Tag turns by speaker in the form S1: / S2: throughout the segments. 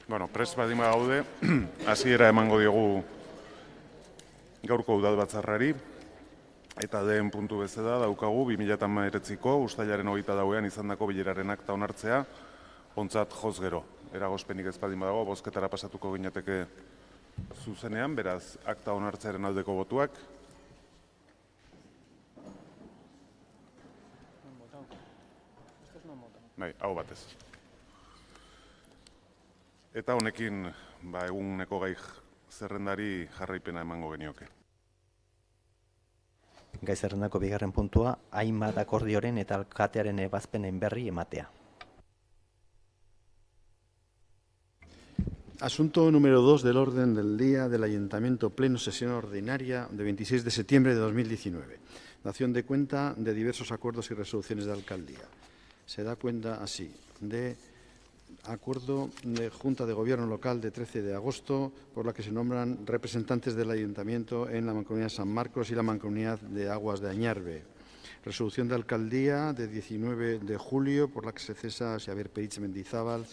S1: Bueno, prest badima gaude, hasiera emango diogu gaurko udalbatzarrari, eta den puntu bezala daukagu 2019ko uztailaren 22ean izandako bileraren akta onartzea, ontzat joz gero. Eragozpenik ez badima dago, bozketara pasatuko ginateke zuzenean, beraz akta onartzearen aldeko botuak. Bai, hau batez. Eta honekin eguneko gai zerrendari jarraipena emango genioke.
S2: Gai zerrendako bigarren puntua, hainbat akordioren eta alkatearen ebazpenen berri ematea.
S3: Asunto número 2 del orden del día del Ayuntamiento, pleno sesión ordinaria de 26 de septiembre de 2019. Dación de cuenta de diversos acuerdos y resoluciones de alcaldía. Se da cuenta así de acuerdo de Junta de Gobierno Local de 13 de agosto por la que se nombran representantes del Ayuntamiento en la Mancomunidad de San Marcos y la Mancomunidad de Aguas de Añarbe. Resolución de Alcaldía de 19 de julio por la que se cesa a Xavier Peritz Mendizábal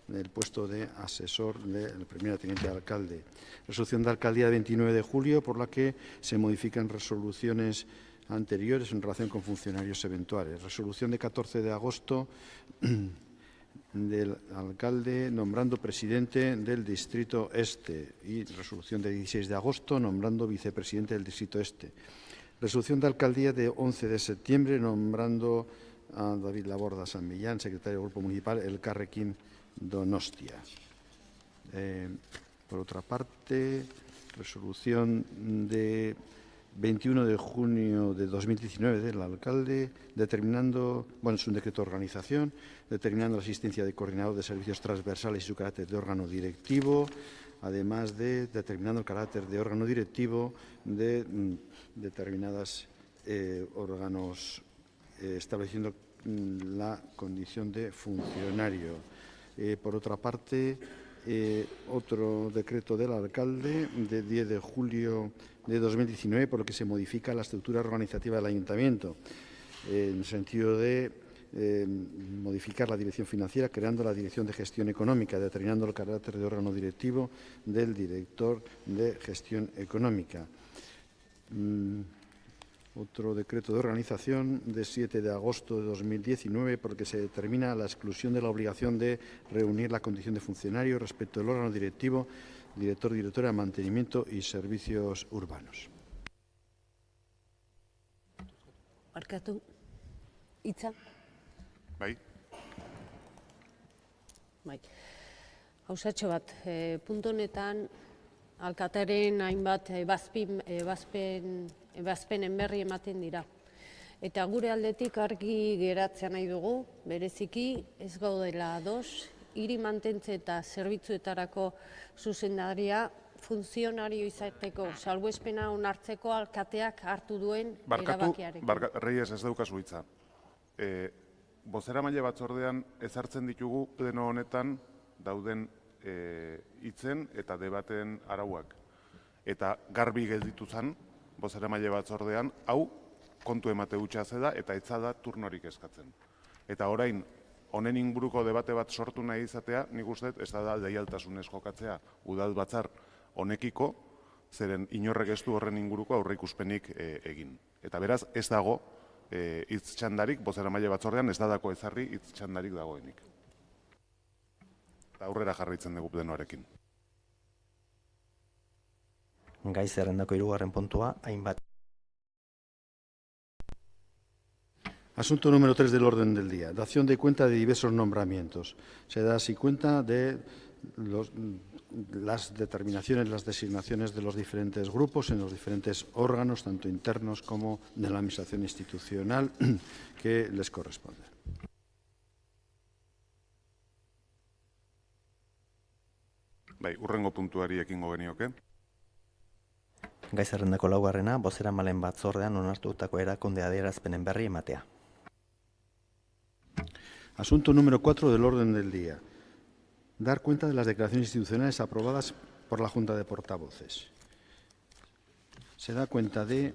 S3: del puesto de asesor del primer teniente de alcalde. Resolución de Alcaldía de 29 de julio por la que se modifican resoluciones anteriores en relación con funcionarios eventuales. Resolución de 14 de agosto del alcalde nombrando presidente del Distrito Este y resolución de 16 de agosto nombrando vicepresidente del Distrito Este. Resolución de alcaldía de 11 de septiembre nombrando a David Laborda San Millán, secretario del Grupo Municipal Elkarrekin Donostia. Por otra parte, resolución de 21 de junio de 2019 del alcalde, determinando, es un decreto de organización, determinando la existencia de coordinador de servicios transversales y su carácter de órgano directivo, además de determinando el carácter de órgano directivo de determinados órganos, estableciendo la condición de funcionario. Por otra parte, otro decreto del alcalde de 10 de julio de 2019 por lo que se modifica la estructura organizativa del ayuntamiento en el sentido de modificar la dirección financiera creando la dirección de gestión económica, determinando el carácter de órgano directivo del director de gestión económica. Otro decreto de organización de 7 de agosto de 2019 por el que se determina la exclusión de la obligación de reunir la condición de funcionario respecto del órgano directivo, director, directora de mantenimiento y servicios urbanos.
S4: Barkatu. Itza.
S1: Bai.
S4: Bai. Gauzatxo bat, puntu honetan alkatearen hainbat ebazpenen berri ematen dira. Eta gure aldetik argi geratzea nahi dugu, bereziki ez gaudela ados, hiri mantentze eta zerbitzuetarako zuzendaria funtzionario izateko, salbuespena onartzeko alkateak hartu duen erabakiarekin.
S1: Reyes, ez daukazu hitza. Bozeramaile batzordean ezartzen ditugu pleno honetan dauden hitzen eta debaten arauak. Eta garbi gelditu zen, bozeramaile batzordean, hau kontu emate hutsa zeda eta etzada turnorik eskatzen. Eta orain, honen inguruko debate bat sortu nahi izatea, nik uste ez da leialtasunez jokatzea udal batzar honekiko, zeren inorrek ez du horren inguruko aurreikuspenik egin. Eta beraz, ez dago hitz txandarik, bozeramaile batzordean ez dadako ezarri hitz txandarik dagoenik. Eta aurrera jarraitzen dugu plenoarekin.
S2: Gai zerrendako hirugarren puntua, hainbat.
S3: Asunto número 3 del orden del día. Dación de cuenta de diversos nombramientos. Se da así cuenta de las determinaciones, las designaciones de los diferentes grupos en los diferentes órganos, tanto internos como de la administración institucional, que les corresponde.
S1: Bai, urrengo puntuari ekingo genioke.
S2: Gai zerrendako laugarrena, bozeramaileen batzordean onartutako erakunde adierazpenen berri ematea.
S3: Asunto número 4 del orden del día. Dar cuenta de las declaraciones institucionales aprobadas por la Junta de Portavoces. Se da cuenta de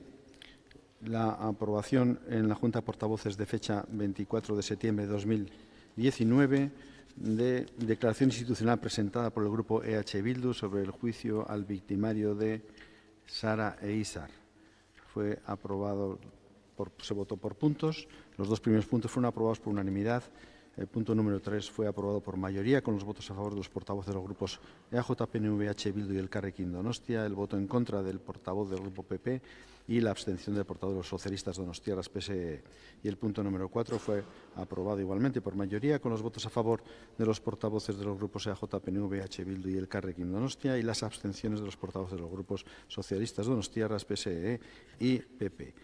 S3: la aprobación en la Junta de Portavoces de fecha 24 de septiembre de 2019 de declaración institucional presentada por el Grupo EH Bildu sobre el juicio al victimario de Sara Ehizar. Fue aprobado, se votó por puntos. Los dos primeros puntos fueron aprobados por unanimidad. El punto número 3 fue aprobado por mayoría, con los votos a favor de los portavoces de los grupos EAJ, PNV, EH Bildu y Elkarrekin Donostia, el voto en contra del portavoz del grupo PP y la abstención del portavoz de los socialistas donostiarras PSE. Y el punto número 4 fue aprobado igualmente por mayoría, con los votos a favor de los portavoces de los grupos EAJ, PNV, EH Bildu y Elkarrekin Donostia y las abstenciones de los portavoces de los grupos socialistas donostiarras PSE y PP.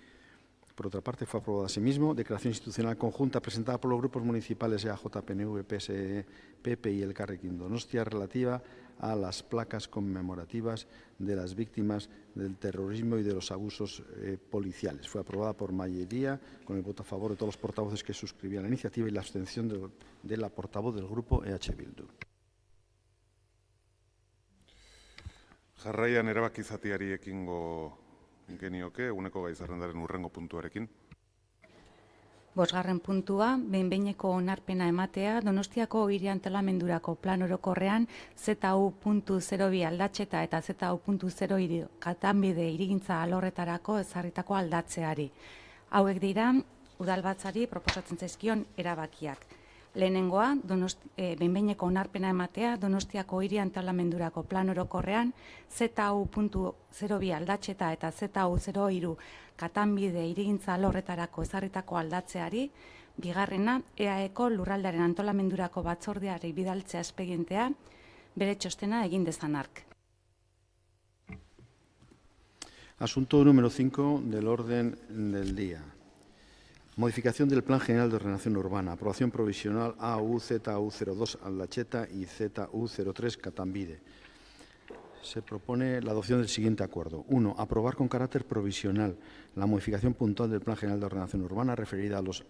S3: Por otra parte, fue aprobada asimismo declaración institucional conjunta presentada por los grupos municipales EAJ, PNV, PSE, PP y Elkarrekin Donostia relativa a las placas conmemorativas de las víctimas del terrorismo y de los abusos policiales. Fue aprobada por mayoría, con el voto a favor de todos los portavoces que suscribían la iniciativa y la abstención de la portavoz del grupo EH Bildu.
S1: Jarraian erabaki zatiari ekingo genioke, eguneko gai zerrendaren hurrengo puntuarekin.
S5: Bosgarren puntua, behin-behineko onarpena ematea, Donostiako hiri antolamendurako plan orokorrean ZU.02 aldatxeta eta ZU.03 katanbide hirigintza alorretarako ezarritako aldatzeari. Hauek dira, udalbatzari proposatzen zaizkion erabakiak. Lehenengoa, behin-behineko onarpena ematea, Donostiako hiri antolamendurako plan orokorrean ZU.02 aldatxeta eta ZU.03 katanbide hirigintza alorretarako ezarritako aldatzeari. Bigarrena, EAEko lurraldearen antolamendurako batzordeari bidaltzea espedientea, bere txostena egin dezan ark.
S3: Asunto número 5 del orden del día. Modificación del Plan General de Ordenación Urbana. Aprobación provisional AU-ZU02 Aldacheta y ZU03 Catanbide. Se propone la adopción del siguiente acuerdo. 1. Aprobar con carácter provisional la modificación puntual del Plan General de Ordenación Urbana referida a los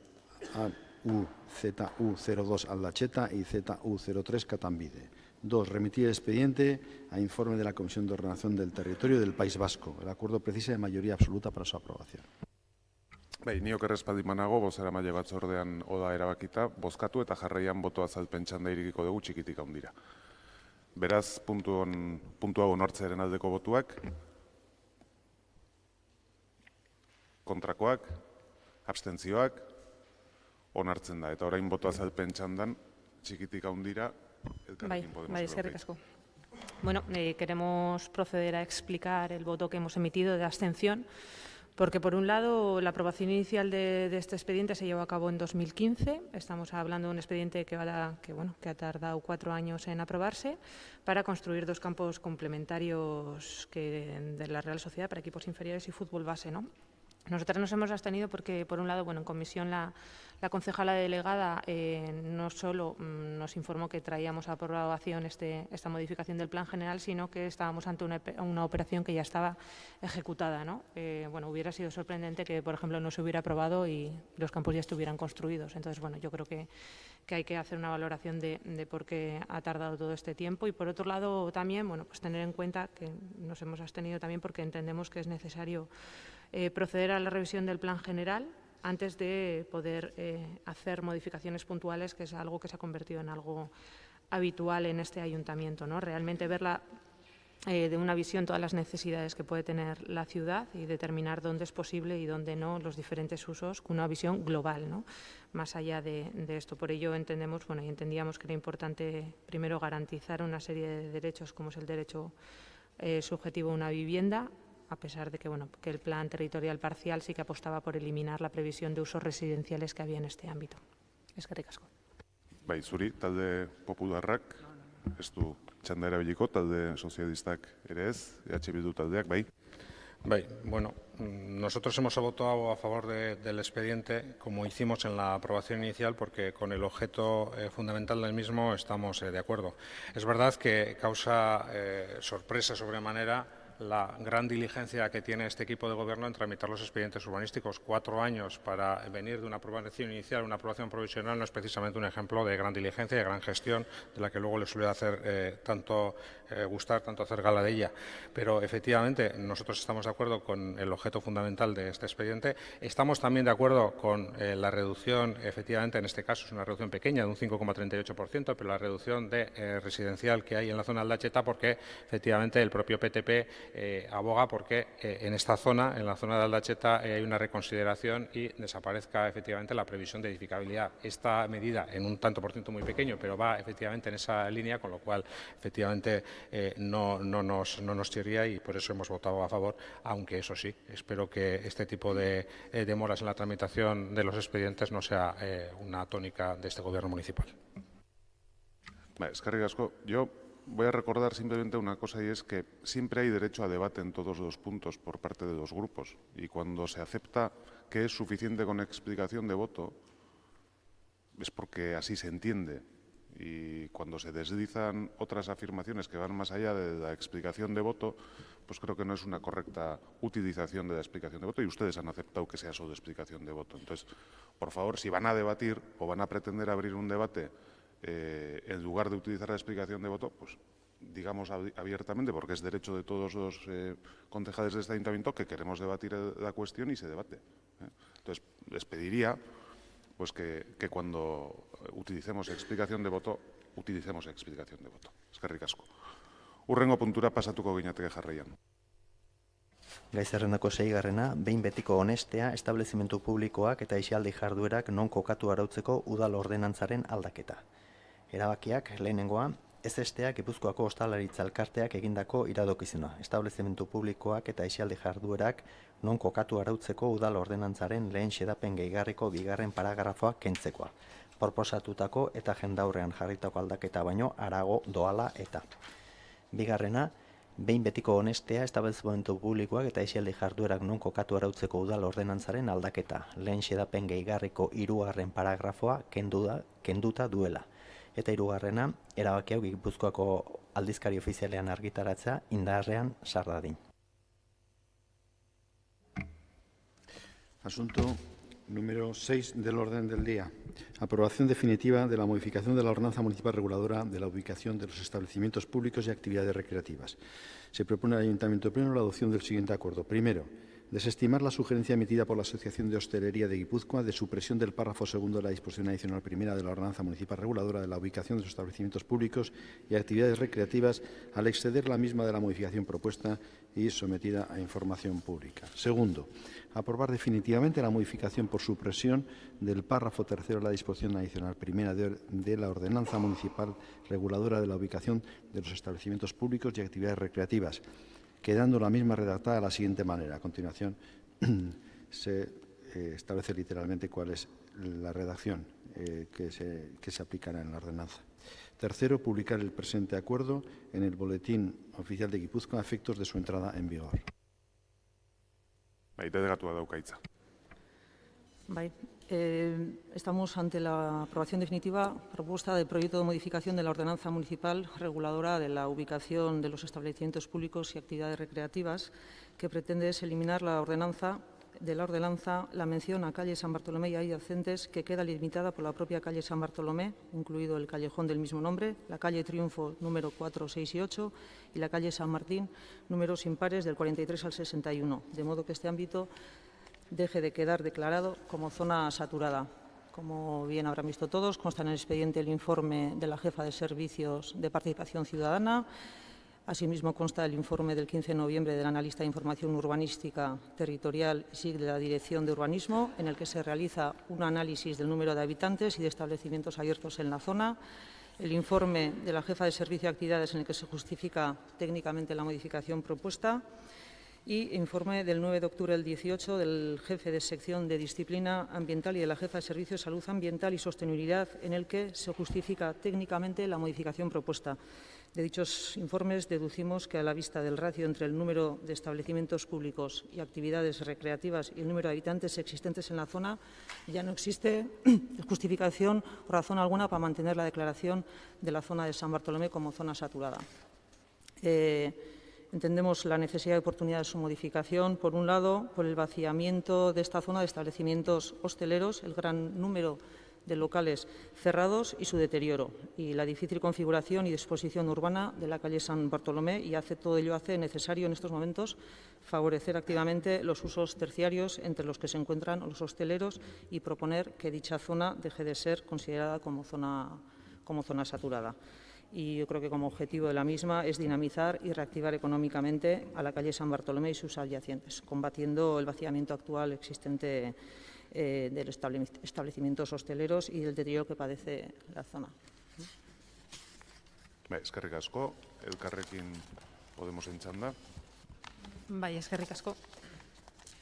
S3: AU-ZU02 Aldacheta y ZU03 Catanbide. 2. Remitir el expediente a informe de la Comisión de Ordenación del Territorio del País Vasco. El acuerdo precisa de mayoría absoluta para su aprobación.
S1: Bai, niok errespaldimanago, bozeramaile batzordean oda erabakita, bozkatu eta jarraian boto azalpen txanda irikiko dugu txikitik handira. Beraz, puntu hau onartzearen aldeko botuak, kontrakoak, abstentzioak, onartzen da. Eta orain boto azalpen txandan txikitik handira, Elkarrekin Podemos.
S6: Bai, eskerrik asko. Bueno, queremos proceder a explicar el voto que hemos emitido de abstención, porque, por un lado, la aprobación inicial de este expediente se llevó a cabo en 2015. Estamos hablando de un expediente que ha tardado 4 años en aprobarse para construir 2 campos complementarios de la Real Sociedad para equipos inferiores y fútbol base, ¿no? Nosotras nos hemos abstenido porque, por un lado, en comisión la concejala delegada no solo nos informó que traíamos a aprobación esta modificación del plan general, sino que estábamos ante una operación que ya estaba ejecutada, ¿no? Hubiera sido sorprendente que, por ejemplo, no se hubiera aprobado y los campos ya estuvieran construidos. Entonces, yo creo que hay que hacer una valoración de por qué ha tardado todo este tiempo. Y, por otro lado, también, tener en cuenta que nos hemos abstenido también porque entendemos que es necesario proceder a la revisión del plan general antes de poder hacer modificaciones puntuales, que es algo que se ha convertido en algo habitual en este ayuntamiento, ¿no? Realmente verla de una visión todas las necesidades que puede tener la ciudad y determinar dónde es posible y dónde no los diferentes usos, con una visión global, ¿no? Más allá de esto. Por ello entendemos, y entendíamos que era importante primero garantizar una serie de derechos, como es el derecho subjetivo a una vivienda, a pesar de que el plan territorial parcial sí que apostaba por eliminar la previsión de usos residenciales que había en este ámbito. Eskerrik asko.
S1: Bai, zuri, talde popularrak, ez du txanda erabiliko, talde sozialistak ere ez, EH Bildu taldeak, bai.
S7: Bai, nosotros hemos votado a favor del expediente, como hicimos en la aprobación inicial, porque con el objeto fundamental del mismo estamos de acuerdo. Es verdad que causa sorpresa sobremanera la gran diligencia que tiene este equipo de gobierno en tramitar los expedientes urbanísticos. 4 años para venir de una aprobación inicial a una aprobación provisional no es precisamente un ejemplo de gran diligencia y de gran gestión, de la que luego le suele hacer tanto hacer gala de ella. Pero efectivamente nosotros estamos de acuerdo con el objeto fundamental de este expediente. Estamos también de acuerdo con la reducción, efectivamente en este caso es una reducción pequeña de un 5,38%, pero la reducción de residencial que hay en la zona de Aldacheta, porque efectivamente el propio PTP aboga porque en esta zona, en la zona de Aldacheta, hay una reconsideración y desaparezca efectivamente la previsión de edificabilidad. Esta medida en un tanto por ciento muy pequeño, pero va efectivamente en esa línea, con lo cual efectivamente no nos chirría y por eso hemos votado a favor, aunque eso sí, espero que este tipo de demoras en la tramitación de los expedientes no sea una tónica de este Gobierno municipal.
S1: Eskerrik asko. Yo voy a recordar simplemente una cosa, y es que siempre hay derecho a debate en todos los puntos por parte de los grupos, y cuando se acepta que es suficiente con explicación de voto es porque así se entiende. Y cuando se deslizan otras afirmaciones que van más allá de la explicación de voto, pues creo que no es una correcta utilización de la explicación de voto, y ustedes han aceptado que sea solo explicación de voto. Entonces, por favor, si van a debatir o van a pretender abrir un debate en lugar de utilizar la explicación de voto, pues digamos abiertamente, porque es derecho de todos los concejales de este ayuntamiento, que queremos debatir la cuestión y se debate. Entonces, les pediría pues que cuando utilicemos explicación de voto, utilicemos explicación de voto. Eskerrik asko. Hurrengo puntura pasatuko ginateke jarraian.
S2: Gai zerrendako 6. Behin betiko onestea, establezimentu publikoak eta aisialdi jarduerak non kokatu arautzeko udal ordenantzaren aldaketa. Erabakiak, lehenengoa, ez estea Gipuzkoako Ostalaritza Elkarteak egindako iradokizuna. Establezimentu publikoak eta aisialdi jarduerak non kokatu arautzeko udal ordenantzaren lehen xedapen gehigarriko 2. paragrafoa kentzekoa. Proposatutako eta jendaurrean jarritako aldaketa baino harago doala eta. 2. Behin betiko onestea, establezimentu publikoak eta aisialdi jarduerak non kokatu arautzeko udal ordenantzaren aldaketa. Lehen xedapen gehigarriko 3. paragrafoa kenduta duela. Eta 3. erabaki hau Gipuzkoako aldizkari ofizialean argitaratzea indarrean sar dadin.
S3: Asunto número 6 del orden del día. Aprobación definitiva de la modificación de la ordenanza municipal reguladora de la ubicación de los establecimientos públicos y actividades recreativas. Se propone al Ayuntamiento Pleno la adopción del siguiente acuerdo. Primero, desestimar la sugerencia emitida por la Asociación de Hostelería de Guipúzcoa de supresión del párrafo 2 de la disposición adicional primera de la ordenanza municipal reguladora de la ubicación de los establecimientos públicos y actividades recreativas al exceder la misma de la modificación propuesta y sometida a información pública. Segundo, aprobar definitivamente la modificación por supresión del párrafo 3 de la disposición adicional primera de la ordenanza municipal reguladora de la ubicación de los establecimientos públicos y actividades recreativas, quedando la misma redactada de la siguiente manera. A continuación, se establece literalmente cuál es la redacción que se aplicará en la ordenanza. Tercero, publicar el presente acuerdo en el Boletín Oficial de Guipúzcoa a efectos de su entrada en vigor.
S1: Delegatua dauka hitza.
S8: Estamos ante la aprobación definitiva propuesta del proyecto de modificación de la ordenanza municipal reguladora de la ubicación de los establecimientos públicos y actividades recreativas, que pretende eliminar de la ordenanza la mención a calle San Bartolomé y adyacentes, que queda limitada por la propia calle San Bartolomé, incluido el callejón del mismo nombre, la calle Triunfo número 4, 6 y 8 y la calle San Martín, números impares del 43 al 61, de modo que este ámbito deje de quedar declarado como zona saturada. Como bien habrán visto todos, consta en el expediente el informe de la jefa de Servicios de Participación Ciudadana. Asimismo, consta el informe del 15 de noviembre del analista de información urbanística territorial SIC de la Dirección de Urbanismo, en el que se realiza un análisis del número de habitantes y de establecimientos abiertos en la zona. El informe de la jefa de Servicio de Actividades, en el que se justifica técnicamente la modificación propuesta. Y informe del 9 de octubre del 18 del jefe de sección de Disciplina Ambiental y de la jefa de Servicio de Salud Ambiental y Sostenibilidad, en el que se justifica técnicamente la modificación propuesta. De dichos informes deducimos que, a la vista del ratio entre el número de establecimientos públicos y actividades recreativas y el número de habitantes existentes en la zona, ya no existe justificación o razón alguna para mantener la declaración de la zona de San Bartolomé como zona saturada. En Entendemos la necesidad y oportunidad de su modificación, por un lado, por el vaciamiento de esta zona de establecimientos hosteleros, el gran número de locales cerrados y su deterioro, y la difícil configuración y disposición urbana de la calle San Bartolomé, y todo ello hace necesario en estos momentos favorecer activamente los usos terciarios entre los que se encuentran los hosteleros y proponer que dicha zona deje de ser considerada como zona saturada. Y yo creo que como objetivo de la misma es dinamizar y reactivar económicamente a la calle San Bartolomé y sus adyacentes, combatiendo el vaciamiento actual existente de los establecimientos hosteleros y del deterioro que padece la zona.
S1: Eskerrik asko, elkarrekin Podemosen txanda.
S6: Bai, eskerrik asko.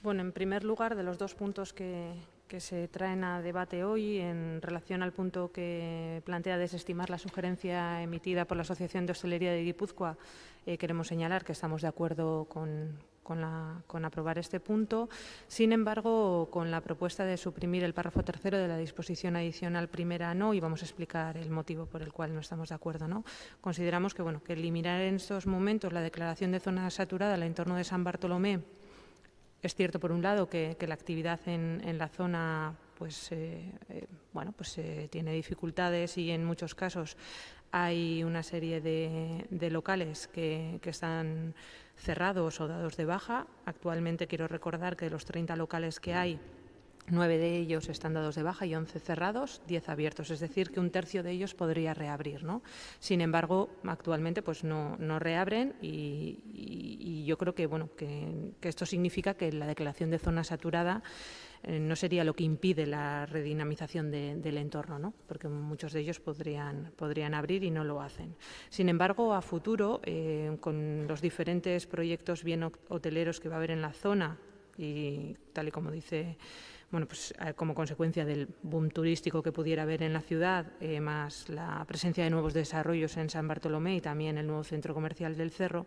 S6: Bueno, en primer lugar, de los dos puntos que se traen a debate hoy, en relación al punto que plantea desestimar la sugerencia emitida por la Asociación de Hostelería de Guipúzcoa, queremos señalar que estamos de acuerdo con aprobar este punto. Sin embargo, con la propuesta de suprimir el párrafo tercero de la disposición adicional primera no, y vamos a explicar el motivo por el cual no estamos de acuerdo, ¿no? Consideramos que, que eliminar en estos momentos la declaración de zona saturada al entorno de San Bartolomé. Es cierto, por un lado, que la actividad en la zona tiene dificultades y en muchos casos hay una serie de locales que están cerrados o dados de baja. Actualmente quiero recordar que de los 30 locales que hay, 9 de ellos están dados de baja y 11 cerrados, 10 abiertos, es decir, que un tercio de ellos podría reabrir, ¿no? Sin embargo, actualmente no reabren y yo creo que esto significa que la declaración de zona saturada no sería lo que impide la redinamización del entorno, ¿no? Porque muchos de ellos podrían abrir y no lo hacen. Sin embargo, a futuro, con los diferentes proyectos bien hoteleros que va a haber en la zona y tal y como dice, como consecuencia del boom turístico que pudiera haber en la ciudad, más la presencia de nuevos desarrollos en San Bartolomé y también el nuevo centro comercial del Cerro,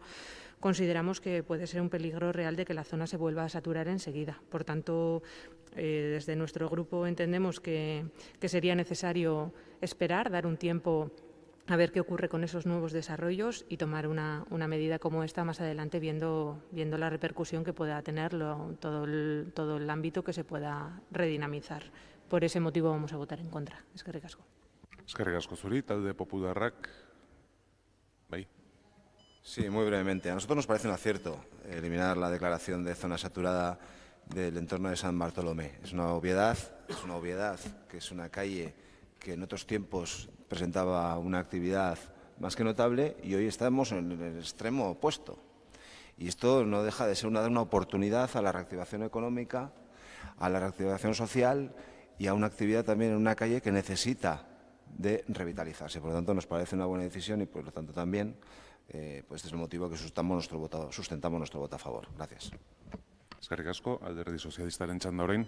S6: consideramos que puede ser un peligro real de que la zona se vuelva a saturar enseguida. Por tanto, desde nuestro grupo entendemos que sería necesario esperar, dar un tiempo a ver qué ocurre con esos nuevos desarrollos y tomar una medida como esta más adelante, viendo la repercusión que pueda tener todo el ámbito que se pueda redinamizar. Por ese motivo vamos a votar en contra. Eskerrik asko.
S1: Eskerrik asko zuri, talde popularrak. Bai.
S9: Sí, muy brevemente. A nosotros nos parece un acierto eliminar la declaración de zona saturada del entorno de San Bartolomé. Es una obviedad que es una calle que en otros tiempos presentaba una actividad más que notable y hoy estamos en el extremo opuesto. Y esto no deja de ser una oportunidad a la reactivación económica, a la reactivación social y a una actividad también en una calle que necesita de revitalizarse. Por lo tanto, nos parece una buena decisión y, por lo tanto, también este es el motivo que sustentamos nuestro voto a favor. Gracias.
S1: Eskerrik asko, Alderdi Sozialistaren txanda orain.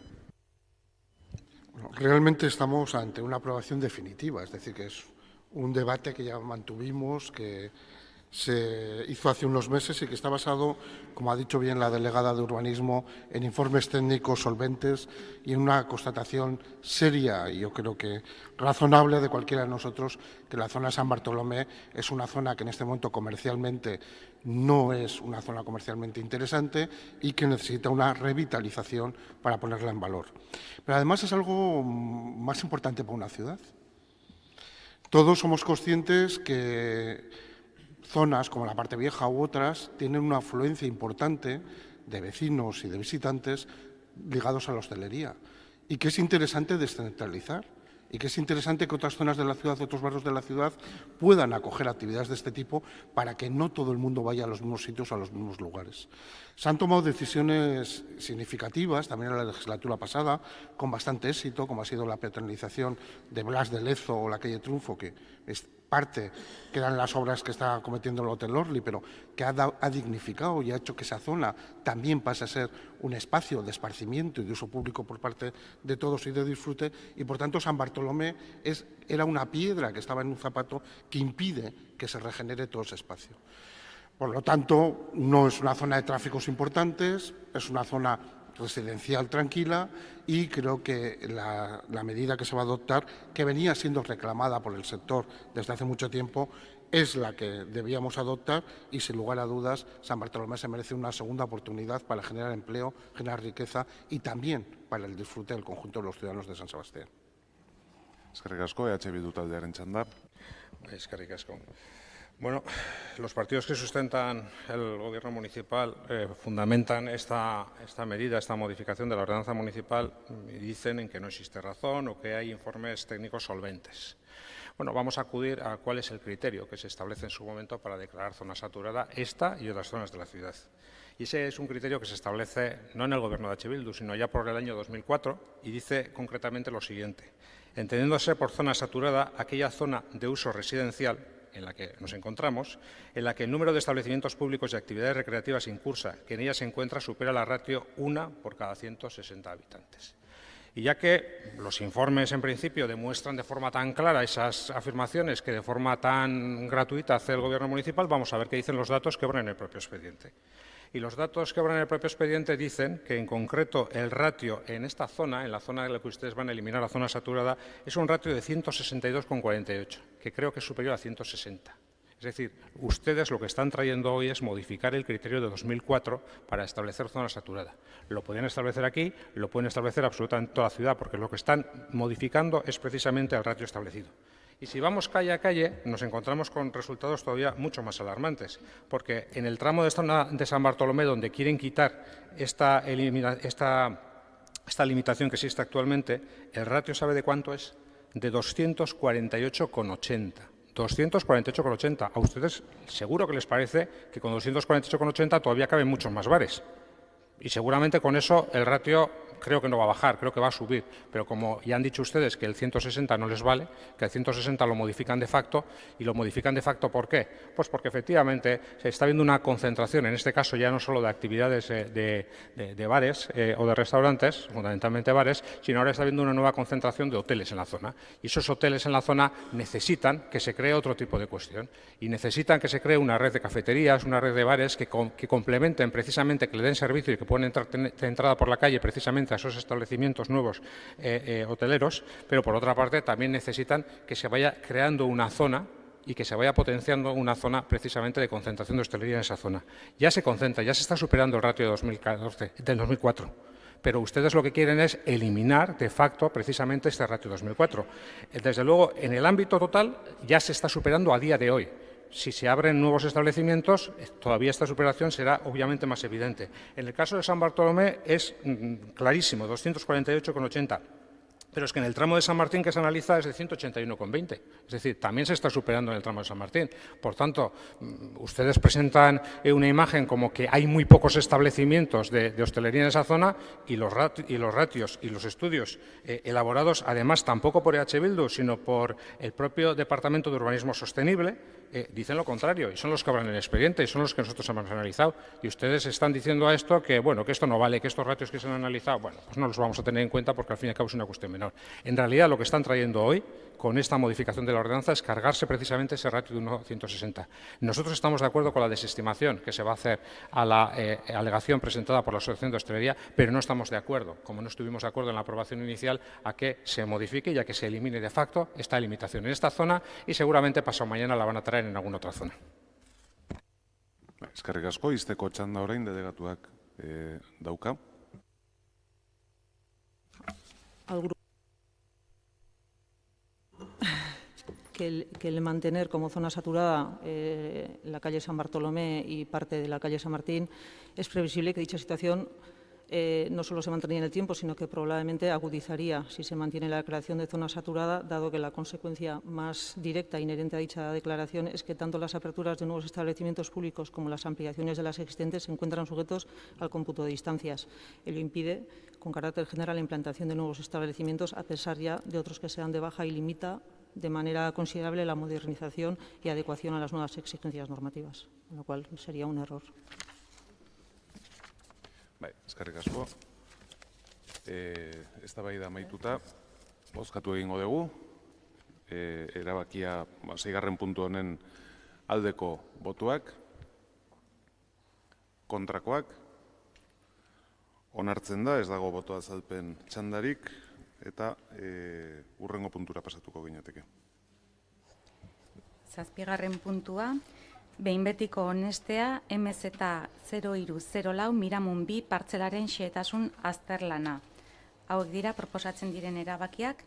S10: Realmente estamos ante una aprobación definitiva, es decir, que es un debate que ya mantuvimos, que se hizo hace unos meses y que está basado, como ha dicho bien la delegada de Urbanismo, en informes técnicos solventes y en una constatación seria y yo creo que razonable de cualquiera de nosotros que la zona de San Bartolomé es una zona que en este momento comercialmente no es una zona comercialmente interesante y que necesita una revitalización para ponerla en valor. Pero además es algo más importante para una ciudad. Todos somos conscientes que zonas como la parte vieja u otras tienen una afluencia importante de vecinos y de visitantes ligados a la hostelería y que es interesante descentralizar y que es interesante que otras zonas de la ciudad, otros barrios de la ciudad puedan acoger actividades de este tipo para que no todo el mundo vaya a los mismos sitios o a los mismos lugares. Se han tomado decisiones significativas, también en la legislatura pasada, con bastante éxito, como ha sido la peatonalización de Blas de Lezo o la calle Triunfo, que es parte, que eran las obras que está cometiendo el Hotel Orly, pero que ha dignificado y ha hecho que esa zona también pase a ser un espacio de esparcimiento y de uso público por parte de todos y de disfrute, y por tanto San Bartolomé era una piedra que estaba en un zapato que impide que se regenere todo ese espacio. Por lo tanto, no es una zona de tráficos importantes, es una zona residencial tranquila y creo que la medida que se va a adoptar, que venía siendo reclamada por el sector desde hace mucho tiempo, es la que debíamos adoptar y, sin lugar a dudas, San Bartolomé se merece una segunda oportunidad para generar empleo, generar riqueza y también para el disfrute del conjunto de los ciudadanos de San Sebastián.
S1: Eskerrik asko, Bildu taldearen txanda.
S7: Eskerrik asko. Bueno, los partidos que sustentan el gobierno municipal fundamentan esta medida, esta modificación de la ordenanza municipal, y dicen en que no existe razón o que hay informes técnicos solventes. Bueno, vamos a acudir a cuál es el criterio que se establece en su momento para declarar zona saturada esta y otras zonas de la ciudad. Y ese es un criterio que se establece no en el gobierno de Bildu, sino ya por el año 2004, y dice concretamente lo siguiente: entendiéndose por zona saturada aquella zona de uso residencial en la que nos encontramos, en la que el número de establecimientos públicos y actividades recreativas en curso que en ella se encuentra supera la ratio 1 por cada 160 habitantes. Y ya que los informes, en principio, demuestran de forma tan clara esas afirmaciones que de forma tan gratuita hace el Gobierno municipal, vamos a ver qué dicen los datos que obran en el propio expediente. Y los datos que obran en el propio expediente dicen que, en concreto, el ratio en esta zona, en la zona en la que ustedes van a eliminar la zona saturada, es un ratio de 162,48, que creo que es superior a 160. Es decir, ustedes lo que están trayendo hoy es modificar el criterio de 2004 para establecer zona saturada. Lo podían establecer aquí, lo pueden establecer absolutamente en toda la ciudad, porque lo que están modificando es precisamente el ratio establecido. Y si vamos calle a calle, nos encontramos con resultados todavía mucho más alarmantes, porque en el tramo de San Bartolomé, donde quieren quitar esta limitación que existe actualmente, el ratio, ¿sabe de cuánto es? De 248,80. 248,80. A ustedes seguro que les parece que con 248,80 todavía caben muchos más bares. Y seguramente con eso el ratio creo que no va a bajar, creo que va a subir. Pero como ya han dicho ustedes que el 160 no les vale, que el 160 lo modifican de facto, y lo modifican de facto ¿por qué? Pues porque efectivamente se está viendo una concentración, en este caso ya no solo de actividades de bares o de restaurantes, fundamentalmente bares, sino ahora está habiendo una nueva concentración de hoteles en la zona. Y esos hoteles en la zona necesitan que se cree otro tipo de cuestión. Y necesitan que se cree una red de cafeterías, una red de bares que complementen precisamente, que le den servicio y que puedan entrar de entrada por la calle precisamente a esos establecimientos nuevos hoteleros, pero por otra parte también necesitan que se vaya creando una zona y que se vaya potenciando una zona precisamente de concentración de hostelería en esa zona. Ya se concentra, ya se está superando el ratio del 2004. Pero ustedes lo que quieren es eliminar de facto precisamente este ratio 2004. Desde luego, en el ámbito total ya se está superando a día de hoy. Si se abren nuevos establecimientos, todavía esta superación será obviamente más evidente. En el caso de San Bartolomé es clarísimo, 248,80. Pero es que en el tramo de San Martín que se analiza es de 181,20. Es decir, también se está superando en el tramo de San Martín. Por tanto, ustedes presentan una imagen como que hay muy pocos establecimientos de hostelería en esa zona y los ratios y los estudios elaborados, además, tampoco por Bildu, sino por el propio Departamento de Urbanismo Sostenible, dicen lo contrario, y son los que abran el expediente, y son los que nosotros hemos analizado. Y ustedes están diciendo a esto que, bueno, que esto no vale, que estos ratios que se han analizado, bueno, pues no los vamos a tener en cuenta porque al fin y al cabo es una cuestión menor. En realidad, lo que están trayendo hoy, con esta modificación de la ordenanza, es cargarse precisamente ese ratio de 1,160. Nosotros estamos de acuerdo con la desestimación que se va a hacer a la alegación presentada por la Asociación de Hostelería, pero no estamos de acuerdo, como no estuvimos de acuerdo en la aprobación inicial, a que se modifique y a que se elimine de facto esta limitación en esta zona y seguramente pasado mañana la van a traer en alguna otra zona.
S1: Eskerrik asko, izteko txanda orain delegatuak dauka.
S8: Al grupo que el mantener como zona saturada la calle San Bartolomé y parte de la calle San Martín, es previsible que dicha situación no solo se mantendría en el tiempo, sino que probablemente agudizaría si se mantiene la declaración de zona saturada, dado que la consecuencia más directa e inherente a dicha declaración es que tanto las aperturas de nuevos establecimientos públicos como las ampliaciones de las existentes se encuentran sujetos al cómputo de distancias. Ello impide, con carácter general, la implantación de nuevos establecimientos, a pesar ya de otros que sean de baja, y limita de manera considerable la modernización y adecuación a las nuevas exigencias normativas, con lo cual sería un error.
S1: Eskerrik asko. Eztabaida amaituta, bozkatu egingo dugu. Erabakia 6. puntu honen aldeko botuak, kontrakoak, onartzen da, ez dago boto azalpen txandarik, eta hurrengo puntura pasatuko ginateke.
S5: Zazpigarren puntua, behin betiko onestea MZ0304 Miramun 2 partzelaren xehetasun azterlana. Hauek dira proposatzen diren erabakiak.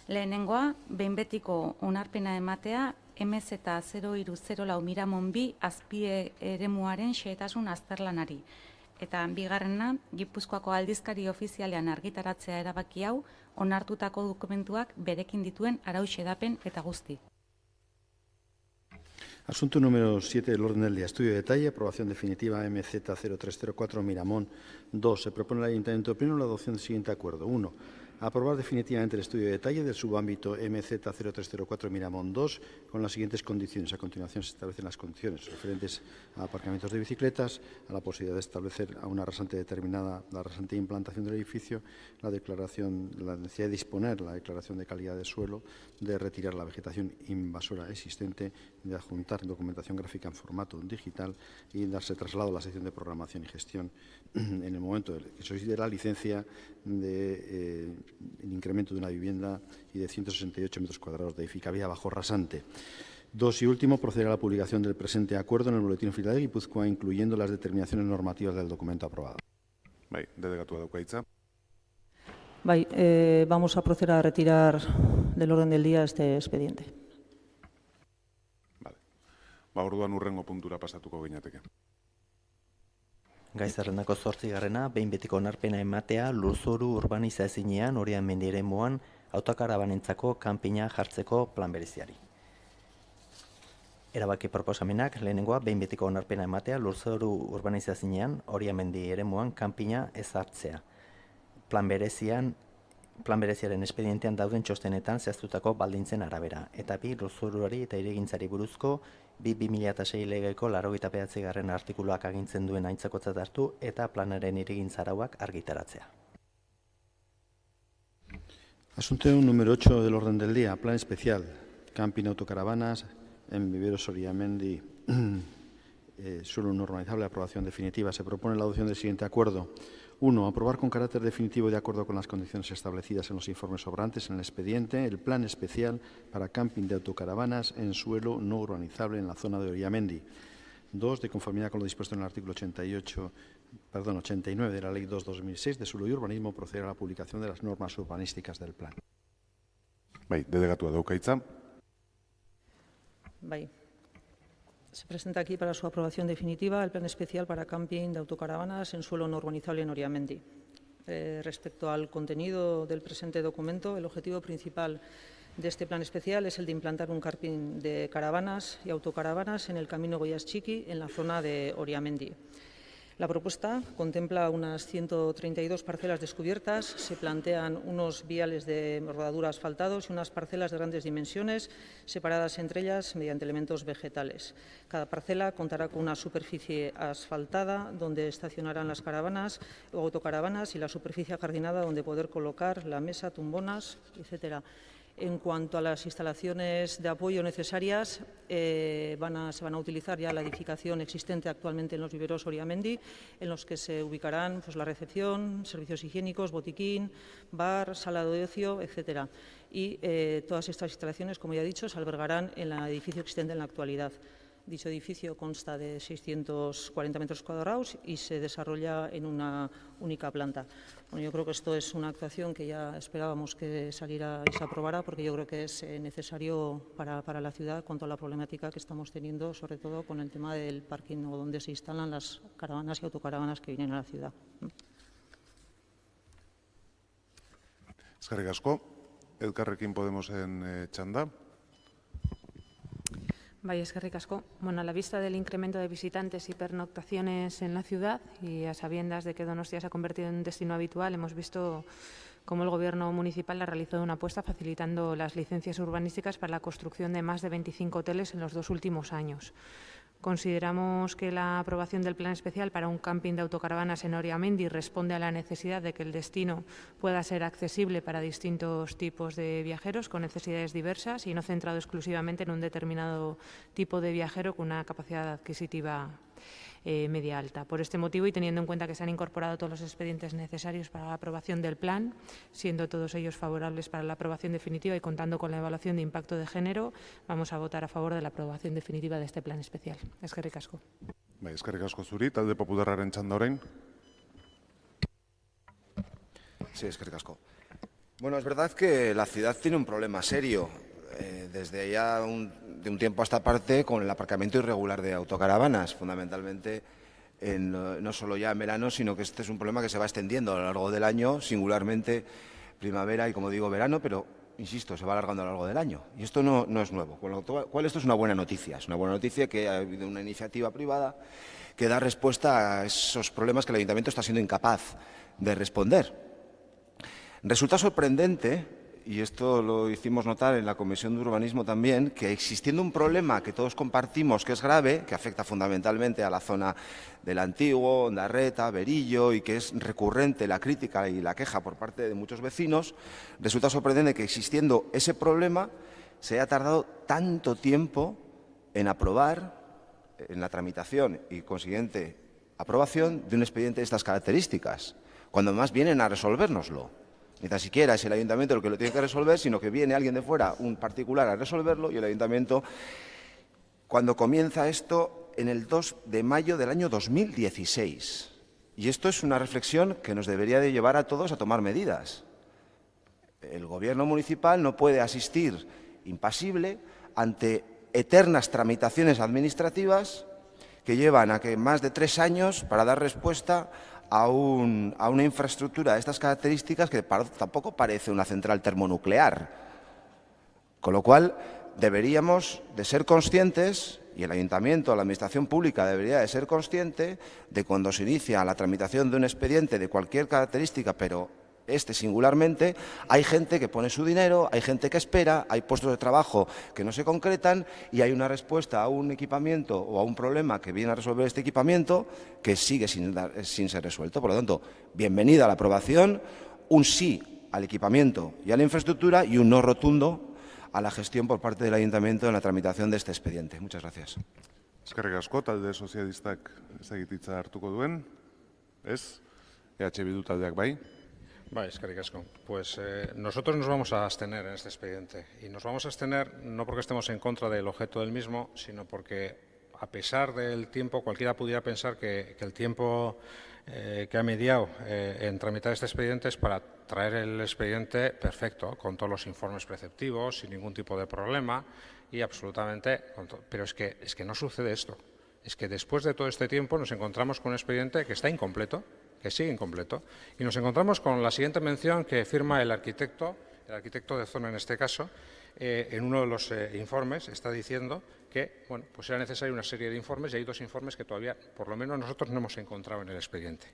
S5: Lehenengoa, behin betiko onarpena ematea MZ0304 Miramun 2 azpie eremuaren xehetasun azterlanari. Eta bigarrena, Gipuzkoako aldizkari ofizialean argitaratzea erabaki hau, onartutako dokumentuak berekin dituen arau xedapen eta guzti.
S3: Asunto número 7 del orden del día. Estudio de detalle, aprobación definitiva MZ0304 Miramón 2. Se propone al Ayuntamiento Pleno la adopción del siguiente acuerdo. 1. Aprobar definitivamente el estudio de detalle del subámbito MZ0304 Miramón 2 con las siguientes condiciones. A continuación se establecen las condiciones referentes a aparcamientos de bicicletas, a la posibilidad de establecer a una rasante determinada la rasante de implantación del edificio, la necesidad de disponer la declaración de calidad de suelo, de retirar la vegetación invasora existente, de adjuntar documentación gráfica en formato digital y darse traslado a la sección de programación y gestión en el momento que solicite la licencia de el incremento de una vivienda y de 168 metros cuadrados de edificabilidad bajo rasante. 2 y último, proceder a la publicación del presente acuerdo en el Boletín Oficial de Guipúzcoa, incluyendo las determinaciones normativas del documento aprobado.
S1: Bai, delegatua dauka hitza.
S8: Vamos a proceder a retirar del orden del día este expediente.
S1: Vale. Orduan hurrengo puntura pasatuko ginateke.
S2: Gai zerrendako 8. behin betiko onarpena ematea lurzoru urbanizazinean Oriamendi eremuan autokarabanentzako kanpina jartzeko plan bereziari. Erabaki proposamenak lehenengoa behin betiko onarpena ematea lurzoru urbanizazinean Oriamendi eremuan kanpina ezartzea. Plan bereziaren espedientean dauden txostenetan zehaztutako baldintzen arabera. Eta 2 lurzoruari eta hirigintzari buruzko 2006 legeko 89. artikuluak agintzen duen aintzakotzat hartu eta planaren hirigintza arauak argitaratzea.
S3: Asunto número 8 del orden del día. Plan especial. Camping autocaravanas en Viveros Oriamendi. Suelo no urbanizable. Aprobación definitiva. Se propone la adopción del siguiente acuerdo. 1. Aprobar con carácter definitivo y de acuerdo con las condiciones establecidas en los informes sobrantes en el expediente el plan especial para camping de autocaravanas en suelo no urbanizable en la zona de Oriamendi. 2. De conformidad con lo dispuesto en el artículo 89 de la Ley 2/2006 de Suelo y Urbanismo, proceder a la publicación de las normas urbanísticas del plan.
S1: Bai, delegatua dauka hitza.
S8: Se presenta aquí para su aprobación definitiva el plan especial para camping de autocaravanas en suelo no urbanizable en Oriamendi. Respecto al contenido del presente documento, el objetivo principal de este plan especial es el de implantar un camping de caravanas y autocaravanas en el camino Goiás Txiki, en la zona de Oriamendi. La propuesta contempla unas 132 parcelas descubiertas, se plantean unos viales de rodadura asfaltados y unas parcelas de grandes dimensiones, separadas entre ellas mediante elementos vegetales. Cada parcela contará con una superficie asfaltada donde estacionarán las caravanas o autocaravanas y la superficie ajardinada donde poder colocar la mesa, tumbonas, etcétera. En cuanto a las instalaciones de apoyo necesarias, se van a utilizar ya la edificación existente actualmente en los viveros Oriamendi, en los que se ubicarán la recepción, servicios higiénicos, botiquín, bar, sala de ocio, etcétera. Y todas estas instalaciones, como ya he dicho, se albergarán en el edificio existente en la actualidad. Dicho edificio consta de 640 metros cuadrados y se desarrolla en una única planta. Bueno, yo creo que esto es una actuación que ya esperábamos que saliera y se aprobara, porque yo creo que es necesario para la ciudad con toda la problemática que estamos teniendo, sobre todo con el tema del parking o donde se instalan las caravanas y autocaravanas que vienen a la ciudad.
S1: Eskerrik asko. Elkarrekin Podemosen txanda.
S6: Bai, eskerrik asko. Bueno, a la vista del incremento de visitantes y pernoctaciones en la ciudad y a sabiendas de que Donostia se ha convertido en un destino habitual, hemos visto cómo el Gobierno municipal ha realizado una apuesta facilitando las licencias urbanísticas para la construcción de más de 25 hoteles en los 2 últimos años. Consideramos que la aprobación del plan especial para un camping de autocaravanas en Oriamendi responde a la necesidad de que el destino pueda ser accesible para distintos tipos de viajeros con necesidades diversas y no centrado exclusivamente en un determinado tipo de viajero con una capacidad adquisitiva media alta. Por este motivo y teniendo en cuenta que se han incorporado todos los expedientes necesarios para la aprobación del plan, siendo todos ellos favorables para la aprobación definitiva y contando con la evaluación de impacto de género, vamos a votar a favor de la aprobación definitiva de este plan especial. Eskerrik asko.
S1: Eskerrik asko zuri, talde popularraren txanda orain.
S9: Sí, eskerrik asko. Bueno, es verdad que la ciudad tiene un problema serio desde ya de un tiempo a esta parte con el aparcamiento irregular de autocaravanas, fundamentalmente no solo ya en verano, sino que este es un problema que se va extendiendo a lo largo del año, singularmente primavera y, como digo, verano, pero, insisto, se va alargando a lo largo del año. Y esto no es nuevo, con lo cual esto es una buena noticia. Es una buena noticia que ha habido una iniciativa privada que da respuesta a esos problemas que el Ayuntamiento está siendo incapaz de responder. Resulta sorprendente, y esto lo hicimos notar en la Comisión de Urbanismo también, que existiendo un problema que todos compartimos que es grave, que afecta fundamentalmente a la zona del Antiguo, Ondarreta, Berillo, y que es recurrente la crítica y la queja por parte de muchos vecinos, resulta sorprendente que existiendo ese problema se haya tardado tanto tiempo en aprobar, en la tramitación y consiguiente aprobación de un expediente de estas características, cuando más vienen a resolvérnoslo. Ni tan siquiera es el Ayuntamiento el que lo tiene que resolver, sino que viene alguien de fuera, un particular, a resolverlo, y el Ayuntamiento, cuando comienza esto, en el 2 de mayo del año 2016. Y esto es una reflexión que nos debería de llevar a todos a tomar medidas. El Gobierno municipal no puede asistir impasible ante eternas tramitaciones administrativas que llevan a que más de 3 años para dar respuesta a una infraestructura de estas características que tampoco parece una central termonuclear. Con lo cual, deberíamos de ser conscientes, y el Ayuntamiento, la Administración Pública debería de ser consciente de cuando se inicia la tramitación de un expediente de cualquier característica, pero singularmente, hay gente que pone su dinero, hay gente que espera, hay puestos de trabajo que no se concretan y hay una respuesta a un equipamiento o a un problema que viene a resolver este equipamiento que sigue sin ser resuelto. Por lo tanto, bienvenida a la aprobación, un sí al equipamiento y a la infraestructura y un no rotundo a la gestión por parte del Ayuntamiento en la tramitación de este expediente. Muchas gracias.
S1: Eskerrik asko, talde sozialistak ezagititza hartuko duen. Ez? Bildu taldeak bai.
S7: Vale, eskerrik asko. Pues nosotros nos vamos a abstener en este expediente. Y nos vamos a abstener no porque estemos en contra del objeto del mismo, sino porque, a pesar del tiempo, cualquiera pudiera pensar que el tiempo que ha mediado en tramitar este expediente es para traer el expediente perfecto, con todos los informes preceptivos, sin ningún tipo de problema y absolutamente... Pero es que no sucede esto. Es que después de todo este tiempo nos encontramos con un expediente que está incompleto, que sigue incompleto, y nos encontramos con la siguiente mención que firma el arquitecto de zona en este caso, en uno de los informes está diciendo que bueno, pues era necesaria una serie de informes y hay 2 informes que todavía, por lo menos nosotros, no hemos encontrado en el expediente.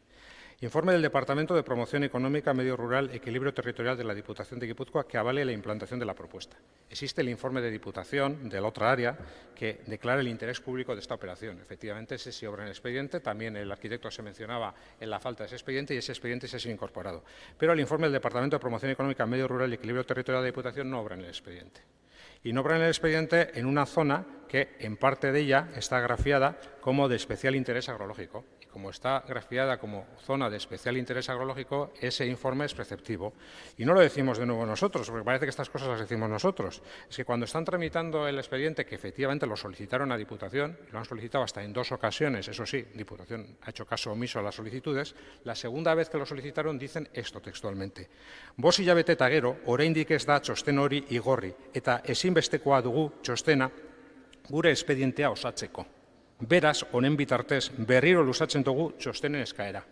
S7: Informe del Departamento de Promoción Económica, Medio Rural, Equilibrio Territorial de la Diputación de Guipúzcoa que avale la implantación de la propuesta. Existe el informe de Diputación de la otra área que declara el interés público de esta operación. Efectivamente, ese sí obra en el expediente. También el arquitecto se mencionaba en la falta de ese expediente y ese expediente se ha sido incorporado. Pero el informe del Departamento de Promoción Económica, Medio Rural y Equilibrio Territorial de la Diputación no obra en el expediente. Y no obra en el expediente en una zona que, en parte de ella, está grafiada como de especial interés agrológico. Y como está grafiada como zona de especial interés agrológico, ese informe es preceptivo. Y no lo decimos de nuevo nosotros, porque parece que estas cosas las decimos nosotros. Es que cuando están tramitando el expediente, que efectivamente lo solicitaron a Diputación, y lo han solicitado hasta en 2 ocasiones, eso sí, Diputación ha hecho caso omiso a las solicitudes, la segunda vez que lo solicitaron dicen esto textualmente. Bost hilabete eta gero, oraindik ez da txosten hori igorri, eta ezinbestekoa dugu txostena gure espedientea osatzeko. Beraz, honen bitartez, berriro luzatzen dugu txostenen eskaera.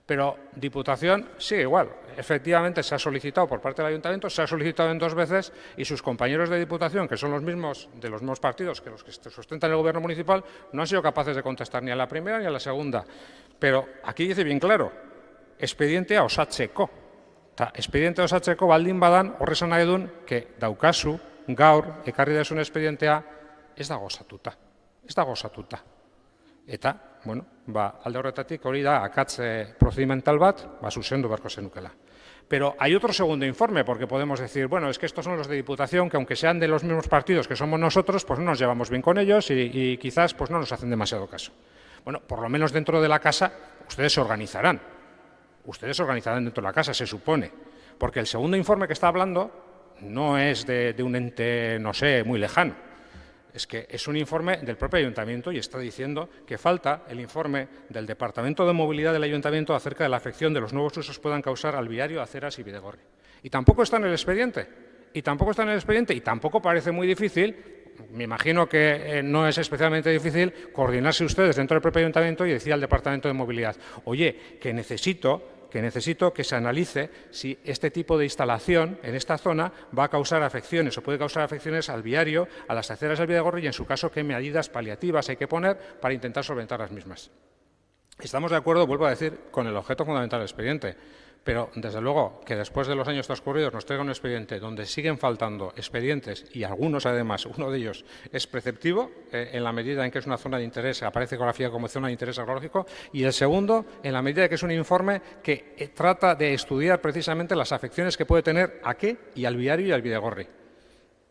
S7: Pero Diputación sigue igual. Efectivamente, se ha solicitado por parte del Ayuntamiento, se ha solicitado en 2 veces y sus compañeros de Diputación, que son los mismos de los mismos partidos que los que sustentan el Gobierno municipal, no han sido capaces de contestar ni a la primera ni a la segunda. Pero aquí dice bien claro, expedientea osatzeko. Expedientea osatzeko baldin badan, horrezan nahi duen, que daukazu, gaur, ekarri desun expedientea, ez dago osatuta. Ez dago osatuta. Eta, bueno, alde horretatik hori da akats procedimental bat, zuzendu beharko zenukela. Pero hay otro segundo informe, porque podemos decir, bueno, es que estos son los de Diputación, que aunque sean de los mismos partidos que somos nosotros, pues no nos llevamos bien con ellos y quizás pues no nos hacen demasiado caso. Bueno, por lo menos dentro de la casa ustedes se organizarán. Ustedes se organizarán dentro de la casa, se supone. Porque el segundo informe que está hablando no es de un ente, no sé, muy lejano. Es que es un informe del propio Ayuntamiento y está diciendo que falta el informe del Departamento de Movilidad del Ayuntamiento acerca de la afección de los nuevos usos que puedan causar al viario, aceras y Bidegorri. Y tampoco está en el expediente. Y tampoco parece muy difícil, me imagino que no es especialmente difícil, coordinarse ustedes dentro del propio Ayuntamiento y decir al Departamento de Movilidad, oye, que necesito que se analice si este tipo de instalación en esta zona va a causar afecciones o puede causar afecciones al viario, a las aceras del Bidegorri y, en su caso, qué medidas paliativas hay que poner para intentar solventar las mismas. Estamos de acuerdo, vuelvo a decir, con el objeto fundamental del expediente, pero, desde luego, que después de los años transcurridos nos traiga un expediente donde siguen faltando expedientes y algunos, además, uno de ellos es preceptivo, en la medida en que es una zona de interés, aparece geografía como zona de interés ecológico, y el segundo, en la medida en que es un informe que trata de estudiar precisamente las afecciones que puede tener a qué y al viario y al Bidegorri.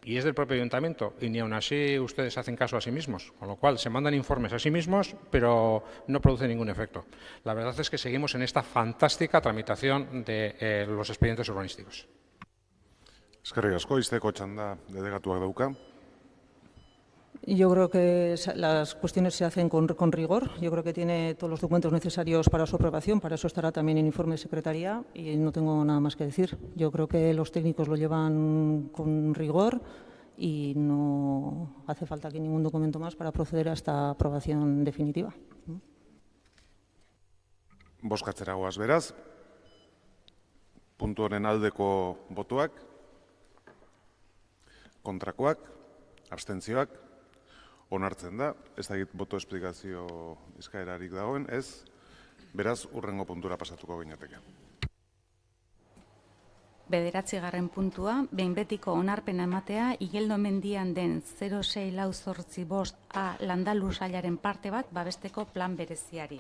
S7: Y es del propio Ayuntamiento, y ni aun así ustedes hacen caso a sí mismos, con lo cual se mandan informes a sí mismos, pero no produce ningún efecto. La verdad es que seguimos en esta fantástica tramitación de los expedientes urbanísticos.
S1: Eskerrik asko, izteko txanda delegatuak dauka.
S8: Yo creo que las cuestiones se hacen con rigor. Yo creo que tiene todos los documentos necesarios para su aprobación. Para eso estará también en informe de secretaría y no tengo nada más que decir. Yo creo que los técnicos lo llevan con rigor y no hace falta aquí ningún documento más para proceder a esta aprobación definitiva.
S1: Bozkatzera goaz beraz. Puntu honen aldeko botuak, kontrakoak, abstentzioak, onartzen da, ez dakit boto esplikazio eskaerarik dagoen, ez, beraz, hurrengo puntura pasatuko ginateke.
S5: 9. puntua, behin betiko onarpena ematea, Igeldo mendian den 0648A landalu sailaren parte bat babesteko plan bereziari.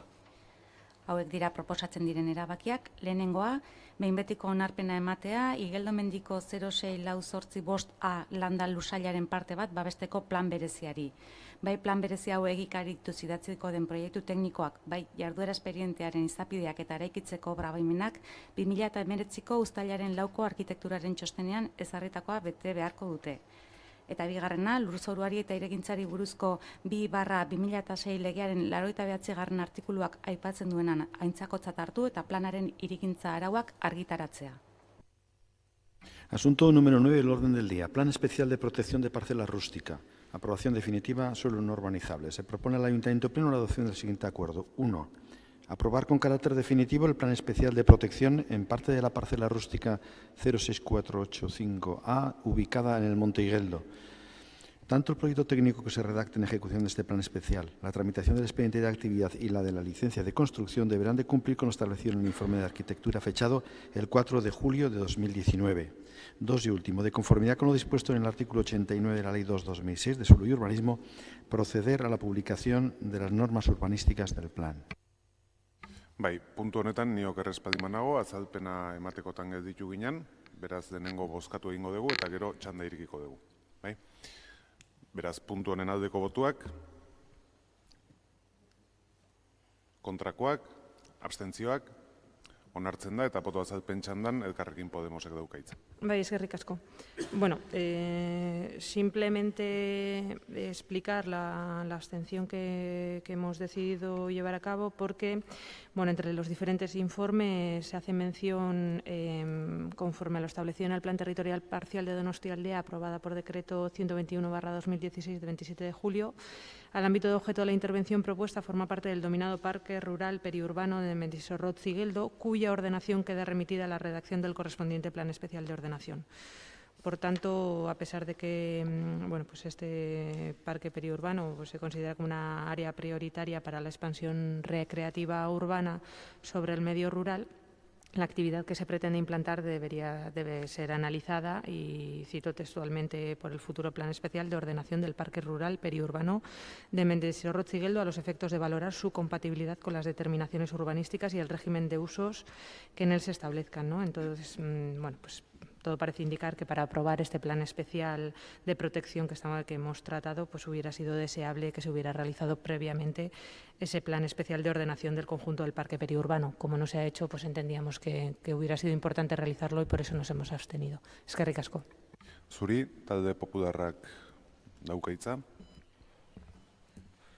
S5: Hauek dira proposatzen diren erabakiak, lehenengoa, behin betiko onarpena ematea, Igeldo mendiko 0648A landalu sailaren parte bat babesteko plan bereziari. Bai plan berezi hau egikaritu zidatzeko den proiektu teknikoak, bai jarduera esperientearen izapideak eta eraikitzeko obra baimenak 2019ko uztailaren 4ko arkitekturaren txostenean ezarritakoa bete beharko dute. Eta bigarrena, lurzoruari eta iregintzari buruzko 2/2006 legearen 89. artikuluak aipatzen duenan aintzakotzat hartu eta planaren irigintza arauak argitaratzea.
S3: Asunto número 9 del orden del día. Plan especial de protección de parcela rústica. Aprobación definitiva, suelo no urbanizable. Se propone al Ayuntamiento Pleno la adopción del siguiente acuerdo. 1. Aprobar con carácter definitivo el plan especial de protección en parte de la parcela rústica 06485A, ubicada en el Monte Igeldo. Tanto el proyecto técnico que se redacte en ejecución de este plan especial, la tramitación del expediente de actividad y la de la licencia de construcción deberán de cumplir con lo establecido en el informe de arquitectura fechado el 4 de julio de 2019. 2 y último, de conformidad con lo dispuesto en el artículo 89 de la Ley 2/2006 de Suelo y Urbanismo, proceder a la publicación de las normas urbanísticas del plan.
S1: Bai, puntu honetan niok errespaldimanago, azalpena ematekotan gelditu ginen, beraz denengo bozkatu egingo dugu eta gero txanda irikiko dugu. Bai? Beraz, puntu honen aldeko botuak, kontrakoak, abstentzioak, onartzen da eta boto azalpen txandan Elkarrekin Podemosek daukaitza.
S6: Bai, eskerrik asko. Bueno, simplemente explicar la abstención que hemos decidido llevar a cabo porque, bueno, entre los diferentes informes se hace mención, conforme a lo establecido en el Plan Territorial Parcial de Donostialdea, aprobada por Decreto 121/2016 de 27 de julio, al ámbito de objeto de la intervención propuesta forma parte del denominado Parque Rural Periurbano de Mendizorrotz-Igeldo, cuya ordenación queda remitida a la redacción del correspondiente Plan Especial de Ordenación. Por tanto, a pesar de que bueno, pues este parque periurbano pues se considera como una área prioritaria para la expansión recreativa urbana sobre el medio rural, la actividad que se pretende implantar debe ser analizada, y cito textualmente, por el futuro Plan Especial de Ordenación del Parque Rural Periurbano de Mendizorrotz-Igeldo a los efectos de valorar su compatibilidad con las determinaciones urbanísticas y el régimen de usos que en él se establezcan, ¿no? Entonces, bueno, pues todo parece indicar que para aprobar este plan especial de protección que hemos tratado, pues hubiera sido deseable que se hubiera realizado previamente ese plan especial de ordenación del conjunto del parque periurbano. Como no se ha hecho, pues entendíamos que hubiera sido importante realizarlo y por eso nos hemos abstenido. Eskerrik asko.
S1: Zuri, talde popularrak dauka hitza.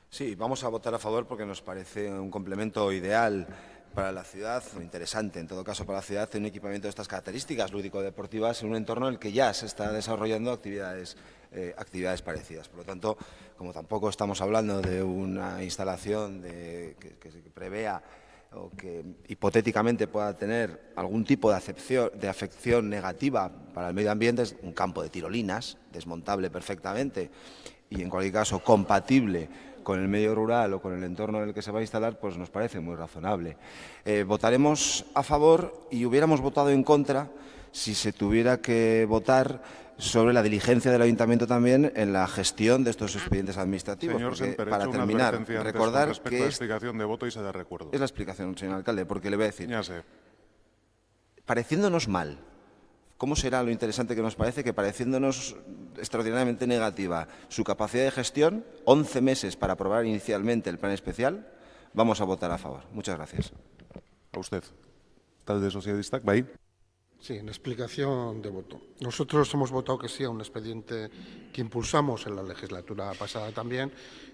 S9: Sí, vamos a votar a favor porque nos parece un complemento ideal para la ciudad, o interesante en todo caso para la ciudad, un equipamiento de estas características lúdico-deportivas en un entorno en el que ya se está desarrollando actividades parecidas. Por lo tanto, como tampoco estamos hablando de una instalación que prevea o que hipotéticamente pueda tener algún tipo de afección negativa para el medio ambiente, es un campo de tirolinas, desmontable perfectamente y en cualquier caso compatible con el medio rural o con el entorno en el que se va a instalar, pues nos parece muy razonable. Votaremos a favor y hubiéramos votado en contra si se tuviera que votar sobre la diligencia del Ayuntamiento también en la gestión de estos expedientes administrativos.
S1: Señor
S9: Porque,
S1: Semper,
S9: para terminar, recordar
S1: respecto
S9: que
S1: a la explicación de voto y se da recuerdo.
S9: es la explicación, señor alcalde, porque le voy a decir,
S1: Ya sé.
S9: pareciéndonos mal, ¿cómo será lo interesante que nos parece que pareciéndonos extraordinariamente negativa su capacidad de gestión, 11 meses para aprobar inicialmente el plan especial, vamos a votar a favor? Muchas gracias.
S1: A usted. Talde sozialistak, bai.
S10: Sí, en explicación de voto. Nosotros hemos votado que sí a un expediente que impulsamos en la legislatura pasada también,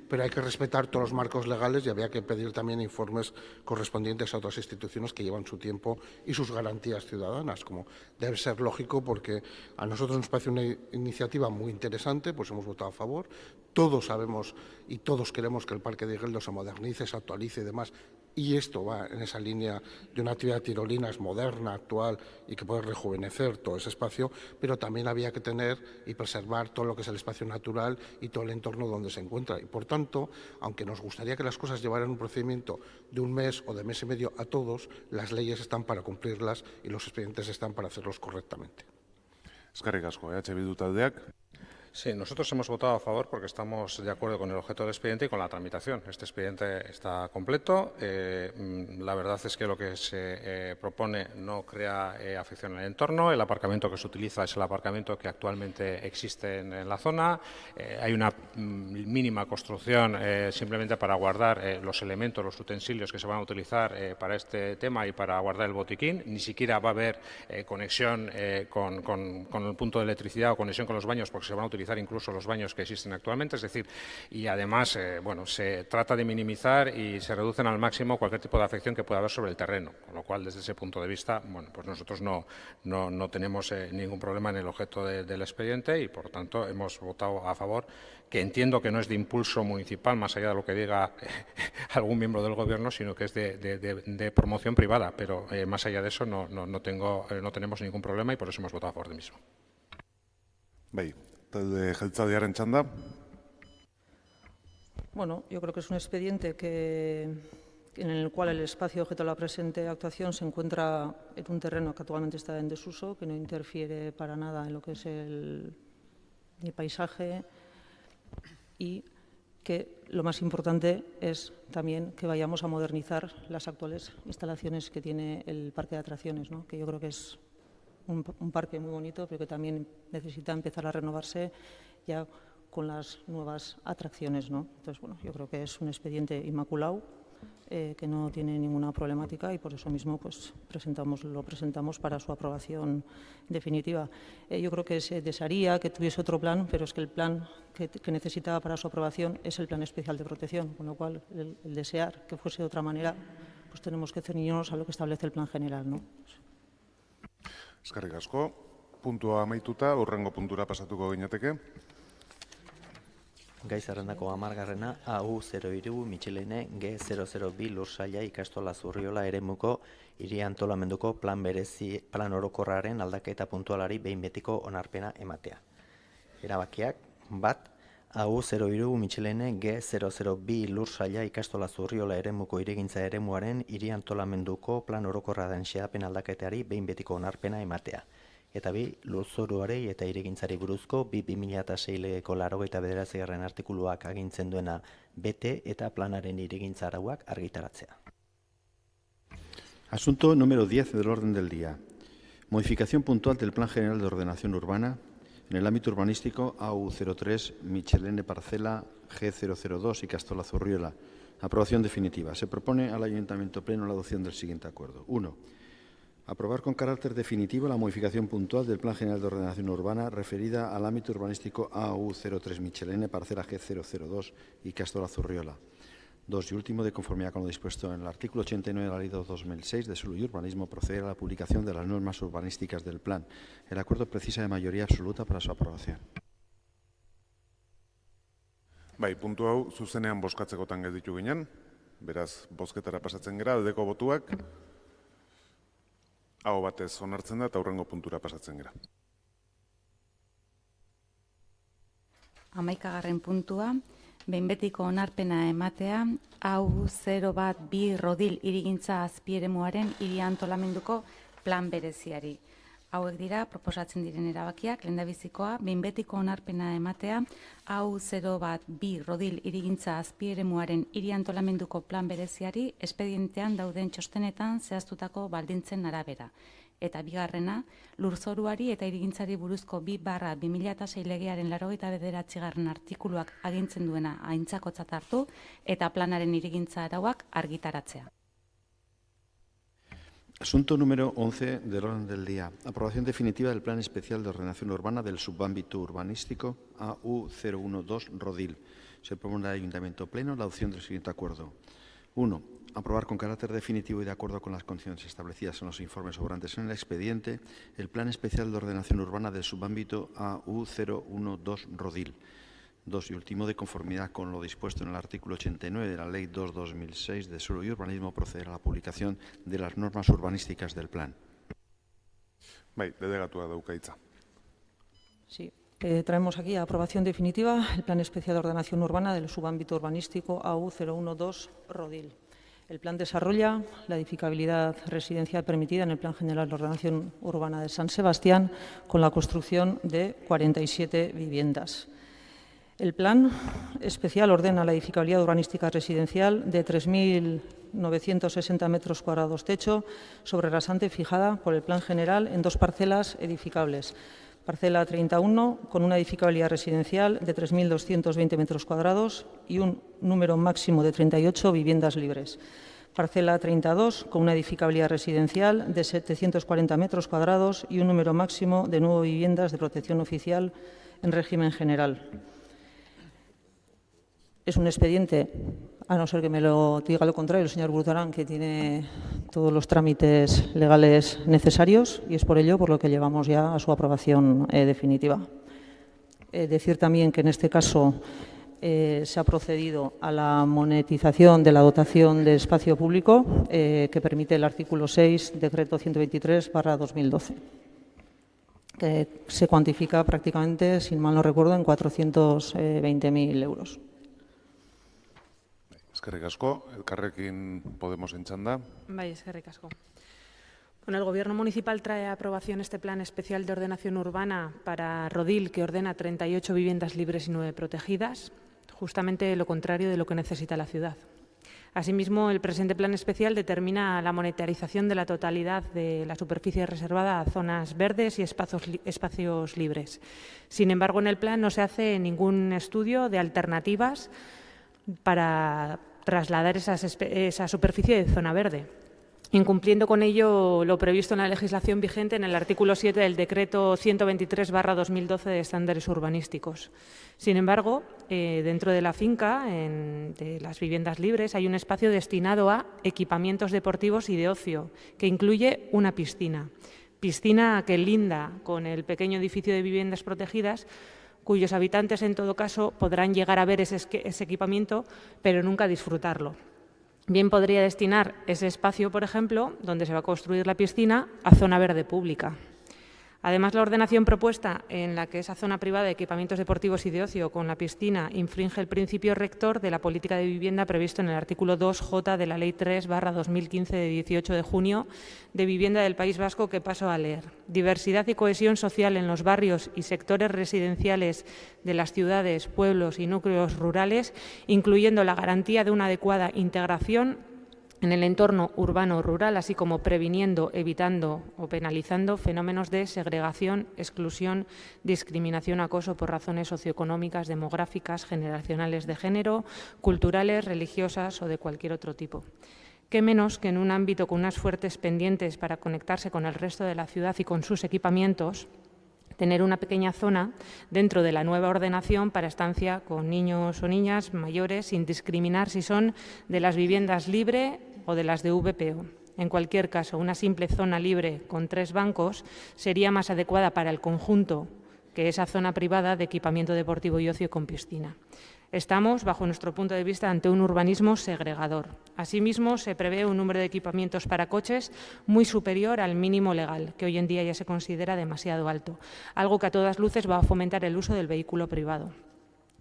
S10: pero hay que respetar todos los marcos legales y había que pedir también informes correspondientes a otras instituciones que llevan su tiempo y sus garantías ciudadanas, como debe ser lógico, porque a nosotros nos parece una iniciativa muy interesante, pues hemos votado a favor. Todos sabemos y todos queremos que el Parque de Igueldo se modernice, se actualice y demás, y esto va en esa línea de una actividad de tirolinas moderna, actual y que puede rejuvenecer todo ese espacio, pero también había que tener y preservar todo lo que es el espacio natural y todo el entorno donde se encuentra. Y por tanto, aunque nos gustaría que las cosas llevaran un procedimiento de un mes o de mes y medio a todos, las leyes están para cumplirlas y los expedientes están para hacerlos correctamente.
S1: Eskerrik asko, Bildu taldeak.
S7: Sí, nosotros hemos votado a favor porque estamos de acuerdo con el objeto del expediente y con la tramitación. Este expediente está completo. La verdad es que lo que se propone no crea afección en el entorno. El aparcamiento que se utiliza es el aparcamiento que actualmente existe en la zona. Hay una mínima construcción simplemente para guardar los elementos, los utensilios que se van a utilizar para este tema y para guardar el botiquín. Ni siquiera va a haber conexión con el punto de electricidad o conexión con los baños porque se van a utilizar incluso los baños que existen actualmente, es decir, y además, bueno, se trata de minimizar y se reducen al máximo cualquier tipo de afección que pueda haber sobre el terreno, con lo cual, desde ese punto de vista, bueno, pues nosotros no tenemos ningún problema en el objeto del expediente y, por tanto, hemos votado a favor, que entiendo que no es de impulso municipal, más allá de lo que diga algún miembro del Gobierno, sino que es de promoción privada, pero más allá de eso no tenemos ningún problema y por eso hemos votado a favor del mismo.
S1: Bai. Talde jeltzalearen txanda.
S8: Bueno, yo creo que es un expediente en el cual el espacio objeto de la presente actuación se encuentra en un terreno que actualmente está en desuso, que no interfiere para nada en lo que es el paisaje y que lo más importante es también que vayamos a modernizar las actuales instalaciones que tiene el parque de atracciones, ¿no? Que yo creo que es un parque muy bonito, pero que también necesita empezar a renovarse ya con las nuevas atracciones, ¿no? Entonces, bueno, yo creo que es un expediente inmaculado, que no tiene ninguna problemática y por eso mismo pues, lo presentamos para su aprobación definitiva. Yo creo que se desearía que tuviese otro plan, pero es que el plan que necesitaba para su aprobación es el plan especial de protección, con lo cual el desear que fuese de otra manera, pues tenemos que ceñirnos a lo que establece el plan general, ¿no?
S1: Eskerrik asko. Puntua amaituta, hurrengo puntura pasatuko ginateke.
S2: Gai zerrendako 10garrena AU03 Michelene G002 Lursaila ikastola Zurriola eremuko hiri antolamenduko plan orokorraren aldaketa puntualari behin betiko onarpena ematea. Erabakiak bat AU03 Michelene G002 Lursaila ikastola Zurriola eremuko hirigintza eremuaren hiri antolamenduko plan orokorraren xedapen aldaketari behin betiko onarpena ematea. Eta bi, lurzoruarei eta hirigintzari buruzko 2006 legeko 89. artikuluak agintzen duena bete eta planaren hirigintza arauak argitaratzea.
S3: Asunto número 10 del orden del día. Modificación puntual del Plan General de Ordenación Urbana en el ámbito urbanístico AU03, Michelene Parcela G002 y Castola Zurriola. Aprobación definitiva. Se propone al Ayuntamiento Pleno la adopción del siguiente acuerdo. 1. Aprobar con carácter definitivo la modificación puntual del Plan General de Ordenación Urbana referida al ámbito urbanístico AU03, Michelene Parcela G002 y Castola Zurriola. 2. Y último, de conformidad con lo dispuesto en el artículo 89 de la Ley 2/2006 de Suelo y Urbanismo, proceder a la publicación de las normas urbanísticas del plan. El acuerdo precisa de mayoría absoluta para su aprobación.
S1: Bai, puntu hau zuzenean bozkatzekotan gelditu ginen, beraz, bozketara pasatzen gera, aldeko botuak, aho batez onartzen da eta hurrengo puntura pasatzen gera.
S5: 11. puntua, behin betiko onarpena ematea, AU01-2 Rodil hirigintza azpieremuaren hiri antolamenduko plan bereziari. Hauek dira, proposatzen diren erabakiak, lehendabizikoa, behin betiko onarpena ematea, AU01-2 Rodil hirigintza azpieremuaren hiri antolamenduko plan bereziari, espedientean dauden txostenetan zehaztutako baldintzen arabera. Eta bigarrena, lurzoruari eta hirigintzari buruzko 2/2006 legearen 89. artikuluak agintzen duena aintzakotzat hartu eta planaren hirigintza arauak argitaratzea.
S3: Asunto número 11 del orden del día. Aprobación definitiva del Plan Especial de Ordenación Urbana del Subámbito Urbanístico AU012 Rodil. Se propone al Ayuntamiento Pleno la adopción del siguiente acuerdo. 1. Aprobar con carácter definitivo y de acuerdo con las condiciones establecidas en los informes sobrantes en el expediente el Plan Especial de Ordenación Urbana del Subámbito AU012 Rodil. 2. Y último, de conformidad con lo dispuesto en el artículo 89 de la Ley 2/2006 de Suelo y Urbanismo, proceder a la publicación de las normas urbanísticas del plan.
S1: Bai, delegatua dauka hitza.
S8: Sí. Traemos aquí a aprobación definitiva el Plan Especial de Ordenación Urbana del Subámbito Urbanístico AU012 Rodil. El plan desarrolla la edificabilidad residencial permitida en el Plan General de Ordenación Urbana de San Sebastián con la construcción de 47 viviendas. El plan especial ordena la edificabilidad urbanística residencial de 3.960 metros cuadrados techo sobre rasante fijada por el Plan General en 2 parcelas edificables. Parcela 31 con una edificabilidad residencial de 3.220 metros cuadrados y un número máximo de 38 viviendas libres. Parcela 32 con una edificabilidad residencial de 740 metros cuadrados y un número máximo de 9 viviendas de protección oficial en régimen general. Es un expediente, a no ser que me lo diga lo contrario el señor Brutarán, que tiene todos los trámites legales necesarios y es por ello por lo que llevamos ya a su aprobación definitiva. Decir también que en este caso se ha procedido a la monetización de la dotación de espacio público que permite el artículo 6, decreto 123/2012, que se cuantifica prácticamente, si mal no recuerdo, en 420.000 euros.
S1: Eskerrik asko, Elkarrekin Podemos en txanda.
S6: Bai, eskerrik asko. Bueno, el Gobierno municipal trae a aprobación este plan especial de ordenación urbana para Rodil, que ordena 38 viviendas libres y 9 protegidas, justamente lo contrario de lo que necesita la ciudad. Asimismo, el presente plan especial determina la monetarización de la totalidad de la superficie reservada a zonas verdes y espacios libres. Sin embargo, en el plan no se hace ningún estudio de alternativas para trasladar esa superficie de zona verde, incumpliendo con ello lo previsto en la legislación vigente en el artículo 7 del decreto 123/2012 de estándares urbanísticos. Sin embargo, dentro de la finca, de las viviendas libres, hay un espacio destinado a equipamientos deportivos y de ocio, que incluye una piscina que linda con el pequeño edificio de viviendas protegidas, cuyos habitantes, en todo caso, podrán llegar a ver ese equipamiento, pero nunca disfrutarlo. Bien podría destinar ese espacio, por ejemplo, donde se va a construir la piscina, a zona verde pública. Además, la ordenación propuesta en la que esa zona privada de equipamientos deportivos y de ocio con la piscina infringe el principio rector de la política de vivienda previsto en el artículo 2J de la Ley 3/2015 de 18 de junio de Vivienda del País Vasco, que paso a leer. Diversidad y cohesión social en los barrios y sectores residenciales de las ciudades, pueblos y núcleos rurales, incluyendo la garantía de una adecuada integración en el entorno urbano o rural, así como previniendo, evitando o penalizando fenómenos de segregación, exclusión, discriminación, acoso por razones socioeconómicas, demográficas, generacionales de género, culturales, religiosas o de cualquier otro tipo. Qué menos que en un ámbito con unas fuertes pendientes para conectarse con el resto de la ciudad y con sus equipamientos, tener una pequeña zona dentro de la nueva ordenación para estancia con niños o niñas mayores, sin discriminar si son de las viviendas libre o de las de VPO. En cualquier caso, una simple zona libre con 3 bancos sería más adecuada para el conjunto que esa zona privada de equipamiento deportivo y ocio con piscina. Estamos, bajo nuestro punto de vista, ante un urbanismo segregador. Asimismo, se prevé un número de equipamientos para coches muy superior al mínimo legal, que hoy en día ya se considera demasiado alto, algo que a todas luces va a fomentar el uso del vehículo privado.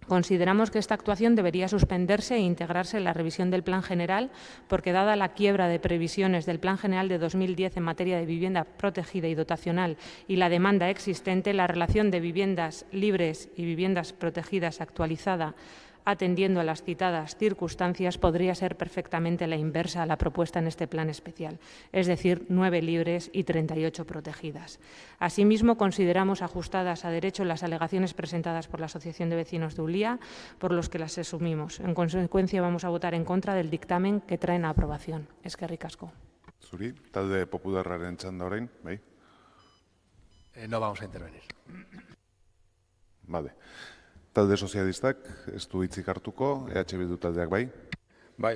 S6: Consideramos que esta actuación debería suspenderse e integrarse en la revisión del Plan General, porque dada la quiebra de previsiones del Plan General de 2010 en materia de vivienda protegida y dotacional y la demanda existente, la relación de viviendas libres y viviendas protegidas actualizada, atendiendo a las citadas circunstancias, podría ser perfectamente la inversa a la propuesta en este plan especial, es decir, 9 libres y 38 protegidas. Asimismo, consideramos ajustadas a derecho las alegaciones presentadas por la Asociación de Vecinos de Ulia, por los que las asumimos. En consecuencia, vamos a votar en contra del dictamen que traen a aprobación. Eskerrik asko.
S1: Zuri, talde popularraren txanda orain, bai?
S11: No vamos a intervenir.
S1: Vale. Talde sozialistak ez du hitzik hartuko, EH Bildu taldeak bai?
S7: Bai,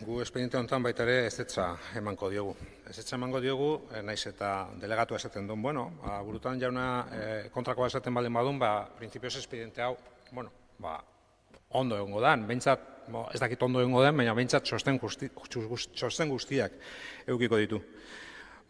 S7: gu espediente honetan baita ere ezetza emango diogu. Ezetza emango diogu, naiz eta delegatu esaten duen, burutan jauna kontrakoa esaten baldin badun, printzipioz espediente hau, ondo egongo dan, behintzat, ez dakit ondo egongo den, baina behintzat txosten guztiak eukiko ditu.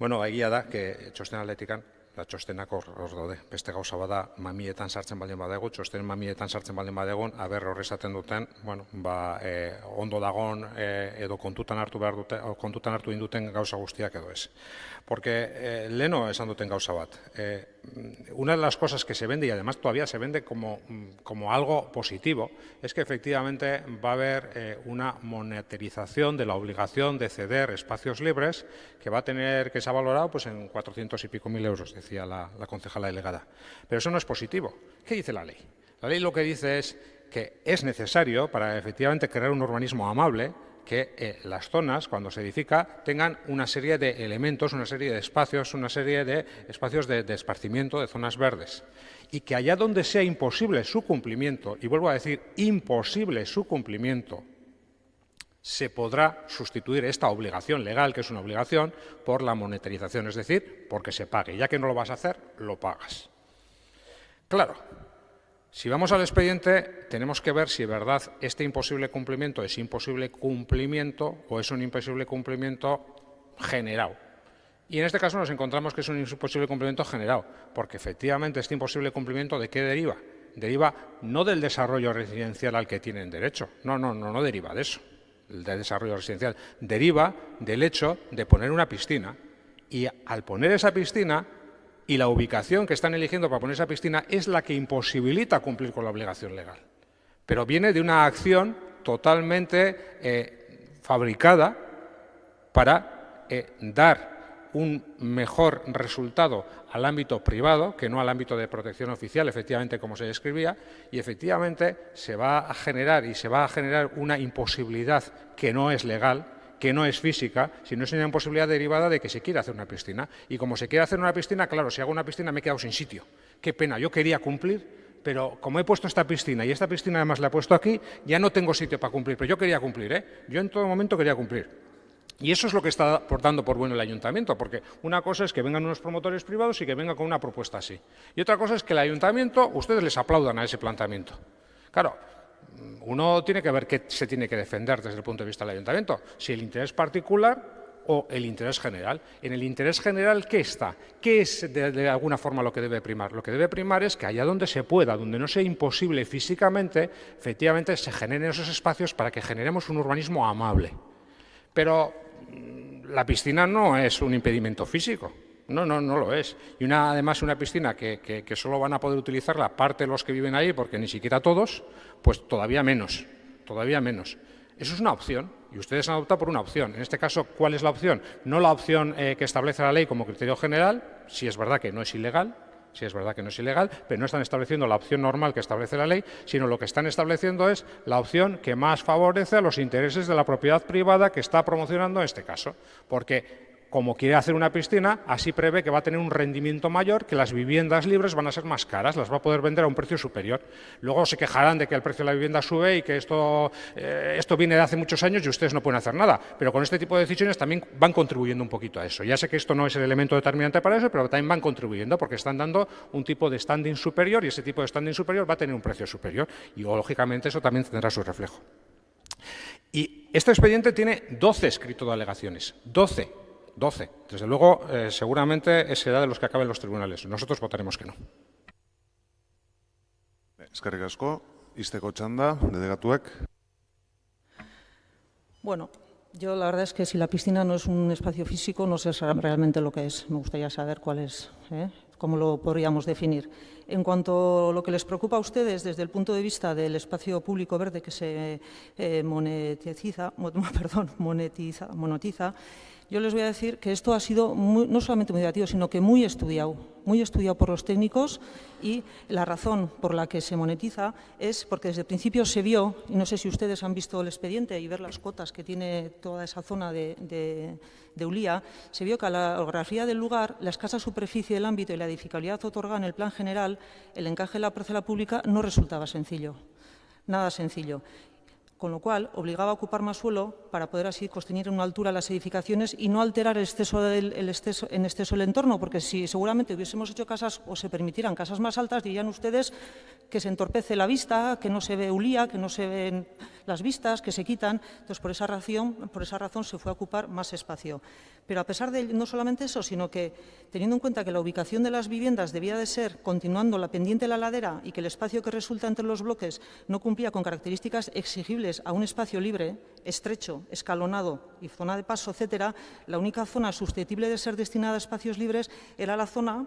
S7: Egia da, txosten atletikan, txostenak hor daude. Beste gauza bada, mamietan sartzen baldin badegu, txosten mamietan sartzen baldin badegun, hor esaten duten, ondo dagon edo kontutan hartu induten gauza guztiak edo ez. Porque leno esan duten gauza bat. Una de las cosas que se vende, y además todavía se vende como algo positivo, es que efectivamente va a haber una monetarización de la obligación de ceder espacios libres que va a tener, que se ha valorado en 400 y pico mil euros, decía la concejala delegada. Pero eso no es positivo. ¿Qué dice la ley? La ley lo que dice es que es necesario, para efectivamente crear un urbanismo amable, que las zonas, cuando se edifica, tengan una serie de elementos, una serie de espacios de esparcimiento, de zonas verdes. Y que allá donde sea imposible su cumplimiento, y vuelvo a decir, imposible su cumplimiento, se podrá sustituir esta obligación legal, que es una obligación, por la monetarización, es decir, porque se pague. Ya que no lo vas a hacer, lo pagas. Claro. Si vamos al expediente, tenemos que ver si de verdad este imposible cumplimiento es imposible cumplimiento o es un imposible cumplimiento generado. Y en este caso nos encontramos que es un imposible cumplimiento generado, porque efectivamente este imposible cumplimiento, ¿de qué deriva? Deriva no del desarrollo residencial al que tienen derecho, no deriva de eso, el desarrollo residencial, deriva del hecho de poner una piscina y al poner esa piscina, y la ubicación que están eligiendo para poner esa piscina es la que imposibilita cumplir con la obligación legal. Pero viene de una acción totalmente fabricada para dar un mejor resultado al ámbito privado que no al ámbito de protección oficial, efectivamente, como se describía, y efectivamente se va a generar una imposibilidad que no es legal, que no es física, sino es una imposibilidad derivada de que se quiere hacer una piscina. Y como se quiere hacer una piscina, claro, si hago una piscina me he quedado sin sitio. Qué pena, yo quería cumplir, pero como he puesto esta piscina y esta piscina además la he puesto aquí, ya no tengo sitio para cumplir, pero yo quería cumplir, Yo en todo momento quería cumplir. Y eso es lo que está dando por bueno el ayuntamiento, porque una cosa es que vengan unos promotores privados y que vengan con una propuesta así. Y otra cosa es que el ayuntamiento, ustedes les aplaudan a ese planteamiento. Claro, uno tiene que ver qué se tiene que defender desde el punto de vista del ayuntamiento, si el interés particular o el interés general. En el interés general, ¿qué está? ¿Qué es de alguna forma lo que debe primar? Lo que debe primar es que allá donde se pueda, donde no sea imposible físicamente, efectivamente se generen esos espacios para que generemos un urbanismo amable. Pero la piscina no es un impedimento físico. No lo es. Y además una piscina que solo van a poder utilizar la parte de los que viven ahí, porque ni siquiera todos, pues todavía menos. Eso es una opción. Y ustedes han optado por una opción. En este caso, ¿cuál es la opción? No la opción que establece la ley como criterio general, si es verdad que no es ilegal, pero no están estableciendo la opción normal que establece la ley, sino lo que están estableciendo es la opción que más favorece a los intereses de la propiedad privada que está promocionando este caso. Porque, como quiere hacer una piscina, así prevé que va a tener un rendimiento mayor, que las viviendas libres van a ser más caras, las va a poder vender a un precio superior. Luego se quejarán de que el precio de la vivienda sube y que esto viene de hace muchos años y ustedes no pueden hacer nada. Pero con este tipo de decisiones también van contribuyendo un poquito a eso. Ya sé que esto no es el elemento determinante para eso, pero también van contribuyendo porque están dando un tipo de standing superior y ese tipo de standing superior va a tener un precio superior y, lógicamente, eso también tendrá su reflejo. Y este expediente tiene 12 escritos de alegaciones, 12. Desde luego, seguramente será de los que acaben los tribunales. Nosotros votaremos que no.
S1: Eskerrik asko, ixteko txanda, delegatuek.
S8: Bueno, yo la verdad es que si la piscina no es un espacio físico, no sé realmente lo que es. Me gustaría saber cuál es, cómo lo podríamos definir. En cuanto a lo que les preocupa a ustedes desde el punto de vista del espacio público verde que se monetiza, yo les voy a decir que esto ha sido no solamente muy debatido, sino que muy estudiado por los técnicos, y la razón por la que se monetiza es porque desde el principio se vio, y no sé si ustedes han visto el expediente y ver las cotas que tiene toda esa zona de Ulia, se vio que a la orografía del lugar, la escasa superficie del ámbito y la edificabilidad otorgada en el plan general, el encaje de la parcela pública no resultaba sencillo, nada sencillo. Con lo cual, obligaba a ocupar más suelo para poder así contener una altura las edificaciones y no alterar en exceso el entorno, porque si seguramente hubiésemos hecho casas o se permitieran casas más altas, dirían ustedes que se entorpece la vista, que no se ve Ulia, que no se ven las vistas, que se quitan. Entonces, por esa razón se fue a ocupar más espacio. Pero a pesar de no solamente eso, sino que teniendo en cuenta que la ubicación de las viviendas debía de ser continuando la pendiente de la ladera y que el espacio que resulta entre los bloques no cumplía con características exigibles a un espacio libre, estrecho, escalonado y zona de paso, etcétera, la única zona susceptible de ser destinada a espacios libres era la zona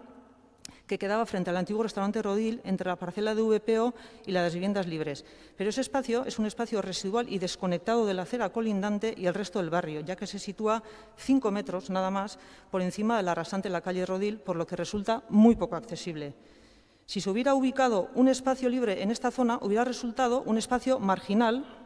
S8: que quedaba frente al antiguo restaurante Rodil entre la parcela de VPO y las viviendas libres. Pero ese espacio es un espacio residual y desconectado de la acera colindante y el resto del barrio, ya que se sitúa 5 metros nada más por encima de la rasante en la calle Rodil, por lo que resulta muy poco accesible. Si se hubiera ubicado un espacio libre en esta zona, hubiera resultado un espacio marginal,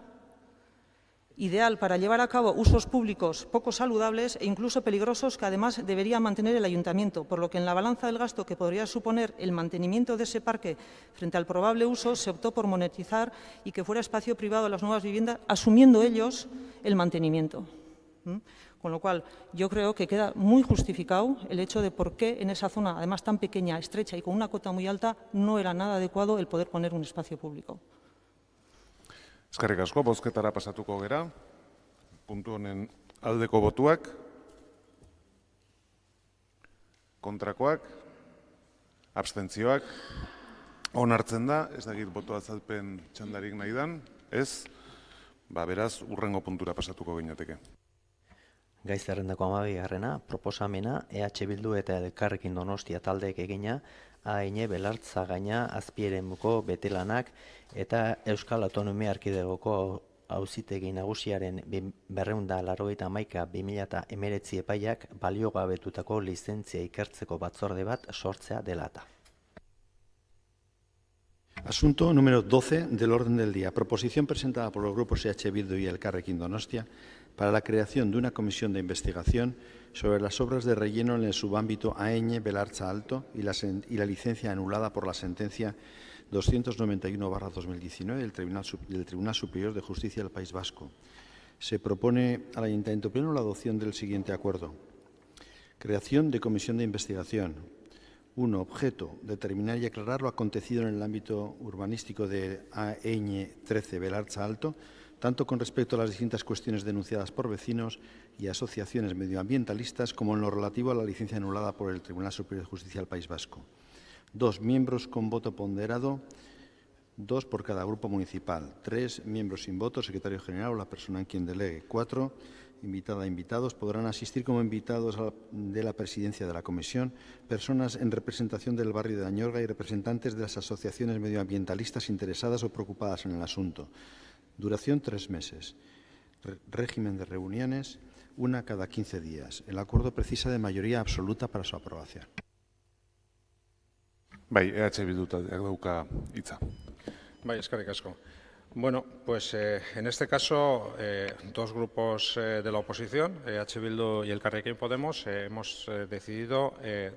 S8: ideal para llevar a cabo usos públicos poco saludables e incluso peligrosos que además debería mantener el ayuntamiento, por lo que en la balanza del gasto que podría suponer el mantenimiento de ese parque frente al probable uso se optó por monetizar y que fuera espacio privado de las nuevas viviendas, asumiendo ellos el mantenimiento. Con lo cual, yo creo que queda muy justificado el hecho de por qué en esa zona, además tan pequeña, estrecha y con una cota muy alta, no era nada adecuado el poder poner un espacio público.
S1: Eskerrik asko, bozketara pasatuko gera. Puntu honen aldeko botuak, kontrakoak, abstentzioak, onartzen da, ez dakit boto azalpen txandarik nahi dan, ez, beraz, urrengo puntura pasatuko ginateke.
S2: Gai zerrendako 12. Proposamena EH Bildu eta Elkarrekin Donostia taldeek egina AN Belartza gaina azpieremuko betelanak eta Euskal Autonomia Erkidegoko Auzitegi Nagusiaren 291/2019 epaiak baliogabetutako lizentzia ikertzeko batzorde bat sortzea dela eta.
S3: Asunto número 12 del orden del día. Proposición presentada por los grupos EH Bildu y Elkarrekin Donostia para la creación de una comisión de investigación sobre las obras de relleno en el subámbito Aeñe Belartza Alto y la licencia anulada por la sentencia 291/2019 del Tribunal Superior de Justicia del País Vasco. Se propone al Ayuntamiento Pleno la adopción del siguiente acuerdo. Creación de comisión de investigación. 1. Objeto: determinar y aclarar lo acontecido en el ámbito urbanístico de Aeñe 13 Belartza Alto, tanto con respecto a las distintas cuestiones denunciadas por vecinos y asociaciones medioambientalistas como en lo relativo a la licencia anulada por el Tribunal Superior de Justicia del País Vasco. 2. Miembros con voto ponderado, 2 por cada grupo municipal. 3. Miembros sin voto, secretario general o la persona en quien delegue. 4. Invitada, invitados. Podrán asistir como invitados de la presidencia de la comisión personas en representación del barrio de Añorga y representantes de las asociaciones medioambientalistas interesadas o preocupadas en el asunto. Duración 3 meses. régimen de reuniones, una cada 15 días. El acuerdo precisa de mayoría absoluta para su aprobación.
S1: Bai, EH Bildu taldeak dauka hitza.
S7: Bai, eskerrik asko. Bueno, pues en este caso, dos grupos de la oposición, EH Bildu y Elkarrekin Podemos, hemos decidido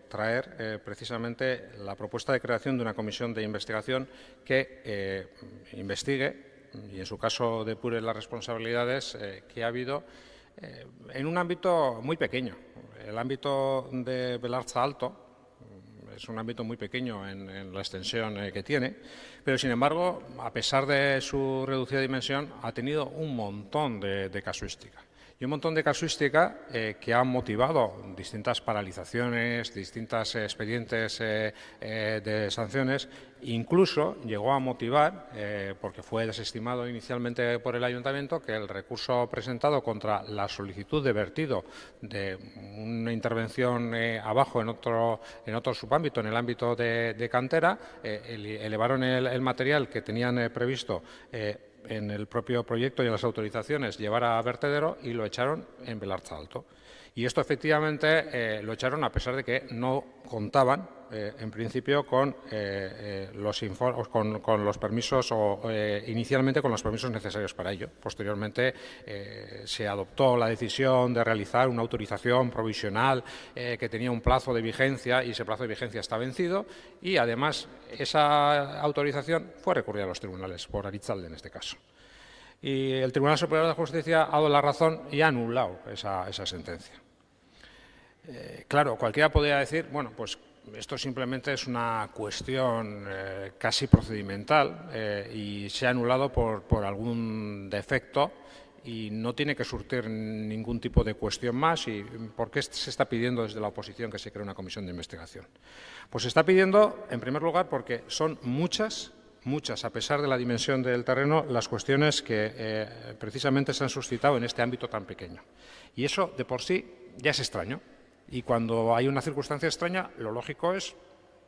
S7: traer precisamente la propuesta de creación de una comisión de investigación que investigue y, en su caso, depure las responsabilidades que ha habido en un ámbito muy pequeño. El ámbito de Belartza Alto es un ámbito muy pequeño en la extensión que tiene, pero sin embargo, a pesar de su reducida dimensión, ha tenido un montón de casuística. Y un montón de casuística que ha motivado distintas paralizaciones, distintos expedientes de sanciones, incluso llegó a motivar, porque fue desestimado inicialmente por el Ayuntamiento, que el recurso presentado contra la solicitud de vertido de una intervención abajo en otro subámbito, en el ámbito de cantera, elevaron el material que tenían previsto en el propio proyecto y en las autorizaciones llevar a vertedero y lo echaron en Belartza Alto. Y esto efectivamente lo echaron a pesar de que no contaban en principio con los permisos o inicialmente con los permisos necesarios para ello. Posteriormente se adoptó la decisión de realizar una autorización provisional que tenía un plazo de vigencia y ese plazo de vigencia está vencido y además esa autorización fue recurrida a los tribunales por Aritzalde en este caso. Y el Tribunal Superior de Justicia ha dado la razón y ha anulado esa sentencia. Claro, cualquiera podría decir, bueno, pues esto simplemente es una cuestión casi procedimental y se ha anulado por algún defecto y no tiene que surtir ningún tipo de cuestión más. ¿Y por qué se está pidiendo desde la oposición que se cree una comisión de investigación? Pues se está pidiendo, en primer lugar, porque son muchas, a pesar de la dimensión del terreno, las cuestiones que precisamente se han suscitado en este ámbito tan pequeño. Y eso, de por sí, ya es extraño. Y cuando hay una circunstancia extraña, lo lógico es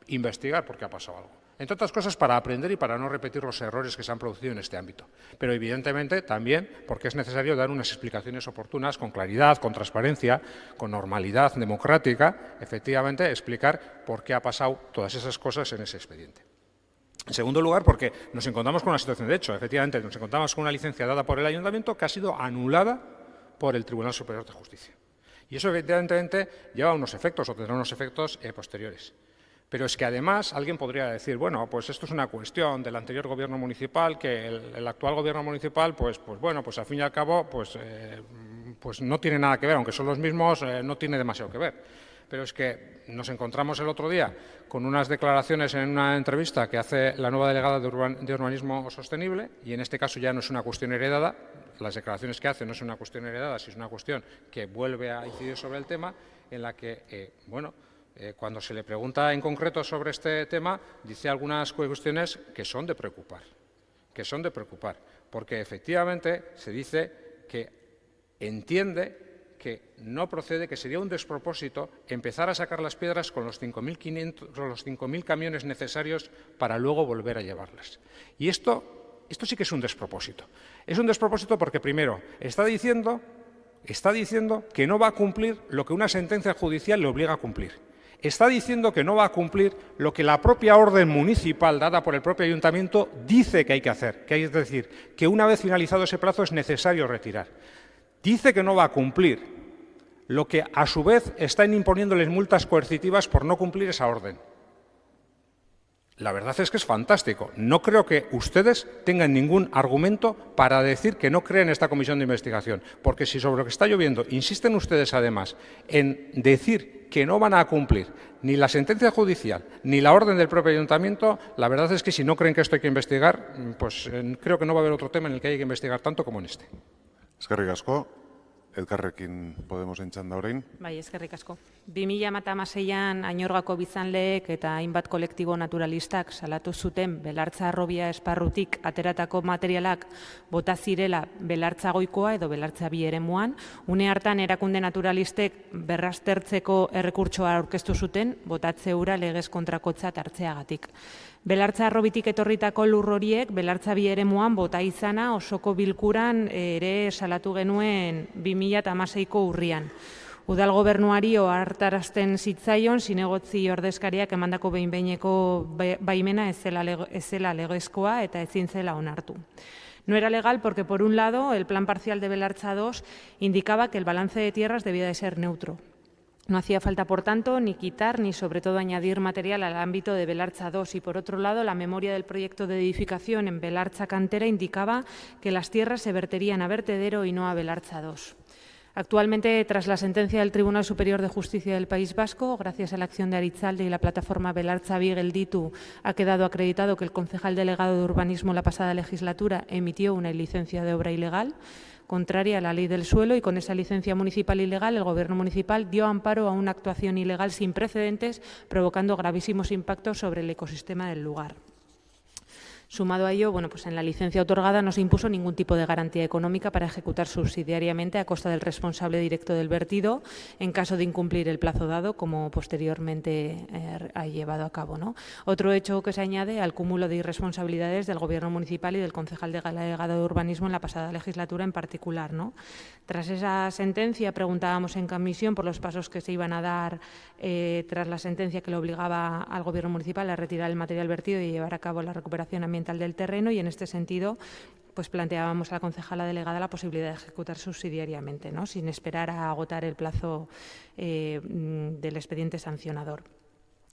S7: investigar por qué ha pasado algo. Entre otras cosas, para aprender y para no repetir los errores que se han producido en este ámbito. Pero, evidentemente, también porque es necesario dar unas explicaciones oportunas, con claridad, con transparencia, con normalidad democrática, efectivamente, explicar por qué ha pasado todas esas cosas en ese expediente. En segundo lugar, porque nos encontramos con una situación de hecho. Efectivamente, nos encontramos con una licencia dada por el Ayuntamiento que ha sido anulada por el Tribunal Superior de Justicia. Y eso, evidentemente, lleva unos efectos o tendrá unos efectos posteriores. Pero es que, además, alguien podría decir, bueno, pues esto es una cuestión del anterior gobierno municipal, que el actual gobierno municipal, pues al fin y al cabo, pues no tiene nada que ver, aunque son los mismos, no tiene demasiado que ver. Pero es que nos encontramos el otro día con unas declaraciones en una entrevista que hace la nueva delegada de Urbanismo Sostenible, y en este caso ya no es una cuestión heredada, las declaraciones que hace no es una cuestión heredada, sino es una cuestión que vuelve a incidir sobre el tema, en la que, cuando se le pregunta en concreto sobre este tema, dice algunas cuestiones que son de preocupar, porque efectivamente se dice que entiende que no procede, que sería un despropósito empezar a sacar las piedras con los 5.000 camiones necesarios para luego volver a llevarlas. Y esto sí que es un despropósito. Es un despropósito porque, primero, está diciendo que no va a cumplir lo que una sentencia judicial le obliga a cumplir. Está diciendo que no va a cumplir lo que la propia orden municipal dada por el propio Ayuntamiento dice que hay que hacer, que es decir, que una vez finalizado ese plazo es necesario retirar. Dice que no va a cumplir lo que, a su vez, están imponiéndoles multas coercitivas por no cumplir esa orden. La verdad es que es fantástico. No creo que ustedes tengan ningún argumento para decir que no creen esta comisión de investigación, porque si sobre lo que está lloviendo insisten ustedes, además, en decir que no van a cumplir ni la sentencia judicial ni la orden del propio Ayuntamiento, la verdad es que si no creen que esto hay que investigar, pues creo que no va a haber otro tema en el que haya que investigar tanto como en este.
S1: Eskerrik asko. Elkarrekin Podemosen txanda orain.
S6: Bai, eskerrik asko. 2016an Ainorgako biztanleek eta hainbat kolektibo naturalistak salatu zuten belartza harrobia esparrutik ateratako materialak bota zirela belartza goikoa edo belartza bi eremuan. Une hartan erakunde naturalistek berraztertzeko errekurtsoa aurkeztu zuten botatze hura legez kontrakotzat hartzeagatik. Belartza harrobitik etorritako lur horiek belartza bi eremuan bota izana osoko bilkuran ere salatu genuen 2016ko urrian. Udal gobernuari ohartarazten zitzaion zinegotzi ordezkariak emandako behin-behineko baimena ez zela legezkoa eta ezin zela onartu. No era legal porque, por un lado, el plan parcial de Belartza II indicaba que el balance de tierras debía de ser neutro. No hacía falta, por tanto, ni quitar ni, sobre todo, añadir material al ámbito de Belartza II. Y, por otro lado, la memoria del proyecto de edificación en Belartza Cantera indicaba que las tierras se verterían a vertedero y no a Belartza II. Actualmente, tras la sentencia del Tribunal Superior de Justicia del País Vasco, gracias a la acción de Aritzalde y la plataforma Belartza bi Gelditu, ha quedado acreditado que el concejal delegado de Urbanismo la pasada legislatura emitió una licencia de obra ilegal, contraria a la ley del suelo, y con esa licencia municipal ilegal el Gobierno municipal dio amparo a una actuación ilegal sin precedentes, provocando gravísimos impactos sobre el ecosistema del lugar. Sumado a ello, pues en la licencia otorgada no se impuso ningún tipo de garantía económica para ejecutar subsidiariamente a costa del responsable directo del vertido en caso de incumplir el plazo dado, como posteriormente ha llevado a cabo, ¿no? Otro hecho que se añade al cúmulo de irresponsabilidades del Gobierno municipal y del concejal delegado de Urbanismo en la pasada legislatura en particular, ¿no? Tras esa sentencia preguntábamos en comisión por los pasos que se iban a dar tras la sentencia que le obligaba al Gobierno municipal a retirar el material vertido y llevar a cabo la recuperación ambiental del terreno, y en este sentido pues planteábamos a la concejala delegada la posibilidad de ejecutar subsidiariamente, ¿no? Sin esperar a agotar el plazo del expediente sancionador.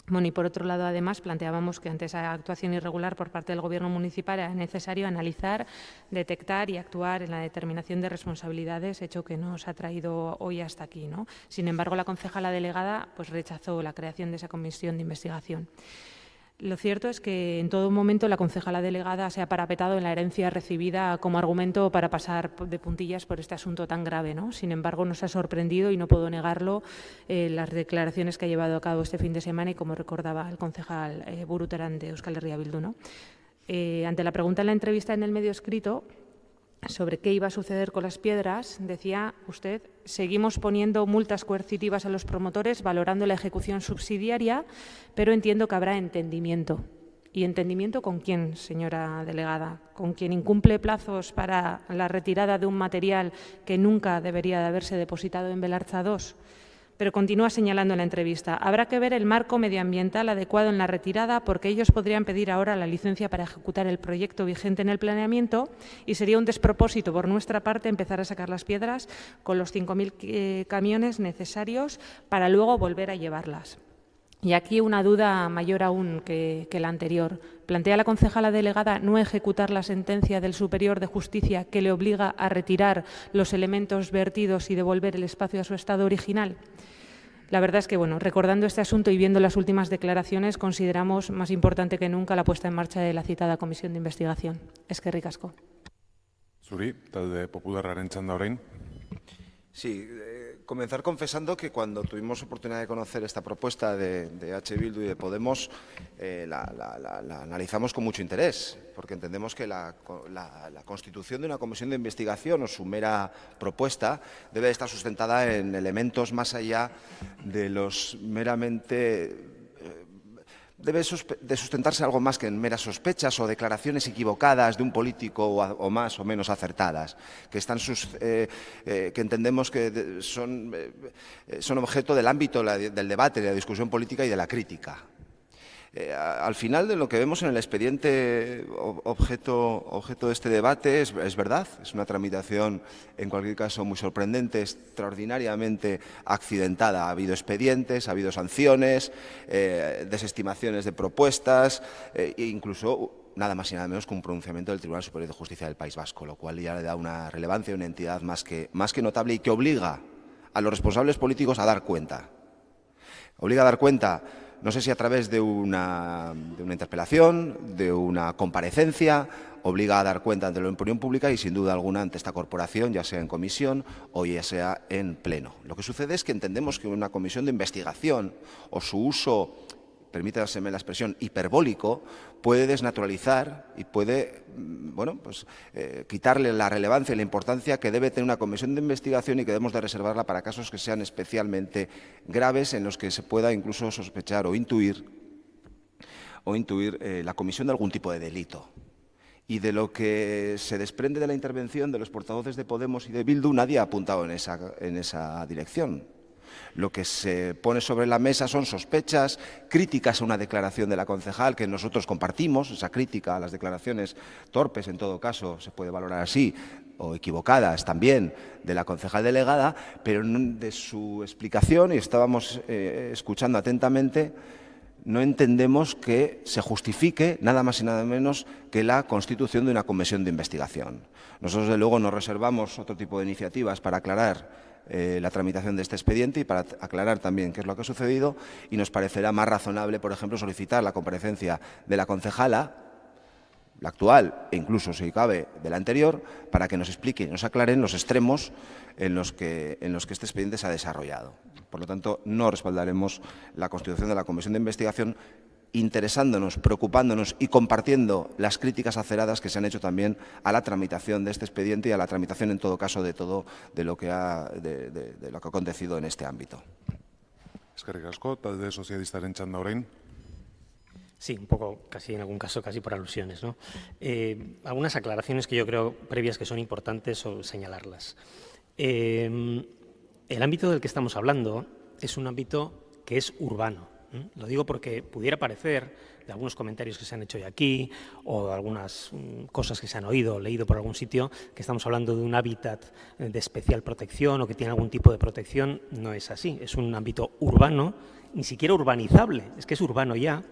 S6: Bueno, y por otro lado, además, planteábamos que ante esa actuación irregular por parte del Gobierno municipal era necesario analizar, detectar y actuar en la determinación de responsabilidades, hecho que nos ha traído hoy hasta aquí, ¿no? Sin embargo, la concejala delegada pues rechazó la creación de esa comisión de investigación. Lo cierto es que en todo momento la concejala delegada se ha parapetado en la herencia recibida como argumento para pasar de puntillas por este asunto tan grave, ¿no? Sin embargo, nos ha sorprendido, y no puedo negarlo, las declaraciones que ha llevado a cabo este fin de semana, y como recordaba el concejal Buruterán de Euskal Herria Bildu, ¿no? Ante la pregunta en la entrevista en el medio escrito sobre qué iba a suceder con las piedras, decía usted: seguimos poniendo multas coercitivas a los promotores, valorando la ejecución subsidiaria, pero entiendo que habrá entendimiento. ¿Y entendimiento con quién, señora delegada? ¿Con quien incumple plazos para la retirada de un material que nunca debería de haberse depositado en Belartza II? Pero continúa señalando en la entrevista: habrá que ver el marco medioambiental adecuado en la retirada, porque ellos podrían pedir ahora la licencia para ejecutar el proyecto vigente en el planeamiento, y sería un despropósito por nuestra parte empezar a sacar las piedras con los 5.000 camiones necesarios para luego volver a llevarlas. Y aquí una duda mayor aún que la anterior. ¿Plantea la concejala delegada no ejecutar la sentencia del Superior de Justicia que le obliga a retirar los elementos vertidos y devolver el espacio a su estado original? La verdad es que, recordando este asunto y viendo las últimas declaraciones, consideramos más importante que nunca la puesta en marcha de la citada comisión de investigación. Eskerrik asko.
S1: Zuri, talde popularraren txanda orain.
S9: Sí, comenzar confesando que cuando tuvimos oportunidad de conocer esta propuesta de H. Bildu y de Podemos, la analizamos con mucho interés, porque entendemos que la constitución de una comisión de investigación, o su mera propuesta, debe estar sustentada en elementos más allá de los meramente... Debe de sustentarse algo más que en meras sospechas o declaraciones equivocadas de un político o más o menos acertadas, que entendemos que son objeto del ámbito del debate, de la discusión política y de la crítica. Al final, de lo que vemos en el expediente objeto de este debate es verdad, es una tramitación en cualquier caso muy sorprendente, extraordinariamente accidentada. Ha habido expedientes, ha habido sanciones, desestimaciones de propuestas e incluso nada más y nada menos que un pronunciamiento del Tribunal Superior de Justicia del País Vasco, lo cual ya le da una relevancia y una entidad más que notable, y que obliga a los responsables políticos a dar cuenta. Obliga a dar cuenta, no sé si a través de una interpelación, de una comparecencia obliga a dar cuenta ante la opinión pública y, sin duda alguna, ante esta corporación, ya sea en comisión o ya sea en pleno. Lo que sucede es que entendemos que una comisión de investigación o su uso, permítaseme la expresión, hiperbólico, puede desnaturalizar y puede quitarle la relevancia y la importancia que debe tener una comisión de investigación y que debemos de reservarla para casos que sean especialmente graves, en los que se pueda incluso sospechar o intuir la comisión de algún tipo de delito. Y de lo que se desprende de la intervención de los portavoces de Podemos y de Bildu, nadie ha apuntado en esa dirección. Lo que se pone sobre la mesa son sospechas, críticas a una declaración de la concejal que nosotros compartimos, esa crítica a las declaraciones torpes, en todo caso, se puede valorar así, o equivocadas también, de la concejal delegada, pero de su explicación, y estábamos escuchando atentamente, no entendemos que se justifique nada más y nada menos que la constitución de una comisión de investigación. Nosotros, desde luego, nos reservamos otro tipo de iniciativas para aclarar la tramitación de este expediente y para aclarar también qué es lo que ha sucedido, y nos parecerá más razonable, por ejemplo, solicitar la comparecencia de la concejala, la actual e incluso, si cabe, de la anterior, para que nos explique y nos aclaren los extremos en los que este expediente se ha desarrollado. Por lo tanto, no respaldaremos la constitución de la comisión de investigación, interesándonos, preocupándonos y compartiendo las críticas aceradas que se han hecho también a la tramitación de este expediente y a la tramitación, en todo caso, de lo que ha acontecido en este ámbito.
S1: Eskerrik asko, talde sozialistaren txanda orain.
S12: Sí, un poco, casi en algún caso, casi por alusiones, ¿no? Algunas aclaraciones que yo creo previas que son importantes señalarlas. El ámbito del que estamos hablando es un ámbito que es urbano. Lo digo porque pudiera parecer, de algunos comentarios que se han hecho hoy aquí, o de algunas cosas que se han oído o leído por algún sitio, que estamos hablando de un hábitat de especial protección o que tiene algún tipo de protección. No es así, es un ámbito urbano, ni siquiera urbanizable, es que es urbano ya,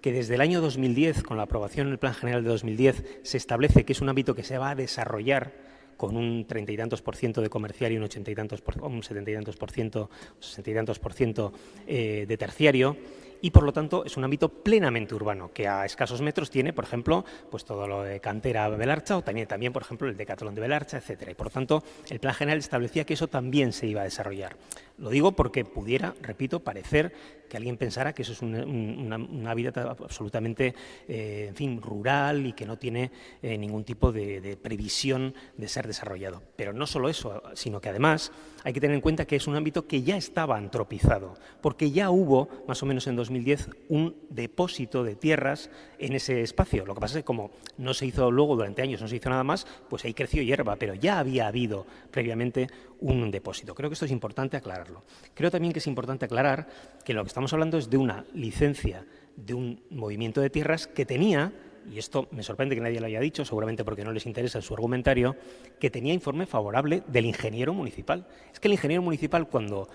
S12: que desde el año 2010, con la aprobación del Plan General de 2010, se establece que es un ámbito que se va a desarrollar con un 30 y tantos % de comercial y un 80 y tantos, un 70 y tantos %, 60 y tantos % de terciario, y por lo tanto es un ámbito plenamente urbano, que a escasos metros tiene, por ejemplo, pues todo lo de Cantera Belarcha o también, por ejemplo, el Decatlón de Belarcha, etcétera. Y por lo tanto, el Plan General establecía que eso también se iba a desarrollar. Lo digo porque pudiera, repito, parecer que alguien pensara que eso es un hábitat absolutamente, en fin, rural y que no tiene ningún tipo de previsión de ser desarrollado. Pero no solo eso, sino que además hay que tener en cuenta que es un ámbito que ya estaba antropizado, porque ya hubo, más o menos en 2010, un depósito de tierras en ese espacio. Lo que pasa es que como no se hizo luego durante años, no se hizo nada más, pues ahí creció hierba, pero ya había habido previamente un depósito. Creo que esto es importante aclararlo. Creo también que es importante aclarar que lo que estamos hablando es de una licencia de un movimiento de tierras que tenía, y esto me sorprende que nadie lo haya dicho, seguramente porque no les interesa su argumentario, que tenía informe favorable del ingeniero municipal. Es que el ingeniero municipal, cuando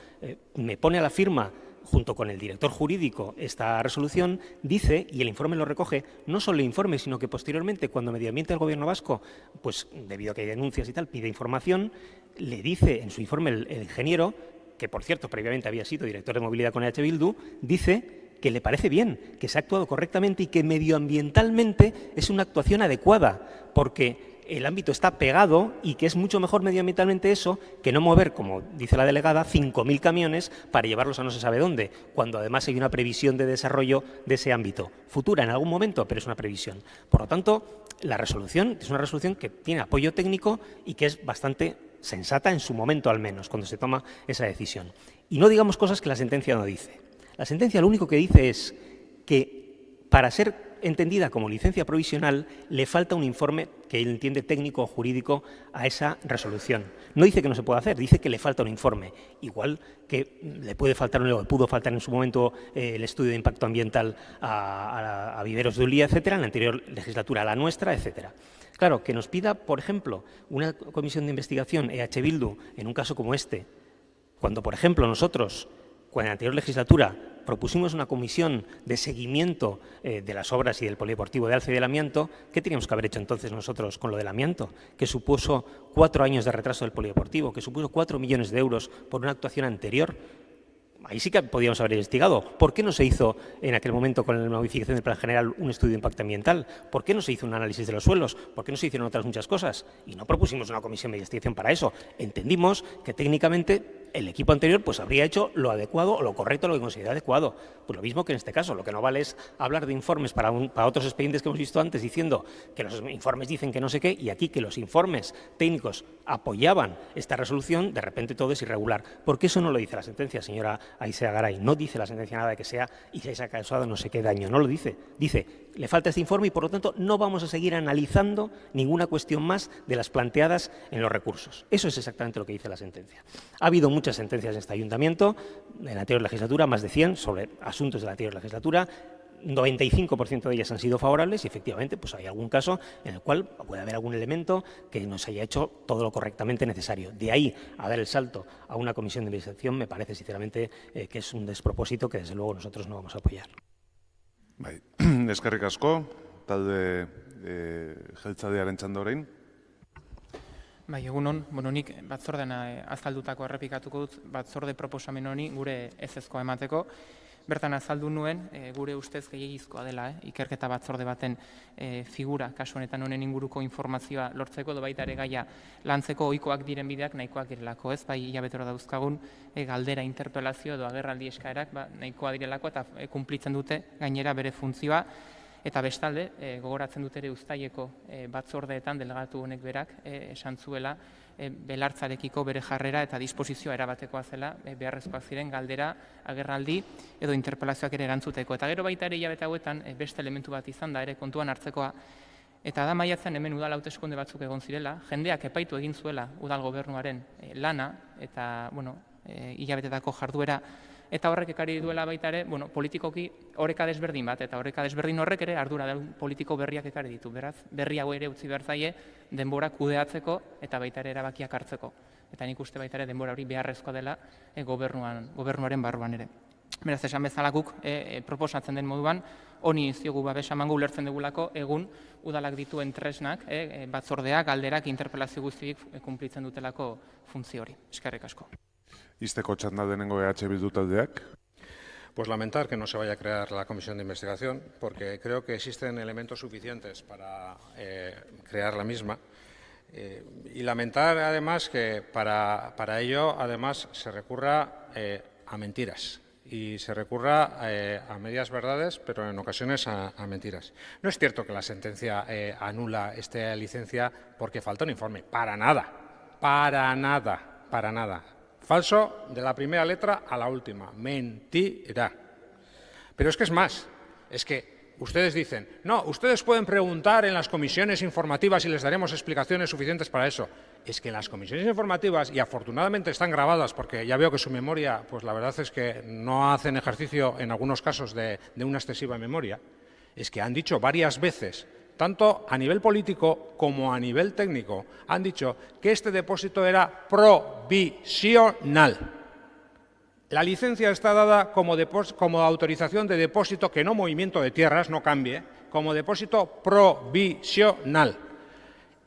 S12: me pone a la firma junto con el director jurídico esta resolución, dice, y el informe lo recoge, no solo el informe, sino que posteriormente, cuando Medio Ambiente del Gobierno vasco, pues debido a que hay denuncias y tal, pide información, le dice en su informe el ingeniero, que por cierto previamente había sido director de movilidad con EH Bildu, dice que le parece bien, que se ha actuado correctamente y que medioambientalmente es una actuación adecuada, porque el ámbito está pegado y que es mucho mejor medioambientalmente eso que no mover, como dice la delegada, 5.000 camiones para llevarlos a no se sabe dónde, cuando además hay una previsión de desarrollo de ese ámbito. Futura en algún momento, pero es una previsión. Por lo tanto, la resolución es una resolución que tiene apoyo técnico y que es bastante sensata en su momento, al menos, cuando se toma esa decisión. Y no digamos cosas que la sentencia no dice. La sentencia lo único que dice es que para ser entendida como licencia provisional le falta un informe que él entiende técnico o jurídico a esa resolución. No dice que no se pueda hacer, dice que le falta un informe. Igual que le puede faltar, le pudo faltar en su momento el estudio de impacto ambiental a Viveros de Ullía, etcétera, en la anterior legislatura, a la nuestra, etcétera. Claro, que nos pida, por ejemplo, una comisión de investigación EH Bildu en un caso como este, cuando, por ejemplo, nosotros, en la anterior legislatura, propusimos una comisión de seguimiento de las obras y del polideportivo de Alza y del amianto, ¿qué teníamos que haber hecho entonces nosotros con lo del amianto? Que supuso 4 años de retraso del polideportivo, que supuso 4 millones de euros por una actuación anterior. ahí sí que podíamos haber investigado. ¿Por qué no se hizo en aquel momento con la modificación del Plan General un estudio de impacto ambiental? ¿Por qué no se hizo un análisis de los suelos? ¿Por qué no se hicieron otras muchas cosas? Y no propusimos una comisión de investigación para eso. Entendimos que técnicamente el equipo anterior pues habría hecho lo adecuado o lo correcto, lo que considera adecuado. Pues lo mismo que en este caso. Lo que no vale es hablar de informes para otros expedientes que hemos visto antes diciendo que los informes dicen que no sé qué y aquí que los informes técnicos apoyaban esta resolución, de repente todo es irregular. Porque eso no lo dice la sentencia, señora Aisea Garay. No dice la sentencia nada de que sea y se haya causado no sé qué daño. No lo dice. Dice, le falta este informe y por lo tanto no vamos a seguir analizando ninguna cuestión más de las planteadas en los recursos. Eso es exactamente lo que dice la sentencia. Ha habido muchas sentencias en este ayuntamiento, en la anterior legislatura, más de 100 sobre asuntos de la anterior legislatura. 95% de ellas han sido favorables y efectivamente pues hay algún caso en el cual puede haber algún elemento que no se haya hecho todo lo correctamente necesario. De ahí a dar el salto a una comisión de investigación me parece sinceramente que es un despropósito que desde luego nosotros no vamos a apoyar.
S1: Bai, eskerrik asko, talde jeltzalearen txanda orain.
S13: Bai, egunon, nik batzordean azaldutako errepikatuko dut batzorde proposamen honi gure ezezkoa emateko. Bertan azaldu nuen, gure ustez gehiagizkoa dela, ikerketa batzorde baten figura, kasu honetan honen inguruko informazioa lortzeko, edo baita ere gaia lantzeko ohikoak diren bideak nahikoak direlako, ez? Bai, hilabetero dauzkagun galdera, interpelazio edo agerraldi eskaerak nahikoa direlako eta kunplitzen dute gainera bere funtzioa. Eta bestalde, gogoratzen dut ere uztaileko batzordeetan delegatu honek berak esan zuela belartzarekiko bere jarrera eta disposizioa erabatekoa zela beharrezkoak ziren galdera, agerraldi edo interpelazioak ere erantzuteko. Eta gero baita ere hilabete hauetan beste elementu bat izan da ere kontuan hartzekoa. Eta da maiatzean hemen udal hauteskunde batzuk egon zirela, jendeak epaitu egin zuela udal gobernuaren lana eta hilabetetako jarduera. Eta horrek ekarri duela baita ere, politikoki oreka desberdin bat, eta oreka desberdin horrek ere ardura politiko berriak ekarri ditu. Beraz, berri hau ere utzi behar zaie denbora kudeatzeko eta baita ere erabakiak hartzeko. Eta nik uste baita ere denbora hori beharrezkoa dela gobernuaren barruan ere. Beraz, esan bezala guk proposatzen den moduan, honi ez diogu babesa emango ulertzen dugulako egun udalak dituen tresnak, batzordeak, galderak, interpelazio guztiak kunplitzen dutelako funtzio hori. Eskerrik asko.
S1: Izteko txanda denengo EH Bildu taldeak.
S7: Pues lamentar que no se vaya a crear la comisión de investigación, porque creo que existen elementos suficientes para crear la misma. Y lamentar además que para ello además se recurra a mentiras y se recurra a medias verdades, pero en ocasiones a mentiras. No es cierto que la sentencia anula esta licencia porque falta un informe. Para nada, para nada, para nada. Falso de la primera letra a la última. Mentira. Pero es que es más. Es que ustedes dicen, no, ustedes pueden preguntar en las comisiones informativas y les daremos explicaciones suficientes para eso. Es que en las comisiones informativas, y afortunadamente están grabadas, porque ya veo que su memoria, pues la verdad es que no hacen ejercicio en algunos casos de una excesiva memoria, es que han dicho varias veces, tanto a nivel político como a nivel técnico, han dicho que este depósito era provisional. La licencia está dada como autorización de depósito, que no movimiento de tierras, no cambie, como depósito provisional.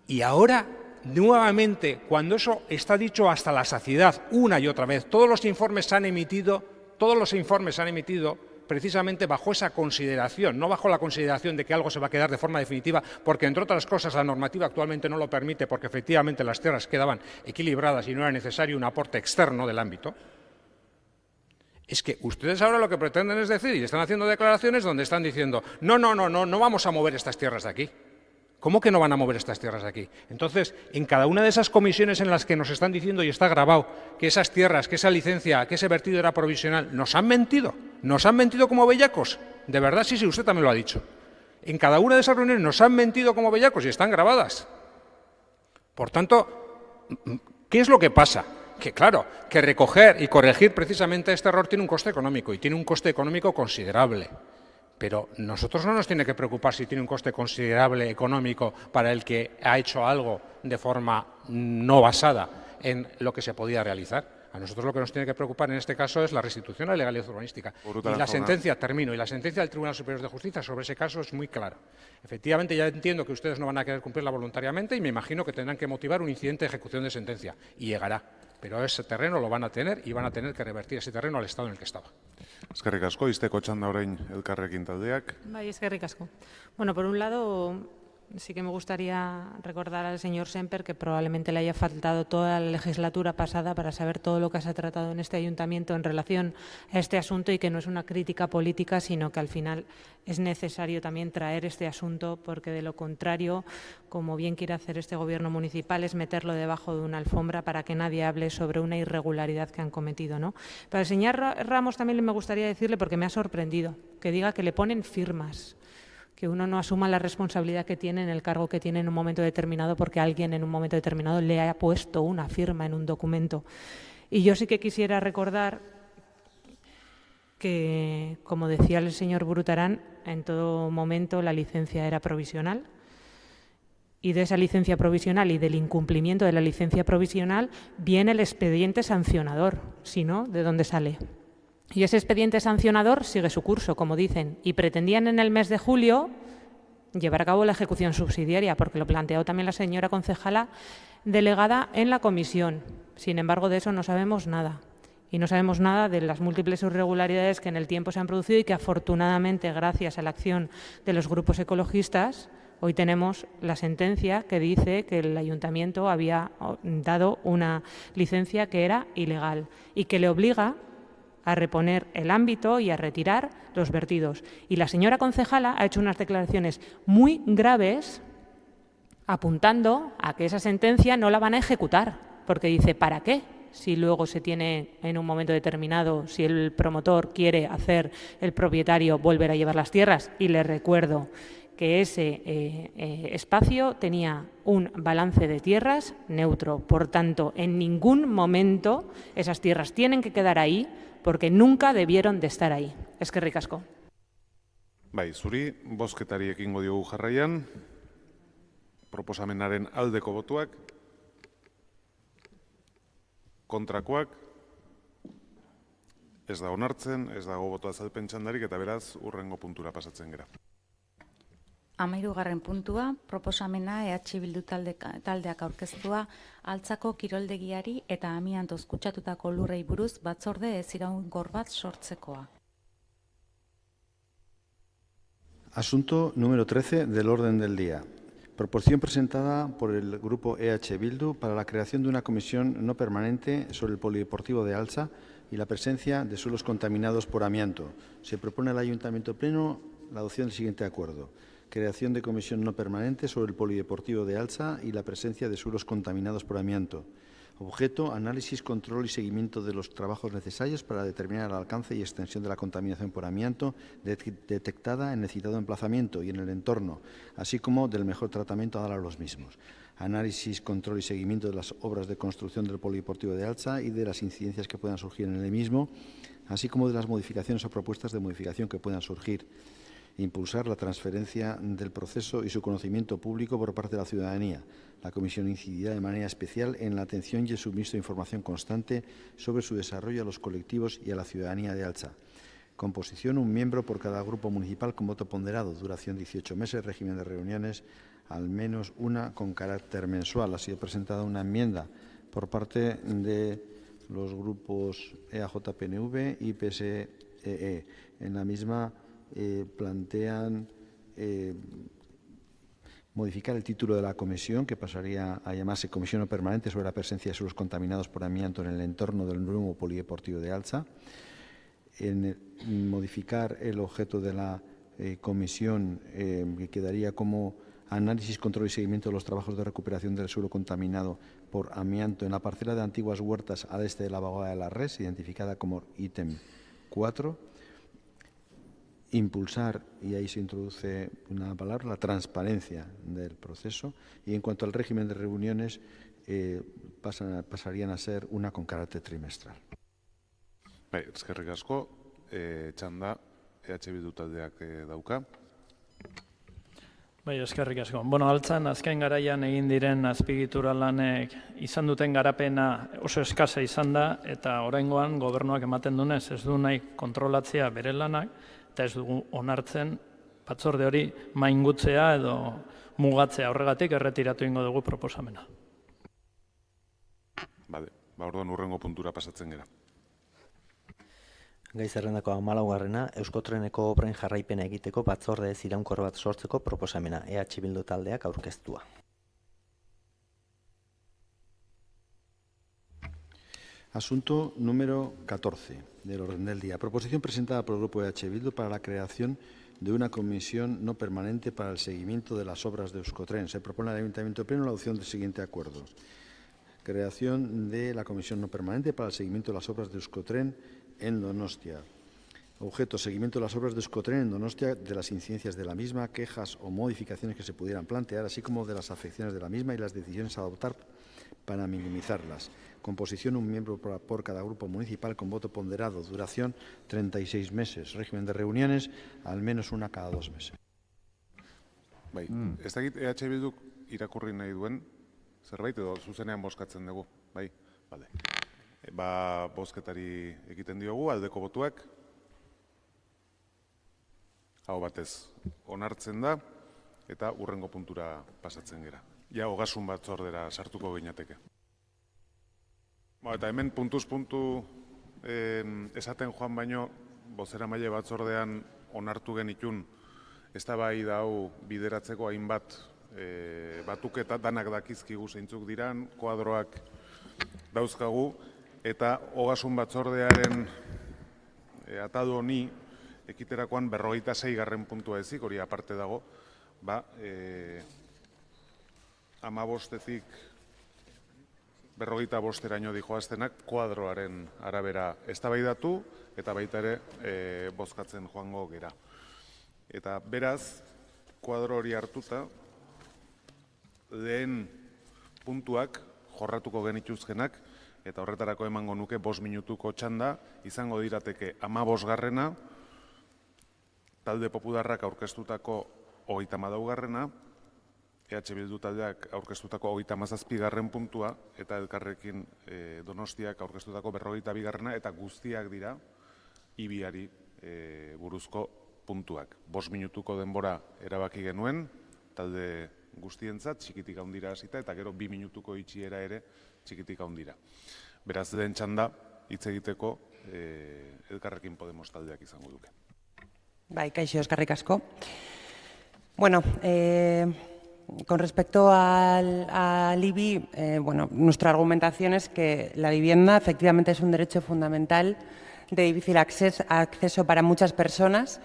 S7: Y ahora, nuevamente, cuando eso está dicho hasta la saciedad, una y otra vez, todos los informes se han emitido precisamente bajo esa consideración, no bajo la consideración de que algo se va a quedar de forma definitiva, porque, entre otras cosas, la normativa actualmente no lo permite, porque efectivamente las tierras quedaban equilibradas y no era necesario un aporte externo del ámbito. Es que ustedes ahora lo que pretenden es decir, y están haciendo declaraciones donde están diciendo, no vamos a mover estas tierras de aquí. ¿Cómo que no van a mover estas tierras de aquí? Entonces, en cada una de esas comisiones en las que nos están diciendo, y está grabado, que esas tierras, que esa licencia, que ese vertido era provisional, nos han mentido como bellacos. De verdad, sí, usted también lo ha dicho. En cada una de esas reuniones nos han mentido como bellacos y están grabadas. Por tanto, ¿qué es lo que pasa? Que claro, que recoger y corregir precisamente este error tiene un coste económico, y tiene un coste económico considerable. Pero nosotros no nos tiene que preocupar si tiene un coste considerable económico para el que ha hecho algo de forma no basada en lo que se podía realizar. A nosotros lo que nos tiene que preocupar en este caso es la restitución a la legalidad urbanística. Y la sentencia, termino, y la sentencia del Tribunal Superior de Justicia sobre ese caso es muy clara. Efectivamente, ya entiendo que ustedes no van a querer cumplirla voluntariamente y me imagino que tendrán que motivar un incidente de ejecución de sentencia. Y llegará. pero ese terreno lo van a tener y van a tener que revertir ese terreno al estado en el que estaba.
S1: Eskerrik asko, izteko txanda orain elkarrekin taldeak.
S6: Bai, eskerrik asko. Bueno, por un lado, sí que me gustaría recordar al señor Semper que probablemente le haya faltado toda la legislatura pasada para saber todo lo que se ha tratado en este ayuntamiento en relación a este asunto y que no es una crítica política, sino que al final es necesario también traer este asunto porque de lo contrario, como bien quiere hacer este gobierno municipal, es meterlo debajo de una alfombra para que nadie hable sobre una irregularidad que han cometido, ¿no? Pero al señor Ramos también me gustaría decirle, porque me ha sorprendido, que diga que le ponen firmas, que uno no asuma la responsabilidad que tiene en el cargo que tiene en un momento determinado porque alguien en un momento determinado le ha puesto una firma en un documento. Y yo sí que quisiera recordar que, como decía el señor Brutarán, en todo momento la licencia era provisional y de esa licencia provisional y del incumplimiento de la licencia provisional viene el expediente sancionador, si no, ¿de dónde sale? Y ese expediente sancionador sigue su curso, como dicen, y pretendían en el mes de julio llevar a cabo la ejecución subsidiaria, porque lo planteó también la señora concejala delegada en la comisión. Sin embargo, de eso no sabemos nada. Y no sabemos nada de las múltiples irregularidades que en el tiempo se han producido y que afortunadamente, gracias a la acción de los grupos ecologistas, hoy tenemos la sentencia que dice que el ayuntamiento había dado una licencia que era ilegal y que le obliga a reponer el ámbito y a retirar los vertidos. Y la señora concejala ha hecho unas declaraciones muy graves apuntando a que esa sentencia no la van a ejecutar, porque dice, ¿para qué? Si luego se tiene en un momento determinado, si el promotor quiere hacer el propietario volver a llevar las tierras. Y le recuerdo que ese espacio tenía un balance de tierras neutro. Por tanto, en ningún momento esas tierras tienen que quedar ahí porque nunca debieron de estar ahí. Eskerrik asko.
S1: Bai, zuri, bozketari ekingo diogu jarraian. Proposamenaren aldeko botuak. Kontrakoak. Ez da onartzen, ez dago boto azalpen txandarik, eta beraz, hurrengo puntura pasatzen gera.
S5: 13. puntua, proposamena EH Bildu taldeak aurkeztua Altzako kiroldegiari eta amiantoz kutsatutako lurrei buruz batzorde ez iraunkor bat sortzekoa.
S3: Asunto número 13 del orden del día. Proposición presentada por el Grupo EH Bildu para la creación de una comisión no permanente sobre el polideportivo de Altza y la presencia de suelos contaminados por amianto. Se propone al Ayuntamiento Pleno la adopción del siguiente acuerdo. Creación de comisión no permanente sobre el polideportivo de Altza y la presencia de suelos contaminados por amianto. Objeto, análisis, control y seguimiento de los trabajos necesarios para determinar el alcance y extensión de la contaminación por amianto detectada en el citado emplazamiento y en el entorno, así como del mejor tratamiento a dar a los mismos. Análisis, control y seguimiento de las obras de construcción del polideportivo de Altza y de las incidencias que puedan surgir en el mismo, así como de las modificaciones o propuestas de modificación que puedan surgir. Impulsar la transferencia del proceso y su conocimiento público por parte de la ciudadanía. La Comisión incidirá de manera especial en la atención y el suministro de información constante sobre su desarrollo a los colectivos y a la ciudadanía de Altza. Composición, un miembro por cada grupo municipal con voto ponderado. Duración 18 meses. Régimen de reuniones, al menos una con carácter mensual. Ha sido presentada una enmienda por parte de los grupos EAJ-PNV y PSEE. En la misma plantean modificar el título de la comisión, que pasaría a llamarse Comisión Permanente sobre la presencia de suelos contaminados por amianto en el entorno del nuevo polideportivo de Altza. Modificar el objeto de la comisión, que quedaría como análisis, control y seguimiento de los trabajos de recuperación del suelo contaminado por amianto en la parcela de antiguas huertas al este de la Vaguada de la Res, identificada como ítem 4. Impulsar, y ahí se introduce una palabra, la transparencia del proceso. Y en cuanto al régimen de reuniones, pasarían a ser una con carácter trimestral.
S1: Eskerrik asko, txanda EH Bildu taldeak dauka.
S14: Bai, eskerrik asko. Altzan, azken garaian egin diren azpiegitura lanek izan duten garapena oso eskasa izan da, eta oraingoan gobernuak ematen dunez ez du nahi kontrolatzea bere lanak, eta ez dugu onartzen batzorde hori maingutzea edo mugatzea. Horregatik erretiratu ingo dugu proposamena.
S1: Bale, orduan urrengo puntura pasatzen gera.
S2: Gai zerrendako 14. Euskotreneko obren jarraipena egiteko batzorde ez iraunkor bat sortzeko proposamena EH Bildu taldeak aurkeztua.
S3: Asunto número 14 del orden del día. Proposición presentada por el Grupo EH Bildu para la creación de una comisión no permanente para el seguimiento de las obras de Euskotren. Se propone al Ayuntamiento Pleno la adopción del siguiente acuerdo. Creación de la comisión no permanente para el seguimiento de las obras de Euskotren en Donostia. Objeto: seguimiento de las obras de Euskotren en Donostia, de las incidencias de la misma, quejas o modificaciones que se pudieran plantear, así como de las afecciones de la misma y las decisiones a adoptar para minimizarlas. Composición: un miembro por cada grupo municipal con voto ponderado. Duración: 36 meses. Régimen de reuniones: al menos una cada 2 meses.
S1: Bai, ez dakit EH Bilduk irakurri nahi duen zerbait edo zuzenean bozkatzen dugu, bai? Bale. Bozketari egiten diogu, aldeko botuak. Aho batez onartzen da eta urrengo puntura pasatzen gera. Ja, ogasun batzordera sartuko ginateke. Eta hemen puntuz puntu esaten joan baino, bozeramaile batzordean onartu genitun eztabaida hau bideratzeko hainbat batuketa danak dakizkigu zeintzuk diran, koadroak dauzkagu, eta ogasun batzordearen atadu honi ekiterakoan 46. puntua ezik, hori aparte dago, 15-tik 45eraino dijoaztenak koadroaren arabera eztabaidatu eta baita ere bozkatzen joango gera. Eta beraz, koadro hori hartuta, lehen puntuak jorratuko genituzkenak, eta horretarako emango nuke 5 minutuko txanda, izango dirateke 15. Talde Popularrak aurkeztutako 34. EH Bildu taldeak aurkeztutako 37. puntua, eta Elkarrekin Donostiak aurkeztutako 42. eta guztiak dira ibiari buruzko puntuak. 5 minutuko denbora erabaki genuen, talde guztientzat, txikitik handira hasita, eta gero 2 minutuko itxiera ere txikitik handira. Beraz, lehen txanda hitz egiteko Elkarrekin Podemos taldeak izango duke.
S15: Bai, kaixo, eskerrik asko. Bueno, con respecto al IBI, nuestra argumentación es que la vivienda efectivamente es un derecho fundamental de difícil acceso para muchas personas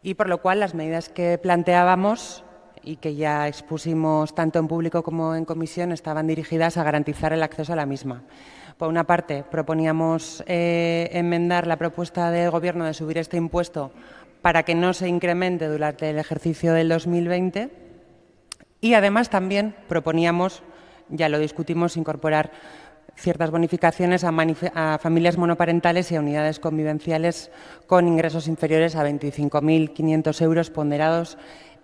S15: y por lo cual las medidas que planteábamos y que ya expusimos tanto en público como en comisión estaban dirigidas a garantizar el acceso a la misma. Por una parte, proponíamos enmendar la propuesta del Gobierno de subir este impuesto para que no se incremente durante el ejercicio del 2020 y además también proponíamos, ya lo discutimos, incorporar ciertas bonificaciones a familias monoparentales y a unidades convivenciales con ingresos inferiores a 25.500 euros ponderados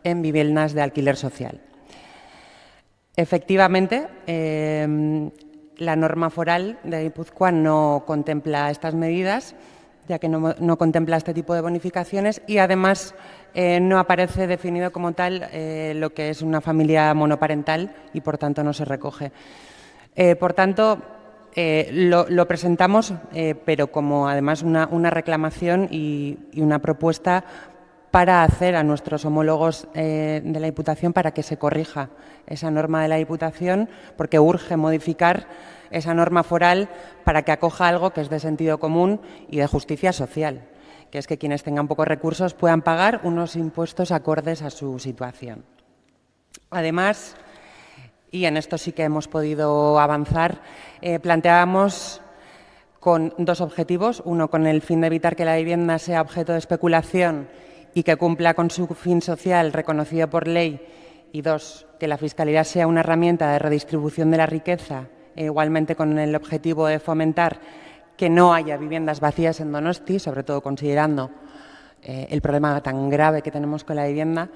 S15: en viviendas de alquiler social. Efectivamente, la norma foral de Guipúzcoa no contempla estas medidas, ya que no contempla este tipo de bonificaciones y además no aparece definido como tal lo que es una familia monoparental y por tanto no se recoge. Por tanto, lo presentamos, pero como además una reclamación y una propuesta para hacer a nuestros homólogos de la Diputación para que se corrija esa norma de la Diputación, porque urge modificar esa norma foral para que acoja algo que es de sentido común y de justicia social, que es que quienes tengan pocos recursos puedan pagar unos impuestos acordes a su situación. Además, y en esto sí que hemos podido avanzar, planteábamos con 2 objetivos, uno con el fin de evitar que la vivienda sea objeto de especulación y que cumpla con su fin social reconocido por ley, y 2, que la fiscalidad sea una herramienta de redistribución de la riqueza, igualmente con el objetivo de fomentar que no haya viviendas vacías en Donosti, sobre todo considerando el problema tan grave que tenemos con la vivienda.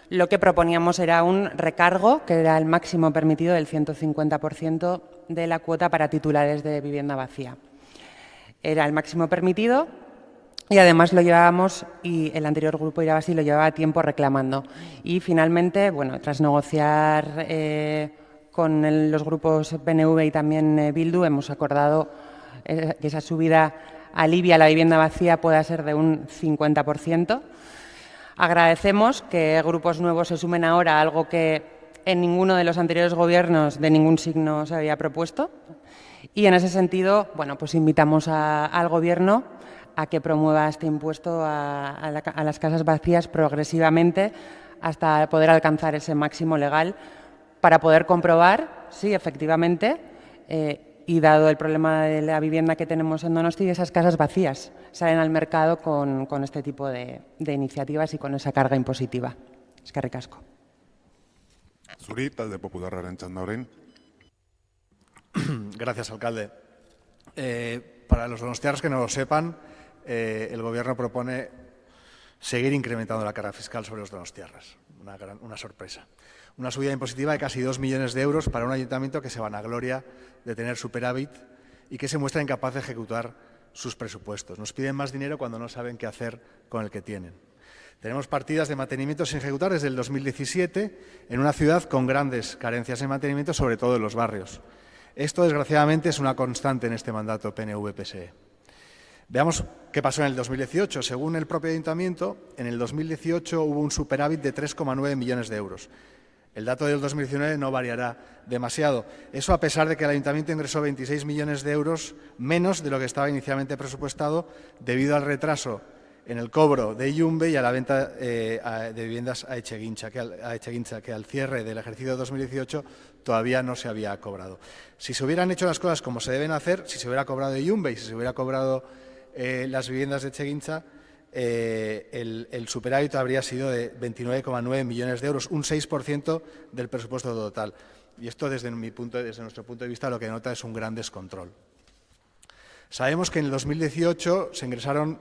S15: Lo que proponíamos era un recargo, que era el máximo permitido del 150% de la cuota para titulares de vivienda vacía. Era el máximo permitido y además lo llevábamos, y el anterior grupo Irabasi lo llevaba tiempo reclamando. Y finalmente, bueno, tras negociar con los grupos PNV y también Bildu hemos acordado que esa subida alivia la vivienda vacía pueda ser de un 50%. Agradecemos que grupos nuevos se sumen ahora a algo que en ninguno de los anteriores gobiernos de ningún signo se había propuesto. Y en ese sentido, bueno, pues invitamos al Gobierno a que promueva este impuesto a las casas vacías progresivamente hasta poder alcanzar ese máximo legal para poder comprobar si efectivamente, y dado el problema de la vivienda que tenemos en Donosti, esas casas vacías salen al mercado con este tipo de iniciativas y con esa carga impositiva. Eskerrik asko.
S1: Zuri, talde popularraren txanda orain.
S11: Gracias, alcalde. Para los donostiarras que no lo sepan, el Gobierno propone seguir incrementando la carga fiscal sobre los donostiarras. Una sorpresa. Una subida impositiva de casi 2 millones de euros para un ayuntamiento que se vanagloria de tener superávit y que se muestra incapaz de ejecutar sus presupuestos. Nos piden más dinero cuando no saben qué hacer con el que tienen. Tenemos partidas de mantenimiento sin ejecutar desde el 2017 en una ciudad con grandes carencias en mantenimiento, sobre todo en los barrios. Esto, desgraciadamente, es una constante en este mandato PNV-PSE. Veamos qué pasó en el 2018. Según el propio ayuntamiento, en el 2018 hubo un superávit de 3,9 millones de euros. El dato del 2019 no variará demasiado. Eso a pesar de que el ayuntamiento ingresó 26 millones de euros menos de lo que estaba inicialmente presupuestado debido al retraso en el cobro de Yumbe y a la venta de viviendas a Etxegintza, que al cierre del ejercicio 2018 todavía no se había cobrado. Si se hubieran hecho las cosas como se deben hacer, si se hubiera cobrado de Yumbe y si se hubiera cobrado las viviendas de Etxegintza, el superávit habría sido de 29,9 millones de euros, un 6% del presupuesto total. Y esto, desde nuestro punto de vista, lo que denota es un gran descontrol. Sabemos que en el 2018 se ingresaron,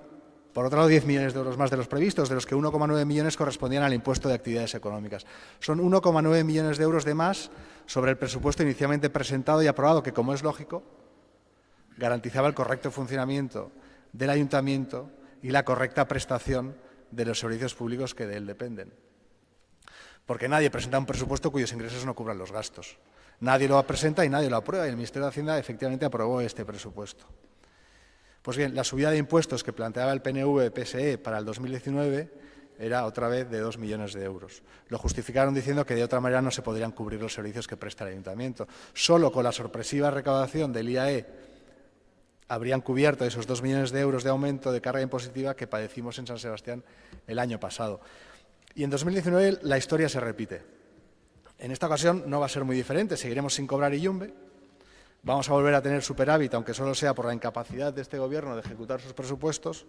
S11: por otro lado, 10 millones de euros más de los previstos, de los que 1,9 millones correspondían al impuesto de actividades económicas. Son 1,9 millones de euros de más sobre el presupuesto inicialmente presentado y aprobado, que, como es lógico, garantizaba el correcto funcionamiento del ayuntamiento y la correcta prestación de los servicios públicos que de él dependen. Porque nadie presenta un presupuesto cuyos ingresos no cubran los gastos. Nadie lo presenta y nadie lo aprueba, y el Ministerio de Hacienda efectivamente aprobó este presupuesto. Pues bien, la subida de impuestos que planteaba el PNV-PSE para el 2019 era otra vez de 2 millones de euros. Lo justificaron diciendo que de otra manera no se podrían cubrir los servicios que presta el ayuntamiento. Solo con la sorpresiva recaudación del IAE habrían cubierto esos 2 millones de euros de aumento de carga impositiva que padecimos en San Sebastián el año pasado. Y en 2019 la historia se repite. En esta ocasión no va a ser muy diferente, seguiremos sin cobrar Yumbe, vamos a volver a tener superávit, aunque solo sea por la incapacidad de este Gobierno de ejecutar sus presupuestos,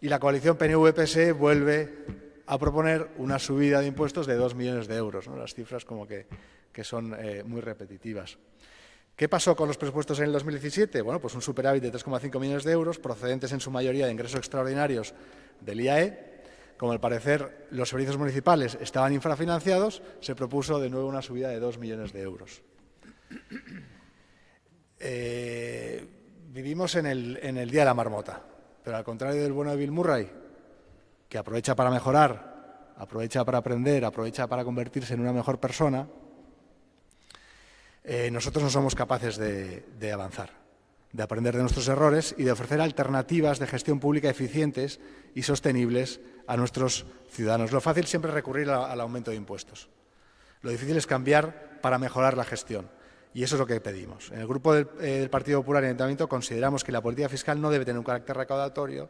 S11: y la coalición PNV-PSE vuelve a proponer una subida de impuestos de 2 millones de euros, ¿no? Las cifras como que son muy repetitivas. ¿Qué pasó con los presupuestos en el 2017? Bueno, pues un superávit de 3,5 millones de euros, procedentes en su mayoría de ingresos extraordinarios del IAE. Como al parecer los servicios municipales estaban infrafinanciados, se propuso de nuevo una subida de 2 millones de euros. Vivimos en el Día de la Marmota, pero al contrario del bueno de Bill Murray, que aprovecha para mejorar, aprovecha para aprender, aprovecha para convertirse en una mejor persona, nosotros no somos capaces de avanzar, de aprender de nuestros errores y de ofrecer alternativas de gestión pública eficientes y sostenibles a nuestros ciudadanos. Lo fácil siempre es recurrir al aumento de impuestos. Lo difícil es cambiar para mejorar la gestión. Y eso es lo que pedimos. En el Grupo del Partido Popular y el Ayuntamiento consideramos que la política fiscal no debe tener un carácter recaudatorio.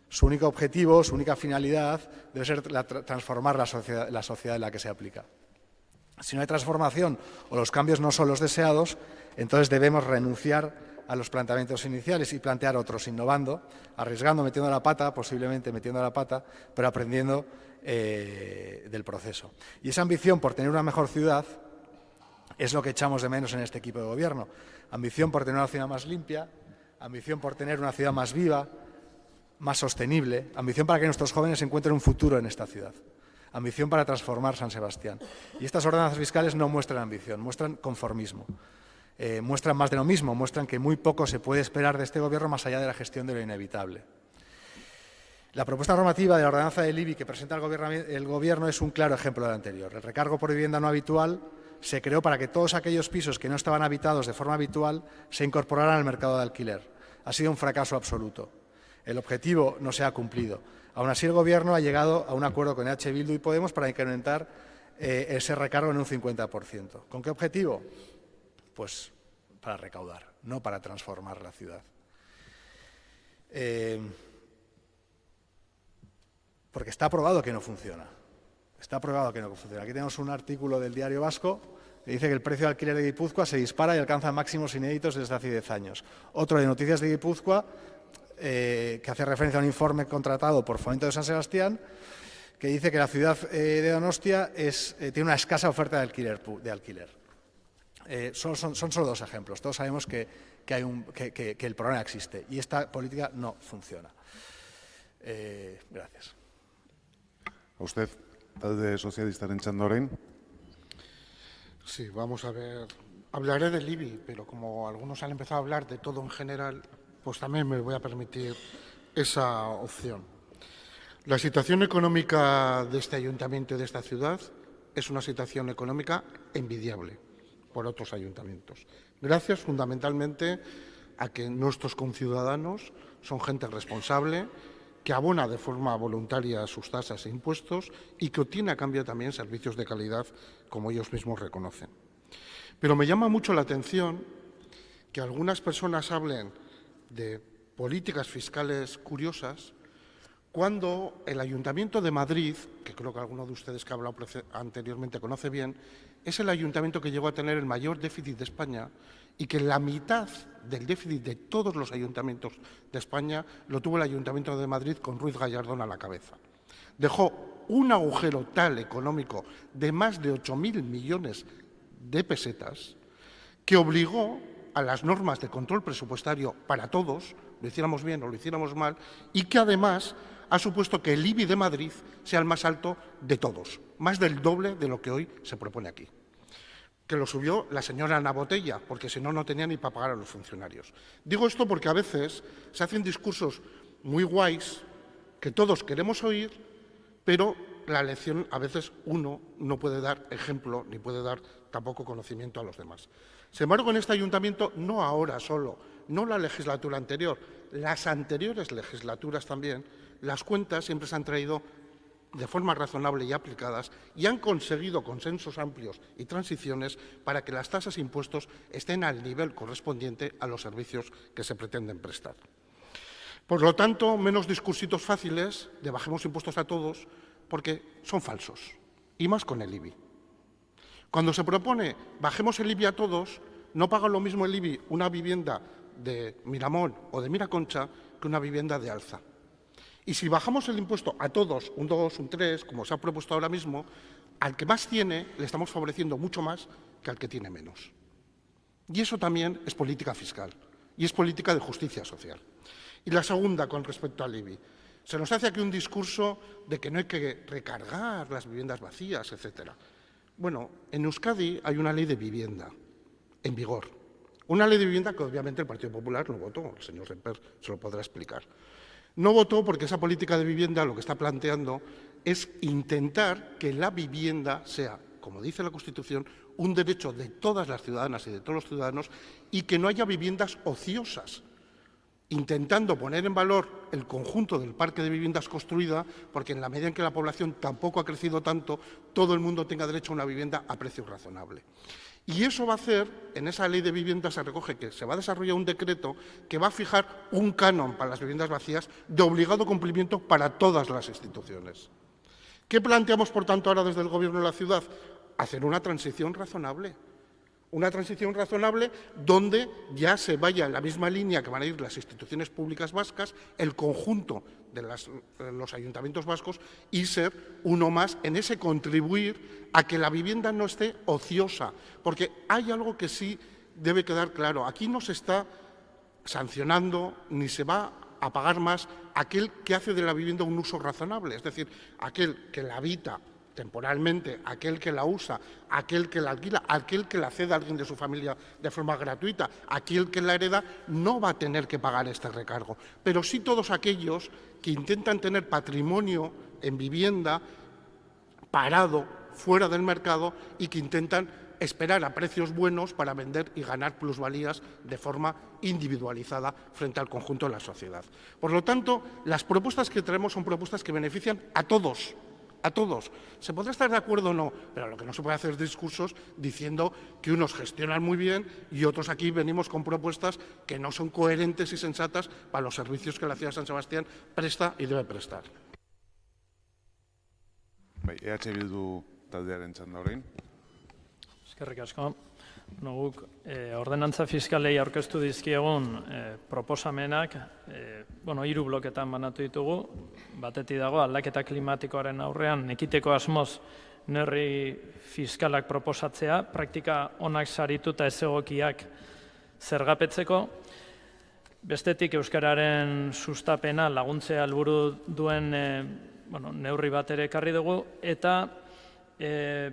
S11: Su único objetivo, su única finalidad debe ser transformar la sociedad en la que se aplica. Si no hay transformación o los cambios no son los deseados, entonces debemos renunciar a los planteamientos iniciales y plantear otros, innovando, arriesgando, metiendo la pata, posiblemente metiendo la pata, pero aprendiendo del proceso. Y esa ambición por tener una mejor ciudad es lo que echamos de menos en este equipo de gobierno. Ambición por tener una ciudad más limpia, ambición por tener una ciudad más viva, más sostenible, ambición para que nuestros jóvenes encuentren un futuro en esta ciudad, ambición para transformar San Sebastián. Y estas ordenanzas fiscales no muestran ambición, muestran conformismo. Muestran más de lo mismo, muestran que muy poco se puede esperar de este Gobierno más allá de la gestión de lo inevitable. La propuesta normativa de la ordenanza del IBI que presenta el Gobierno es un claro ejemplo del anterior. El recargo por vivienda no habitual se creó para que todos aquellos pisos que no estaban habitados de forma habitual se incorporaran al mercado de alquiler. Ha sido un fracaso absoluto. El objetivo no se ha cumplido. Aún así, el Gobierno ha llegado a un acuerdo con EH Bildu y Podemos para incrementar ese recargo en un 50%. ¿Con qué objetivo? Pues para recaudar, no para transformar la ciudad. Porque está probado que no funciona. Está probado que no funciona. Aquí tenemos un artículo del Diario Vasco que dice que el precio de alquiler de Guipúzcoa se dispara y alcanza máximos inéditos desde hace 10 años. Otro de Noticias de Guipúzcoa, que hace referencia a un informe contratado por Fomento de San Sebastián, que dice que la ciudad de Donostia tiene una escasa oferta de alquiler. Son solo dos ejemplos. Todos sabemos que el problema existe y esta política no funciona. Gracias.
S1: A usted, talde sozialistaren txanda orain.
S10: Sí, vamos a ver. Hablaré del IBI, pero como algunos han empezado a hablar de todo en general, pues también me voy a permitir esa opción. La situación económica de este ayuntamiento y de esta ciudad es una situación económica envidiable por otros ayuntamientos. Gracias fundamentalmente a que nuestros conciudadanos son gente responsable, que abona de forma voluntaria sus tasas e impuestos y que obtiene a cambio también servicios de calidad, como ellos mismos reconocen. Pero me llama mucho la atención que algunas personas hablen de políticas fiscales curiosas cuando el Ayuntamiento de Madrid, que creo que alguno de ustedes que ha hablado anteriormente conoce bien, es el ayuntamiento que llegó a tener el mayor déficit de España y que la mitad del déficit de todos los ayuntamientos de España lo tuvo el Ayuntamiento de Madrid con Ruiz Gallardón a la cabeza. Dejó un agujero tal económico de más de 8.000 millones de pesetas que obligó a las normas de control presupuestario para todos, lo hiciéramos bien o lo hiciéramos mal, y que además ha supuesto que el IBI de Madrid sea el más alto de todos, más del doble de lo que hoy se propone aquí. Que lo subió la señora Ana Botella, porque si no, no tenía ni para pagar a los funcionarios. Digo esto porque a veces se hacen discursos muy guays que todos queremos oír, pero la lección a veces uno no puede dar ejemplo ni puede dar tampoco conocimiento a los demás. Sin embargo, en este ayuntamiento, no ahora solo, no la legislatura anterior, las anteriores legislaturas también, las cuentas siempre se han traído de forma razonable y aplicadas y han conseguido consensos amplios y transiciones para que las tasas e impuestos estén al nivel correspondiente a los servicios que se pretenden prestar. Por lo tanto, menos discursitos fáciles de bajemos impuestos a todos, porque son falsos, y más con el IBI. Cuando se propone bajemos el IBI a todos, no paga lo mismo el IBI una vivienda de Miramón o de Miraconcha que una vivienda de Alza. Y si bajamos el impuesto a todos, un 2, un 3, como se ha propuesto ahora mismo, al que más tiene le estamos favoreciendo mucho más que al que tiene menos. Y eso también es política fiscal y es política de justicia social. Y la segunda, con respecto al IBI. Se nos hace aquí un discurso de que no hay que recargar las viviendas vacías, etcétera. Bueno, en Euskadi hay una ley de vivienda en vigor. Una ley de vivienda que obviamente el Partido Popular no votó, el señor Semper se lo podrá explicar. No votó porque esa política de vivienda lo que está planteando es intentar que la vivienda sea, como dice la Constitución, un derecho de todas las ciudadanas y de todos los ciudadanos y que no haya viviendas ociosas, intentando poner en valor el conjunto del parque de viviendas construida, porque en la medida en que la población tampoco ha crecido tanto, todo el mundo tenga derecho a una vivienda a precio razonable. Y eso va a hacer, en esa ley de vivienda se recoge que se va a desarrollar un decreto que va a fijar un canon para las viviendas vacías de obligado cumplimiento para todas las instituciones. ¿Qué planteamos, por tanto, ahora desde el Gobierno de la ciudad? Hacer una transición razonable. Una transición razonable donde ya se vaya en la misma línea que van a ir las instituciones públicas vascas, el conjunto de los ayuntamientos vascos y ser uno más en ese contribuir a que la vivienda no esté ociosa. Porque hay algo que sí debe quedar claro. Aquí no se está sancionando ni se va a pagar más aquel que hace de la vivienda un uso razonable, es decir, aquel que la habita temporalmente, aquel que la usa, aquel que la alquila, aquel que la cede a alguien de su familia de forma gratuita, aquel que la hereda, no va a tener que pagar este recargo. Pero sí todos aquellos que intentan tener patrimonio en vivienda parado, fuera del mercado, y que intentan esperar a precios buenos para vender y ganar plusvalías de forma individualizada frente al conjunto de la sociedad. Por lo tanto, las propuestas que traemos son propuestas que benefician a todos. A todos. Se podrá estar de acuerdo o no, pero lo que no se puede hacer es discursos diciendo que unos gestionan muy bien y otros aquí venimos con propuestas que no son coherentes y sensatas para los servicios que la ciudad de San Sebastián presta y debe prestar.
S1: EH Bildu taldearen txanda orain.
S14: Eskerrik asko. Guk ordenantza fiskalei aurkeztu dizkiegun proposamenak 3 bloketan banatu ditugu. Batetik dago aldaketa klimatikoaren aurrean ekiteko asmoz neurri fiskalak proposatzea, praktika onak sarituta ez egokiak zergapetzeko. Bestetik euskararen sustapena laguntzea helburu duen neurri bat ere ekarri dugu, eta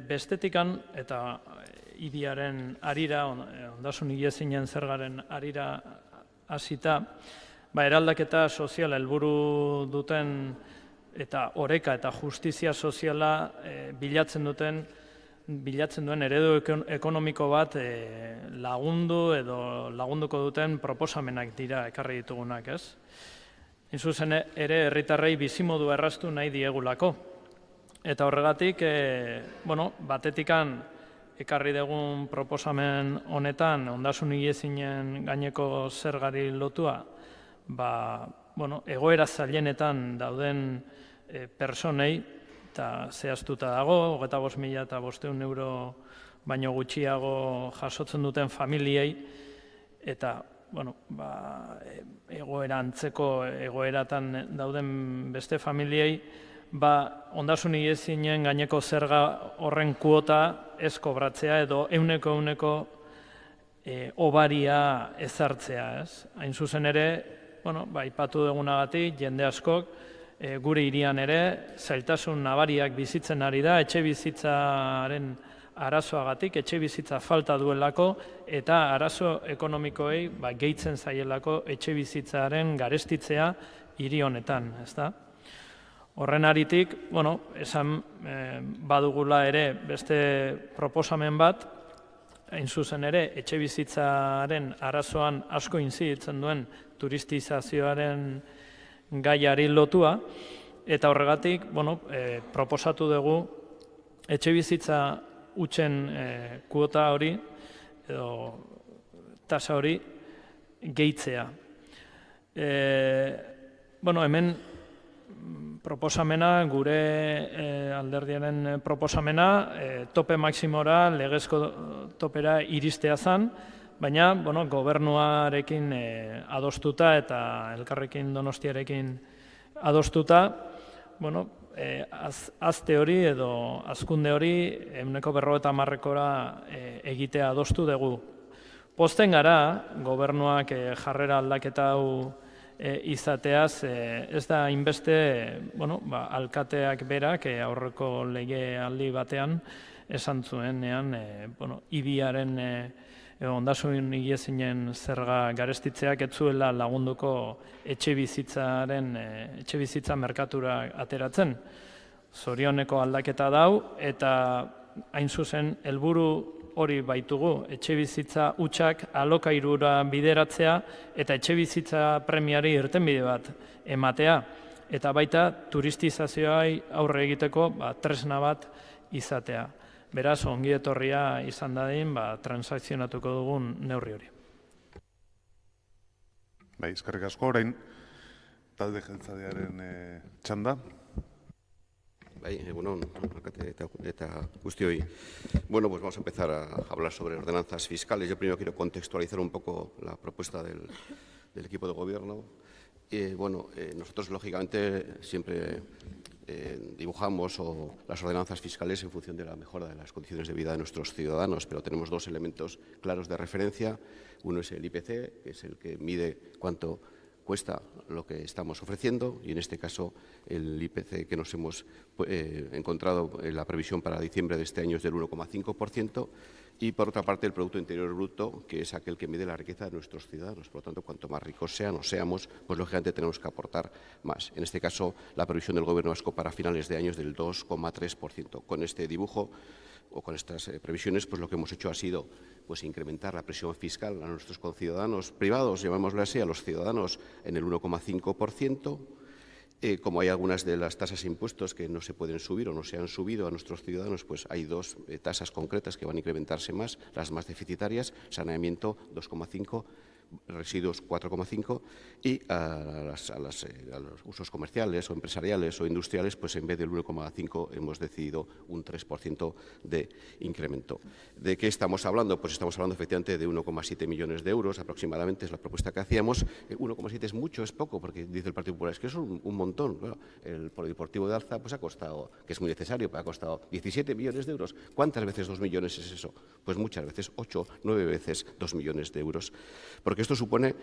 S14: bestetikan eta ibiaren arira, ondasun higiezinen zergaren arira hasita, eraldaketa soziala helburu duten eta oreka eta justizia soziala bilatzen duen eredu ekonomiko bat lagundu edo lagunduko duten proposamenak dira ekarri ditugunak, ez? Zuzen ere herritarrei bizimodu erraztu nahi diegulako. Eta horregatik, batetikan ekarri dugun proposamen honetan, ondasun higiezinen gaineko zergari lotua, egoera zailenetan dauden personei, eta zehaztuta dago, 25.500 euro baino gutxiago jasotzen duten familiei, eta egoera antzeko egoeratan dauden beste familiei, ondasun higiezinen gaineko zerga horren kuota ez kobratzea edo euneko obaria ezartzea, ez? Hain zuzen ere, aipatu dugunagatik, jende askok, gure hirian ere, zailtasun nabariak bizitzen ari da, etxe bizitzaren arazoagatik, etxe bizitza falta duelako, eta arazo ekonomikoei gehitzen zaielako etxe bizitzaren garestitzea hiri honetan, ez da? Horren aritik, esan badugula ere beste proposamen bat, hain zuzen ere, etxe bizitzaren arazoan asko inziditzen duen turistizazioaren gaiari lotua, eta horregatik, proposatu dugu etxe bizitza hutsen kuota hori, edo tasa hori, gehitzea. Hemen proposamena, gure alderdiaren proposamena, tope maksimora, legezko topera iristea zen, baina gobernuarekin adostuta eta Elkarrekin Donostiarekin adostuta, azte hori edo hazkunde hori 50%ra egitea adostu dugu. Pozten gara, gobernuak jarrera aldaketa hau izateaz, ez da inbeste alkateak berak aurreko lege aldi batean esan zuenean ibiaren ondasun higiezinen zerga garestitzeak ez zuela lagunduko etxe bizitza merkatura ateratzen. Zorioneko aldaketa dau eta hain zuzen helburu hori baitugu, etxe bizitza hutsak alokairura bideratzea eta etxe bizitza premiari irtenbide bat ematea. Eta baita turistizazioai aurre egiteko tresna bat izatea. Beraz, ongi etorria izan dadin, transakzionatuko dugun neurri hori.
S1: Eskerrik asko, orain talde jeltzalearen txanda.
S16: Egunon, eta guztioi. Bueno, pues vamos a empezar a hablar sobre ordenanzas fiscales. Yo primero quiero contextualizar un poco la propuesta del equipo de gobierno. Nosotros, lógicamente, siempre dibujamos las ordenanzas fiscales en función de la mejora de las condiciones de vida de nuestros ciudadanos, pero tenemos dos elementos claros de referencia. Uno es el IPC, que es el que mide cuánto cuesta lo que estamos ofreciendo, y en este caso el IPC que nos hemos encontrado en la previsión para diciembre de este año es del 1,5%, y por otra parte el Producto Interior Bruto, que es aquel que mide la riqueza de nuestros ciudadanos. Por lo tanto, cuanto más ricos sean o seamos, pues lógicamente tenemos que aportar más. En este caso, la previsión del Gobierno vasco para finales de año es del 2,3%. Con este dibujo o con estas previsiones, pues lo que hemos hecho ha sido pues incrementar la presión fiscal a nuestros conciudadanos privados, llamémoslo así, a los ciudadanos en el 1,5%. Como hay algunas de las tasas e impuestos que no se pueden subir o no se han subido a nuestros ciudadanos, pues hay dos tasas concretas que van a incrementarse más, las más deficitarias, saneamiento 2,5%, residuos 4,5 y a los usos comerciales o empresariales o industriales, pues en vez del 1,5 hemos decidido un 3% de incremento. ¿De qué estamos hablando? Pues estamos hablando efectivamente de 1,7 millones de euros aproximadamente, es la propuesta que hacíamos. 1,7 es mucho, es poco, porque dice el Partido Popular, es que es un montón. Bueno, el polideportivo de Alza pues ha costado, que es muy necesario, pero ha costado 17 millones de euros. ¿Cuántas veces 2 millones es eso? Pues muchas veces, 8, 9 veces 2 millones de euros. Porque esto supone,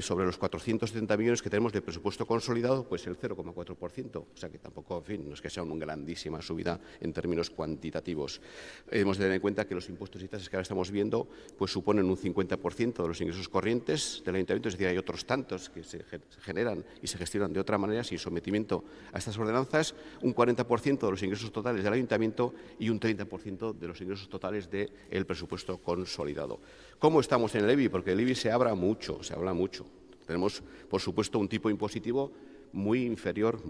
S16: sobre los 470 millones que tenemos de presupuesto consolidado, pues el 0,4%. O sea que tampoco, en fin, no es que sea una grandísima subida en términos cuantitativos. Hemos de tener en cuenta que los impuestos y tasas que ahora estamos viendo pues suponen un 50% de los ingresos corrientes del ayuntamiento, es decir, hay otros tantos que se generan y se gestionan de otra manera sin sometimiento a estas ordenanzas, un 40% de los ingresos totales del ayuntamiento y un 30% de los ingresos totales del presupuesto consolidado. ¿Cómo estamos en el IBI? Porque el IBI se habla mucho. Tenemos, por supuesto, un tipo impositivo muy inferior,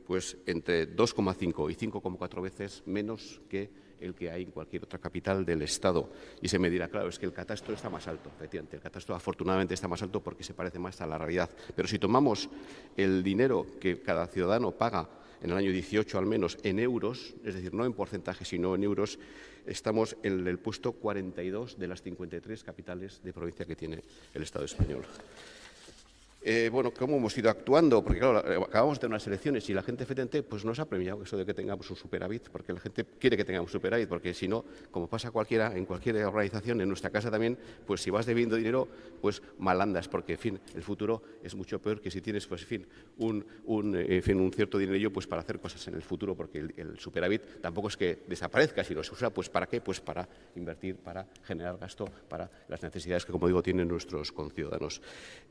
S16: pues entre 2,5 y 5,4 veces menos que el que hay en cualquier otra capital del Estado. Y se me dirá, claro, es que el catastro está más alto. Efectivamente, el catastro afortunadamente está más alto porque se parece más a la realidad. Pero si tomamos el dinero que cada ciudadano paga en el año 18 al menos en euros, es decir, no en porcentaje, sino en euros, estamos en el puesto 42 de las 53 capitales de provincia que tiene el Estado español. Bueno, ¿cómo hemos ido actuando? Porque, claro, acabamos de tener unas elecciones y la gente efectivamente pues, nos ha premiado eso de que tengamos un superávit, porque la gente quiere que tengamos superávit, porque si no, como pasa en cualquier organización, en nuestra casa también, pues si vas debiendo dinero, pues mal andas, porque, en fin, el futuro es mucho peor que si tienes, pues, en fin, un cierto dinero pues, para hacer cosas en el futuro, porque el superávit tampoco es que desaparezca, sino se usa, pues, ¿para qué? Pues para invertir, para generar gasto, para las necesidades que, como digo, tienen nuestros conciudadanos.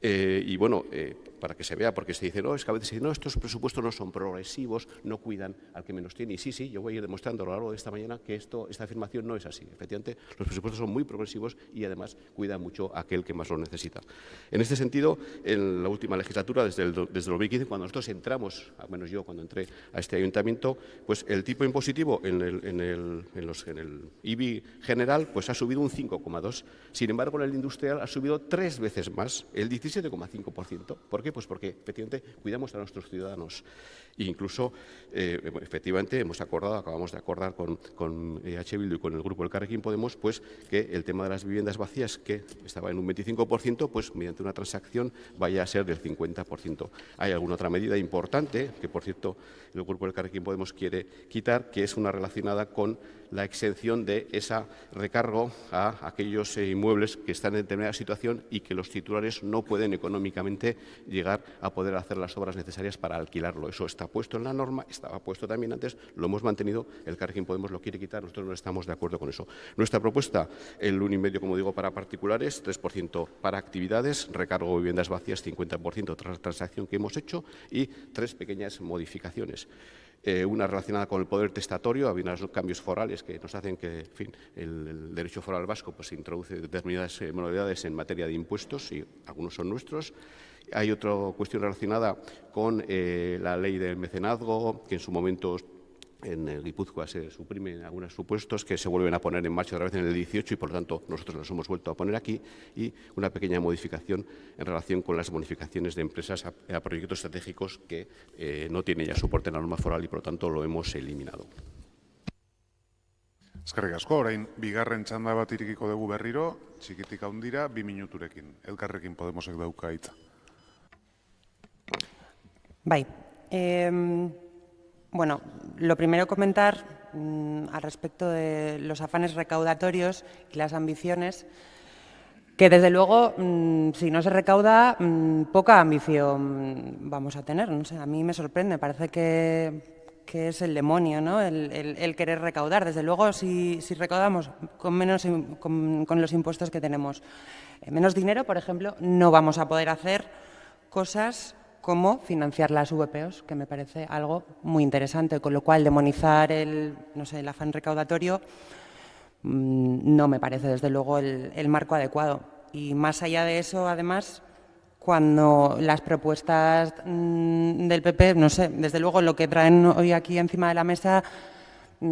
S16: Y, bueno, para que se vea, porque se dice, no, es que a veces se dice, no, estos presupuestos no son progresivos, no cuidan al que menos tiene. Y sí, yo voy a ir demostrando a lo largo de esta mañana que esta afirmación no es así. Efectivamente, los presupuestos son muy progresivos y además cuidan mucho a aquel que más lo necesita. En este sentido, en la última legislatura, desde el 2015, cuando nosotros entramos, al menos yo cuando entré a este ayuntamiento, pues el tipo impositivo en el IBI general pues ha subido un 5,2. Sin embargo, en el industrial ha subido 3 veces más, el 17,5%. ¿Por qué? Pues porque efectivamente cuidamos a nuestros ciudadanos. E incluso, efectivamente, acabamos de acordar con EH Bildu y con el grupo Elkarrekin Podemos, pues que el tema de las viviendas vacías, que estaba en un 25%, pues mediante una transacción vaya a ser del 50%. Hay alguna otra medida importante, que por cierto el grupo Elkarrekin Podemos quiere quitar, que es una relacionada con la exención de ese recargo a aquellos inmuebles que están en determinada situación y que los titulares no pueden económicamente llegar a poder hacer las obras necesarias para alquilarlo. Eso está puesto en la norma, estaba puesto también antes, lo hemos mantenido, el Elkarrekin Podemos lo quiere quitar, nosotros no estamos de acuerdo con eso. Nuestra propuesta, el 1,5%, como digo, para particulares, 3% para actividades, recargo de viviendas vacías, 50% tras la transacción que hemos hecho y 3 pequeñas modificaciones. Una relacionada con el poder testatorio, había unos cambios forales que nos hacen que, en fin, el derecho foral vasco pues introduce determinadas modalidades en materia de impuestos y algunos son nuestros. Hay otra cuestión relacionada con la ley del mecenazgo, que en su momento en el Guipúzcoa se suprimen algunos supuestos que se vuelven a poner en marcha otra vez en el 18 y, por lo tanto, nosotros los hemos vuelto a poner aquí, y una pequeña modificación en relación con las bonificaciones de empresas a proyectos estratégicos que no tienen ya soporte en la norma foral y, por lo tanto, lo hemos eliminado.
S1: Eskerrik asko, orain bigarren txanda bat irekiko dugu berriro, txikitik handira, 2 minuturekin. Elkarrekin Podemosek dauka hitza.
S15: Bai. Bueno, lo primero comentar al respecto de los afanes recaudatorios y las ambiciones, que desde luego, si no se recauda, poca ambición vamos a tener. No sé, a mí me sorprende, parece que es el demonio, ¿no? El querer recaudar. Desde luego, si recaudamos con los impuestos que tenemos menos dinero, por ejemplo, no vamos a poder hacer cosas cómo financiar las VPOs, que me parece algo muy interesante, con lo cual demonizar el afán recaudatorio no me parece desde luego el marco adecuado. Y más allá de eso, además, cuando las propuestas del PP, no sé, desde luego lo que traen hoy aquí encima de la mesa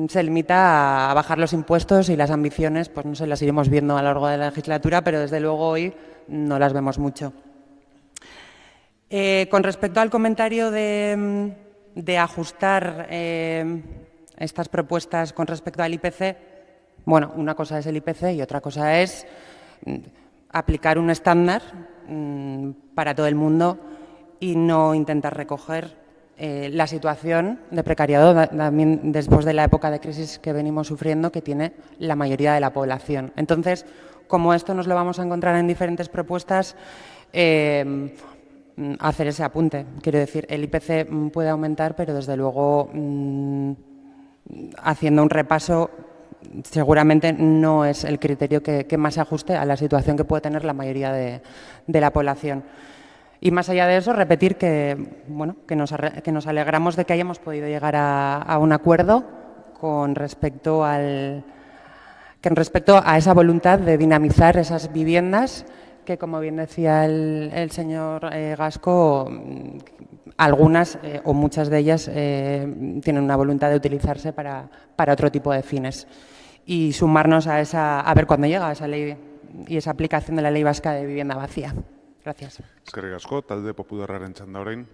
S15: se limita a bajar los impuestos y las ambiciones, pues no sé, las iremos viendo a lo largo de la legislatura, pero desde luego hoy no las vemos mucho. Con respecto al comentario de ajustar estas propuestas con respecto al IPC, bueno, una cosa es el IPC y otra cosa es aplicar un estándar para todo el mundo y no intentar recoger la situación de precariado también después de la época de crisis que venimos sufriendo que tiene la mayoría de la población. Entonces, como esto nos lo vamos a encontrar en diferentes propuestas, hacer ese apunte. Quiero decir, el IPC puede aumentar, pero desde luego, haciendo un repaso, seguramente no es el criterio que más se ajuste a la situación que puede tener la mayoría de la población. Y más allá de eso, repetir que, bueno, que nos alegramos de que hayamos podido llegar a un acuerdo con respecto a esa voluntad de dinamizar esas viviendas que, como bien decía el señor Gasco, algunas o muchas de ellas tienen una voluntad de utilizarse para otro tipo de fines. Y sumarnos a ver cuándo llega esa ley y esa aplicación de la Ley Vasca de Vivienda Vacía. Gracias.
S1: Eskerrik asko, talde popularraren txanda orain.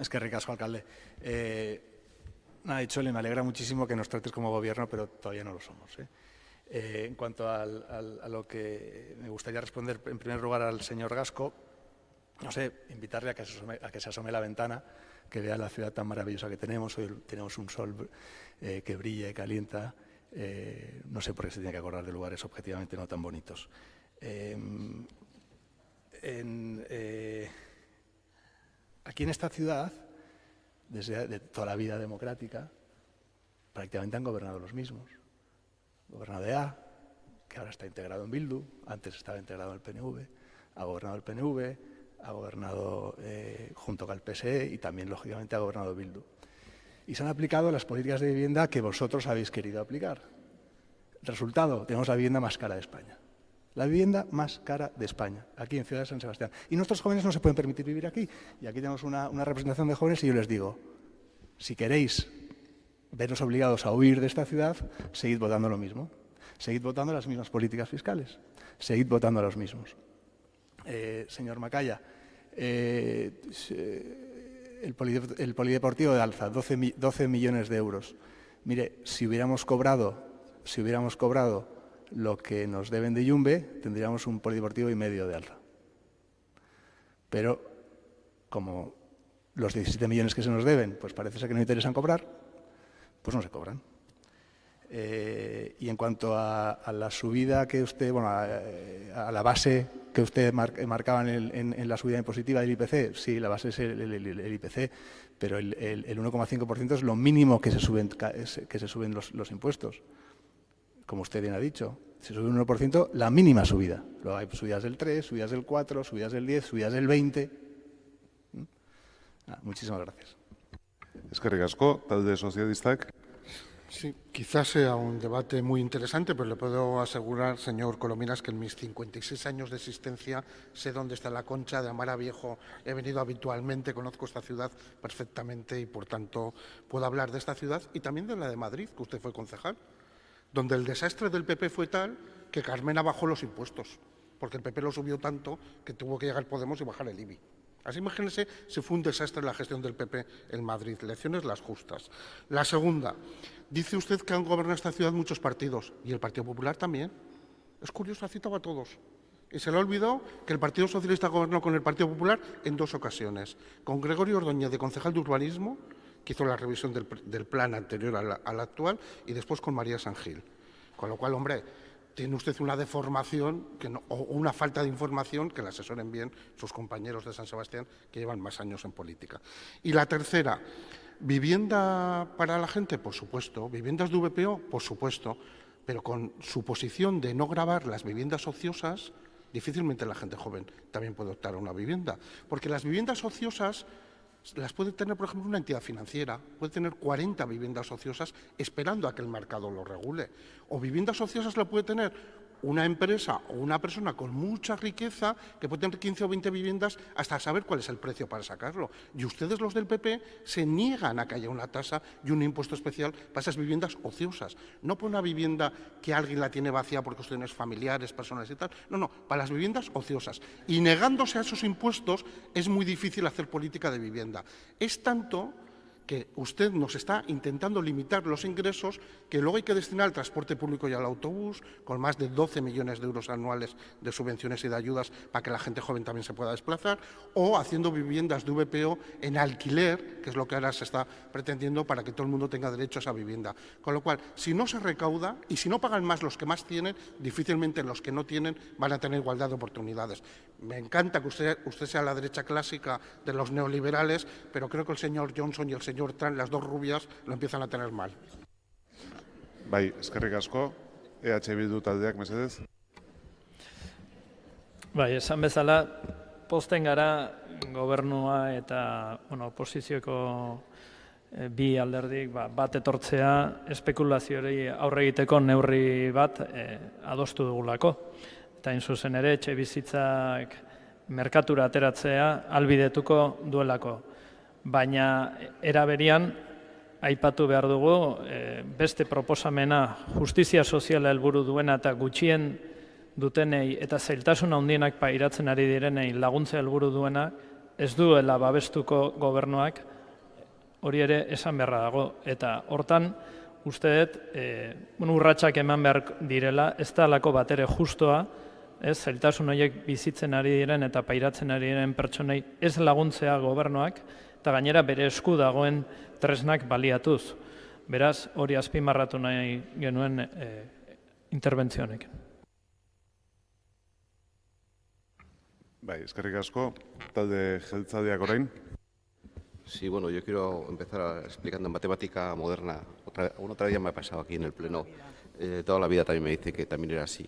S11: Eskerrik asko, alcalde. Nada, dicho, me alegra muchísimo que nos trates como gobierno, pero todavía no lo somos. En cuanto a lo que me gustaría responder, en primer lugar, al señor Gasco, no sé, invitarle a que se asome a la ventana, que vea la ciudad tan maravillosa que tenemos. Hoy tenemos un sol que brilla y calienta. No sé por qué se tiene que acordar de lugares objetivamente no tan bonitos. Aquí en esta ciudad, desde toda la vida democrática, prácticamente han gobernado los mismos. Gobernado EA, que ahora está integrado en Bildu, antes estaba integrado en el PNV, ha gobernado el PNV, ha gobernado junto con el PSE y también, lógicamente, ha gobernado Bildu. Y se han aplicado las políticas de vivienda que vosotros habéis querido aplicar. Resultado, tenemos la vivienda más cara de España. La vivienda más cara de España, aquí en Ciudad de San Sebastián. Y nuestros jóvenes no se pueden permitir vivir aquí. Y aquí tenemos una representación de jóvenes y yo les digo, si queréis veros obligados a huir de esta ciudad, seguid votando lo mismo. Seguid votando las mismas políticas fiscales. Seguid votando a los mismos. Señor Macaya, el polideportivo de Alza, 12 millones de euros. Mire, si hubiéramos cobrado lo que nos deben de Yumbe, tendríamos un polideportivo y medio de Alza. Pero, como los 17 millones que se nos deben, pues parece ser que no interesan cobrar, pues no se cobran. Y en cuanto a la subida que usted, bueno, a la base que usted marcaba en la subida impositiva del IPC, sí, la base es el IPC, pero el 1,5% es lo mínimo que se suben los impuestos. Como usted bien ha dicho, se sube un 1%, la mínima subida. Luego hay subidas del 3, subidas del 4, subidas del 10, subidas del 20. Muchísimas gracias.
S1: Eskerrik asko, talde sozialistak.
S10: Sí, quizás sea un debate muy interesante, pero le puedo asegurar, señor Colominas, que en mis 56 años de existencia sé dónde está la Concha de Amara Viejo, he venido habitualmente, conozco esta ciudad perfectamente y, por tanto, puedo hablar de esta ciudad y también de la de Madrid, que usted fue concejal, donde el desastre del PP fue tal que Carmena bajó los impuestos, porque el PP lo subió tanto que tuvo que llegar Podemos y bajar el IBI. Así imagínense si fue un desastre la gestión del PP en Madrid. Lecciones las justas. La segunda, dice usted que han gobernado esta ciudad muchos partidos, y el Partido Popular también. Es curioso, ha citado a todos. Y se le ha olvidado que el Partido Socialista gobernó con el Partido Popular en 2 ocasiones. Con Gregorio Ordóñez, de concejal de urbanismo, que hizo la revisión del plan anterior al actual, y después con María San Gil. Con lo cual, hombre, tiene usted una deformación o una falta de información que le asesoren bien sus compañeros de San Sebastián, que llevan más años en política. Y la tercera, ¿vivienda para la gente? Por supuesto. ¿Viviendas de VPO? Por supuesto. Pero con su posición de no gravar las viviendas ociosas, difícilmente la gente joven también puede optar a una vivienda. Porque las viviendas ociosas las puede tener, por ejemplo, una entidad financiera, puede tener 40 viviendas ociosas esperando a que el mercado lo regule. O viviendas ociosas la puede tener una empresa o una persona con mucha riqueza que puede tener 15 o 20 viviendas hasta saber cuál es el precio para sacarlo. Y ustedes, los del PP, se niegan a que haya una tasa y un impuesto especial para esas viviendas ociosas. No por una vivienda que alguien la tiene vacía por cuestiones familiares, personales y tal. No, para las viviendas ociosas. Y negándose a esos impuestos es muy difícil hacer política de vivienda. Es tanto que usted nos está intentando limitar los ingresos que luego hay que destinar al transporte público y al autobús, con más de 12 millones de euros anuales de subvenciones y de ayudas para que la gente joven también se pueda desplazar, o haciendo viviendas de VPO en alquiler, que es lo que ahora se está pretendiendo para que todo el mundo tenga derecho a esa vivienda. Con lo cual, si no se recauda y si no pagan más los que más tienen, difícilmente los que no tienen van a tener igualdad de oportunidades. Me encanta que usted sea la derecha clásica de los neoliberales, pero creo que el señor Johnson y el señor Trump, las dos rubias, lo empiezan a tener mal.
S1: Bai, eskerrik asko, EH Bildu taldeak, mesedez.
S14: Bai, esan bezala, posten gara gobernua eta oposizioko bi alderdik bat etortzea espekulazioari aurre egiteko neurri bat adostu dugulako. Eta hain zuzen ere, etxe bizitzak merkatura ateratzea albidetuko duelako. Baina era berean aipatu behar dugu beste proposamena justizia soziala helburu duena eta gutxien dutenei eta zailtasun handienak pairatzen ari direnei laguntza helburu duena ez duela babestuko gobernuak, hori ere esan beharra dago. Eta hortan uste dut urratsak eman behar direla, ez da lako bat ere justoa, zailtasun horiek bizitzen ari diren eta pairatzen ari diren pertsonei ez laguntzea gobernuak, eta gainera bere esku dagoen tresnak baliatuz. Beraz, hori azpimarratu nahi genuen interbentzio honekin.
S1: Bai, eskerrik asko, talde jeltzaleak orain.
S16: Sí, bueno, yo quiero empezar explicando en matemática moderna. Otra vez ya me ha pasado aquí en el Pleno. Toda la vida también me dice que también era así.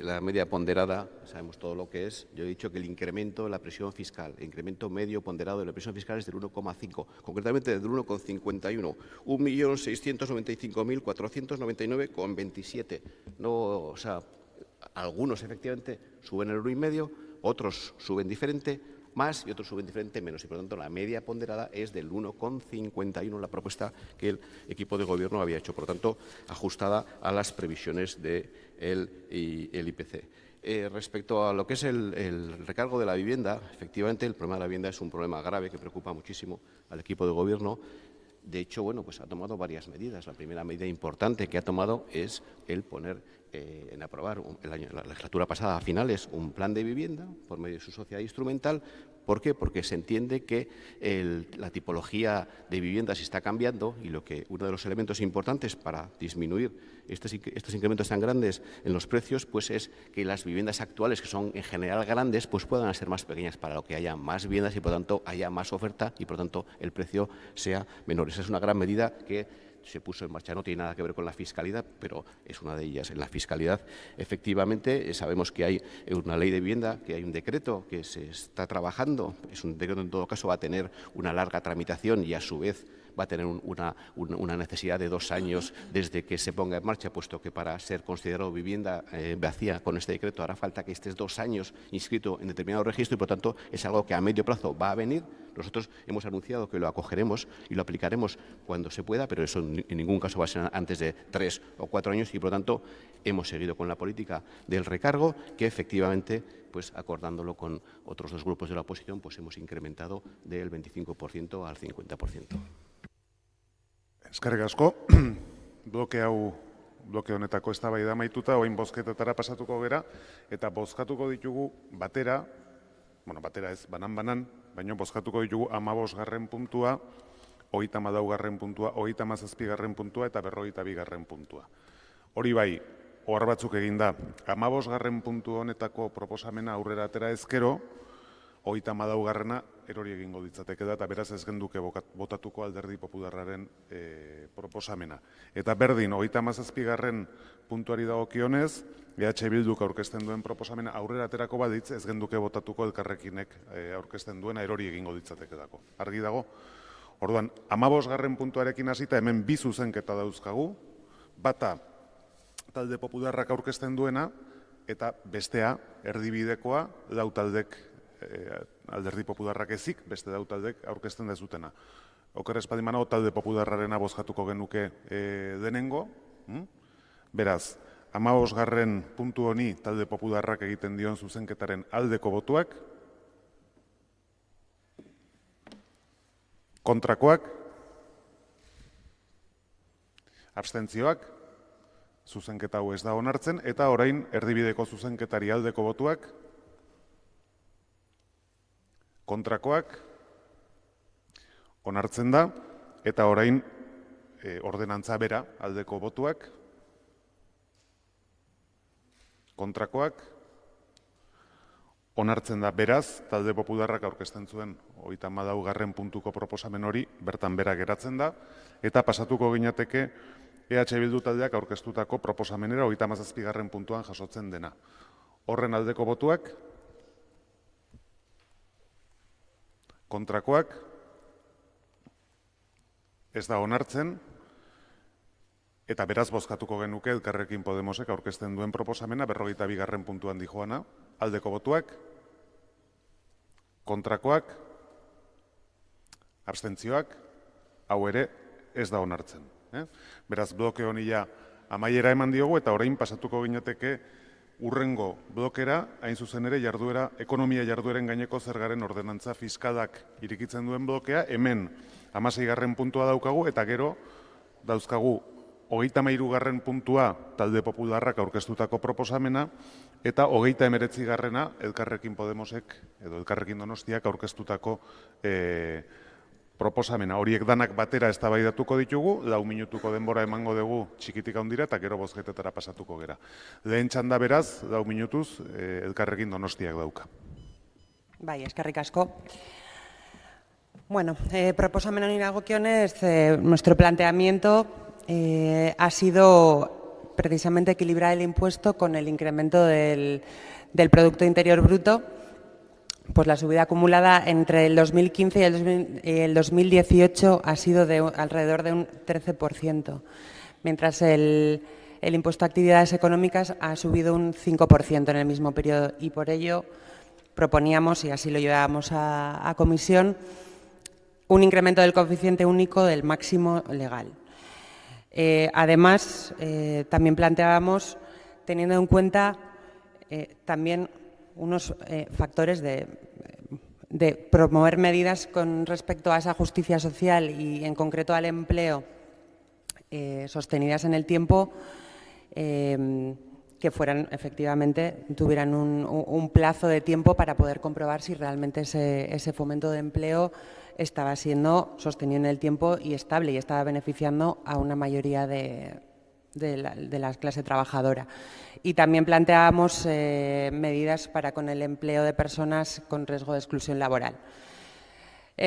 S16: La media ponderada, sabemos todo lo que es. Yo he dicho que el incremento de la presión fiscal, el incremento medio ponderado de la presión fiscal es del 1,5, concretamente del 1,51, 1.695.499,27. No, o sea, algunos efectivamente suben el 1,5, otros suben diferente más y otros suben diferente menos. Y por lo tanto la media ponderada es del 1,51, la propuesta que el equipo de gobierno había hecho. Por lo tanto, ajustada a las previsiones del IPC. Respecto a lo que es el recargo de la vivienda, efectivamente el problema de la vivienda es un problema grave que preocupa muchísimo al equipo de gobierno. De hecho, bueno, pues ha tomado varias medidas. La primera medida importante que ha tomado es el poner en aprobar la legislatura pasada a finales un plan de vivienda por medio de su sociedad instrumental. ¿Por qué? Porque se entiende que la tipología de viviendas está cambiando y uno de los elementos importantes para disminuir estos incrementos tan grandes en los precios pues es que las viviendas actuales, que son en general grandes, pues puedan ser más pequeñas para lo que haya más viviendas y por tanto haya más oferta y por tanto el precio sea menor. Esa es una gran medida que se puso en marcha, no tiene nada que ver con la fiscalidad, pero es una de ellas. En la fiscalidad, efectivamente, sabemos que hay una ley de vivienda, que hay un decreto que se está trabajando. Es un decreto, en todo caso, va a tener una larga tramitación y, a su vez, va a tener una necesidad de 2 años desde que se ponga en marcha, puesto que para ser considerado vivienda vacía con este decreto hará falta que estés 2 años inscrito en determinado registro y, por tanto, es algo que a medio plazo va a venir. Nosotros hemos anunciado que lo acogeremos y lo aplicaremos cuando se pueda, pero eso en ningún caso va a ser antes de 3 o 4 años y, por lo tanto, hemos seguido con la política del recargo que, efectivamente, pues acordándolo con otros 2 grupos de la oposición, pues hemos incrementado del 25% al 50%.
S1: Eskerrik asko, bloke honetako eztabaida amaituta, orain bozketetara pasatuko gera, eta bozkatuko ditugu batera ez, banan, baina bozkatuko ditugu 15. puntua, 34. puntua, 37. puntua eta 42. puntua. Hori bai, ohar batzuk eginda, 15. puntu honetako proposamena aurrera atera ezkero, 34. Erori egingo ditzateke da, eta beraz ez genduke botatuko Alderdi Popularraren proposamena. Eta berdin, 37. puntuari dagokionez, EH Bilduk aurkezten duen proposamena aurrera aterako baditz, ez genduke botatuko Elkarrekinek aurkezten duena erori egingo ditzateke dako. Argi dago? Orduan, 15. puntuarekin hasita hemen bi zuzenketa dauzkagu, bata Talde Popularrak aurkezten duena, eta bestea, erdibidekoa, lau taldek Alderdi Popularrak ezik, beste dau taldek aurkezten dezutena. Oker espadimanago Talde Popularrarena bozkatuko genuke denengo. Beraz, 15. puntu honi Talde Popularrak egiten dion zuzenketaren aldeko botuak, kontrakoak, abstentzioak, zuzenketa hau ez da onartzen, eta orain erdibideko zuzenketari aldeko botuak, kontrakoak, onartzen da, eta orain ordenantza bera aldeko botuak, kontrakoak, onartzen da beraz, Talde Popularrak aurkezten zuen 34. puntuko proposamen hori, bertan bera geratzen da, eta pasatuko ginateke EH Bildu taldeak aurkeztutako proposamenera 37. puntuan jasotzen dena. Horren aldeko botuak, kontrakoak, ez da onartzen, eta beraz bozkatuko genuke Elkarrekin Podemosek aurkezten duen proposamena 42. puntuan dijoana, aldeko botuak, kontrakoak, abstentzioak, hau ere ez da onartzen. Beraz, bloke honi ja amaiera eman diogu, eta orain pasatuko ginateke urrengo blokera, hain zuzen ere ekonomia jardueren gaineko zergaren ordenantza fiskalak irikitzen duen blokea, hemen 16. puntua daukagu, eta gero dauzkagu 33. puntua Talde Popularrak aurkeztutako proposamena, eta 39. Elkarrekin Podemosek edo Elkarrekin Donostiak aurkeztutako proposamena. Horiek danak batera eztabaidatuko ditugu, 4 minutuko denbora emango dugu txikitik handira, eta gero bozketetara pasatuko gera. Lehen txanda beraz, 4 minutuz, Elkarrekin Donostiak dauka.
S15: Bai, eskerrik asko. Bueno, proposamen honi dagokionez, nuestro planteamiento ha sido precisamente equilibrar el impuesto con el incremento del Producto Interior Bruto. Pues la subida acumulada entre el 2015 y el 2018 ha sido de alrededor de un 13%, mientras el impuesto a actividades económicas ha subido un 5% en el mismo periodo, y por ello proponíamos, y así lo llevábamos a comisión, un incremento del coeficiente único del máximo legal. Además, también planteábamos, teniendo en cuenta también unos factores de promover medidas con respecto a esa justicia social y en concreto al empleo sostenidas en el tiempo, que fueran efectivamente, tuvieran un plazo de tiempo para poder comprobar si realmente ese fomento de empleo estaba siendo sostenido en el tiempo y estable, y estaba beneficiando a una mayoría de la clase trabajadora. Y también planteábamos medidas para con el empleo de personas con riesgo de exclusión laboral.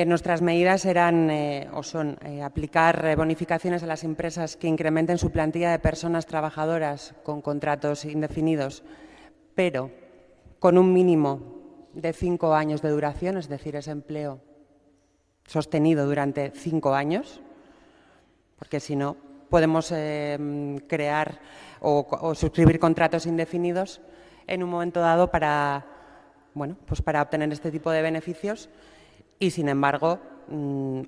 S15: Nuestras medidas eran o son aplicar bonificaciones a las empresas que incrementen su plantilla de personas trabajadoras con contratos indefinidos, pero con un mínimo de 5 años de duración, es decir, ese empleo sostenido durante 5 años, porque si no podemos crear o suscribir contratos indefinidos en un momento dado para obtener este tipo de beneficios, y sin embargo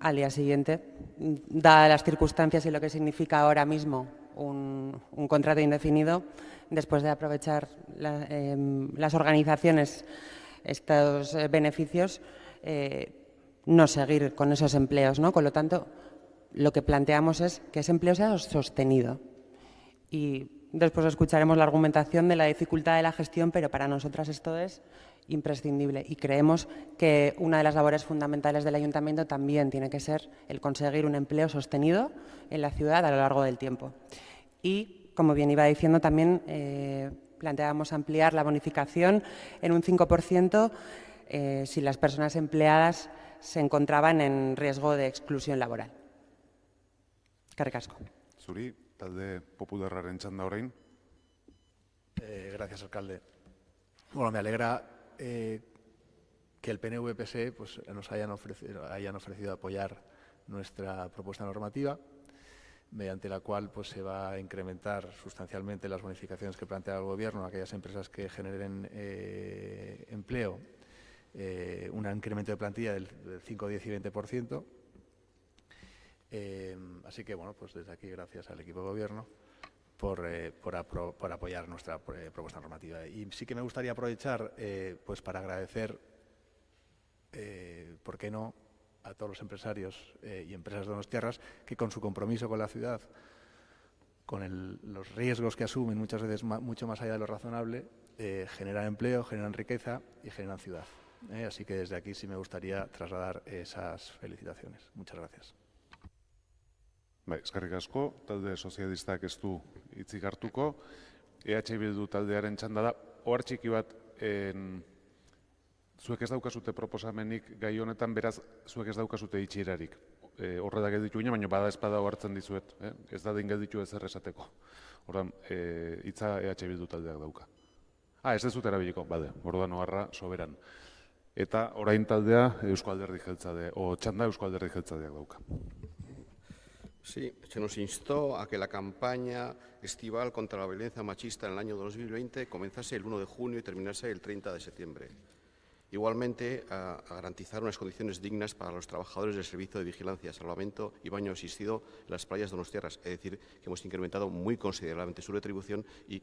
S15: al día siguiente, dadas las circunstancias y lo que significa ahora mismo un contrato indefinido, después de aprovechar las organizaciones estos beneficios, no seguir con esos empleos, ¿no? Con lo tanto, lo que planteamos es que ese empleo sea sostenido. Y después escucharemos la argumentación de la dificultad de la gestión, pero para nosotras esto es imprescindible, y creemos que una de las labores fundamentales del Ayuntamiento también tiene que ser el conseguir un empleo sostenido en la ciudad a lo largo del tiempo. Y, como bien iba diciendo, también planteábamos ampliar la bonificación en un 5% si las personas empleadas se encontraban en riesgo de exclusión laboral. Eskerrik asko.
S1: Zuri, talde popularraren txanda orain.
S11: Gracias, alcalde. Bueno, me alegra que el PNV-PSE pues, nos hayan ofrecido apoyar nuestra propuesta normativa, mediante la cual pues, se va a incrementar sustancialmente las bonificaciones que plantea el Gobierno a aquellas empresas que generen empleo, un incremento de plantilla del 5, 10 y 20%. Así que, bueno, pues desde aquí, gracias al equipo de Gobierno por apoyar nuestra propuesta normativa. Y sí que me gustaría aprovechar pues para agradecer, ¿por qué no?, a todos los empresarios y empresas de Donostiarras que con su compromiso con la ciudad, con los riesgos que asumen muchas veces mucho más allá de lo razonable, generan empleo, generan riqueza y generan ciudad. Así que desde aquí sí me gustaría trasladar esas felicitaciones. Muchas gracias.
S1: Bai, eskerrik asko, talde sozialistak ez du hitzik hartuko. EH Bildu taldearen txanda da. Ohar txiki bat, zuek ez daukazute proposamenik gai honetan, beraz, zuek ez daukazute itxierarik. Horredak gelditu ginen, baina bada espada ohartzen dizuet. Ez da den gelditu ezer esateko. Ordan, hitza EH Bildu taldeak dauka. Ez dezut erabiliko, bade, ordan oharra soberan. Eta orain taldea Eusko Alderdi Jeltzale, txanda Eusko Alderdi Jeltzaleak dauka.
S16: Sí, se nos instó a que la campaña estival contra la violencia machista en el año 2020 comenzase el 1 de junio y terminase el 30 de septiembre. Igualmente, a garantizar unas condiciones dignas para los trabajadores del servicio de vigilancia, salvamento y baño asistido en las playas donostiarras. Es decir, que hemos incrementado muy considerablemente su retribución y,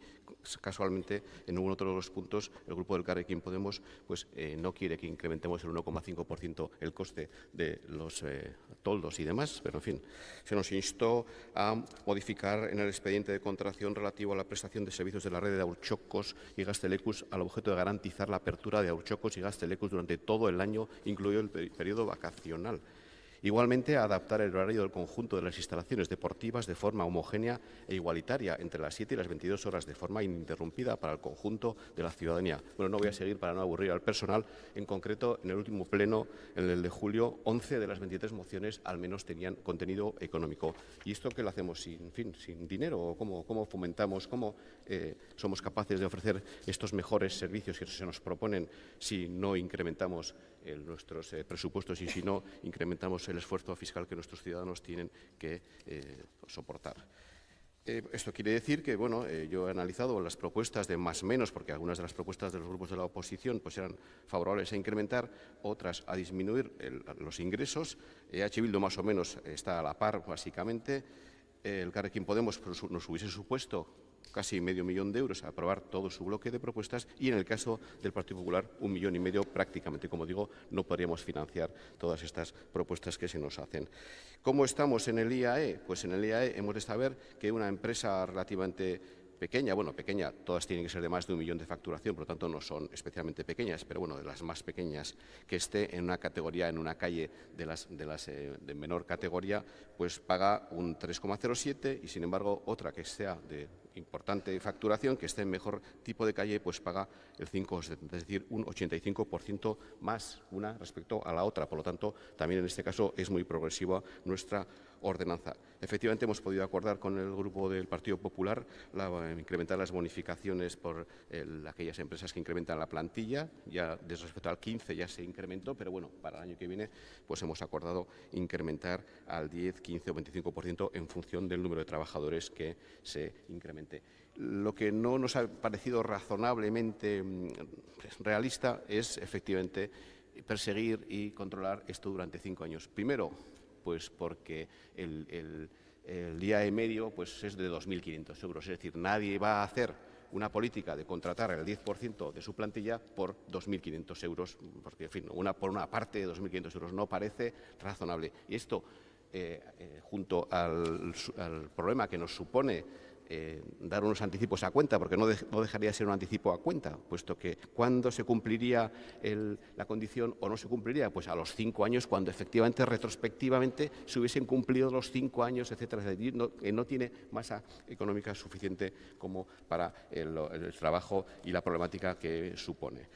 S16: casualmente, en ningún otro de los puntos, el grupo del Elkarrekin Podemos pues, no quiere que incrementemos el 1,5% el coste de los toldos y demás, pero, en fin, se nos instó a modificar en el expediente de contratación relativo a la prestación de servicios de la red de Haurtxokos y Gaztelecus al objeto de garantizar la apertura de Haurtxokos y Gaztelecus durante todo el año, incluido el periodo vacacional. Igualmente, a adaptar el horario del conjunto de las instalaciones deportivas de forma homogénea e igualitaria entre las 7 y las 22 horas de forma ininterrumpida para el conjunto de la ciudadanía. Bueno, no voy a seguir para no aburrir al personal. En concreto, en el último pleno, en el de julio, 11 de las 23 mociones al menos tenían contenido económico. ¿Y esto qué lo hacemos sin dinero? ¿O cómo fomentamos, cómo somos capaces de ofrecer estos mejores servicios que se nos proponen si no incrementamos nuestros presupuestos y si no incrementamos el esfuerzo fiscal que nuestros ciudadanos tienen que soportar? Esto quiere decir que, bueno, yo he analizado las propuestas de más o menos, porque algunas de las propuestas de los grupos de la oposición pues eran favorables a incrementar, otras a disminuir los ingresos. EH Bildu más o menos está a la par, básicamente. El Elkarrekin Podemos pues, nos hubiese supuesto casi medio millón de euros a aprobar todo su bloque de propuestas y en el caso del Partido Popular 1,5 millones prácticamente. Como digo, no podríamos financiar todas estas propuestas que se nos hacen. ¿Cómo estamos en el IAE? Pues en el IAE hemos de saber que una empresa relativamente pequeña, bueno, pequeña, todas tienen que ser de más de 1 millón de facturación, por lo tanto no son especialmente pequeñas, pero bueno, de las más pequeñas, que esté en una categoría, en una calle de las de menor categoría, pues paga un 3,07 y sin embargo otra que sea de importante facturación, que esté en mejor tipo de calle, pues paga el 5,70, es decir, un 85% más una respecto a la otra. Por lo tanto, también en este caso es muy progresiva nuestra ordenanza. Efectivamente, hemos podido acordar con el Grupo del Partido Popular incrementar las bonificaciones por aquellas empresas que incrementan la plantilla. Ya desde respecto al 15 ya se incrementó, pero bueno, para el año que viene pues hemos acordado incrementar al 10, 15 o 25% en función del número de trabajadores que se incremente. Lo que no nos ha parecido razonablemente realista es efectivamente perseguir y controlar esto durante 5 años. Primero, pues porque el IAE medio pues es de 2.500 euros, es decir, nadie va a hacer una política de contratar el 10% de su plantilla por 2.500 euros, porque en fin, por una parte de 2.500 euros no parece razonable. Y esto, junto al problema que nos supone dar unos anticipos a cuenta, porque no dejaría de ser un anticipo a cuenta, puesto que ¿cuándo se cumpliría la condición o no se cumpliría? Pues a los 5 años, cuando efectivamente, retrospectivamente, se hubiesen cumplido los 5 años, etcétera. Es decir, no tiene masa económica suficiente como para el trabajo y la problemática que supone.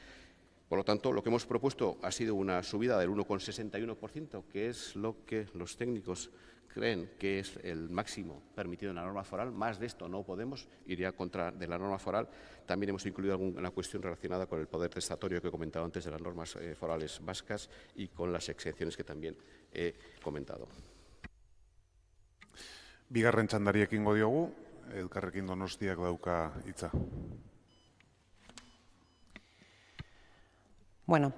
S16: Por lo tanto, lo que hemos propuesto ha sido una subida del 1,61%, que es lo que los técnicos creen que es el máximo permitido en la norma foral. Más de esto no podemos, iría contra de la norma foral. También hemos incluido alguna cuestión relacionada con el poder testatorio que he comentado antes de las normas forales vascas y con las exenciones que también he comentado.
S1: Bigarren txandari ekingo diogu, Elkarrekin Donostiak dauka hitza.
S15: Bueno,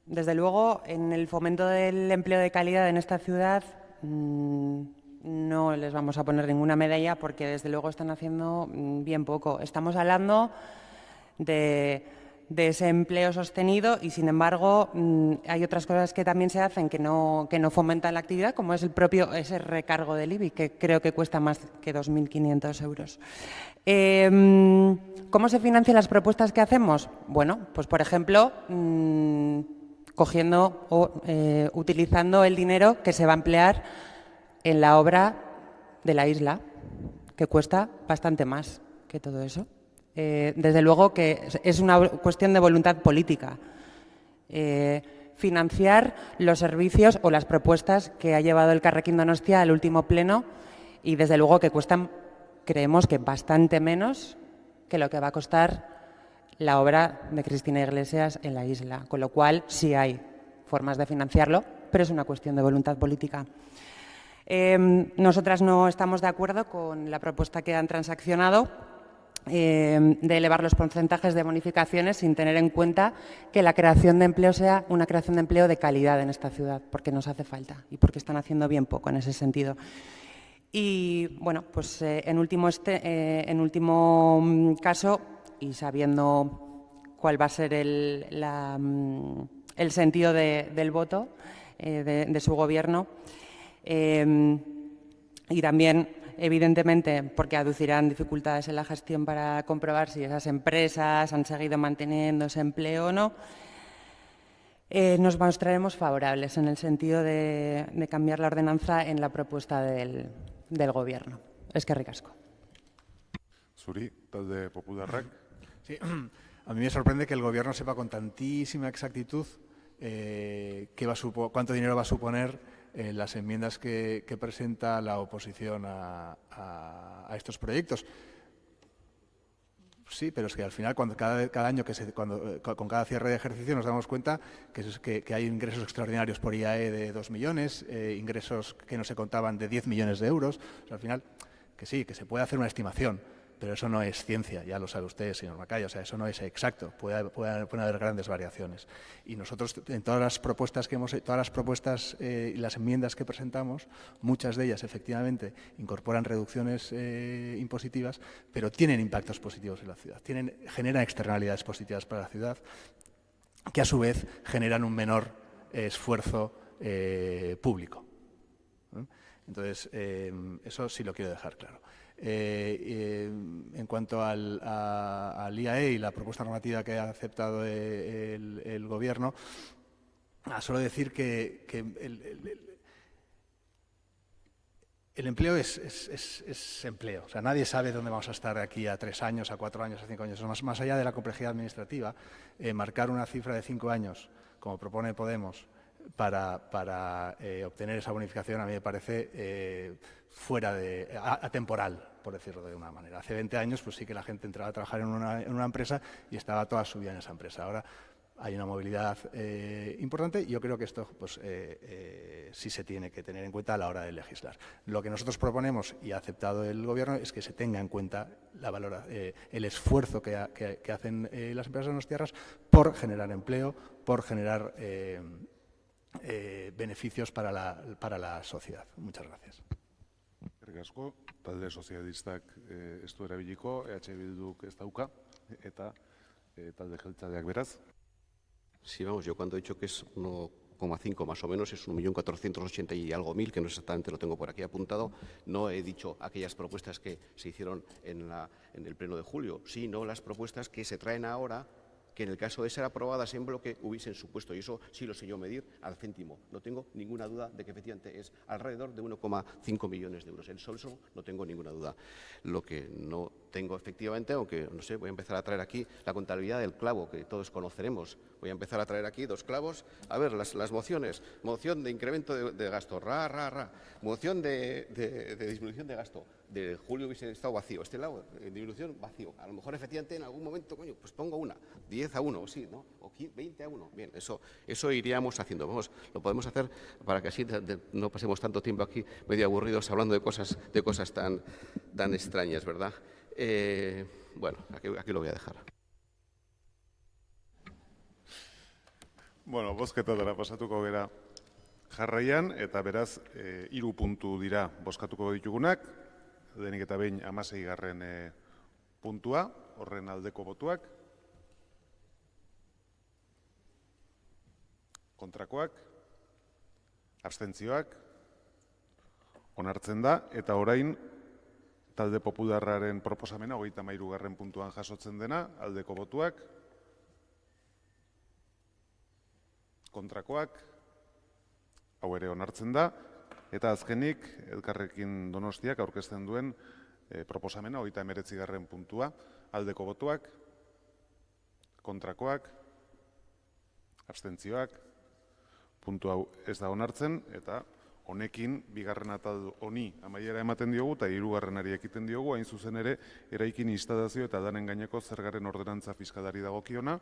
S15: desde luego, en el fomento del empleo de calidad en esta ciudad no les vamos a poner ninguna medalla porque desde luego están haciendo bien poco. Estamos hablando de ese empleo sostenido y, sin embargo, hay otras cosas que también se hacen que no fomentan la actividad, como es ese recargo del IBI, que creo que cuesta más que 2.500 euros. ¿Cómo se financian las propuestas que hacemos? Bueno, pues por ejemplo, cogiendo o utilizando el dinero que se va a emplear en la obra de la isla, que cuesta bastante más que todo eso. Desde luego que es una cuestión de voluntad política. Financiar los servicios o las propuestas que ha llevado el Elkarrekin Donostia al último pleno y desde luego que cuestan, creemos que bastante menos que lo que va a costar la obra de Cristina Iglesias en la isla, con lo cual sí hay formas de financiarlo, pero es una cuestión de voluntad política. Nosotras no estamos de acuerdo con la propuesta que han transaccionado de elevar los porcentajes de bonificaciones sin tener en cuenta que la creación de empleo sea una creación de empleo de calidad en esta ciudad, porque nos hace falta y porque están haciendo bien poco en ese sentido. Y bueno, pues en último caso, y sabiendo cuál va a ser el sentido del voto de su gobierno, y también, evidentemente, porque aducirán dificultades en la gestión para comprobar si esas empresas han seguido manteniendo ese empleo o no, nos mostraremos favorables en el sentido de cambiar la ordenanza en la propuesta del Gobierno. Eskerrik asko.
S1: Zuri, talde popularrak.
S11: Sí, a mí me sorprende que el Gobierno sepa con tantísima exactitud cuánto dinero va a suponer las enmiendas que presenta la oposición a estos proyectos. Sí, pero es que al final, cada año, con cada cierre de ejercicio, nos damos cuenta que hay ingresos extraordinarios por IAE de 2 millones, ingresos que no se contaban de 10 millones de euros. O sea, al final, que sí, que se puede hacer una estimación, pero eso no es ciencia, ya lo sabe usted, señor Macaya, o sea, eso no es exacto, puede haber grandes variaciones. Y nosotros, en todas las propuestas y las enmiendas que presentamos, muchas de ellas efectivamente incorporan reducciones impositivas, pero tienen impactos positivos en la ciudad, generan externalidades positivas para la ciudad, que a su vez generan un menor esfuerzo público. Entonces, eso sí lo quiero dejar claro. En cuanto al IAE y la propuesta normativa que ha aceptado el Gobierno, solo decir que el empleo es empleo. O sea, nadie sabe dónde vamos a estar aquí a 3 años, a 4 años, a 5 años. Más allá de la complejidad administrativa, marcar una cifra de 5 años, como propone Podemos, para obtener esa bonificación, a mí me parece atemporal, por decirlo de una manera. Hace 20 años pues sí que la gente entraba a trabajar en una empresa y estaba toda su vida en esa empresa. Ahora hay una movilidad importante y yo creo que esto pues, sí se tiene que tener en cuenta a la hora de legislar. Lo que nosotros proponemos y ha aceptado el Gobierno es que se tenga en cuenta el esfuerzo que hacen las empresas donostiarras por generar empleo, por generar beneficios para la sociedad. Muchas gracias.
S1: Eskerrik asko, talde sozialistak ez du erabiliko, Bilduk ez dauka, eta talde jeltzaleak beraz.
S16: Sí, vamos, yo cuando he dicho que es 1,5 más o menos, es 1.480.000 y algo, que no exactamente lo tengo por aquí apuntado. No he dicho aquellas propuestas que se hicieron en el pleno de julio, sino las propuestas que se traen ahora, que en el caso de ser aprobadas en bloque hubiesen supuesto, y eso sí lo sé yo medir, al céntimo. No tengo ninguna duda de que efectivamente es alrededor de 1,5 millones de euros. En eso no tengo ninguna duda. Lo que no tengo efectivamente, aunque no sé, voy a empezar a traer aquí la contabilidad del clavo, que todos conoceremos. Voy a empezar a traer aquí 2 clavos. A ver, las mociones. Moción de incremento de gasto, Moción de disminución de gasto. De julio hubiese estado vacío. Este lado, disminución, vacío. A lo mejor, efectivamente, en algún momento, coño, pues pongo una. 10-1, o sí, ¿no? O 20-1. Bien, eso iríamos haciendo. Vamos, lo podemos hacer para que así no pasemos tanto tiempo aquí medio aburridos hablando de cosas tan extrañas, ¿verdad? Bueno, aquí lo voy a dejar.
S1: Bueno, bozketara pasatuko gera jarraian, eta beraz, 3 puntu dira bozkatuko ditugunak, denik eta behin 16. Puntua, horren aldeko botuak, kontrakoak, abstentzioak, onartzen da, eta orain talde popularraren proposamena, 33. puntuan jasotzen dena, aldeko botuak, kontrakoak, hau ere onartzen da, eta azkenik Elkarrekin Donostiak aurkezten duen proposamena, 39. puntua, aldeko botuak, kontrakoak, abstentzioak, puntu hau ez da onartzen, eta honekin bigarren atal honi amaiera ematen diogu, eta 3. ekiten diogu, hain zuzen ere, eraikin instalazio eta danen gaineko zergaren ordenantza fiskalari dagokiona,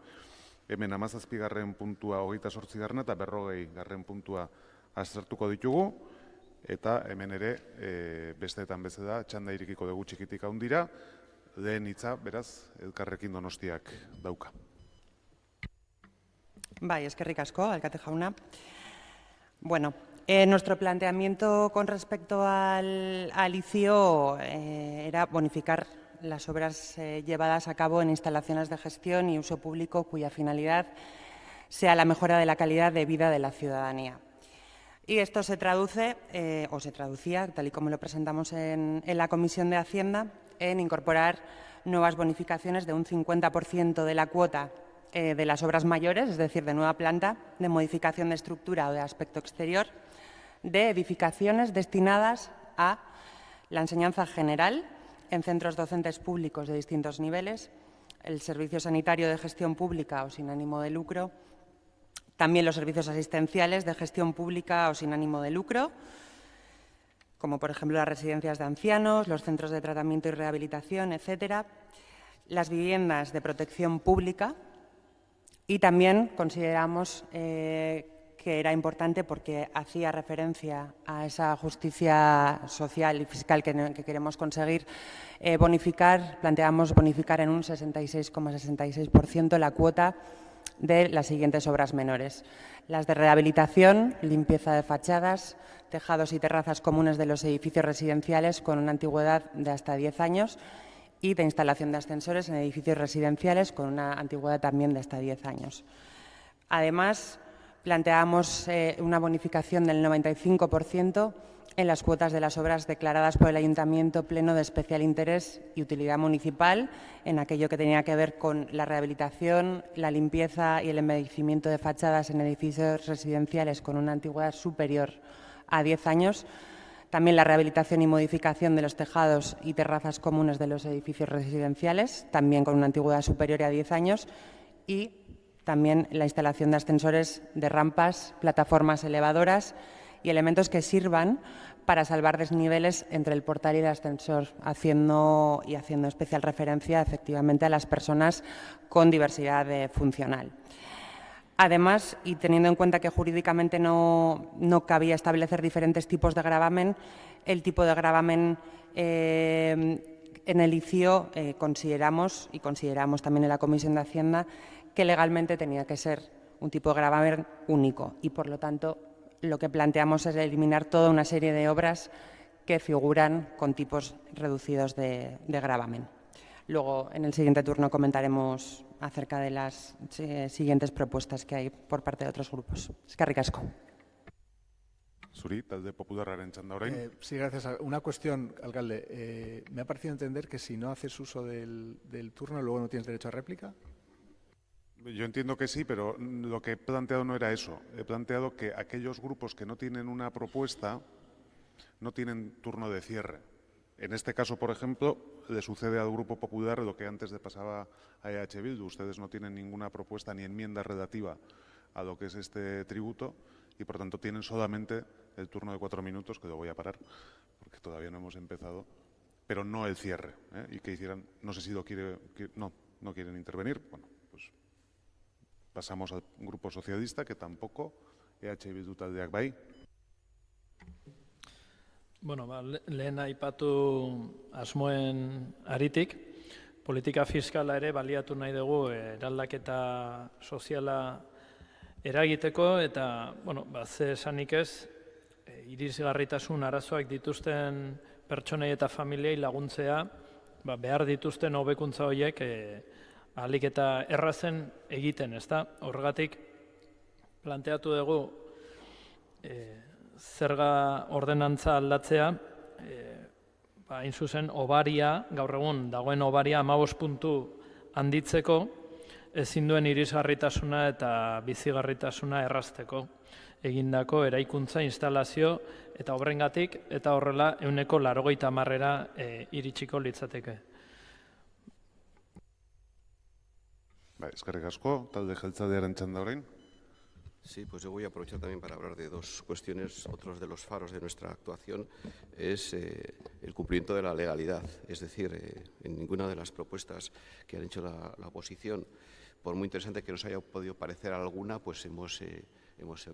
S1: hemen 17. puntua 28. eta 40. puntua aztertuko ditugu, eta hemen ere besteetan bezala txanda irikiko dugu txikitik handira, lehen hitza, beraz, Elkarrekin Donostiak dauka.
S15: Bai, eskerrik asko, alkate jauna. Bueno, nuestro planteamiento con respecto al ICIO era bonificar las obras llevadas a cabo en instalaciones de gestión y uso público cuya finalidad sea la mejora de la calidad de vida de la ciudadanía. Y esto se traduce, o se traducía, tal y como lo presentamos en la Comisión de Hacienda, en incorporar nuevas bonificaciones de un 50% de la cuota de las obras mayores, es decir, de nueva planta, de modificación de estructura o de aspecto exterior, de edificaciones destinadas a la enseñanza general en centros docentes públicos de distintos niveles, el servicio sanitario de gestión pública o sin ánimo de lucro, también los servicios asistenciales de gestión pública o sin ánimo de lucro, como por ejemplo las residencias de ancianos, los centros de tratamiento y rehabilitación, etcétera, las viviendas de protección pública, y también consideramos que era importante porque hacía referencia a esa justicia social y fiscal que queremos conseguir, planteamos bonificar en un 66,66% la cuota de las siguientes obras menores: las de rehabilitación, limpieza de fachadas, tejados y terrazas comunes de los edificios residenciales con una antigüedad de hasta 10 años y de instalación de ascensores en edificios residenciales con una antigüedad también de hasta 10 años. Además, planteamos una bonificación del 95% en las cuotas de las obras declaradas por el Ayuntamiento Pleno de especial interés y utilidad municipal, en aquello que tenía que ver con la rehabilitación, la limpieza y el embellecimiento de fachadas en edificios residenciales con una antigüedad superior a 10 años, también la rehabilitación y modificación de los tejados y terrazas comunes de los edificios residenciales, también con una antigüedad superior a 10 años, y también la instalación de ascensores, de rampas, plataformas elevadoras y elementos que sirvan para salvar desniveles entre el portal y el ascensor, haciendo especial referencia efectivamente a las personas con diversidad funcional. Además, y teniendo en cuenta que jurídicamente no cabía establecer diferentes tipos de gravamen, el tipo de gravamen en el ICIO consideramos también en la Comisión de Hacienda que legalmente tenía que ser un tipo de gravamen único y, por lo tanto, lo que planteamos es eliminar toda una serie de obras que figuran con tipos reducidos de gravamen. Luego, en el siguiente turno, comentaremos acerca de las siguientes propuestas que hay por parte de otros grupos. Eskerrik asko.
S1: Zuri, talde popularraren txanda orain.
S11: Sí, gracias. Una cuestión, alcalde. Me ha parecido entender que si no haces uso del turno, luego no tienes derecho a réplica.
S1: Yo entiendo que sí, pero lo que he planteado no era eso. He planteado que aquellos grupos que no tienen una propuesta no tienen turno de cierre. En este caso, por ejemplo, le sucede al Grupo Popular lo que antes le pasaba a EH Bildu. Ustedes no tienen ninguna propuesta ni enmienda relativa a lo que es este tributo y, por tanto, tienen solamente el turno de 4 minutos, que lo voy a parar porque todavía no hemos empezado, pero no el cierre. Y que hicieran, no sé si lo no quieren intervenir. Bueno, pues pasamos al Grupo Socialista, que tampoco, EH Bildu taldeak bai.
S14: Bueno, lehen aipatu asmoen aritik, politika fiskala ere baliatu nahi dugu eraldaketa soziala eragiteko eta, bueno, ze esanik ez, irisgarritasun arazoak dituzten pertsonei eta familiei laguntzea, behar dituzten hobekuntza horiek ahalik eta errazen egiten, ezta? Horregatik planteatu dugu zerga ordenantza aldatzea, hain zuzen obaria, gaur egun dagoen obaria 15 puntu handitzeko, ezin duen irisgarritasuna eta bizigarritasuna errazteko egindako eraikuntza, instalazio eta obrengatik, eta horrela 80%-era iritsiko litzateke.
S1: Eskerrik asko, talde jeltzalearen txanda orain.
S16: Sí, pues yo voy a aprovechar también para hablar de dos cuestiones. Otros de los faros de nuestra actuación es el cumplimiento de la legalidad. Es decir, en ninguna de las propuestas que han hecho la oposición, por muy interesante que nos haya podido parecer alguna, pues hemos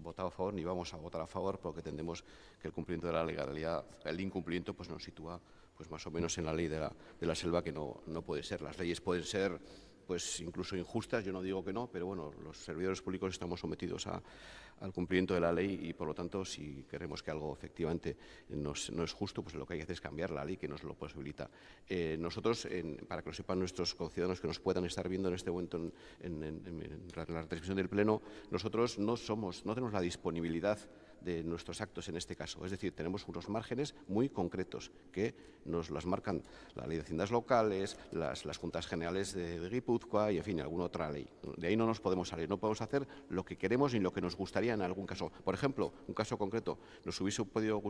S16: votado a favor ni vamos a votar a favor porque entendemos que el cumplimiento de la legalidad, el incumplimiento, pues nos sitúa pues más o menos en la ley de la selva, que no puede ser. Las leyes pueden ser pues incluso injustas, yo no digo que no, pero bueno, los servidores públicos estamos sometidos al cumplimiento de la ley y, por lo tanto, si queremos que algo efectivamente no es justo, pues lo que hay que hacer es cambiar la ley que nos lo posibilita. Nosotros, para que lo sepan nuestros conciudadanos que nos puedan estar viendo en este momento en la transmisión del Pleno, nosotros no tenemos la disponibilidad de nuestros actos en este caso. Es decir, tenemos unos márgenes muy concretos que nos las marcan la Ley de Haciendas Locales, las Juntas Generales de Guipúzcoa y, en fin, alguna otra ley. De ahí no nos podemos salir, no podemos hacer lo que queremos ni lo que nos gustaría en algún caso. Por ejemplo, un caso concreto, nos hubiese podido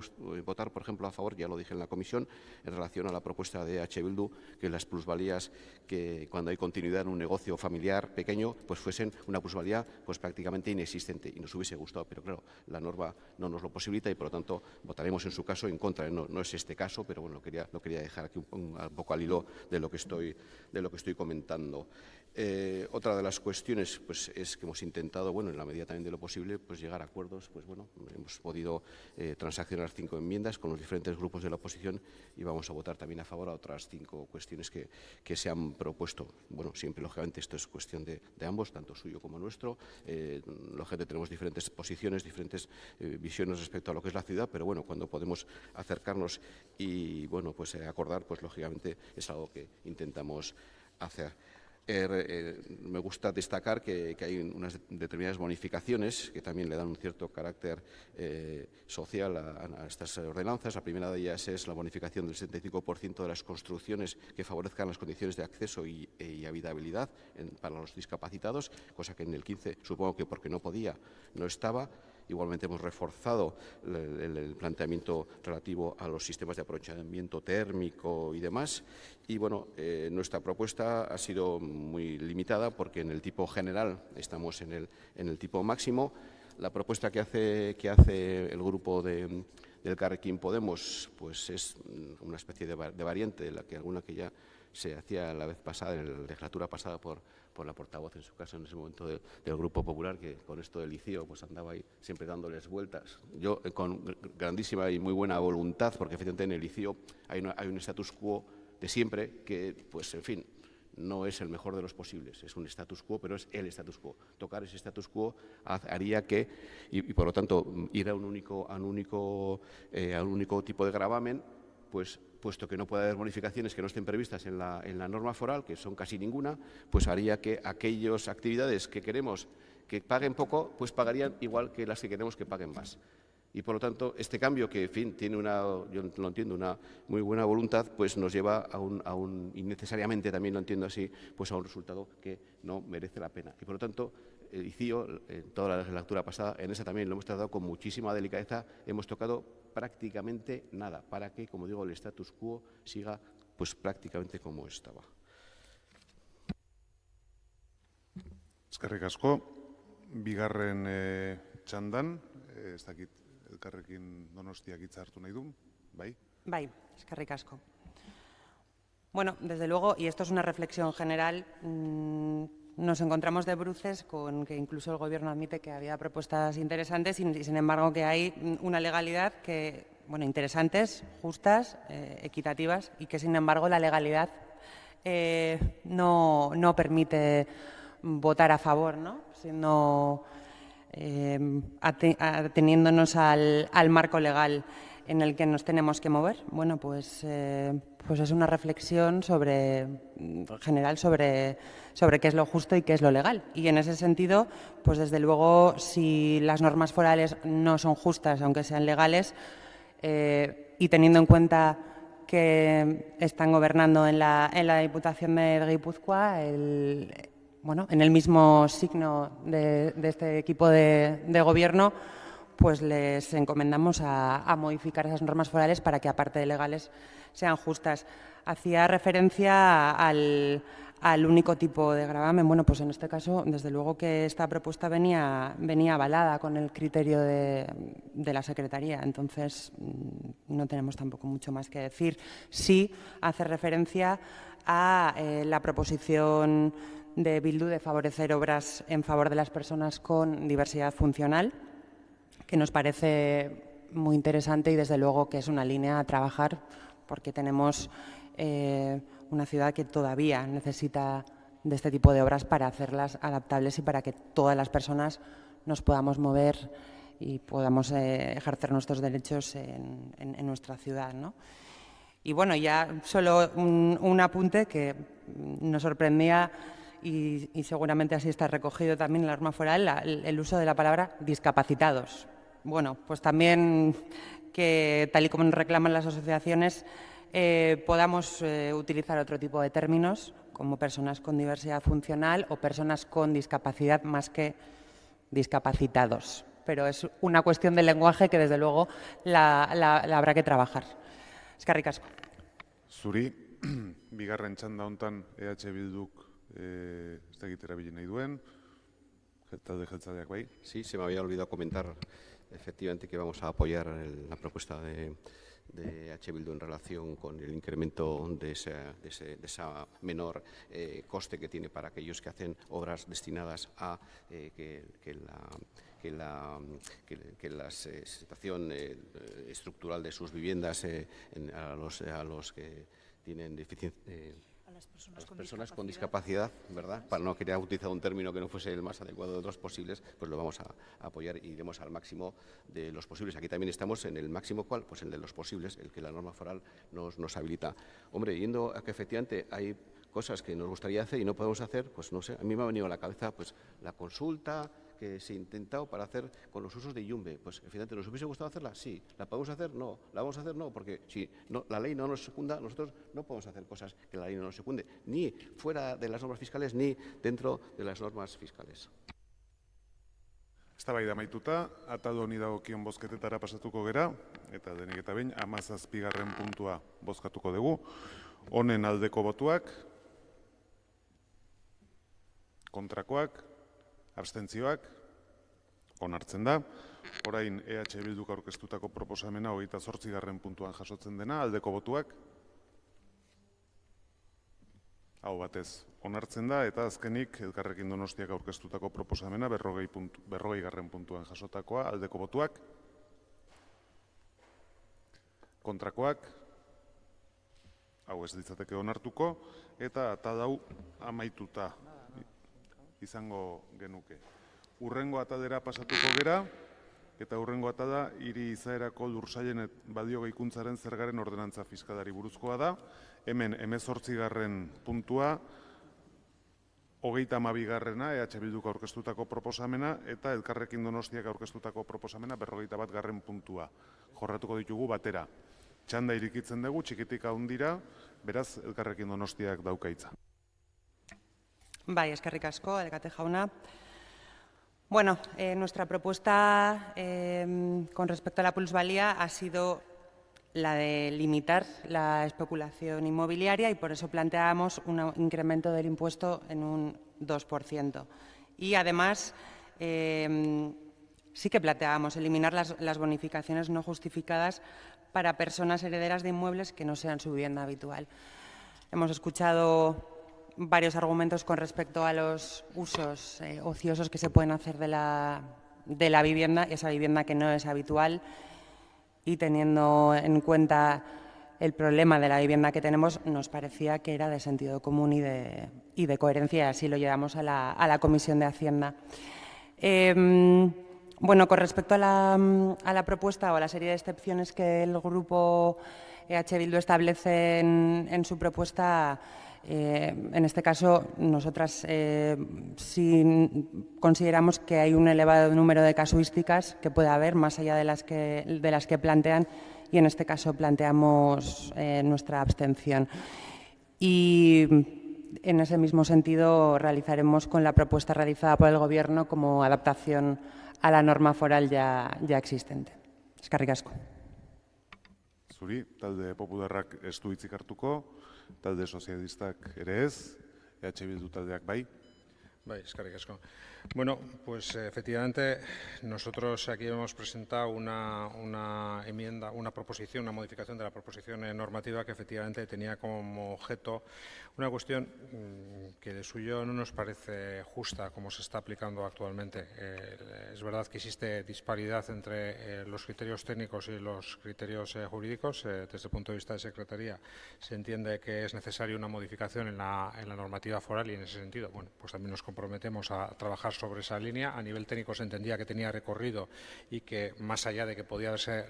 S16: votar, por ejemplo, a favor, ya lo dije en la comisión, en relación a la propuesta de EH Bildu, que las plusvalías, que cuando hay continuidad en un negocio familiar pequeño, pues fuesen una plusvalía pues prácticamente inexistente, y nos hubiese gustado, pero claro, la norma no nos lo posibilita y, por lo tanto, votaremos en su caso en contra. No es este caso, pero bueno, lo quería dejar aquí un poco al hilo de lo que estoy comentando. Otra de las cuestiones pues, es que hemos intentado, bueno, en la medida también de lo posible, pues llegar a acuerdos. Pues bueno, hemos podido transaccionar 5 enmiendas con los diferentes grupos de la oposición y vamos a votar también a favor a otras 5 cuestiones que se han propuesto. Bueno, siempre, lógicamente, esto es cuestión de ambos, tanto suyo como nuestro. Lógicamente tenemos diferentes posiciones, diferentes visiones respecto a lo que es la ciudad, pero bueno, cuando podemos acercarnos y, bueno, pues acordar, pues lógicamente es algo que intentamos hacer. Me gusta destacar que hay unas determinadas bonificaciones que también le dan un cierto carácter social a estas ordenanzas. La primera de ellas es la bonificación del 75% de las construcciones que favorezcan las condiciones de acceso y habitabilidad para los discapacitados, cosa que en el 15 supongo que porque no podía no estaba. Igualmente hemos reforzado el planteamiento relativo a los sistemas de aprovechamiento térmico y demás. Y bueno, nuestra propuesta ha sido muy limitada porque en el tipo general estamos en el tipo máximo. La propuesta que hace el grupo del Elkarrekin Podemos pues es una especie de variante de la que alguna que ya se hacía la vez pasada, en la legislatura pasada, por la portavoz, en su caso, en ese momento del Grupo Popular, que con esto del liceo pues andaba ahí siempre dándoles vueltas. Yo, con grandísima y muy buena voluntad, porque efectivamente en el liceo hay un status quo de siempre que, pues en fin, no es el mejor de los posibles. Es un status quo, pero es el status quo. Tocar ese status quo haría que, y por lo tanto, ir a un único tipo de gravamen, pues puesto que no puede haber bonificaciones que no estén previstas en la norma foral, que son casi ninguna, pues haría que aquellas actividades que queremos que paguen poco, pues pagarían igual que las que queremos que paguen más. Y, por lo tanto, este cambio, que, en fin, tiene yo lo entiendo, una muy buena voluntad, pues nos lleva a un innecesariamente, también lo entiendo así, pues a un resultado que no merece la pena. Y, por lo tanto, ICIO, en toda la legislatura pasada, en esa también lo hemos tratado con muchísima delicadeza, hemos tocado prácticamente nada, para que, como digo, el status quo siga pues prácticamente como estaba.
S1: Eskerrik asko, bigarren txandan, ez dakit elkarrekin Donostiak hitza hartu nahi du, bai?
S15: Bai, eskerrik asko. Bueno, desde luego, y esto es una reflexión general, nos encontramos de bruces con que incluso el Gobierno admite que había propuestas interesantes y, sin embargo, que hay una legalidad que, bueno, interesantes, justas, equitativas, y que, sin embargo, la legalidad no permite votar a favor, ¿no? Sino ateniéndonos al marco legal en el que nos tenemos que mover. Bueno, pues es una reflexión general sobre qué es lo justo y qué es lo legal. Y en ese sentido, pues desde luego, si las normas forales no son justas, aunque sean legales, y teniendo en cuenta que están gobernando en la Diputación de Guipúzcoa, en el mismo signo de este equipo de gobierno, pues les encomendamos a modificar esas normas forales para que, aparte de legales, sean justas. Hacía referencia al único tipo de gravamen. Bueno, pues en este caso, desde luego que esta propuesta venía avalada con el criterio de la Secretaría. Entonces, no tenemos tampoco mucho más que decir. Sí hace referencia a la proposición de Bildu de favorecer obras en favor de las personas con diversidad funcional, que nos parece muy interesante y, desde luego, que es una línea a trabajar, porque tenemos una ciudad que todavía necesita de este tipo de obras para hacerlas adaptables y para que todas las personas nos podamos mover y podamos ejercer nuestros derechos en nuestra ciudad, ¿no? Y bueno, ya solo un apunte que nos sorprendía, y seguramente así está recogido también en la norma foral, el uso de la palabra discapacitados. Bueno, pues también que, tal y como nos reclaman las asociaciones, podamos utilizar otro tipo de términos, como personas con diversidad funcional o personas con discapacidad, más que discapacitados. Pero es una cuestión de lenguaje que, desde luego, la habrá que trabajar. Eskerrik asko.
S1: Zuri, bigarren txanda hontan EH Bilduk ez dakit erabili nahi duen, talde jeltzaleak bai.
S16: Sí, se me había olvidado comentar efectivamente que vamos a apoyar la propuesta de EH Bildu en relación con el incremento de esa menor coste que tiene para aquellos que hacen obras destinadas a que la situación estructural de sus viviendas a los que tienen deficiencia. A las personas con discapacidad, ¿verdad? Para no querer utilizar un término que no fuese el más adecuado de los posibles, pues lo vamos a apoyar y iremos al máximo de los posibles. Aquí también estamos en el máximo, ¿cuál? Pues el de los posibles, el que la norma foral nos habilita. Hombre, yendo a que efectivamente hay cosas que nos gustaría hacer y no podemos hacer, pues no sé, a mí me ha venido a la cabeza pues la consulta que se ha intentado para hacer con los usos de Yumbe. Pues, efectivamente, ¿nos hubiese gustado hacerla? Sí. ¿La podemos hacer? No. ¿La vamos a hacer? No, porque si no, la ley no nos secunda, nosotros no podemos hacer cosas que la ley no nos secunde, ni fuera de las normas fiscales, ni dentro de las normas fiscales.
S1: Eztabaida amaituta, atal honi dagokion bozketetara pasatuko gera, eta denik eta behin 17. puntua bozkatuko dugu. Honen aldeko botuak, kontrakoak, abstentzioak, onartzen da. Orain EH Bilduk aurkeztutako proposamena 28. puntuan jasotzen dena, aldeko botuak, hau batez onartzen da, eta azkenik Elkarrekin Donostiak aurkeztutako proposamena 40. puntuan jasotakoa, aldeko botuak, kontrakoak, hau ez ditzateke onartuko, eta atal hau amaituta izango genuke. Hurrengo atadera pasatuko gera, eta hurrengo atada hiri izaerako lursailen balio gehikuntzaren zergaren ordenantza fiskalari buruzkoa da. Hemen 18. puntua, 32. EH Bilduk aurkeztutako proposamena eta Elkarrekin Donostiak aurkeztutako proposamena 41. puntua. Jorratuko ditugu batera. Txanda irikitzen dugu, txikitik handira, beraz Elkarrekin Donostiak dauka hitza.
S15: Bai, eskerrik asko, Alkate jauna. Bueno, nuestra propuesta con respecto a la plusvalía ha sido la de limitar la especulación inmobiliaria y por eso planteábamos un incremento del impuesto en un 2%. Y además sí que planteábamos eliminar las bonificaciones no justificadas para personas herederas de inmuebles que no sean su vivienda habitual. Hemos escuchado varios argumentos con respecto a los usos ociosos que se pueden hacer de la vivienda, esa vivienda que no es habitual, y teniendo en cuenta el problema de la vivienda que tenemos, nos parecía que era de sentido común y de coherencia, y así lo llevamos a la Comisión de Hacienda. Bueno, con respecto a la propuesta o a la serie de excepciones que el Grupo EH Bildu establece en su propuesta, en este caso, nosotras sí consideramos que hay un elevado número de casuísticas que puede haber, más allá de las que plantean, y en este caso planteamos nuestra abstención. Y en ese mismo sentido realizaremos con la propuesta realizada por el Gobierno como adaptación a la norma foral ya existente. Eskerrik asko.
S1: Zuri, talde popularrak ez du hitzik hartuko, talde sozialistak ere ez, EH Bildu taldeak bai.
S7: Bai, eskerrik asko. Bueno, pues efectivamente nosotros aquí hemos presentado una enmienda, una proposición, una modificación de la proposición normativa que efectivamente tenía como objeto una cuestión que de suyo no nos parece justa como se está aplicando actualmente. Es verdad que existe disparidad entre los criterios técnicos y los criterios jurídicos. Desde el punto de vista de Secretaría se entiende que es necesaria una modificación en la normativa foral y en ese sentido, bueno, pues también nos comprometemos a trabajar sobre esa línea. A nivel técnico se entendía que tenía recorrido y que, más allá de que podía haberse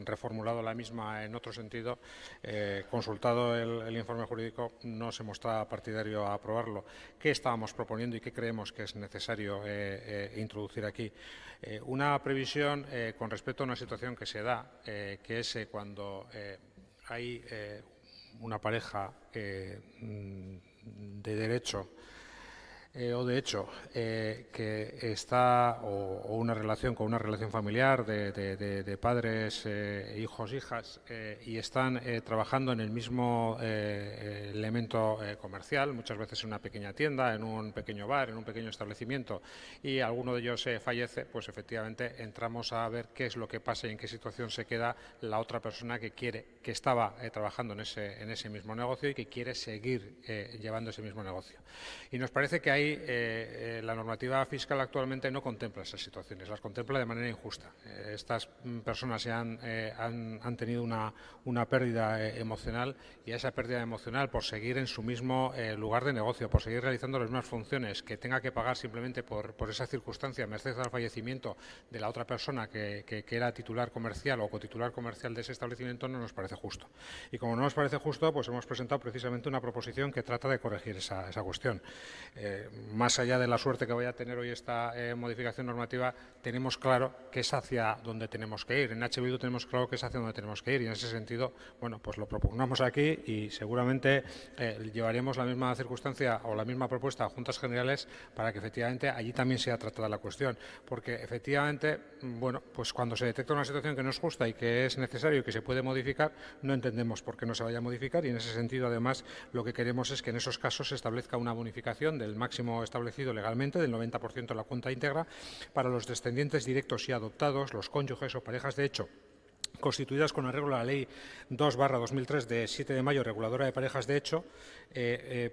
S7: reformulado la misma en otro sentido, consultado el informe jurídico, no se mostraba partidario a aprobarlo. ¿Qué estábamos proponiendo y qué creemos que es necesario introducir aquí? Una previsión con respecto a una situación que se da, que es cuando hay una pareja de derecho o de hecho que está o una relación con una relación familiar de padres, hijos, hijas y están trabajando en el mismo elemento comercial, muchas veces en una pequeña tienda, en un pequeño bar, en un pequeño establecimiento, y alguno de ellos fallece, pues efectivamente entramos a ver qué es lo que pasa y en qué situación se queda la otra persona que estaba trabajando en ese mismo negocio y que quiere seguir llevando ese mismo negocio. Y nos parece que ahí la normativa fiscal actualmente no contempla esas situaciones, las contempla de manera injusta. Estas personas han tenido una pérdida emocional, y a esa pérdida emocional por seguir en su mismo lugar de negocio, por seguir realizando las mismas funciones, que tenga que pagar simplemente por esa circunstancia, merced al fallecimiento de la otra persona que era titular comercial o cotitular comercial de ese establecimiento, no nos parece justo. Y como no nos parece justo, pues hemos presentado precisamente una proposición que trata de corregir esa cuestión. Más allá de la suerte que vaya a tener hoy esta modificación normativa, tenemos claro que es hacia donde tenemos que ir. En EH Bildu tenemos claro que es hacia donde tenemos que ir, y en ese sentido, bueno, pues lo propugnamos aquí y seguramente llevaremos la misma circunstancia o la misma propuesta a Juntas Generales para que efectivamente allí también sea tratada la cuestión. Porque efectivamente, bueno, pues cuando se detecta una situación que no es justa y que es necesario y que se puede modificar, no entendemos por qué no se vaya a modificar, y en ese sentido, además, lo que queremos es que en esos casos se establezca una bonificación del máximo establecido legalmente, del 90% de la cuenta íntegra, para los descendientes directos y adoptados, los cónyuges o parejas de hecho constituidas con arreglo a la Ley 2/2003 de 7 de mayo, reguladora de parejas de hecho,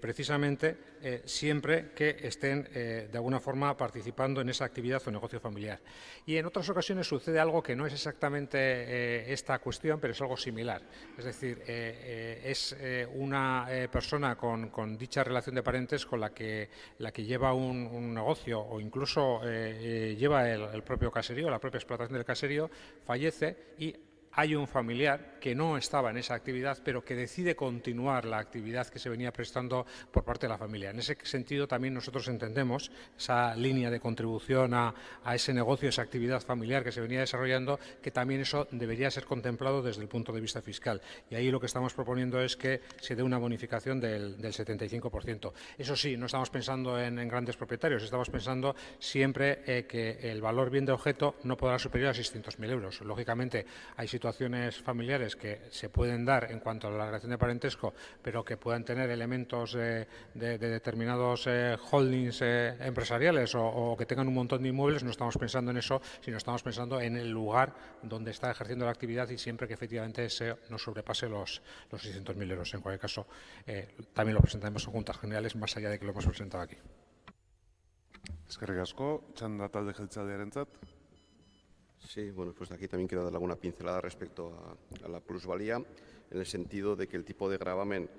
S7: precisamente siempre que estén de alguna forma participando en esa actividad o negocio familiar. Y en otras ocasiones sucede algo que no es exactamente esta cuestión, pero es algo similar. Es decir, es una persona con dicha relación de parentes con la que lleva un negocio o incluso lleva el propio caserío, la propia explotación del caserío, fallece y hay un familiar que no estaba en esa actividad, pero que decide continuar la actividad que se venía prestando por parte de la familia. En ese sentido, también nosotros entendemos esa línea de contribución a ese negocio, esa actividad familiar que se venía desarrollando, que también eso debería ser contemplado desde el punto de vista fiscal. Y ahí lo que estamos proponiendo es que se dé una bonificación del 75%. Eso sí, no estamos pensando en grandes propietarios, estamos pensando siempre que el valor bien de objeto no podrá superior a 600.000 euros. Lógicamente, hay situaciones familiares que se pueden dar en cuanto a la relación de parentesco, pero que puedan tener elementos de determinados holdings empresariales o que tengan un montón de inmuebles. No estamos pensando en eso, sino estamos pensando en el lugar donde está ejerciendo la actividad y siempre que efectivamente no sobrepase los 600.000 euros. En cualquier caso, también lo presentaremos en Juntas Generales, más allá de que lo hemos presentado aquí.
S1: Eskerrik asko, txanda talde jeltzalearentzat.
S16: Sí, bueno, pues aquí también quiero dar alguna pincelada respecto a la plusvalía, en el sentido de que el tipo de gravamen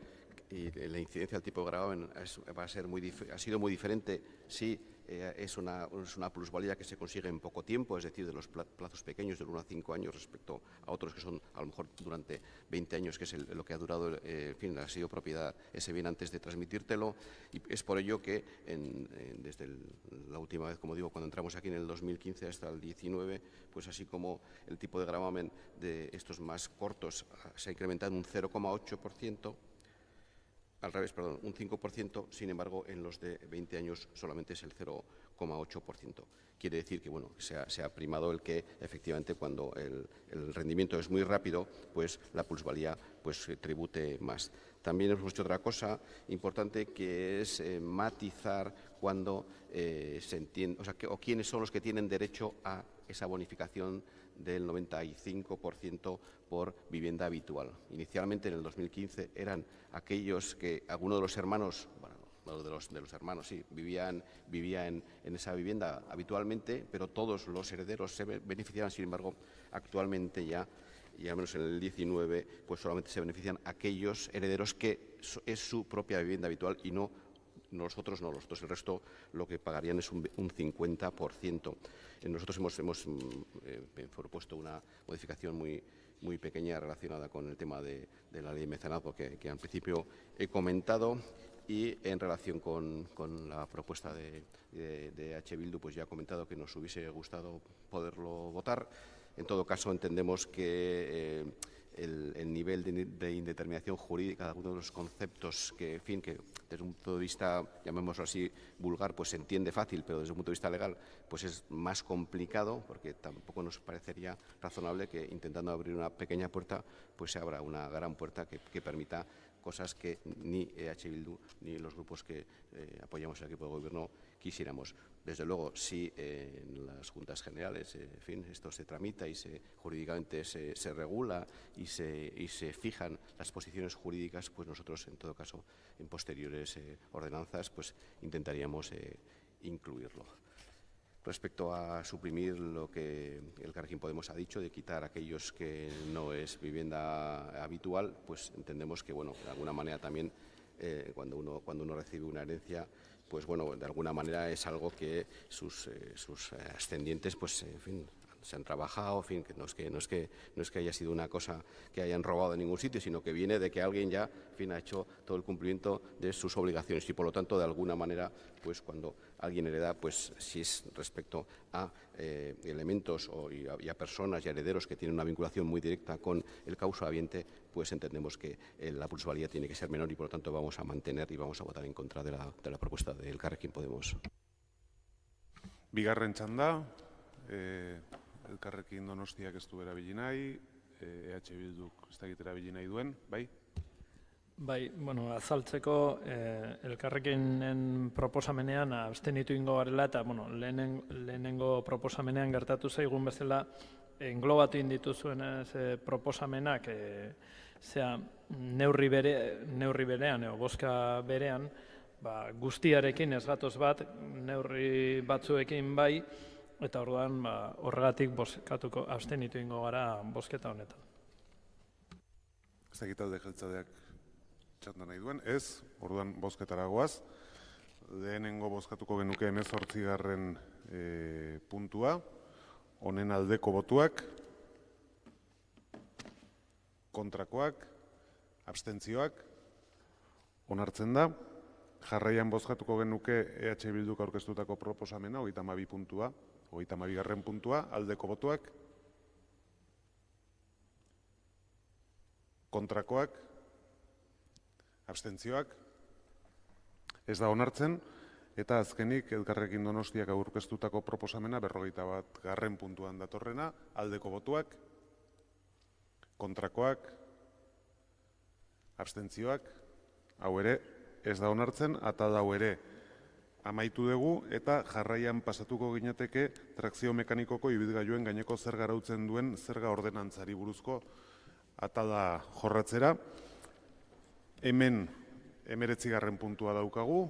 S16: y la incidencia del tipo de gravamen ha sido muy diferente si es una plusvalía que se consigue en poco tiempo, es decir, de los plazos pequeños, de 1 a 5 años, respecto a otros que son a lo mejor durante 20 años, que es lo que ha durado, en fin, ha sido propiedad ese bien antes de transmitírtelo. Y es por ello que desde la última vez, como digo, cuando entramos aquí en el 2015 hasta el 19, pues así como el tipo de gravamen de estos más cortos se ha incrementado un 0,8%, al revés, perdón, un 5%, sin embargo, en los de 20 años solamente es el 0,8%. Quiere decir que bueno, se ha primado el que efectivamente cuando el rendimiento es muy rápido, pues la plusvalía pues tribute más. También hemos hecho otra cosa importante, que es matizar cuando se entiende, o quiénes son los que tienen derecho a esa bonificación del 95% por vivienda habitual. Inicialmente, en el 2015, eran aquellos que alguno de los hermanos, bueno, de los hermanos, sí, vivía en esa vivienda habitualmente, pero todos los herederos se beneficiaban. Sin embargo, actualmente ya, y al menos en el 19, pues solamente se benefician aquellos herederos que es su propia vivienda habitual y no nosotros, no los otros. El resto lo que pagarían es un 50%. Nosotros hemos propuesto una modificación muy pequeña relacionada con el tema de la ley de mecenazgo que al principio he comentado, y en relación con la propuesta de H. Bildu, pues ya he comentado que nos hubiese gustado poderlo votar. En todo caso, entendemos que el nivel de indeterminación jurídica de algunos de los conceptos que, en fin, que desde un punto de vista, llamémoslo así, vulgar, pues se entiende fácil, pero desde un punto de vista legal, pues es más complicado, porque tampoco nos parecería razonable que intentando abrir una pequeña puerta, pues se abra una gran puerta que permita cosas que ni H. Bildu ni los grupos que apoyamos el equipo de gobierno quisiéramos. Desde luego, si en las Juntas Generales, en fin, esto se tramita y jurídicamente se regula y se fijan las posiciones jurídicas, pues nosotros, en todo caso, en posteriores ordenanzas, pues intentaríamos incluirlo. Respecto a suprimir lo que el Elkarrekin Podemos ha dicho, de quitar aquellos que no es vivienda habitual, pues entendemos que, bueno, de alguna manera también cuando uno recibe una herencia, pues bueno, de alguna manera es algo que sus ascendientes, pues en fin, se han trabajado, en fin, que no es que haya sido una cosa que hayan robado de ningún sitio, sino que viene de que alguien ya, en fin, ha hecho todo el cumplimiento de sus obligaciones y, por lo tanto, de alguna manera, pues cuando alguien hereda, pues si es respecto a elementos y a personas y herederos que tienen una vinculación muy directa con el caushabiente, pues entendemos que la plusvalía tiene que ser menor y, por lo tanto, vamos a mantener y vamos a votar en contra de la propuesta del Elkarrekin Podemos.
S1: Bigarren txanda, Elkarrekin Donostiak ez du erabili nahi, EH Bilduk ez dakit erabili nahi duen, bai?
S14: Bai, bueno, azaltzeko Elkarrekinen proposamenean abstenitu ingo garela, eta lehenengo proposamenean gertatu zaigun bezala englobatu indituzuen proposamenak neurri berean, bozka berean, guztiarekin ez gatoz bat, neurri batzuekin bai, eta orduan horregatik bozkatuko abstenitu ingo gara bozketa honetan.
S1: Ez dakit talde jeltzaleak txanda nahi duen, ez, orduan bozketara goaz. Lehenengo bozkatuko genuke 18. puntua, honen aldeko botuak, kontrakoak, abstentzioak, onartzen da. Jarraian bozkatuko genuke EH Bilduk aurkeztutako proposamena, 32 puntua, 32. puntua, aldeko botoak, kontrakoak, abstentzioak, ez da onartzen, eta azkenik Elkarrekin Donostiak aurkeztutako proposamena 41. puntuan datorrena, aldeko botoak, kontrakoak, abstentzioak, hau ere ez da onartzen, eta hau ere amaitu dugu, eta jarraian pasatuko ginateke trakzio mekanikoko ibilgailuen gaineko zerga arautzen duen zerga ordenantzari buruzko atala jorratzera. Hemen 19. puntua daukagu,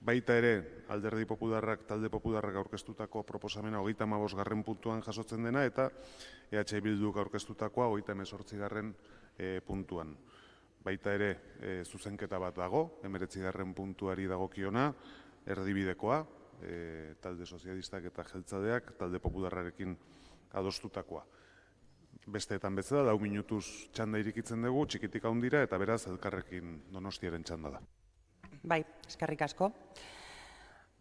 S1: baita ere Alderdi Popularrak, Talde Popularrak aurkeztutako proposamena 35. puntuan jasotzen dena, eta EH Bilduk aurkeztutakoa 38. puntuan. Baita ere zuzenketa bat dago, 19. puntuari dagokiona, erdibidekoa, Talde Sozialistak eta Jeltzadeak, Talde Popularrarekin adostutakoa. Besteetan bezala, 4 minutuz txanda irikitzen dugu, txikitik handira, eta beraz Elkarrekin Donostiaren txanda da.
S15: Bai, eskerrik asko.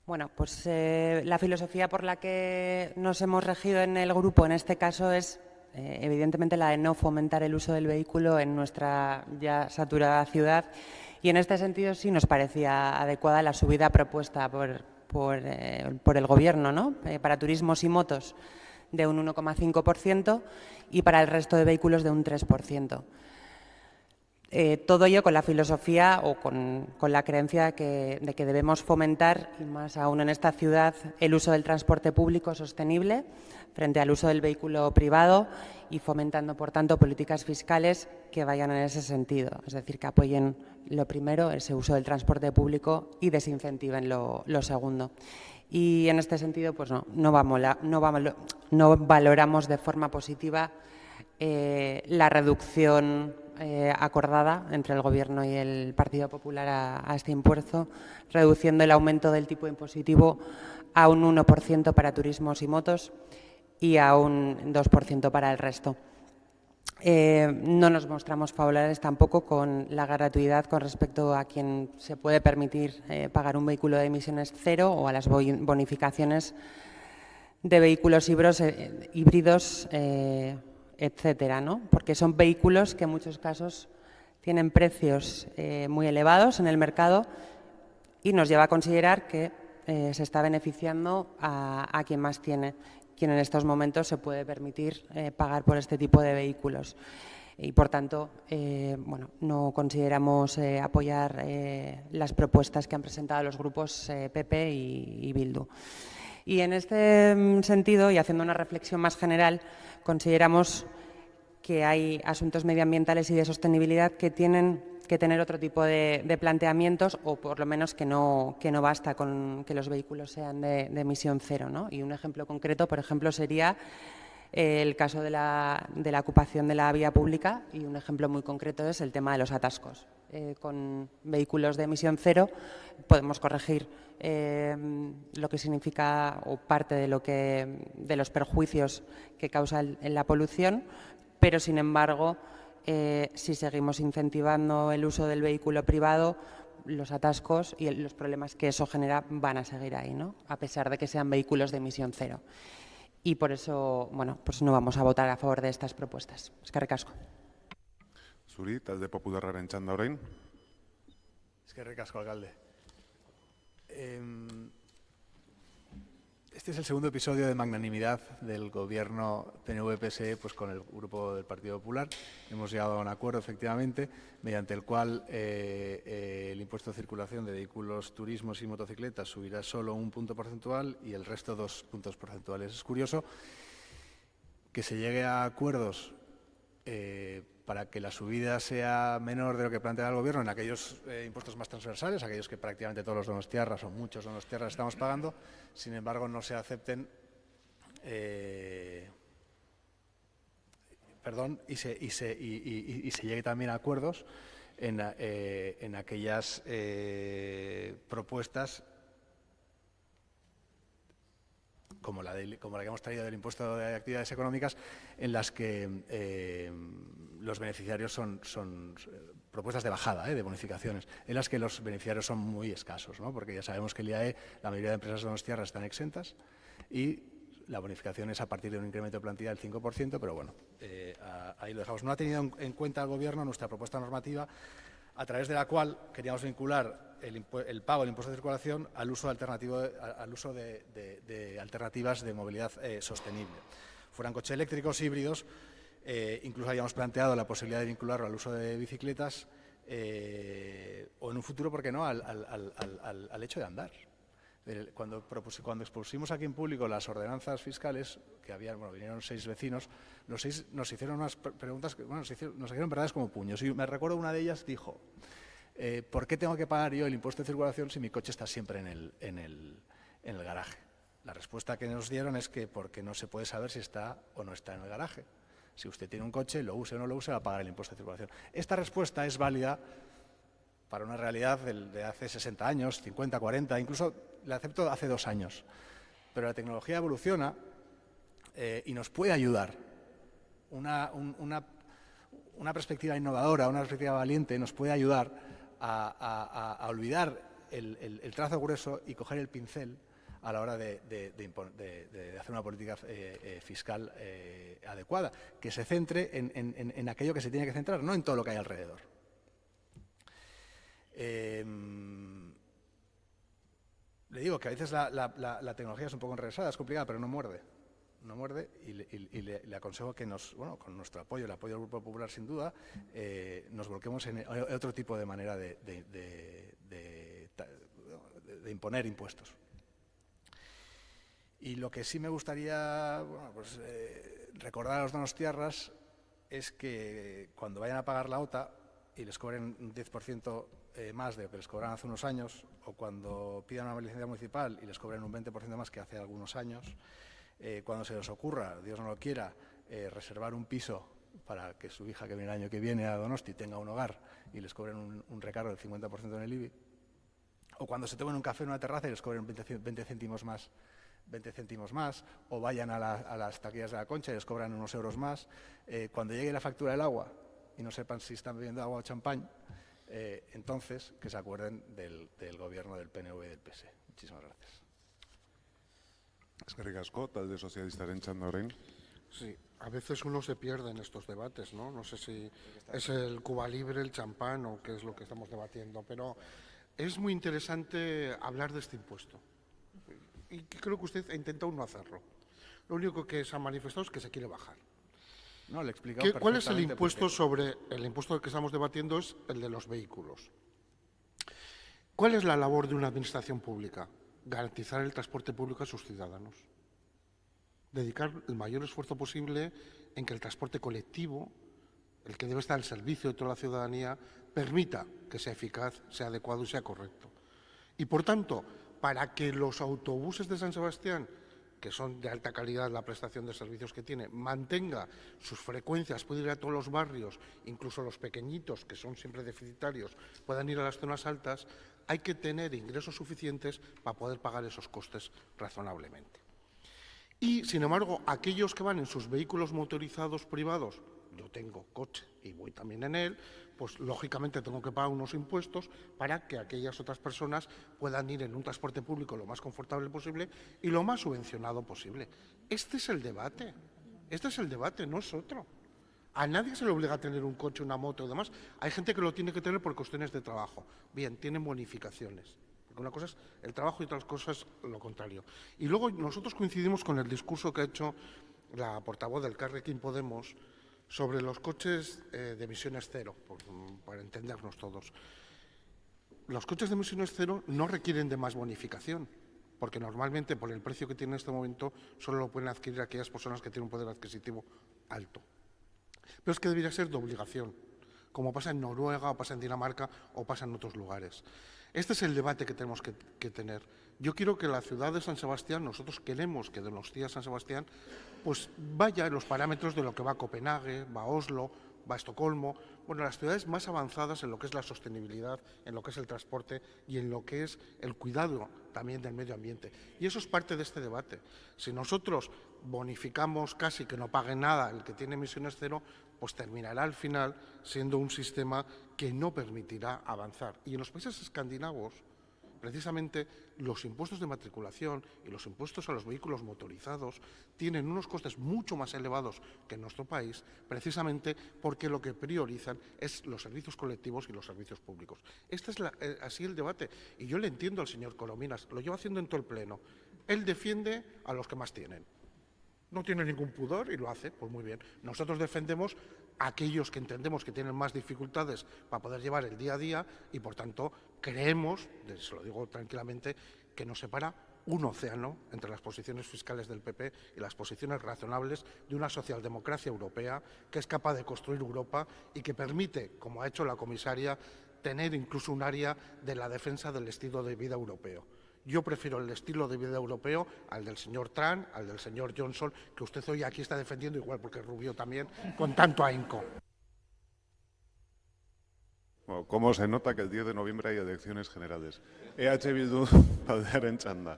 S15: Bueno, pues la filosofía por la que nos hemos regido en el grupo, en este caso, es evidentemente la de no fomentar el uso del vehículo en nuestra ya saturada ciudad, y en este sentido sí nos parecía adecuada la subida propuesta por el Gobierno, ¿no? Para turismos y motos de un 1,5% y para el resto de vehículos de un 3%. Todo ello con la filosofía o con la creencia de que debemos fomentar, y más aún en esta ciudad, el uso del transporte público sostenible frente al uso del vehículo privado, y fomentando, por tanto, políticas fiscales que vayan en ese sentido. Es decir, que apoyen lo primero, ese uso del transporte público, y desincentiven lo segundo. Y en este sentido, pues no valoramos de forma positiva la reducción acordada entre el Gobierno y el Partido Popular a este impuesto, reduciendo el aumento del tipo impositivo a un 1% para turismos y motos y a un 2% para el resto. No nos mostramos favorables tampoco con la gratuidad con respecto a quien se puede permitir pagar un vehículo de emisiones cero, o a las bonificaciones de vehículos híbridos, etcétera, ¿no? Porque son vehículos que en muchos casos tienen precios muy elevados en el mercado, y nos lleva a considerar que se está beneficiando a quien más tiene, quien en estos momentos se puede permitir pagar por este tipo de vehículos. Y, por tanto, bueno, no consideramos apoyar las propuestas que han presentado los grupos PP y Bildu. Y en este sentido, y haciendo una reflexión más general, consideramos que hay asuntos medioambientales y de sostenibilidad que tienen que tener otro tipo de planteamientos, o por lo menos que no basta con que los vehículos sean de emisión cero, ¿no? Y un ejemplo concreto, por ejemplo, sería el caso de la ocupación de la vía pública, y un ejemplo muy concreto es el tema de los atascos. Con vehículos de emisión cero podemos corregir lo que significa, o parte de los perjuicios que causa la polución, pero sin embargo, si seguimos incentivando el uso del vehículo privado, los atascos y los problemas que eso genera van a seguir ahí, ¿no? A pesar de que sean vehículos de emisión cero. Y por eso, bueno, pues no vamos a votar a favor de estas propuestas. Eskerrik asko.
S1: Zuri, Talde Popularraren txanda orain.
S11: Eskerrik asko, alcalde. Este es el segundo episodio de magnanimidad del Gobierno PNV-PSE pues con el Grupo del Partido Popular. Hemos llegado a un acuerdo, efectivamente, mediante el cual el impuesto de circulación de vehículos, turismos y motocicletas subirá solo un punto porcentual y el resto 2 puntos porcentuales. Es curioso que se llegue a acuerdos para que la subida sea menor de lo que plantea el Gobierno en aquellos impuestos más transversales, aquellos que prácticamente todos los donostiarras o muchos donostiarras estamos pagando. Sin embargo, no se acepten y se llegue también a acuerdos en aquellas propuestas como la que hemos traído del impuesto de actividades económicas, en las que los beneficiarios son propuestas de bajada, de bonificaciones, en las que los beneficiarios son muy escasos, ¿no? Porque ya sabemos que el IAE, la mayoría de empresas de donostiarras están exentas y la bonificación es a partir de un incremento de plantilla del 5%, pero bueno, ahí lo dejamos. No ha tenido en cuenta el Gobierno nuestra propuesta normativa, a través de la cual queríamos vincular el pago del impuesto de circulación al uso alternativo, de alternativas de movilidad sostenible. Fueran coches eléctricos, híbridos, incluso habíamos planteado la posibilidad de vincularlo al uso de bicicletas o en un futuro, ¿por qué no?, al hecho de andar. Cuando expusimos aquí en público las ordenanzas fiscales, que había, bueno, vinieron 6 vecinos, los 6 nos hicieron unas preguntas que, bueno, nos hicieron verdades como puños. Y me recuerdo una de ellas dijo, ¿por qué tengo que pagar yo el impuesto de circulación si mi coche está siempre en el garaje? La respuesta que nos dieron es que porque no se puede saber si está o no está en el garaje. Si usted tiene un coche, lo use o no lo use, va a pagar el impuesto de circulación. Esta respuesta es válida para una realidad de hace 60 años, 50, 40, incluso la acepto hace 2 años. Pero la tecnología evoluciona y nos puede ayudar. Una perspectiva innovadora, una perspectiva valiente nos puede ayudar a olvidar el trazo grueso y coger el pincel a la hora de hacer una política fiscal adecuada, que se centre en aquello que se tiene que centrar, no en todo lo que hay alrededor. Le digo que a veces la tecnología es un poco enrevesada, es complicada, pero no muerde. No muerde y le aconsejo que con nuestro apoyo, el apoyo del Grupo Popular sin duda, nos volquemos en otro tipo de manera de imponer impuestos. Y lo que sí me gustaría recordar a los donostiarras es que cuando vayan a pagar la OTA y les cobren un 10% más de lo que les cobraban hace unos años, o cuando pidan una licencia municipal y les cobren un 20% más que hace algunos años, cuando se les ocurra, Dios no lo quiera, reservar un piso para que su hija que viene el año que viene a Donosti tenga un hogar y les cobren un recargo del 50% en el IBI, o cuando se tomen un café en una terraza y les cobren 20 céntimos más, o vayan a las taquillas de la Concha y les cobran unos euros más, cuando llegue la factura del agua y no sepan si están bebiendo agua o champán, entonces que se acuerden del gobierno del PNV y del PS. Muchísimas gracias.
S1: Eskerrik asko, talde sozialistaren txanda orain.
S10: Sí, a veces uno se pierde en estos debates, ¿no? No sé si es el Cuba Libre, el champán o qué es lo que estamos debatiendo, pero es muy interesante hablar de este impuesto. Y creo que usted ha intentado no hacerlo. Lo único que se ha manifestado es que se quiere bajar.
S11: No, le he explicado
S10: ¿Cuál es el impuesto el impuesto que estamos debatiendo es el de los vehículos? ¿Cuál es la labor de una administración pública? Garantizar el transporte público a sus ciudadanos. Dedicar el mayor esfuerzo posible en que el transporte colectivo, el que debe estar al servicio de toda la ciudadanía, permita que sea eficaz, sea adecuado y sea correcto. Y, por tanto, para que los autobuses de San Sebastián, que son de alta calidad la prestación de servicios que tiene, mantenga sus frecuencias, pueda ir a todos los barrios, incluso los pequeñitos, que son siempre deficitarios, puedan ir a las zonas altas, hay que tener ingresos suficientes para poder pagar esos costes razonablemente. Y, sin embargo, aquellos que van en sus vehículos motorizados privados, yo tengo coche y voy también en él, pues lógicamente tengo que pagar unos impuestos para que aquellas otras personas puedan ir en un transporte público lo más confortable posible y lo más subvencionado posible. Este es el debate, no es otro. A nadie se le obliga a tener un coche, una moto y demás. Hay gente que lo tiene que tener por cuestiones de trabajo. Bien, tienen bonificaciones. Porque una cosa es el trabajo y otras cosas lo contrario. Y luego nosotros coincidimos con el discurso que ha hecho la portavoz del Carrequín Podemos sobre los coches de emisiones cero, para entendernos todos. Los coches de emisiones cero no requieren de más bonificación, porque normalmente por el precio que tiene en este momento solo lo pueden adquirir aquellas personas que tienen un poder adquisitivo alto. Pero es que debería ser de obligación, como pasa en Noruega, o pasa en Dinamarca, o pasa en otros lugares. Este es el debate que tenemos que tener. Yo quiero que la ciudad de San Sebastián, nosotros queremos que Donostia San Sebastián, pues vaya en los parámetros de lo que va a Copenhague, va a Oslo, va a Estocolmo, bueno, las ciudades más avanzadas en lo que es la sostenibilidad, en lo que es el transporte y en lo que es el cuidado también del medio ambiente. Y eso es parte de este debate. Si nosotros bonificamos casi que no pague nada el que tiene emisiones cero, pues terminará al final siendo un sistema que no permitirá avanzar. Y en los países escandinavos, precisamente los impuestos de matriculación y los impuestos a los vehículos motorizados tienen unos costes mucho más elevados que en nuestro país, precisamente porque lo que priorizan es los servicios colectivos y los servicios públicos. Este es así el debate. Y yo le entiendo al señor Corominas, lo lleva haciendo en todo el Pleno. Él defiende a los que más tienen. No tiene ningún pudor y lo hace, pues muy bien. Nosotros defendemos a aquellos que entendemos que tienen más dificultades para poder llevar el día a día y, por tanto, creemos, se lo digo tranquilamente, que nos separa un océano entre las posiciones fiscales del PP y las posiciones razonables de una socialdemocracia europea que es capaz de construir Europa y que permite, como ha hecho la comisaria, tener incluso un área de la defensa del estilo de vida europeo. Yo prefiero el estilo de vida europeo al del señor Trump, al del señor Johnson, que usted hoy aquí está defendiendo, igual porque es rubio también, con tanto ahínco.
S1: Bueno, ¿cómo se nota que el 10 de noviembre hay elecciones generales? EH Bildu, taldearen txanda.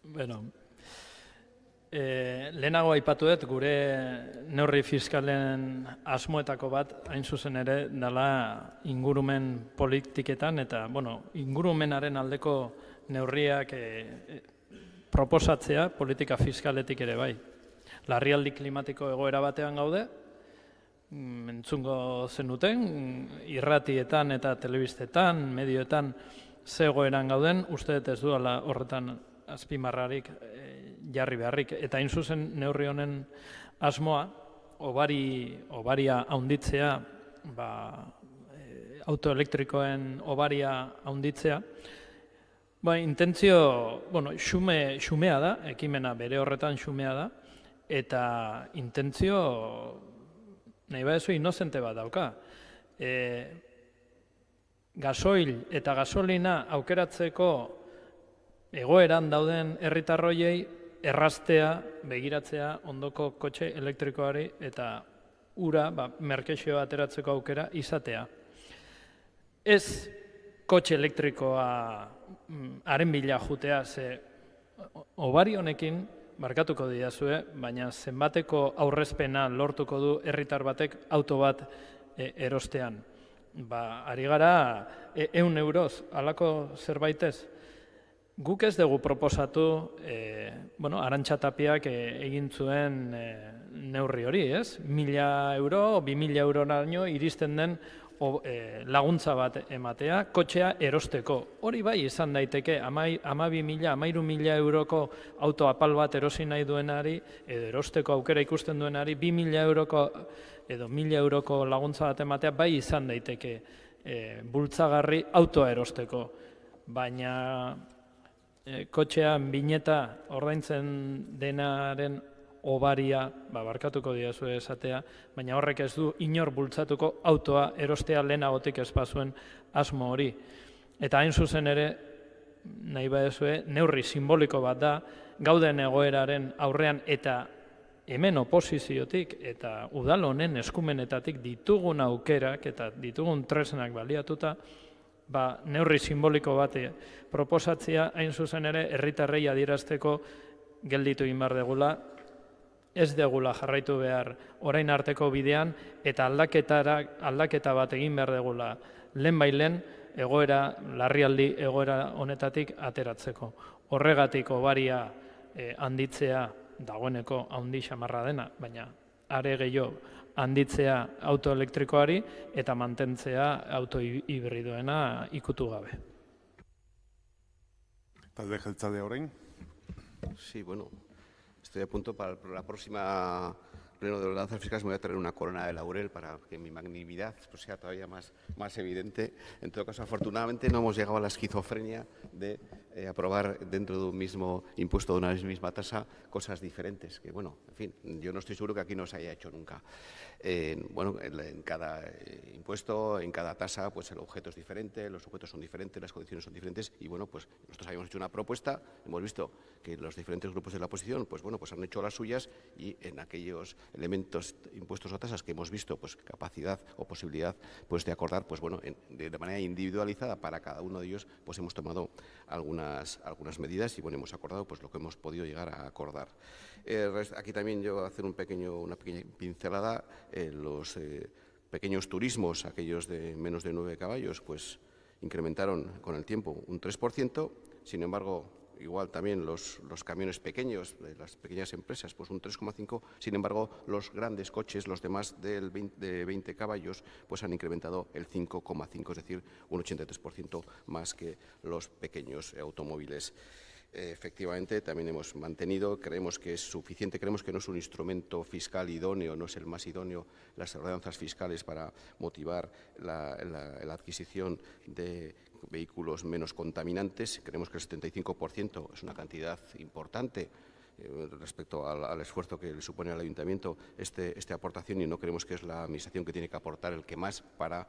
S14: Bueno, lehenago aipatu dut gure neurri fiskalen asmoetako bat hain zuzen ere dela ingurumen politiketan eta ingurumenaren aldeko neurriak proposatzea politika fiskaletik ere bai. Larrialdi klimatiko egoera batean gaude, entzungo zenuten, irratietan eta telebistetan, medioetan ze egoeran gauden, uste dut ez duela horretan azpimarrarik jarri beharrik. Eta hain zuzen neurri honen asmoa, obaria haunditzea, autoelektrikoen obaria haunditzea, intentzio, xumea da, ekimena bere horretan xumea da, eta intentzio, nahi badezu, inozente bat dauka. Gasoil eta gasolina aukeratzeko egoeran dauden herritarroiei erraztea, begiratzea ondoko kotxe elektrikoari eta ura merkexioa ateratzeko aukera izatea. Ez kotxe elektrikoa haren bila jutea, ze obari honekin, barkatuko didazue, baina zenbateko aurrezpena lortuko du herritar batek auto bat erostean. Ari gara 100 euroz, halako zerbaitez. Guk ez dugu proposatu, Arantxa Tapiak egin zuen neurri hori, ez? 1.000 euro, 2.000 euroraino iristen den laguntza bat ematea, kotxea erosteko. Hori bai izan daiteke, 13.000 euroko auto apal bat erosi nahi duenari, edo erosteko aukera ikusten duenari, 2.000 euroko edo 1.000 euroko laguntza bat ematea, bai izan daiteke bultzagarri autoa erosteko. Baina kotxean bineta ordaintzen denaren obaria, barkatuko diazu esatea, baina horrek ez du inor bultzatuko autoa erostea lehenagotik ez bazuen asmo hori. Eta hain zuzen ere, nahi badezue, neurri simboliko bat da, gauden egoeraren aurrean eta hemen oposiziotik eta udal honen eskumenetatik ditugun aukerak eta ditugun tresnak baliatuta, neurri simboliko bat proposatzea hain zuzen ere herritarrei adierazteko gelditu egin behar degula, ez degula jarraitu behar orain arteko bidean eta aldaketa bat egin behar degula lehenbailen egoera, larrialdi egoera honetatik ateratzeko. Horregatik obaria handitzea dagoeneko handi xamarra dena, baina are gehiago handitzea autoelektrikoari eta mantentzea autohibridoena ikutu gabe.
S1: Talde jeltzalea orain?
S16: Sí, bueno, estoy a punto para la próxima pleno de ordenanzas fiscales. Me voy a traer una corona de laurel para que mi magnanimidad sea todavía más evidente. En todo caso, afortunadamente no hemos llegado a la esquizofrenia de aprobar dentro de un mismo impuesto, de una misma tasa, cosas diferentes. Que, bueno, en fin, yo no estoy seguro que aquí no se haya hecho nunca. En cada impuesto, en cada tasa, pues el objeto es diferente, los sujetos son diferentes, las condiciones son diferentes. Y bueno, pues nosotros habíamos hecho una propuesta, hemos visto que los diferentes grupos de la oposición, pues bueno, pues han hecho las suyas y en aquellos elementos, impuestos o tasas que hemos visto pues, capacidad o posibilidad pues, de acordar, pues bueno, de manera individualizada para cada uno de ellos, pues hemos tomado algunas medidas y bueno, hemos acordado pues, lo que hemos podido llegar a acordar. Aquí también yo hacer una pequeña pincelada. Los pequeños turismos, aquellos de menos de 9 caballos, pues incrementaron con el tiempo un 3%. Sin embargo, igual también los camiones pequeños, de las pequeñas empresas, pues un 3,5%. Sin embargo, los grandes coches, los de más de 20 caballos, pues han incrementado el 5,5%, es decir, un 83% más que los pequeños automóviles. Efectivamente, también hemos mantenido, creemos que es suficiente, creemos que no es un instrumento fiscal idóneo, no es el más idóneo, las ordenanzas fiscales para motivar la adquisición de vehículos menos contaminantes. Creemos que el 75% es una cantidad importante respecto al esfuerzo que le supone al Ayuntamiento esta aportación, y no creemos que es la Administración que tiene que aportar el que más para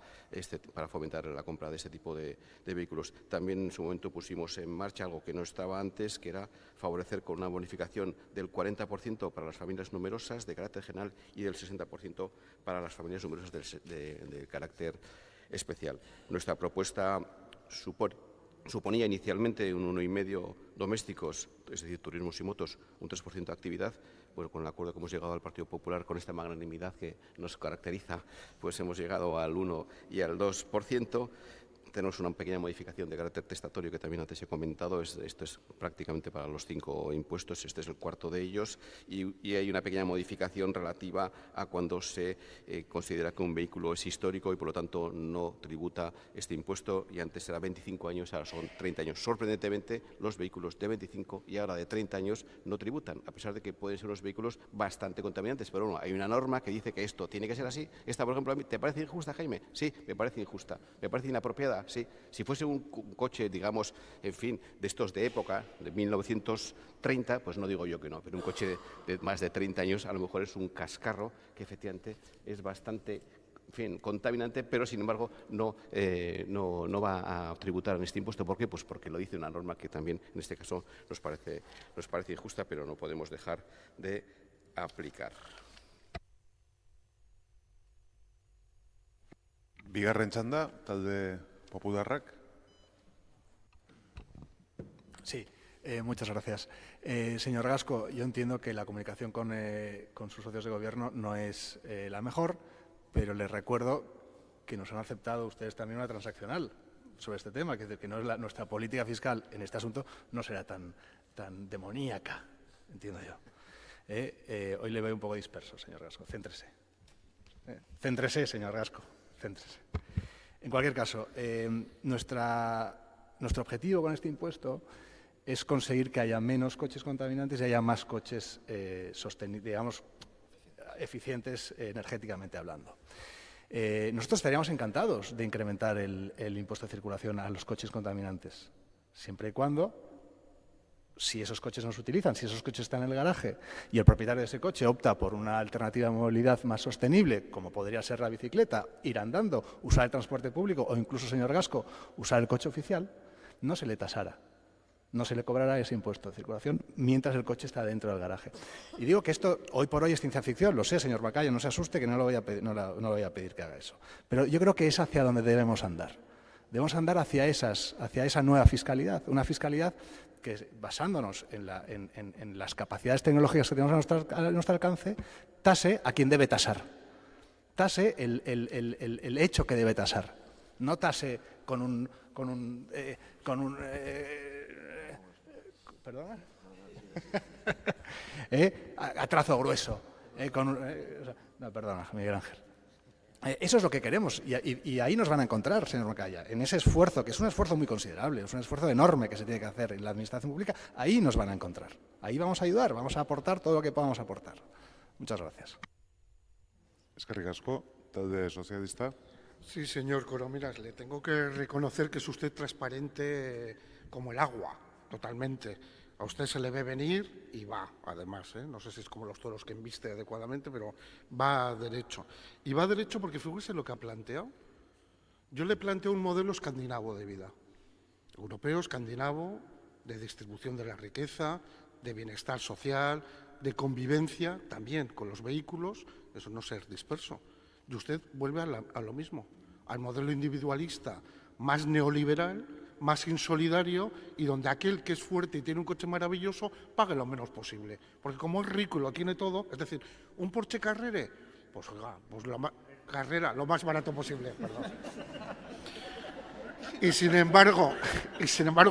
S16: fomentar la compra de este tipo de vehículos. También en su momento pusimos en marcha algo que no estaba antes, que era favorecer con una bonificación del 40% para las familias numerosas de carácter general y del 60% para las familias numerosas de carácter especial. Nuestra propuesta suponía inicialmente un 1,5% domésticos, es decir, turismos y motos, un 3% de actividad. Bueno, con el acuerdo que hemos llegado al Partido Popular, con esta magnanimidad que nos caracteriza, pues hemos llegado al 1% y al 2%. Tenemos una pequeña modificación de carácter testatorio que también antes he comentado. Esto es prácticamente para los 5 impuestos, este es el cuarto de ellos, y hay una pequeña modificación relativa a cuando se considera que un vehículo es histórico y por lo tanto no tributa este impuesto, y antes era 25 años, ahora son 30 años. Sorprendentemente, los vehículos de 25 y ahora de 30 años no tributan, a pesar de que pueden ser unos vehículos bastante contaminantes. Pero bueno, hay una norma que dice que esto tiene que ser así. Esta, por ejemplo, ¿te parece injusta, Jaime? Sí, me parece injusta. ¿Me parece inapropiada? Sí. Si fuese un coche, digamos, en fin, de estos de época, de 1930, pues no digo yo que no, pero un coche de más de 30 años a lo mejor es un cascarro que efectivamente es bastante, en fin, contaminante, pero sin embargo no va a tributar en este impuesto. ¿Por qué? Pues porque lo dice una norma que también en este caso nos parece injusta, pero no podemos dejar de aplicar.
S1: Bigarren txanda, talde Popularrak.
S11: Sí, muchas gracias. Señor Gasco, yo entiendo que la comunicación con sus socios de gobierno no es la mejor, pero les recuerdo que nos han aceptado ustedes también una transaccional sobre este tema, que no es nuestra política fiscal en este asunto no será tan demoníaca, entiendo yo. Hoy le veo un poco disperso, señor Gasco. Céntrese. Céntrese, señor Gasco. Céntrese. En cualquier caso, nuestro objetivo con este impuesto es conseguir que haya menos coches contaminantes y haya más coches digamos, eficientes energéticamente hablando. Nosotros estaríamos encantados de incrementar el impuesto de circulación a los coches contaminantes, siempre y cuando, si esos coches no se utilizan, si esos coches están en el garaje y el propietario de ese coche opta por una alternativa de movilidad más sostenible, como podría ser la bicicleta, ir andando, usar el transporte público o incluso, señor Gasco, usar el coche oficial, no se le tasara, no se le cobrará ese impuesto de circulación mientras el coche está dentro del garaje. Y digo que esto hoy por hoy es ciencia ficción, lo sé, señor Bacayo, no se asuste que no le voy a pedir que haga eso. Pero yo creo que es hacia donde debemos andar. Debemos andar hacia esa nueva fiscalidad, una fiscalidad que, basándonos en las capacidades tecnológicas que tenemos a nuestro alcance, tase a quien debe tasar, tase el hecho que debe tasar, no tase ¿perdona? A trazo grueso, no, perdona, Miguel Ángel. Eso es lo que queremos y ahí nos van a encontrar, señor Macaya, en ese esfuerzo, que es un esfuerzo muy considerable, es un esfuerzo enorme que se tiene que hacer en la administración pública, ahí nos van a encontrar. Ahí vamos a ayudar, vamos a aportar todo lo que podamos aportar. Muchas gracias.
S1: Eskerrik asko, talde socialista.
S10: Sí, señor Corominas, le tengo que reconocer que es usted transparente como el agua, totalmente. A usted se le ve venir y va, además, ¿eh? No sé si es como los toros que embiste adecuadamente, pero va derecho. Y va derecho porque fíjese lo que ha planteado. Yo le planteo un modelo escandinavo de vida, europeo, escandinavo, de distribución de la riqueza, de bienestar social, de convivencia también con los vehículos, eso no ser disperso. Y usted vuelve a lo mismo, al modelo individualista más neoliberal, más insolidario y donde aquel que es fuerte y tiene un coche maravilloso pague lo menos posible. Porque como es rico y lo tiene todo, es decir, un Porsche Carrera, pues oiga, pues Carrera, lo más barato posible, perdón. Y sin embargo,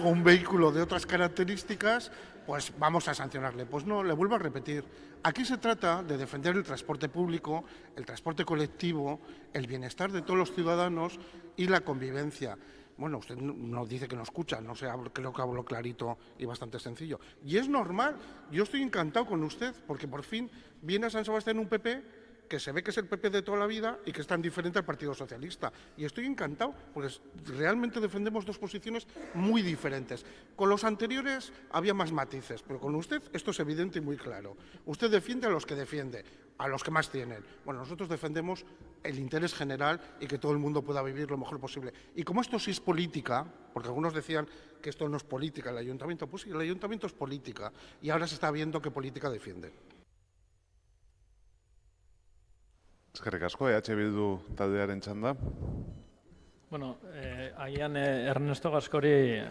S10: un vehículo de otras características, pues vamos a sancionarle. Pues no, le vuelvo a repetir. Aquí se trata de defender el transporte público, el transporte colectivo, el bienestar de todos los ciudadanos y la convivencia. Bueno, usted nos dice que no escucha, no sé, creo que hablo clarito y bastante sencillo. Y es normal, yo estoy encantado con usted, porque por fin viene a San Sebastián un PP que se ve que es el PP de toda la vida y que es tan diferente al Partido Socialista. Y estoy encantado, porque realmente defendemos dos posiciones muy diferentes. Con los anteriores había más matices, pero con usted esto es evidente y muy claro. Usted defiende a los que defiende, a los que más tienen. Bueno, nosotros defendemos el interés general y que todo el mundo pueda vivir lo mejor posible. Y como esto sí es política, porque algunos decían que esto no es política, el ayuntamiento, pues sí, el ayuntamiento es política y ahora se está viendo qué política defiende.
S1: Eskerrik asko, EH Bildu taldearen txanda.
S14: Bueno, agian Ernesto Gaskori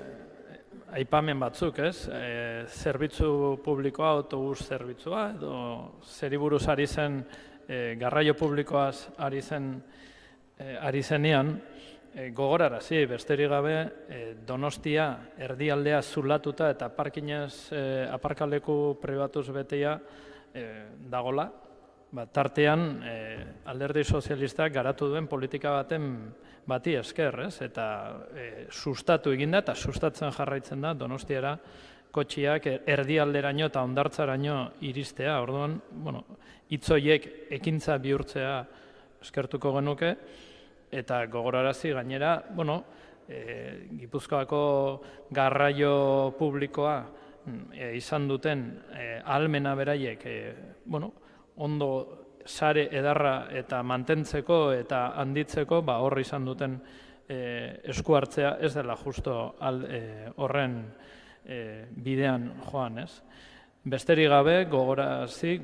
S14: aipamen batzuk, ez? Zerbitzu publikoa, autobus zerbitzua, edo zeri buruz ari zen, garraio publikoaz ari zenean, gogorarazi, besterik gabe, Donostia erdialdea zulatuta eta parkinez aparkaleku pribatuz betea dagola. Tartean, Alderdi Sozialistak garatu duen politika bati esker, ez? Eta sustatu eginda eta sustatzen jarraitzen da Donostiara kotxiak erdialderaino eta hondartzaraino iristea. Orduan, bueno, hitz horiek ekintza bihurtzea eskertuko genuke eta gogorarazi gainera, bueno, Gipuzkoako garraio publikoa izan duten ahalmena beraiek, bueno, ondo sare edarra eta mantentzeko eta handitzeko, hor izan duten esku hartzea ez dela justo horren bidean joan, ez? Besterik gabe, gogorarazi,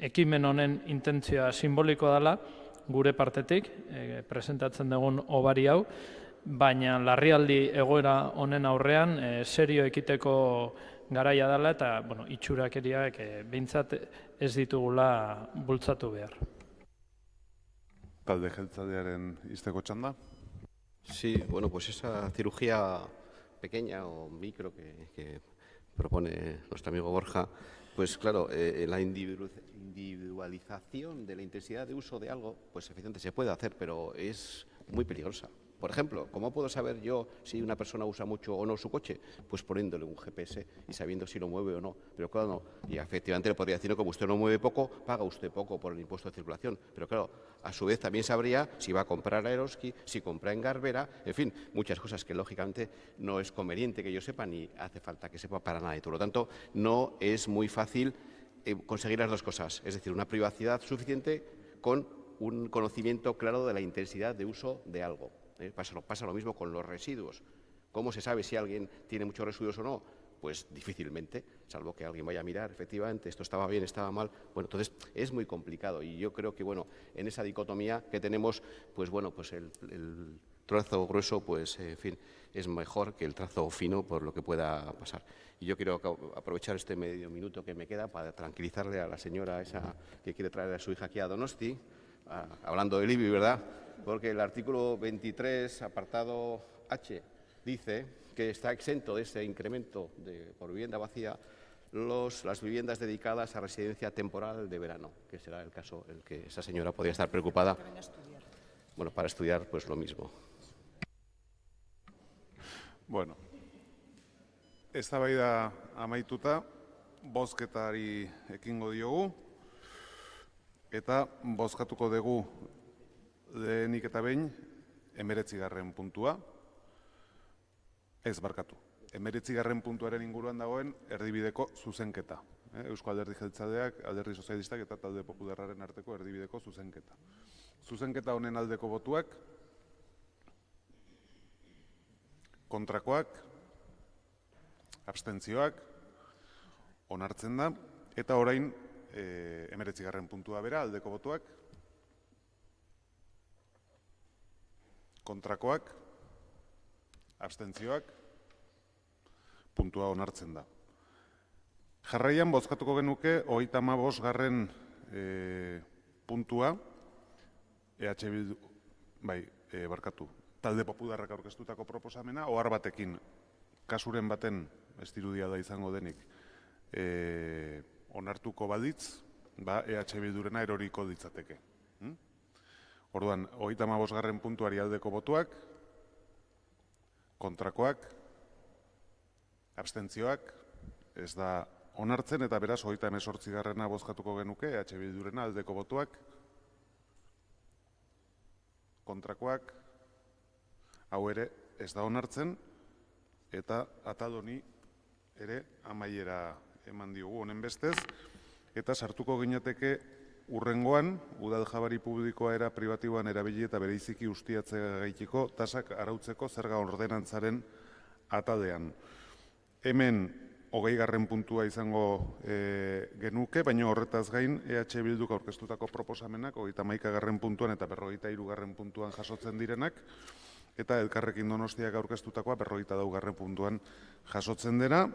S14: ekimen honen intentzioa simboliko dela, gure partetik, presentatzen dugun hobari hau, baina larrialdi egoera honen aurrean serio ekiteko garaia dela eta itxurakeriak behintzat ez ditugula bultzatu behar.
S1: Talde jeltzalearen izteko txanda.
S16: Sí, bueno, pues esa cirugía pequeña o micro que propone nuestro amigo Borja, pues claro, la individualización de la intensidad de uso de algo, pues efectivamente se puede hacer, pero es muy peligrosa. Por ejemplo, ¿cómo puedo saber yo si una persona usa mucho o no su coche? Pues poniéndole un GPS y sabiendo si lo mueve o no. Pero claro, no. Y efectivamente le podría decir, no, como usted no mueve poco, paga usted poco por el impuesto de circulación. Pero claro, a su vez también sabría si va a comprar a Eroski, si compra en Garbera, en fin, muchas cosas que lógicamente no es conveniente que yo sepa ni hace falta que sepa para nada. Y por lo tanto, no es muy fácil conseguir las dos cosas. Es decir, una privacidad suficiente con un conocimiento claro de la intensidad de uso de algo. Pasa lo mismo con los residuos. ¿Cómo se sabe si alguien tiene muchos residuos o no? Pues difícilmente, salvo que alguien vaya a mirar, efectivamente, esto estaba bien, estaba mal. Bueno, entonces es muy complicado y yo creo que, bueno, en esa dicotomía que tenemos, pues bueno, pues el trazo grueso, pues en fin, es mejor que el trazo fino por lo que pueda pasar. Y yo quiero aprovechar este medio minuto que me queda para tranquilizarle a la señora esa que quiere traer a su hija aquí a Donosti, hablando del IBI, ¿verdad? Porque el artículo 23, apartado H, dice que está exento de ese incremento por vivienda vacía las viviendas dedicadas a residencia temporal de verano, que será el caso en el que esa señora podría estar preocupada. Bueno, para estudiar, pues lo mismo.
S1: Bueno, eztabaida amaituta, bozketari ekingo diogu, eta bozkatuko dugu lehenik eta behin 19. puntua, ez barkatu. 19. puntuaren inguruan dagoen erdibideko zuzenketa. Eusko Alderdi Jeltzaleak, Alderdi Sozialistak eta Talde Popularraren arteko erdibideko zuzenketa. Zuzenketa honen aldeko botuak, kontrakoak, abstentzioak, onartzen da, Eta orain, 19. puntua bera, aldeko botoak, kontrakoak, abstentzioak, puntua onartzen da. Jarraian, bozkatuko genuke, 35. Puntua, EH Bildu, talde popularrak aurkeztutako proposamena, ohar batekin, kasuren baten, ez dirudia da izango denik, onartuko baditz, EH Bildurena eroriko ditzateke. Orduan, 35. puntuari aldeko botuak, kontrakoak, abstentzioak, ez da onartzen, eta beraz, 38. bozkatuko genuke, EH Bildurena aldeko botuak, kontrakoak, hau ere ez da onartzen, eta atal honi ere amaiera eman diogu honen bestez, eta sartuko ginateke urrengoan, udal jabari publikoa era pribatiboan erabili eta bereiziki ustiatzea gaitiko tasak arautzeko zerga ordenantzaren atalean. Hemen 20. puntua izango genuke, baina horretaz gain EH Bilduk aurkeztutako proposamenak 31. puntuan eta 43. puntuan jasotzen direnak, eta Elkarrekin Donostiak aurkeztutakoa 42. puntuan jasotzen dena,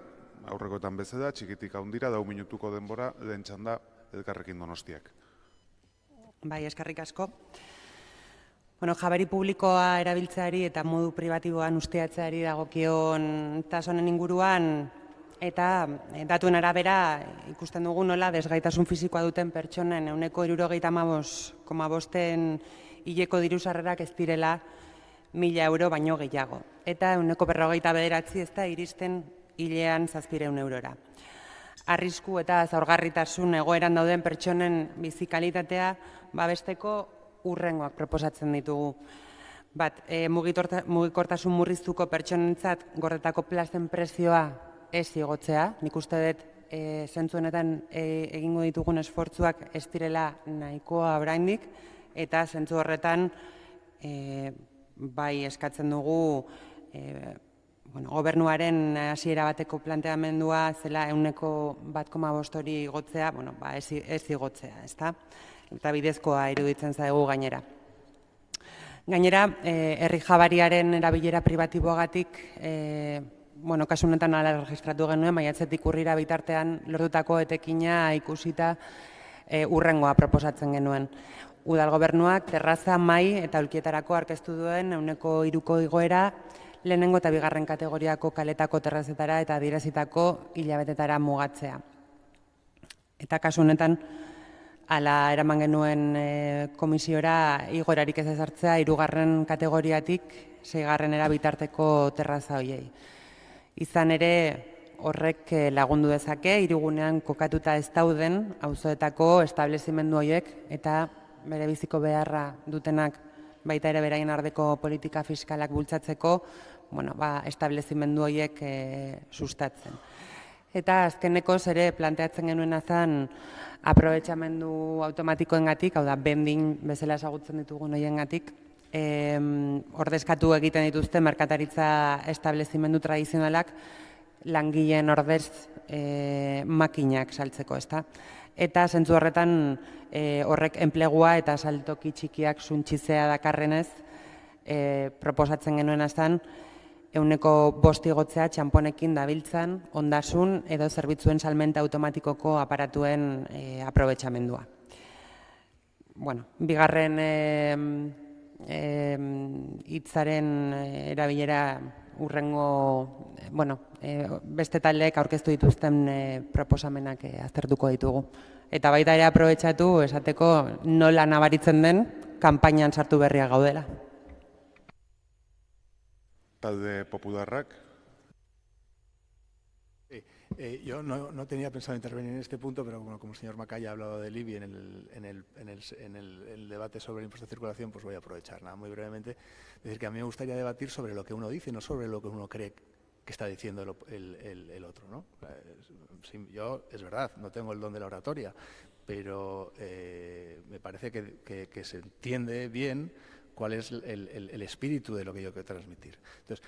S1: aurrekoetan bezala, txikitik handira, 10 minutuko denbora lehen txanda Elkarrekin Donostiak.
S15: Bai, eskerrik asko. Jabari publikoa erabiltzeari eta modu pribatiboan ustiatzeari dagokion tasonen inguruan, eta datuen arabera ikusten dugu nola desgaitasun fisikoa duten pertsonen 75,5% hileko diru-sarrerak ez direla 1.000 euro baino gehiago. Eta 49% ez da iristen hilean 700 eurora. Arrisku eta zaurgarritasun egoeran dauden pertsonen bizi kalitatea babesteko urrengoak proposatzen ditugu. Bat, mugikortasun murriztuko pertsonentzat gordetako plazen prezioa ez igotzea. Nik uste dut zentzuenetan egingo ditugun esfortzuak ez direla nahikoa oraindik, eta zentzu horretan bai eskatzen dugu gobernuaren hasiera bateko planteamendua zela 1,5 hori igotzea, ez igotzea, ezta? Eta bidezkoa iruditzen zaigu gainera. Gainera, herri jabariaren erabilera pribatiboagatik, kasu honetan ala registratu genuen, maiatzetik urrira bitartean lortutako etekina ikusita urrengoa proposatzen genuen. Udal gobernuak terraza, mai eta aulkietarako aurkeztu duen 3%ko igoera lehenengo eta bigarren kategoriako kaletako terrazetara eta adierazitako hilabetetara mugatzea. Eta kasu honetan, ala eraman genuen komisiora igoerarik ez ezartzea 3. kategoriatik 6. bitarteko terraza horiei. Izan ere horrek lagundu dezake, hirigunean kokatuta ez dauden auzoetako establezimendu horiek eta bere biziko beharra dutenak baita ere beraien ardeko politika fiskalak bultzatzeko establezimendu horiek sustatzen. Eta azkenekoz ere planteatzen genuena zen aprobetxamendu automatikoengatik, hau da, bending bezala ezagutzen ditugun horiengatik, ordezkatu egiten dituzte merkataritza establezimendu tradizionalak langileen ordez makinak saltzeko, ezta? Eta zentzu horretan horrek enplegua eta saltoki txikiak suntsitzea dakarrenez proposatzen genuena zen 5% igotzea txanponekin dabiltzan ondasun edo zerbitzuen salmenta automatikoko aparatuen aprobetxamendua. Bigarren hitzaren erabilera urrengo, beste taldeek aurkeztu dituzten proposamenak aztertuko ditugu. Eta baita ere aprobetxatu esateko nola nabaritzen den kanpainan sartu berria gaudela.
S1: Talde popularrak.
S11: Yo no tenía pensado intervenir en este punto, pero como el señor Macaya ha hablado del IBI en el debate sobre el impuesto de circulación, pues voy a aprovechar, muy brevemente. Es decir, que a mí me gustaría debatir sobre lo que uno dice, no sobre lo que uno cree que está diciendo el otro, ¿no? Yo, es verdad, no tengo el don de la oratoria, pero me parece que se entiende bien cuál es el espíritu de lo que yo quiero transmitir. Entonces,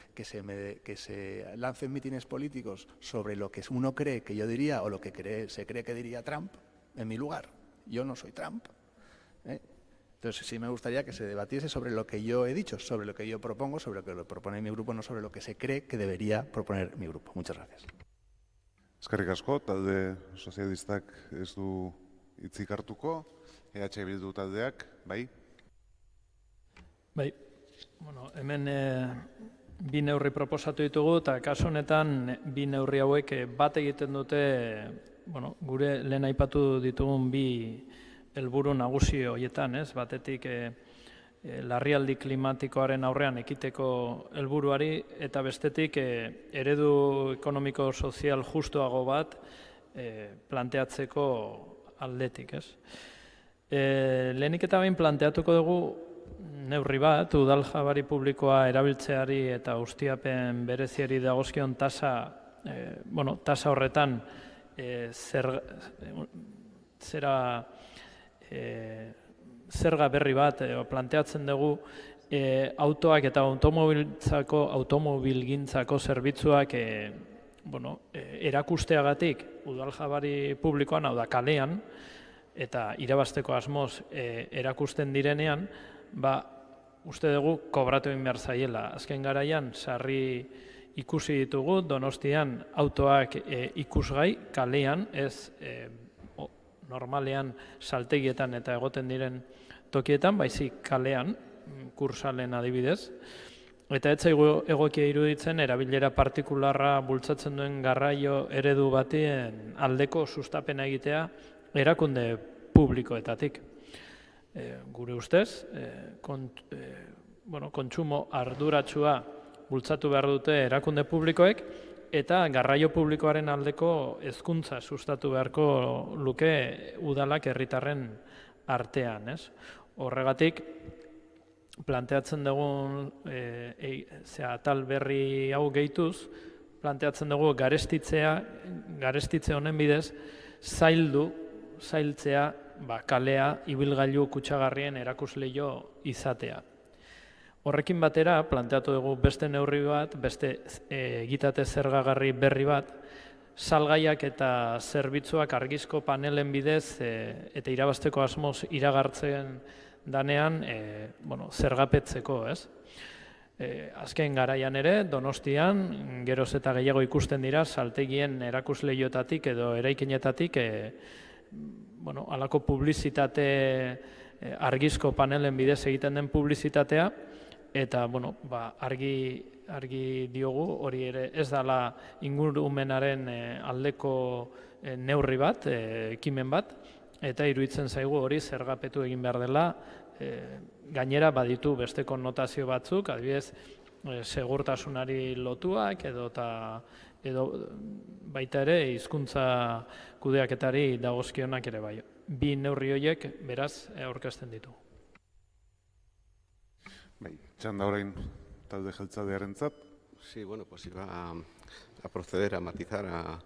S11: que se lancen mítines políticos sobre lo que uno cree que yo diría o lo que se cree que diría Trump en mi lugar. Yo no soy Trump. Entonces, sí me gustaría que se debatiese sobre lo que yo he dicho, sobre lo que yo propongo, sobre lo que lo propone mi grupo, no sobre lo que se cree que debería proponer mi grupo. Muchas gracias.
S1: Eskerrik asko, talde sozialistak ez du hitzik hartuko, EH Bildu taldeak, bai?
S14: Bai, bueno, hemen bi neurri proposatu ditugu, eta kasu honetan bi neurri hauek bat egiten dute, bueno, gure lehen aipatu ditugun bi helburu nagusi horietan, ez? Batetik larrialdi klimatikoaren aurrean ekiteko helburuari, eta bestetik eredu ekonomiko sozial justuago bat planteatzeko aldetik, ez? Lehenik eta behin planteatuko dugu neurri bat, udal jabari publikoa erabiltzeari eta ustiapen bereziari dagozkion tasa horretan zerga berri bat planteatzen dugu autoak eta automobilgintzako zerbitzuak erakusteagatik udal jabari publikoan, hau da kalean, eta irabazteko asmoz erakusten direnean, uste dugu kobratu egin behar zaiela. Azken garaian, sarri ikusi ditugu, Donostian autoak ikusgai, kalean, ez normalean saltegietan eta egoten diren tokietan, baizik kalean, kursalen adibidez. Eta ez zaigu egokia iruditzen, erabilera partikularra bultzatzen duen garraio eredu batien aldeko sustapena egitea erakunde publikoetatik. Gure ustez, kontsumo arduratsua bultzatu behar dute erakunde publikoek, eta garraio publikoaren aldeko hezkuntza sustatu beharko luke udalak herritarren artean. Horregatik, planteatzen dugun atal berri hau gehituz, planteatzen dugu garestitze honen bidez, zailtzea kalea ibilgailu kutsagarrien erakusleio izatea. Horrekin batera, planteatu dugu beste neurri bat, beste egitate zergagarri berri bat, salgaiak eta zerbitzuak argizko panelen bidez eta irabazteko asmoz iragartzen danean zergapetzeko, ez? Azken garaian ere, Donostian, geroz eta gehiago ikusten dira, saltegien erakusleiotatik edo eraikinetatik halako publizitate, argizko panelen bidez egiten den publizitatea, eta argi diogu, hori ere ez dela ingurumenaren aldeko neurri bat, ekimen bat, eta iruditzen zaigu hori zergapetu egin behar dela, gainera baditu beste konnotazio batzuk, adibidez, segurtasunari lotuak edo baita ere hizkuntza kudeaketari dagozkionak ere bai. Bi neurri horiek beraz aurkezten ditu.
S1: Txanda orain talde jeltzalearentzat.
S16: Sí, bueno, pues iba a proceder a matizar a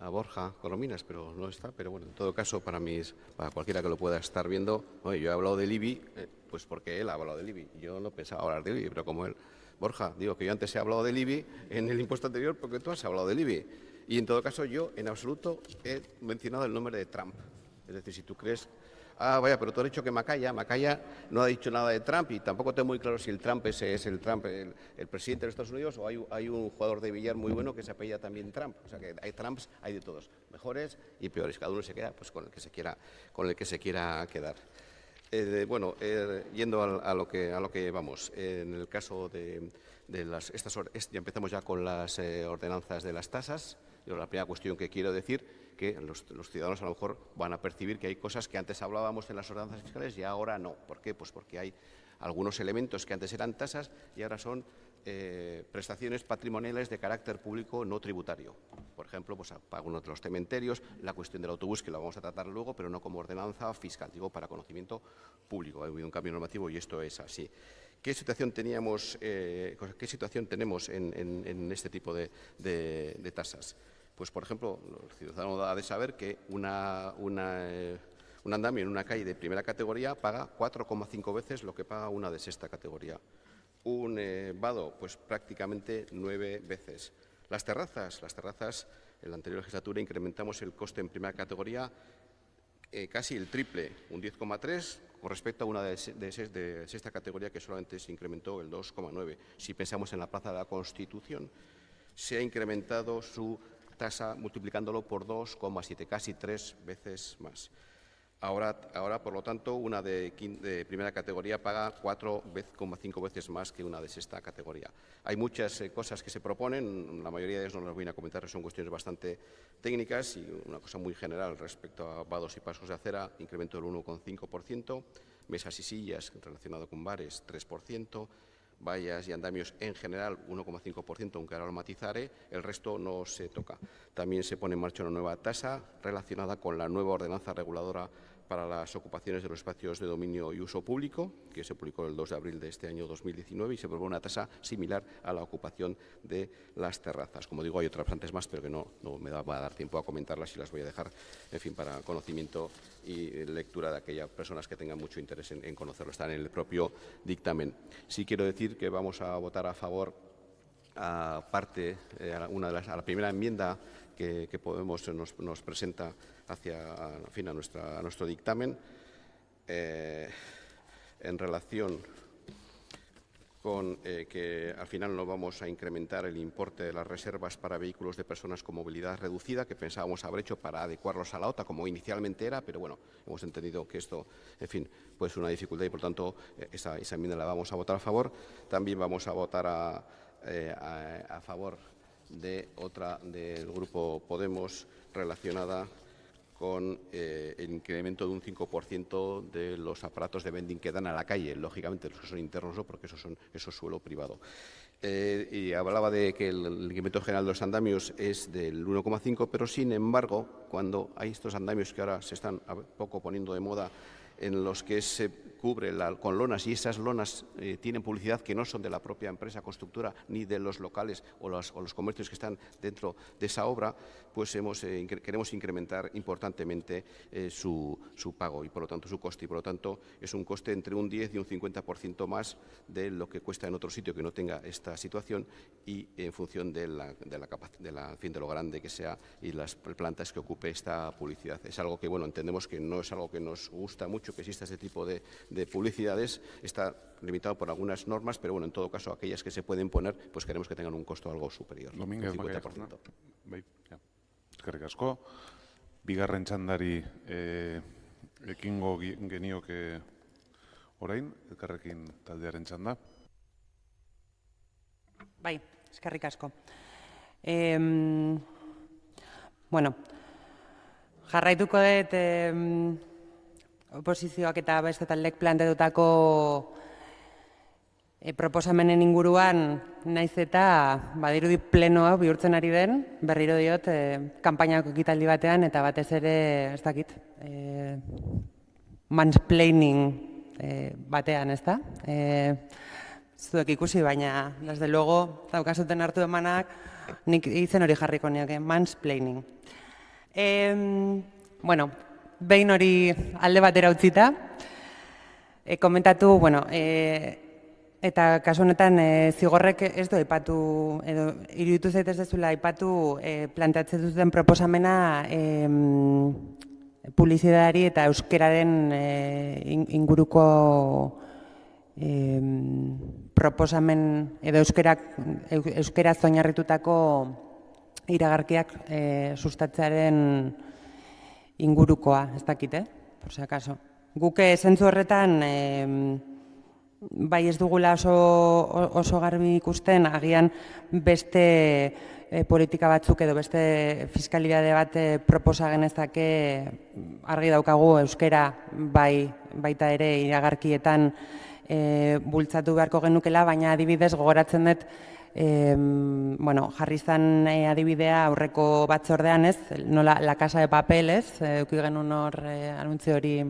S16: Borja Corominas, pero no está. Pero bueno, en todo caso, para cualquiera que lo pueda estar viendo, yo he hablado del IBI, pues porque él ha hablado del IBI. Yo no pensaba hablar del IBI, pero como él, Borja, digo que yo antes he hablado del IBI en el impuesto anterior porque tú has hablado del IBI. Y en todo caso, yo en absoluto he mencionado el nombre de Trump. Es decir, si tú crees... vaya, pero tú has dicho que Macaya no ha dicho nada de Trump y tampoco tengo muy claro si el Trump ese es el Trump, el presidente de los Estados Unidos, o hay un jugador de billar muy bueno que se apellida también Trump. O sea que hay Trumps, hay de todos, mejores y peores. Cada uno se queda pues con el que se quiera quedar. Yendo a lo que vamos, en el caso de ya empezamos ya con las ordenanzas de las tasas. La primera cuestión que quiero decir que los ciudadanos a lo mejor van a percibir que hay cosas que antes hablábamos en las ordenanzas fiscales y ahora no. ¿Por qué? Pues porque hay algunos elementos que antes eran tasas y ahora son prestaciones patrimoniales de carácter público no tributario. Por ejemplo, pues algunos de los cementerios, la cuestión del autobús, que lo vamos a tratar luego, pero no como ordenanza fiscal, digo, para conocimiento público. Ha habido un cambio normativo y esto es así. ¿Qué situación tenemos en este tipo de tasas? Pues, por ejemplo, el ciudadano ha de saber que una Un andamio en una calle de primera categoría paga 4,5 veces lo que paga una de sexta categoría. Un vado, pues prácticamente 9 veces. Las terrazas, en la anterior legislatura incrementamos el coste en primera categoría casi el triple, un 10,3 con respecto a una de sexta categoría que solamente se incrementó el 2,9. Si pensamos en la Plaza de la Constitución, se ha incrementado su tasa multiplicándolo por 2,7, casi 3 veces más. Ahora, por lo tanto, una de primera categoría paga 4,5 veces más que una de sexta categoría. Hay muchas cosas que se proponen, la mayoría de ellas no las voy a comentar, son cuestiones bastante técnicas y una cosa muy general respecto a vados y pasos de acera, incremento del 1,5%, mesas y sillas relacionado con bares 3%, vallas y andamios en general 1,5%, aunque ahora lo matizaré, el resto no se toca. También se pone en marcha una nueva tasa relacionada con la nueva ordenanza reguladora para las ocupaciones de los espacios de dominio y uso público, que se publicó el 2 de abril de este año 2019 y se propone una tasa similar a la ocupación de las terrazas. Como digo, hay otras bastantes más, pero que no me va a dar tiempo a comentarlas y las voy a dejar, en fin, para conocimiento y lectura de aquellas personas que tengan mucho interés en conocerlo. Están en el propio dictamen. Sí quiero decir que vamos a votar a favor a la primera enmienda que Podemos nos presenta a nuestro dictamen en relación con que al final no vamos a incrementar el importe de las reservas para vehículos de personas con movilidad reducida, que pensábamos haber hecho para adecuarlos a la OTA, como inicialmente era, pero bueno, hemos entendido que esto, en fin, puede ser una dificultad y, por tanto, esa enmienda la vamos a votar a favor. También vamos a votar a favor de otra del Grupo Podemos relacionada con el incremento de un 5% de los aparatos de vending que dan a la calle, lógicamente los que son internos no, porque eso es suelo privado. Y hablaba de que el incremento general de los andamios es del 1,5, pero sin embargo, cuando hay estos andamios que ahora se están a poco poniendo de moda, en los que se cubre con lonas y esas lonas tienen publicidad que no son de la propia empresa constructora ni de los locales o los comercios que están dentro de esa obra, pues queremos incrementar importantemente su pago y, por lo tanto, su coste. Y, por lo tanto, es un coste entre un 10 y un 50% más de lo que cuesta en otro sitio que no tenga esta situación y en función de lo grande que sea y las plantas que ocupe esta publicidad. Es algo que, bueno, entendemos que no es algo que nos gusta mucho que exista este tipo de publicidades, está limitado por algunas normas, pero bueno, en todo caso, aquellas que se pueden poner, pues queremos que tengan un costo algo superior,
S1: Domínguez,
S16: el 50%.
S1: Eskerrik asko. Bigarren txandari ekingo genioke orain, elkarrekin taldearen txanda.
S15: Bai, eskerrik asko. Bueno, jarraituko dut oposizioak eta beste taldek planteatutako proposamenen inguruan, naiz eta badirudi plenoa bihurtzen ari den, berriro diot, kanpainako ekitaldi batean eta batez ere, ez dakit, mansplaining batean, ez da? Zuek ikusi, baina, desde luego, daukazuten hartu emanak, nik izen hori jarriko nioke, mansplaining. Bueno, behin hori alde batera utzita, komentatu, bueno, eta kasu honetan zigorrek ez du aipatu, edo iruditu zait ez dezula aipatu planteatzen duten proposamena publizitateari eta euskeraren inguruko proposamen edo euskaraz oinarritutako iragarkiak sustatzearen ingurukoa, ez dakit, por si acaso. Guk zentzu horretan bai ez dugula oso garbi ikusten, agian beste politika batzuk edo beste fiskalidade bat proposa genezake argi daukagu euskera baita ere iragarkietan bultzatu beharko genukela, baina adibidez gogoratzen dut jarri zan adibidea aurreko batzordean ez, nola La Casa de Papel ez, eduki genuen hor anuntzi hori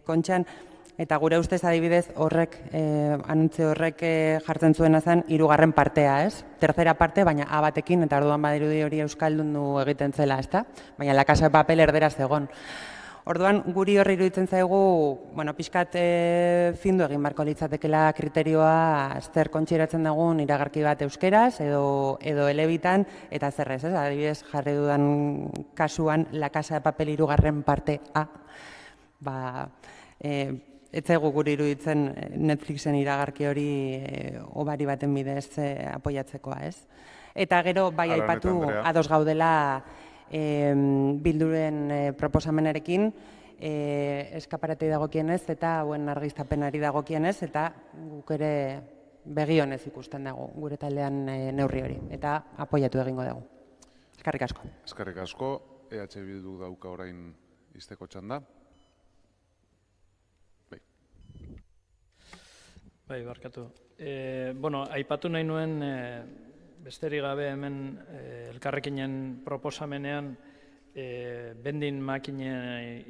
S15: kontxan, eta gure ustez adibidez anuntzi horrek jartzen zuena zen 3. partea ez, tercera parte, baina A batekin, eta orduan badirudi hori euskaldundu egiten zela, ez da? Baina La Casa de Papel erderaz egon. Orduan, guri horri iruditzen zaigu, pixkat findu egin barko litzatekela kriterioa zer kontsideratzen dugun iragarki bat euskeraz edo elebitan, eta zer ez, adibidez jarri dudan kasuan La Casa de Papel 3. parte A, ez zaigu guri iruditzen Netflixen iragarki hori obari baten bidez apoiatzekoa, ez? Eta gero bai aipatu ados gaudela Bilduren proposamenarekin eskaparatei dagokienez eta hauen argiztapenari dagokienez, eta guk ere begionez ikusten dago gure taldean neurri hori, eta apoiatu egingo dugu. Eskerrik asko.
S1: Eskerrik asko. EH Bildu dauka orain izteko txanda.
S14: Bai, barkatu. Aipatu nahi nuen, besterik gabe hemen elkarrekinen proposamenean, bendin makine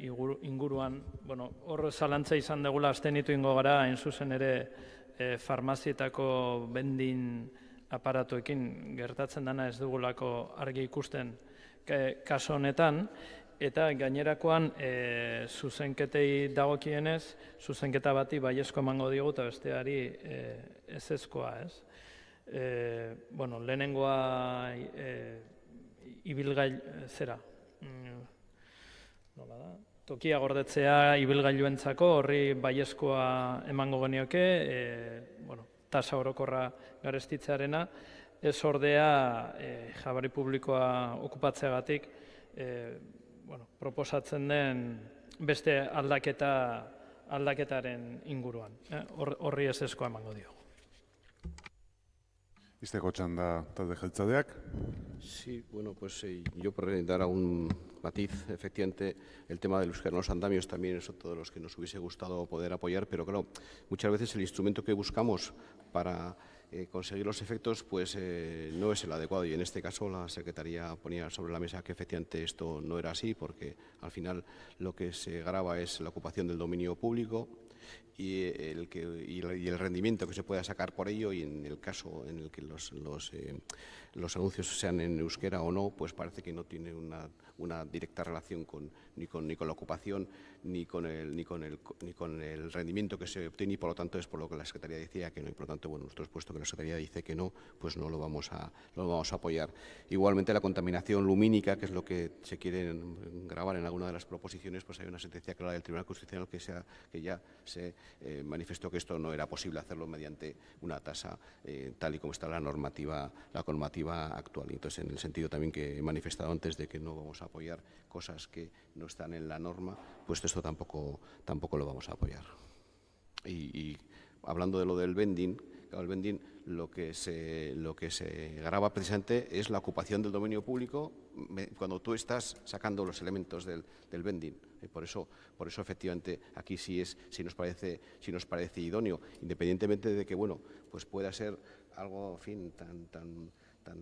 S14: inguruan, hor zalantza izan degula astenitu ingo gara, hain zuzen ere farmazietako bendin aparatuekin gertatzen dana ez dugulako argi ikusten kaso honetan, eta gainerakoan zuzenketei dagokienez, zuzenketa bati baiezko emango digu eta besteari ezezkoa, ez? Lehenengoa ibilgail, zera, tokia gordetzea ibilgailuentzako horri baiezkoa emango genioke, tasa orokorra garestitzearena, ez ordea jabari publikoa okupatzeagatik proposatzen den beste aldaketaren inguruan. Horri ezezkoa emango dio.
S1: Izteko txanda talde jeltzadeak.
S16: Sí, yo por dar un matiz, efectivamente, el tema del euskera en los andamios también es otro de los que nos hubiese gustado poder apoyar, pero claro, muchas veces el instrumento que buscamos para conseguir los efectos no es el adecuado, y en este caso la Secretaría ponía sobre la mesa que efectivamente esto no era así, porque al final lo que se grava es la ocupación del dominio público y el rendimiento que se pueda sacar por ello, y en el caso en el que los anuncios sean en euskera o no, pues parece que no tiene una directa relación ni con la ocupación ni con el rendimiento que se obtiene, y por lo tanto es por lo que la Secretaría decía que no, y por lo tanto, nosotros, puesto que la Secretaría dice que no, pues no lo vamos a apoyar. Igualmente la contaminación lumínica, que es lo que se quiere grabar en alguna de las proposiciones, pues hay una sentencia clara del Tribunal Constitucional que ya se manifestó que esto no era posible hacerlo mediante una tasa tal y como está la normativa actual. Y entonces, en el sentido también que he manifestado antes de que no vamos a apoyar cosas que no están en la norma, pues esto tampoco lo vamos a apoyar. Y hablando de lo del vending, el vending lo que se grava precisamente es la ocupación del dominio público cuando tú estás sacando los elementos del vending. Por eso efectivamente aquí sí nos parece idóneo, independientemente de que pues pueda ser algo, en fin, tan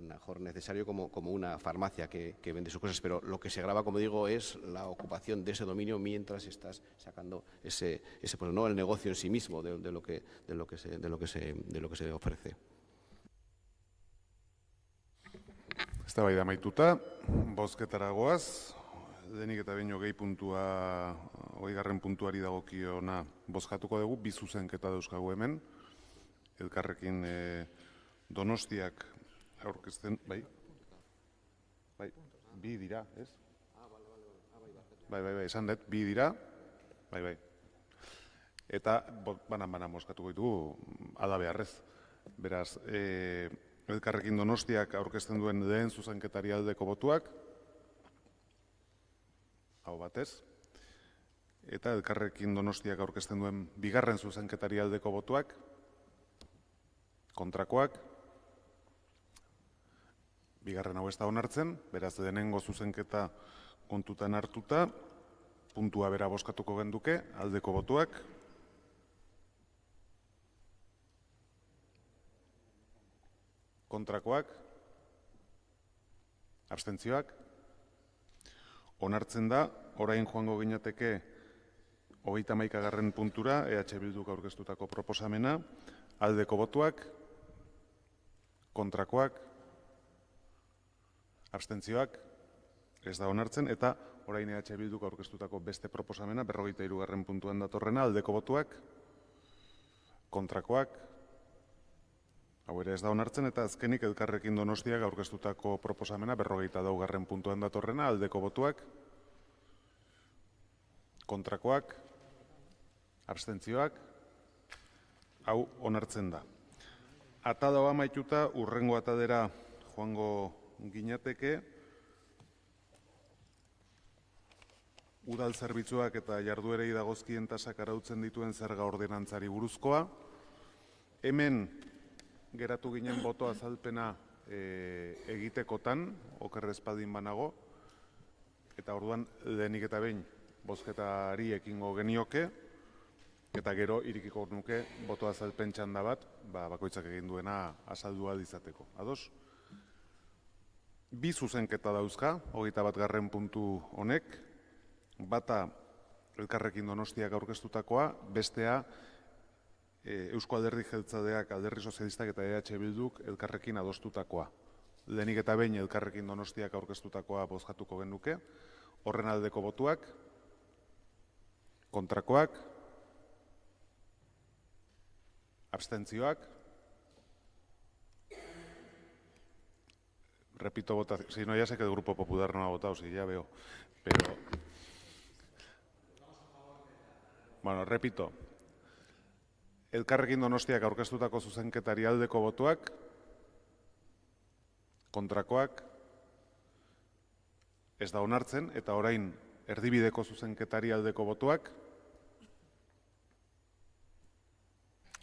S16: mejor necesario como una farmacia que vende sus cosas, pero lo que se grava, como digo, es la ocupación de ese dominio mientras estás sacando ese pues no el negocio en sí mismo de lo que se ofrece.
S1: Eztabaida amaituta, bozketara goaz, denik eta behin 20. puntuari dagokiona bozkatuko dugu, bi zuzenketa dauzkagu hemen, elkarrekin Donostiak aurkezten, bai, bi dira, ez? Bai, esan dut, bi dira, bai. Eta banan bozkatuko ditugu, ada beharrez. Beraz, elkarrekin Donostiak aurkezten duen lehen zuzenketari aldeko botuak, hau batez, eta elkarrekin Donostiak aurkezten duen bigarren zuzenketari aldeko botuak, kontrakoak, bigarren hau ez da onartzen, beraz lehenengo zuzenketa kontutan hartuta, puntua bera bozkatuko genduke, aldeko botuak, kontrakoak, abstentzioak, onartzen da, orain joango ginateke 31. puntura, EH Bilduk aurkeztutako proposamena, aldeko botuak, kontrakoak, abstentzioak, ez da onartzen, eta orain EH Bilduk aurkeztutako beste proposamena, 43. puntuan datorrena, aldeko botuak, kontrakoak, hau ere ez da onartzen, eta azkenik Elkarrekin Donostiak aurkeztutako proposamena, 44. puntuan datorrena, aldeko botuak, kontrakoak, abstentzioak, hau onartzen da. Ata dago amaituta, urrengo atadera joango ginateke, udal zerbitzuak eta jarduerei dagozkien tasak arautzen dituen zerga ordenantzari buruzkoa. Hemen geratu ginen boto azalpena egitekotan, okerrezpadin banago, eta orduan lehenik eta behin bozketari ekingo genioke, eta gero irikiko nuke boto azalpen txanda bat, bakoitzak egin duena azaldua izateko. Ados? Bi zuzenketa dauzka, 21. puntu honek, bata Elkarrekin Donostiak aurkeztutakoa, bestea Eusko Alderdi Jeltzadeak, Alderdi Sozialistak eta EH Bilduk Elkarrekin adostutakoa. Lehenik eta behin Elkarrekin Donostiak aurkeztutakoa bozkatuko genuke, horren aldeko botuak, kontrakoak, abstentzioak, repito votación, si no ya sé que el Grupo Popular no ha votado, si ya veo, pero... Bueno, repito, Elkarrekin Donostiak aurkeztutako zuzenketari aldeko botuak, kontrakoak, ez da onartzen, eta orain erdibideko zuzenketari aldeko botuak,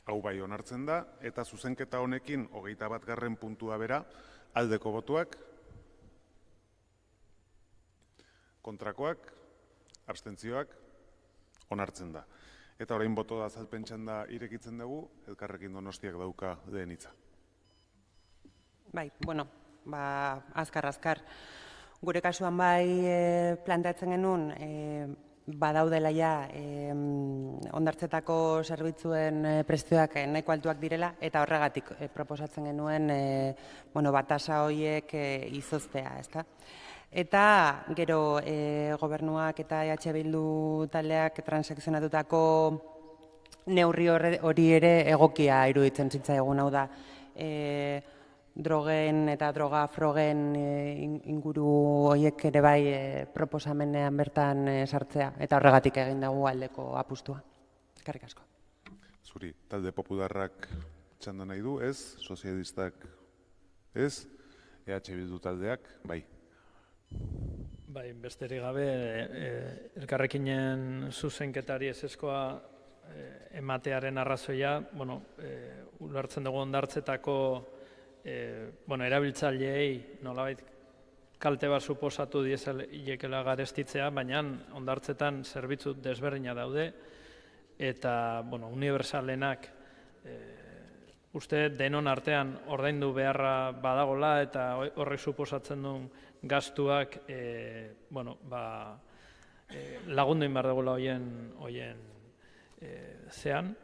S1: hau bai onartzen da, eta zuzenketa honekin 21. puntua bera, aldeko botuak, kontrakoak, abstentzioak, onartzen da. Eta orain boto da azalpen txanda irekitzen dugu, Elkarrekin Donostiak dauka lehen hitza.
S15: Bai, bueno, azkar. Gure kasuan bai planteatzen genuen, badaudela ja ondartzetako zerbitzuen prezioak nahiko altuak direla, eta horregatik proposatzen genuen tasa horiek izoztea, ezta? Eta gero gobernuak eta EH Bildu taldeak transakzionatutako neurri hori ere egokia iruditzen zitzaigun, hau da, drogen eta droga frogen inguru horiek ere bai proposamenean bertan sartzea, eta horregatik egin dugu aldeko apustua. Eskerrik asko.
S1: Zuri, talde popularrak txanda nahi du, ez? Sozialistak ez? EH Bildu taldeak, bai.
S14: Bai, besterik gabe, Elkarrekinen zuzenketari ezezkoa ematearen arrazoia, ulertzen dugu ondartzetako erabiltzaileei nolabait kalte bat suposatu diezaiekela garestitzea, baina ondartzetan zerbitzu desberdina daude, eta universalenak uste denon artean ordaindu beharra badagola, eta horrek suposatzen duen gastuak lagundu behar dugula horien zean,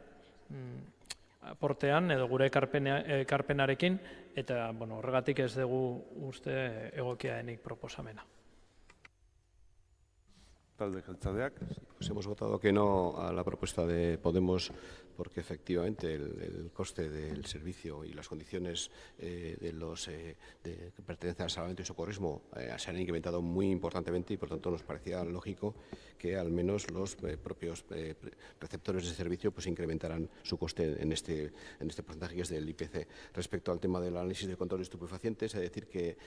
S14: aportean edo gure ekarpenarekin, eta horregatik ez dugu uste egokia denik proposamena.
S1: Talde Jeltzadeak.
S16: Pues hemos votado que no a la propuesta de Podemos porque efectivamente el coste del servicio y las condiciones de los que pertenecen al salvamento y socorrismo se han incrementado muy importantemente y por tanto nos parecía lógico que al menos los propios receptores de servicio pues incrementaran su coste en este porcentaje que es del IPC. Respecto al tema del análisis de control de estupefacientes, es decir que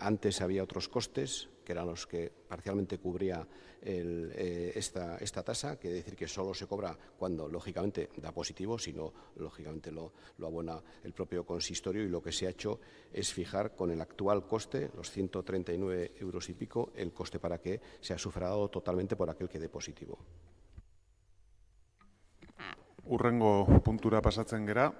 S16: antes había otros costes que eran los que parcialmente cubría esta tasa, que decir que solo se cobra cuando lógicamente da positivo, sino lógicamente lo abona el propio consistorio, y lo que se ha hecho es fijar con el actual coste, los 139 euros y pico, el coste para que sea sufragado totalmente por aquel que dé positivo.
S1: Urrengo puntura pasatzen gera,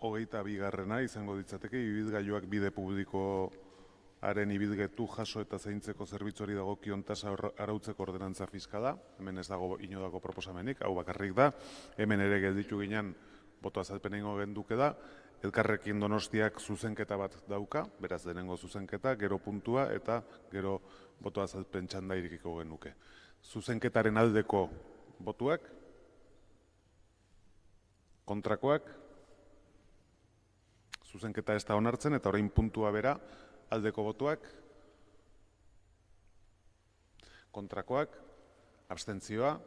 S1: 22. izango ditzateke, ibilgailuak bide publikoaren ibilgetu jaso eta zaintzeko zerbitzuari dagokion tasa arautzeko ordenantza fiskala. Hemen ez dago inodako proposamenik, hau bakarrik da. Hemen ere gelditu ginen boto azalpen egingo genduke da. Elkarrekin Donostiak zuzenketa bat dauka, beraz denengo zuzenketa, gero puntua eta gero boto azalpen txanda irekiko genuke. Zuzenketaren aldeko botuak, kontrakoak, zuzenketa ez da onartzen eta orain puntua bera, aldeko botuak, kontrakoak, abstentzioa,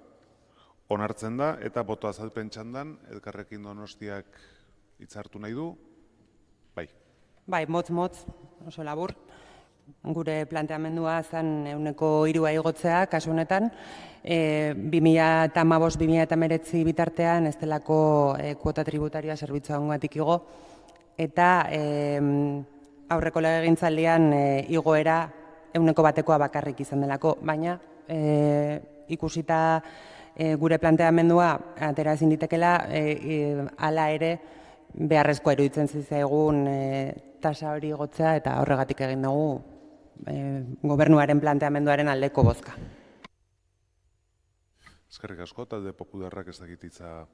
S1: onartzen da eta boto azalpen txandan Elkarrekin Donostiak hitza hartu nahi du? Bai.
S15: Bai, motz, oso labur. Gure planteamendua zen 3% igotzea, kasu honetan, 2015-2019 bitartean ez delako kuota tributarioa zerbitzua ongatik igo, eta aurreko legegintzaldian igoera 1%koa bakarrik izan delako, baina ikusita gure planteamendua atera ezin ditekela, hala ere beharrezkoa iruditzen zitzaigun tasa hori igotzea eta horregatik egin dugu gobernuaren planteamenduaren aldeko bozka.
S1: Eskerrik asko, talde popularrak ez dakit hitza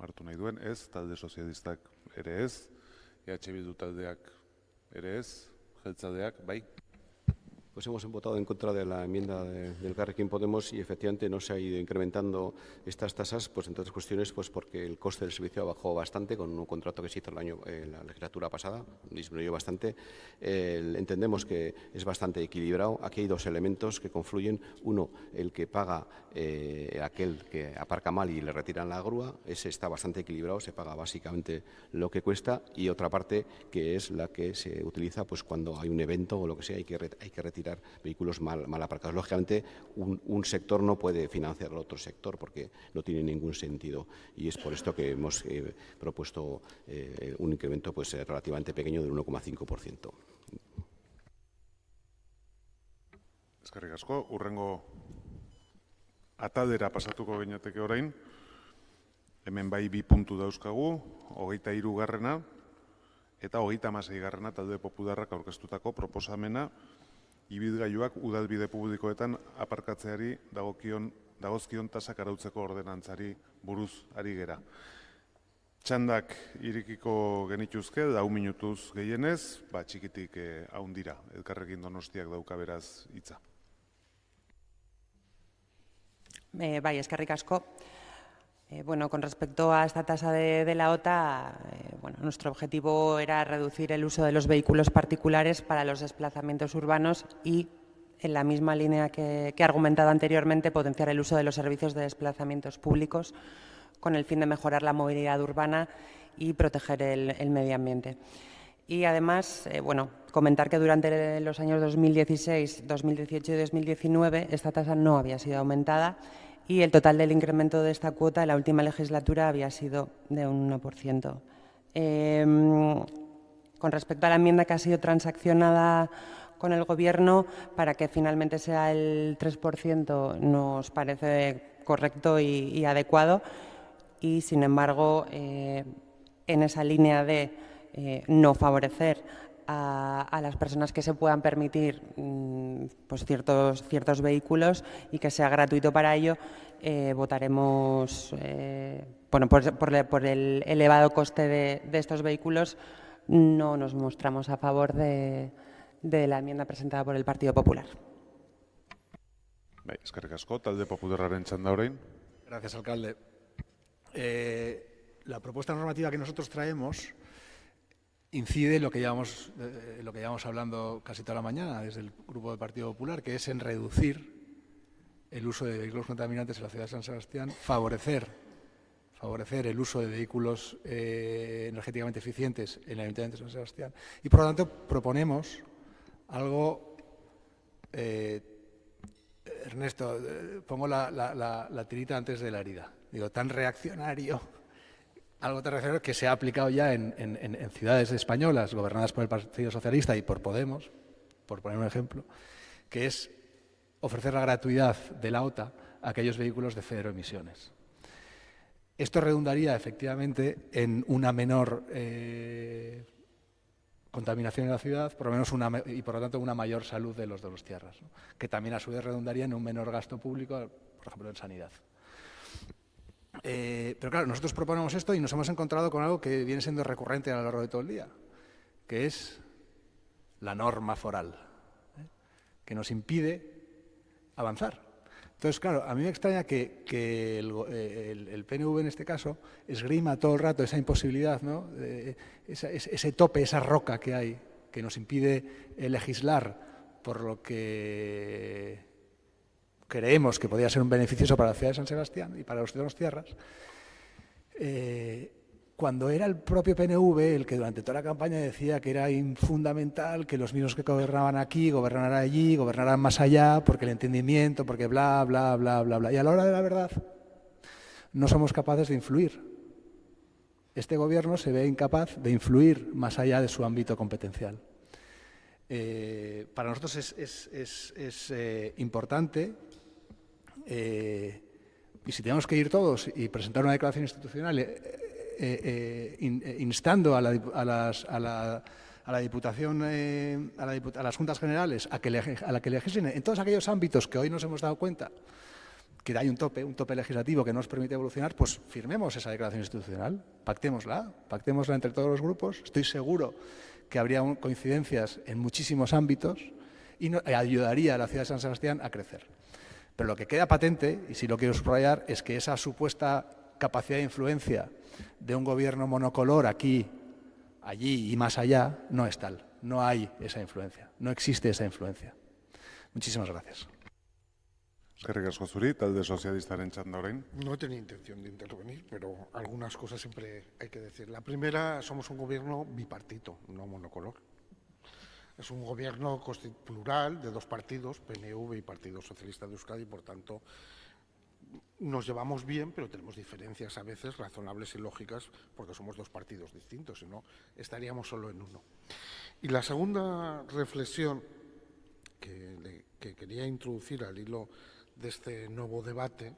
S1: hartu nahi duen, ez, talde sozialistak ere ez, EH Bildu taldeak ere ez, jeltzaleak, bai.
S16: Pues hemos votado en contra de la enmienda del Elkarrekin Podemos y efectivamente no se ha ido incrementando estas tasas, pues entre otras cuestiones, pues porque el coste del servicio bajó bastante con un contrato que se hizo en la legislatura pasada, disminuyó bastante. Entendemos que es bastante equilibrado. Aquí hay dos elementos que confluyen. Uno, el que paga aquel que aparca mal y le retiran la grúa, ese está bastante equilibrado, se paga básicamente lo que cuesta, y otra parte que es la que se utiliza pues cuando hay un evento o lo que sea, hay que retirar vehículos mal aparcados. Lógicamente, un sector no puede financiar al otro sector porque no tiene ningún sentido, y es por esto que hemos propuesto un incremento pues relativamente pequeño del 1,5%.
S1: Eskerrik asko, urrengo ataldera pasatuko ginateke orain. Hemen bai 2 puntu dauzkagu, 23. eta 36. talde popularrak aurkeztutako proposamena ibilgailuak udalbide publikoetan aparkatzeari dagozkion tasak arautzeko ordenantzari buruz ari gera. Txandak irekiko genituzke, 10 minutuz gehienez, txikitik haundira. Elkarrekin Donostiak dauka beraz hitza.
S15: Bai, eskerrik asko. Bueno, con respecto a esta tasa de la OTA, nuestro objetivo era reducir el uso de los vehículos particulares para los desplazamientos urbanos y, en la misma línea que he argumentado anteriormente, potenciar el uso de los servicios de desplazamientos públicos con el fin de mejorar la movilidad urbana y proteger el medio ambiente. Y además, comentar que durante los años 2016, 2018 y 2019 esta tasa no había sido aumentada, y el total del incremento de esta cuota en la última legislatura había sido de un 1%. Con respecto a la enmienda que ha sido transaccionada con el Gobierno, para que finalmente sea el 3%, nos parece correcto y adecuado, y sin embargo, en esa línea de no favorecer a las personas que se puedan permitir pues ciertos vehículos y que sea gratuito para ello, votaremos por el elevado coste de estos vehículos. No nos mostramos a favor de la enmienda presentada por el Partido Popular.
S1: Eskerrik asko, talde popularraren txanda orain.
S11: Gracias, alcalde. La propuesta normativa que nosotros traemos incide en lo que llevamos hablando casi toda la mañana desde el Grupo del Partido Popular, que es en reducir el uso de vehículos contaminantes en la ciudad de San Sebastián, favorecer el uso de vehículos energéticamente eficientes en el Ayuntamiento de San Sebastián. Y, por lo tanto, proponemos algo... Ernesto, pongo la tirita antes de la herida. Digo, tan reaccionario... Algo tan reaccionario que se ha aplicado ya en ciudades españolas gobernadas por el Partido Socialista y por Podemos, por poner un ejemplo, que es ofrecer la gratuidad de la OTA a aquellos vehículos de cero emisiones. Esto redundaría efectivamente en una menor contaminación en la ciudad, por lo menos y por lo tanto una mayor salud de los donostiarras, ¿no? Que también a su vez redundaría en un menor gasto público, por ejemplo en sanidad. Pero claro, nosotros proponemos esto y nos hemos encontrado con algo que viene siendo recurrente a lo largo de todo el día, que es la norma foral, que nos impide avanzar. Entonces, claro, a mí me extraña que el PNV en este caso esgrima todo el rato esa imposibilidad, ¿no? Ese tope, esa roca que hay, que nos impide legislar por lo que creemos que podría ser un beneficioso para la ciudad de San Sebastián y para los donostiarras, cuando era el propio PNV el que durante toda la campaña decía que era fundamental que los mismos que gobernaban aquí, gobernaran allí, gobernaran más allá, porque el entendimiento, porque bla, bla, bla, bla, bla. Y a la hora de la verdad no somos capaces de influir. Este gobierno se ve incapaz de influir más allá de su ámbito competencial. Para nosotros es importante, y si tenemos que ir todos y presentar una declaración institucional instando a la Diputación, a las Juntas Generales a que legislen en todos aquellos ámbitos que hoy nos hemos dado cuenta que hay un tope legislativo que no nos permite evolucionar, pues firmemos esa declaración institucional, pactémosla entre todos los grupos. Estoy seguro que habría coincidencias en muchísimos ámbitos y ayudaría a la ciudad de San Sebastián a crecer. Pero lo que queda patente, y sí lo quiero subrayar, es que esa supuesta capacidad de influencia de un gobierno monocolor aquí, allí y más allá no es tal. No hay esa influencia, no existe esa influencia. Muchísimas gracias.
S1: Eskerrik asko zuri, talde sozialistaren txanda orain.
S10: No tenía intención de intervenir, pero algunas cosas siempre hay que decir. La primera, somos un gobierno bipartito, no monocolor. Es un gobierno plural de dos partidos, PNV y Partido Socialista de Euskadi, por tanto, nos llevamos bien, pero tenemos diferencias a veces razonables y lógicas porque somos dos partidos distintos, si no estaríamos solo en uno. Y la segunda reflexión que quería introducir al hilo de este nuevo debate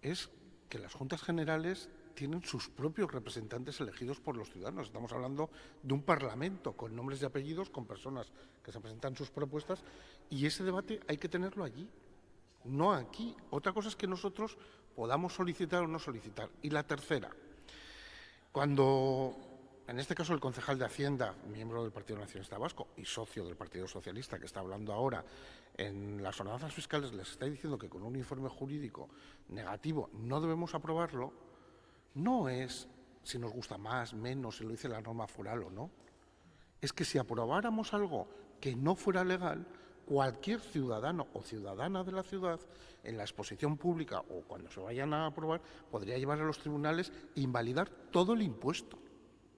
S10: es que las Juntas Generales tienen sus propios representantes elegidos por los ciudadanos. Estamos hablando de un parlamento con nombres y apellidos, con personas que se presentan sus propuestas, y ese debate hay que tenerlo allí, no aquí. Otra cosa es que nosotros podamos solicitar o no solicitar. Y la tercera, cuando, en este caso, el concejal de Hacienda, miembro del Partido Nacionalista Vasco y socio del Partido Socialista, que está hablando ahora, en las ordenanzas fiscales les está diciendo que con un informe jurídico negativo no debemos aprobarlo, no es si nos gusta más, menos, si lo dice la norma foral o no. Es que si aprobáramos algo que no fuera legal, cualquier ciudadano o ciudadana de la ciudad, en la exposición pública o cuando se vayan a aprobar, podría llevar a los tribunales e invalidar todo el impuesto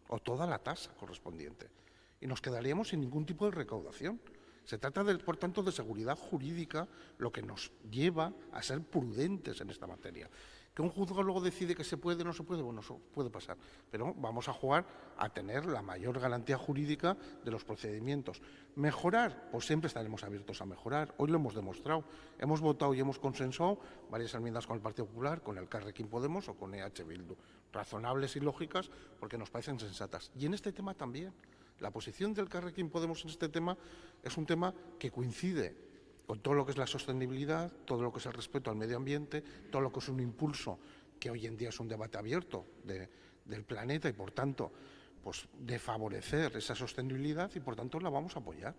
S10: o toda la tasa correspondiente. Y nos quedaríamos sin ningún tipo de recaudación. Se trata, por tanto, de seguridad jurídica, lo que nos lleva a ser prudentes en esta materia. Que un juzgado luego decide que se puede o no se puede, bueno, eso puede pasar. Pero vamos a jugar a tener la mayor garantía jurídica de los procedimientos. ¿Mejorar? Pues siempre estaremos abiertos a mejorar. Hoy lo hemos demostrado. Hemos votado y hemos consensuado varias enmiendas con el Partido Popular, con el Carrequín Podemos o con EH Bildu. Razonables y lógicas porque nos parecen sensatas. Y en este tema también. La posición del Carrequín Podemos en este tema es un tema que coincide con todo lo que es la sostenibilidad, todo lo que es el respeto al medio ambiente, todo lo que es un impulso que hoy en día es un debate abierto del planeta y, por tanto, pues de favorecer esa sostenibilidad y, por tanto, la vamos a apoyar.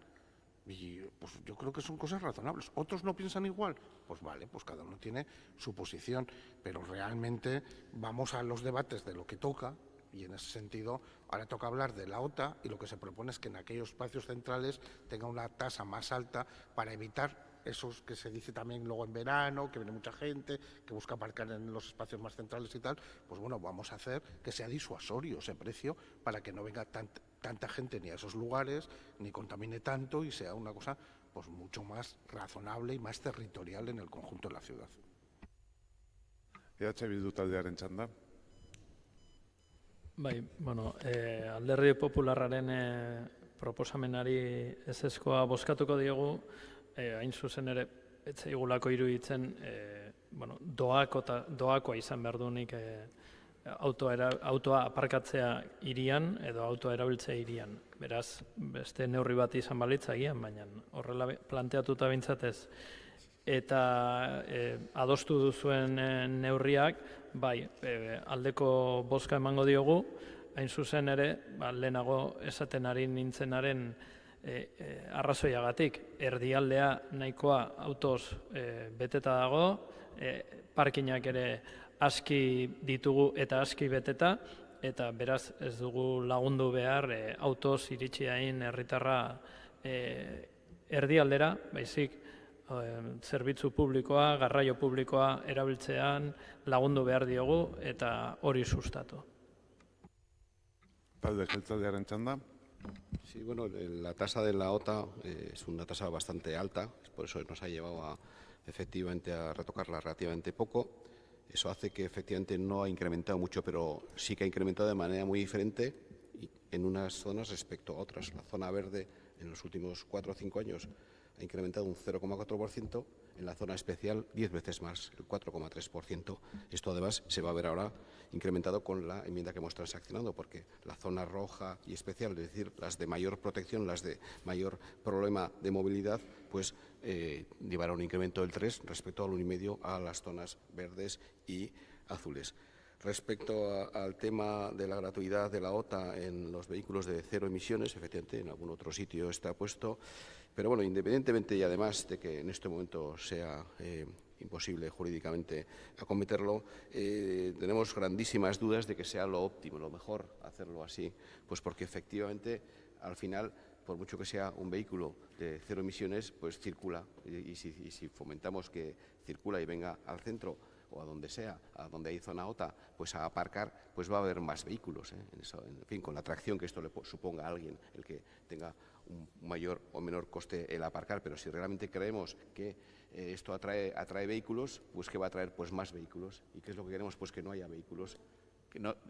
S10: Y pues yo creo que son cosas razonables. ¿Otros no piensan igual? Pues vale, pues cada uno tiene su posición, pero realmente vamos a los debates de lo que toca. Y en ese sentido, ahora toca hablar de la OTA y lo que se propone es que en aquellos espacios centrales tenga una tasa más alta para evitar esos que se dice también luego en verano, que viene mucha gente, que busca aparcar en los espacios más centrales y tal. Pues bueno, vamos a hacer que sea disuasorio ese precio para que no venga tanta gente ni a esos lugares, ni contamine tanto y sea una cosa pues mucho más razonable y más territorial en el conjunto de la ciudad.
S1: EH Bildu taldearen txanda.
S14: Bai, Alderdi Popularraren proposamenari ezezkoa bozkatuko diogu, hain zuzen ere, ez zaigulako iruditzen, doakoa izan behar duenik autoa aparkatzea hirian edo autoa erabiltzea hirian. Beraz, beste neurri bat izan balitz agian, baina horrela planteatuta bintzatez, eta adostu duzuen neurriak, bai, aldeko bozka emango diogu, hain zuzen ere, lehenago esaten ari nintzenaren arrazoiagatik, erdialdea nahikoa autoz beteta dago, parkinak ere aski ditugu eta aski beteta, eta beraz ez dugu lagundu behar autoz iritsi hain herritarra erdialdera, baizik zerbitzu publikoa, garraio publikoa erabiltzean lagundu behar diogu eta hori sustatu.
S1: Talde jeltzalearen txanda.
S16: Sí, bueno, la tasa de la OTA es una tasa bastante alta, por eso nos ha llevado efectivamente a retocarla relativamente poco. Eso hace que efectivamente no ha incrementado mucho, pero sí que ha incrementado de manera muy diferente en unas zonas respecto a otras. La zona verde en los últimos 4 o 5 años ha incrementado un 0,4%, en la zona especial 10 veces más, el 4,3%. Esto además se va a ver ahora incrementado con la enmienda que hemos transaccionado, porque la zona roja y especial, es decir, las de mayor protección, las de mayor problema de movilidad, pues llevará un incremento del 3 respecto al 1,5 a las zonas verdes y azules. Respecto al tema de la gratuidad de la OTA en los vehículos de 0 emisiones, efectivamente en algún otro sitio está puesto, pero bueno, independientemente y además de que en este momento sea imposible jurídicamente acometerlo, tenemos grandísimas dudas de que sea lo óptimo, lo mejor hacerlo así, pues porque efectivamente al final, por mucho que sea un vehículo de 0 emisiones, pues circula y si fomentamos que circula y venga al centro o a donde sea, a donde hay zona OTA, pues a aparcar, pues va a haber más vehículos. En fin, con la atracción que esto le suponga a alguien, el que tenga un mayor o menor coste el aparcar, pero si realmente creemos que esto atrae vehículos, pues ¿qué va a atraer? Pues más vehículos. ¿Y qué es lo que queremos? Pues que no haya vehículos.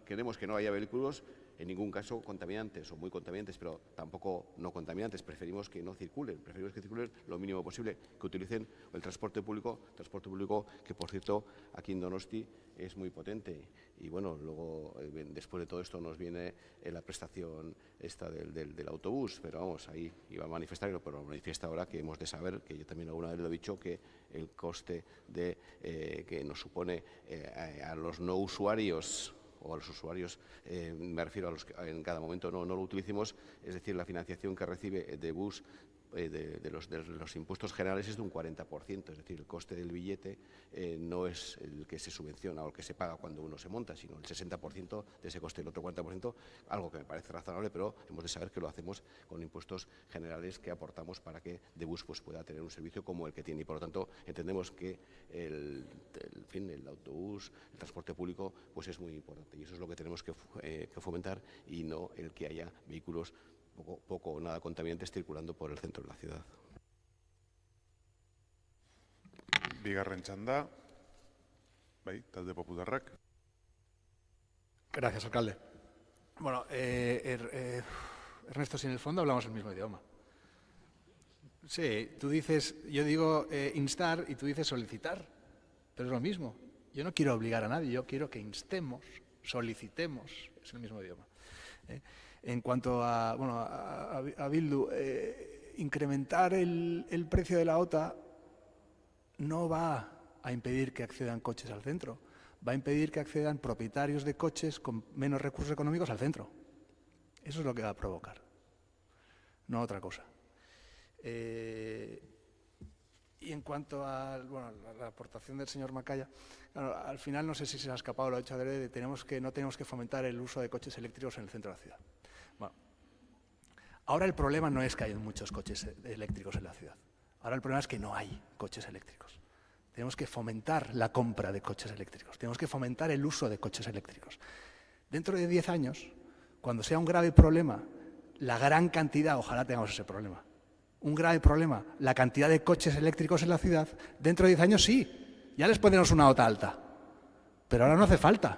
S16: Queremos que no haya vehículos, en ningún caso contaminantes o muy contaminantes, pero tampoco no contaminantes. Preferimos que no circulen, preferimos que circulen lo mínimo posible, que utilicen el transporte público que, por cierto, aquí en Donosti es muy potente. Y bueno, luego, después de todo esto, nos viene la prestación esta del autobús, pero vamos, ahí iba a manifestar, pero manifiesta ahora que hemos de saber, que yo también alguna vez lo he dicho, que el coste que nos supone a los no usuarios o a los usuarios, me refiero a los que en cada momento no lo utilicemos, es decir, la financiación que recibe de bus de los impuestos generales es de un 40%, es decir, el coste del billete no es el que se subvenciona o el que se paga cuando uno se monta, sino el 60% de ese coste, el otro 40%, algo que me parece razonable, pero hemos de saber que lo hacemos con impuestos generales que aportamos para que de bus pues, pueda tener un servicio como el que tiene y, por lo tanto, entendemos que el autobús, el transporte público, pues es muy importante y eso es lo que tenemos que fomentar y no el que haya vehículos poco o nada contaminantes circulando por el centro de la ciudad.
S1: Bigarren txanda, bai, talde popularrak.
S11: Gracias, alcalde. Bueno, Ernesto, si en el fondo hablamos el mismo idioma. Sí, tú dices, yo digo instar y tú dices solicitar, pero es lo mismo. Yo no quiero obligar a nadie, yo quiero que instemos, solicitemos, es el mismo idioma. En cuanto a Bildu, incrementar el precio de la OTA no va a impedir que accedan coches al centro, va a impedir que accedan propietarios de coches con menos recursos económicos al centro. Eso es lo que va a provocar, no otra cosa. Y en cuanto a la aportación del señor Macaya, claro, al final no sé si se ha escapado, lo ha hecho adrede, no tenemos que fomentar el uso de coches eléctricos en el centro de la ciudad. Bueno, ahora el problema no es que haya muchos coches eléctricos en la ciudad. Ahora el problema es que no hay coches eléctricos. Tenemos que fomentar la compra de coches eléctricos. Tenemos que fomentar el uso de coches eléctricos. Dentro de 10 años, cuando sea un grave problema, la gran cantidad, ojalá tengamos ese problema, un grave problema, la cantidad de coches eléctricos en la ciudad, dentro de 10 años sí, ya les ponemos una OTA alta. Pero ahora no hace falta.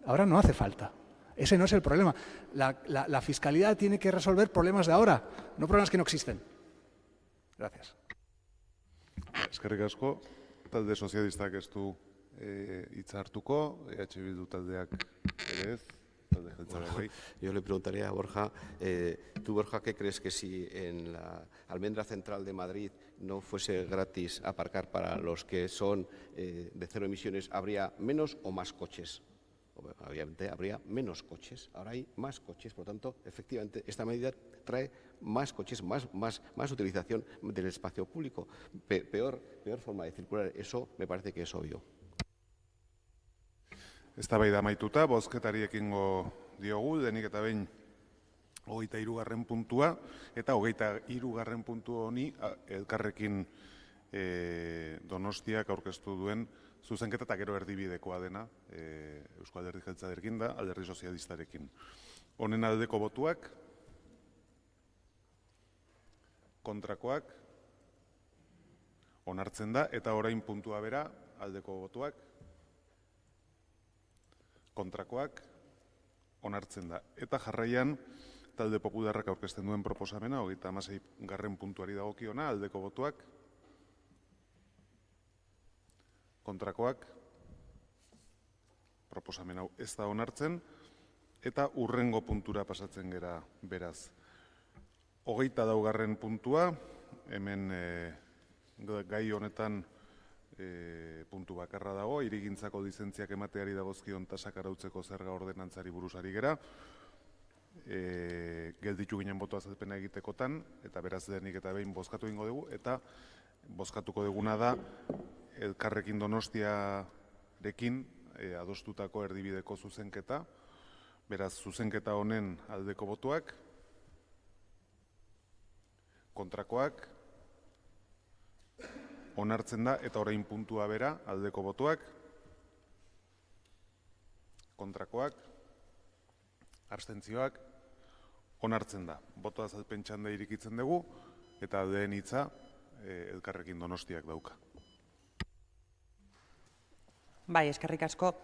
S11: Ahora no hace falta. Ese no es el problema. La fiscalidad tiene que resolver problemas de ahora, no problemas que no existen. Gracias.
S1: Eskerrik asko, talde sozialistak ez du hitza hartuko, EH Bildu taldeak ere ez, talde jeltzaleak.
S16: Yo le preguntaría a Borja, tú Borja, ¿qué crees que si en la almendra central de Madrid no fuese gratis aparcar para los que son de cero emisiones, ¿habría menos o más coches? Obviamente habría menos coches, ahora hay más coches, por lo tanto, efectivamente, esta medida trae más coches, más utilización del espacio público, peor forma de circular, eso me parece que es obvio.
S1: Eztabaida amaituta, bozketari ekingo diogu, denik eta behin 23. puntua, eta 23. puntu honi elkarrekin Donostiak aurkeztu duen zuzenketa eta gero erdibidekoa dena Eusko Alderdi Jeltzalearekin da, Alderdi Sozialistarekin. Honen aldeko botuak, kontrakoak, onartzen da, eta orain puntua bera, aldeko botuak, kontrakoak, onartzen da. Eta jarraian, talde popularrak aurkezten duen proposamena, 36. puntuari dagokiona, aldeko botuak, kontrakoak, proposamen hau ez da onartzen, eta urrengo puntura pasatzen gera beraz. 24. puntua, hemen gai honetan puntu bakarra dago, hirigintzako lizentziak emateari dagozkion tasak arautzeko zerga ordenantzari buruzari gera, gelditu ginen boto azalpena egitekotan, eta beraz denik eta behin bozkatu egingo dugu, eta bozkatuko duguna da Elkarrekin Donostiarekin adostutako erdibideko zuzenketa, beraz zuzenketa honen aldeko botuak, kontrakoak, onartzen da, eta orain puntua bera, aldeko botuak, kontrakoak, abstentzioak, onartzen da. Boto azalpen txanda irikitzen dugu, eta aldeen hitza Elkarrekin Donostiak dauka.
S15: Bai, eskerrik asko.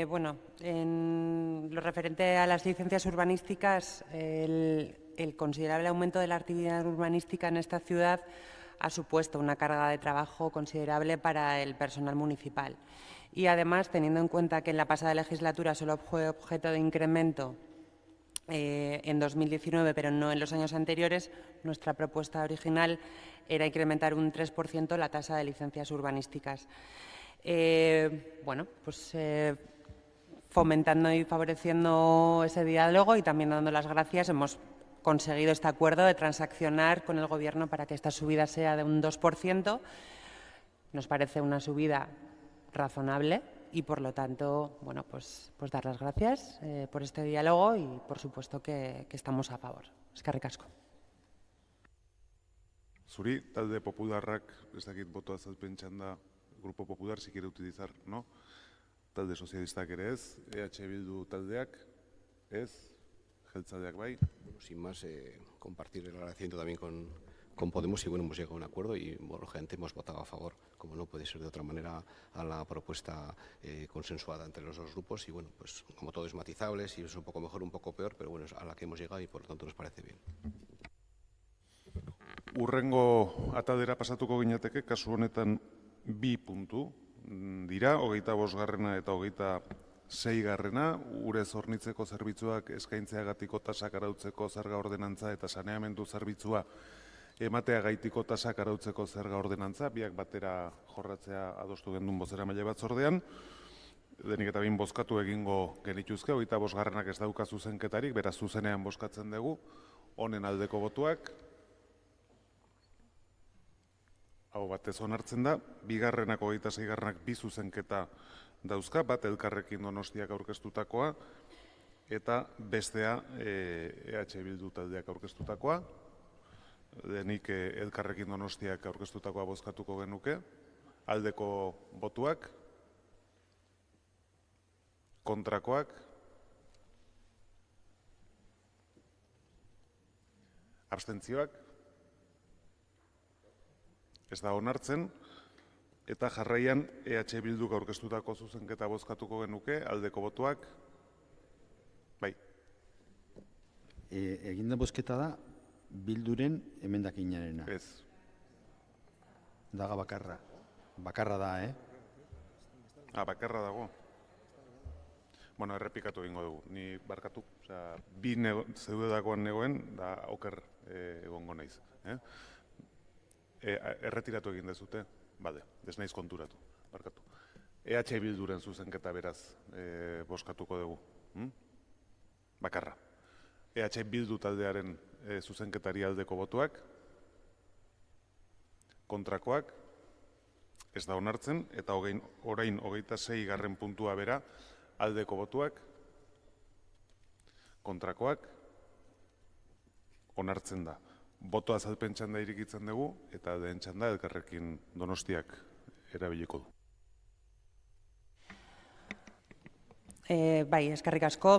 S15: Bueno, en lo referente a las licencias urbanísticas, el considerable aumento de la actividad urbanística en esta ciudad ha supuesto una carga de trabajo considerable para el personal municipal. Y además, teniendo en cuenta que en la pasada legislatura solo fue objeto de incremento en 2019, pero no en los años anteriores, nuestra propuesta original era incrementar un 3% la tasa de licencias urbanísticas. Bueno, pues fomentando y favoreciendo ese diálogo y también dando las gracias, hemos conseguido este acuerdo de transaccionar con el Gobierno para que esta subida sea de un 2%. Nos parece una subida razonable y, por lo tanto, bueno, pues dar las gracias por este diálogo y, por supuesto, que estamos a favor. Eskerrik asko.
S1: Zuri, talde popularrak, ez dakit boto azalpen txanda, Grupo Popular, si quiere utilizar, no? Talde sozialistak ere ez, EH Bildu taldeak, ez, jeltzaleak bai.
S16: Bueno, sin más, compartir el agradecimiento también con Podemos y bueno, hemos llegado a un acuerdo y bueno, lógicamente hemos votado a favor, como no puede ser de otra manera, a la propuesta consensuada entre los dos grupos y bueno, pues como todo es matizable, si es un poco mejor, un poco peor, pero bueno, es a la que hemos llegado y por lo tanto nos parece bien.
S1: Urrengo ataldera pasatuko ginateke, kasu honetan 2 puntu dira, 25. eta 26. Urez hornitzeko zerbitzuak eskaintzeagatiko tasak arautzeko zerga ordenantza eta saneamendu zerbitzua emateagaitiko tasak arautzeko zerga ordenantza, biak batera jorratzea adostu gendun bozeramaile batzordean. Denik eta behin bozkatu egingo genituzke, 25. ez dauka zuzenketarik, beraz zuzenean bozkatzen dugu, honen aldeko botuak, hau batez onartzen da, 2. 26. bi zuzenketa dauzka, bat Elkarrekin Donostiak aurkeztutakoa, eta bestea EH Bildu taldeak aurkeztutakoa, denik Elkarrekin Donostiak aurkeztutakoa bozkatuko genuke, aldeko botuak, kontrakoak, abstentzioak, ez da onartzen, eta jarraian EH Bilduk aurkeztutako zuzenketa bozkatuko genuke, aldeko botuak, bai.
S3: Eginda bozketa da, Bilduren emendakinarena.
S1: Ez.
S3: Daga bakarra. Bakarra da,
S1: Bakarra dago. Bueno, errepikatu egingo dugu. Ni barkatu, bi zeudedakoan negoen, da oker egongo naiz. Erretiratu egin dezute? Bale, ez naiz konturatu, barkatu. EH Bilduren zuzenketa beraz bozkatuko dugu. Bakarra. EH Bildu taldearen zuzenketari aldeko botuak, kontrakoak, ez da onartzen, eta orain 26. puntua bera aldeko botuak, kontrakoak, onartzen da. Boto azalpen txanda irikitzen dugu, eta den txanda Elkarrekin Donostiak erabiliko du.
S15: Bai, eskerrik asko.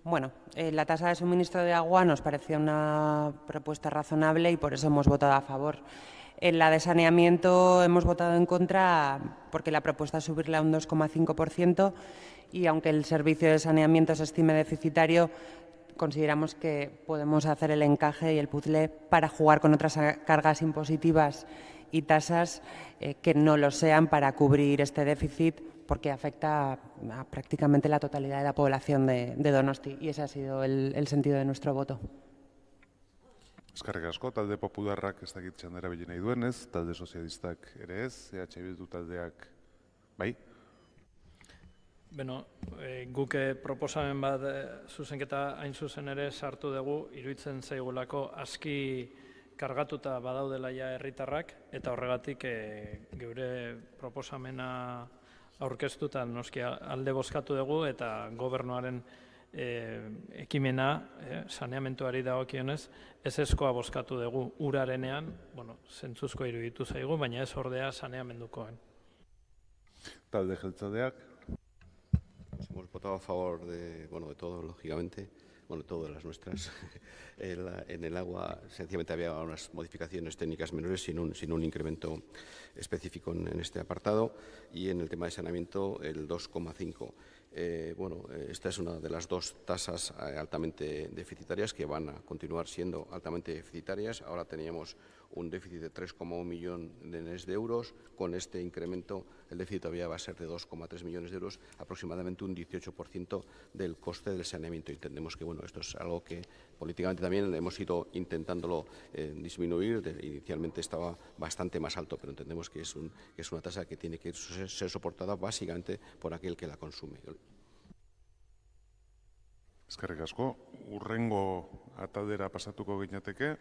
S15: Bueno, la tasa de suministro de agua nos parecía una propuesta razonable y por eso hemos votado a favor. En la de saneamiento hemos votado en contra porque la propuesta es subirla a un 2,5% y aunque el servicio de saneamiento se estime deficitario, consideramos que podemos hacer el encaje y el puzzle para jugar con otras cargas impositivas y tasas que no lo sean para cubrir este déficit, porque afecta a prácticamente la totalidad de la población de Donosti, y ese ha sido el sentido de nuestro voto.
S1: Eskerrik asko, talde popularrak ez dakit txandera bilin nahi duenez, talde sozialistak ere ez, EH Bildu taldeak, bai?
S14: Beno, guk proposamen bat zuzenketa hain zuzen ere sartu dugu, iruditzen zaigulako aski kargatuta badaudela ja herritarrak, eta horregatik geure proposamena aurkeztuta noski alde bozkatu dugu, eta gobernuaren ekimena saneamentuari dagokionez ezezkoa bozkatu dugu urarenean, zentzuzko iruditu zaigu, baina ez ordea saneamendukoan.
S1: Talde jeltzaleak.
S16: Hemos votado a favor de todo, lógicamente, todas las nuestras. En el agua, sencillamente había unas modificaciones técnicas menores sin un incremento específico en este apartado, y en el tema de saneamiento el 2,5. Esta es una de las dos tasas altamente deficitarias que van a continuar siendo altamente deficitarias. Ahora teníamos un déficit de 3,1 millones de euros. Con este incremento el déficit todavía va a ser de 2,3 millones de euros, aproximadamente un 18% del coste del saneamiento. Entendemos que esto es algo que políticamente también hemos ido intentándolo disminuir. Inicialmente estaba bastante más alto, pero entendemos que es una tasa que tiene que ser soportada básicamente por aquel que la consume.
S1: Eskerrik asko, urrengo ataldera pasatuko ginateke.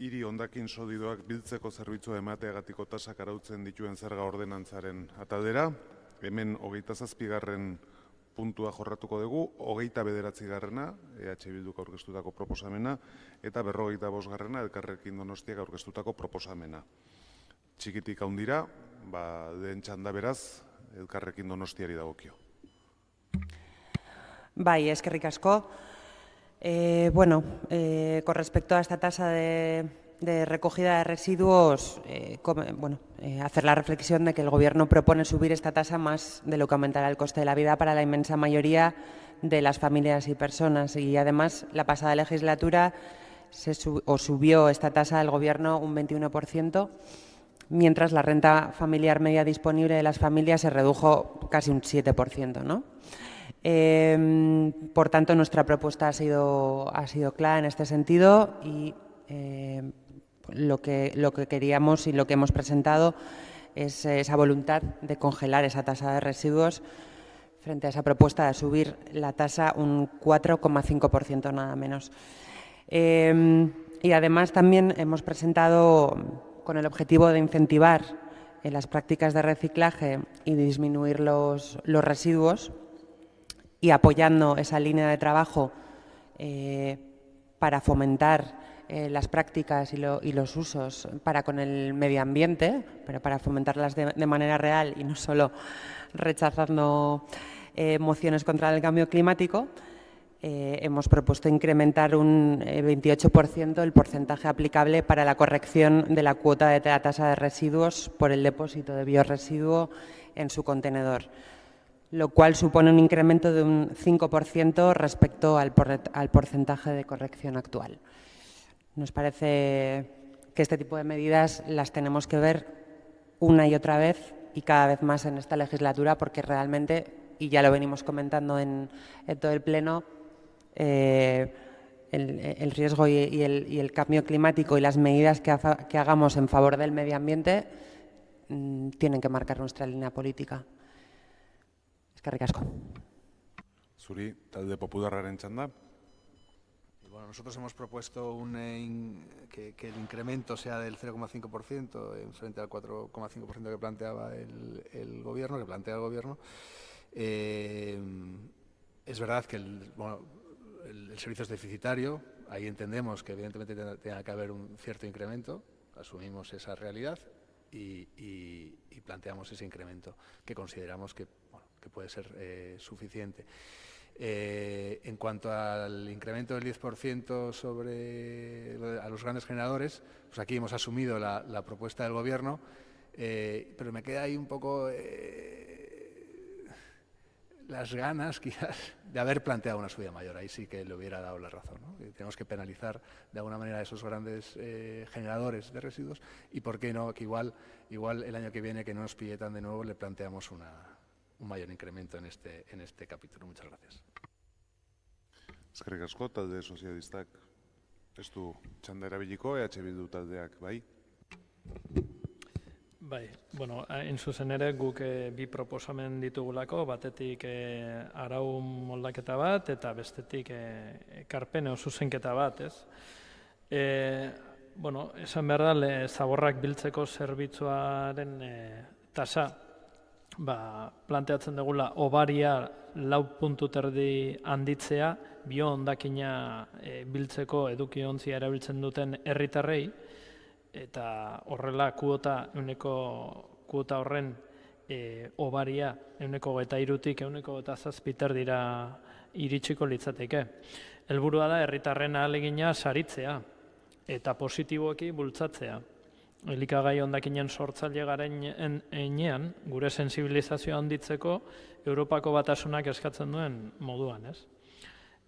S1: Hiri hondakin sodidoak biltzeko zerbitzua emateagatiko tasak arautzen dituen zerga ordenantzaren ataldera. Hemen 27. puntua jorratuko dugu, 29. EH Bilduk aurkeztutako proposamena, eta 45. Elkarrekin Donostiak aurkeztutako proposamena. Txikitik handira, lehen txanda beraz, Elkarrekin Donostiari dagokio.
S15: Bai, eskerrik asko. Con respecto a esta tasa de recogida de residuos, hacer la reflexión de que el Gobierno propone subir esta tasa más de lo que aumentará el coste de la vida para la inmensa mayoría de las familias y personas. Y además, la pasada legislatura subió esta tasa del Gobierno un 21%, mientras la renta familiar media disponible de las familias se redujo casi un 7%, ¿no? Por tanto, nuestra propuesta ha sido clara en este sentido, y lo que queríamos y lo que hemos presentado es esa voluntad de congelar esa tasa de residuos frente a esa propuesta de subir la tasa un 4,5%, nada menos. Y además también hemos presentado, con el objetivo de incentivar las prácticas de reciclaje y disminuir los residuos, y apoyando esa línea de trabajo para fomentar las prácticas y los usos para con el medio ambiente, pero para fomentarlas de manera real y no solo rechazando mociones contra el cambio climático, hemos propuesto incrementar un 28% el porcentaje aplicable para la corrección de la cuota de la tasa de residuos por el depósito de biorresiduo en su contenedor, lo cual supone un incremento de un 5% respecto al porcentaje de corrección actual. Nos parece que este tipo de medidas las tenemos que ver una y otra vez y cada vez más en esta legislatura, porque realmente, y ya lo venimos comentando en todo el Pleno, el riesgo y el cambio climático y las medidas que hagamos en favor del medio ambiente tienen que marcar nuestra línea política. Eskerrik asko.
S1: Zuri, talde popularraren txanda.
S11: Bueno, nosotros hemos propuesto que el incremento sea del 0,5% en frente al 4,5% que planteaba el gobierno, que plantea el gobierno. Es verdad que el servicio es deficitario, ahí entendemos que evidentemente tenga que haber un cierto incremento, asumimos esa realidad y planteamos ese incremento que consideramos que puede ser suficiente. En cuanto al incremento del 10% a los grandes generadores, pues aquí hemos asumido la propuesta del Gobierno, pero me queda ahí un poco las ganas quizás de haber planteado una subida mayor. Ahí sí que le hubiera dado la razón, ¿no? Tenemos que penalizar de alguna manera a esos grandes generadores de residuos y por qué no, que igual el año que viene, que no nos pilletan de nuevo, le planteamos un mayor incremento en este capítulo. Muchas gracias.
S1: Eskerrik asko, talde sozialistak ez du txanda erabiliko, EH Bildu taldeak, bai?
S14: Bai, bueno, hain zuzen ere guk bi proposamen ditugulako, batetik arau moldaketa bat eta bestetik ekarpen edo zuzenketa bat, ez? Bueno, esan behar da, zaborrak biltzeko zerbitzuaren tasa planteatzen dugula obaria 4,3 handitzea, bio-hondakina biltzeko edukiontzia erabiltzen duten herritarrei, eta horrela kuota horren obaria 23-tik 27 dira iritsiko litzateke. Helburua da herritarren ahalegina saritzea eta positiboki bultzatzea. Elikagai hondakinen sortzaile garen heinean, gure sensibilizazioa handitzeko Europako Batasunak eskatzen duen moduan, ez?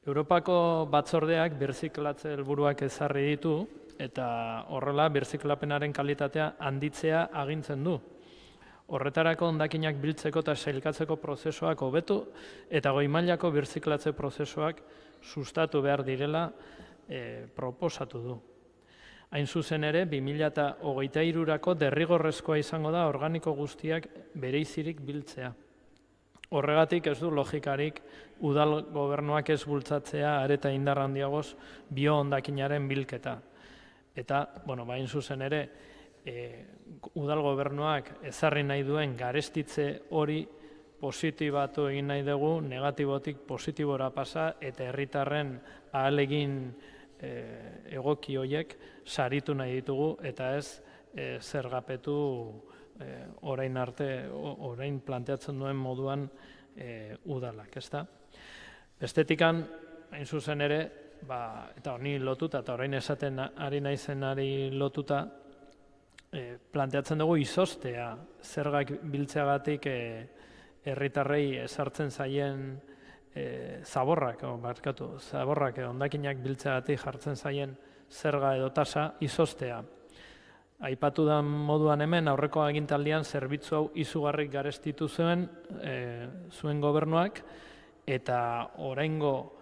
S14: Europako batzordeak birziklatze helburuak ezarri ditu eta horrela birziklapenaren kalitatea handitzea agintzen du. Horretarako hondakinak biltzeko eta sailkatzeko prozesuak hobetu eta goi mailako birziklatze prozesuak sustatu behar direla proposatu du. Hain zuzen ere, 2023-rako derrigorrezkoa izango da organiko guztiak bereizirik biltzea. Horregatik ez du logikarik udal gobernuak ez bultzatzea areta indar handiagoz bio-hondakinaren bilketa. Eta, hain zuzen ere, udal gobernuak ezarri nahi duen garestitze hori positibatu egin nahi dugu, negatibotik positibora pasa eta herritarren ahalegin egoki horiek saritu nahi ditugu eta ez zergapetu orain planteatzen duen moduan udalak, ezta? Bestetikan, hain zuzen ere, eta honi lotuta, eta orain esaten ari naizenari lotuta, planteatzen dugu izoztea zergak biltzeagatik herritarrei ezartzen zaien zaborrak hondakinak biltzeagatik jartzen zaien zerga edo tasa izoztea. Aipatu da moduan hemen, aurreko agintaldian zerbitzu hau izugarrik garestitu zuen gobernuak, eta oraingo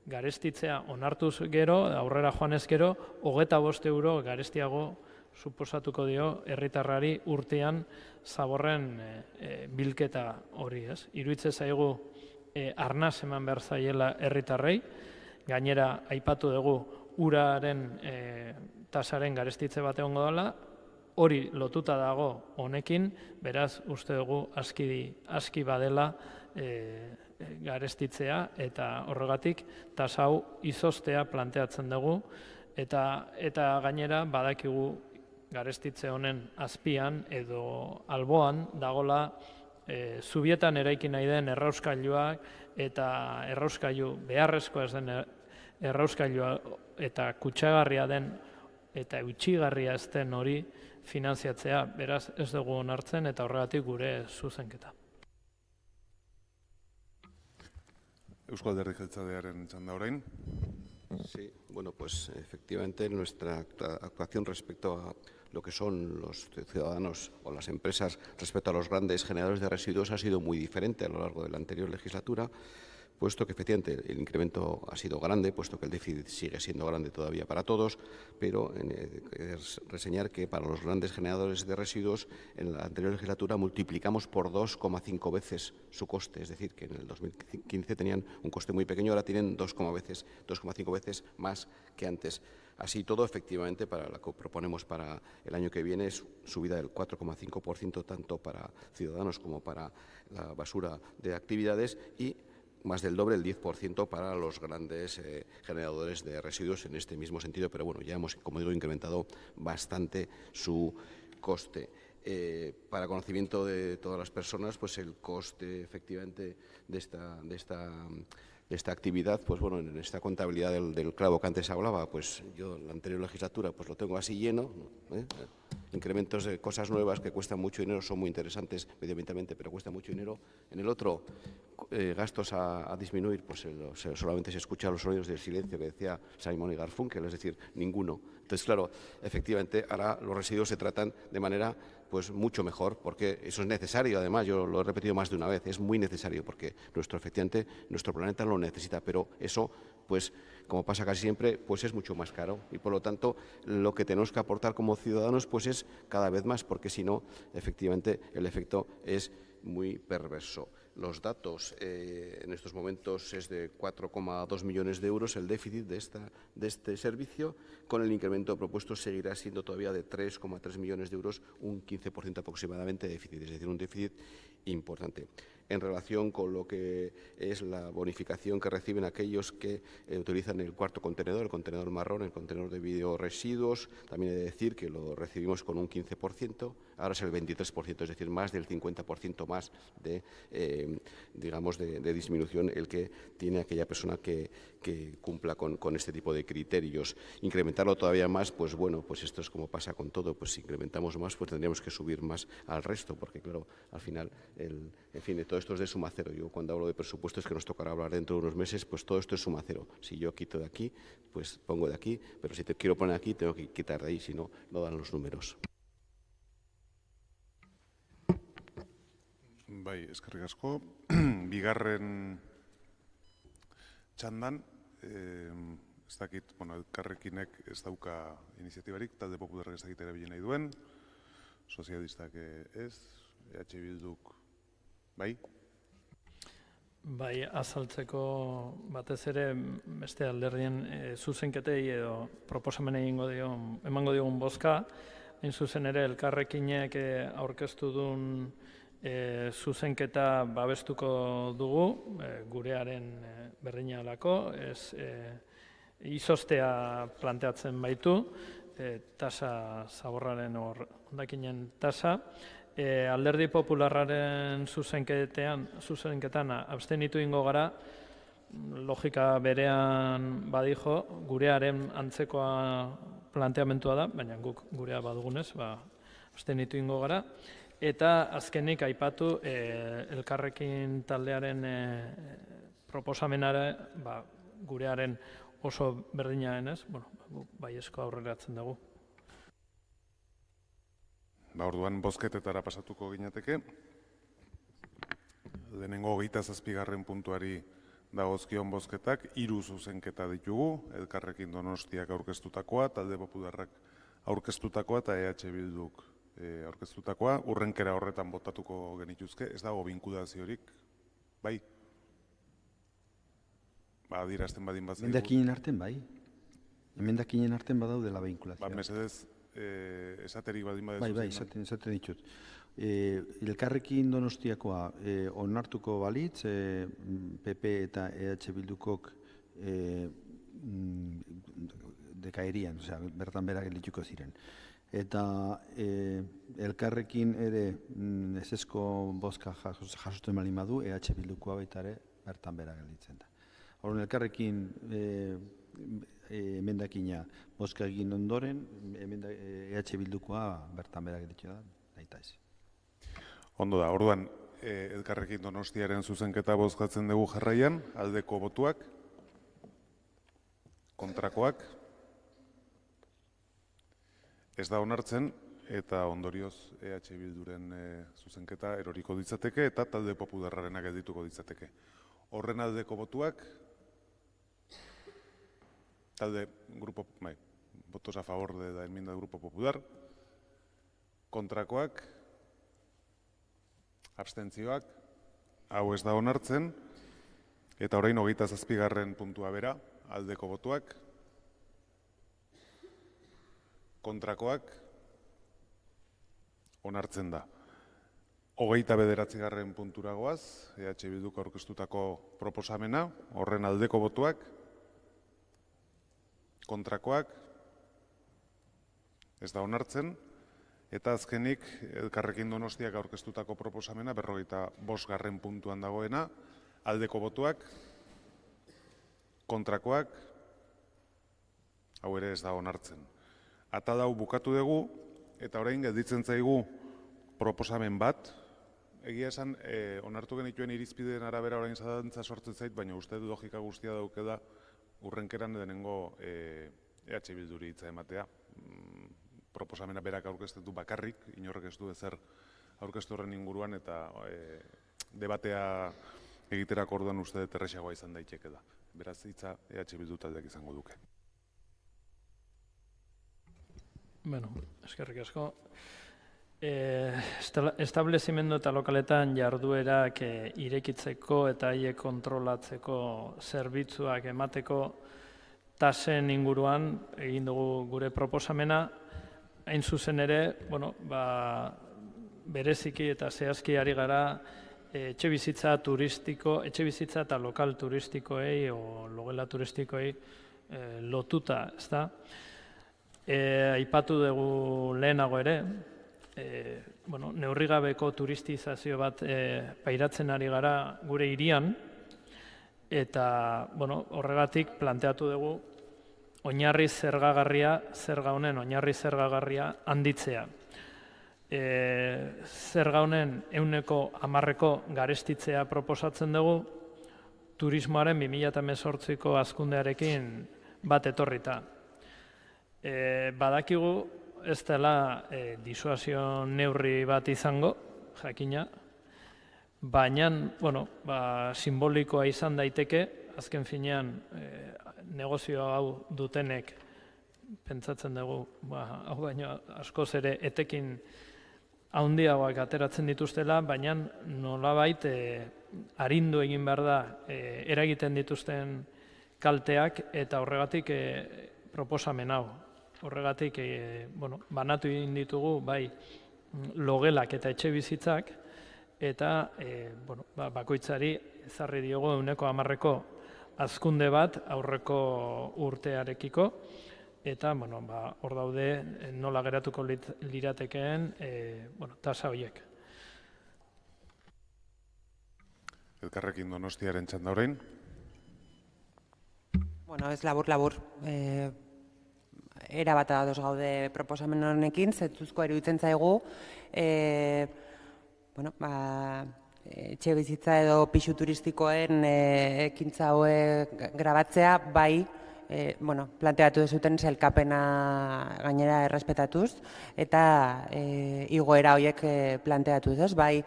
S14: garestitzea onartuz gero, aurrera joanez gero, 25 euro garestiago suposatuko dio herritarrari urtean zaborren bilketa hori, ez? Iruditzen zaigu arnaz eman behar zaiela herritarrei, gainera aipatu dugu uraren tasaren garestitze bat egongo dela, hori lotuta dago honekin, beraz uste dugu aski badela garestitzea eta horregatik tasa hau izoztea planteatzen dugu eta gainera badakigu garestitze honen azpian edo alboan dagola zubietan eraiki nahi den errauskailuak eta errauskailu beharrezkoa ez den errauskailua eta kutsagarria den eta eutxigarria ez den hori finanziatzea, beraz ez dugu onartzen eta horregatik gure zuzenketa.
S1: Eusko Alderdi Jeltzalearen txanda orain.
S16: Sí, bueno, pues efectivamente nuestra actuación respecto a lo que son los ciudadanos o las empresas respecto a los grandes generadores de residuos ha sido muy diferente a lo largo de la anterior legislatura, puesto que efectivamente el incremento ha sido grande, puesto que el déficit sigue siendo grande todavía para todos, pero reseñar que para los grandes generadores de residuos en la anterior legislatura multiplicamos por 2,5 veces su coste, es decir, que en el 2015 tenían un coste muy pequeño, ahora tienen 2,5 veces más que antes. Así todo, efectivamente, para lo que proponemos para el año que viene es subida del 4,5% tanto para ciudadanos como para la basura de actividades y más del doble, el 10% para los grandes generadores de residuos en este mismo sentido. Pero bueno, ya hemos, como digo, incrementado bastante su coste. Para conocimiento de todas las personas, pues el coste efectivamente de esta actividad, pues bueno, en esta contabilidad del clavo que antes hablaba, pues yo en la anterior legislatura pues lo tengo así lleno, incrementos de cosas nuevas que cuestan mucho dinero, son muy interesantes medioambientalmente, pero cuesta mucho dinero. En el otro, gastos a disminuir, pues solamente se escuchan los sonidos del silencio que decía Simon y Garfunkel, es decir, ninguno. Entonces, claro, efectivamente, ahora los residuos se tratan de manera pues mucho mejor, porque eso es necesario, además, yo lo he repetido más de una vez, es muy necesario, porque efectivamente, nuestro planeta lo necesita, pero eso, pues, como pasa casi siempre, pues es mucho más caro y, por lo tanto, lo que tenemos que aportar como ciudadanos, pues es cada vez más, porque si no, efectivamente, el efecto es muy perverso. Los datos en estos momentos es de 4,2 millones de euros el déficit de este servicio. Con el incremento propuesto seguirá siendo todavía de 3,3 millones de euros, un 15% aproximadamente de déficit, es decir, un déficit importante. En relación con lo que es la bonificación que reciben aquellos que utilizan el cuarto contenedor, el contenedor marrón, el contenedor de bioresiduos, también he de decir que lo recibimos con un 15%, ahora es el 23%, es decir, más del 50% más de disminución el que tiene aquella persona que cumpla con este tipo de criterios. Incrementarlo todavía más, pues bueno, pues esto es como pasa con todo, pues si incrementamos más, pues tendríamos que subir más al resto, porque claro, al final, en fin, todo esto es de suma cero. Yo cuando hablo de presupuestos, que nos tocará hablar dentro de unos meses, pues todo esto es suma cero. Si yo quito de aquí, pues pongo de aquí, pero si te quiero poner aquí, tengo que quitar de ahí, si no, no dan los números.
S1: Bai, eskerrik asko. Bigarren txandan, ez dakit, elkarrekinek ez dauka iniziatibarik, talde popularrak ez dakit erabili nahi duen, sozialistak ez, EH Bilduk, bai?
S14: Bai, azaltzeko batez ere beste alderdien zuzenketei edo proposamenei emango diogun bozka, hain zuzen ere elkarrekinek aurkeztu duen zuzenketa babestuko dugu, gurearen berdinalako, izostea planteatzen baitu, tasa zaborraren hondakinen tasa. Alderdi Popularraren zuzenketan abstenitu ingo gara, logika berean badijo, gurearen antzekoa planteamentua da, baina guk gurea badugunez, abstenitu ingo gara. Eta azkenik aipatu elkarrekin taldearen proposamenara gurearen oso berdinaen ez, baiezko aurreratzen dugu.
S1: Orduan bozketetara pasatuko ginateke. Lehenengo 27. puntuari dagozkion bozketak, 3 zuzenketa ditugu, elkarrekin Donostiak aurkeztutakoa, talde popularrak aurkeztutakoa eta EH Bilduk aurkeztutakoa, urrenkera horretan botatuko genituzke, ez dago binkulaziorik, bai? Adierazten badin bat zaigu.
S3: Emendakinen arten, bai. Emendakinen arten badaudela binkulazioa.
S1: Mesedez, esaterik badin bat.
S3: Bai, esaten ditut. Elkarrekin Donostiakoa onartuko balitz, PP eta EH Bildukok dekaerian, bertan bera gelituko ziren. Eta elkarrekin ere ezezko bozka jasotzen baldin badu, EH Bildukoa baita ere bertan bera gelditzen da. Horren elkarrekin emendakina bozka egin ondoren, EH Bildukoa bertan bera gelditzen da, nahi ez.
S1: Ondo da, orduan elkarrekin Donostiaren zuzenketa bozkatzen dugu jarraian, aldeko botuak, kontrakoak, ez da onartzen, eta ondorioz EH Bilduren zuzenketa eroriko ditzateke eta talde popularrarena geldituko ditzateke. Horren aldeko botuak, talde grupo, votos a favor de la enmienda del Grupo Popular, kontrakoak, abstentzioak, hau ez da onartzen, eta orain 27. puntua bera, aldeko botuak, kontrakoak, onartzen da. 29. puntura goaz, EH Bilduk aurkeztutako proposamena, horren aldeko botuak, kontrakoak, ez da onartzen, eta azkenik Elkarrekin Donostiak aurkeztutako proposamena, 45. puntuan dagoena, aldeko botuak, kontrakoak, hau ere ez da onartzen. Atal hau bukatu dugu, eta orain gelditzen zaigu proposamen bat, egia esan, onartu genituen irizpideen arabera orain zalantza sortzen zait, baina uste du logika guztia daukela urrenkeran denengo EH Bilduri hitza ematea. Proposamena berak aurkeztetu bakarrik, inorrek ez du ezer aurkeztu horren inguruan, eta debatea egiterako orduan uste dut erresagoa izan daiteke da. Beraz, hitza EH Bildu taldeak izango duke.
S14: Bueno, eskerrik asko. Establezimendu eta lokaletan jarduerak irekitzeko eta haiek kontrolatzeko zerbitzuak emateko tasen inguruan egin dugu gure proposamena. Hain zuzen ere, bereziki eta zehazki ari gara etxebizitza eta lokal turistikoei o logela turistikoei lotuta, ezta? Aipatu dugu lehenago ere, neurrigabeko turistizazio bat pairatzen ari gara gure hirian, eta horregatik planteatu dugu oinarri zerga honen oinarri zergagarria handitzea. Zerga honen 10% garestitzea proposatzen dugu, turismoaren 2018ko hazkundearekin bat etorrita. Badakigu ez dela disuasio neurri bat izango, jakina, baina simbolikoa izan daiteke, azken finean negozio hau dutenek pentsatzen dugu, hau baino askoz ere etekin handiagoak ateratzen dituztela, baina nolabait arindu egin behar da eragiten dituzten kalteak, eta horregatik proposamen hau. Horregatik banatu egin ditugu bai logelak eta etxe bizitzak, eta bakoitzari ezarri diogu 10% hazkunde bat aurreko urtearekiko, eta hor daude nola geratuko liratekeen tasa horiek.
S1: Elkarrekin Donostiaren txanda orain.
S15: Ez labur. Era bat ados gaude proposamen honekin, zentzuzko iruditzen zaigu, etxe bizitza edo pisu turistikoen ekintza hauek grabatzea, bai, planteatu dezuten sailkapena gainera errespetatuz, eta igoera horiek planteatuz, bai,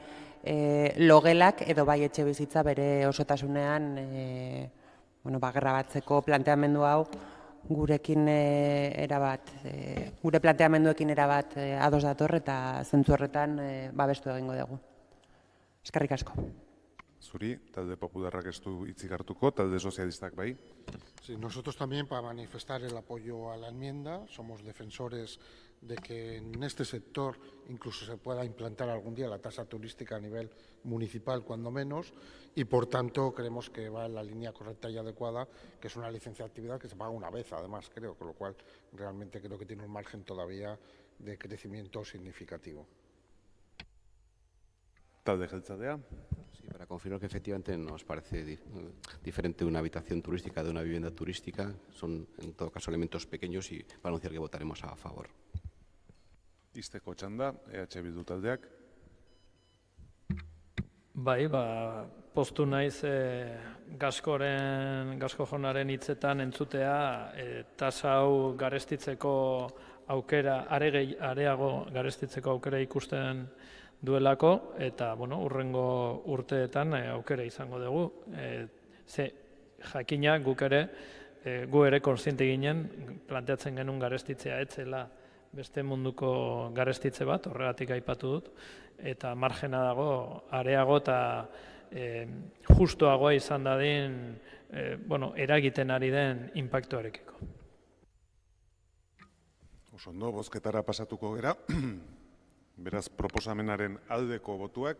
S15: logelak edo bai etxe bizitza bere osotasunean grabatzeko planteamendu hau gurekin erabat, gure planteamenduekin erabat ados dator eta zentzu horretan babestu egingo dugu. Eskerrik asko.
S1: Zuri, talde popularrak ez du hitzik hartuko, talde sozialistak bai.
S10: Sí, nosotros también para manifestar el apoyo a la enmienda, somos defensores de que en este sector incluso se pueda implantar algún día la tasa turística a nivel municipal, cuando menos, y por tanto creemos que va en la línea correcta y adecuada, que es una licencia de actividad que se paga una vez, además, creo, con lo cual realmente creo que tiene un margen todavía de crecimiento significativo.
S1: Talde jeltzalea.
S16: Sí, para confirmar que efectivamente nos parece diferente una habitación turística de una vivienda turística. Son, en todo caso, elementos pequeños y para anunciar que votaremos a favor.
S1: Izteko txanda, EH Bildu taldeak.
S14: Bai, poztu naiz Gasko jaunaren hitzetan entzutea tasa hau garestitzeko aukera, areago garestitzeko aukera ikusten duelako, eta urrengo urteetan aukera izango dugu. Ze jakina guk ere kontziente ginen, planteatzen genuen garestitzea etzela beste munduko garestitze bat, horregatik aipatu dut, eta margena dago areago eta justuagoa izan dadin eragiten ari den inpaktuarekiko.
S1: Oso ondo, bozketara pasatuko gera. Beraz, proposamenaren aldeko botuak,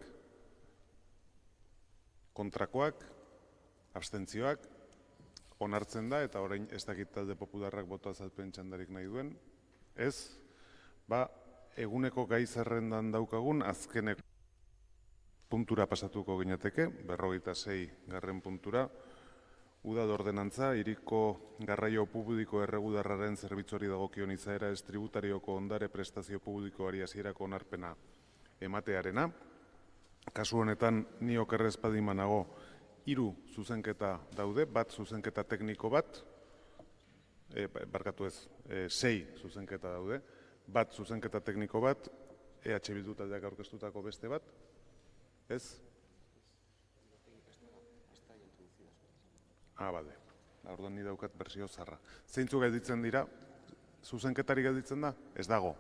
S1: kontrakoak, abstentzioak, onartzen da, eta orain ez dakit talde popularrak boto azalpen txandarik nahi duen. Ez, eguneko gai zerrendan daukagun, azkeneko puntura pasatuko ginateke, 46. puntura, udal ordenantza, hiriko garraio publiko erregularraren zerbitzuari dagokion izaera ez tributarioko ondare prestazio publikoari hasierako onarpena ematearena. Kasu honetan, ni okerrez padimanago 3 zuzenketa daude, bat zuzenketa tekniko bat, 6 zuzenketa daude, bat zuzenketa tekniko bat, EH Bildu taldeak aurkeztutako beste bat, ez? Bale. Orduan ni daukat bersio zarra. Zeintzu gelditzen dira? Zuzenketari gelditzen da? Ez dago.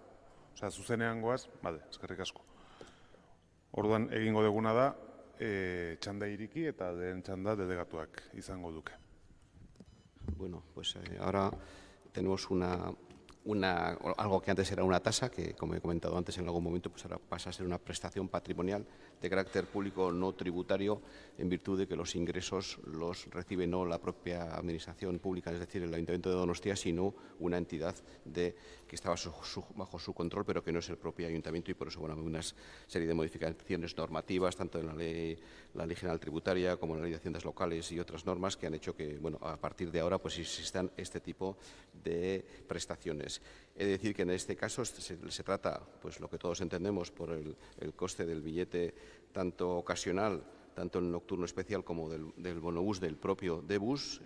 S1: Osea, zuzenean goaz, bale, eskerrik asko. Orduan egingo deguna da, txanda iriki eta lehen txanda delegatuak izango duke.
S16: Bueno, pues ahora tenemos algo que antes era una tasa, que como he comentado antes en algún momento, pues ahora pasa a ser una prestación patrimonial de carácter público no tributario, en virtud de que los ingresos los recibe no la propia administración pública, es decir, el Ayuntamiento de Donostia, sino una entidad que estaba bajo su control, pero que no es el propio Ayuntamiento, y por eso, hay una serie de modificaciones normativas, tanto en la Ley General Tributaria como en la Ley de Haciendas Locales y otras normas que han hecho que, a partir de ahora, pues existan este tipo de prestaciones. He de decir que en este caso se trata, pues lo que todos entendemos, por el coste del billete tanto ocasional, tanto el nocturno especial como del bonobús del propio D-Bus.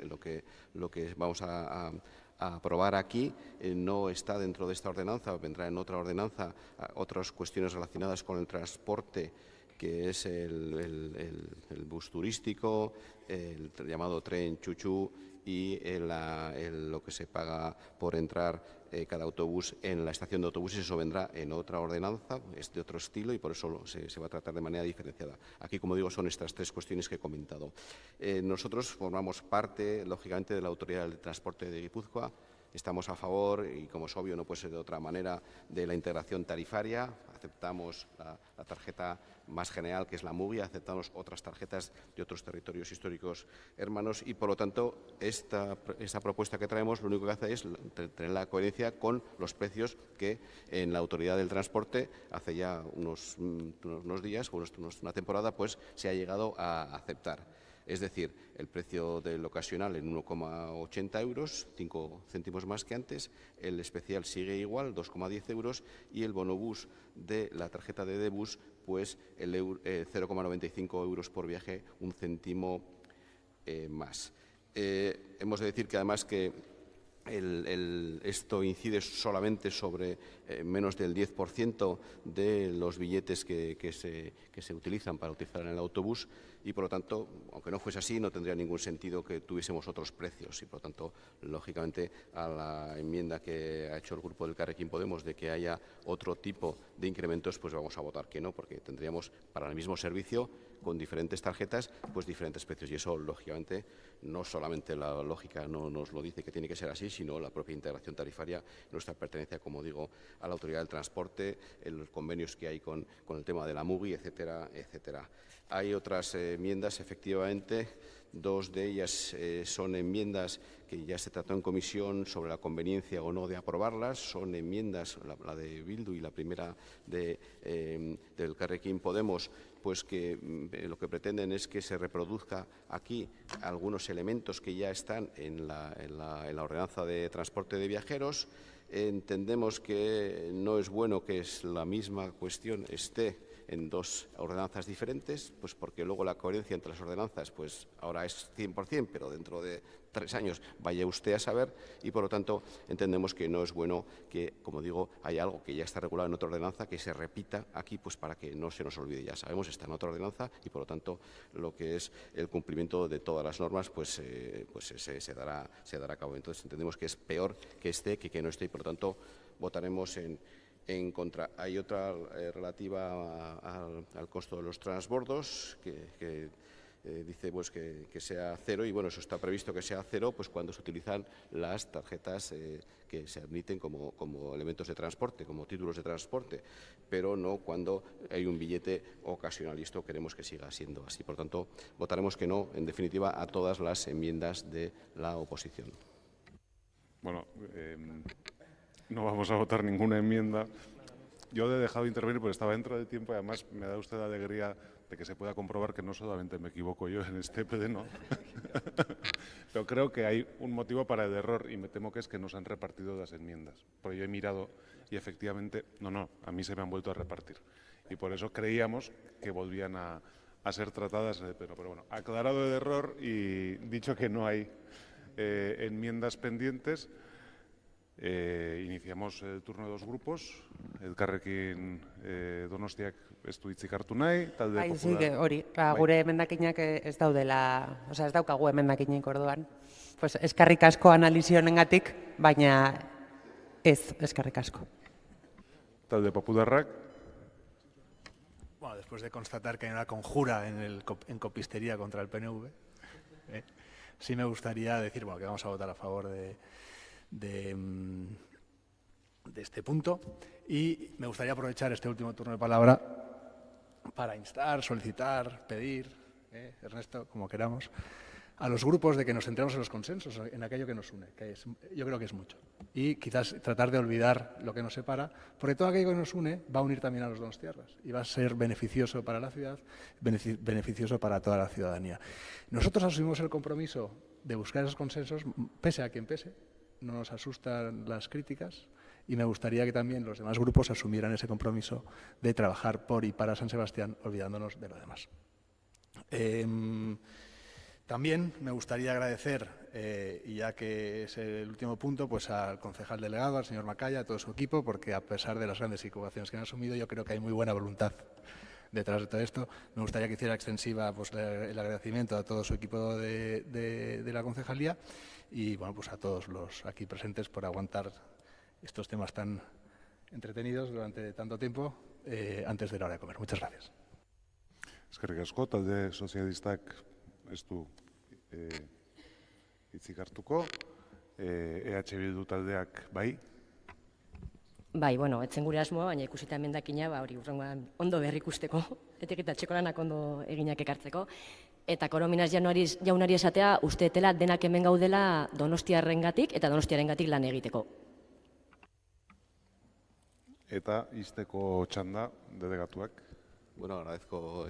S16: Lo que vamos a aprobar aquí no está dentro de esta ordenanza, vendrá en otra ordenanza, otras cuestiones relacionadas con el transporte, que es el bus turístico, el llamado tren chuchú y lo que se paga por entrar cada autobús en la estación de autobuses. Eso vendrá en otra ordenanza, es de otro estilo, y por eso se va a tratar de manera diferenciada. Aquí, como digo, son estas 3 cuestiones que he comentado. Nosotros formamos parte, lógicamente, de la Autoridad del Transporte de Guipúzcoa. Estamos a favor, y como es obvio no puede ser de otra manera, de la integración tarifaria. Aceptamos la tarjeta más general, que es la MUGI, aceptamos otras tarjetas de otros territorios históricos hermanos, y por lo tanto esta propuesta que traemos lo único que hace es tener la coherencia con los precios que en la Autoridad del Transporte hace ya unos días, una temporada, pues se ha llegado a aceptar. Es decir, el precio del ocasional en 1,80 euros, 5 céntimos más que antes, el especial sigue igual, 2,10 euros, y el bonobús de la tarjeta de D-Bus, pues 0,95 euros por viaje, 1 céntimo más. Hemos de decir que además que esto incide solamente sobre menos del 10% de los billetes que se utilizan para utilizar en el autobús, y por lo tanto, aunque no fuese así, no tendría ningún sentido que tuviésemos otros precios, y por lo tanto, lógicamente, a la enmienda que ha hecho el grupo del Carrequín Podemos de que haya otro tipo de incrementos, pues vamos a votar que no, porque tendríamos para el mismo servicio, con diferentes tarjetas, pues diferentes precios, y eso, lógicamente, no solamente la lógica no nos lo dice que tiene que ser así, sino la propia integración tarifaria, nuestra pertenencia, como digo, a la Autoridad del Transporte, los convenios que hay con el tema de la MUGI, etcétera, etcétera. Hay otras enmiendas, efectivamente. 2 de ellas son enmiendas que ya se trató en comisión sobre la conveniencia o no de aprobarlas. Son enmiendas, la de Bildu y la primera del Carrequín Podemos, pues que lo que pretenden es que se reproduzca aquí algunos elementos que ya están en la ordenanza de transporte de viajeros. Entendemos que no es bueno que la misma cuestión esté en dos ordenanzas diferentes, pues porque luego la coherencia entre las ordenanzas pues ahora es 100%, pero dentro de 3 años vaya usted a saber, y por lo tanto entendemos que no es bueno que, como digo, haya algo que ya está regulado en otra ordenanza que se repita aquí, pues para que no se nos olvide. Ya sabemos, está en otra ordenanza y por lo tanto lo que es el cumplimiento de todas las normas pues se dará a cabo. Entonces entendemos que es peor que esté que no esté y por lo tanto votaremos en contra. Hay otra relativa al costo de los transbordos que dice pues que sea cero y bueno, eso está previsto que sea cero pues cuando se utilizan las tarjetas que se admiten como elementos de transporte, como títulos de transporte, pero no cuando hay un billete ocasional y esto queremos que siga siendo así. Por tanto, votaremos que no, en definitiva, a todas las enmiendas de la oposición.
S1: Bueno, no vamos a votar ninguna enmienda. Yo he dejado de intervenir porque estaba dentro de tiempo y además me da usted la alegría de que se pueda comprobar que no solamente me equivoco yo en este pleno, pero creo que hay un motivo para el error y me temo que es que nos han repartido las enmiendas. Porque yo he mirado y efectivamente, no, a mí se me han vuelto a repartir. Y por eso creíamos que volvían a ser tratadas en el pleno. Pero bueno, aclarado el error y dicho que no hay enmiendas pendientes, iniciamos el turno de los grupos. Elkarrekin Donostiak ez du hitzik hartu nahi, talde popular.
S15: Hori, gure emendakinak ez daudela, ez daukagu emendakinik orduan. Pues eskerrik asko analizi honengatik, baina ez eskerrik asko.
S1: Talde popularrak.
S11: Bueno, después de constatar que hay una conjura en copistería contra el PNV, sí me gustaría decir que vamos a votar a favor de este punto y me gustaría aprovechar este último turno de palabra para instar, solicitar, pedir, Ernesto, como queramos, a los grupos de que nos centremos en los consensos, en aquello que nos une, yo creo que es mucho. Y quizás tratar de olvidar lo que nos separa, porque todo aquello que nos une va a unir también a los donostiarras y va a ser beneficioso para la ciudad, beneficioso para toda la ciudadanía. Nosotros asumimos el compromiso de buscar esos consensos, pese a quien pese, no nos asustan las críticas y me gustaría que también los demás grupos asumieran ese compromiso de trabajar por y para San Sebastián, olvidándonos de lo demás. También me gustaría agradecer, y ya que es el último punto, pues al concejal delegado, al señor Macaya, a todo su equipo, porque a pesar de las grandes equivocaciones que han asumido, yo creo que hay muy buena voluntad detrás de todo esto. Me gustaría que hiciera extensiva pues, el agradecimiento a todo su equipo de la concejalía y bueno, pues a todos los aquí presentes por aguantar estos temas tan entretenidos durante tanto tiempo antes de la hora de comer. Muchas gracias.
S1: Eskerrik asko, talde sozialistak ez du hitzik hartuko. EH Bildu taldeak bai?
S17: Bai, bueno, etzen gure asmoa, baina ikusita emendakina, hori urrengoan ondo berrikusteko, etiketa txekolanak ondo eginak ekartzeko. Eta Korominas jaunari esatea, uste etela denak hemen gaudela Donostiarrengatik eta Donostiarengatik lan egiteko.
S1: Eta izteko txanda delegatuak.
S16: Bueno, agradezco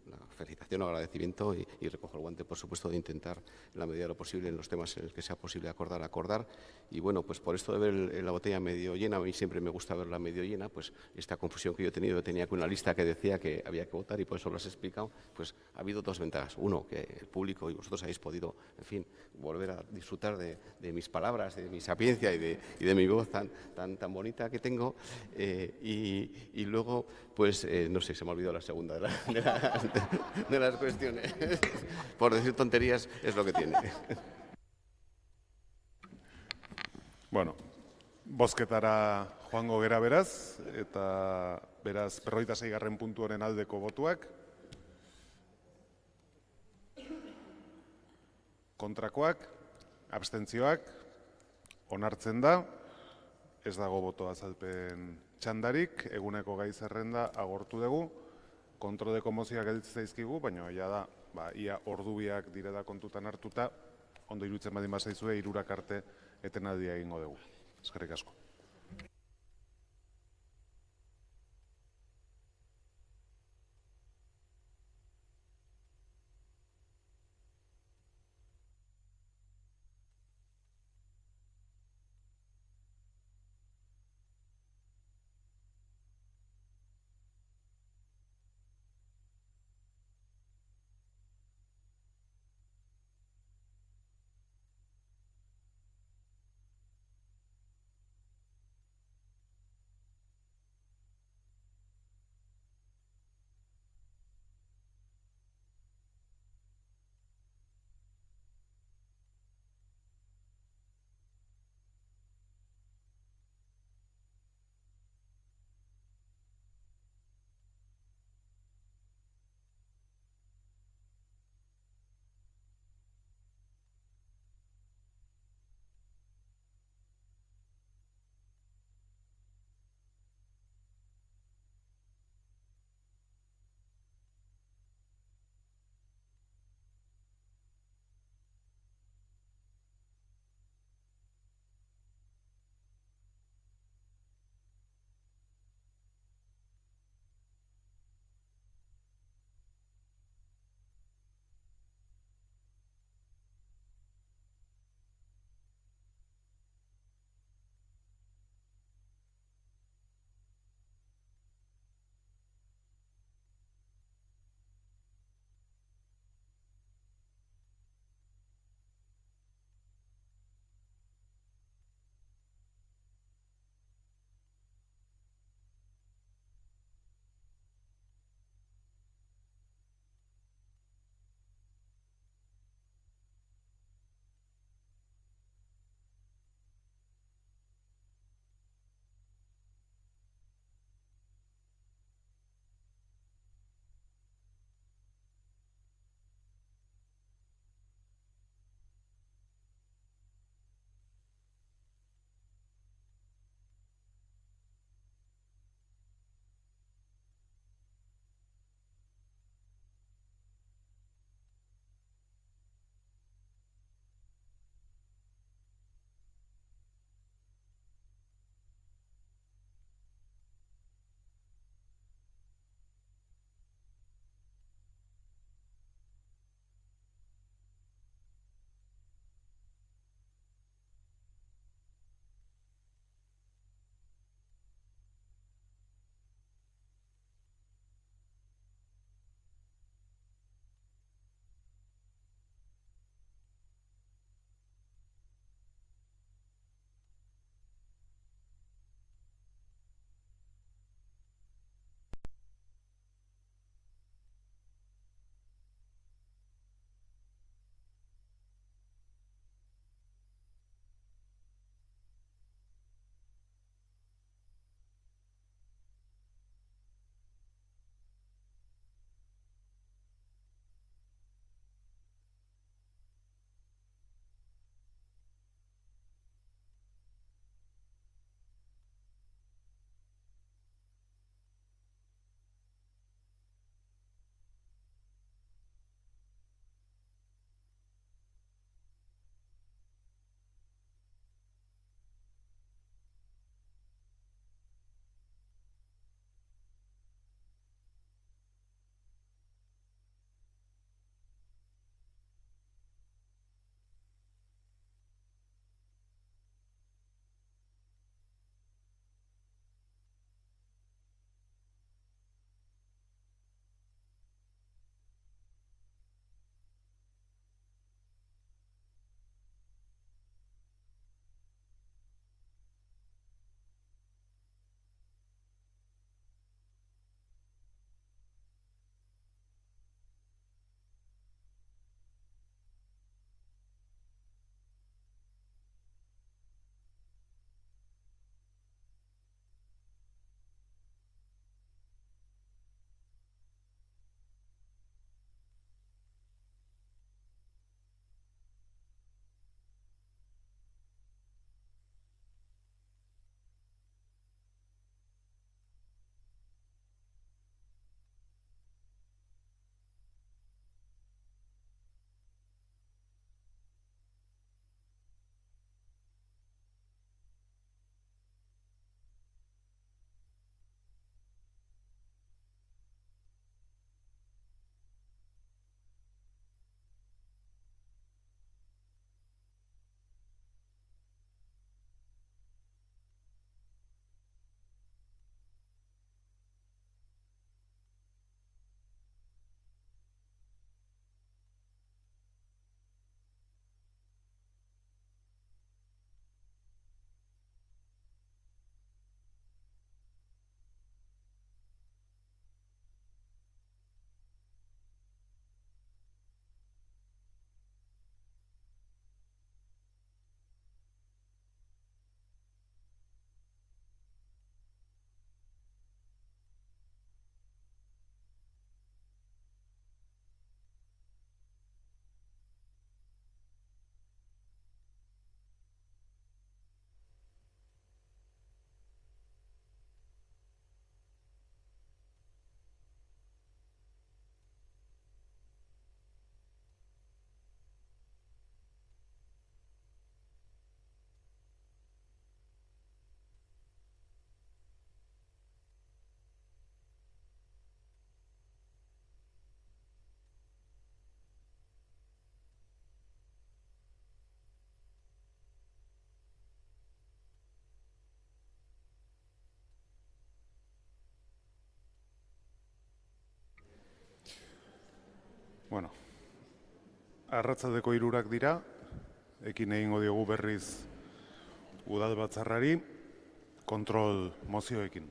S16: la felicitación o agradecimiento y recojo el guante, por supuesto, de intentar, en la medida de lo posible, en los temas en los que sea posible acordar. Y bueno, pues por esto de ver la botella medio llena, a mí siempre me gusta verla medio llena, pues esta confusión que yo he tenido, yo tenía una lista que decía que había que votar y por eso lo has explicado, pues ha habido dos ventajas. Uno, que el público y vosotros habéis podido, en fin, volver a disfrutar de mis palabras, de mi sapiencia y de mi voz tan bonita que tengo. Y luego, pues, no sé, se me ha olvidado la segunda de las cuestiones. Por decir tonterías es lo que tiene.
S1: Bueno, bozketara joango gera beraz, eta beraz 46. puntu honen aldeko botuak. Kontrakoak, abstentzioak, onartzen da, ez dago boto azalpen txandarik, eguneko gai zerrenda agortu dugu, kontroleko mozioak gelditzen zaizkigu, baina ia ordubiak direla kontutan hartuta, ondo iruditzen badin bazaizue 3 arte etenaldia egingo dugu. Eskerrik asko. Bueno, arratzaldeko 3 dira, ekin egingo diogu berriz udal batzarrari kontrol mozioekin.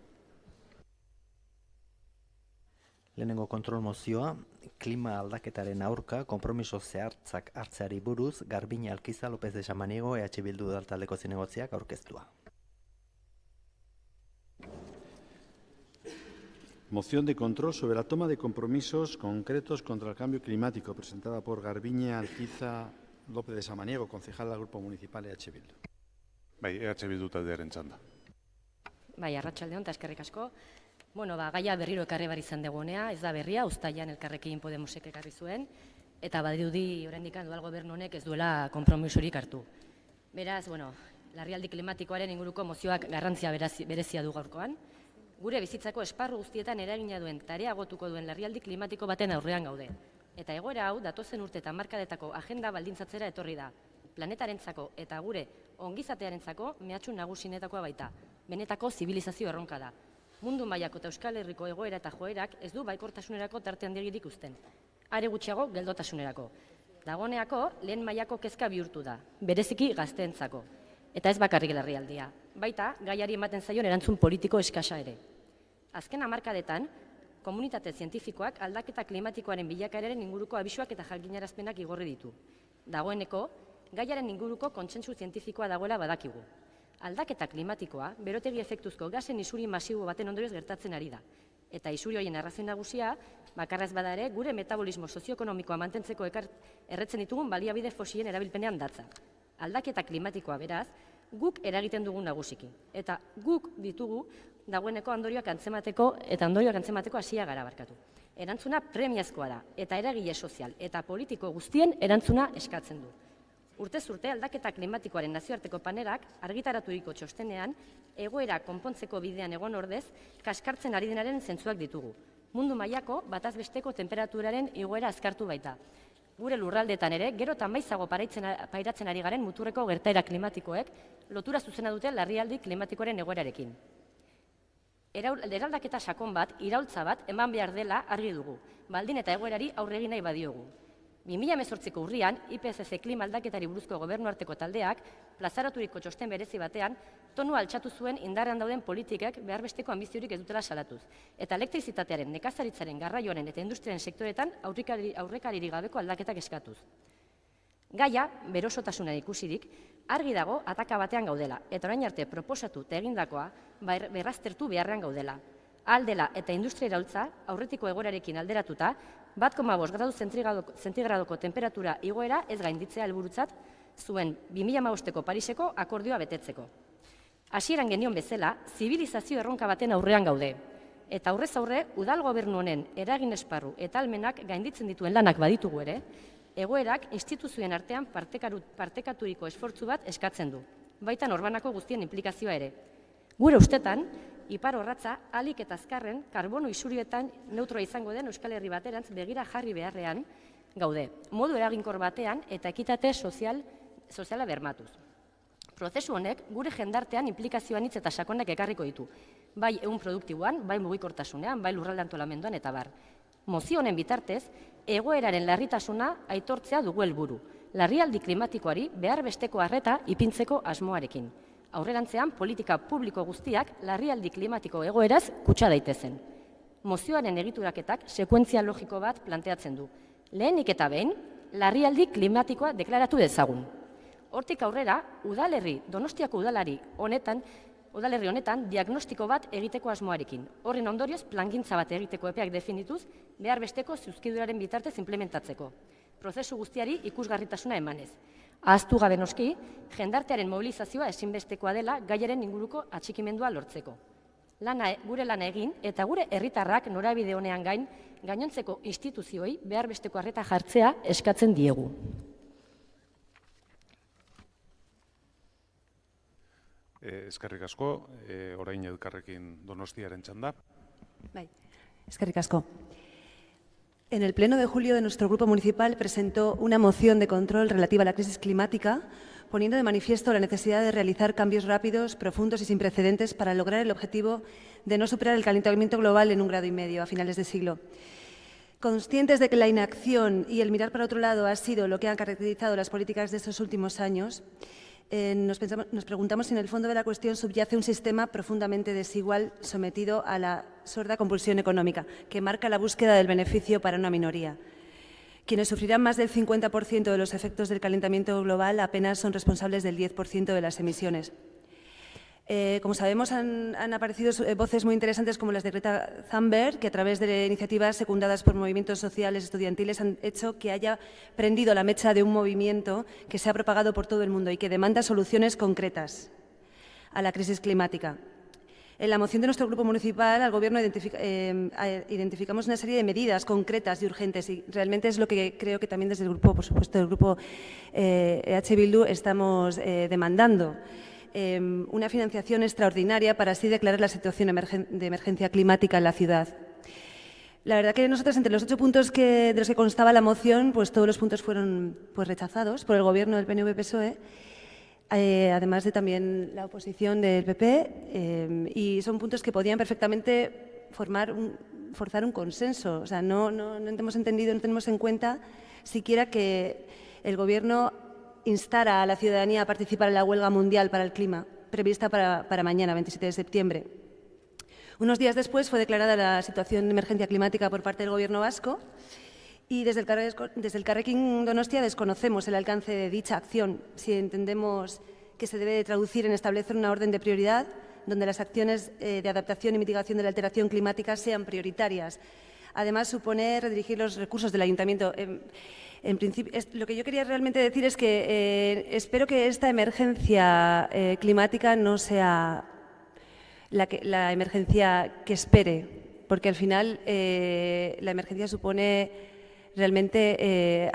S2: Lehenengo kontrol mozioa, klima aldaketaren aurka konpromiso zehartzak hartzeari buruz Garbiñe Alkiza López de Samaniego EH Bildu udaltaldeko zinegotziak aurkeztua.
S3: Moción de control sobre la toma de compromisos concretos contra el cambio climático, presentada por Garbiñe Alkiza López de Samaniego, concejal del Grupo Municipal EH Bildu.
S1: Bai, EH Bildu taldearen txanda.
S17: Bai, arratsalde on eta eskerrik asko. Bueno, gaia berriro ekarri bar izan dugunea, ez da berria, uztailan Elkarrekin Podemosek ekarri zuen, eta badirudi oraindik udal gobernu honek ez duela konpromisorik hartu. Beraz, bueno, larrialdi klimatikoaren inguruko mozioak garrantzia berezia du gaurkoan. Gure bizitzako esparru guztietan eragina duen eta areagotuko duen larrialdi klimatiko baten aurrean gaude. Eta egoera hau datozen urte eta hamarkadetako agenda baldintzatzera etorri da. Planetarentzako eta gure ongizatearentzako mehatxu nagusienetakoa baita. Benetako zibilizazio erronka da. Mundu mailako eta Euskal Herriko egoera eta joerak ez du baikortasunerako tarte handirik ikusten. Are gutxiago geldotasunerako. Dagoneako lehen mailako kezka bihurtu da, bereziki gazteentzako. Eta ez bakarrik larrialdia. Baita, gaiari ematen zaion erantzun politiko eskasa ere. Azken hamarkadetan, komunitate zientifikoak aldaketa klimatikoaren bilakaeraren inguruko abisuak eta jakinarazpenak igorri ditu. Dagoeneko, gaiaren inguruko kontsentsu zientifikoa dagoela badakigu. Aldaketa klimatikoa, berotegi efektuzko gasen isuri masibo baten ondorioz gertatzen ari da. Eta isuri horien arrazoi nagusia, bakarraz bada ere, gure metabolismo sozioekonomikoa mantentzeko erretzen ditugun baliabide fosilen erabilpenean datza. Aldaketa klimatikoa beraz, guk eragiten dugu nagusiki. Eta guk ditugu dagoeneko ondorioak antzemateko hasia gara barkatu. Erantzuna premiazkoa da, eta eragile sozial eta politiko guztien erantzuna eskatzen du. Urtez urte aldaketa klimatikoaren nazioarteko panerak argitaraturiko txostenean egoera konpontzeko bidean egon ordez kaskartzen ari denaren zentzuak ditugu. Mundu mailako bataz besteko temperaturaren igoera azkartu baita. Gure lurraldetan ere, gero eta maizago pairatzen ari garen muturreko gertaera klimatikoek lotura zuzena dute larrialdi klimatikoaren egoerarekin. Eraldaketa sakon bat, iraultza bat, eman behar dela argi dugu, baldin eta egoerari aurre egin nahi badiogu. 2018ko urrian, IPCC klima aldaketari buruzko gobernuarteko taldeak, plazaraturiko txosten berezi batean, tonu altxatu zuen indarrean dauden politikek behar besteko ambiziorik ez dutela salatuz, eta elektrizitatearen, nekazaritzaren, garraioaren eta industriaren sektoretan aurrekaririk gabeko aldaketak eskatuz. Gaia, berosotasuna ikusirik, argi dago ataka batean gaudela, eta orain arte proposatu eta egindakoa berraztertu beharrean gaudela. Aldela eta industria iraultza, aurretiko egoerarekin alderatuta, 1,5 gradu zentigradoko temperatura igoera ez gainditzea helburutzat zuen 2015ko Pariseko akordioa betetzeko. Hasieran genion bezala, zibilizazio erronka baten aurrean gaude. Eta aurrez aurre, udal gobernu honen eragin esparru eta almenak gainditzen dituen lanak baditugu ere, egoerak instituzioen artean partekaturiko esfortzu bat eskatzen du, baita norbanako guztien implikazioa ere. Gure ustetan, ipar orratza, alik eta azkarren, karbono isurietan neutroa izango den Euskal Herri baterantz begira jarri beharrean gaude, modu eraginkor batean eta ekitate soziala bermatuz. Prozesu honek gure jendartean implikazioan hitz eta sakonak ekarriko ditu, bai ehun produktiboan, bai mugikortasunean, bai lurralde antolamenduan eta bar. Mozio honen bitartez, egoeraren larritasuna aitortzea dugu helburu, larrialdi klimatikoari behar besteko arreta ipintzeko asmoarekin. Aurrerantzean, politika publiko guztiak larrialdi klimatiko egoeraz kutsa daitezen. Mozioaren egituraketak sekuentzia logiko bat planteatzen du. Lehenik eta behin, larrialdi klimatikoa deklaratu dezagun. Hortik aurrera, Donostiako udalerri honetan diagnostiko bat egiteko asmoarekin. Horren ondorioz, plangintza bat egiteko epeak definituz, behar besteko zuzkiduraren bitartez implementatzeko. Prozesu guztiari ikusgarritasuna emanez. Ahaztu gabe noski, jendartearen mobilizazioa ezinbestekoa dela gaiaren inguruko atxikimendua lortzeko. Gure lana egin eta gure herritarrak norabide honean gainontzeko instituzioi behar besteko arreta jartzea eskatzen diegu.
S1: Eskerrik asko, orain Elkarrekin Donostiaren txanda.
S18: Bai, eskerrik asko. En el pleno de julio de nuestro grupo municipal presentó una moción de control relativa a la crisis climática, poniendo de manifiesto la necesidad de realizar cambios rápidos, profundos y sin precedentes para lograr el objetivo de no superar el calentamiento global en 1,5 grados a finales de siglo. Conscientes de que la inacción y el mirar para otro lado ha sido lo que han caracterizado las políticas de estos últimos años, nos preguntamos si en el fondo de la cuestión subyace un sistema profundamente desigual sometido a la sorda compulsión económica, que marca la búsqueda del beneficio para una minoría. Quienes sufrirán más del 50% de los efectos del calentamiento global apenas son responsables del 10% de las emisiones. Como sabemos, han aparecido voces muy interesantes como las de Greta Thunberg, que a través de iniciativas secundadas por movimientos sociales estudiantiles han hecho que haya prendido la mecha de un movimiento que se ha propagado por todo el mundo y que demanda soluciones concretas a la crisis climática. En la moción de nuestro grupo municipal al Gobierno identificamos una serie de medidas concretas y urgentes y realmente es lo que creo que también desde el grupo, por supuesto, del grupo EH Bildu estamos demandando. Una financiación extraordinaria para así declarar la situación de emergencia climática en la ciudad. La verdad que nosotros, entre los 8 puntos de los que constaba la moción, pues todos los puntos fueron rechazados por el Gobierno del PNV-PSOE, además de también la oposición del PP, y son puntos que podían perfectamente forzar un consenso. O sea, no hemos entendido, no tenemos en cuenta siquiera que el Gobierno instara a la ciudadanía a participar en la huelga mundial para el clima, prevista para mañana, 27 de septiembre. Unos días después fue declarada la situación de emergencia climática por parte del Gobierno vasco y desde el Carrequín Donostia desconocemos el alcance de dicha acción, si entendemos que se debe de traducir en establecer una orden de prioridad donde las acciones de adaptación y mitigación de la alteración climática sean prioritarias. Además, supone redirigir los recursos del Ayuntamiento. En principio, lo que yo quería realmente decir es que espero que esta emergencia climática no sea la emergencia que espere, porque al final la emergencia supone realmente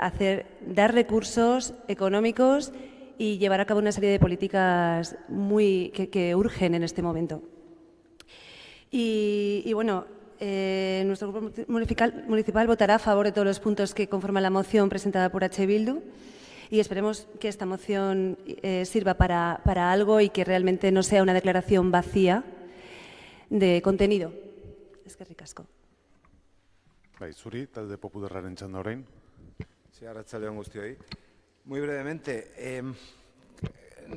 S18: dar recursos económicos y llevar a cabo una serie de políticas que urgen en este momento. Y bueno, nuestro grupo municipal votará a favor de todos los puntos que conforman la moción presentada por H. Bildu y esperemos que esta moción sirva para algo y que realmente no sea una declaración vacía de contenido. Eskerrik asko.
S1: Zuri, talde Popularraren txanda orain.
S9: Sí, arratsaldeon guztioi. Muy brevemente, en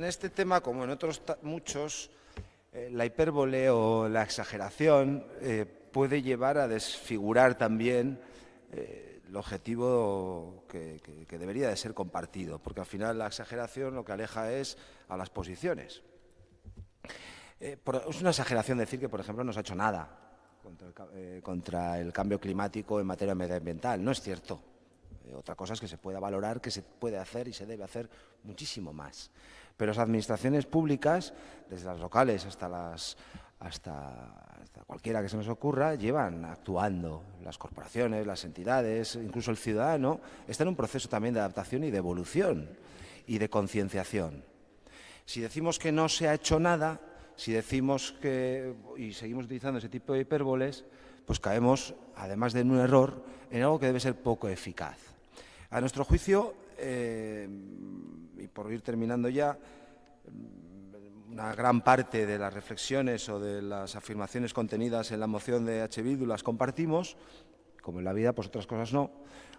S9: este tema, como en otros muchos, la hipérbole o la exageración puede llevar a desfigurar también el objetivo que debería de ser compartido, porque al final la exageración lo que aleja es a las posiciones. Es una exageración decir que, por ejemplo, no se ha hecho nada contra el cambio climático en materia medioambiental. No es cierto. Otra cosa es que se pueda valorar que se puede hacer y se debe hacer muchísimo más. Pero las administraciones públicas, desde las locales hasta cualquiera que se nos ocurra, llevan actuando. Las corporaciones, las entidades, incluso el ciudadano, está en un proceso también de adaptación y de evolución y de concienciación. Si decimos que no se ha hecho nada, si decimos y seguimos utilizando ese tipo de hipérboles, pues caemos, además de en un error, en algo que debe ser poco eficaz. A nuestro juicio, y por ir terminando ya, una gran parte de las reflexiones o de las afirmaciones contenidas en la moción de H. Bildu las compartimos, como en la vida, pues otras cosas no,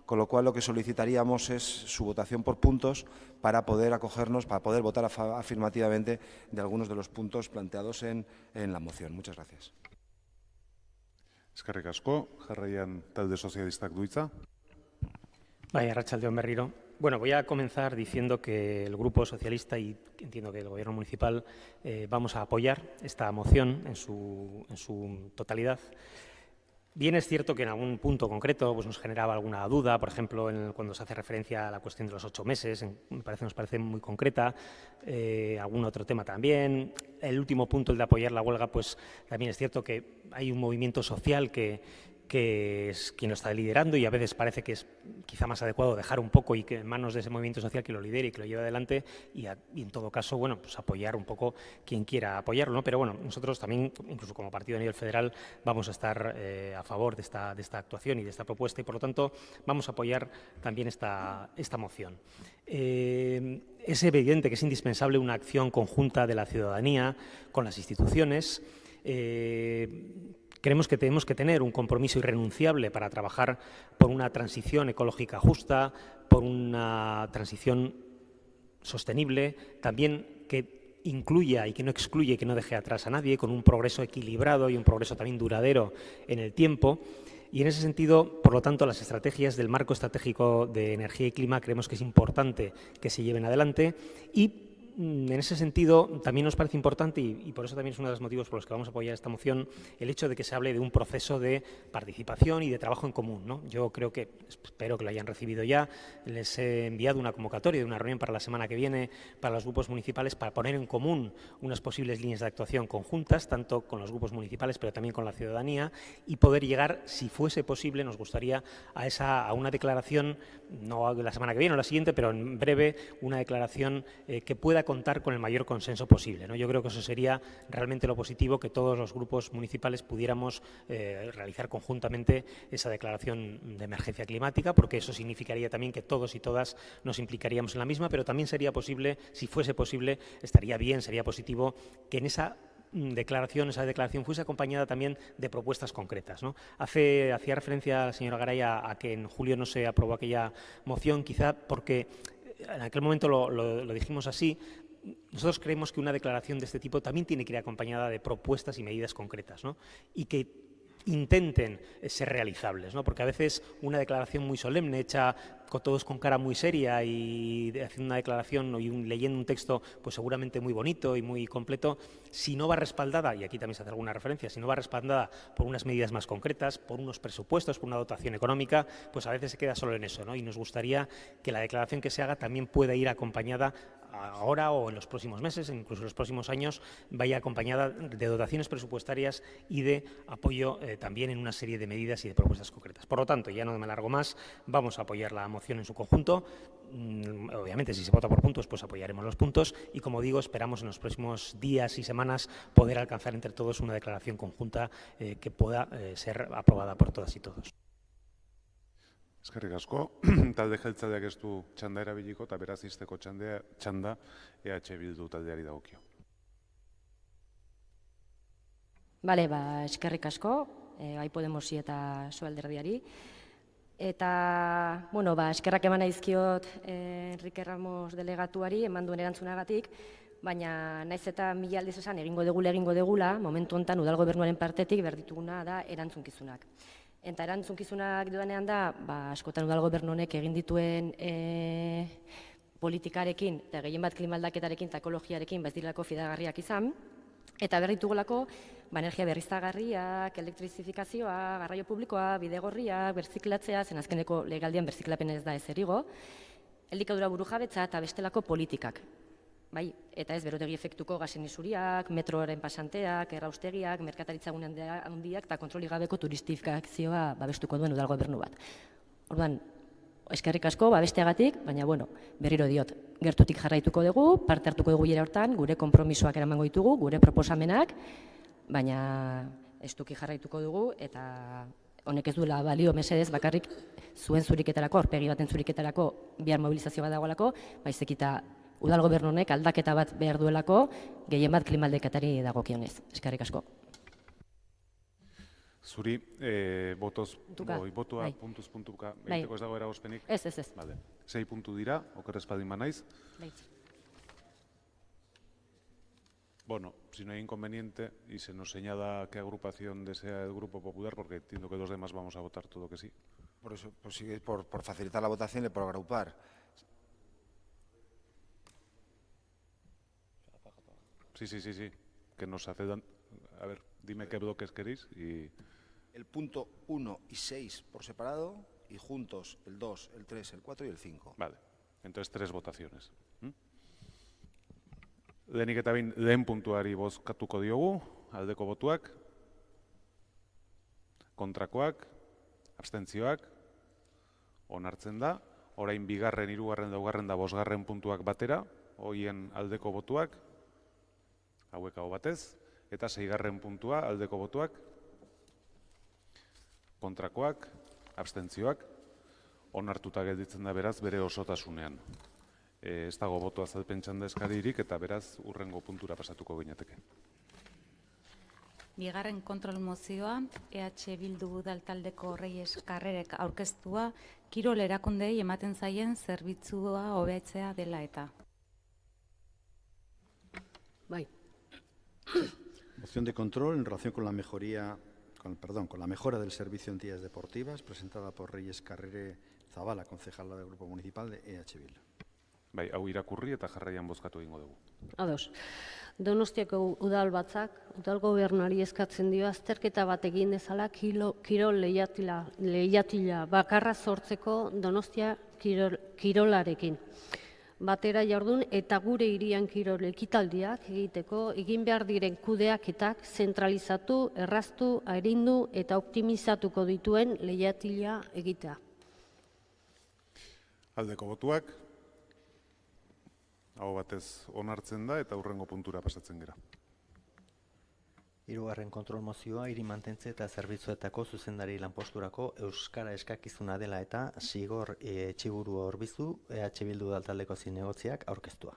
S9: con lo cual lo que solicitaríamos es su votación por puntos para poder acogernos, para poder votar afirmativamente de algunos de los puntos planteados en la moción. Muchas gracias.
S1: Eskerrik asko, jarraian talde sozialistak du hitza.
S12: Bai, arratsaldeon berriro. Bueno, voy a comenzar diciendo que el Grupo Socialista y entiendo que el Gobierno Municipal vamos a apoyar esta moción en su totalidad. Bien es cierto que en algún punto concreto pues, nos generaba alguna duda, por ejemplo, cuando se hace referencia a la cuestión de los 8 meses, nos parece muy concreta, algún otro tema también. El último punto, el de apoyar la huelga, pues también es cierto que hay un movimiento social que es quien lo está liderando y a veces parece que es quizá más adecuado dejar un poco y que en manos de ese movimiento social que lo lidere y que lo lleve adelante y en todo caso, bueno, pues apoyar un poco quien quiera apoyarlo, ¿no? Pero bueno, nosotros también, incluso como partido a nivel federal, vamos a estar a favor de esta actuación y de esta propuesta y por lo tanto vamos a apoyar también esta moción. Es evidente que es indispensable una acción conjunta de la ciudadanía con las instituciones. Creemos que tenemos que tener un compromiso irrenunciable para trabajar por una transición ecológica justa, por una transición sostenible, también que incluya y que no excluya y que no deje atrás a nadie, con un progreso equilibrado y un progreso también duradero en el tiempo. Y en ese sentido, por lo tanto, las estrategias del marco estratégico de energía y clima creemos que es importante que se lleven adelante y en ese sentido también nos parece importante y por eso también es uno de los motivos por los que vamos a apoyar esta moción el hecho de que se hable de un proceso de participación y de trabajo en común, ¿no? Yo creo que, espero que lo hayan recibido ya, les he enviado una convocatoria de una reunión para la semana que viene para los grupos municipales para poner en común unas posibles líneas de actuación conjuntas, tanto con los grupos municipales pero también con la ciudadanía y poder llegar, si fuese posible, nos gustaría a una declaración, no la semana que viene o la siguiente, pero en breve, una declaración que pueda contar con el mayor consenso posible, ¿no? Yo creo que eso sería realmente lo positivo, que todos los grupos municipales pudiéramos realizar conjuntamente esa declaración de emergencia climática, porque eso significaría también que todos y todas nos implicaríamos en la misma, pero también sería posible, si fuese posible, estaría bien, sería positivo que en esa declaración fuese acompañada también de propuestas concretas, ¿no? Hacía referencia la señora Garay a que en julio no se aprobó aquella moción, quizá porque en aquel momento lo dijimos así. Nosotros creemos que una declaración de este tipo también tiene que ir acompañada de propuestas y medidas concretas, ¿no? Y que intenten ser realizables, ¿no? Porque a veces una declaración muy solemne, hecha todos con cara muy seria y haciendo una declaración y leyendo un texto pues seguramente muy bonito y muy completo, si no va respaldada, y aquí también se hace alguna referencia, si no va respaldada por unas medidas más concretas, por unos presupuestos, por una dotación económica, pues a veces se queda solo en eso, ¿no? Y nos gustaría que la declaración que se haga también pueda ir acompañada ahora o en los próximos meses, incluso en los próximos años, vaya acompañada de dotaciones presupuestarias y de apoyo también en una serie de medidas y de propuestas concretas. Por lo tanto, ya no me alargo más, vamos a apoyar la moción en su conjunto. Obviamente, si se vota por puntos, pues apoyaremos los puntos y, como digo, esperamos en los próximos días y semanas poder alcanzar entre todos una declaración conjunta que pueda ser aprobada por todas y todos.
S1: Eskerrik asko, talde jeltzaleak ez du txanda erabiliko eta beraz ixteko txanda EH Bildu taldeari dagokio.
S17: Bale, eskerrik asko, bai Podemosi eta zu alderdiari. Eta, eskerrak eman aizkiot Enrique Ramos delegatuari, eman duen erantzunagatik, baina naiz eta mila aldiz esan egingo degula, momentu honetan udal gobernuaren partetik berdituguna da erantzukizunak. Eta erantzukizunak dudanean da, askotan udal gobernu honek egin dituen politikarekin, eta gehien bat klimaldaketarekin eta ekologiarekin ez direlako fidagarriak izan, eta berditugolako energia berriztagarriak, elektrizifikazioa, garraio publikoa, bidegorriak, berziklatzea, zen azkeneko legaldian berziklapen ez da ez erigo, elikadura burujabetza eta bestelako politikak. Bai, eta ez berotegi efektuko gasen isuriak, metroaren pasanteak, erraustegiak, merkataritza gune handiak eta kontroli gabeko turistifikazioa babestuko duen udal gobernu bat. Orduan, eskerrik asko babesteagatik, baina berriro diot, gertutik jarraituko dugu, parte hartuko dugu hilera hortan, gure konpromisoak eramango ditugu, gure proposamenak, baina estuki jarraituko dugu eta honek ez duela balio mesedez bakarrik zuen zuriketarako, aurpegi baten zuriketarako bihar mobilizazio bat dagoelako, baizik eta udal gobernu honek aldaketa bat behar duelako, gehien bat klimaldeketari dagokionez. Eskerrik asko.
S1: Zuri, botua puntuz-puntuka egiteko ez dago eragozpenik?
S17: Ez.
S1: Vale. 6 puntu dira, oker espaldin banaiz. Bueno, si no hay inconveniente y se nos señala qué agrupación desea el Grupo Popular, porque entiendo que los demás vamos a votar todo que sí.
S9: Por eso, por facilitar la votación y por agrupar.
S1: Sí. Que nos accedan. A ver, dime qué bloques queréis y...
S9: El punto 1 y 6 por separado y juntos el 2, el 3, el 4 y el 5.
S1: Vale, entonces 3 votaciones. Lehenik eta lehen puntuari bozkatuko diogu, aldeko botuak, kontrakoak, abstentzioak, onartzen da, orain 2., 3., 4. eta 5. puntuak batera, hoien aldeko botuak, hauek hau batez, eta 6. puntua aldeko botuak, kontrakoak, abstentzioak, onartuta gelditzen da beraz bere osotasunean. Ez dago boto azalpen txanda eskaririk eta beraz hurrengo puntura pasatuko ginateke.
S5: Bigarren kontrol mozioa, EH Bildu udaltaldeko Reyes Carrerek aurkeztua, kirol erakundei ematen zaien zerbitzua hobetzea dela eta.
S4: Bai.
S3: Moción de control en relación con la con la mejora del servicio de entidades deportivas, presentada por Reyes Carrere Zabala, concejala del Grupo Municipal de EH Bildu.
S1: Bai, hau irakurri eta jarraian bozkatu egingo dugu.
S4: Ados. Donostiako udal batzak, udal gobernuari eskatzen dio azterketa bat egin dezala kirol lehiatila bakarra sortzeko Donostia kirolarekin. Batera jardun eta gure hirian kirol ekitaldiak egiteko egin behar diren kudeaketak zentralizatu, erraztu, arindu eta optimizatuko dituen lehiatila egitea.
S1: Aldeko botuak, hau batez onartzen da eta hurrengo puntura pasatzen gera.
S2: Hirugarren kontrol mozioa hiri mantentze eta zerbitzuetako zuzendari lanposturako euskara eskakizuna dela eta Sigor Etxiburua Orbizu EH Bildu udaltaldeko zinegotziak aurkeztua.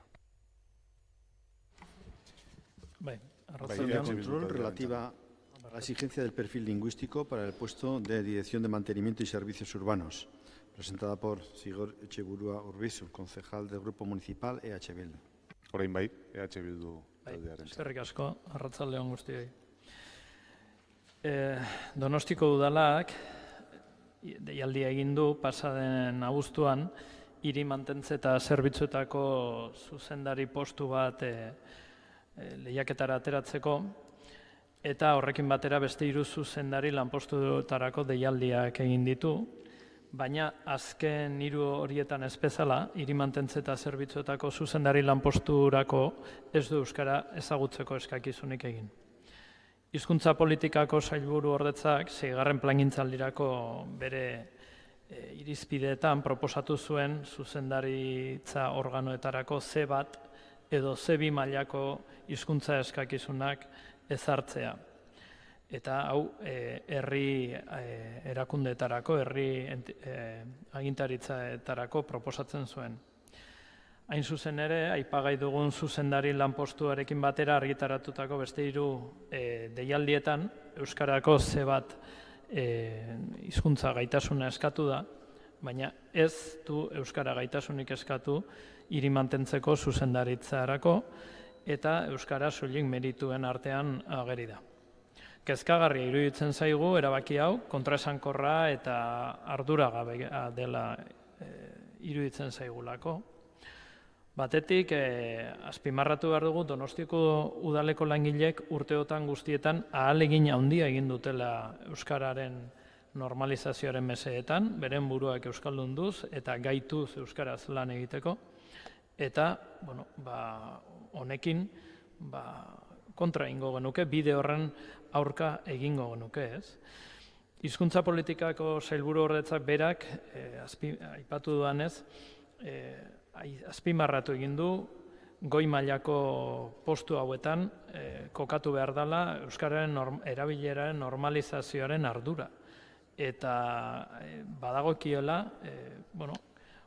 S3: Control relativa a la exigencia del perfil lingüístico para el puesto de Dirección de Mantenimiento y Servicios Urbanos, presentada por Sigor Etxiburua Orbizu, concejal del Grupo Municipal EH Bildu.
S1: Orain bai, EH Bildu taldearen.
S14: Eskerrik asko, arratsalde on guztioi. Donostiko udalak deialdia egin du pasaden abuztuan hiri mantentze eta zerbitzuetako zuzendari postu bat lehiaketara ateratzeko eta horrekin batera beste 3 zuzendari lanpostuetarako deialdiak egin ditu. Baina azken 3 horietan ez bezala, hiri mantentze eta zerbitzuetako zuzendari lanposturako ez du euskara ezagutzeko eskakizunik egin. Hizkuntza politikako sailburu ordetzak 6. plangintzaldirako bere irizpideetan proposatu zuen zuzendaritza organoetarako C1 edo C2 mailako hizkuntza eskakizunak ezartzea. Eta hau herri erakundeetarako, herri agintaritzaetarako proposatzen zuen. Hain zuzen ere, aipagai dugun zuzendari lanpostuarekin batera argitaratutako beste 3 deialdietan euskarako C1 hizkuntza gaitasuna eskatu da, baina ez du euskara gaitasunik eskatu hiri mantentzeko zuzendaritzarako eta euskara soilik merituen artean ageri da. Kezkagarria iruditzen zaigu erabaki hau kontraesankorra eta arduragabea dela iruditzen zaigulako. Batetik, azpimarratu behar dugu Donostiako udaleko langilek urteotan guztietan ahalegin handia egin dutela euskararen normalizazioaren mesedetan, beren buruak euskaldunduz eta gaituz euskaraz lan egiteko. Eta, honekin, kontra egingo genuke, bide horren aurka egingo genuke, ez? Hizkuntza politikako sailburu ordetzak berak, aipatu dudanez, azpimarratu egin du, goi mailako postu hauetan kokatu behar dela euskararen erabileraren normalizazioaren ardura. Eta badagokiola,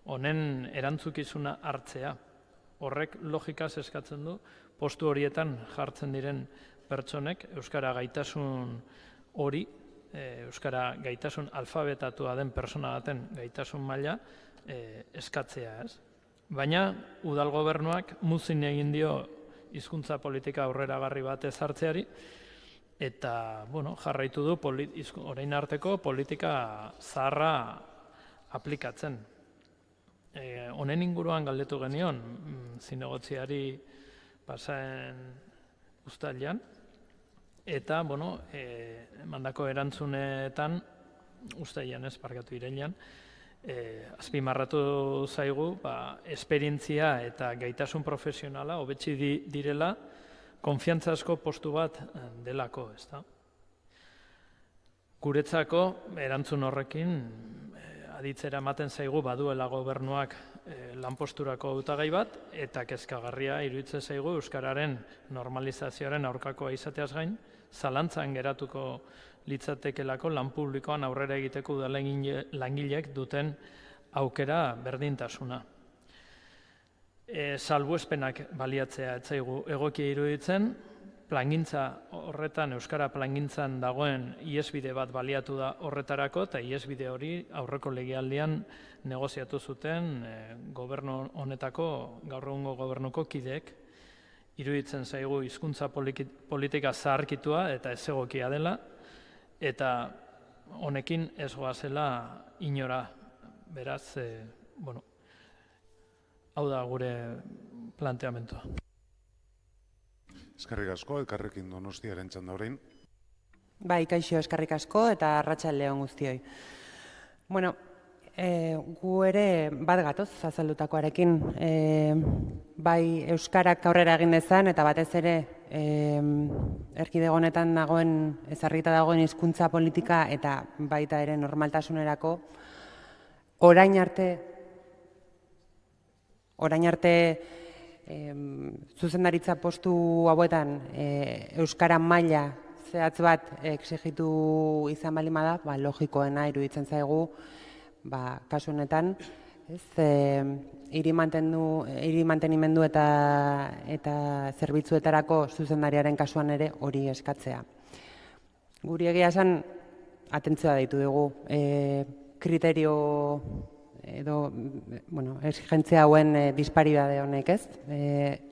S14: honen erantzukizuna hartzea. Horrek logikaz eskatzen du, postu horietan jartzen diren pertsonek euskara gaitasun hori, euskara gaitasun alfabetatua den pertsona baten gaitasun maila eskatzea, ez? Baina udal gobernuak muzin egin dio hizkuntza politika aurreragarri bat ezartzeari eta jarraitu du orain arteko politika zaharra aplikatzen. Honen inguruan galdetu genion zinegotziari pasaen uztailean eta mandako erantzunetan uztailean ez parkatu irailean azpimarratu zaigu esperientzia eta gaitasun profesionala hobetsi direla konfiantzazko postu bat delako, ezta? Guretzako erantzun horrekin aditzera ematen zaigu baduela gobernuak lanposturako hautagai bat eta kezkagarria iruditzen zaigu euskararen normalizazioaren aurkakoa izateaz gain zalantzan geratuko litzatekelako lan publikoan aurrera egiteko langileek duten aukera berdintasuna. Salbuespenak baliatzea ez zaigu egokia iruditzen, plangintza horretan, euskara plangintzan dagoen ihesbide bat baliatu da horretarako, eta ihesbide hori aurreko legealdian negoziatu zuten gobernu honetako, gaur egungo gobernuko kideek. Iruditzen zaigu hizkuntza politika zaharkitua eta ez egokia dela, eta honekin ez goazela inora. Beraz, hau da gure planteamentua.
S1: Eskerrik asko, elkarrekin Donostiaren txanda orain.
S15: Bai, kaixo, eskerrik asko eta arratsalde on guztioi. Bueno, gu ere bat gatoz azaldutakoarekin. Bai, euskarak aurrera egin dezan eta batez ere erkidego honetan dagoen, ezarrita dagoen hizkuntza politika eta baita ere normaltasunerako orain arte zuzendaritza postu hauetan euskara maila zehatz bat exigitu izan baldin bada, logikoena iruditzen zaigu, kasu honetan, hiri mantenimendu eta zerbitzuetarako zuzendariaren kasuan ere hori eskatzea. Guri egia esan atentzioa deitu dugu kriterio edo, exigentzia hauen disparidade honek, ez?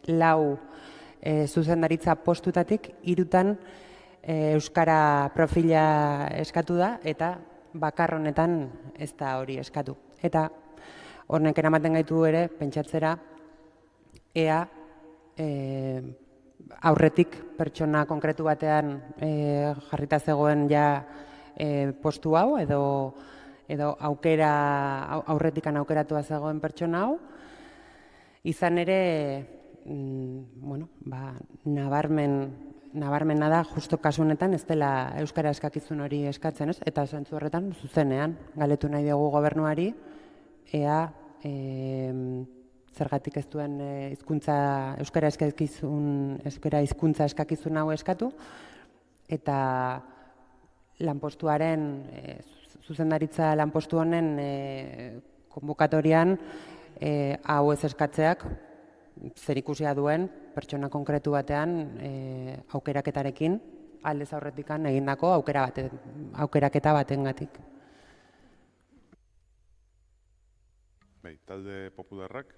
S15: 4 zuzendaritza postutatik 3 euskara profila eskatu da eta bakar honetan ez da hori eskatu. Eta honek eramaten gaitu ere pentsatzera ea aurretik pertsona konkretu batean jarrita zegoen ja postu hau edo aurretikan aukeratua zegoen pertsona hau, izan ere, nabarmena da, justo kasu honetan, ez dela euskara eskakizun hori eskatzen, ez? Eta zentzu horretan, zuzenean, galetu nahi dugu gobernuari, ea zergatik ez duen euskara hizkuntza eskakizun hau eskatu, eta lanpostuaren, zuzendaritza lanpostu honen konbokatorian hau ez eskatzeak zerikusia duen pertsona konkretu batean aukeraketarekin aldez aurretikan egindako aukeraketa batengatik.
S1: Bai, talde popularrak.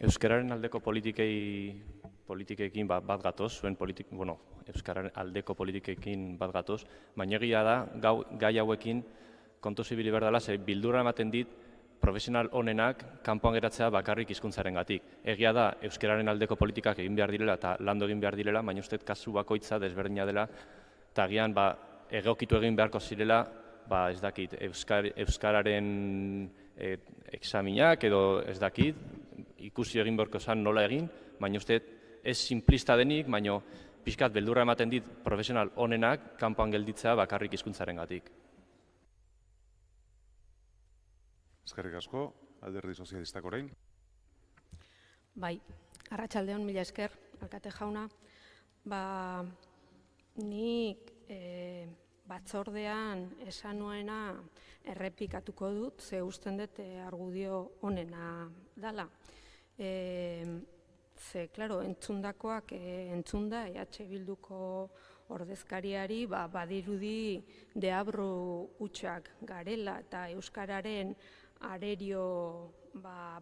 S19: Euskararen aldeko politikekin bat gatoz, Euskararen aldeko politikekin bat gatoz, baina egia da, gai hauekin kontu zibili behar dela, bildura ematen dit profesional honenak kanpoan geratzea bakarrik hizkuntzarengatik. Egia da, euskararen aldeko politikak egin behar direla eta landu egin behar direla, baina uste kasu bakoitza desberdina dela, eta agian egokitu egin beharko zirela, ez dakit, euskararen examinak edo ez dakit, ikusi egin beharko zen nola egin, baina uste ez simplista denik, baina pixkat beldurra ematen dit profesional honenak kanpoan gelditzea bakarrik hizkuntzarengatik.
S1: Eskerrik asko, Alderdi Sozialistak orain.
S20: Bai, arratsaldeon, mila esker, alkate jauna. Nik batzordean esan nuena errepikatuko dut, ze usten dut argudio honena dela. Ze, klaro, entzundakoak entzunda, EH Bilduko ordezkariari badirudi deabru hutsak garela eta euskararen arerio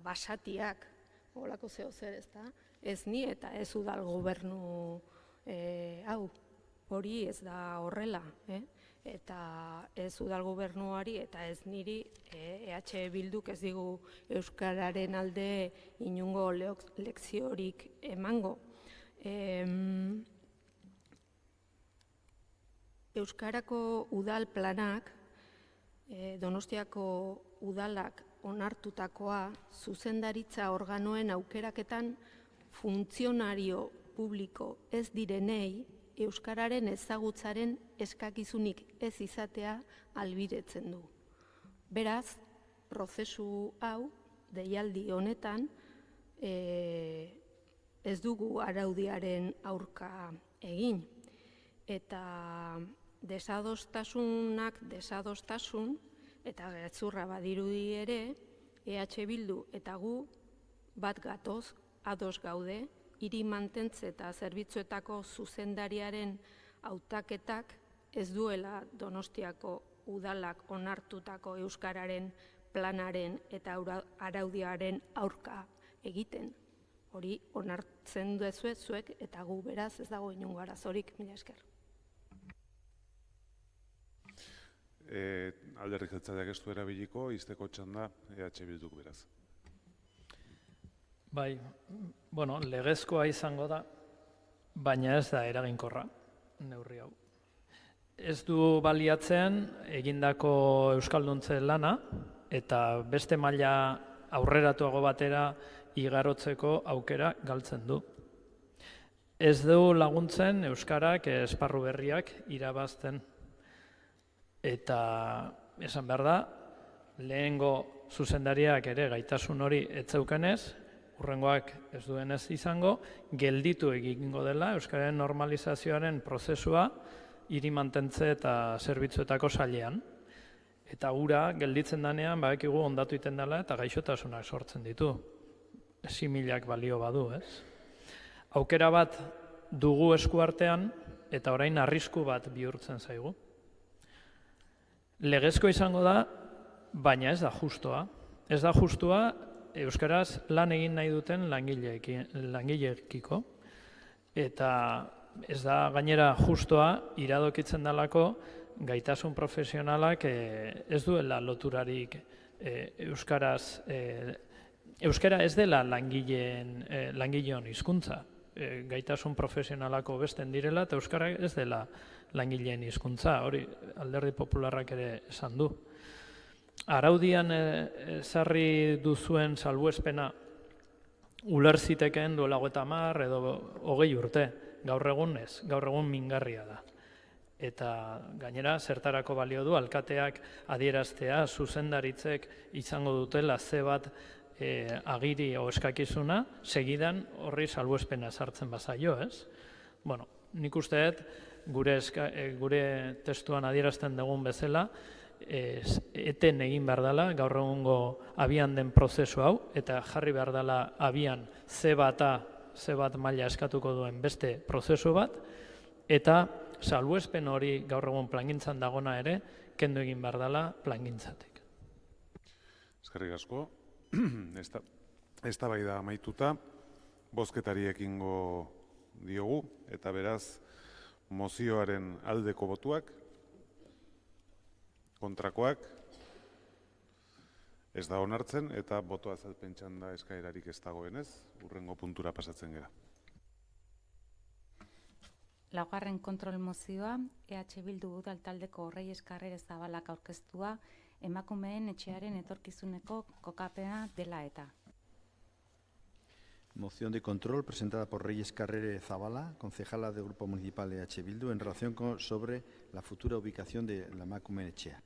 S20: basatiak, holako zeo zer ez da, ez ni eta ez udal gobernu hau, hori ez da horrela, eta ez udal gobernuari eta ez niri EH Bilduk ez digu euskararen alde inungo lekziorik emango. Euskarako udal planak, Donostiako udalak onartutakoa zuzendaritza organoen aukeraketan funtzionario publiko ez direnei euskararen ezagutzaren eskakizunik ez izatea ahalbidetzen du. Beraz, prozesu hau, deialdi honetan, ez dugu araudiaren aurka egin. Eta desadostasunak desadostasun, eta gezurra badirudi ere, EH Bildu eta gu bat gatoz, ados gaude, hiri mantentze eta zerbitzuetako zuzendariaren hautaketak ez duela Donostiako udalak onartutako euskararen planaren eta araudiaren aurka egiten. Hori onartzen duzue zuek eta gu beraz ez dago inongo arazorik. Mila esker.
S1: Alderdi jeltzaleak ez du erabiliko, izteko txanda EH Bilduk beraz.
S14: Bai, bueno, legezkoa izango da, baina ez da eraginkorra, neurri hau. Ez du baliatzen egindako euskalduntze lana eta beste maila aurreratuago batera igarotzeko aukera galtzen du. Ez du laguntzen euskarak esparru berriak irabazten. Eta esan behar da, lehengo zuzendariak ere gaitasun hori etzeukenez, hurrengoak ez duenez izango, gelditu egingo dela euskararen normalizazioaren prozesua hiri mantentze eta zerbitzuetako sailean. Eta ura gelditzen danean, badakigu ondatu iten dela eta gaixotasunak sortzen ditu. Similak balio badu, ez? Aukera bat dugu eskuartean eta orain arrisku bat bihurtzen zaigu. Legezko izango da, baina ez da justoa. Ez da justua euskaraz lan egin nahi duten langileekiko. Eta ez da gainera justoa iradokitzen dalako gaitasun profesionalak ez duela loturarik euskaraz. Euskara ez dela langileon hizkuntza. Gaitasun profesionalako besten direla eta euskara ez dela langileen hizkuntza. Hori Alderdi Popularrak ere esan du. Araudian ezarri duzuen salbuespena ulerzitekeen duela 30 edo 20 urte. Gaur egun ez, gaur egun mingarria da. Eta gainera zertarako balio du alkateak adieraztea zuzendaritzek izango dutela ze bat agiri o eskakizuna, segidan horri salbuespena sartzen bazaio, ez? Bueno, nik usteet gure testuan adierazten dugun bezala, eten egin behar dela, gaur egungo abian den prozesu hau, eta jarri behar dela abian ze bat maila eskatuko duen beste prozesu bat, eta salbuespen hori gaur egun plangintzan dagona ere, kendu egin behar dela plangintzatik.
S1: Eskerrik asko. Eztabaida amaituta, bozketari ekingo diogu, eta beraz, mozioaren aldeko botuak, kontrakoak, ez da onartzen, eta botoa azalpen txanda eskaerarik ez dagoenez, hurrengo puntura pasatzen gera.
S5: Laugarren kontrol mozioa, EH Bildu udal taldeko Reyes Carrere Zabalak aurkeztua, emakumeen etxearen etorkizuneko kokapena dela eta.
S3: Moción de control presentada por Reyes Carrere Zabala, concejala del Grupo Municipal EH Bildu, en relación sobre la futura ubicación de la emakumeen etxea.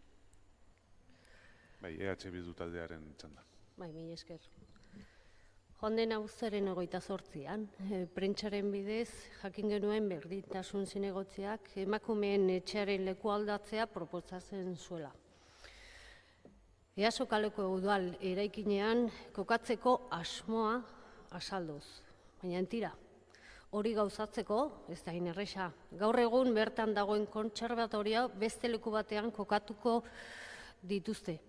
S1: Bai, EH Bildu taldearen txanda.
S4: Bai, mila esker. Jonden abuztuaren 28an, prentsaren bidez jakin genuen berdintasun zinegotziak emakumeen etxearen leku aldatzea proposatzen zuela. Easo kaleko udal eraikinean kokatzeko asmoa azalduz, baina entira. Hori gauzatzeko, ez da inerresa, gaur egun bertan dagoen kontserbatoria beste leku batean kokatuko dituzte.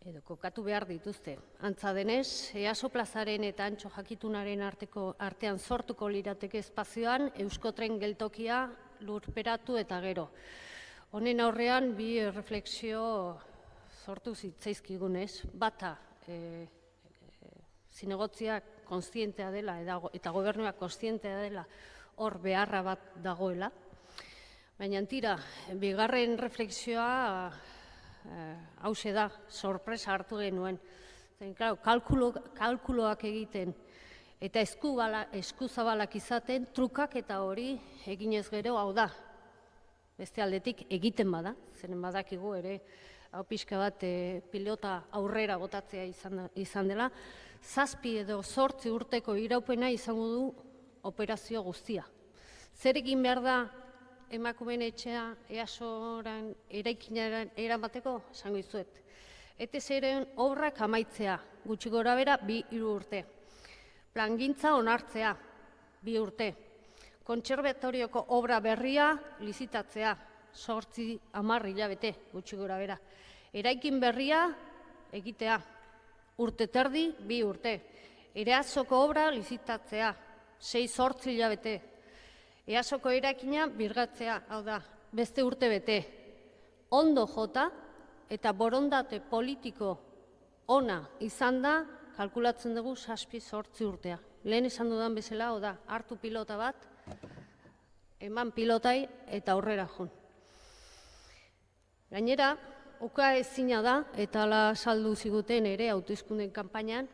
S4: Edo kokatu behar dituzte. Antza denez, Easo plazaren eta Antxo Jakitunaren artean sortuko lirateke espazioan Euskotren geltokia lurperatu eta gero. Honen aurrean bi refleksio sortu zitzaizkigunez. Bata, zinegotziak kontzientea dela eta gobernuak kontzientea dela hor beharra bat dagoela. Baina tira, bigarren refleksioa hause da, sorpresa hartu genuen. Kalkuloak egiten eta eskuzabalak izaten trukak eta hori eginez gero hau da. Beste aldetik egiten bada, zeren badakigu ere hau pixka bat pilota aurrera botatzea izan dela, 7 edo 8 urteko iraupena izango du operazio guztia. Zer egin behar da emakumeen etxea Easoran eraikinaren eramateko, esango izuet. ETS-ren obrak amaitzea, gutxi gora bera 2-3 urte. Plangintza onartzea, 2 urte. Kontserbatorioko obra berria lizitatzea, 8-10 hilabete, gutxi gora bera. Eraikin berria egitea, 1 urte terdi, 2 urte. EASOko obra lizitatzea, 6-8 hilabete. EASOko eraikina birgatzea, hau da, beste urte bete. Ondo jota eta borondate politiko ona izan da, kalkulatzen dugu 7-8 urtea. Lehen esan dudan bezala, hau da, hartu pilota bat, eman pilotai eta aurrera joan. Gainera, uka ezina da, eta ala saldu ziguten ere hauteskunden kanpainan,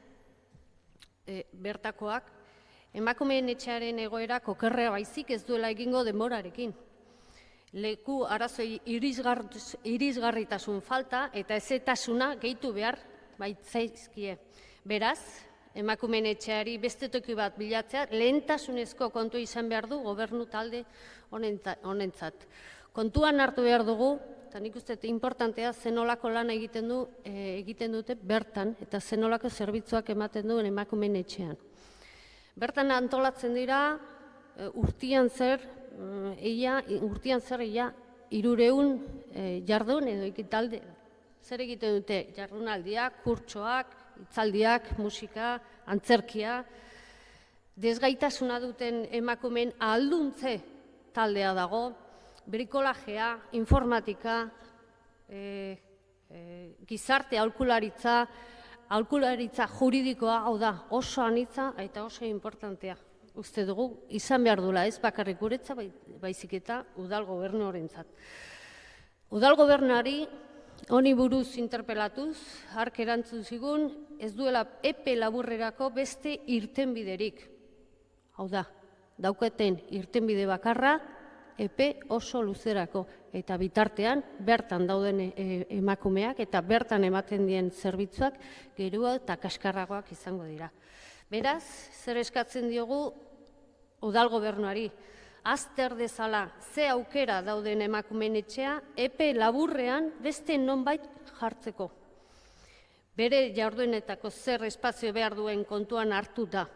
S4: bertakoak, emakumeen etxearen egoerak okerrea baizik ez duela egingo denborarekin. Leku arazoi irisgarritasun falta eta ezetasuna gehitu behar baitzaizkie. Beraz, emakumeen etxeari beste toki bat bilatzea lehentasunezko kontu izan behar du gobernu talde honentzat. Kontuan hartu behar dugu, eta nik uste importantea zenolako lan egiten dute bertan eta zenolako zerbitzuak ematen duen emakumeen etxean. Bertan antolatzen dira urtian zer 300 jardun edo ekitaldi. Zer egiten dute? Jardunaldiak, kurtsoak, hitzaldiak, musika, antzerkia. Desgaitasuna duten emakumeen ahalduntze taldea dago, brikolajea, informatika, gizarte aholkularitza juridikoa, hau da, oso anitza eta oso importantea. Uste dugu, izan behar dula ez bakarrik guretza, baizik eta udal gobernu horrentzat. Udal gobernuari honi buruz interpelatuz, hark erantzun zigun, ez duela epe laburrerako beste irtenbiderik. Hau da, daukaten irtenbide bakarra, epe oso luzerako. Eta bitartean, bertan dauden emakumeak eta bertan ematen dien zerbitzuak gerua eta kaskarragoak izango dira. Beraz, zer eskatzen diogu udal gobernuari, azter dezala ze aukera dauden emakumeen etxea, epe laburrean beste nonbait jartzeko. Bere jarduenetako zer espazio behar duen kontuan hartuta.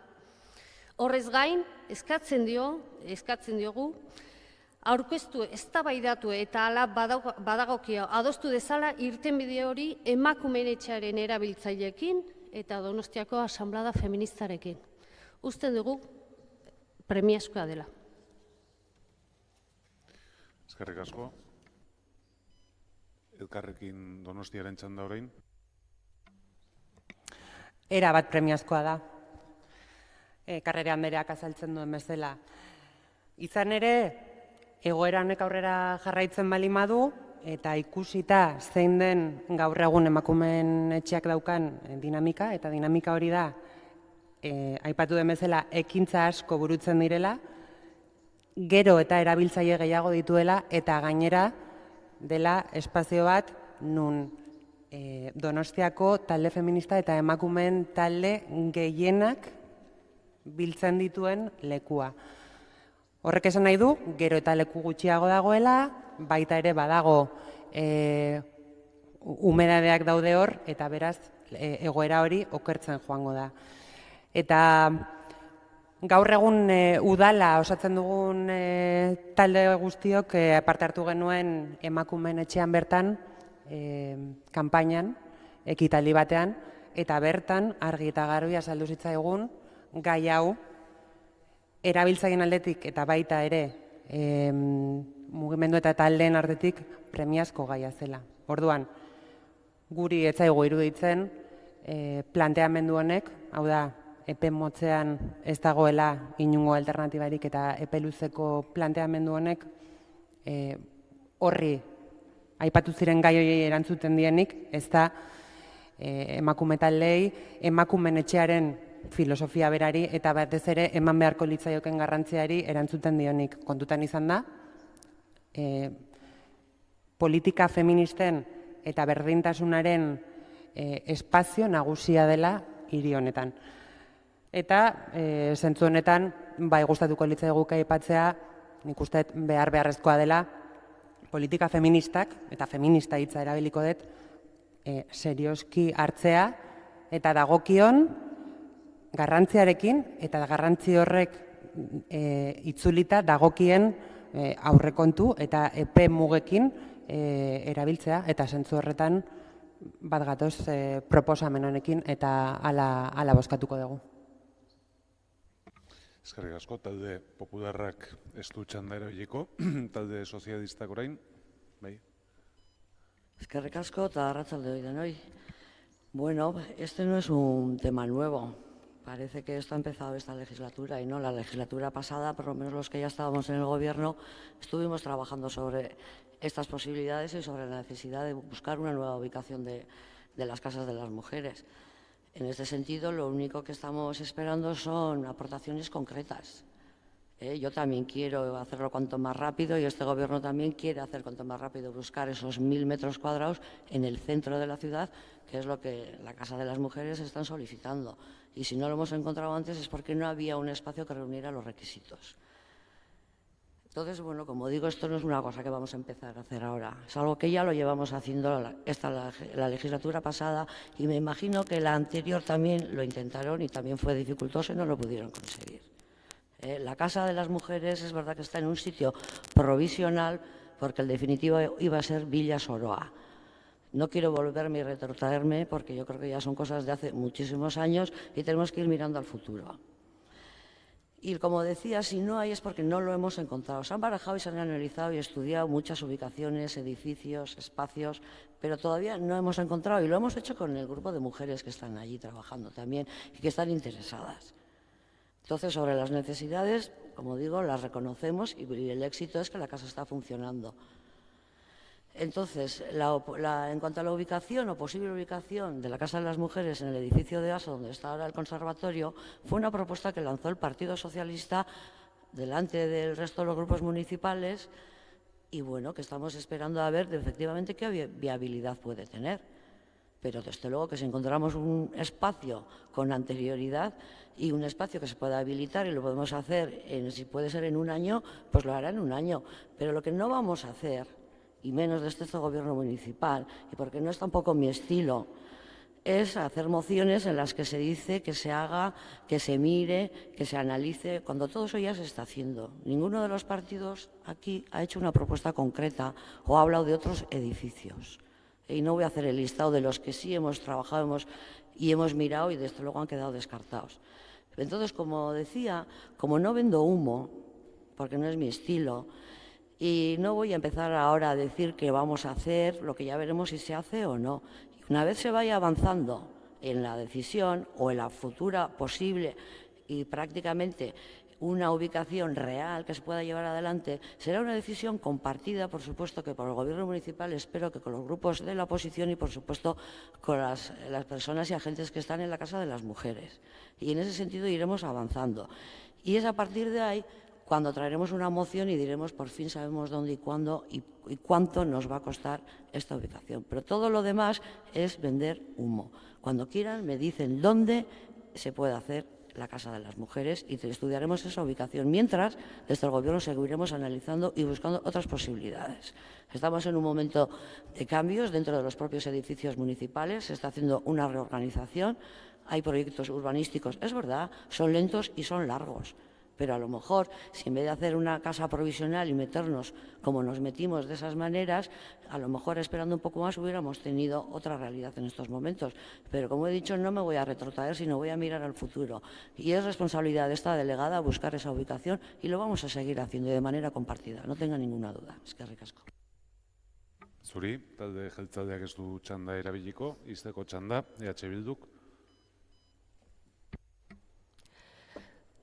S4: Horrez gain, eskatzen diogu, aurkeztu, eztabaidatu eta hala badagokio adostu dezala irtenbide hori emakumeen etxearen erabiltzaileekin eta Donostiako asanblada feministarekin. Uste dugu premiazkoa dela.
S1: Eskerrik asko. Elkarrekin Donostiaren txanda orain.
S15: Era bat premiazkoa da. Karrera Andreak azaltzen duen bezala. Izan ere, egoera honek aurrera jarraitzen baldin badu eta ikusita zein den gaur egun emakumeen etxeak daukan dinamika, eta dinamika hori da, aipatu den bezala, ekintza asko burutzen direla, gero eta erabiltzaile gehiago dituela, eta gainera dela espazio bat nun Donostiako talde feminista eta emakumeen talde gehienak biltzen dituen lekua. Horrek esan nahi du, gero eta leku gutxiago dagoela, baita ere badago humedadeak daude hor, eta beraz egoera hori okertzen joango da. Eta gaur egun udala osatzen dugun talde guztiok parte hartu genuen emakumeen etxean bertan, kanpainan, ekitaldi batean, eta bertan argi eta garbi azaldu zitzaigun gai hau erabiltzaileen aldetik eta baita ere mugimendu eta taldeen artetik premiazko gaia zela. Orduan, guri ez zaigu iruditzen planteamendu honek, hau da, epe motzean ez dagoela inongo alternatibarik eta epe luzeko planteamendu honek horri aipatu ziren gai hori erantzuten dienik, ez da emakume taldei, emakumeen etxearen filosofia berari eta batez ere eman beharko litzaioken garrantziari erantzuten dionik. Kontutan izan da, politika feministen eta berdintasunaren espazio nagusia dela hiri honetan. Eta zentzu honetan, bai gustatuko litzaiguke aipatzea, nik uste beharrezkoa dela, politika feministak, eta feminista hitza erabiliko dut, serioski hartzea eta dagokion garrantziarekin, eta garrantzi horrek itzulita dagokien aurrekontu eta epe mugekin erabiltzea, eta zentzu horretan bat gatoz proposamen honekin eta hala bozkatuko dugu.
S1: Eskerrik asko, talde popularrak ez du txanda erabiliko, talde sozialistak orain, bai.
S21: Eskerrik asko eta arratsalde hori denoi. Bueno, este no es un tema nuevo. Parece que esto ha empezado esta legislatura y no la legislatura pasada, por lo menos los que ya estábamos en el gobierno, estuvimos trabajando sobre estas posibilidades y sobre la necesidad de buscar una nueva ubicación de las casas de las mujeres. En este sentido, lo único que estamos esperando son aportaciones concretas. Yo también quiero hacerlo cuanto más rápido y este gobierno también quiere hacer cuanto más rápido, buscar esos 1000 metros cuadrados en el centro de la ciudad, que es lo que la Casa de las Mujeres están solicitando. Y si no lo hemos encontrado antes es porque no había un espacio que reuniera los requisitos. Entonces, bueno, como digo, esto no es una cosa que vamos a empezar a hacer ahora. Es algo que ya lo llevamos haciendo la legislatura pasada y me imagino que la anterior también lo intentaron y también fue dificultoso y no lo pudieron conseguir. La Casa de las Mujeres es verdad que está en un sitio provisional porque el definitivo iba a ser Villa Soroa. No quiero volverme y retrotraerme porque yo creo que ya son cosas de hace muchísimos años y tenemos que ir mirando al futuro. Y como decía, si no hay es porque no lo hemos encontrado. Se han barajado y se han analizado y estudiado muchas ubicaciones, edificios, espacios, pero todavía no hemos encontrado y lo hemos hecho con el grupo de mujeres que están allí trabajando también y que están interesadas. Entonces, sobre las necesidades, como digo, las reconocemos y el éxito es que la casa está funcionando. Entonces, en cuanto a la ubicación o posible ubicación de la Casa de las Mujeres en el edificio de ASO, donde está ahora el conservatorio, fue una propuesta que lanzó el Partido Socialista delante del resto de los grupos municipales y, bueno, que estamos esperando a ver efectivamente qué viabilidad puede tener. Pero, desde luego, que si encontramos un espacio con anterioridad y un espacio que se pueda habilitar y lo podemos hacer, si puede ser en un año, pues lo hará en un año. Pero lo que no vamos a hacer, y menos desde este gobierno municipal, y porque no es tampoco mi estilo, es hacer mociones en las que se dice que se haga, que se mire, que se analice, cuando todo eso ya se está haciendo. Ninguno de los partidos aquí ha hecho una propuesta concreta o ha hablado de otros edificios. Y no voy a hacer el listado de los que sí hemos trabajado y hemos mirado y desde luego han quedado descartados. Entonces, como decía, como no vendo humo, porque no es mi estilo, y no voy a empezar ahora a decir qué vamos a hacer, lo que ya veremos si se hace o no. Una vez se vaya avanzando en la decisión o en la futura posible y prácticamente una ubicación real que se pueda llevar adelante, será una decisión compartida, por supuesto, que por el Gobierno municipal, espero que con los grupos de la oposición y, por supuesto, con las personas y agentes que están en la Casa de las Mujeres. Y en ese sentido iremos avanzando. Y es a partir de ahí cuando traeremos una moción y diremos por fin sabemos dónde y cuándo y cuánto nos va a costar esta ubicación. Pero todo lo demás es vender humo. Cuando quieran me dicen dónde se puede hacer la Casa de las Mujeres y estudiaremos esa ubicación. Mientras, desde el Gobierno seguiremos analizando y buscando otras posibilidades. Estamos en un momento de cambios dentro de los propios edificios municipales, se está haciendo una reorganización, hay proyectos urbanísticos, es verdad, son lentos y son largos. Pero a lo mejor, si en vez de hacer una casa provisional y meternos como nos metimos de esas maneras, a lo mejor esperando un poco más hubiéramos tenido otra realidad en estos momentos. Pero como he dicho, no me voy a retrotraer, sino voy a mirar al futuro. Y es responsabilidad de esta delegada buscar esa ubicación y lo vamos a seguir haciendo de manera compartida, no tenga ninguna duda. Eskerrik asko.
S1: Zuri, talde jeltzaldeak ez du txanda erabiliko, izteko txanda, EH Bilduk.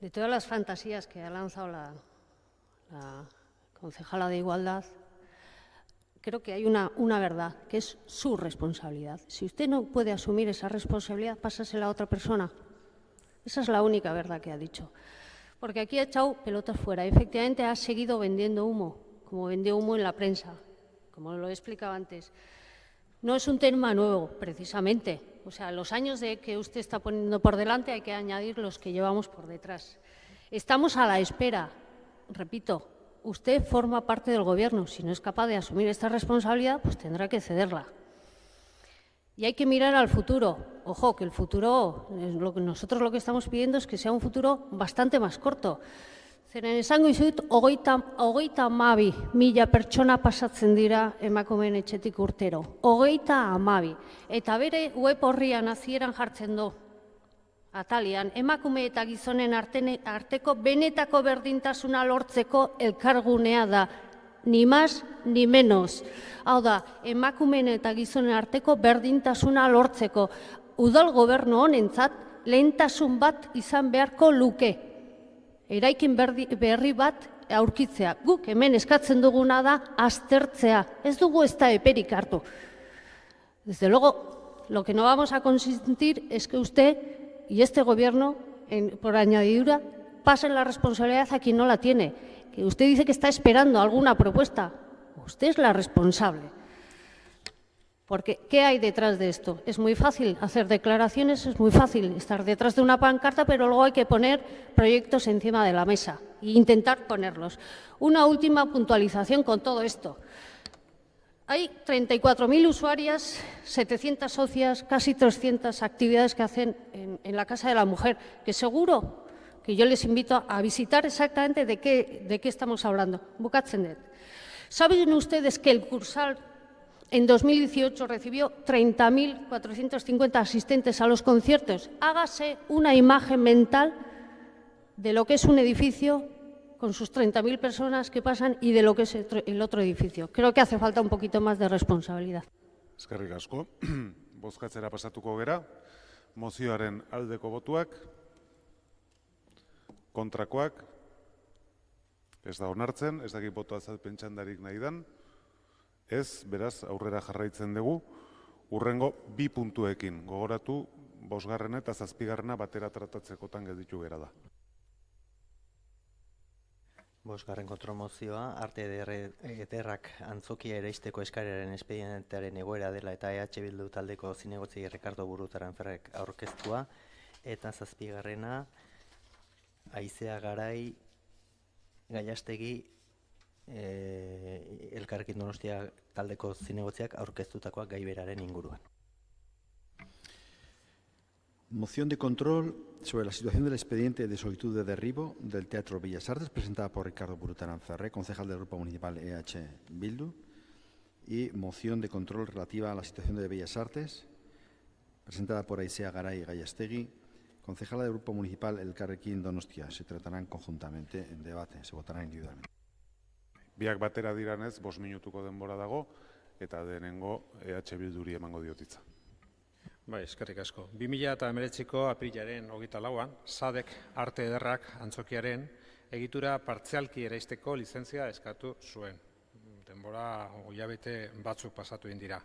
S4: De todas las fantasías que ha lanzado la concejala de Igualdad, creo que hay una verdad, que es su responsabilidad. Si usted no puede asumir esa responsabilidad, pásasela a otra persona. Esa es la única verdad que ha dicho. Porque aquí ha echado pelotas fuera. Efectivamente, ha seguido vendiendo humo, como vendió humo en la prensa, como lo he explicado antes. No es un tema nuevo, precisamente. O sea, los años de que usted está poniendo por delante hay que añadir los que llevamos por detrás. Estamos a la espera, repito, usted forma parte del Gobierno. Si no es capaz de asumir esta responsabilidad, pues tendrá que cederla. Y hay que mirar al futuro. Ojo, que el futuro, nosotros lo que estamos pidiendo es que sea un futuro bastante más corto. Zeren esango izut, 32.000 pertsona pasatzen dira emakumeen etxetik urtero. 32. Eta bere web horrian hasieran jartzen du. Atalian, emakume eta gizonen arteko benetako berdintasuna lortzeko elkargunea da. Ni más, ni menos. Hau da, emakumeen eta gizonen arteko berdintasuna lortzeko. Udal gobernu honentzat lehentasun bat izan beharko luke. Eraikin berri bat aurkitzea. Guk hemen eskatzen duguna da aztertzea. Ez dugu ez da eperik hartu. Desde luego, lo que no vamos a consentir es que usted y este gobierno, por añadidura, pasen la responsabilidad a quien no la tiene. Que usted dice que está esperando alguna propuesta. Usted es la responsable. Porque, ¿qué hay detrás de esto? Es muy fácil hacer declaraciones, es muy fácil estar detrás de una pancarta, pero luego hay que poner proyectos encima de la mesa e intentar ponerlos. Una última puntualización con todo esto. Hay 34.000 usuarias, 700 socias, casi 300 actividades que hacen en la Casa de la Mujer, que seguro que yo les invito a visitar exactamente de qué estamos hablando. Bukatzen dut. ¿Saben ustedes que el Cursal en 2018 recibió 30.450 asistentes a los conciertos? Hágase una imagen mental de lo que es un edificio con sus 30.000 personas que pasan y de lo que es el otro edificio. Creo que hace falta un poquito más de responsabilidad.
S1: Eskerrik asko. Bozkatzera pasatuko gera. Mozioaren aldeko botuak, kontrakoak, ez da onartzen, ez dakit boto azalpen txandarik nahi dan. Ez, beraz, aurrera jarraitzen dugu, urrengo 2 puntuekin. Gogoratu, 5. eta 7. batera tratatzekotan gelditu gera da.
S2: 5. kontrolmozioa, arte ederrak antzokia eraisteko eskariaren espedientearen egoera dela eta EH Bildu taldeko zinegotzi Ricardo Burutaranferrek aurkeztua, eta 7. Aizea Garai Gallastegi Elkarrekin Donostia taldeko zinegotziak aurkeztutakoak gaiberaren inguruan.
S3: Moción de control sobre la situación del expediente de solicitud de derribo del Teatro Bellas Artes, presentada por Ricardo Burutaranferré, concejal del Grupo Municipal EH Bildu. Y moción de control relativa a la situación de Bellas Artes, presentada por Aizea Garay Gallastegui, concejala del Grupo Municipal Elkarrekin Donostia. Se tratarán conjuntamente en debate, se votarán individualmente.
S1: Biak batera diranez, 5 minutuko denbora dago, eta denengo EH Bilduri emango diotitza.
S7: Bai, eskerrik asko. 2019ko aprilaren 24an, SADek arte ederrak antzokiaren egitura partzialki eraisteko lizentzia eskatu zuen. Denbora hilabete batzuk pasatu dira.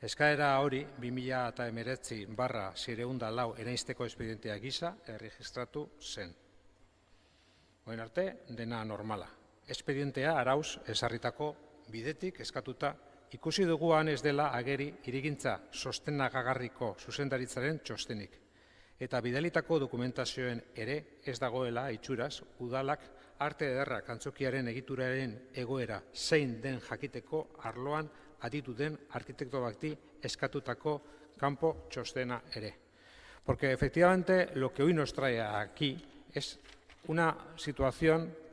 S7: Eskaera hori 2019/604 eraisteko espedientea gisa erregistratu zen. Orain arte, dena normala. Espedientea arauz ezarritako bidetik eskatuta ikusi duguan ez dela ageri hirigintza sostenagagarriko zuzendaritzaren txostenik. Eta bidalitako dokumentazioen ere ez dagoela itxuraz udalak arte ederrak antzokiaren egituraren egoera zein den jakiteko arloan aditu den arkitekto bati eskatutako kanpo txostena ere. Porque efectivamente lo que hoy nos trae aquí es una situación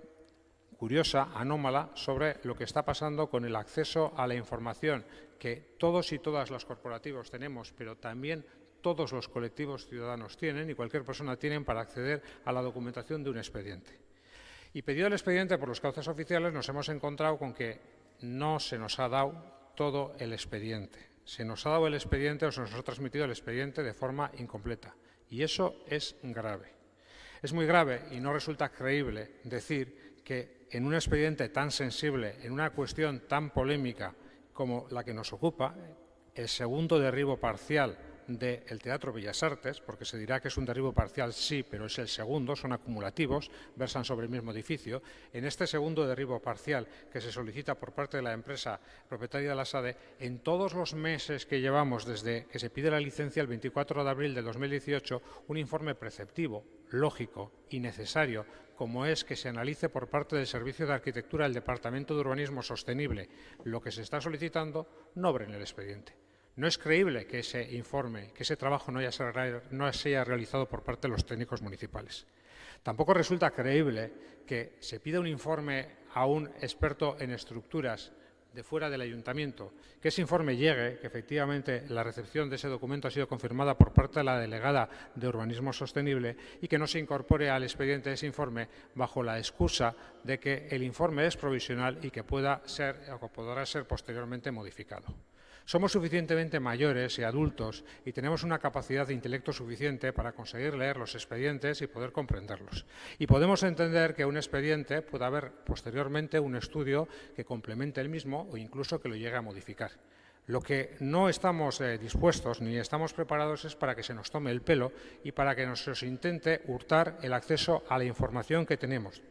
S7: curiosa, anómala, sobre lo que está pasando con el acceso a la información que todos y todas los corporativos tenemos, pero también todos los colectivos ciudadanos tienen y cualquier persona tiene para acceder a la documentación de un expediente. Y pedido el expediente por los cauces oficiales, nos hemos encontrado con que no se nos ha dado todo el expediente. Se nos ha dado el expediente o se nos ha transmitido el expediente de forma incompleta. Y eso es grave. Es muy grave y no resulta creíble decir que en un expediente tan sensible, en una cuestión tan polémica como la que nos ocupa, el segundo derribo parcial del Teatro Bellas Artes, porque se dirá que es un derribo parcial, sí, pero es el segundo, son acumulativos, versan sobre el mismo edificio. En este segundo derribo parcial que se solicita por parte de la empresa propietaria de la SADE, en todos los meses que llevamos desde que se pide la licencia el 24 de abril de 2018, un informe preceptivo, lógico y necesario, como es que se analice por parte del Servicio de Arquitectura del Departamento de Urbanismo Sostenible lo que se está solicitando, no obre en el expediente. No es creíble que ese informe, que ese trabajo no se haya realizado por parte de los técnicos municipales. Tampoco resulta creíble que se pida un informe a un experto en estructuras de fuera del ayuntamiento, que ese informe llegue, que efectivamente la recepción de ese documento ha sido confirmada por parte de la delegada de Urbanismo Sostenible y que no se incorpore al expediente de ese informe bajo la excusa de que el informe es provisional y que podrá ser posteriormente modificado. Somos suficientemente mayores y adultos y tenemos una capacidad de intelecto suficiente para conseguir leer los expedientes y poder comprenderlos. Y podemos entender que un expediente pueda haber posteriormente un estudio que complemente el mismo o incluso que lo llegue a modificar. Lo que no estamos dispuestos ni estamos preparados es para que se nos tome el pelo y para que nos intente hurtar el acceso a la información que tenemos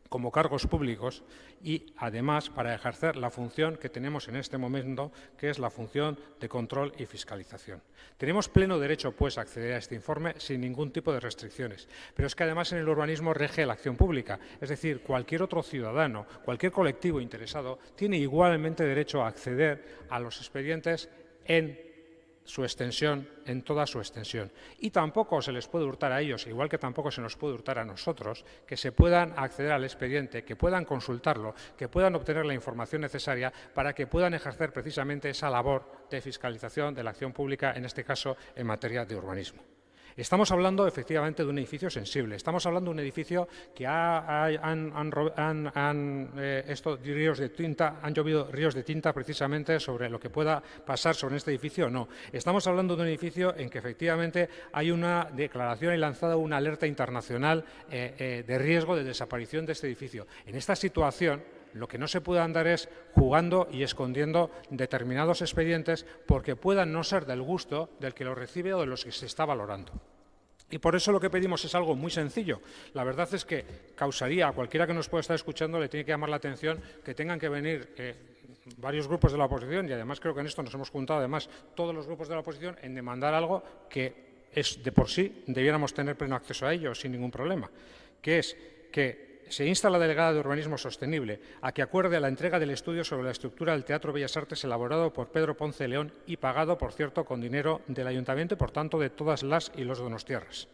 S7: como cargos públicos y, además, para ejercer la función que tenemos en este momento, que es la función de control y fiscalización. Tenemos pleno derecho, pues, a acceder a este informe sin ningún tipo de restricciones, pero es que, además, en el urbanismo rige la acción pública, es decir, cualquier otro ciudadano, cualquier colectivo interesado, tiene igualmente derecho a acceder a los expedientes en su extensión, en toda su extensión. Y tampoco se les puede hurtar a ellos, igual que tampoco se nos puede hurtar a nosotros, que se puedan acceder al expediente, que puedan consultarlo, que puedan obtener la información necesaria para que puedan ejercer precisamente esa labor de fiscalización de la acción pública, en este caso en materia de urbanismo. Estamos hablando efectivamente de un edificio sensible, estamos hablando de un edificio que han llovido ríos de tinta precisamente sobre lo que pueda pasar sobre este edificio o no. Estamos hablando de un edificio en que efectivamente hay una declaración y lanzada una alerta internacional de riesgo de desaparición de este edificio. En esta situación, lo que no se puede andar es jugando y escondiendo determinados expedientes porque puedan no ser del gusto del que lo recibe o de los que se está valorando. Y por eso lo que pedimos es algo muy sencillo. La verdad es que causaría a cualquiera que nos pueda estar escuchando, le tiene que llamar la atención que tengan que venir varios grupos de la oposición, y además creo que en esto nos hemos juntado además todos los grupos de la oposición en demandar algo que es de por sí debiéramos tener pleno acceso a ello sin ningún problema, que es que se insta a la delegada de Urbanismo Sostenible a que acuerde la entrega del estudio sobre la estructura del Teatro Bellas Artes elaborado por Pedro Ponce León y pagado, por cierto, con dinero del Ayuntamiento y, por tanto, de todas las y los donostiarras.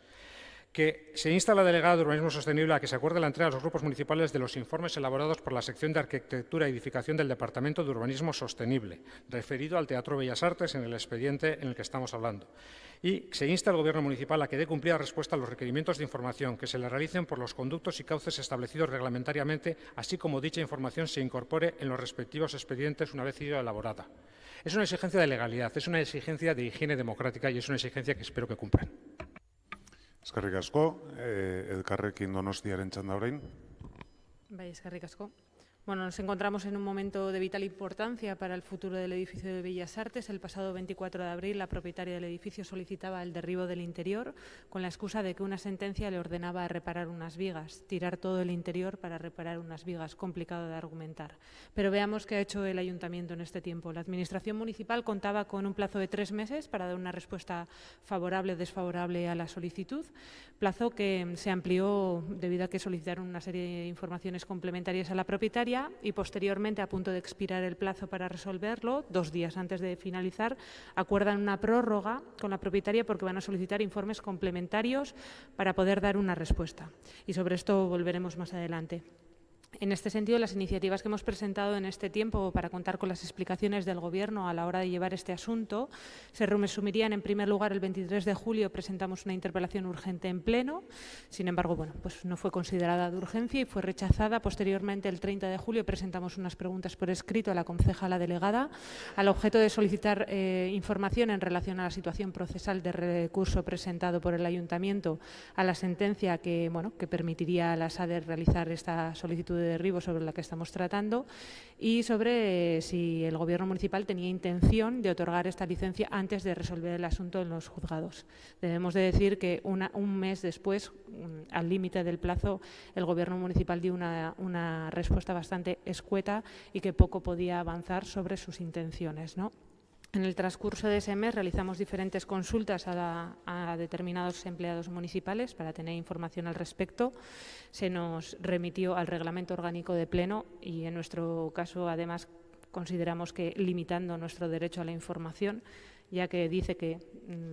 S7: Que se insta a la delegada de Urbanismo Sostenible a que se acuerde la entrega a los grupos municipales de los informes elaborados por la sección de Arquitectura y Edificación del Departamento de Urbanismo Sostenible, referido al Teatro Bellas Artes en el expediente en el que estamos hablando. Y se insta al Gobierno municipal a que dé cumplida respuesta a los requerimientos de información que se le realicen por los conductos y cauces establecidos reglamentariamente, así como dicha información se incorpore en los respectivos expedientes una vez sido elaborada. Es una exigencia de legalidad, es una exigencia de higiene democrática y es una exigencia que espero que cumplan.
S1: Eskerrik asko, elkarrekin Donostiaren txanda orain.
S6: Bai, eskerrik asko. Bueno, nos encontramos en un momento de vital importancia para el futuro del edificio de Bellas Artes. El pasado 24 de abril, la propietaria del edificio solicitaba el derribo del interior con la excusa de que una sentencia le ordenaba reparar unas vigas, tirar todo el interior para reparar unas vigas. Complicado de argumentar. Pero veamos qué ha hecho el Ayuntamiento en este tiempo. La Administración municipal contaba con un plazo de 3 meses para dar una respuesta favorable o desfavorable a la solicitud, plazo que se amplió debido a que solicitaron una serie de informaciones complementarias a la propietaria y posteriormente, a punto de expirar el plazo para resolverlo, 2 días antes de finalizar, acuerdan una prórroga con la propietaria porque van a solicitar informes complementarios para poder dar una respuesta. Y sobre esto volveremos más adelante. En este sentido, las iniciativas que hemos presentado en este tiempo para contar con las explicaciones del Gobierno a la hora de llevar este asunto se resumirían. En primer lugar, el 23 de julio presentamos una interpelación urgente en pleno. Sin embargo, bueno, pues no fue considerada de urgencia y fue rechazada. Posteriormente, el 30 de julio, presentamos unas preguntas por escrito a la concejala delegada al objeto de solicitar información en relación a la situación procesal de recurso presentado por el Ayuntamiento a la sentencia que permitiría a la SADE realizar esta solicitud de derribo sobre la que estamos tratando y sobre si el Gobierno municipal tenía intención de otorgar esta licencia antes de resolver el asunto en los juzgados. Debemos de decir que un mes después, al límite del plazo, el Gobierno municipal dio una respuesta bastante escueta y que poco podía avanzar sobre sus intenciones, ¿no? En el transcurso de ese mes realizamos diferentes consultas a determinados empleados municipales para tener información al respecto. Se nos remitió al Reglamento Orgánico de Pleno y en nuestro caso, además, consideramos que limitando nuestro derecho a la información, ya que dice que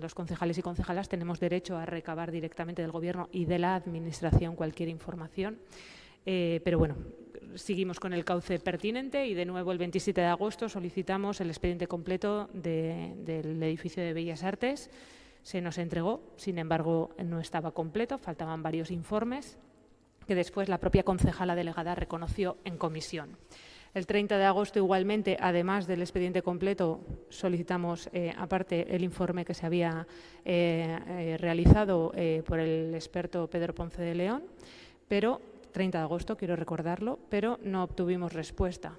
S6: los concejales y concejalas tenemos derecho a recabar directamente del Gobierno y de la Administración cualquier información. Pero bueno, seguimos con el cauce pertinente y de nuevo el 27 de agosto solicitamos el expediente completo del edificio de Bellas Artes. Se nos entregó, sin embargo no estaba completo, faltaban varios informes que después la propia concejala delegada reconoció en comisión. El 30 de agosto, igualmente, además del expediente completo, solicitamos, aparte, el informe que se había realizado por el experto Pedro Ponce de León, pero, 30 de agosto, quiero recordarlo, pero no obtuvimos respuesta.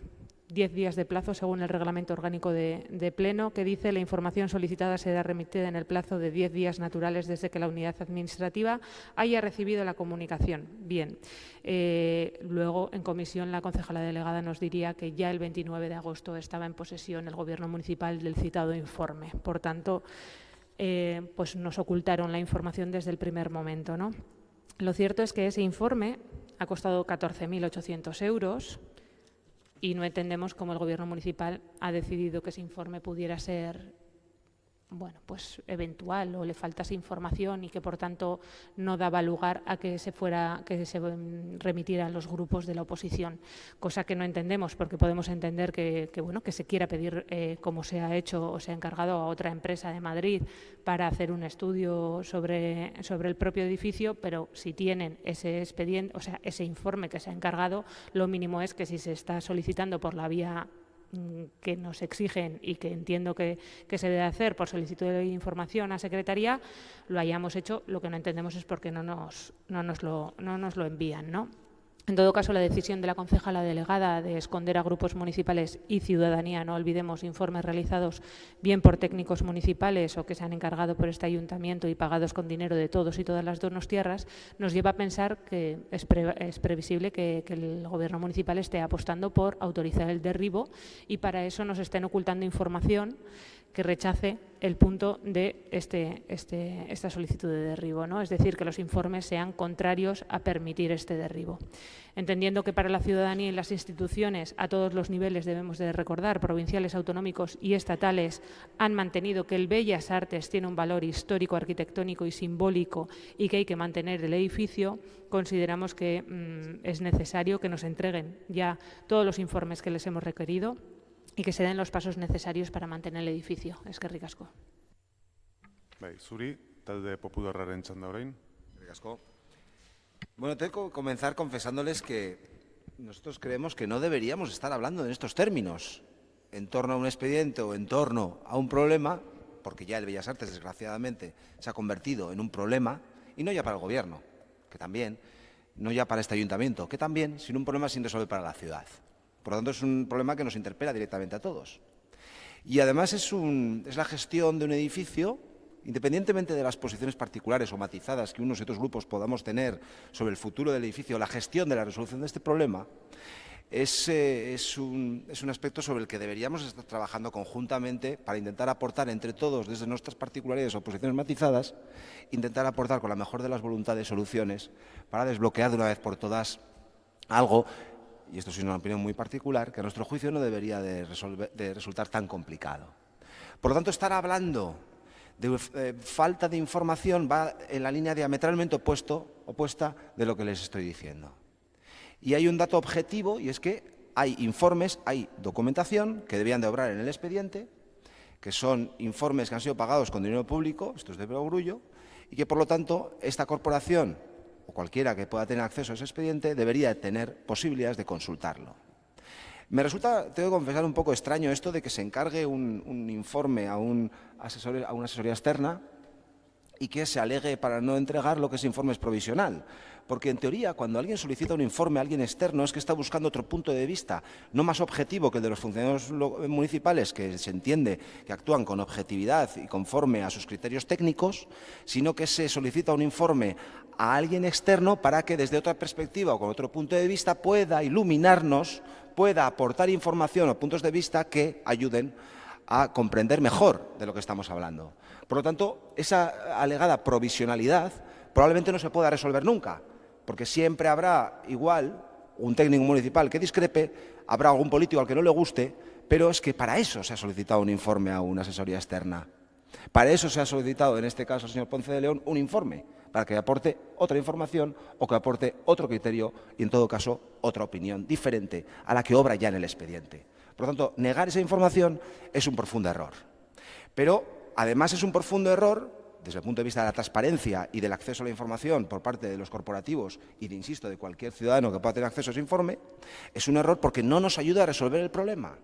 S6: 10 días de plazo, según el reglamento orgánico de Pleno, que dice la información solicitada será remitida en el plazo de 10 días naturales desde que la unidad administrativa haya recibido la comunicación. Bien, luego en comisión la concejala delegada nos diría que ya el 29 de agosto estaba en posesión el Gobierno municipal del citado informe. Por tanto, pues nos ocultaron la información desde el primer momento, ¿no? Lo cierto es que ese informe ha costado 14.800 euros. Y no entendemos cómo el Gobierno municipal ha decidido que ese informe pudiera ser, bueno, pues eventual o le faltase información y que por tanto no daba lugar a que se remitiera a los grupos de la oposición, cosa que no entendemos porque podemos entender que se quiera pedir, como se ha hecho o se ha encargado a otra empresa de Madrid para hacer un estudio sobre el propio edificio, pero si tienen ese expediente, o sea, ese informe que se ha encargado, lo mínimo es que si se está solicitando por la vía que nos exigen y que entiendo que se debe hacer por solicitud de información a Secretaría, lo hayamos hecho. Lo que no entendemos es por qué no nos lo envían, ¿no? En todo caso, la decisión de la concejala delegada de esconder a grupos municipales y ciudadanía, no olvidemos, informes realizados bien por técnicos municipales o que se han encargado por este ayuntamiento y pagados con dinero de todos y todas las donostiarras, nos lleva a pensar que es previsible que el Gobierno municipal esté apostando por autorizar el derribo y para eso nos estén ocultando información que rechace el punto de esta solicitud de derribo, ¿no? Es decir, que los informes sean contrarios a permitir este derribo. Entendiendo que para la ciudadanía y las instituciones a todos los niveles debemos de recordar, provinciales, autonómicos y estatales, han mantenido que el Bellas Artes tiene un valor histórico, arquitectónico y simbólico y que hay que mantener el edificio, consideramos que es necesario que nos entreguen ya todos los informes que les hemos requerido y que se den los pasos necesarios para mantener el edificio. Eskerrik asko.
S1: Bai, zuri, talde popularraren txanda orain.
S9: Eskerrik asko. Bueno, tengo que comenzar confesándoles que nosotros creemos que no deberíamos estar hablando en estos términos, en torno a un expediente o en torno a un problema, porque ya el Bellas Artes, desgraciadamente, se ha convertido en un problema, y no ya para el Gobierno, que también, no ya para este ayuntamiento, que también, sino un problema sin resolver para la ciudad. Por lo tanto, es un problema que nos interpela directamente a todos. Y además es la gestión de un edificio, independientemente de las posiciones particulares o matizadas que unos y otros grupos podamos tener sobre el futuro del edificio, la gestión de la resolución de este problema es un aspecto sobre el que deberíamos estar trabajando conjuntamente para intentar aportar entre todos, desde nuestras particularidades o posiciones matizadas, intentar aportar con la mejor de las voluntades soluciones para desbloquear de una vez por todas algo, y esto es una opinión muy particular, que a nuestro juicio no debería de resultar tan complicado. Por lo tanto, estar hablando de falta de información va en la línea diametralmente opuesta de lo que les estoy diciendo. Y hay un dato objetivo, y es que hay informes, hay documentación que debían de obrar en el expediente, que son informes que han sido pagados con dinero público, esto es de perogrullo, y que por lo tanto esta corporación o cualquiera que pueda tener acceso a ese expediente debería tener posibilidades de consultarlo. Me resulta, tengo que confesar, un poco extraño esto de que se encargue un informe a una asesoría externa y que se alegue para no entregar lo que ese informe es provisional. Porque en teoría, cuando alguien solicita un informe a alguien externo, es que está buscando otro punto de vista, no más objetivo que el de los funcionarios municipales, que se entiende que actúan con objetividad y conforme a sus criterios técnicos, sino que se solicita un informe a alguien externo para que desde otra perspectiva o con otro punto de vista pueda iluminarnos, pueda aportar información o puntos de vista que ayuden a comprender mejor de lo que estamos hablando. Por lo tanto, esa alegada provisionalidad probablemente no se pueda resolver nunca, porque siempre habrá igual un técnico municipal que discrepe, habrá algún político al que no le guste, Pero es que para eso se ha solicitado un informe a una asesoría externa. Para eso se ha solicitado, en este caso al señor Ponce de León, un informe, para que aporte otra información o que aporte otro criterio y, en todo caso, otra opinión diferente a la que obra ya en el expediente. Por lo tanto, negar esa información es un profundo error. Pero, además, es un profundo error desde el punto de vista de la transparencia y del acceso a la información por parte de los corporativos y, insisto, de cualquier ciudadano que pueda tener acceso a ese informe, es un error porque no nos ayuda a resolver el problema.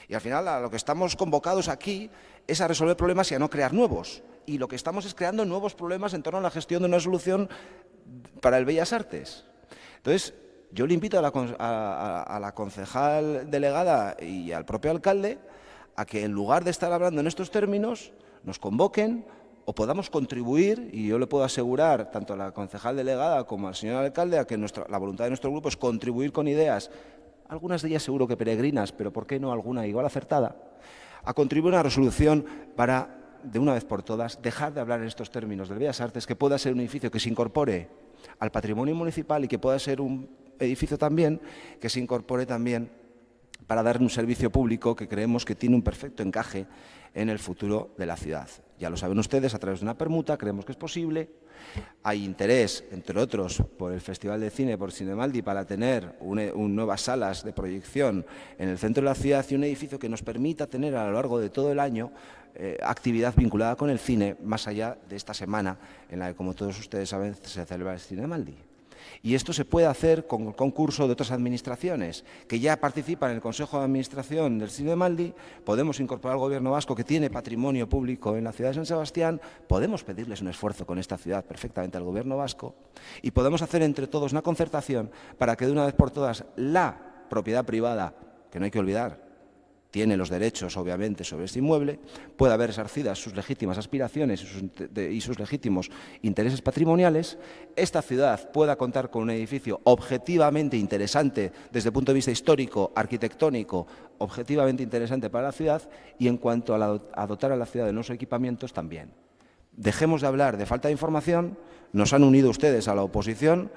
S9: Y al final a lo que estamos convocados aquí es a resolver problemas y a no crear nuevos. Y lo que estamos es creando nuevos problemas en torno a la gestión de una solución para el Bellas Artes. Entonces, yo le invito a la concejal delegada y al propio alcalde a que, en lugar de estar hablando en estos términos, nos convoquen o podamos contribuir, y yo le puedo asegurar tanto a la concejal delegada como al señor alcalde a que la voluntad de nuestro grupo es contribuir con ideas, algunas de ellas seguro que peregrinas, pero ¿por qué no alguna igual acertada?, a contribuir a una resolución para, de una vez por todas, dejar de hablar en estos términos del Bellas Artes, que pueda ser un edificio que se incorpore al patrimonio municipal y que pueda ser un edificio también que se incorpore también para dar un servicio público que creemos que tiene un perfecto encaje en el futuro de la ciudad. Ya lo saben ustedes, a través de una permuta creemos que es posible. Hay interés, entre otros, por el Festival de Cine, por Cinemaldi, para tener nuevas salas de proyección en el centro de la ciudad y un edificio que nos permita tener a lo largo de todo el año actividad vinculada con el cine, más allá de esta semana en la que, como todos ustedes saben, se celebra el Cinemaldi. Y esto se puede hacer con el concurso de otras administraciones que ya participan en el Consejo de Administración del Cinemaldi. Podemos incorporar al Gobierno vasco, que tiene patrimonio público en la ciudad de San Sebastián. Podemos pedirles un esfuerzo con esta ciudad perfectamente al Gobierno vasco y podemos hacer entre todos una concertación para que, de una vez por todas, la propiedad privada, que no hay que olvidar, tiene los derechos, obviamente, sobre este inmueble, pueda ver resarcidas sus legítimas aspiraciones y sus legítimos intereses patrimoniales, esta ciudad pueda contar con un edificio objetivamente interesante desde el punto de vista histórico, arquitectónico, objetivamente interesante para la ciudad, y en cuanto a dotar a la ciudad de nuevos equipamientos también. Dejemos de hablar de falta de información, nos han unido ustedes a la oposición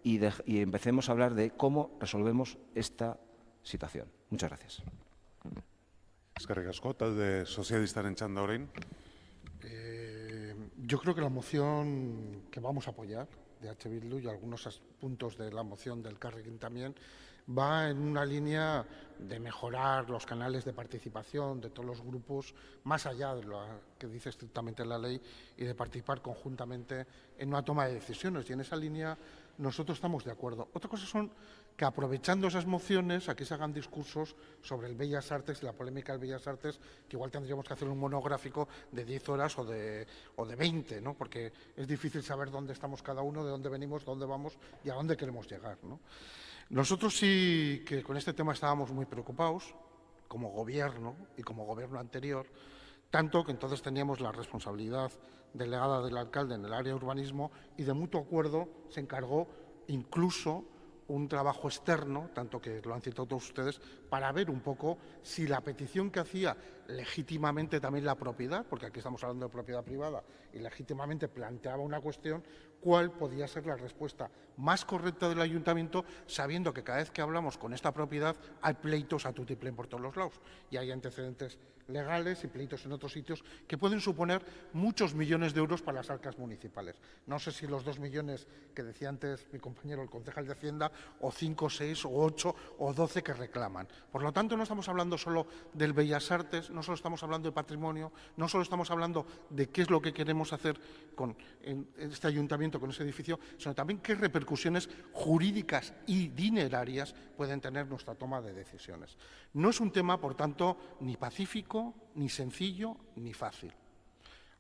S9: y empecemos a hablar de cómo resolvemos esta situación. Muchas gracias.
S1: Eskerrik asko, talde sozialistaren txanda orain.
S10: Yo creo que la moción que vamos a apoyar de H. Bildu y algunos puntos de la moción del Carrequín también va en una línea de mejorar los canales de participación de todos los grupos, más allá de lo que dice estrictamente la ley, y de participar conjuntamente en una toma de decisiones. Y en esa línea nosotros estamos de acuerdo. Otra cosa son que, aprovechando esas mociones, aquí se hagan discursos sobre el Bellas Artes y la polémica del Bellas Artes, que igual tendríamos que hacer un monográfico de 10 horas o de 20, ¿no? Porque es difícil saber dónde estamos cada uno, de dónde venimos, dónde vamos y a dónde queremos llegar, ¿no? Nosotros sí que con este tema estábamos muy preocupados, como gobierno y como gobierno anterior, tanto que entonces teníamos la responsabilidad delegada del alcalde en el área de urbanismo, y de mutuo acuerdo se encargó incluso un trabajo externo, tanto que lo han citado todos ustedes, para ver un poco si la petición que hacía legítimamente también la propiedad, porque aquí estamos hablando de propiedad privada, y legítimamente planteaba una cuestión, cuál podía ser la respuesta más correcta del ayuntamiento, sabiendo que cada vez que hablamos con esta propiedad hay pleitos a tutiplén por todos los lados, y hay antecedentes legales y pleitos en otros sitios que pueden suponer muchos millones de euros para las arcas municipales. No sé si los 2 millones que decía antes mi compañero, el concejal de Hacienda, o 5, 6, o 8, o 12 que reclaman. Por lo tanto, no estamos hablando solo del Bellas Artes, no solo estamos hablando de patrimonio, no solo estamos hablando de qué es lo que queremos hacer con este ayuntamiento, con ese edificio, sino también qué repercusiones jurídicas y dinerarias pueden tener nuestra toma de decisiones. No es un tema, por tanto, ni pacífico, ni sencillo, ni fácil.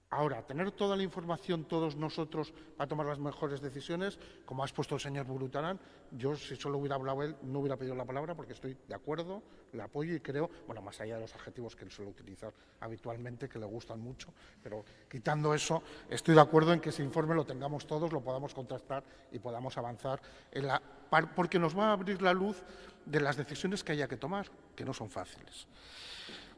S10: Ahora, tener toda la información todos nosotros para tomar las mejores decisiones, como ha expuesto el señor Burutarán, yo, si solo hubiera hablado él, no hubiera pedido la palabra, porque estoy de acuerdo, le apoyo y creo, bueno, más allá de los adjetivos que él suele utilizar habitualmente, que le gustan mucho, pero quitando eso, estoy de acuerdo en que ese informe lo tengamos todos, lo podamos contrastar y podamos avanzar, porque nos va a abrir la luz de las decisiones que haya que tomar, que no son fáciles.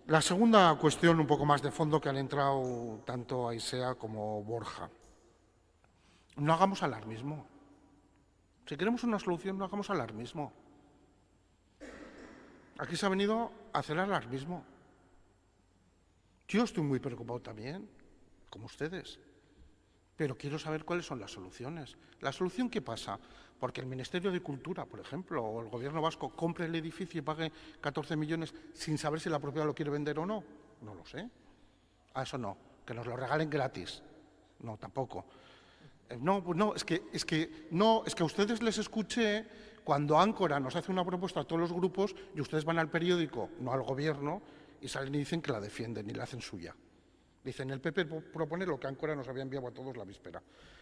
S10: La segunda cuestión, un poco más de fondo, que han entrado tanto Aisea como Borja. No hagamos alarmismo. Si queremos una solución, no hagamos alarmismo. Aquí se ha venido hacer alarmismo. Yo estoy muy preocupado también, como ustedes, pero quiero saber cuáles son las soluciones. ¿La solución qué pasa? Porque el Ministerio de Cultura, por ejemplo, o el Gobierno vasco compre el edificio y pague 14 millones sin saber si la propiedad lo quiere vender o no. No lo sé. A eso no. Que nos lo regalen gratis. No, tampoco. No, es que a ustedes les escuché cuando Áncora nos hace una propuesta a todos los grupos y ustedes van al periódico, no al Gobierno, y salen y dicen que la defienden y la hacen suya. Dicen, el PP propone lo que Áncora nos había enviado a todos la víspera.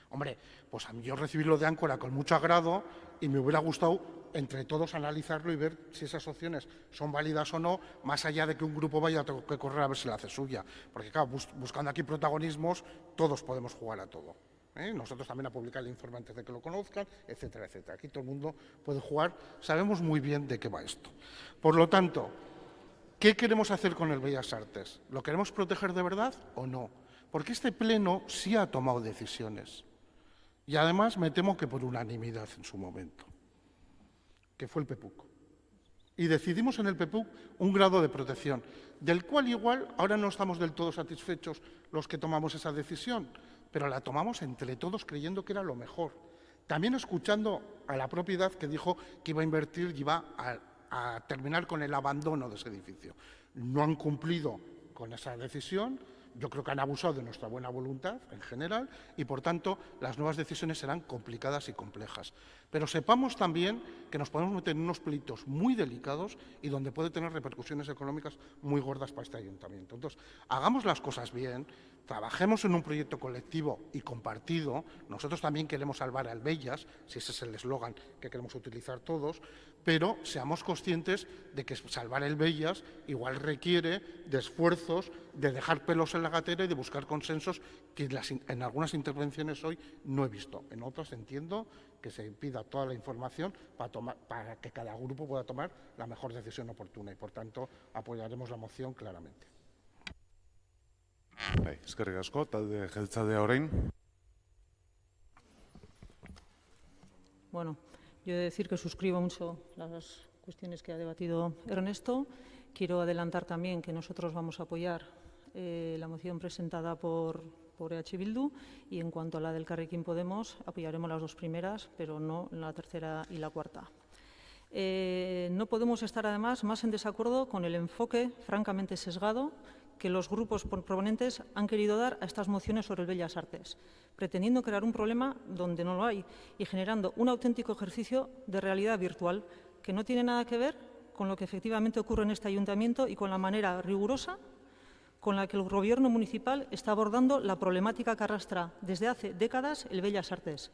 S10: Hombre, pues a mí yo recibí lo de Áncora con mucho agrado y me hubiera gustado entre todos analizarlo y ver si esas opciones son válidas o no, más allá de que un grupo vaya a tener que correr a ver si la hace suya. Porque claro, buscando aquí protagonismos, todos podemos jugar a todo. Nosotros también a publicar el informe antes de que lo conozcan, etcétera, etcétera. Aquí todo el mundo puede jugar, sabemos muy bien de qué va esto. Por lo tanto, ¿qué queremos hacer con el Bellas Artes? ¿Lo queremos proteger de verdad o no? Porque este Pleno sí ha tomado decisiones. Y además me temo que por unanimidad en su momento, que fue el PEPUC. Y decidimos en el PEPUC un grado de protección, del cual igual ahora no estamos del todo satisfechos los que tomamos esa decisión, pero la tomamos entre todos creyendo que era lo mejor. También escuchando a la propiedad que dijo que iba a invertir y iba a terminar con el abandono de ese edificio. No han cumplido con esa decisión, yo creo que han abusado de nuestra buena voluntad en general y, por tanto, las nuevas decisiones serán complicadas y complejas. Pero sepamos también que nos podemos meter en unos pleitos muy delicados y donde puede tener repercusiones económicas muy gordas para este ayuntamiento. Entonces, hagamos las cosas bien, trabajemos en un proyecto colectivo y compartido. Nosotros también queremos salvar al Bellas, si ese es el eslogan que queremos utilizar todos, pero seamos conscientes de que salvar el Bellas igual requiere de esfuerzos, de dejar pelos en la gatera y de buscar consensos que en algunas intervenciones hoy no he visto. En otras entiendo que se pida toda la información para que cada grupo pueda tomar la mejor decisión oportuna y, por tanto, apoyaremos la moción claramente.
S1: Eskerrik asko, talde jeltzalea orain.
S8: Bueno, yo he de decir que suscribo mucho las cuestiones que ha debatido Ernesto. Quiero adelantar también que nosotros vamos a apoyar la moción presentada por EH Bildu y en cuanto a la del Elkarrekin Podemos apoyaremos las dos primeras, pero no la tercera y la cuarta. No podemos estar además más en desacuerdo con el enfoque francamente sesgado que los grupos proponentes han querido dar a estas mociones sobre el Bellas Artes, pretendiendo crear un problema donde no lo hay y generando un auténtico ejercicio de realidad virtual que no tiene nada que ver con lo que efectivamente ocurre en este ayuntamiento y con la manera rigurosa con la que el Gobierno municipal está abordando la problemática que arrastra desde hace décadas el Bellas Artes,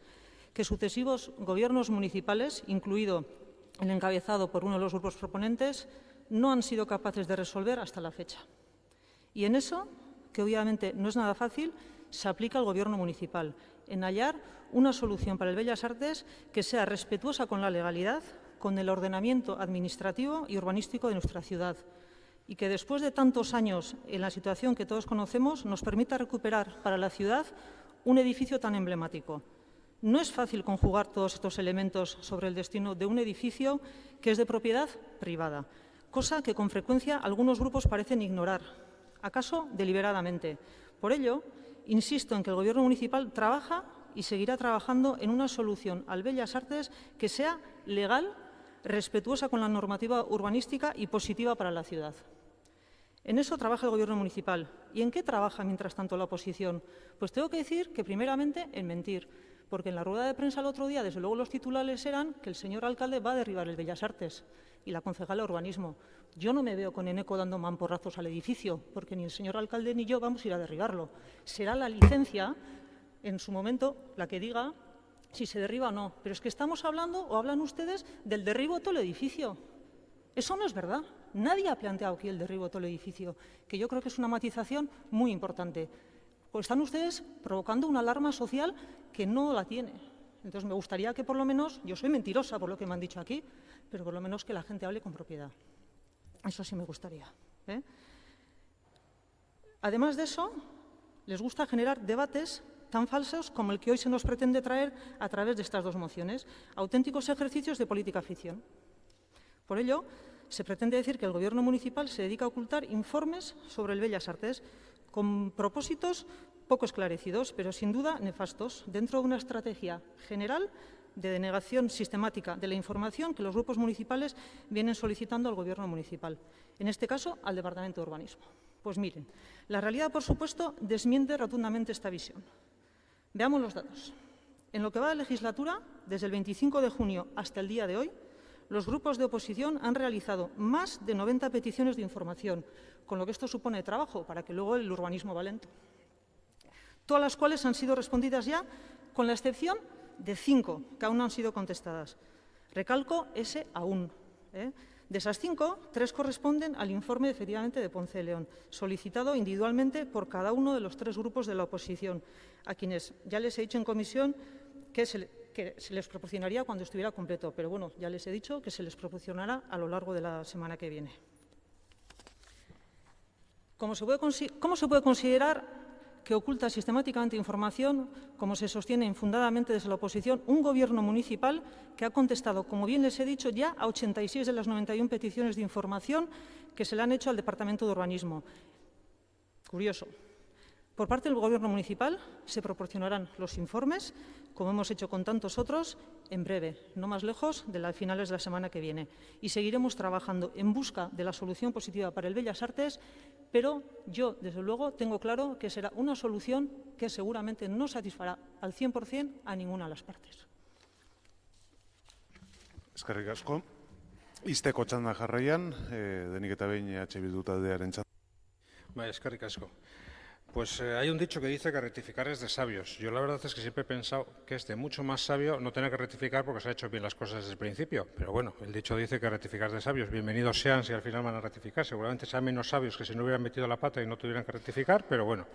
S8: que sucesivos gobiernos municipales, incluido el encabezado por uno de los grupos proponentes, no han sido capaces de resolver hasta la fecha. Y en eso, que obviamente no es nada fácil, se aplica al Gobierno municipal, en hallar una solución para el Bellas Artes que sea respetuosa con la legalidad, con el ordenamiento administrativo y urbanístico de nuestra ciudad, y que después de tantos años en la situación que todos conocemos nos permita recuperar para la ciudad un edificio tan emblemático. No es fácil conjugar todos estos elementos sobre el destino de un edificio que es de propiedad privada, cosa que con frecuencia algunos grupos parecen ignorar, acaso deliberadamente. Por ello, insisto en que el Gobierno municipal trabaja y seguirá trabajando en una solución al Bellas Artes que sea legal, respetuosa con la normativa urbanística y positiva para la ciudad. En eso trabaja el Gobierno municipal. ¿Y en qué trabaja mientras tanto la oposición? Pues tengo que decir que primeramente en mentir, porque en la rueda de prensa el otro día, desde luego los titulares eran que el señor alcalde va a derribar el Bellas Artes y la concejala de urbanismo. Yo no me veo con Eneco dando mamporrazos al edificio, porque ni el señor alcalde ni yo vamos a ir a derribarlo. Será la licencia, en su momento, la que diga si se derriba o no. Pero es que estamos hablando, o hablan ustedes, del derribo de todo el edificio. Eso no es verdad. Nadie ha planteado aquí el derribo de todo el edificio, que yo creo que es una matización muy importante. Pues están ustedes provocando una alarma social que no la tiene. Entonces, me gustaría que por lo menos, yo soy mentirosa por lo que me han dicho aquí, pero por lo menos que la gente hable con propiedad. Eso sí me gustaría. Además de eso, les gusta generar debates tan falsos como el que hoy se nos pretende traer a través de estas dos mociones, auténticos ejercicios de política ficción. Por ello, se pretende decir que el Gobierno municipal se dedica a ocultar informes sobre el Bellas Artes con propósitos poco esclarecidos, pero sin duda nefastos, dentro de una estrategia general de denegación sistemática de la información que los grupos municipales vienen solicitando al Gobierno municipal, en este caso al Departamento de Urbanismo. Pues miren, la realidad, por supuesto, desmiente rotundamente esta visión. Veamos los datos. En lo que va de legislatura, desde el 25 de junio hasta el día de hoy, los grupos de oposición han realizado más de 90 peticiones de información, con lo que esto supone trabajo para que luego el urbanismo va lento. Todas las cuales han sido respondidas ya, con la excepción de 5 que aún no han sido contestadas. Recalco ese aún. De esas 5, 3 corresponden al informe efectivamente de Ponce de León, solicitado individualmente por cada uno de los 3 grupos de la oposición, a quienes ya les he dicho en comisión que se les proporcionaría cuando estuviera completo, pero bueno, ya les he dicho que se les proporcionará a lo largo de la semana que viene. ¿Cómo se puede considerar que oculta sistemáticamente información, como se sostiene infundadamente desde la oposición, un Gobierno municipal que ha contestado, como bien les he dicho, ya a 86 de las 91 peticiones de información que se le han hecho al Departamento de Urbanismo? Curioso. Por parte del Gobierno municipal se proporcionarán los informes, como hemos hecho con tantos otros, en breve, no más lejos de las finales de la semana que viene. Y seguiremos trabajando en busca de la solución positiva para el Bellas Artes, pero yo, desde luego, tengo claro que será una solución que seguramente no satisfará al 100% a ninguna de las partes.
S1: Eskerrik asko. Izteko txanda jarraian, denik eta behin Bildu taldearen txanda.
S7: Bai, eskerrik asko. Pues hay un dicho que dice que rectificar es de sabios. Yo la verdad es que siempre he pensado que es de mucho más sabio no tener que rectificar porque se ha hecho bien las cosas desde el principio. Pero bueno, el dicho dice que rectificar es de sabios. Bienvenidos sean si al final van a rectificar. Seguramente sean menos sabios que si no hubieran metido la pata y no tuvieran que rectificar, pero bueno,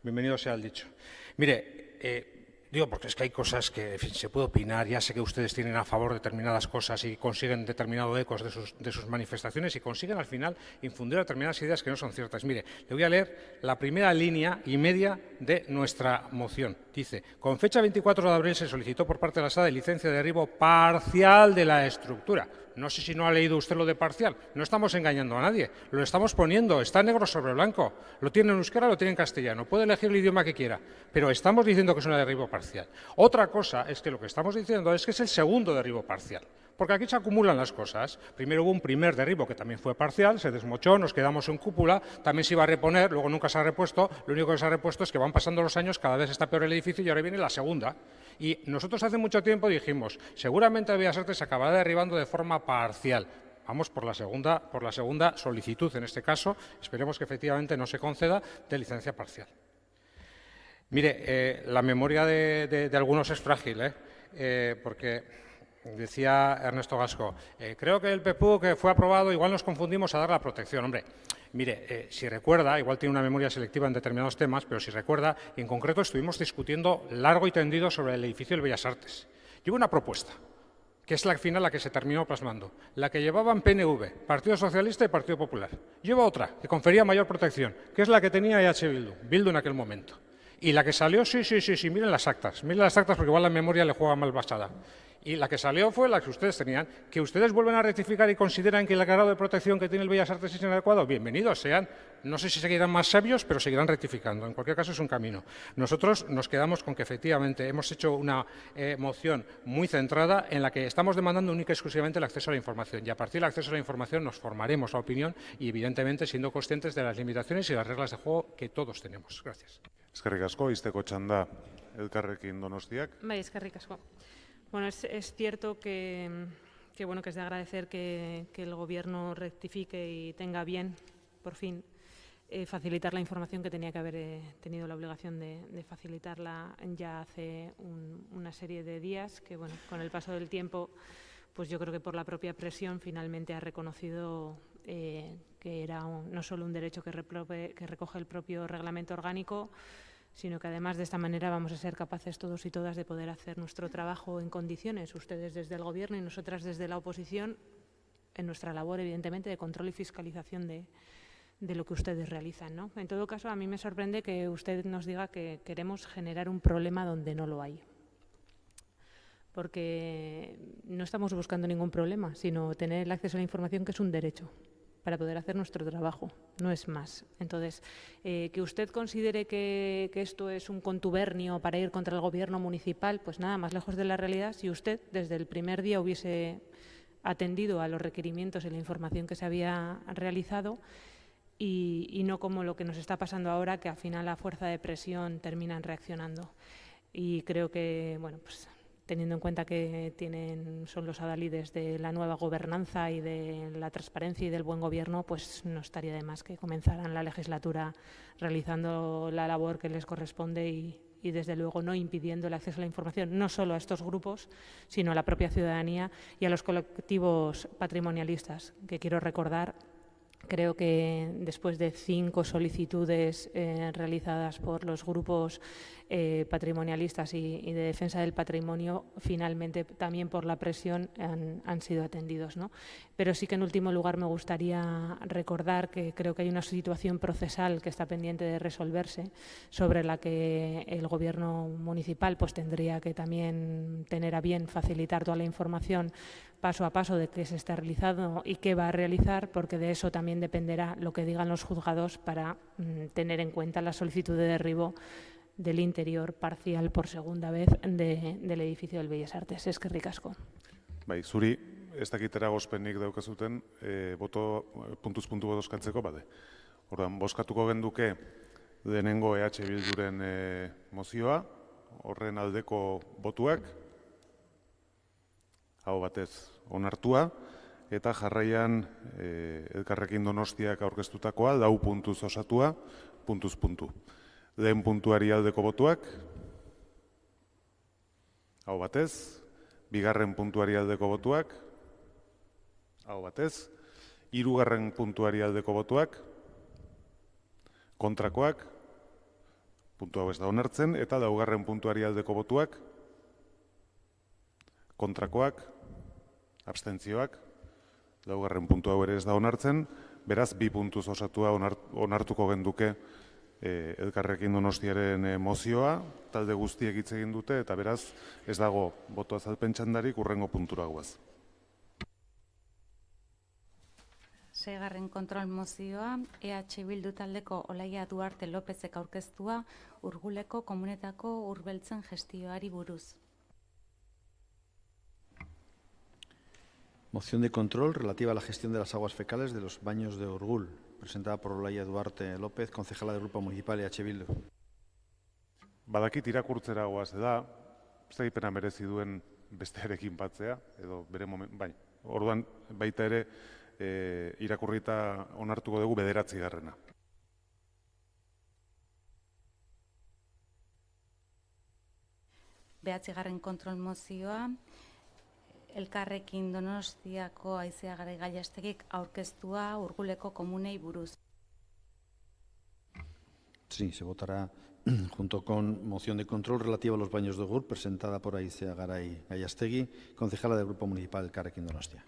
S7: bienvenido sea el dicho. Mire, digo, porque es que hay cosas que, en fin, se puede opinar. Ya sé que ustedes tienen a favor determinadas cosas y consiguen determinados ecos de sus manifestaciones y consiguen al final infundir determinadas ideas que no son ciertas. Mire, le voy a leer la primera línea y media de nuestra moción. Dice, con fecha 24 de abril se solicitó por parte de la SADE licencia de derribo parcial de la estructura. No sé si no ha leído usted lo de parcial. No estamos engañando a nadie. Lo estamos poniendo. Está negro sobre blanco. Lo tiene en euskera, lo tiene en castellano. Puede elegir el idioma que quiera. Pero estamos diciendo que es un derribo parcial. Otra cosa es que lo que estamos diciendo es que es el segundo derribo parcial. Porque aquí se acumulan las cosas. Primero hubo un primer derribo que también fue parcial, se desmochó, nos quedamos en cúpula, también se iba a reponer, luego nunca se ha repuesto. Lo único que se ha repuesto es que van pasando los años, cada vez está peor el edificio y ahora viene la segunda. Y nosotros hace mucho tiempo dijimos, seguramente Bellas Artes se acabará derribando de forma parcial. Vamos por la segunda solicitud, en este caso, esperemos que efectivamente no se conceda, de licencia parcial. Mire, la memoria de algunos es frágil, porque decía Ernesto Gasco, creo que el PEPU que fue aprobado, igual nos confundimos a dar la protección. Hombre, mire, si recuerda, igual tiene una memoria selectiva en determinados temas, pero si recuerda, en concreto estuvimos discutiendo largo y tendido sobre el edificio del Bellas Artes. Y hubo una propuesta, que es la final la que se terminó plasmando, la que llevaban PNV, Partido Socialista y Partido Popular. Lleva otra, que confería mayor protección, que es la que tenía EH Bildu en aquel momento. Y la que salió, sí, miren las actas porque igual la memoria le juega mal basada. Y la que salió fue la que ustedes tenían. ¿Que ustedes vuelven a rectificar y consideran que el grado de protección que tiene el Bellas Artes es inadecuado? Bienvenidos sean. No sé si seguirán más sabios, pero seguirán rectificando. En cualquier caso, es un camino. Nosotros nos quedamos con que, efectivamente, hemos hecho una moción muy centrada en la que estamos demandando única y exclusivamente el acceso a la información. Y a partir del acceso a la información nos formaremos la opinión y, evidentemente, siendo conscientes de las limitaciones y las reglas de juego que todos tenemos. Gracias.
S1: Eskerrik asko, izteko txanda elkarrekin Donostiak.
S6: Bai, eskerrik asko. Bueno, es cierto que es de agradecer que el Gobierno rectifique y tenga bien, por fin, facilitar la información que tenía que haber tenido la obligación de facilitarla ya hace una serie de días, que bueno, con el paso del tiempo, pues yo creo que por la propia presión finalmente ha reconocido que era no solo un derecho que recoge el propio reglamento orgánico, sino que además de esta manera vamos a ser capaces todos y todas de poder hacer nuestro trabajo en condiciones, ustedes desde el Gobierno y nosotras desde la oposición, en nuestra labor, evidentemente, de control y fiscalización de lo que ustedes realizan, ¿no? En todo caso, a mí me sorprende que usted nos diga que queremos generar un problema donde no lo hay. porque no estamos buscando ningún problema, sino tener el acceso a la información, que es un derecho para poder hacer nuestro trabajo, no es más. Entonces, que usted considere que esto es un contubernio para ir contra el gobierno municipal, pues nada, más lejos de la realidad. Si usted desde el primer día hubiese atendido a los requerimientos y la información que se había realizado, y no como lo que nos está pasando ahora, que al final a fuerza de presión terminan reaccionando. Y creo que, bueno, pues teniendo en cuenta que son los adalides de la nueva gobernanza y de la transparencia y del buen gobierno, pues no estaría de más que comenzaran la legislatura realizando la labor que les corresponde y desde luego no impidiendo el acceso a la información, no solo a estos grupos, sino a la propia ciudadanía y a los colectivos patrimonialistas, que quiero recordar. Creo que después de 5 solicitudes realizadas por los grupos patrimonialistas y de defensa del patrimonio, finalmente también por la presión han sido atendidos, ¿no? Pero sí que en último lugar me gustaría recordar que creo que hay una situación procesal que está pendiente de resolverse, sobre la que el Gobierno municipal pues tendría que también tener a bien facilitar toda la información paso a paso de qué se está realizando y qué va a realizar, porque de eso también dependerá lo que digan los juzgados para tener en cuenta la solicitud de derribo del interior parcial por segunda vez del edificio del Bellas Artes. Eskerrik asko.
S1: Bai, zuri ez dakitera gozpenik daukazuten, puntuz puntu bozkatzeko bade. Orduan, bozkatuko genduke lehenengo EH Bilduren mozioa, horren aldeko botuak, hau batez onartua, eta jarraian Elkarrekin Donostiak aurkeztutakoa, 4 puntuz osatua, puntuz puntu. Lehen puntuari aldeko botuak, hau batez, bigarren puntuari aldeko botuak, hau batez, hirugarren puntuari aldeko botuak, kontrakoak, puntu hau ez da onartzen, eta laugarren puntuari aldeko botuak, kontrakoak, abstentzioak, laugarren puntu hau ere ez da onartzen, beraz, 2 puntuz osatua onartuko genduke Elkarrekin Donostiaren mozioa, talde guztiek hitz egin dute, eta beraz, ez dago boto azalpen txandarik, hurrengo puntura guaz.
S5: 6. kontrol mozioa, EH Bildu taldeko Olaia Duarte Lópezek aurkeztua, Urguleko komunetako urbeltzen gestioari buruz.
S3: Moción de control relativa a la gestión de las aguas fecales de los baños de Urgul, presentada por Olaia Duarte López, concejala del Grupo Municipal EH Bildu.
S1: Badakit irakurtzera goaz da, zaipena merezi duen bestearekin batzea, edo bere moment, bai. Orduan, baita ere, irakurrita onartuko dugu 9.
S5: 9. kontrol mozioa, Elkarrekin Donostiako Aizeagari Gallastegik aurkeztua Urguleko komunei buruz.
S3: Sí, se votará junto con moción de control relativa a los baños de Urgul, presentada por Aizeagaray Gallastegui, concejala del Grupo Municipal Elkarrekin Donostia.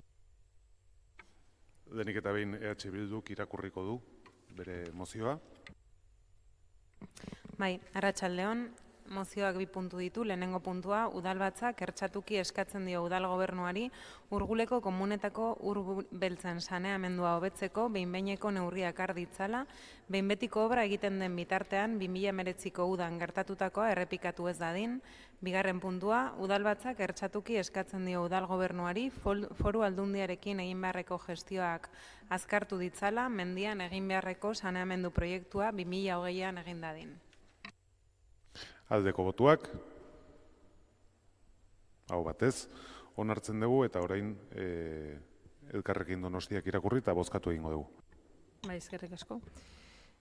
S1: Lehenik eta behin EH Bilduk irakurriko du bere mozioa.
S6: Bai, arratsaldeon. Mozioak 2 puntu ditu, lehenengo puntua, udalbatzak ertxatuki eskatzen dio udal gobernuari Urguleko komunetako urbeltzen saneamendua hobetzeko behin-behineko neurriak har ditzala, behin-betiko obra egiten den bitartean 2019ko udan gertatutakoa errepikatu ez dadin. 2. puntua, udalbatzak ertxatuki eskatzen dio udal gobernuari foru aldundiarekin egin beharreko gestioak azkartu ditzala, mendian egin beharreko saneamendu proiektua 2020an egin dadin.
S1: Aldeko botuak, hau batez, onartzen dugu eta orain Elkarrekin Donostiak irakurri eta bozkatu egingo dugu.
S6: Bai, eskerrik asko.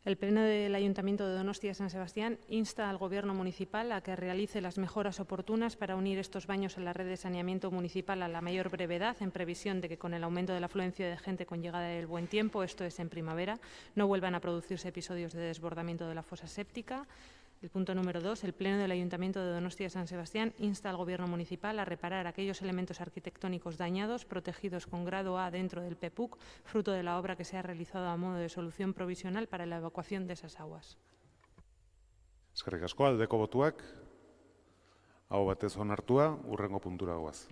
S6: El Pleno del Ayuntamiento de Donostia San Sebastián insta al Gobierno municipal a que realice las mejoras oportunas para unir estos baños a la red de saneamiento municipal a la mayor brevedad, en previsión de que con el aumento de la afluencia de gente con llegada del buen tiempo, esto es en primavera, no vuelvan a producirse episodios de desbordamiento de la fosa séptica. El punto número 2, el Pleno del Ayuntamiento de Donostia San Sebastián insta al Gobierno municipal a reparar aquellos elementos arquitectónicos dañados, protegidos con grado A dentro del PEPUC, fruto de la obra que se ha realizado a modo de solución provisional para la evacuación de esas aguas.
S1: Eskerrik asko, aldeko botuak, Hau batez onartua, urrengo puntura goaz.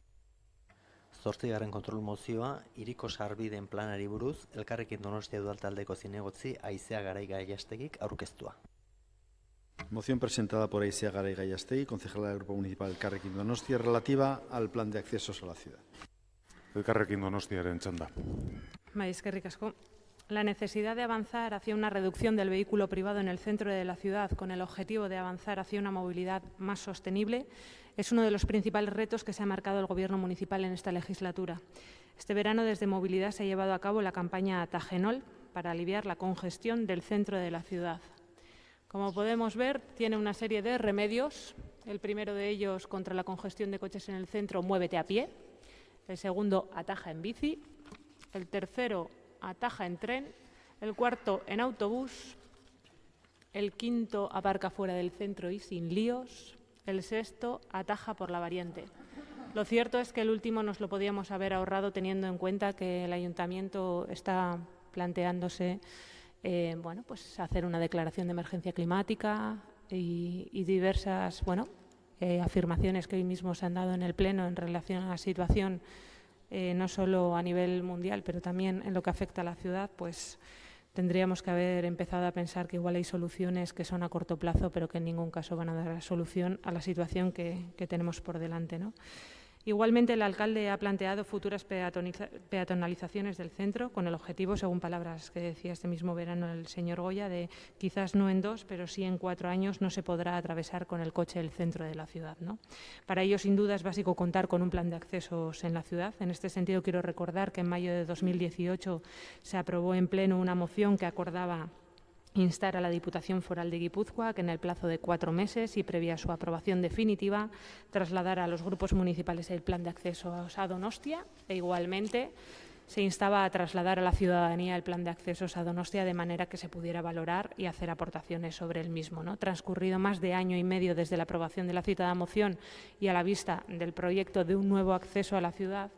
S2: 8. kontrol mozioa, hiriko sarbideen planari buruz, Elkarrekin Donostia udaltaldeko zinegotzi Aizea Garai Gallastegik aurkeztua.
S3: Moción presentada por Aizea Garai Gallastegui, concejala del Grupo Municipal Elkarrekin Donostia, relativa al plan de accesos a la ciudad.
S1: Elkarrekin Donostiaren txanda.
S6: Bai, eskerrik asko. La necesidad de avanzar hacia una reducción del vehículo privado en el centro de la ciudad con el objetivo de avanzar hacia una movilidad más sostenible es uno de los principales retos que se ha marcado el Gobierno municipal en esta legislatura. Este verano, desde Movilidad, se ha llevado a cabo la campaña Tajenol para aliviar la congestión del centro de la ciudad. Como podemos ver, tiene una serie de remedios. El primero de ellos, contra la congestión de coches en el centro, muévete a pie. El segundo, ataja en bici. El tercero, ataja en tren. El cuarto, en autobús. El quinto, aparca fuera del centro y sin líos. El sexto, ataja por la variante. Lo cierto es que el último nos lo podíamos haber ahorrado teniendo en cuenta que el Ayuntamiento está planteándose pues hacer una declaración de emergencia climática y diversas afirmaciones que hoy mismo se han dado en el Pleno en relación a la situación no solo a nivel mundial, pero también en lo que afecta a la ciudad, pues tendríamos que haber empezado a pensar que igual hay soluciones que son a corto plazo, pero que en ningún caso van a dar solución a la situación que tenemos por delante, ¿no? Igualmente, el alcalde ha planteado futuras peatonalizaciones del centro con el objetivo, según palabras que decía este mismo verano el señor Goya, de quizás no en 2, pero sí en 4 años no se podrá atravesar con el coche el centro de la ciudad, ¿no? Para ello, sin duda, es básico contar con un plan de accesos en la ciudad. En este sentido, quiero recordar que en mayo de 2018 se aprobó en pleno una moción que acordaba instar a la Diputación Foral de Guipúzcoa que en el plazo de 4 meses y previa su aprobación definitiva trasladara a los grupos municipales el plan de accesos a Donostia e igualmente se instaba a trasladar a la ciudadanía el plan de accesos a Donostia de manera que se pudiera valorar y hacer aportaciones sobre el mismo, ¿no? Transcurrido más de año y medio desde la aprobación de la citada moción y a la vista del proyecto de un nuevo acceso a la ciudad,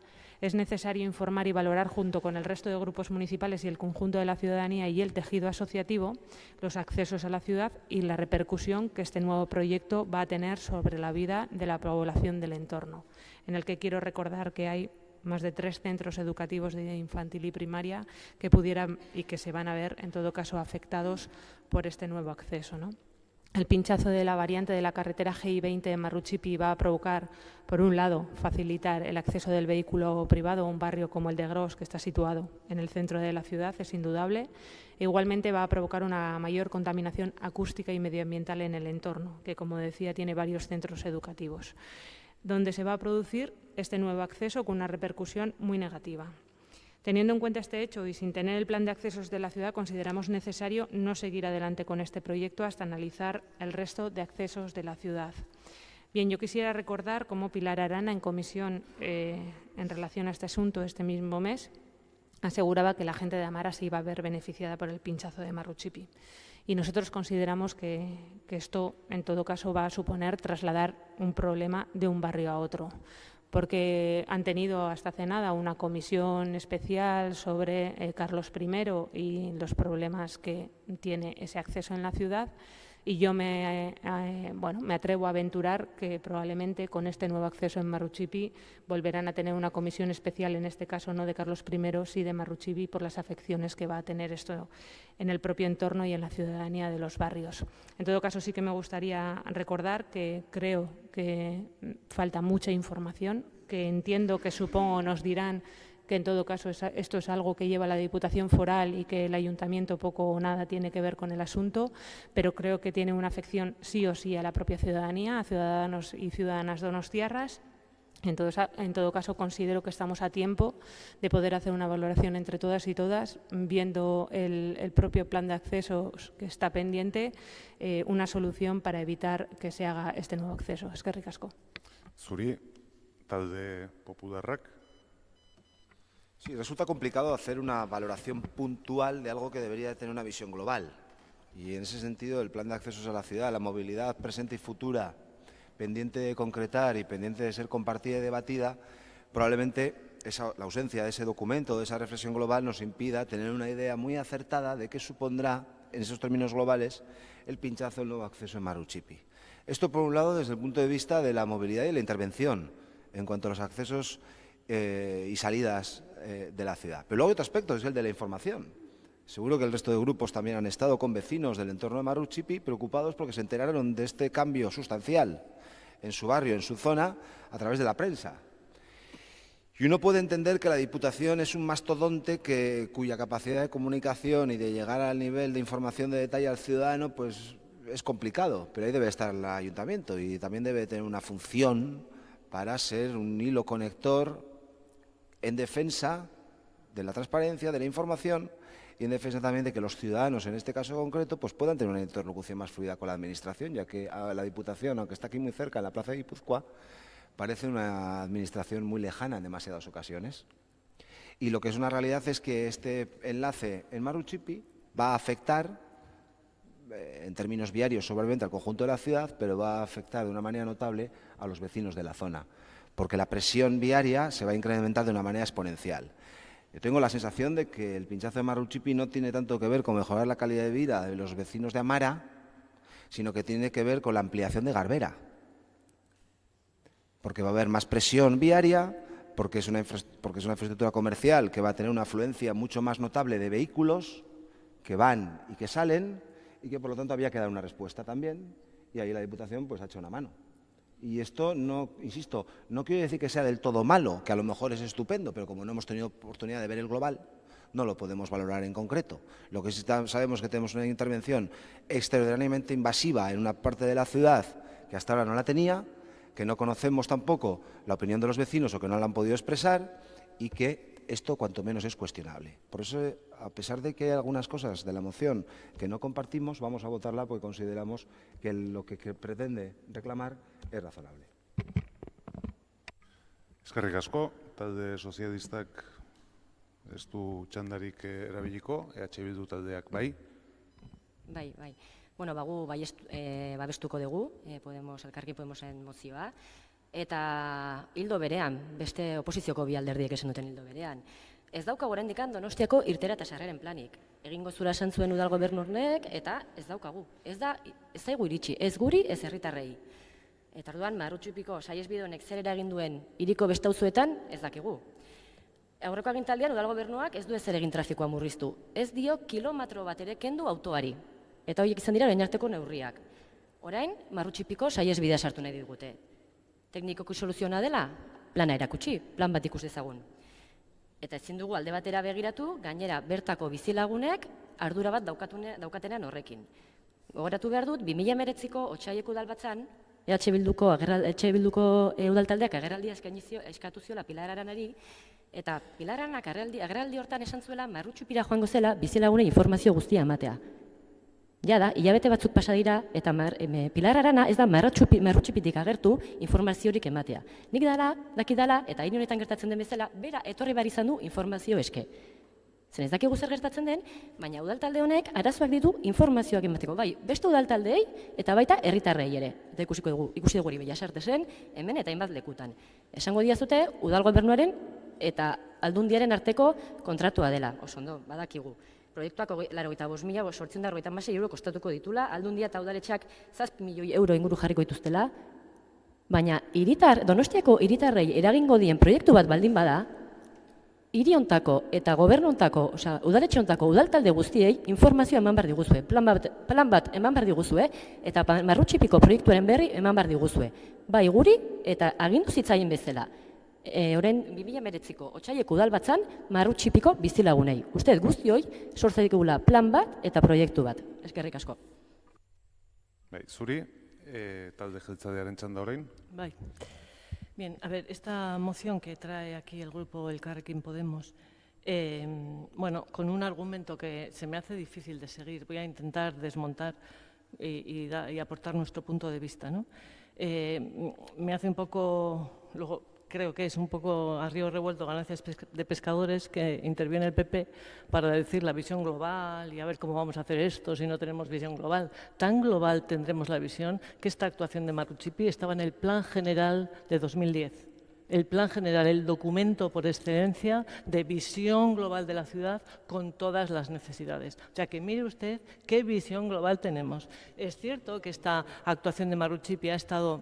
S6: es necesario informar y valorar junto con el resto de grupos municipales y el conjunto de la ciudadanía y el tejido asociativo los accesos a la ciudad y la repercusión que este nuevo proyecto va a tener sobre la vida de la población del entorno, en el que quiero recordar que hay más de 3 centros educativos de infantil y primaria que pudieran y que se van a ver, en todo caso, afectados por este nuevo acceso, ¿no? El pinchazo de la variante de la carretera GI-20 de Marruchipi va a provocar, por un lado, facilitar el acceso del vehículo privado a un barrio como el de Gros, que está situado en el centro de la ciudad, es indudable. Igualmente va a provocar una mayor contaminación acústica y medioambiental en el entorno, que, como decía, tiene varios centros educativos, donde se va a producir este nuevo acceso con una repercusión muy negativa. Teniendo en cuenta este hecho y sin tener el plan de accesos de la ciudad, consideramos necesario no seguir adelante con este proyecto hasta analizar el resto de accesos de la ciudad. Bien, yo quisiera recordar cómo Pilar Arana, en comisión en relación a este asunto este mismo mes, aseguraba que la gente de Amara se iba a ver beneficiada por el pinchazo de Marruchipi. Y nosotros consideramos que esto, en todo caso, va a suponer trasladar un problema de un barrio a otro, porque han tenido hasta hace nada una comisión especial sobre Carlos I y los problemas que tiene ese acceso en la ciudad. Y yo me atrevo a aventurar que probablemente con este nuevo acceso en Marruchipi volverán a tener una comisión especial, en este caso no de Carlos I, sí de Marruchipi, por las afecciones que va a tener esto en el propio entorno y en la ciudadanía de los barrios. En todo caso, sí que me gustaría recordar que creo que falta mucha información, que entiendo que supongo nos dirán que en todo caso esto es algo que lleva la Diputación Foral y que el Ayuntamiento poco o nada tiene que ver con el asunto, pero creo que tiene una afección sí o sí a la propia ciudadanía, a ciudadanos y ciudadanas donostiarras. En todo caso, considero que estamos a tiempo de poder hacer una valoración entre todas y todas, viendo el propio plan de accesos que está pendiente, una solución para evitar que se haga este nuevo acceso. Eskerrik asko.
S1: Zuri, talde popularrak.
S9: Sí, resulta complicado hacer una valoración puntual de algo que debería tener una visión global. Y en ese sentido, el plan de accesos a la ciudad, la movilidad presente y futura, pendiente de concretar y pendiente de ser compartida y debatida, probablemente la ausencia de ese documento, de esa reflexión global, nos impida tener una idea muy acertada de qué supondrá, en esos términos globales, el pinchazo del nuevo acceso en Marruchipi. Esto, por un lado, desde el punto de vista de la movilidad y la intervención en cuanto a los accesos y salidas de la ciudad. Pero luego hay otro aspecto, es el de la información. Seguro que el resto de grupos también han estado con vecinos del entorno de Marruchipi preocupados porque se enteraron de este cambio sustancial en su barrio, en su zona, a través de la prensa. Y uno puede entender que la Diputación es un mastodonte cuya capacidad de comunicación y de llegar al nivel de información de detalle al ciudadano pues es complicado, pero ahí debe estar el Ayuntamiento y también debe tener una función para ser un hilo conector en defensa de la transparencia, de la información y en defensa también de que los ciudadanos, en este caso concreto, pues puedan tener una interlocución más fluida con la Administración, ya que la Diputación, aunque está aquí muy cerca, en la Plaza de Guipúzcoa, parece una administración muy lejana en demasiadas ocasiones. Y lo que es una realidad es que este enlace en Marruchipi va a afectar, en términos viarios, sobreviviente al conjunto de la ciudad, pero va a afectar de una manera notable a los vecinos de la zona, porque la presión viaria se va a incrementar de una manera exponencial. Yo tengo la sensación de que el pinchazo de Marruchipi no tiene tanto que ver con mejorar la calidad de vida de los vecinos de Amara, sino que tiene que ver con la ampliación de Garbera. Porque va a haber más presión viaria, porque es una infraestructura comercial que va a tener una afluencia mucho más notable de vehículos que van y que salen y que por lo tanto había que dar una respuesta también y ahí la Diputación pues ha hecho una mano. Y esto, no, insisto, no quiero decir que sea del todo malo, que a lo mejor es estupendo, pero como no hemos tenido oportunidad de ver el global, no lo podemos valorar en concreto. Lo que sí sabemos que tenemos una intervención extraordinariamente invasiva en una parte de la ciudad que hasta ahora no la tenía, que no conocemos tampoco la opinión de los vecinos o que no la han podido expresar y que esto cuanto menos es cuestionable. Por eso, a pesar de que hay algunas cosas de la moción que no compartimos, vamos a votarla porque consideramos que lo que pretende reclamar es razonable.
S1: Eskerrik asko, talde sozialistak ez du txandarik erabiliko, Bildu taldeak bai.
S17: Bai. Bueno, gu babestuko dugu, Elkarrekin Podemosen mozioa, eta hildo berean, beste oposizioko bi alderdiek esan duten hildo berean. Ez daukagu oraindik Donostiako irtera eta sarreren planik. Egingo zura esan zuen udal gobernu honek eta ez daukagu. Ez zaigu iritsi, ez guri, ez herritarrei. Eta orduan Marruchipiko saihesbide honek zer eragin duen hiriko beste auzoetan ez dakigu. Aurreko agintaldian udal gobernuak ez du ezer egin trafikoa murriztu. Ez dio kilometro bat ere kendu autoari. Eta horiek izan dira orain arteko neurriak. Orain, Marruchipiko saihesbidea sartu nahi digute. Teknikoki soluziona dela, plana erakutsi, plan bat ikus dezagun. Eta ezin dugu alde batera begiratu, gainera bertako bizilagunek ardura bat daukatenean horrekin. Gogoratu behar dut, 2019ko Otsaieko udalbatzan, Bilduko udaltaldeak agerraldia eskatu ziola Pilar Aranari, eta Pilar Aranak agerraldi hortan esan zuela Marruchipira joango zela bizilagunei informazio guztia ematea. Jada, hilabete batzuk pasa dira, eta Pilar Arana ez da Marruchipitik agertu informaziorik ematea. Nik dakidala, eta hain honetan gertatzen den bezala, bera etorri behar izan du informazio eske. Zen ez dakigu zer gertatzen den, baina udaltalde honek arazoak ditu informazioak emateko. Bai, beste udaltaldeei eta baita herritarrei ere. Eta ikusi dugu hori beha sartezen, hemen eta hainbat lekutan. Esango diazute, udal gobernuaren eta aldundiaren arteko kontratua dela. Oso ondo, badakigu. Proiektuak 85.846 euro kostatuko ditula, aldundia eta udaletxeak 7 milioi euro inguru jarriko dituztela, baina Donostiako hiritarrei eragingo dien proiektu bat baldin bada, hiri hontako eta gobernu hontako, udaletxe hontako udaltalde guztiei informazioa eman behar diguzue, plan bat eman behar diguzue, eta Marruchipiko proiektuaren berri eman behar diguzue. Bai guri eta agindu zitzaien bezala. Orain 2019ko Otsaieko udalbatzan Marruchipiko bizilagunei. Uste guztioi sortza dikugula plan bat eta proiektu bat. Eskerrik asko.
S1: Bai, zuri, talde jeltzalearen txanda orain.
S13: Bai. Bien, a ver, esta moción que trae aquí el grupo Elkarrekin Podemos, bueno, con un argumento que se me hace difícil de seguir, voy a intentar desmontar y aportar nuestro punto de vista, ¿no? Me hace un poco, luego creo que es un poco a río revuelto ganancias de pescadores que interviene el PP para decir la visión global y a ver cómo vamos a hacer esto si no tenemos visión global. Tan global tendremos la visión que esta actuación de Marruchipi estaba en el Plan General de 2010. el plan general, el documento por excelencia de visión global de la ciudad con todas las necesidades. O sea, que mire usted qué visión global tenemos. Es cierto que esta actuación de Marruchipi ha estado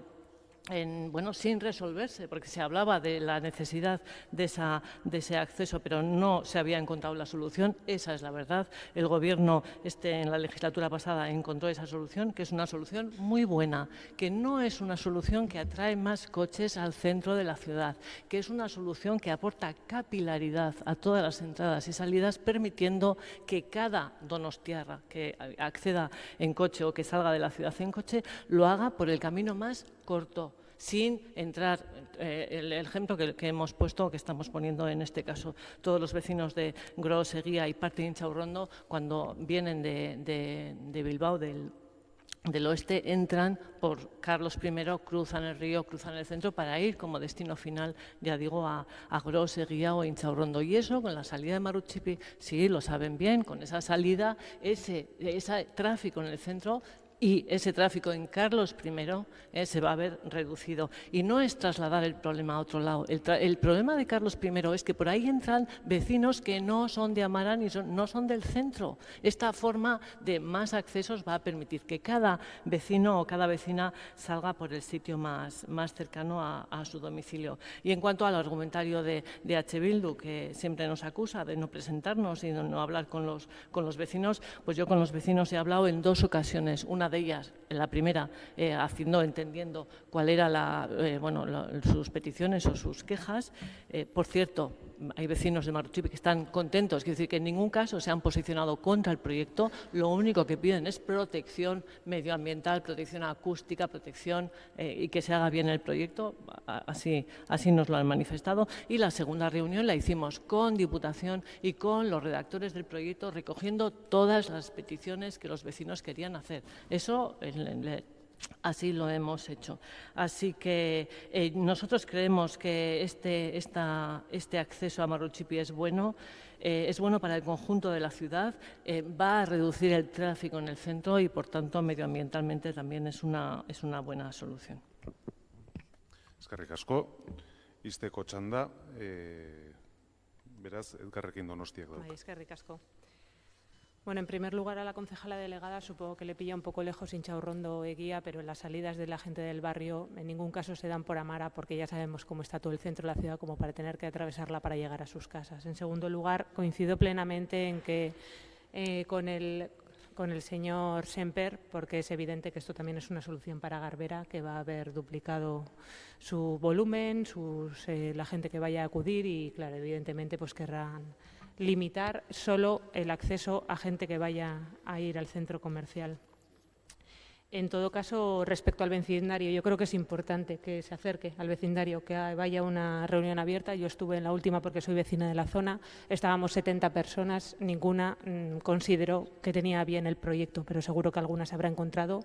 S13: sin resolverse, porque se hablaba de la necesidad de ese acceso, pero no se había encontrado la solución. Esa es la verdad. El Gobierno en la legislatura pasada encontró esa solución, que es una solución muy buena, que no es una solución que atrae más coches al centro de la ciudad, que es una solución que aporta capilaridad a todas las entradas y salidas, permitiendo que cada donostiarra que acceda en coche o que salga de la ciudad en coche lo haga por el camino más corto, sin entrar, el ejemplo que hemos puesto, que estamos poniendo en este caso, todos los vecinos de Gros, Eguía y parte de Inchaurrondo, cuando vienen de Bilbao, del oeste, entran por Carlos I, cruzan el río, cruzan el centro para ir como destino final, ya digo, a Gros, Eguía o Inchaurrondo. Y eso, con la salida de Marruchipi, sí, lo saben bien, con esa salida, ese tráfico en el centro y ese tráfico en Carlos I se va a ver reducido. Y no es trasladar el problema a otro lado. El problema de Carlos I es que por ahí entran vecinos que no son de Amara ni no son del centro. Esta forma de más accesos va a permitir que cada vecino o cada vecina salga por el sitio más cercano a su domicilio. Y en cuanto al argumentario de H. Bildu, que siempre nos acusa de no presentarnos y de no hablar con los vecinos, pues yo con los vecinos he hablado en 2 ocasiones. Una de ellas, la primera, entendiendo cuál era sus peticiones o sus quejas. Por cierto, hay vecinos de Marruchipi que están contentos, quiere decir que en ningún caso se han posicionado contra el proyecto, lo único que piden es protección medioambiental, protección acústica, protección y que se haga bien el proyecto, así nos lo han manifestado. Y la segunda reunión la hicimos con Diputación y con los redactores del proyecto, recogiendo todas las peticiones que los vecinos querían hacer. Eso así lo hemos hecho. Así que nosotros creemos que este acceso a Marruchipi es bueno para el conjunto de la ciudad, va a reducir el tráfico en el centro y, por tanto, medioambientalmente también es una buena solución.
S1: Eskerrik asko, izteko txanda, beraz, Elkarrekin Donostiak dauka.
S6: Eskerrik asko. Bueno, en primer lugar a la concejala delegada supongo que le pilla un poco lejos Inchaurrondo o Eguía, pero las salidas de la gente del barrio en ningún caso se dan por Amara, porque ya sabemos cómo está todo el centro de la ciudad como para tener que atravesarla para llegar a sus casas. En segundo lugar, coincido plenamente en que con el señor Semper, porque es evidente que esto también es una solución para Garbera, que va a haber duplicado su volumen, la gente que vaya a acudir y, claro, evidentemente pues querrán limitar solo el acceso a gente que vaya a ir al centro comercial. En todo caso, respecto al vecindario, yo creo que es importante que se acerque al vecindario, que vaya a una reunión abierta. Yo estuve en la última porque soy vecina de la zona, estábamos 70 personas, ninguna consideró que tenía bien el proyecto, pero seguro que alguna se habrá encontrado,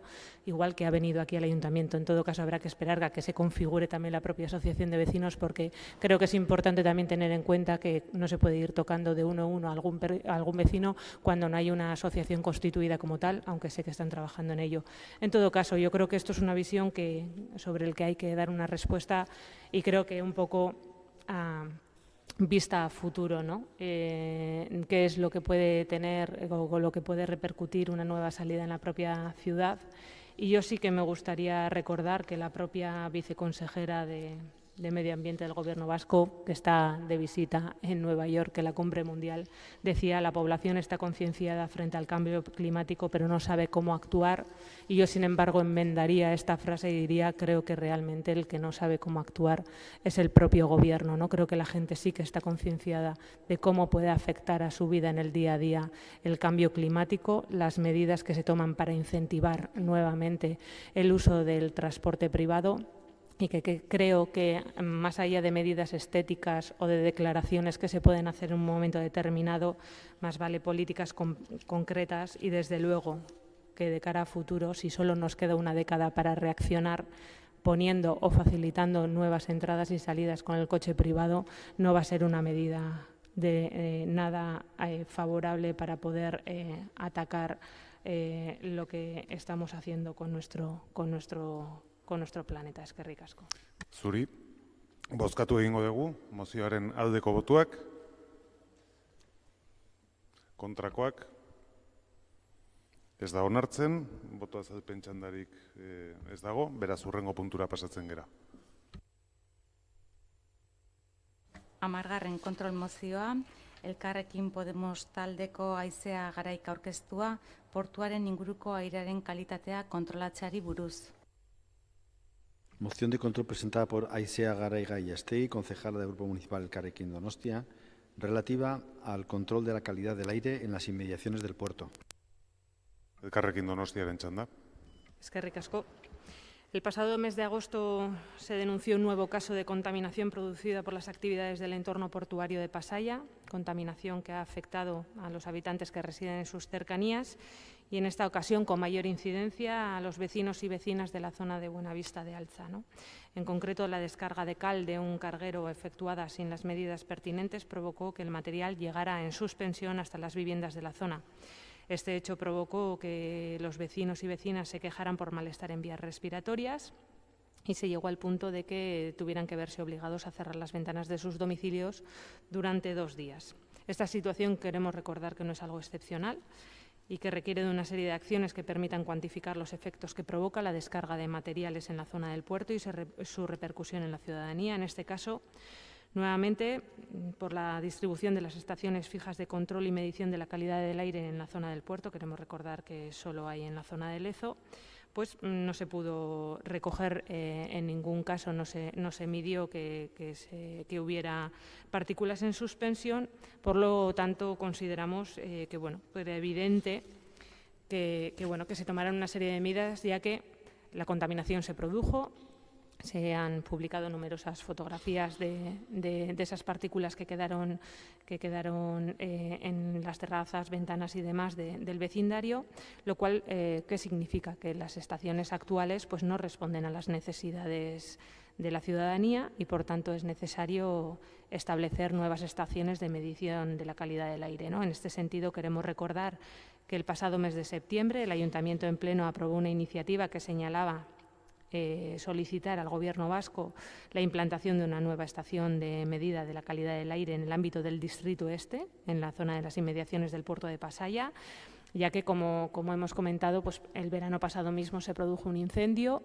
S6: igual que ha venido aquí al ayuntamiento. En todo caso, habrá que esperar a que se configure también la propia asociación de vecinos, porque creo que es importante también tener en cuenta que no se puede ir tocando de uno a uno a algún vecino cuando no hay una asociación constituida como tal, aunque sé que están trabajando en ello. En todo caso, yo creo que esto es una visión sobre la que hay que dar una respuesta y creo que un poco vista a futuro, ¿no? ¿Qué es lo que puede tener o lo que puede repercutir una nueva salida en la propia ciudad? Y yo sí que me gustaría recordar que la propia viceconsejera de Medio Ambiente del Gobierno vasco, que está de visita en Nueva York, en la cumbre mundial, decía: la población está concienciada frente al cambio climático, pero no sabe cómo actuar. Y yo, sin embargo, enmendaría esta frase y diría: creo que realmente el que no sabe cómo actuar es el propio Gobierno, ¿no? Creo que la gente sí que está concienciada de cómo puede afectar a su vida en el día a día el cambio climático, las medidas que se toman para incentivar nuevamente el uso del transporte privado. Y que creo que, más allá de medidas estéticas o de declaraciones que se pueden hacer en un momento determinado, más vale políticas concretas y, desde luego, que de cara a futuro, si solo nos queda una década para reaccionar, poniendo o facilitando nuevas entradas y salidas con el coche privado, no va a ser una medida de nada favorable para poder atacar lo que estamos haciendo con nuestro planeta. Eskerrik asko.
S1: Zuri, Bozkatu egingo dugu, mozioaren aldeko botuak, kontrakoak, ez da onartzen, boto azalpen txandarik ez dago, beraz hurrengo puntura pasatzen gera.
S5: 10. kontrol mozioa, Elkarrekin Podemos taldeko Aizea Garaik aurkeztua, portuaren inguruko airearen kalitatea kontrolatzeari buruz.
S3: Moción de control presentada por Aizea Garay Gallastei, concejala del Grupo Municipal Elkarrekin Donostia, relativa al control de la calidad del aire en las inmediaciones del puerto.
S1: Elkarrekin Donostiaren txanda.
S6: Eskerrik asko. El pasado mes de agosto se denunció un nuevo caso de contaminación producida por las actividades del entorno portuario de Pasaia, contaminación que ha afectado a los habitantes que residen en sus cercanías y en esta ocasión con mayor incidencia a los vecinos y vecinas de la zona de Buenavista de Alza, ¿no? En concreto, la descarga de cal de un carguero efectuada sin las medidas pertinentes provocó que el material llegara en suspensión hasta las viviendas de la zona. Este hecho provocó que los vecinos y vecinas se quejaran por malestar en vías respiratorias y se llegó al punto de que tuvieran que verse obligados a cerrar las ventanas de sus domicilios durante 2 días. Esta situación queremos recordar que no es algo excepcional y que requiere de una serie de acciones que permitan cuantificar los efectos que provoca la descarga de materiales en la zona del puerto y su repercusión en la ciudadanía. En este caso, nuevamente, por la distribución de las estaciones fijas de control y medición de la calidad del aire en la zona del puerto, queremos recordar que solo hay en la zona de Lezo, pues no se pudo recoger en ningún caso, no se midió que hubiera partículas en suspensión. Por lo tanto, consideramos que era evidente que se tomaran una serie de medidas, ya que la contaminación se produjo. Se han publicado numerosas fotografías de esas partículas que quedaron en las terrazas, ventanas y demás del vecindario, lo cual, ¿qué significa? Que las estaciones actuales pues, no responden a las necesidades de la ciudadanía y, por tanto, es necesario establecer nuevas estaciones de medición de la calidad del aire, ¿no? En este sentido, queremos recordar que el pasado mes de septiembre el Ayuntamiento en Pleno aprobó una iniciativa que señalaba solicitar al Gobierno vasco la implantación de una nueva estación de medida de la calidad del aire en el ámbito del Distrito Este, en la zona de las inmediaciones del puerto de Pasaia, ya que, como hemos comentado, pues el verano pasado mismo se produjo un incendio.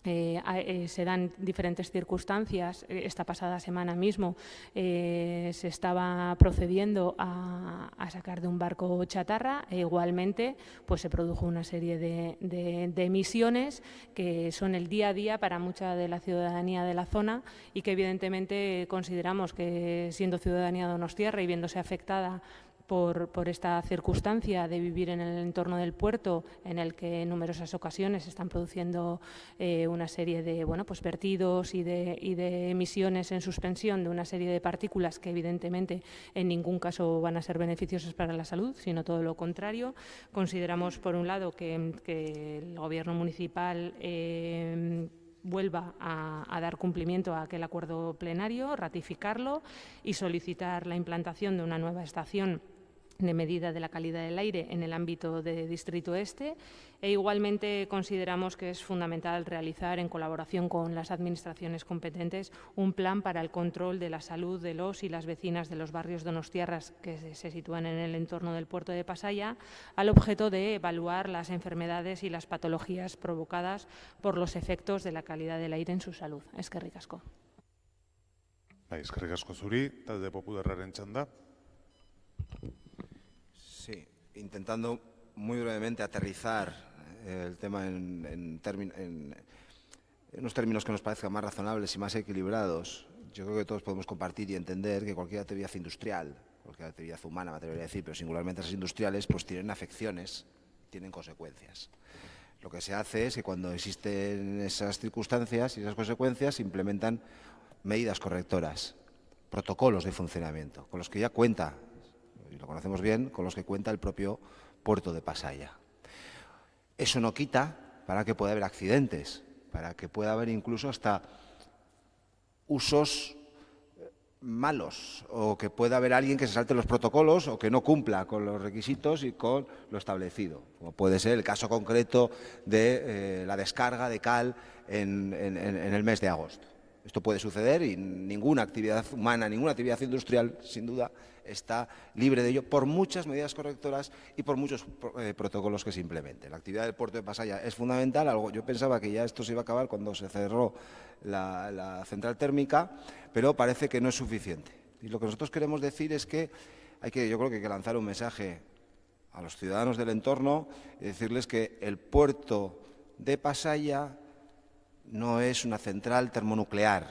S6: Se dan diferentes circunstancias. Esta pasada semana mismo se estaba procediendo a sacar de un barco chatarra e igualmente pues se produjo una serie de emisiones que son el día a día para mucha de la ciudadanía de la zona y que evidentemente consideramos que, siendo ciudadanía donostiarra y viéndose afectada por esta circunstancia de vivir en el entorno del puerto, en el que en numerosas ocasiones se están produciendo una serie de vertidos y de emisiones en suspensión de una serie de partículas que evidentemente en ningún caso van a ser beneficiosas para la salud, sino todo lo contrario. Consideramos, por un lado, que el Gobierno municipal vuelva a dar cumplimiento a aquel acuerdo plenario, ratificarlo y solicitar la implantación de una nueva estación de medida de la calidad del aire en el ámbito de Distrito Este e igualmente consideramos que es fundamental realizar, en colaboración con las administraciones competentes, un plan para el control de la salud de los y las vecinas de los barrios donostiarras que se sitúan en el entorno del puerto de Pasaia, al objeto de evaluar las enfermedades y las patologías provocadas por los efectos de la calidad del aire en su salud. Eskerrik asko.
S1: Eskerrik asko zuri, talde popularraren txanda.
S9: Sí, intentando muy brevemente aterrizar el tema en unos términos que nos parezcan más razonables y más equilibrados. Yo creo que todos podemos compartir y entender que cualquier actividad industrial, cualquier actividad humana, me atrevería a decir, pero singularmente las industriales, pues tienen afecciones, tienen consecuencias. Lo que se hace es que cuando existen esas circunstancias y esas consecuencias, se implementan medidas correctoras, protocolos de funcionamiento, con los que ya cuenta, y lo conocemos bien, con los que cuenta el propio puerto de Pasaia. Eso no quita para que pueda haber accidentes, para que pueda haber incluso hasta usos malos, o que pueda haber alguien que se salte los protocolos o que no cumpla con los requisitos y con lo establecido, como puede ser el caso concreto de la descarga de cal en el mes de agosto. Esto puede suceder y ninguna actividad humana, ninguna actividad industrial, sin duda, está libre de ello por muchas medidas correctoras y por muchos protocolos que se implementen. La actividad del puerto de Pasaia es fundamental. Yo pensaba que ya esto se iba a acabar cuando se cerró la central térmica, pero parece que no es suficiente. Y lo que nosotros queremos decir es que yo creo que hay que lanzar un mensaje a los ciudadanos del entorno y decirles que el puerto de Pasaia no es una central termonuclear.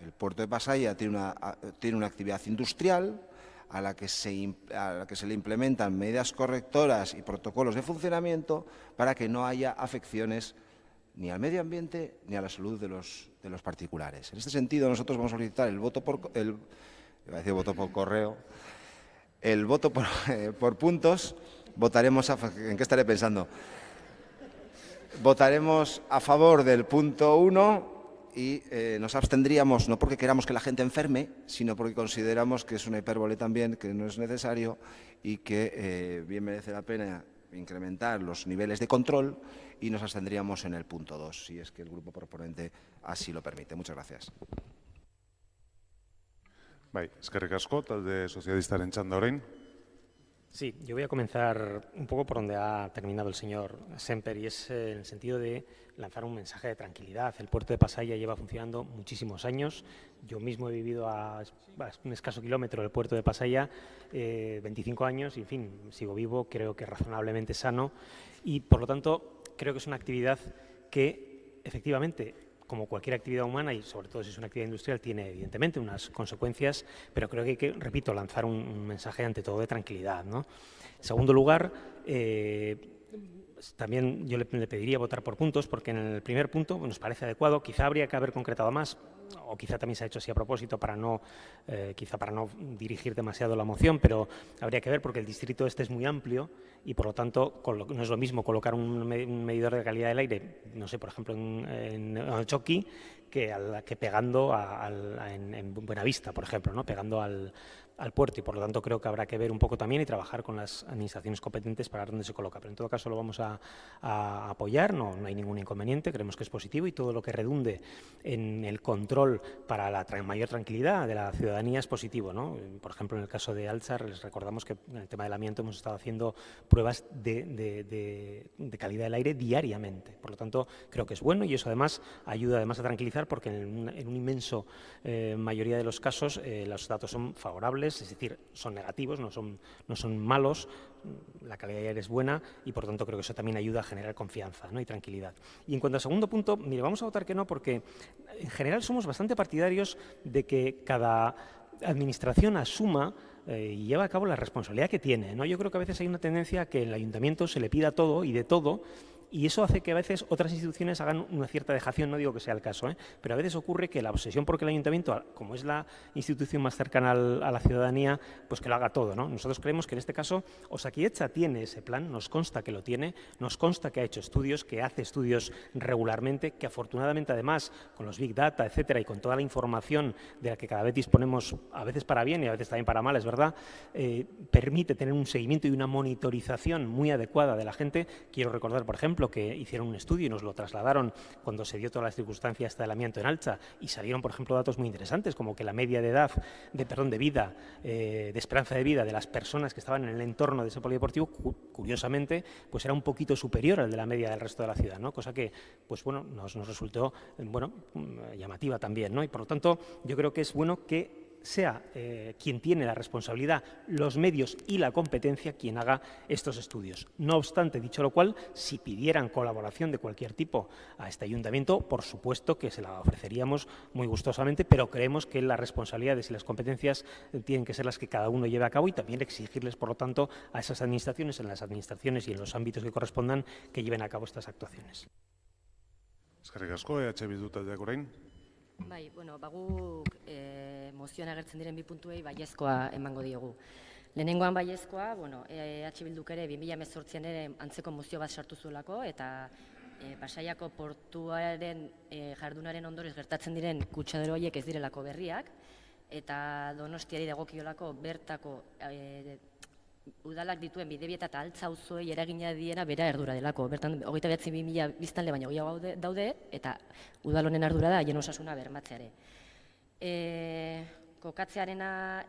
S9: El puerto de Pasaia tiene una actividad industrial a la que se le implementan medidas correctoras y protocolos de funcionamiento para que no haya afecciones ni al medio ambiente ni a la salud de los particulares. En este sentido, nosotros vamos a solicitar el voto por correo, el voto por puntos. Votaremos ¿en qué estaré pensando? Votaremos a favor del punto 1 y nos abstendríamos, no porque queramos que la gente enferme, sino porque consideramos que es una hipérbole también, que no es necesario y que bien merece la pena incrementar los niveles de control, y nos abstendríamos en el punto 2, si es que el grupo proponente así lo permite. Muchas gracias.
S1: Eskerrik asko, talde sozialistaren txanda orain.
S12: Sí, yo voy a comenzar un poco por donde ha terminado el señor Semper, y es en el sentido de lanzar un mensaje de tranquilidad. El puerto de Pasaia lleva funcionando muchísimos años. Yo mismo he vivido a un escaso kilómetro del puerto de Pasaia 25 años y, en fin, sigo vivo, creo que razonablemente sano, y por lo tanto creo que es una actividad que efectivamente, como cualquier actividad humana, y sobre todo si es una actividad industrial, tiene evidentemente unas consecuencias, pero creo que hay que, repito, lanzar un mensaje ante todo de tranquilidad, ¿no? En segundo lugar, también yo le pediría votar por puntos, porque en el primer punto nos parece adecuado. Quizá habría que haber concretado más, o quizá también se ha hecho así a propósito para no dirigir demasiado la moción, pero habría que ver, porque el distrito este es muy amplio y por lo tanto no es lo mismo colocar un medidor de calidad del aire, no sé, por ejemplo en Ochoqui, que pegando en Buenavista, por ejemplo, ¿no? Pegando al puerto, y por lo tanto creo que habrá que ver un poco también y trabajar con las administraciones competentes para ver dónde se coloca. Pero en todo caso lo vamos a apoyar, no hay ningún inconveniente, creemos que es positivo, y todo lo que redunde en el control para la mayor tranquilidad de la ciudadanía es positivo, ¿no? Por ejemplo, en el caso de Altzar, les recordamos que en el tema del amianto hemos estado haciendo pruebas de calidad del aire diariamente. Por lo tanto, creo que es bueno, y eso además ayuda a tranquilizar, porque en un inmenso mayoría de los casos los datos son favorables, es decir, son negativos, no son malos, la calidad de aire es buena, y por tanto creo que eso también ayuda a generar confianza, ¿no? Y tranquilidad. Y en cuanto al segundo punto, mire, vamos a votar que no, porque en general somos bastante partidarios de que cada administración asuma y lleva a cabo la responsabilidad que tiene, ¿no? Yo creo que a veces hay una tendencia a que el ayuntamiento se le pida todo y de todo, y eso hace que a veces otras instituciones hagan una cierta dejación. No digo que sea el caso, pero a veces ocurre que la obsesión porque el ayuntamiento, como es la institución más cercana a la ciudadanía, pues que lo haga todo, ¿no? Nosotros creemos que en este caso Osakidetza tiene ese plan, nos consta que lo tiene, nos consta que ha hecho estudios, que hace estudios regularmente, que afortunadamente además con los Big Data, etcétera, y con toda la información de la que cada vez disponemos, a veces para bien y a veces también para mal, es verdad, permite tener un seguimiento y una monitorización muy adecuada de la gente. Quiero recordar, por ejemplo, que hicieron un estudio y nos lo trasladaron cuando se dio todas las circunstancias del amianto en Altza, y salieron, por ejemplo, datos muy interesantes, como que la media de edad, de vida, de esperanza de vida de las personas que estaban en el entorno de ese polideportivo, curiosamente, pues era un poquito superior al de la media del resto de la ciudad, ¿no? Cosa que, pues bueno, nos resultó, llamativa también, ¿no? Y por lo tanto, yo creo que es bueno que sea quien tiene la responsabilidad, los medios y la competencia quien haga estos estudios. No obstante, dicho lo cual, si pidieran colaboración de cualquier tipo a este ayuntamiento, por supuesto que se la ofreceríamos muy gustosamente, pero creemos que las responsabilidades y las competencias tienen que ser las que cada uno lleve a cabo, y también exigirles, por lo tanto, a esas administraciones, en las administraciones y en los ámbitos que correspondan, que lleven a cabo estas actuaciones.
S1: Eskerrik asko, Bildu taldeak orain.
S17: Bai, guk mozioan agertzen diren bi puntuei baiezkoa emango diogu. Lehenengoan baiezkoa, Bilduk ere 2018an ere antzeko mozio bat sartu zuelako, eta Pasaiako portuaren jardunaren ondorioz gertatzen diren kutsadero horiek ez direlako berriak, eta Donostiari dagokiolako bertako udalak dituen bidebieta eta altzauzuei eragina diena bera ardura delako. Bertan, 29.000 biztanle baino gehiago daude, eta udal honen ardura da haien osasuna bermatzeare. Kokatzearena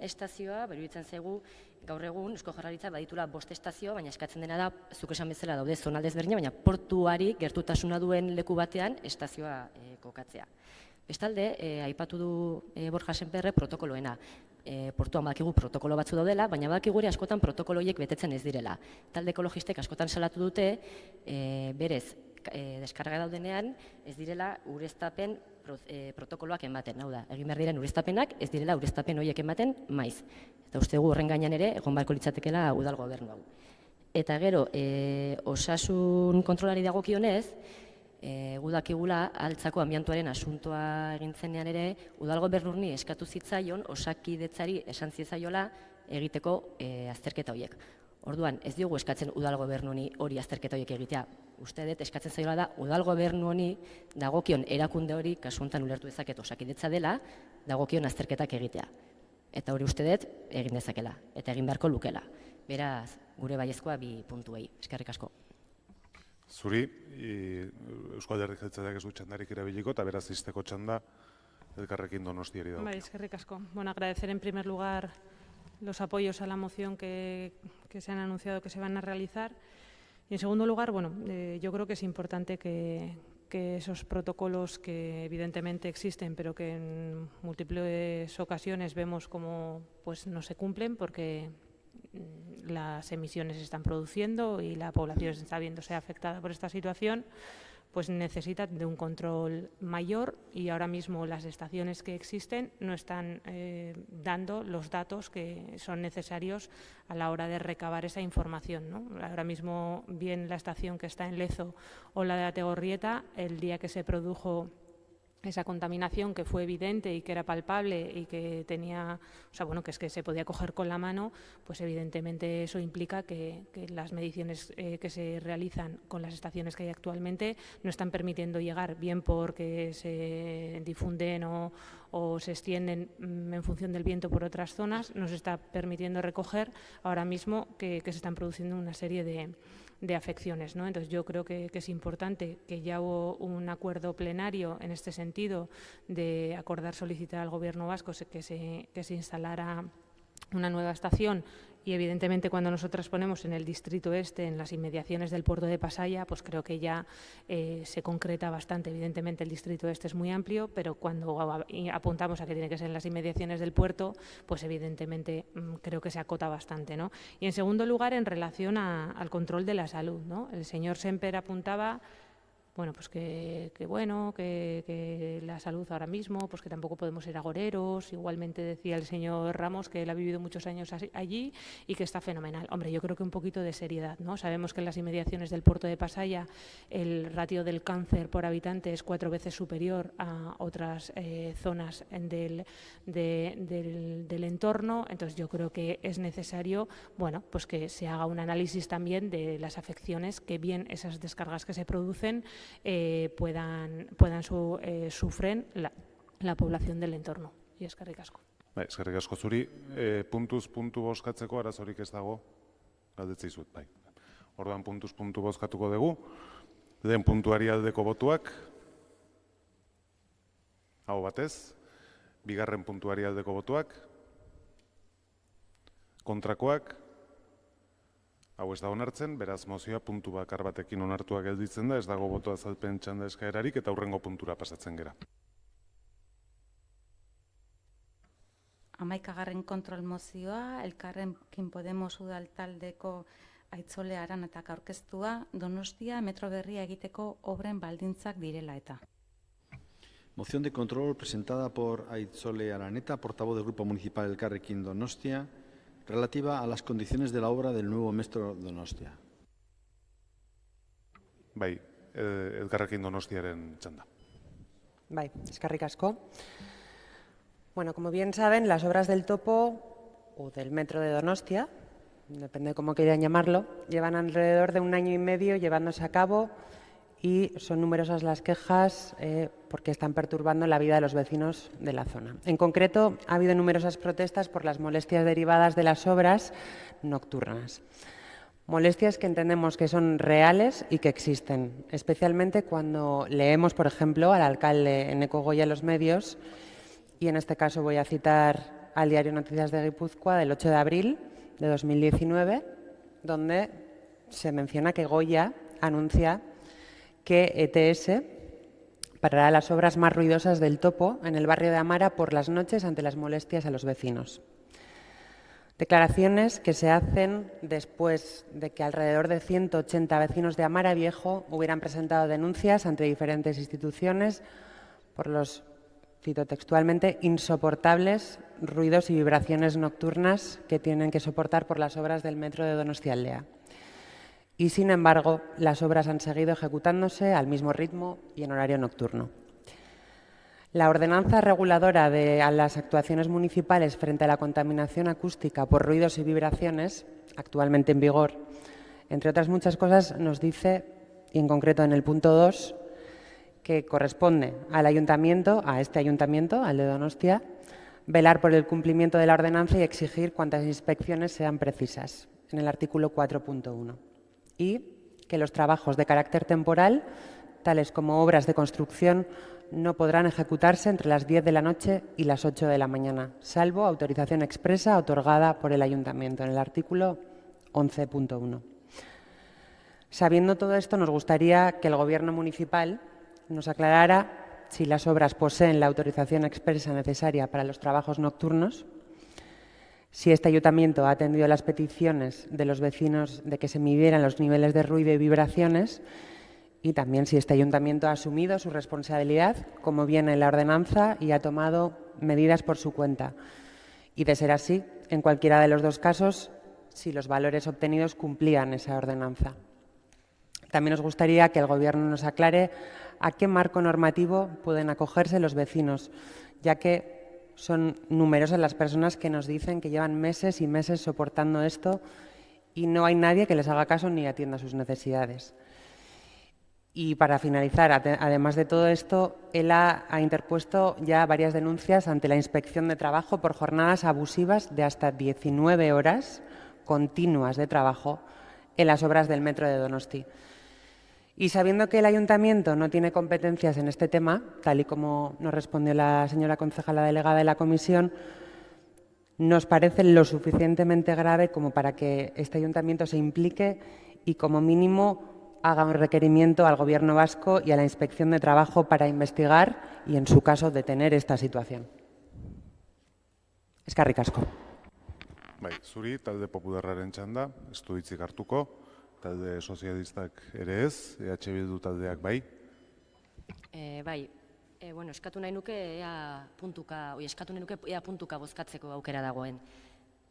S17: estazioa, beruditzen zaigu, gaur egun, Eusko Jaurlaritza baditula 5 estazio, baina eskatzen dena da, zuk esan bezala daude zonalde ezberdina, baina portuari gertutasuna duen leku batean estazioa kokatzea. Bestalde, aipatu du Borja Sémperre protokoloena. Portuan badakigu protokolo batzu daudela, baina badakigu ere askotan protokolo horiek betetzen ez direla. Talde ekologistek askotan salatu dute, berez, deskarga daudenean, ez direla ureztapen protokoloak ematen. Hau da, egin behar diren ureztapenak, ez direla ureztapen horiek ematen maiz. Eta uste dugu horren gainean ere, egon barko litzatekela udal gobernu hau. Eta gero, osasun kontrolari dagokionez, gudakigula altzako amiantuaren asuntoa egintzenean ere, udal gobernurni eskatu zitzaion, osakidetzari esan zitzaiola egiteko azterketa horiek. Orduan, ez diogu eskatzen udal gobernu honi hori azterketa horiek egitea. Uste dut, eskatzen zaiola da, udal gobernu honi dagokion erakunde hori, kasu honetan ulertu dezaket osakidetza dela, dagokion azterketak egitea. Eta hori uste dut, egin dezakela, eta egin beharko lukela. Beraz, gure baiezkoa 2 puntuei. Eskerrik asko.
S1: Zuri, Eusko Alderdi Jeltzaleak ez du txandarik erabiliko, eta beraz izteko txanda Elkarrekin Donostiari dago.
S6: Bai, eskerrik asko. Bueno, agradecer en primer lugar los apoyos a la moción que se han anunciado que se van a realizar. Y en segundo lugar, bueno, yo creo que es importante que esos protocolos que evidentemente existen, pero que en múltiples ocasiones vemos como pues, no se cumplen porque las emisiones se están produciendo y la población está viéndose afectada por esta situación, pues necesita de un control mayor y ahora mismo las estaciones que existen no están dando los datos que son necesarios a la hora de recabar esa información, ¿no? Ahora mismo, bien la estación que está en Lezo o la de Ategorrieta, el día que se produjo esa contaminación que fue evidente y que era palpable y que tenía, o sea, bueno, que es que se podía coger con la mano, pues evidentemente eso implica que las mediciones que se realizan con las estaciones que hay actualmente no están permitiendo llegar, bien porque se difunden o se extienden en función del viento por otras zonas, no se está permitiendo recoger ahora mismo que se están produciendo una serie de afecciones, ¿no? Entonces yo creo que es importante que ya hubo un acuerdo plenario en este sentido de acordar solicitar al Gobierno vasco que se instalara una nueva estación y evidentemente cuando nosotras ponemos en el distrito este, en las inmediaciones del puerto de Pasaia, pues creo que ya se concreta bastante. Evidentemente el distrito este es muy amplio, pero cuando apuntamos a que tiene que ser en las inmediaciones del puerto, pues evidentemente creo que se acota bastante, ¿no? Y en segundo lugar, en relación al control de la salud, ¿no? El señor Semper apuntaba, bueno, pues que la salud ahora mismo, pues que tampoco podemos ser agoreros. Igualmente decía el señor Ramos que él ha vivido muchos años allí y que está fenomenal. Hombre, yo creo que un poquito de seriedad, ¿no? Sabemos que en las inmediaciones del puerto de Pasaia el ratio del cáncer por habitante es 4 veces superior a otras zonas del entorno. Entonces yo creo que es necesario, bueno, pues que se haga un análisis también de las afecciones que bien esas descargas que se producen puedan sufren la población del entorno. Y eskerrik asko.
S1: Bai, eskerrik asko zuri. Puntuz puntu bozkatzeko arazorik ez dago, galdetzei zuet, bai. Orduan puntuz puntu bozkatuko dugu. Lehen puntuari aldeko botuak. Hau batez. Bigarren puntuari aldeko botuak. Kontrakoak. Hau ez da onartzen, beraz mozioa puntu bakar batekin onartua gelditzen da, ez dago boto azalpen txanda eskaerarik eta hurrengo puntura pasatzen gera.
S5: 11. kontrol mozioa, Elkarrekin Podemos udal taldeko Aitzole Aranetak aurkeztua, Donostia metro berria egiteko obren baldintzak direla eta.
S3: Moción de control presentada por Aitzole Araneta, portavoz del Grupo Municipal Elkarrekin Donostia, relativa a las condiciones de la obra del nuevo metro Donostia.
S1: Bai, Elkarrekin Donostiaren txanda.
S15: Bai, eskerrik asko. Bueno, como bien saben, las obras del topo o del metro de Donostia, depende de cómo quieran llamarlo, llevan alrededor de 1 año y medio llevándose a cabo y son numerosas las quejas porque están perturbando la vida de los vecinos de la zona. En concreto, ha habido numerosas protestas por las molestias derivadas de las obras nocturnas. Molestias que entendemos que son reales y que existen, especialmente cuando leemos, por ejemplo, al alcalde Eneko Goya en los medios, y en este caso voy a citar al diario Noticias de Guipúzcoa del 8 de abril de 2019, donde se menciona que Goya anuncia que ETS parará las obras más ruidosas del topo en el barrio de Amara por las noches ante las molestias a los vecinos. Declaraciones que se hacen después de que alrededor de 180 vecinos de Amara Viejo hubieran presentado denuncias ante diferentes instituciones por los, cito textualmente, insoportables ruidos y vibraciones nocturnas que tienen que soportar por las obras del metro de Donostialdea. Y, sin embargo, las obras han seguido ejecutándose al mismo ritmo y en horario nocturno. La ordenanza reguladora de las actuaciones municipales frente a la contaminación acústica por ruidos y vibraciones, actualmente en vigor, entre otras muchas cosas, nos dice, y en concreto en el punto 2, que corresponde al ayuntamiento, a este ayuntamiento, al de Donostia, velar por el cumplimiento de la ordenanza y exigir cuantas inspecciones sean precisas, en el artículo 4.1. Y que los trabajos de carácter temporal, tales como obras de construcción, no podrán ejecutarse entre las 10 de la noche y las 8 de la mañana, salvo autorización expresa otorgada por el Ayuntamiento, en el artículo 11.1. Sabiendo todo esto, nos gustaría que el Gobierno municipal nos aclarara si las obras poseen la autorización expresa necesaria para los trabajos nocturnos, si este ayuntamiento ha atendido las peticiones de los vecinos de que se midieran los niveles de ruido y vibraciones y también si este ayuntamiento ha asumido su responsabilidad, como viene en la ordenanza, y ha tomado medidas por su cuenta. Y de ser así, en cualquiera de los dos casos, si los valores obtenidos cumplían esa ordenanza. También nos gustaría que el Gobierno nos aclare a qué marco normativo pueden acogerse los vecinos, ya que son numerosas las personas que nos dicen que llevan meses y meses soportando esto y no hay nadie que les haga caso ni atienda sus necesidades. Y para finalizar, además de todo esto, él ha interpuesto ya varias denuncias ante la Inspección de Trabajo por jornadas abusivas de hasta 19 horas continuas de trabajo en las obras del metro de Donosti. Y sabiendo que el Ayuntamiento no tiene competencias en este tema, tal y como nos respondió la señora concejala delegada de la comisión, nos parece lo suficientemente grave como para que este Ayuntamiento se implique y, como mínimo, haga un requerimiento al Gobierno vasco y a la Inspección de Trabajo para investigar y, en su caso, detener esta situación. Eskerrik asko.
S1: Bai, zuri, talde popularraren txanda, ez du hitzik hartuko, talde sozialistak ere ez, EH Bildu taldeak bai.
S17: Eskatu nahi nuke ea puntuka bozkatzeko aukera dagoen.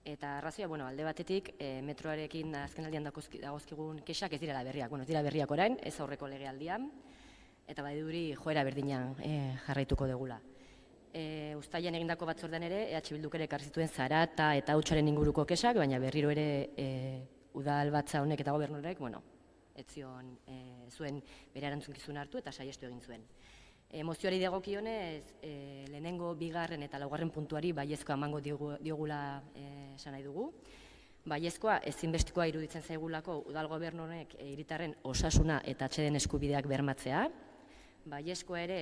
S17: Eta arrazoia, alde batetik, metroarekin azkenaldian dagozkigun kexak ez direla berriak. Ez dira berriak orain, ez aurreko legealdian, eta badiduri joera berdinan jarraituko degula. Uztailean egindako batzordean ere, EH Bilduk ere ekarri zituen zarata eta hutsaren inguruko kexak, baina berriro ere udal batza honek eta gobernorek, ez zuen bere erantzunkizun hartu eta saiestu egin zuen. Mozioari dagokionez, lehenengo, bigarren eta laugarren puntuari baiezkoa emango diogula esan nahi dugu. Baiezkoa ezinbestikoa iruditzen zaigulako udal gobernonek hiritarren osasuna eta atseden eskubideak bermatzea. Baiezkoa ere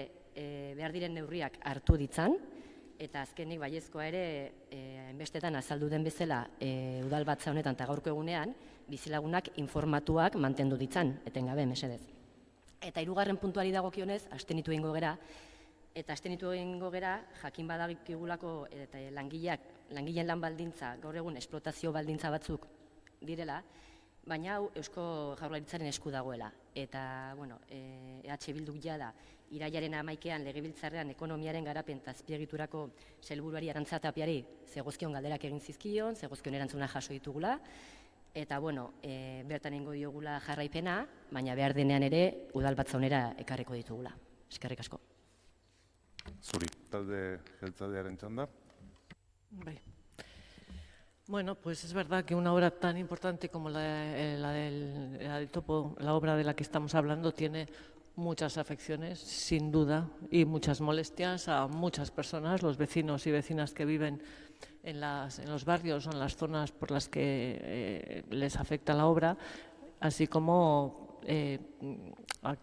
S17: behar diren neurriak hartu ditzan, eta azkenik baiezkoa ere enbestetan azaldu den bezala udal batza honetan eta gaurko egunean bizilagunak informatuak mantendu ditzan, etengabe mesedez. Eta hirugarren puntuari dagokionez, abstenitu egingo gera, eta abstenitu egingo gera jakin badakigulako eta langileen lan baldintza, gaur egun esplotazio baldintza batzuk direla, baina hau Eusko Jaurlaritzaren esku dagoela. Eta, EH Bilduk jada irailaren 11ean legebiltzarrean ekonomiaren garapen eta azpiegiturako sailburuari Arantza Tapiari zegozkion galderak egin zizkion, zegozkion erantzuna jaso ditugula, eta, bertan egingo diogula jarraipena, baina behar denean ere udal batza honera ekarriko ditugula. Eskerrik asko.
S1: Zuri, talde jeltzalearen txanda.
S13: Bueno, pues es verdad que una obra tan importante como la del topo, la obra de la que estamos hablando, tiene muchas afecciones, sin duda, y muchas molestias a muchas personas, los vecinos y vecinas que viven en los barrios o en las zonas por las que les afecta la obra, así como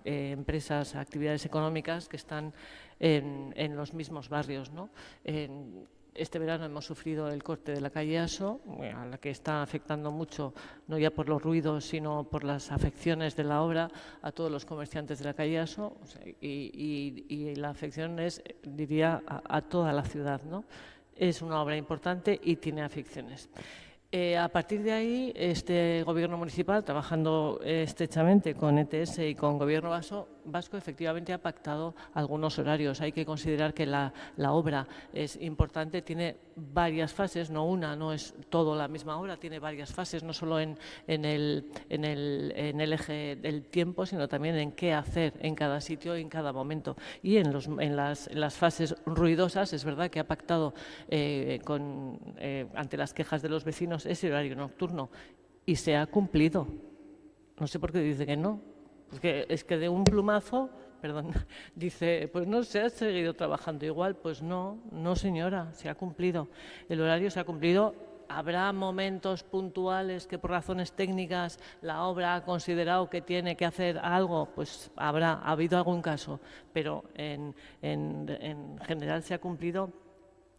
S13: empresas, actividades económicas que están en los mismos barrios, ¿no? Este verano hemos sufrido el corte de la calle Aso, a la que está afectando mucho, no ya por los ruidos, sino por las afecciones de la obra a todos los comerciantes de la calle Aso, o sea, y la afección es, diría, a toda la ciudad, ¿no? Es una obra importante y tiene afecciones. A partir de ahí, este Gobierno municipal, trabajando estrechamente con ETS y con Gobierno vasco, efectivamente ha pactado algunos horarios. Hay que considerar que la obra es importante, tiene varias fases, no una, no es todo la misma obra, tiene varias fases, no solo en el eje del tiempo, sino también en qué hacer en cada sitio y en cada momento. Y en las fases ruidosas, es verdad que ha pactado ante las quejas de los vecinos ese horario nocturno y se ha cumplido. No sé por qué dice que no. Es que de un plumazo, perdón, dice, pues no se ha seguido trabajando igual. Pues no, señora, se ha cumplido. El horario se ha cumplido. Habrá momentos puntuales que por razones técnicas la obra ha considerado que tiene que hacer algo, pues ha habido algún caso, pero en general se ha cumplido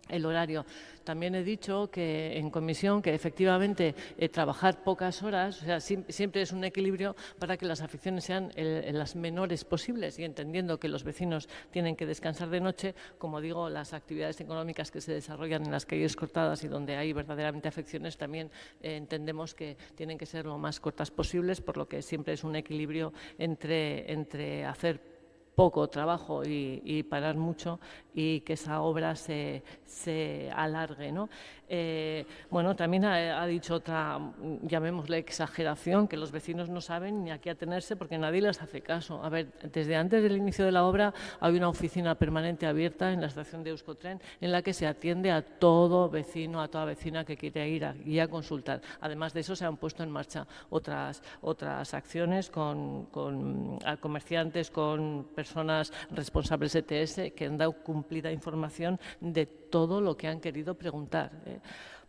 S13: el horario. También he dicho que en comisión que efectivamente trabajar pocas horas, o sea, siempre es un equilibrio para que las afecciones sean las menores posibles y entendiendo que los vecinos tienen que descansar de noche, como digo, las actividades económicas que se desarrollan en las calles cortadas y donde hay verdaderamente afecciones también entendemos que tienen que ser lo más cortas posibles, por lo que siempre es un equilibrio entre hacer poco trabajo y parar mucho y que esa obra se alargue, ¿no? Bueno, también ha dicho otra, llamémosle exageración, que los vecinos no saben ni a qué atenerse porque nadie les hace caso. A ver, desde antes del inicio de la obra hay una oficina permanente abierta en la estación de Euskotren en la que se atiende a todo vecino, a toda vecina que quiere ir a consultar. Además de eso se han puesto en marcha otras acciones con comerciantes, con personas responsables de ETS que han dado cumplida información de todo lo que han querido preguntar.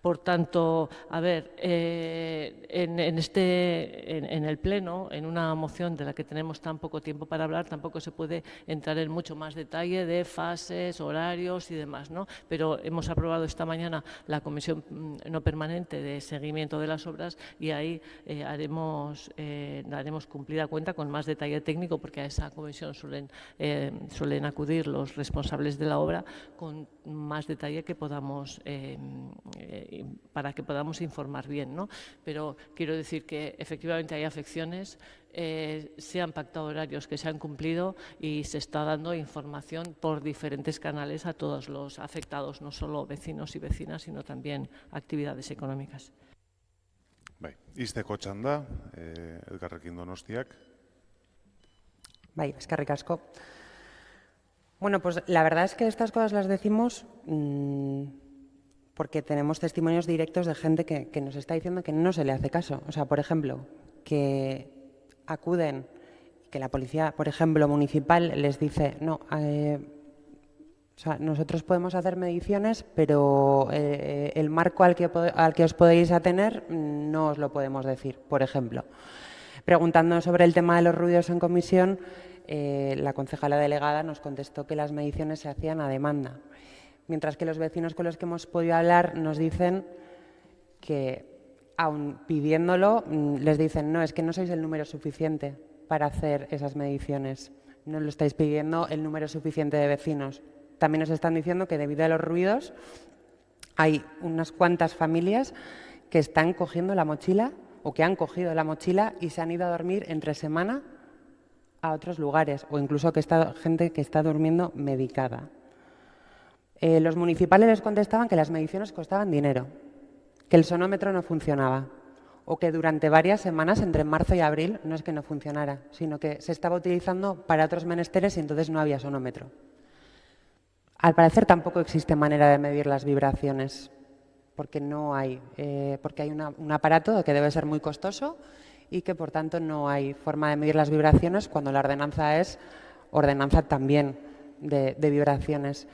S13: Por tanto, a ver, en el Pleno, en una moción de la que tenemos tan poco tiempo para hablar, tampoco se puede entrar en mucho más detalle de fases, horarios y demás, ¿no? Pero hemos aprobado esta mañana la comisión no permanente de seguimiento de las obras y ahí daremos cumplida cuenta con más detalle técnico, porque a esa comisión suelen acudir los responsables de la obra con más detalle que podamos para que podamos informar bien, ¿no? Pero quiero decir que efectivamente hay afecciones, se han pactado horarios que se han cumplido y se está dando información por diferentes canales a todos los afectados, no solo vecinos y vecinas, sino también actividades económicas.
S1: Bai, izteko txanda, Elkarrekin Donostiak.
S15: Bai, eskerrik asko. Bueno, pues la verdad es que estas cosas las decimos porque tenemos testimonios directos de gente que nos está diciendo que no se le hace caso. O sea, por ejemplo, que acuden, que la policía, por ejemplo, municipal les dice, no, o sea, nosotros podemos hacer mediciones, pero el marco al que os podéis atener no os lo podemos decir, por ejemplo. Preguntando sobre el tema de los ruidos en comisión, la concejala delegada nos contestó que las mediciones se hacían a demanda. Mientras que los vecinos con los que hemos podido hablar nos dicen que, aun pidiéndolo, les dicen, no, es que no sois el número suficiente para hacer esas mediciones. No lo estáis pidiendo el número suficiente de vecinos. También nos están diciendo que debido a los ruidos hay unas cuantas familias que están cogiendo la mochila o que han cogido la mochila y se han ido a dormir entre semana a otros lugares o incluso gente que está durmiendo medicada. Los municipales les contestaban que las mediciones costaban dinero, que el sonómetro no funcionaba o que durante varias semanas, entre marzo y abril, no es que no funcionara, sino que se estaba utilizando para otros menesteres y entonces no había sonómetro. Al parecer tampoco existe manera de medir las vibraciones porque no hay, porque hay un aparato que debe ser muy costoso y que por tanto no hay forma de medir las vibraciones cuando la ordenanza es ordenanza también de vibraciones.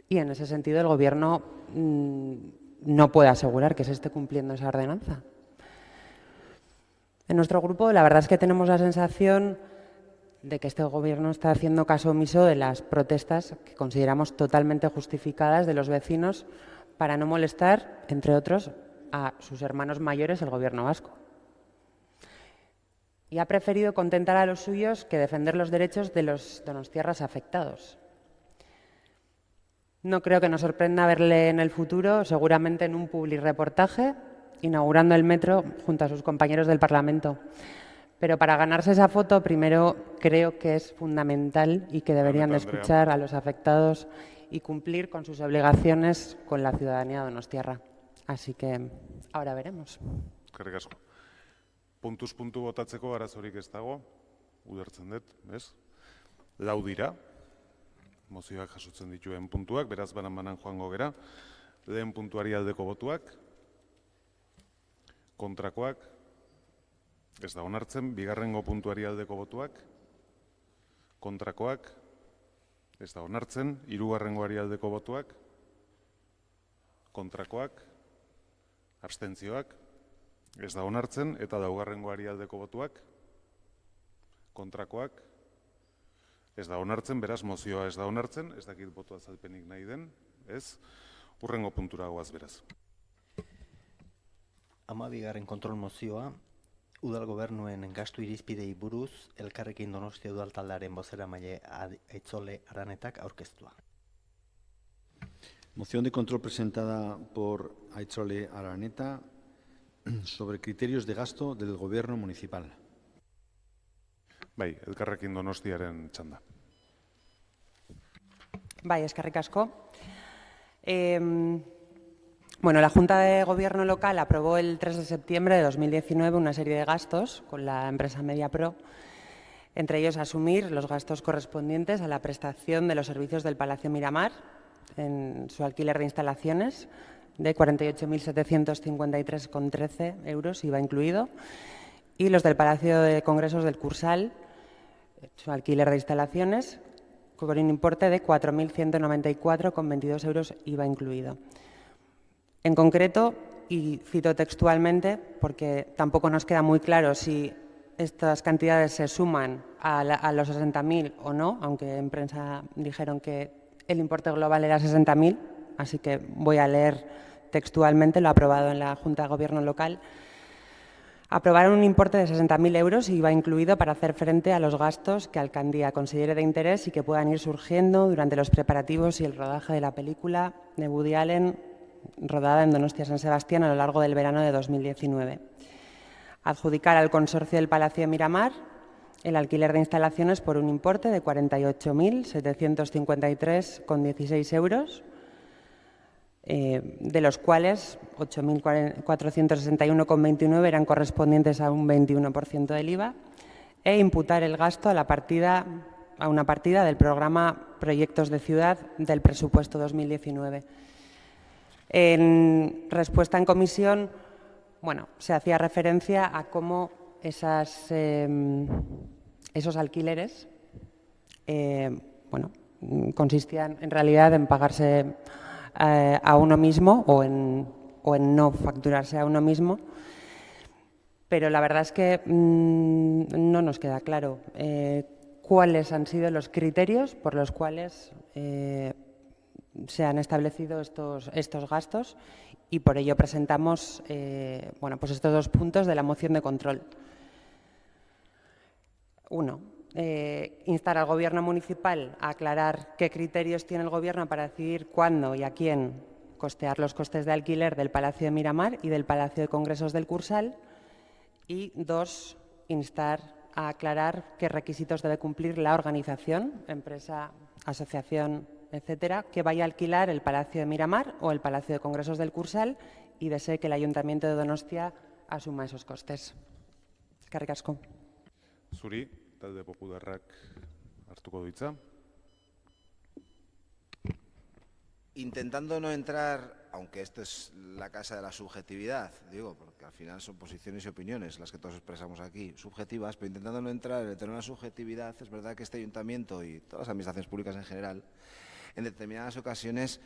S15: Y en ese sentido el Gobierno no puede asegurar que se esté cumpliendo esa ordenanza. En nuestro grupo la verdad es que tenemos la sensación de que este Gobierno está haciendo caso omiso de las protestas que consideramos totalmente justificadas de los vecinos para no molestar, entre otros, a sus hermanos mayores, el Gobierno vasco. Y ha preferido contentar a los suyos que defender los derechos de los donostiarras afectados. No creo que nos sorprenda verle en el futuro, seguramente en un publireportaje, inaugurando el metro junto a sus compañeros del Parlamento. Pero para ganarse esa foto, primero creo que es fundamental y que deberían de escuchar a los afectados y cumplir con sus obligaciones con la ciudadanía donostiarra. Así que ahora veremos.
S1: Eskerrik asko. Puntuz puntu botatzeko arazorik ez dago, ulertzen dut, ez? Lau dira, mozioak jasotzen dituen puntuak, beraz banan-banan joango gera. Lehen puntuari aldeko botuak, kontrakoak, ez da onartzen, bigarrengo puntuari aldeko botuak, kontrakoak, ez da onartzen, hirugarrengoari aldeko botuak, kontrakoak, abstentzioak, ez da onartzen, eta laugarrengoari aldeko botuak, kontrakoak, ez da onartzen, beraz mozioa ez da onartzen, ez dakit botu azalpenik nahi den, ez, hurrengo puntura goaz beraz.
S2: 12. kontrol mozioa, udal gobernuen gastu irizpidei buruz, Elkarrekin Donostia udaltaldearen bozeramaile Aitzole Aranetak aurkeztua.
S3: Moción de control presentada por Aitzole Araneta sobre criterios de gasto del Gobierno municipal.
S1: Bai, Elkarrekin Donostiaren txanda.
S15: Bai, eskerrik asko. Bueno, la Junta de Gobierno local aprobó el 3 de septiembre de 2019 una serie de gastos con la empresa Mediapro, entre ellos asumir los gastos correspondientes a la prestación de los servicios del Palacio Miramar en su alquiler de instalaciones de 48.753,13 euros, IVA incluido, y los del Palacio de Congresos del Cursal, su alquiler de instalaciones, con un importe de 4.194,22 euros, IVA incluido. En concreto, y cito textualmente, porque tampoco nos queda muy claro si estas cantidades se suman a los 60.000 o no, aunque en prensa dijeron que el importe global era 60.000, así que voy a leer textualmente lo aprobado en la Junta de Gobierno local. Aprobaron un importe de 60.000 euros y IVA incluido para hacer frente a los gastos que Alcaldía considere de interés y que puedan ir surgiendo durante los preparativos y el rodaje de la película de Woody Allen, rodada en Donostia San Sebastián a lo largo del verano de 2019. Adjudicar al consorcio del Palacio de Miramar el alquiler de instalaciones por un importe de 48.753,16 euros, de los cuales 8.461,29 eran correspondientes a un 21% del IVA, e imputar el gasto a una partida del programa Proyectos de Ciudad del presupuesto 2019. En respuesta en comisión, bueno, se hacía referencia a cómo esos alquileres consistían en realidad en pagarse a uno mismo o en no facturarse a uno mismo, pero la verdad es que no nos queda claro cuáles han sido los criterios por los cuales se han establecido estos gastos, y por ello presentamos pues estos dos puntos de la moción de control. 1. Instar al Gobierno municipal a aclarar qué criterios tiene el Gobierno para decidir cuándo y a quién costear los costes de alquiler del Palacio de Miramar y del Palacio de Congresos del Cursal. Y 2. Instar a aclarar qué requisitos debe cumplir la organización, empresa, asociación, etcétera, que vaya a alquilar el Palacio de Miramar o el Palacio de Congresos del Cursal, y desee que el Ayuntamiento de Donostia asuma esos costes. Eskerrik asko.
S1: Zuri, talde popularrak hartuko du hitza.
S9: Intentando no entrar aunque esto es la casa de la subjetividad, digo, porque al final son posiciones y opiniones las que todos expresamos aquí, subjetivas, pero intentando no entrar en el terreno de la subjetividad, es verdad que este ayuntamiento y todas las administraciones públicas en general, en determinadas ocasiones,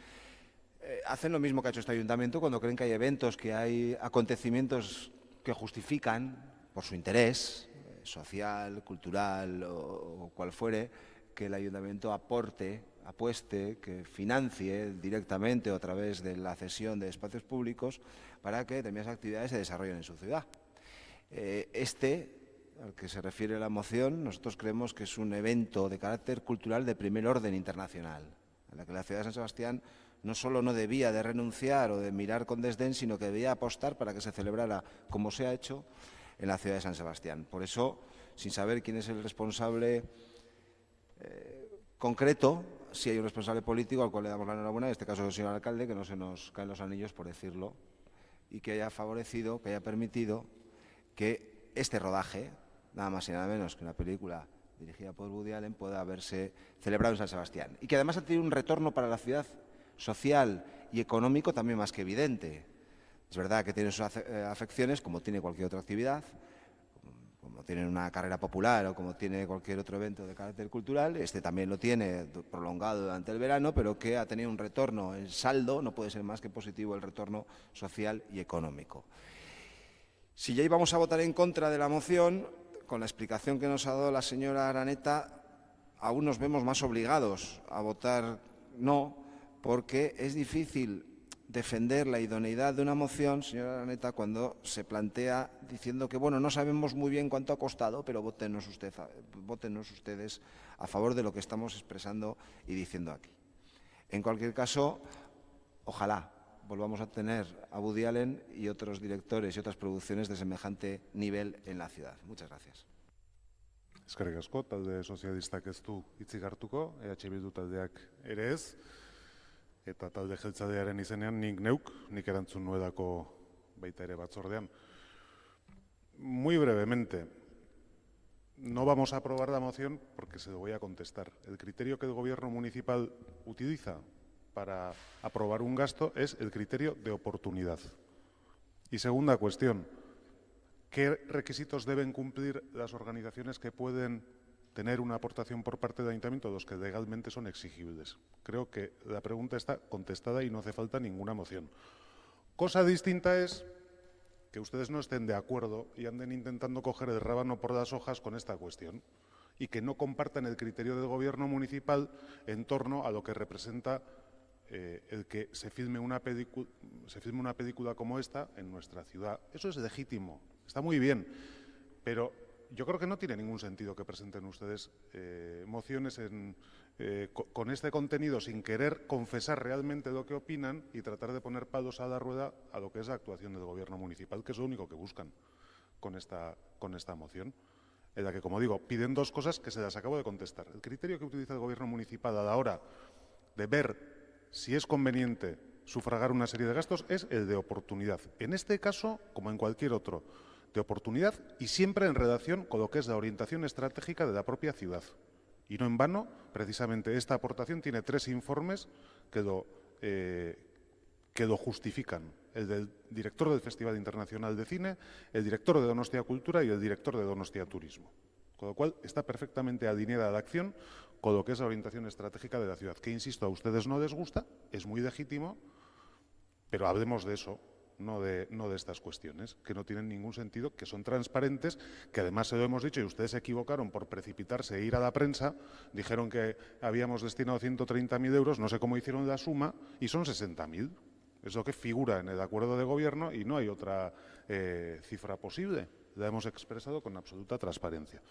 S9: hacen lo mismo que ha hecho este ayuntamiento cuando creen que hay eventos, que hay acontecimientos que justifican, por su interés social, cultural o cual fuere, que el ayuntamiento apueste, que financie directamente o a través de la cesión de espacios públicos para que determinadas actividades se desarrollen en su ciudad. Al que se refiere la moción, nosotros creemos que es un evento de carácter cultural de primer orden internacional, en la que la ciudad de San Sebastián no solo no debía de renunciar o de mirar con desdén, sino que debía apostar para que se celebrara como se ha hecho en la ciudad de San Sebastián. Por eso, sin saber quién es el responsable concreto, si hay un responsable político al cual le damos la enhorabuena, en este caso el señor alcalde, que no se nos caen los anillos, por decirlo, y que haya favorecido, que haya permitido que este rodaje, nada más y nada menos que una película dirigida por Woody Allen, pueda haberse celebrado en San Sebastián. Y que además ha tenido un retorno para la ciudad social y económico también más que evidente. Es verdad que tiene sus afecciones, como tiene cualquier otra actividad, como tiene una carrera popular o como tiene cualquier otro evento de carácter cultural. Este también lo tiene prolongado durante el verano, pero que ha tenido un retorno en saldo, no puede ser más que positivo el retorno social y económico. Si ya íbamos a votar en contra de la moción, con la explicación que nos ha dado la señora Araneta, aún nos vemos más obligados a votar no, porque es difícil defender la idoneidad de una moción, señora Araneta, cuando se plantea diciendo que, bueno, no sabemos muy bien cuánto ha costado, pero vótenos ustedes a favor de lo que estamos expresando y diciendo aquí. En cualquier caso, ojalá volvamos a tener a Woody Allen y otros directores y otras producciones de semejante nivel en la ciudad. Muchas gracias.
S1: Eskerrik asko, talde sozialistak ez du hitzik hartuko, Bildu taldeak ere ez, eta talde jeltzalearen izenean nik erantzun nuedako baita ere batzordean. Muy brevemente, no vamos a aprobar la moción porque se lo voy a contestar. El criterio que el gobierno municipal utiliza para aprobar un gasto es el criterio de oportunidad. Y segunda cuestión, ¿qué requisitos deben cumplir las organizaciones que pueden tener una aportación por parte del ayuntamiento? Los que legalmente son exigibles. Creo que la pregunta está contestada y no hace falta ninguna moción. Cosa distinta es que ustedes no estén de acuerdo y anden intentando coger el rábano por las hojas con esta cuestión y que no compartan el criterio del gobierno municipal en torno a lo que representa el que se filme una película como esta en nuestra ciudad. Eso es legítimo, está muy bien, pero yo creo que no tiene ningún sentido que presenten ustedes mociones con este contenido sin querer confesar realmente lo que opinan y tratar de poner palos a la rueda a lo que es la actuación del gobierno municipal, que es lo único que buscan con esta moción, en la que, como digo, piden dos cosas que se las acabo de contestar. El criterio que utiliza el gobierno municipal a la hora de ver si es conveniente sufragar una serie de gastos es el de oportunidad. En este caso, como en cualquier otro, de oportunidad y siempre en relación con lo que es la orientación estratégica de la propia ciudad. Y no en vano, precisamente esta aportación tiene 3 informes que lo justifican. El del director del Festival Internacional de Cine, el director de Donostia Cultura y el director de Donostia Turismo. Con lo cual está perfectamente alineada la acción con lo que es la orientación estratégica de la ciudad. Que, insisto, a ustedes no les gusta, es muy legítimo, pero hablemos de eso. No de estas cuestiones, que no tienen ningún sentido, que son transparentes, que además se lo hemos dicho y ustedes se equivocaron por precipitarse e ir a la prensa, dijeron que habíamos destinado 130.000 euros, no sé cómo hicieron la suma, y son 60.000. Es lo que figura en el acuerdo de gobierno y no hay otra cifra posible. La hemos expresado con absoluta transparencia.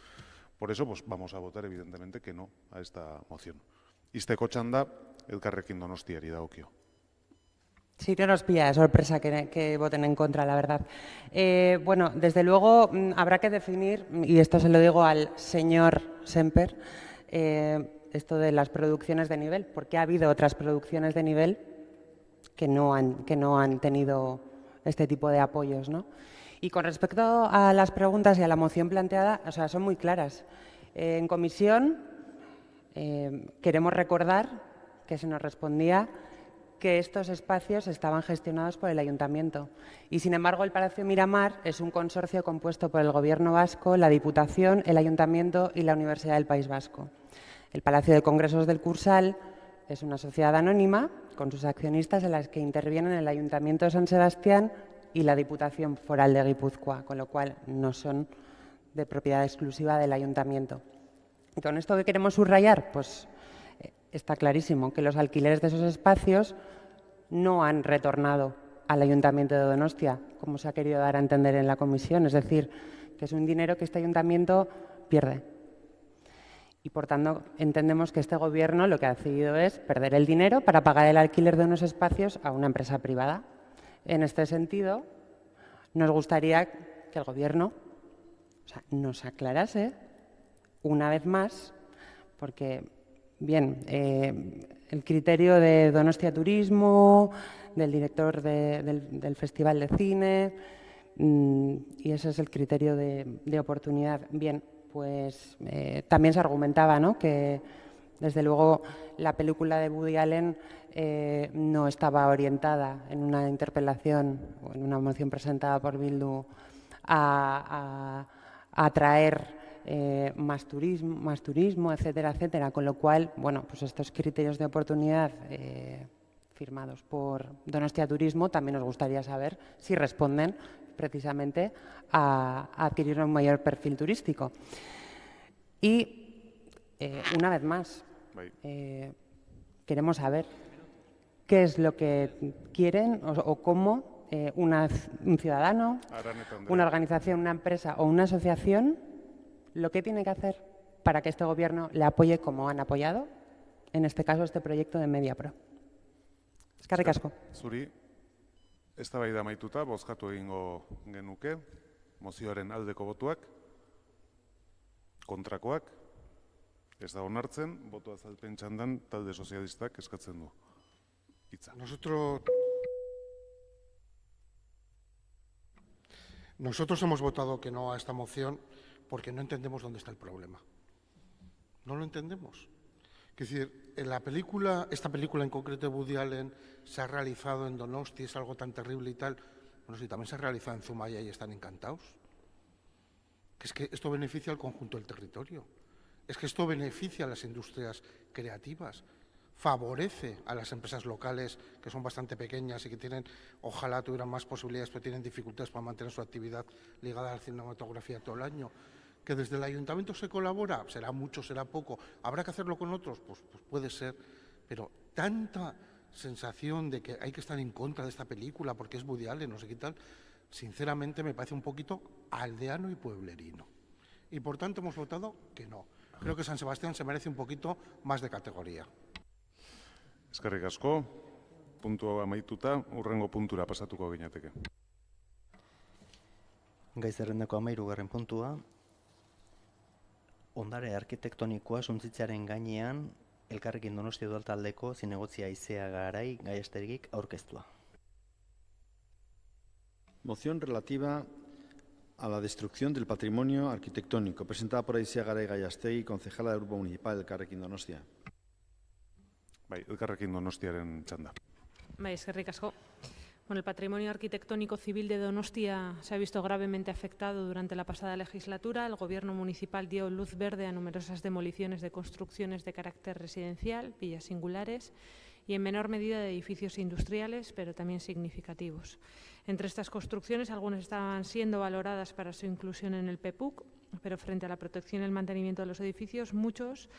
S1: Por eso pues, vamos a votar evidentemente que no a esta moción. Izteko txanda, Elkarrekin Donostiari dagokio.
S15: Sí, no nos pilla de sorpresa que voten en contra, la verdad. Bueno, desde luego habrá que definir, y esto se lo digo al señor Semper, esto de las producciones de nivel, porque ha habido otras producciones de nivel que no han tenido este tipo de apoyos, ¿no? Y con respecto a las preguntas y a la moción planteada, o sea, son muy claras. En comisión queremos recordar que se nos respondía que estos espacios estaban gestionados por el Ayuntamiento. Y, sin embargo, el Palacio Miramar es un consorcio compuesto por el Gobierno vasco, la Diputación, el Ayuntamiento y la Universidad del País Vasco. El Palacio de Congresos del Cursal es una sociedad anónima con sus accionistas en las que intervienen el Ayuntamiento de San Sebastián y la Diputación Foral de Guipúzcoa, con lo cual no son de propiedad exclusiva del Ayuntamiento. ¿Y con esto qué queremos subrayar? Pues está clarísimo que los alquileres de esos espacios no han retornado al Ayuntamiento de Donostia, como se ha querido dar a entender en la comisión. Es decir, que es un dinero que este Ayuntamiento pierde. Y, por tanto, entendemos que este Gobierno lo que ha decidido es perder el dinero para pagar el alquiler de unos espacios a una empresa privada. En este sentido, nos gustaría que el Gobierno nos aclarase una vez más, porque, bien, el criterio de Donostia Turismo, del director del Festival de Cine, y ese es el criterio de oportunidad. Bien, pues también se argumentaba, ¿no?, que, desde luego, la película de Woody Allen no estaba orientada en una interpelación o en una moción presentada por Bildu a atraer más turismo, etcétera, etcétera. Con lo cual, bueno, pues estos criterios de oportunidad firmados por Donostia Turismo también nos gustaría saber si responden precisamente a adquirir un mayor perfil turístico. Y, una vez más, queremos saber qué es lo que quieren o cómo un ciudadano, una organización, una empresa o una asociación, lo que tiene que hacer para que este Gobierno le apoye como han apoyado, en este caso, este proyecto de MediaPro. Eskerrik asko.
S1: Zuri, eztabaida amaituta, bozkatu egingo genuke, mozioaren aldeko botuak, kontrakoak, ez da onartzen, boto azalpen txandan talde sozialistak eskatzen du. Hitza.
S10: Nosotros hemos votado que no a esta moción porque no entendemos dónde está el problema. No lo entendemos. Es decir, esta película en concreto de Woody Allen se ha realizado en Donosti, es algo tan terrible y tal. Bueno, sí, también se ha realizado en Zumaya y están encantados. Es que esto beneficia al conjunto del territorio. Es que esto beneficia a las industrias creativas. Favorece a las empresas locales, que son bastante pequeñas y que tienen, ojalá tuvieran más posibilidades, pero tienen dificultades para mantener su actividad ligada a la cinematografía todo el año. ¿Que desde el Ayuntamiento se colabora? Será mucho, será poco. ¿Habrá que hacerlo con otros? Pues puede ser. Pero tanta sensación de que hay que estar en contra de esta película porque es Woody Allen, no sé qué tal, sinceramente me parece un poquito aldeano y pueblerino. Y por tanto hemos votado que no. Creo que San Sebastián se merece un poquito más de categoría.
S1: Eskerrik asko, puntu amaituta, hurrengo puntura pasatuko ginateke.
S2: Gai zerrendako 13. puntua, ondare arkitektonikoa suntzitzearen gainean Elkarrekin Donostia udaltaldeko zinegotzia Aizea Garai Gaiasterigik aurkeztua.
S3: Moción relativa a la destrucción del patrimonio arquitectónico, presentada por Aizea Garai Gaiastegi, concejala del Grupo Municipal Elkarrekin Donostia.
S1: Bai, Elkarrekin Donostiaren txanda.
S6: Bai, eskerrik asko. Bueno, el patrimonio arquitectónico civil de Donostia se ha visto gravemente afectado durante la pasada legislatura. El Gobierno municipal dio luz verde a numerosas demoliciones de construcciones de carácter residencial, villas singulares, y en menor medida de edificios industriales, pero también significativos. Entre estas construcciones, algunas estaban siendo valoradas para su inclusión en el PEPUC, pero frente a la protección y el mantenimiento de los edificios, muchos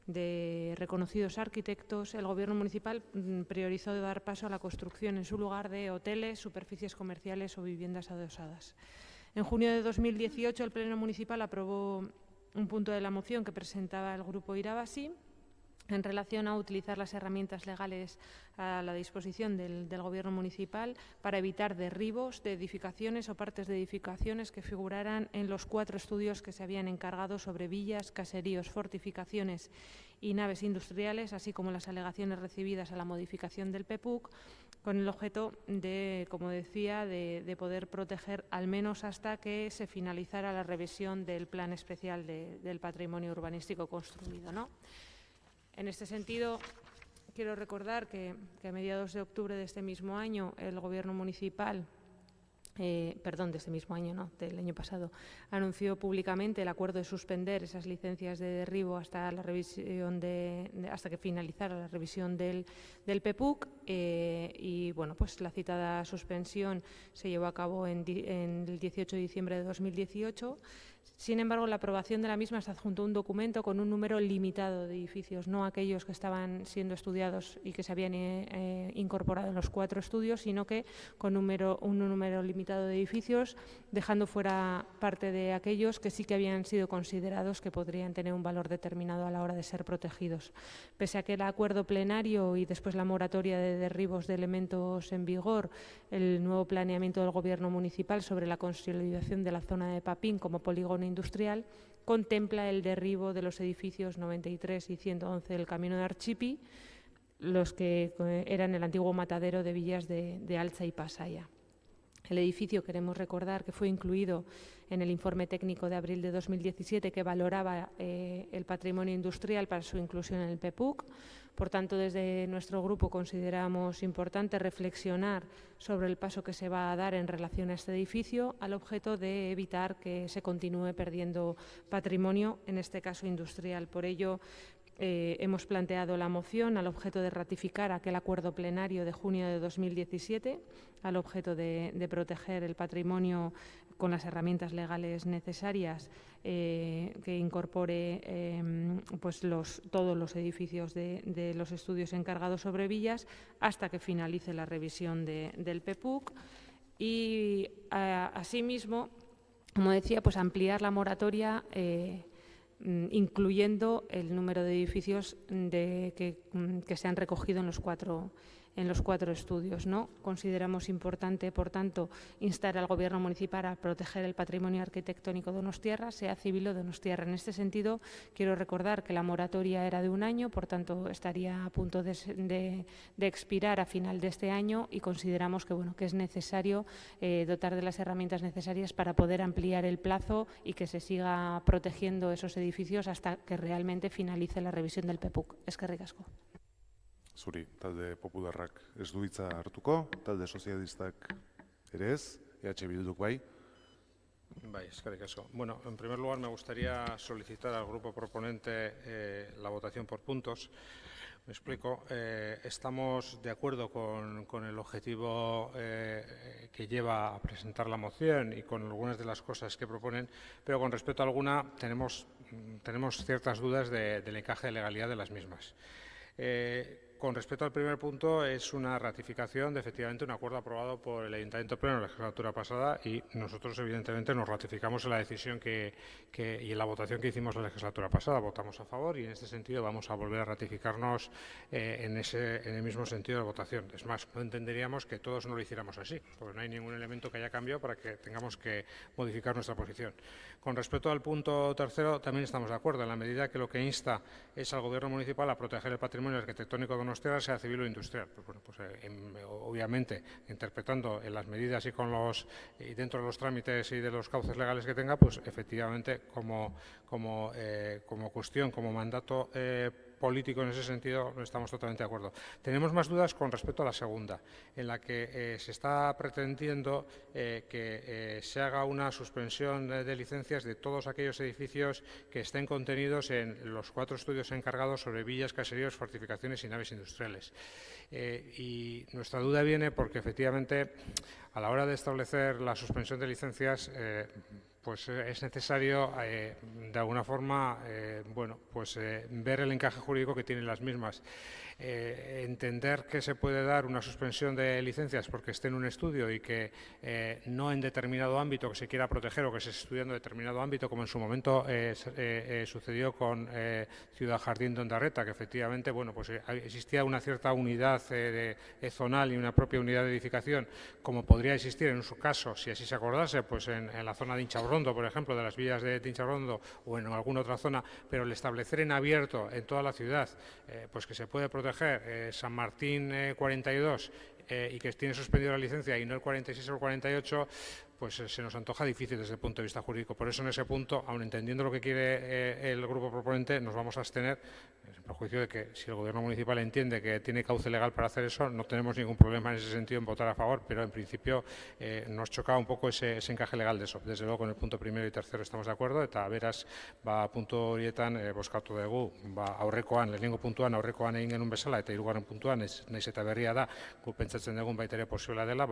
S6: de reconocidos arquitectos, el Gobierno municipal priorizó dar paso a la construcción en su lugar de hoteles, superficies comerciales o viviendas adosadas. En junio de 2018, el Pleno Municipal aprobó un punto de la moción que presentaba el Grupo Irabasi en relación a utilizar las herramientas legales a la disposición del Gobierno municipal para evitar derribos de edificaciones o partes de edificaciones que figuraran en los 4 estudios que se habían encargado sobre villas, caseríos, fortificaciones y naves industriales, así como las alegaciones recibidas a la modificación del PEPUC, con el objeto de, como decía, de poder proteger al menos hasta que se finalizara la revisión del Plan Especial del Patrimonio Urbanístico Construido, ¿no? En este sentido, quiero recordar que a mediados de octubre de este mismo año el Gobierno municipal, de este mismo año, no, del año pasado, anunció públicamente el acuerdo de suspender esas licencias de derribo hasta la revisión hasta que finalizara la revisión del PEPUC y bueno, pues la citada suspensión se llevó a cabo en el 18 de diciembre de 2018. Sin embargo, la aprobación de la misma se adjuntó un documento con un número limitado de edificios, no aquellos que estaban siendo estudiados y que se habían incorporado en los 4 estudios, sino que con un número limitado de edificios, dejando fuera parte de aquellos que sí que habían sido considerados que podrían tener un valor determinado a la hora de ser protegidos. Pese a que el acuerdo plenario y después la moratoria de derribos de elementos en vigor, el nuevo planeamiento del Gobierno municipal sobre la consolidación de la zona de Papín como polígono industrial contempla el derribo de los edificios 93 y 111 del Camino de Archipi, los que eran el antiguo matadero de villas de Altza y Pasaia. El edificio, queremos recordar, que fue incluido en el informe técnico de abril de 2017 que valoraba el patrimonio industrial para su inclusión en el PEPUC. Por tanto, desde nuestro grupo consideramos importante reflexionar sobre el paso que se va a dar en relación a este edificio, al objeto de evitar que se continúe perdiendo patrimonio, en este caso industrial. Por ello, hemos planteado la moción al objeto de ratificar aquel acuerdo plenario de junio de 2017, al objeto de proteger el patrimonio con las herramientas legales necesarias que incorpore todos los edificios de los estudios encargados sobre villas hasta que finalice la revisión del PEPUC y, asimismo, como decía, pues ampliar la moratoria incluyendo el número de edificios que se han recogido en los cuatro estudios, ¿no? Consideramos importante, por tanto, instar al Gobierno municipal a proteger el patrimonio arquitectónico donostiarra, sea civil o donostiarra. En este sentido, quiero recordar que la moratoria era de 1 año, por tanto, estaría a punto de expirar a final de este año y consideramos que es necesario dotar de las herramientas necesarias para poder ampliar el plazo y que se siga protegiendo esos edificios hasta que realmente finalice la revisión del PEPUC. Eskerrik asko.
S1: Zuri, talde popularrak ez du hitza hartuko, talde sozialistak ere ez, Bilduk bai.
S7: Bai, eskerrik asko. Bueno, en primer lugar me gustaría solicitar al grupo proponente la votación por puntos. Me explico. Estamos de acuerdo con el objetivo que lleva a presentar la moción y con algunas de las cosas que proponen, pero con respecto a alguna tenemos ciertas dudas del encaje de legalidad de las mismas. Con respecto al primer punto, es una ratificación de efectivamente un acuerdo aprobado por el Ayuntamiento Pleno en la legislatura pasada y nosotros evidentemente nos ratificamos en la decisión y en la votación que hicimos la legislatura pasada. Votamos a favor y en este sentido vamos a volver a ratificarnos en el mismo sentido de votación. Es más, no entenderíamos que todos no lo hiciéramos así, porque no hay ningún elemento que haya cambiado para que tengamos que modificar nuestra posición. Con respecto al punto tercero, también estamos de acuerdo en la medida que lo que insta es al Gobierno municipal a proteger el patrimonio arquitectónico donostiarra, sea civil o industrial. Pues bueno, obviamente, interpretando en las medidas y dentro de los trámites y de los cauces legales que tenga, pues efectivamente como cuestión, como mandato político en ese sentido, no estamos totalmente de acuerdo. Tenemos más dudas con respecto a la segunda, en la que se está pretendiendo que se haga una suspensión de licencias de todos aquellos edificios que estén contenidos en los 4 estudios encargados sobre villas, caseríos, fortificaciones y naves industriales. Y nuestra duda viene porque efectivamente a la hora de establecer la suspensión de licencias pues es necesario, de alguna forma, ver el encaje jurídico que tienen las mismas. Entender que se puede dar una suspensión de licencias porque esté en un estudio y que no en determinado ámbito que se quiera proteger o que se esté estudiando en determinado ámbito, como en su momento sucedió con Ciudad Jardín de Ondarreta, que efectivamente existía una cierta unidad zonal y una propia unidad de edificación, como podría existir en su caso, si así se acordase, pues en la zona de Inchabrondo, por ejemplo, de las villas de Inchabrondo o en alguna otra zona, pero el establecer en abierto en toda la ciudad, pues que se puede proteger San Martín 42 y que tiene suspendida la licencia y no el 46 o el 48, pues se nos antoja difícil desde el punto de vista jurídico. Por eso, en ese punto, aun entendiendo lo que quiere el grupo proponente, nos vamos a abstener, en perjuicio de que si el Gobierno municipal entiende que tiene cauce legal para hacer eso, no tenemos ningún problema en ese sentido en votar a favor, pero en principio nos choca un poco ese encaje legal de eso. Desde luego, con el punto primero y tercero estamos de acuerdo, eta beraz, puntu horietan bozkatu dugu, aurrekoan, lehenengo puntuan aurrekoan egin genuen bezala, eta hirugarren puntuan, naiz eta berria da, gu pentsatzen dugun baita ere posiblea dela,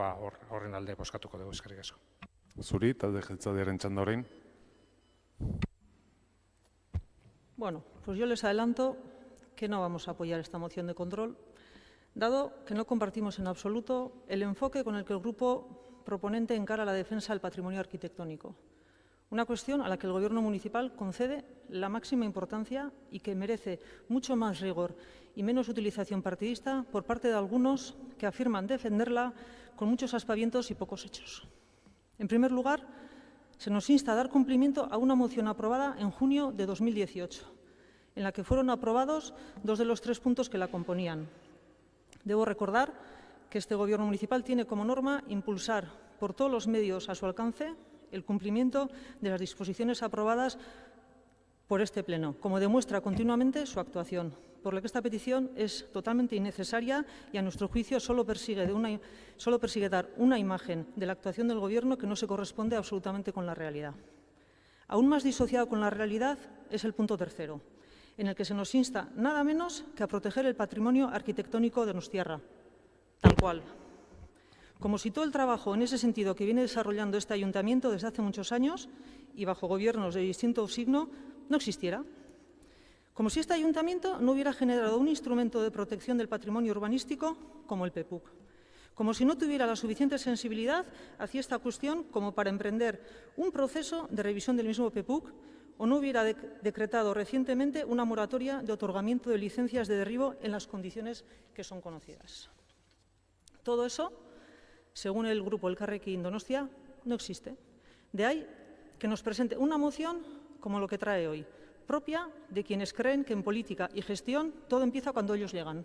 S7: horren alde bozkatuko dugu, eskerrik asko.
S1: Zuri, talde jeltzalearen txanda orain.
S8: Bueno, pues yo les adelanto que no vamos a apoyar esta moción de control, dado que no compartimos en absoluto el enfoque con el que el grupo proponente encara la defensa del patrimonio arquitectónico. Una cuestión a la que el Gobierno municipal concede la máxima importancia y que merece mucho más rigor y menos utilización partidista por parte de algunos que afirman defenderla con muchos aspavientos y pocos hechos. En primer lugar, se nos insta a dar cumplimiento a una moción aprobada en junio de 2018, en la que fueron aprobados 2 de los 3 puntos que la componían. Debo recordar que este Gobierno municipal tiene como norma impulsar por todos los medios a su alcance el cumplimiento de las disposiciones aprobadas por este Pleno, como demuestra continuamente su actuación, por lo que esta petición es totalmente innecesaria y, a nuestro juicio, solo persigue dar una imagen de la actuación del Gobierno que no se corresponde absolutamente con la realidad. Aún más disociado con la realidad es el punto tercero, en el que se nos insta nada menos que a proteger el patrimonio arquitectónico de Donostiarra, tal cual. Como si todo el trabajo en ese sentido que viene desarrollando este ayuntamiento desde hace muchos años y bajo gobiernos de distinto signo no existiera. Como si este ayuntamiento no hubiera generado un instrumento de protección del patrimonio urbanístico como el PEPUC. Como si no tuviera la suficiente sensibilidad hacia esta cuestión como para emprender un proceso de revisión del mismo PEPUC o no hubiera decretado recientemente una moratoria de otorgamiento de licencias de derribo en las condiciones que son conocidas. Todo eso, según el grupo Elkarrekin Donostia, no existe. De ahí que nos presente una moción como lo que trae hoy, propia de quienes creen que en política y gestión todo empieza cuando ellos llegan.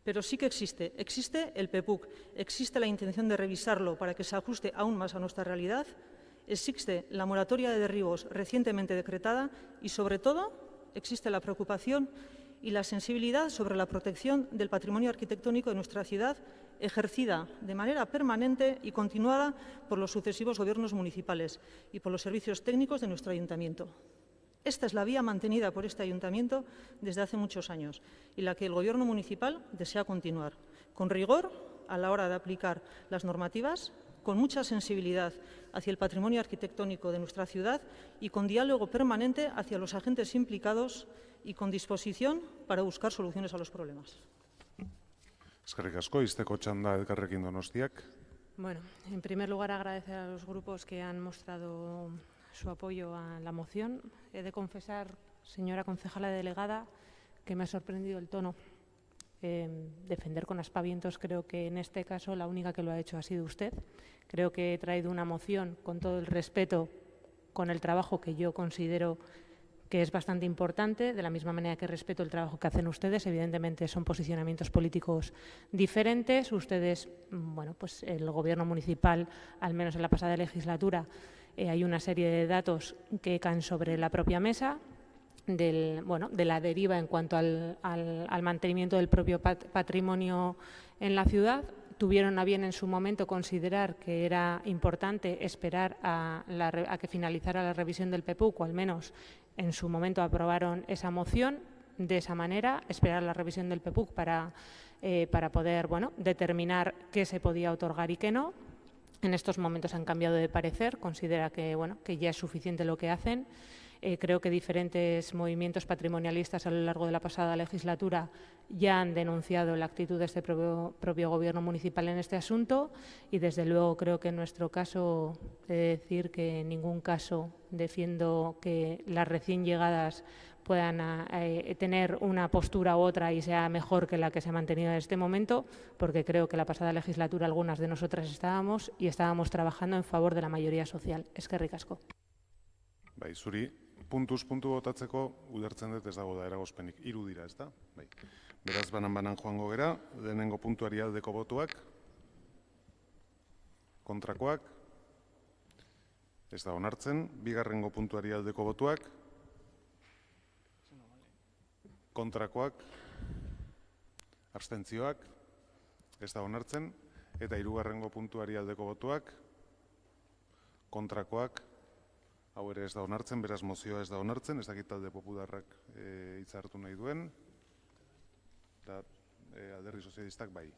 S8: Pero sí que existe el PEPUC, existe la intención de revisarlo para que se ajuste aún más a nuestra realidad, existe la moratoria de derribos recientemente decretada y, sobre todo, existe la preocupación y la sensibilidad sobre la protección del patrimonio arquitectónico de nuestra ciudad, ejercida de manera permanente y continuada por los sucesivos gobiernos municipales y por los servicios técnicos de nuestro ayuntamiento. Esta es la vía mantenida por este ayuntamiento desde hace muchos años y la que el Gobierno municipal desea continuar, con rigor a la hora de aplicar las normativas, con mucha sensibilidad hacia el patrimonio arquitectónico de nuestra ciudad y con diálogo permanente hacia los agentes implicados y con disposición para buscar soluciones a los problemas.
S1: Eskerrik asko, izteko txanda Elkarrekin Donostiak.
S6: Bueno, en primer lugar agradecer a los grupos que han mostrado su apoyo a la moción. He de confesar, señora concejala delegada, que me ha sorprendido el tono. Defender con aspavientos, creo que en este caso la única que lo ha hecho ha sido usted. Creo que he traído una moción con todo el respeto, con el trabajo que yo considero que es bastante importante, de la misma manera que respeto el trabajo que hacen ustedes. Evidentemente son posicionamientos políticos diferentes. Ustedes, bueno, pues el Gobierno municipal, al menos en la pasada legislatura, hay una serie de datos que caen sobre la propia mesa de la deriva en cuanto al mantenimiento del propio patrimonio en la ciudad. Tuvieron a bien en su momento considerar que era importante esperar a que finalizara la revisión del PEPUC, o al menos en su momento aprobaron esa moción de esa manera, esperar la revisión del PEPUC para poder determinar qué se podía otorgar y qué no. En estos momentos han cambiado de parecer, considera que ya es suficiente lo que hacen. Creo que diferentes movimientos patrimonialistas a lo largo de la pasada legislatura ya han denunciado la actitud de este propio Gobierno municipal en este asunto y, desde luego, creo que en nuestro caso he de decir que en ningún caso defiendo que las recién llegadas puedan tener una postura u otra y sea mejor que la que se ha mantenido en este momento, porque creo que la pasada legislatura algunas de nosotras estábamos trabajando en favor de la mayoría social. Eskerrik asko.
S1: Bai, zuri, puntuz puntu botatzeko ulertzen dut ez dago da eragozpenik. 3 dira, ez da? Bai. Beraz, banan joango gera, lehenengo puntuari aldeko botuak, kontrakoak, ez da onartzen, bigarrengo puntuari aldeko botuak, kontrakoak, abstentzioak, ez da onartzen, eta hirugarrengo puntuari aldeko botuak, kontrakoak, hau ere ez da onartzen, beraz mozioa ez da onartzen, ez dakit talde popularrak hitza hartu nahi duen, eta Alderdi Sozialistak bai.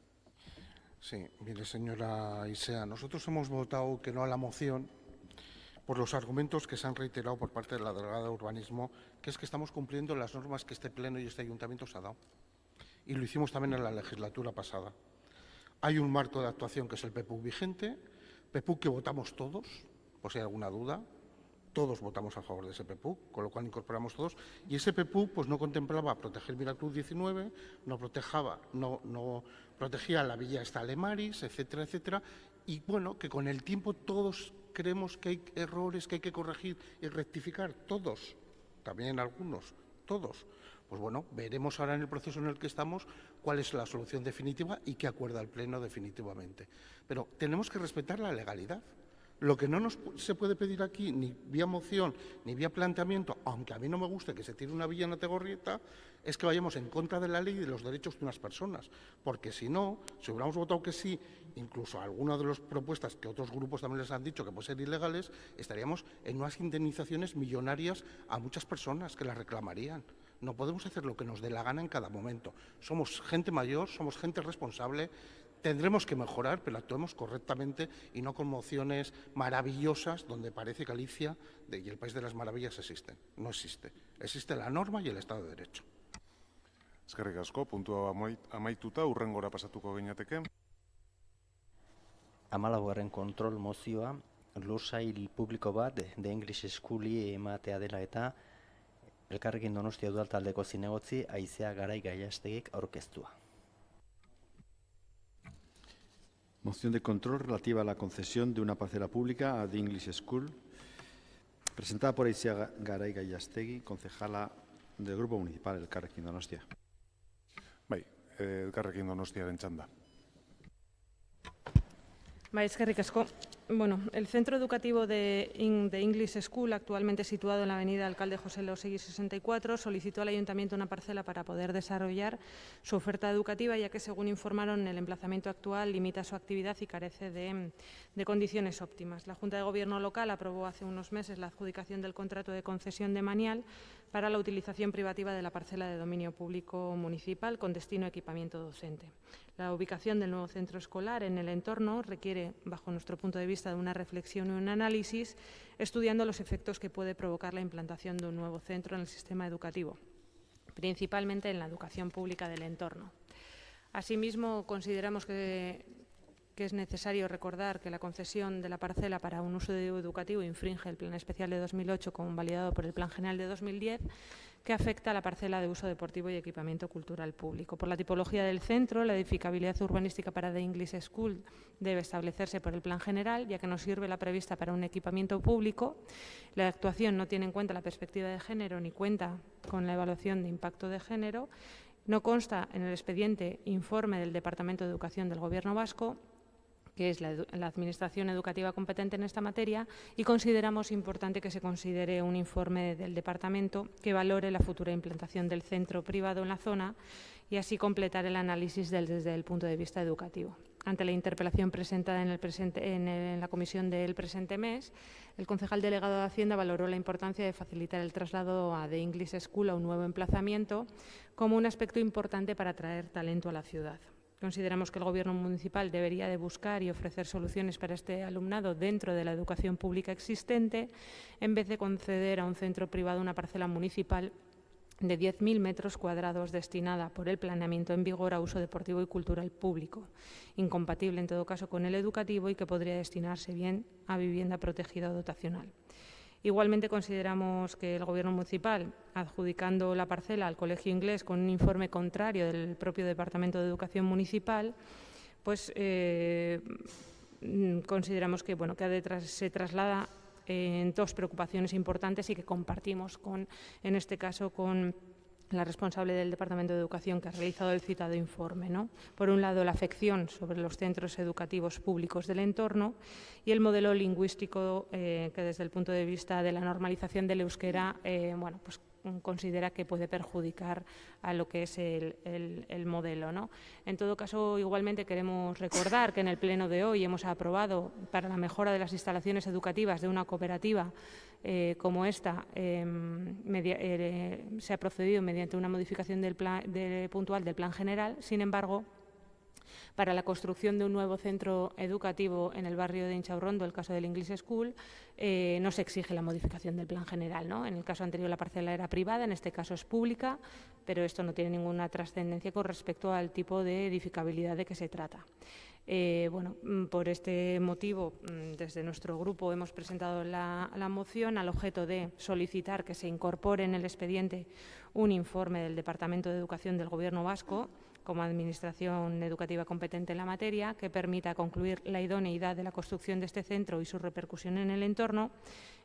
S10: Sí, mire, señora Isea, nosotros hemos votado que no a la moción por los argumentos que se han reiterado por parte de la delegada de Urbanismo, que es que estamos cumpliendo las normas que este Pleno y este Ayuntamiento se ha dado. Y lo hicimos también en la legislatura pasada. Hay un marco de actuación que es el PEPUC vigente, PEPUC que votamos todos, por si hay alguna duda. Todos votamos a favor de ese PEPUC, con lo cual incorporamos todos. Y ese PEPUC pues, no contemplaba proteger Miracruz 19, no protegía la Villa Estalemaris, etcétera, etcétera. Y bueno, que con el tiempo todos creemos que hay errores que hay que corregir y rectificar. Todos, también algunos, todos. Pues bueno, veremos ahora en el proceso en el que estamos cuál es la solución definitiva y qué acuerda el Pleno definitivamente. Pero tenemos que respetar la legalidad. Lo que no se puede pedir aquí, ni vía moción, ni vía planteamiento, aunque a mí no me guste que se tire una villa en Ategorrieta, es que vayamos en contra de la ley y de los derechos de unas personas. Porque si no, si hubiéramos votado que sí, incluso a algunas de las propuestas que otros grupos también les han dicho que pueden ser ilegales, estaríamos en unas indemnizaciones millonarias a muchas personas que las reclamarían. No podemos hacer lo que nos dé la gana en cada momento. Somos gente mayor, somos gente responsable. Tendremos que mejorar, pero actuemos correctamente y no con mociones maravillosas donde parece que Galicia y el País de las Maravillas existen. No existe. Existe la norma y el Estado de Derecho.
S1: Eskerrik asko, puntua amaituta, hurrengora pasatuko ginateke.
S2: 14. kontrol mozioa, lursail publiko bat The English Schooli ematea dela eta Elkarrekin Donostia udaltaldeko zinegotzi Aizea Garai Gaiastegik aurkeztua.
S3: Moción de control relativa a la concesión de una parcela pública a The English School, presentada por Aizea Garai Gaiastegui, concejala del Grupo Municipal Elkarrekin Donostia.
S1: Bai, Elkarrekin Donostiaren txanda.
S6: Bai, eskerrik asko. Bueno, el centro educativo de English School, actualmente situado en la avenida Alcalde José Elosegui 64, solicitó al Ayuntamiento una parcela para poder desarrollar su oferta educativa, ya que, según informaron, el emplazamiento actual limita su actividad y carece de condiciones óptimas. La Junta de Gobierno local aprobó hace unos meses la adjudicación del contrato de concesión de Manial para la utilización privativa de la parcela de dominio público municipal con destino a equipamiento docente. La ubicación del nuevo centro escolar en el entorno requiere, bajo nuestro punto de vista, de una reflexión y un análisis, estudiando los efectos que puede provocar la implantación de un nuevo centro en el sistema educativo, principalmente en la educación pública del entorno. Asimismo, consideramos que es necesario recordar que la concesión de la parcela para un uso educativo infringe el Plan Especial de 2008 convalidado por el Plan General de 2010, que afecta a la parcela de uso deportivo y equipamiento cultural público. Por la tipología del centro, la edificabilidad urbanística para The English School debe establecerse por el Plan General, ya que no sirve la prevista para un equipamiento público. La actuación no tiene en cuenta la perspectiva de género ni cuenta con la evaluación de impacto de género. No consta en el expediente informe del Departamento de Educación del Gobierno vasco, que es la administración educativa competente en esta materia, y consideramos importante que se considere un informe del Departamento que valore la futura implantación del centro privado en la zona y así completar el análisis desde el punto de vista educativo. Ante la interpelación presentada en la comisión del presente mes, el concejal delegado de Hacienda valoró la importancia de facilitar el traslado a The English School a un nuevo emplazamiento como un aspecto importante para atraer talento a la ciudad. Consideramos que el Gobierno municipal debería de buscar y ofrecer soluciones para este alumnado dentro de la educación pública existente, en vez de conceder a un centro privado una parcela municipal de 10.000 metros cuadrados destinada por el planeamiento en vigor a uso deportivo y cultural público, incompatible en todo caso con el educativo y que podría destinarse bien a vivienda protegida o dotacional. Igualmente consideramos que el Gobierno municipal, adjudicando la parcela al Colegio Inglés con un informe contrario del propio Departamento de Educación Municipal, pues consideramos que, se traslada en dos preocupaciones importantes y que compartimos en este caso con la responsable del Departamento de Educación que ha realizado el citado informe, ¿no? Por un lado, la afección sobre los centros educativos públicos del entorno y el modelo lingüístico que desde el punto de vista de la normalización del euskera bueno, pues considera que puede perjudicar a lo que es el modelo, ¿no? En todo caso, igualmente queremos recordar que en el pleno de hoy hemos aprobado para la mejora de las instalaciones educativas de una cooperativa como esta, se ha procedido mediante una modificación puntual del Plan General. Sin embargo, para la construcción de un nuevo centro educativo en el barrio de Inchaurrondo, el caso del English School, no se exige la modificación del Plan General, ¿no? En el caso anterior la parcela era privada, en este caso es pública, pero esto no tiene ninguna trascendencia con respecto al tipo de edificabilidad de que se trata. Bueno, por este motivo, desde nuestro grupo hemos presentado la moción al objeto de solicitar que se incorpore en el expediente un informe del Departamento de Educación del Gobierno vasco, como Administración educativa competente en la materia, que permita concluir la idoneidad de la construcción de este centro y su repercusión en el entorno,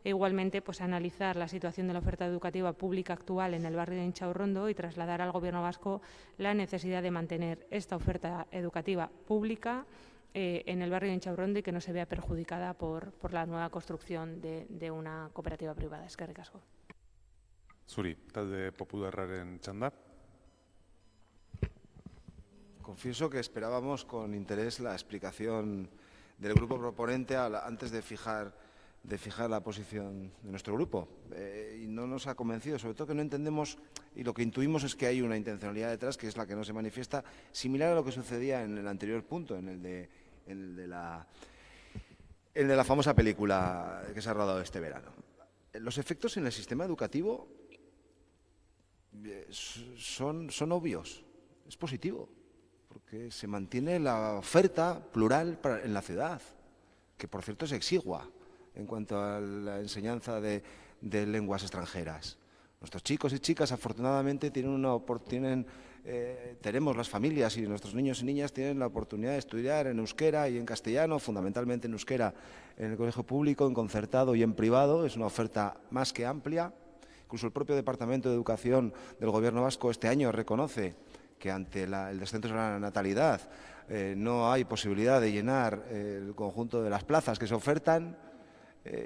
S6: e igualmente pues, analizar la situación de la oferta educativa pública actual en el barrio de Inchaurrondo y trasladar al Gobierno vasco la necesidad de mantener esta oferta educativa pública en el barrio de Inchaurrondo y que no se vea perjudicada por la nueva construcción de una cooperativa privada. Eskerrik asko.
S1: Zuri, talde popularraren txanda.
S9: Confieso que esperábamos con interés la explicación del grupo proponente antes de fijar la posición de nuestro grupo. Y no nos ha convencido, sobre todo que no entendemos, y lo que intuimos es que hay una intencionalidad detrás que es la que no se manifiesta, similar a lo que sucedía en el anterior punto, en el de la famosa película que se ha rodado este verano. Los efectos en el sistema educativo son obvios, es positivo, porque se mantiene la oferta plural en la ciudad, que por cierto es exigua en cuanto a la enseñanza de lenguas extranjeras. Nuestros chicos y chicas afortunadamente tenemos las familias y nuestros niños y niñas tienen la oportunidad de estudiar en euskera y en castellano, fundamentalmente en euskera en el colegio público, en concertado y en privado. Es una oferta más que amplia. Incluso el propio Departamento de Educación del Gobierno vasco este año reconoce que ante el descenso de la natalidad no hay posibilidad de llenar el conjunto de las plazas que se ofertan,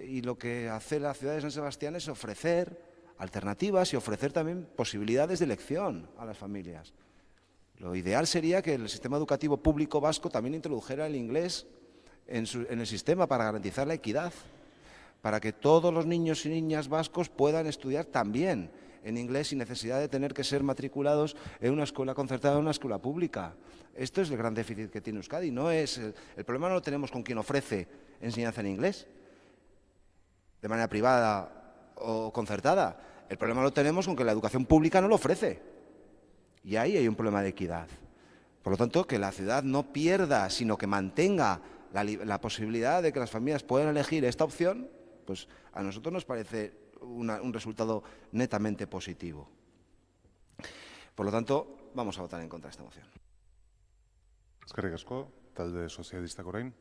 S9: y lo que hace la ciudad de San Sebastián es ofrecer alternativas y ofrecer también posibilidades de elección a las familias. Lo ideal sería que el sistema educativo público vasco también introdujera el inglés en el sistema para garantizar la equidad, para que todos los niños y niñas vascos puedan estudiar también en inglés sin necesidad de tener que ser matriculados en una escuela concertada o en una escuela pública. Esto es el gran déficit que tiene Euskadi. El problema no lo tenemos con quien ofrece enseñanza en inglés, de manera privada o concertada. El problema lo tenemos con que la educación pública no lo ofrece. Y ahí hay un problema de equidad. Por lo tanto, que la ciudad no pierda, sino que mantenga la posibilidad de que las familias puedan elegir esta opción, pues a nosotros nos parece un resultado netamente positivo. Por lo tanto, vamos a votar en contra de esta moción.
S1: Eskerrik asko, talde sozialistak orain.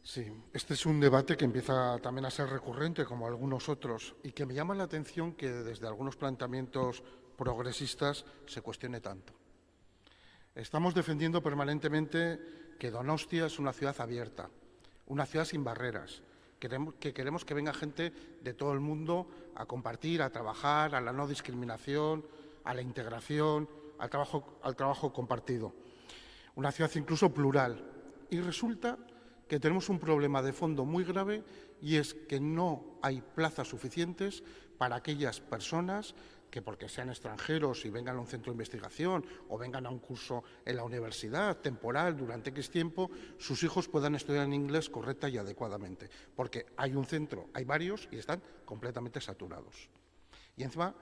S10: Sí, este es un debate que empieza también a ser recurrente, como algunos otros, y que me llama la atención que desde algunos planteamientos progresistas se cuestione tanto. Estamos defendiendo permanentemente que Donostia es una ciudad abierta, una ciudad sin barreras, que queremos que venga gente de todo el mundo a compartir, a trabajar, a la no discriminación, a la integración, al trabajo compartido. Una ciudad incluso plural. Y resulta que tenemos un problema de fondo muy grave, y es que no hay plazas suficientes para aquellas personas que, porque sean extranjeros y vengan a un centro de investigación o vengan a un curso en la universidad temporal durante X tiempo, sus hijos puedan estudiar en inglés correcta y adecuadamente. Porque hay un centro, hay varios y están completamente saturados. Y encima,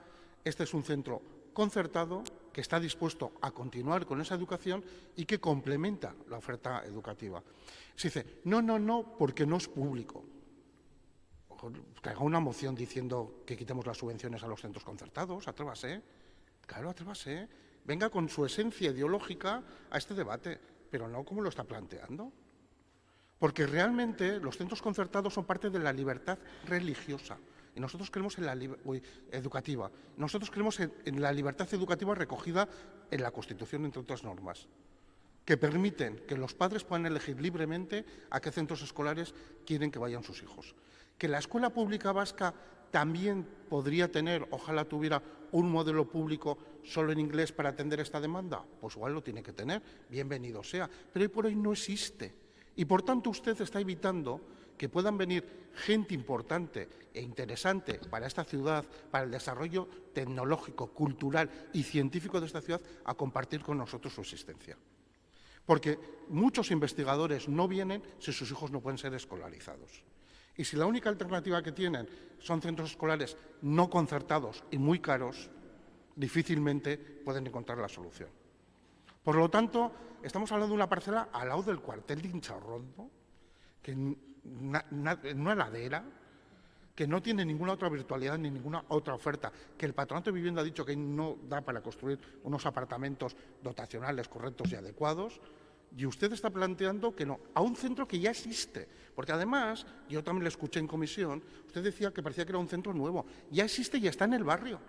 S10: este es un centro concertado que está dispuesto a continuar con esa educación y que complementa la oferta educativa. Se dice, no, porque no es público. Que haga una moción diciendo que quitemos las subvenciones a los centros concertados, atrévase. Claro, atrévase. Venga con su esencia ideológica a este debate, pero no como lo está planteando. Porque realmente los centros concertados son parte de la libertad religiosa Y nosotros creemos en la educativa. Nosotros creemos en la libertad educativa recogida en la Constitución, entre otras normas, que permiten que los padres puedan elegir libremente a qué centros escolares quieren que vayan sus hijos. Que la escuela pública vasca también podría tener, ojalá tuviera, un modelo público solo en inglés para atender esta demanda. Pues igual lo tiene que tener, bienvenido sea. Pero hoy por hoy no existe. Y por tanto usted está evitando que puedan venir gente importante e interesante para esta ciudad, para el desarrollo tecnológico, cultural y científico de esta ciudad, a compartir con nosotros su existencia. Porque muchos investigadores no vienen si sus hijos no pueden ser escolarizados. Y si la única alternativa que tienen son centros escolares no concertados y muy caros, difícilmente pueden encontrar la solución. Por lo tanto, estamos hablando de una parcela al lado del cuartel de Incharrondo, que en una ladera, que no tiene ninguna otra virtualidad ni ninguna otra oferta, que el Patronato de Vivienda ha dicho que no da para construir unos apartamentos dotacionales correctos y adecuados, y usted está planteando que no, a un centro que ya existe. Porque además, yo también le escuché en comisión, usted decía que parecía que era un centro nuevo. Ya existe y está en el barrio.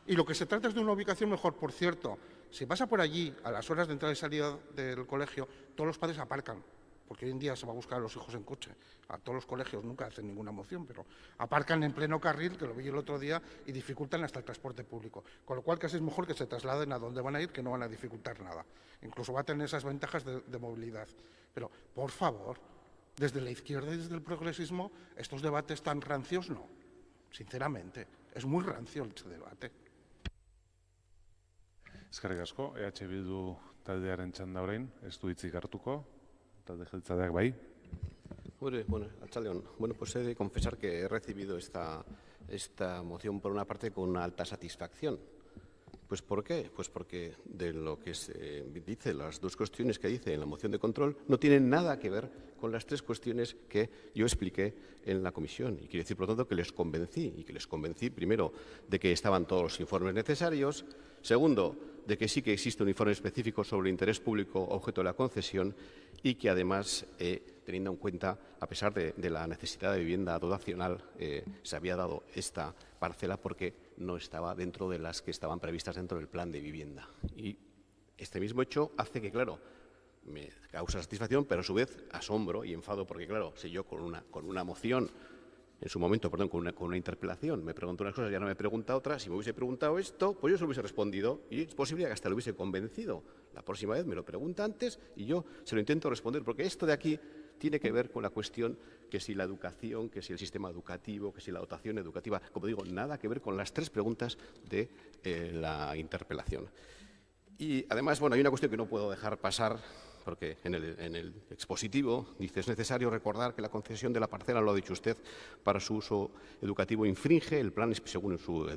S10: Y lo que se trata es de una ubicación mejor. Por cierto, si pasa por allí a las horas de entrada y salida del colegio, todos los padres aparcan. Porque hoy en día se va a buscar a los hijos en coche. A todos los colegios nunca hacen ninguna moción, pero aparcan en pleno carril, que lo vi el otro día, y dificultan hasta el transporte público. Con lo cual casi es mejor que se trasladen a donde van a ir, que no van a dificultar nada. Incluso va a tener esas ventajas de movilidad. Pero, por favor, desde la izquierda y desde el progresismo, estos debates tan rancios no. Sinceramente, es muy rancio este debate.
S1: Eskerrik asko, EH Bildu taldearen txanda orain, ez du hitzik hartuko. Talde jeltzaleak bai.
S16: Bueno, Arratsalde-on. Bueno, pues he de confesar que he recibido esta moción por una parte con una alta satisfacción. Pues ¿por qué? Pues porque de lo que se dice, las dos cuestiones que dice en la moción de control, no tienen nada que ver con las tres cuestiones que yo expliqué en la comisión. Y quiero decir, por lo tanto, que les convencí, primero, de que estaban todos los informes necesarios, segundo, de que sí que existe un informe específico sobre el interés público objeto de la concesión y que además, teniendo en cuenta, a pesar de la necesidad de vivienda dotacional, se había dado esta parcela porque no estaba dentro de las que estaban previstas dentro del plan de vivienda. Y este mismo hecho hace que, claro, me causa satisfacción, pero a su vez asombro y enfado, porque, claro, si yo con una moción, en su momento, perdón, con una interpelación, me preguntó unas cosas y ahora me pregunta otras, si me hubiese preguntado esto, pues yo se lo hubiese respondido y es posible que hasta lo hubiese convencido. La próxima vez me lo pregunta antes y yo se lo intento responder, porque esto de aquí tiene que ver con la cuestión que si la educación, que si el sistema educativo, que si la dotación educativa, como digo, nada que ver con las tres preguntas de la interpelación. Y además, bueno, hay una cuestión que no puedo dejar pasar, porque en el expositivo dice es necesario recordar que la concesión de la parcela, lo ha dicho usted, para su uso educativo infringe el plan, según su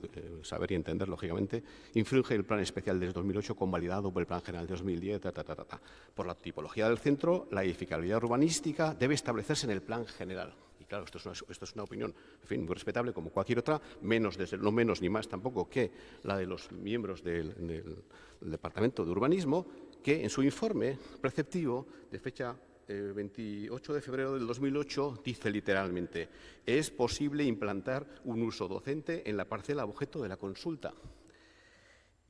S16: saber y entender, lógicamente, infringe el plan especial desde 2008 convalidado por el plan general de 2010, Por la tipología del centro, la edificabilidad urbanística debe establecerse en el plan general. Y claro, esto es una opinión, en fin, muy respetable como cualquier otra, no menos ni más tampoco que la de los miembros del Departamento de Urbanismo, que en su informe preceptivo de fecha 28 de febrero del 2008 dice literalmente: es posible implantar un uso docente en la parcela objeto de la consulta.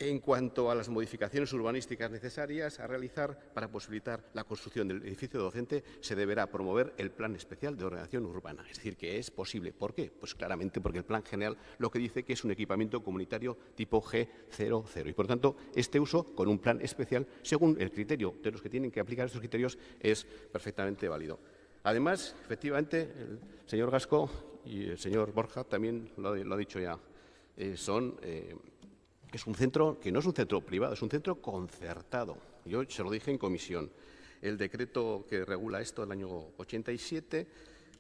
S16: En cuanto a las modificaciones urbanísticas necesarias a realizar para posibilitar la construcción del edificio docente, se deberá promover el Plan Especial de Ordenación Urbana. Es decir, que es posible. ¿Por qué? Pues claramente porque el Plan General lo que dice que es un equipamiento comunitario tipo G00. Y, por tanto, este uso con un plan especial, según el criterio de los que tienen que aplicar estos criterios, es perfectamente válido. Además, efectivamente, el señor Gasco y el señor Borja también lo ha dicho ya, es un centro que no es un centro privado, es un centro concertado. Yo se lo dije en comisión. El decreto que regula esto del año 87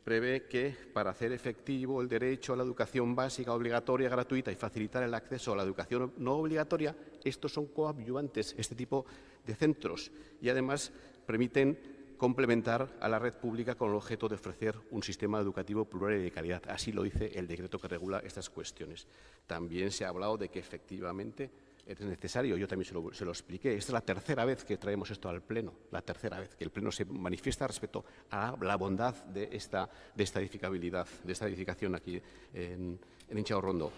S16: prevé que para hacer efectivo el derecho a la educación básica, obligatoria, gratuita y facilitar el acceso a la educación no obligatoria, estos son coadyuvantes, este tipo de centros. Y además permiten complementar a la red pública con el objeto de ofrecer un sistema educativo plural y de calidad. Así lo dice el decreto que regula estas cuestiones. También se ha hablado de que efectivamente es necesario, yo también se lo expliqué. Esta es la tercera vez que traemos esto al Pleno, la tercera vez que el Pleno se manifiesta respecto a la bondad de esta edificabilidad, de esta edificación aquí en Intxaurrondo.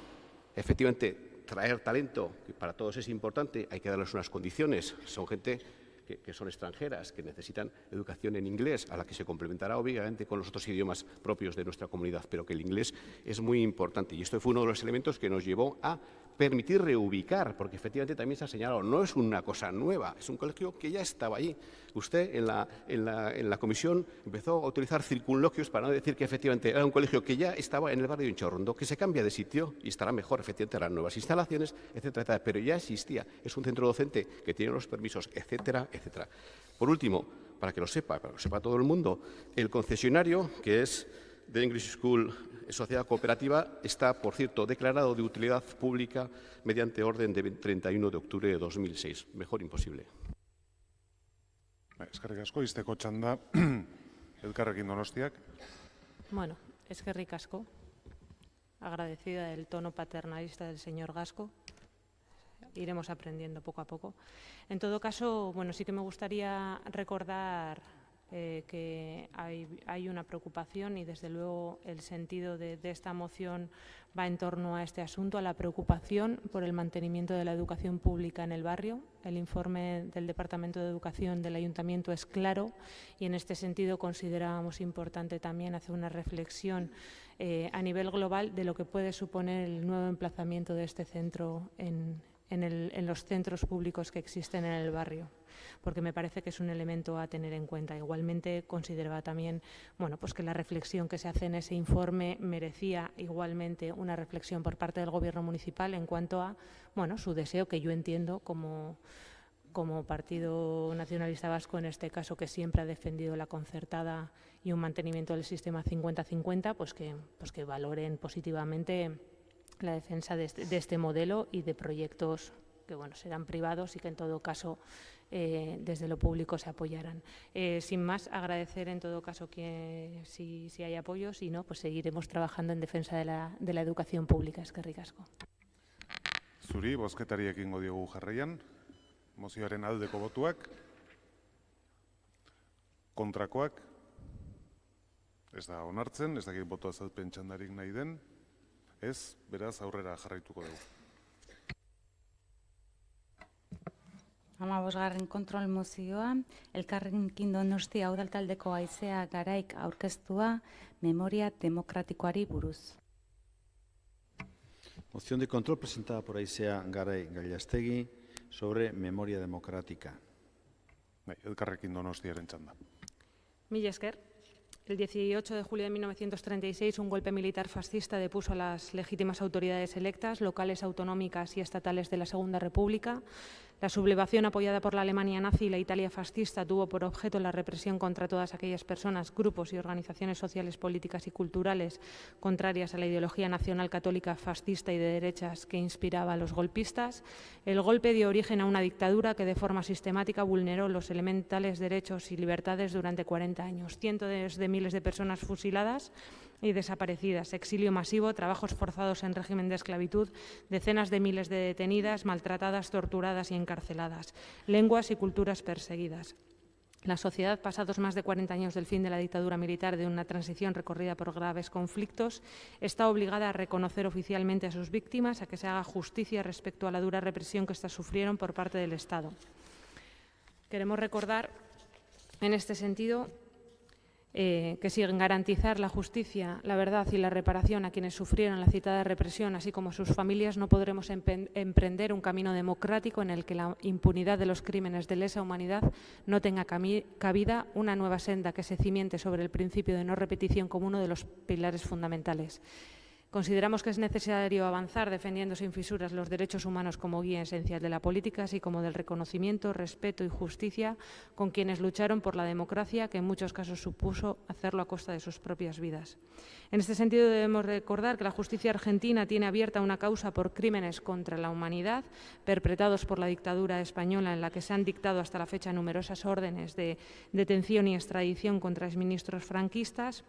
S16: Efectivamente, traer talento, que para todos es importante, hay que darles unas condiciones. Son gente que son extranjeras, que necesitan educación en inglés, a la que se complementará obviamente con los otros idiomas propios de nuestra comunidad, pero que el inglés es muy importante. Y esto fue uno de los elementos que nos llevó a permitir reubicar, porque efectivamente también se ha señalado, no es una cosa nueva, es un colegio que ya estaba allí. Usted en la comisión empezó a utilizar circunloquios para no decir que efectivamente era un colegio que ya estaba en el barrio de Intxaurrondo, que se cambia de sitio y estará mejor, efectivamente, las nuevas instalaciones, etcétera, etcétera, pero ya existía. Es un centro docente que tiene los permisos, etcétera, etcétera. Por último, para que lo sepa todo el mundo, el concesionario, que es The English School Sociedad Cooperativa, está, por cierto, declarado de utilidad pública mediante orden de 31 de octubre de 2006. Mejor imposible.
S1: Eskerrik asko, izteko txanda, Elkarrekin Donostiak.
S6: Bueno, eskerrik asko. Agradecida del tono paternalista del señor Gasco. Iremos aprendiendo poco a poco. En todo caso, bueno, sí que me gustaría recordar que hay una preocupación y desde luego el sentido de esta moción va en torno a este asunto, a la preocupación por el mantenimiento de la educación pública en el barrio. El informe del Departamento de Educación del Ayuntamiento es claro y en este sentido considerábamos importante también hacer una reflexión a nivel global de lo que puede suponer el nuevo emplazamiento de este centro en los centros públicos que existen en el barrio, porque me parece que es un elemento a tener en cuenta. Igualmente consideraba también, bueno, pues que la reflexión que se hace en ese informe merecía igualmente una reflexión por parte del Gobierno municipal en cuanto a, bueno, su deseo, que yo entiendo como Partido Nacionalista Vasco, en este caso, que siempre ha defendido la concertada y un mantenimiento del sistema 50-50, pues que valoren positivamente la defensa de este modelo y de proyectos que, bueno, serán privados y que en todo caso desde lo público se apoyarán. Sin más, agradecer en todo caso que si hay apoyo, si no, pues seguiremos trabajando en defensa de la educación pública. Eskerrik asko.
S1: Zuri, bozketari ekingo diogu jarraian. Mozioaren aldeko botuak. Kontrakoak. Ez da onartzen, ez dakit boto azalpen txandarik nahi den. Ez, beraz, aurrera jarraituko dugu.
S5: 15. kontrol mozioa, Elkarrekin Donostia udaltaldeko Haizea Garaik aurkeztua memoria demokratikoari buruz.
S3: Moción de control presentada por Haizea Garay Gallastegui sobre memoria democrática.
S1: Elkarrekin Donostiaren txanda.
S6: Mila esker. El 18 de julio de 1936, un golpe militar fascista depuso a las legítimas autoridades electas, locales, autonómicas y estatales de la Segunda República. La sublevación apoyada por la Alemania nazi y la Italia fascista tuvo por objeto la represión contra todas aquellas personas, grupos y organizaciones sociales, políticas y culturales contrarias a la ideología nacional católica fascista y de derechas que inspiraba a los golpistas. El golpe dio origen a una dictadura que de forma sistemática vulneró los elementales derechos y libertades durante 40 años. Cientos de miles de personas fusiladas y desaparecidas, exilio masivo, trabajos forzados en régimen de esclavitud, decenas de miles de detenidas, maltratadas, torturadas y encarceladas, lenguas y culturas perseguidas. La sociedad, pasados más de 40 años del fin de la dictadura militar, de una transición recorrida por graves conflictos, está obligada a reconocer oficialmente a sus víctimas, a que se haga justicia respecto a la dura represión que éstas sufrieron por parte del Estado. Queremos recordar, en este sentido, que sin garantizar la justicia, la verdad y la reparación a quienes sufrieron la citada represión, así como a sus familias, no podremos emprender un camino democrático en el que la impunidad de los crímenes de lesa humanidad no tenga cabida, una nueva senda que se cimiente sobre el principio de no repetición como uno de los pilares fundamentales. Consideramos que es necesario avanzar defendiendo sin fisuras los derechos humanos como guía esencial de la política, así como del reconocimiento, respeto y justicia con quienes lucharon por la democracia, que en muchos casos supuso hacerlo a costa de sus propias vidas. En este sentido, debemos recordar que la justicia argentina tiene abierta una causa por crímenes contra la humanidad perpetrados por la dictadura española, en la que se han dictado hasta la fecha numerosas órdenes de detención y extradición contra exministros franquistas.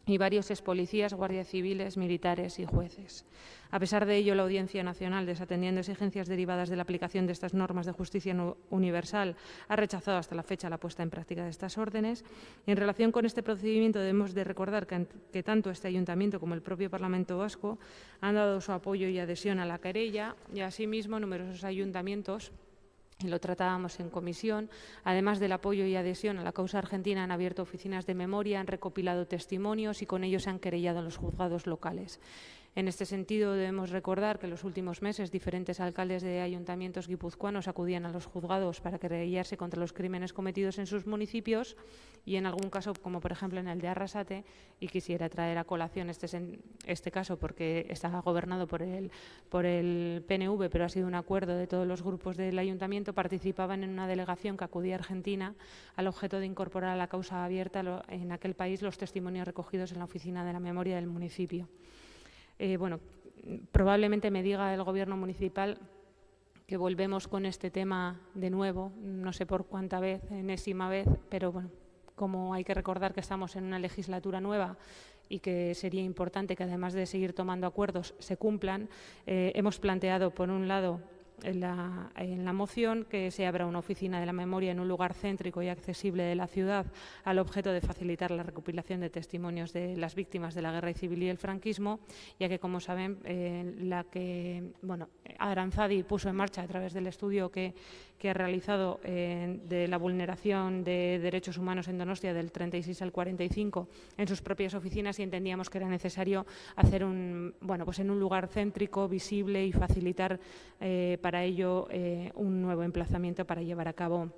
S6: y varios expolicías, guardias civiles, militares y jueces. A pesar de ello, la Audiencia Nacional, desatendiendo exigencias derivadas de la aplicación de estas normas de justicia universal, ha rechazado hasta la fecha la puesta en práctica de estas órdenes. En relación con este procedimiento, debemos de recordar que tanto este Ayuntamiento como el propio Parlamento Vasco han dado su apoyo y adhesión a la querella y, asimismo, numerosos ayuntamientos, y lo tratábamos en comisión, además del apoyo y adhesión a la causa argentina, han abierto oficinas de memoria, han recopilado testimonios y con ellos se han querellado en los juzgados locales. En este sentido, debemos recordar que en los últimos meses diferentes alcaldes de ayuntamientos guipuzcoanos acudían a los juzgados para querellarse contra los crímenes cometidos en sus municipios y en algún caso, como por ejemplo en el de Arrasate, y quisiera traer a colación este caso porque estaba gobernado por el PNV, pero ha sido un acuerdo de todos los grupos del ayuntamiento, participaban en una delegación que acudía a Argentina al objeto de incorporar a la causa abierta en aquel país los testimonios recogidos en la oficina de la memoria del municipio. Bueno, probablemente me diga el Gobierno municipal que volvemos con este tema de nuevo, no sé por cuánta vez, enésima vez, pero bueno, como hay que recordar que estamos en una legislatura nueva y que sería importante que además de seguir tomando acuerdos se cumplan, hemos planteado por un lado en la moción que se abra una oficina de la memoria en un lugar céntrico y accesible de la ciudad al objeto de facilitar la recopilación de testimonios de las víctimas de la guerra civil y el franquismo, ya que, como saben, Aranzadi puso en marcha a través del estudio que ha realizado de la vulneración de derechos humanos en Donostia del 36 al 45 en sus propias oficinas y entendíamos que era necesario hacer en un lugar céntrico, visible y facilitar para ello un nuevo emplazamiento para llevar a cabo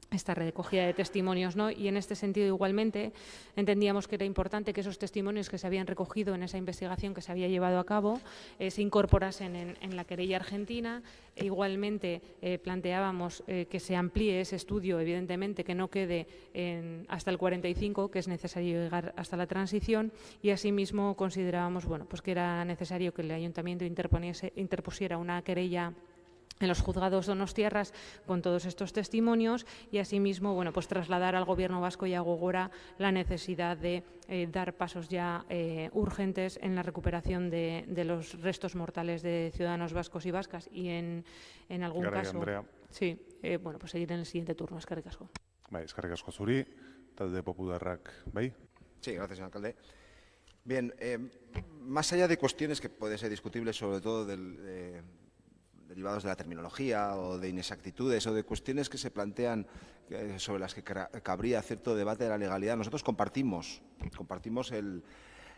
S6: esta recogida de testimonios, ¿no? Y en este sentido, igualmente, entendíamos que era importante que esos testimonios que se habían recogido en esa investigación que se había llevado a cabo se incorporasen en la querella argentina. E igualmente, planteábamos que se amplíe ese estudio, evidentemente, que no quede hasta el 45, que es necesario llegar hasta la transición, y asimismo considerábamos que era necesario que el Ayuntamiento interpusiera una querella en los juzgados donostiarras con todos estos testimonios y asimismo trasladar al Gobierno vasco y a Gogora la necesidad de dar pasos ya urgentes en la recuperación de los restos mortales de ciudadanos vascos y vascas y en algún caso
S1: Andrea.
S6: Sí, seguir en el siguiente turno. Eskerrik asko.
S1: Eskerrik asko zuri, talde popularrak, bai?
S9: Sí, gracias, señor alcalde. Bien, más allá de cuestiones que pueden ser discutibles, sobre todo derivados de la terminología o de inexactitudes o de cuestiones que se plantean sobre las que cabría cierto debate de la legalidad, nosotros compartimos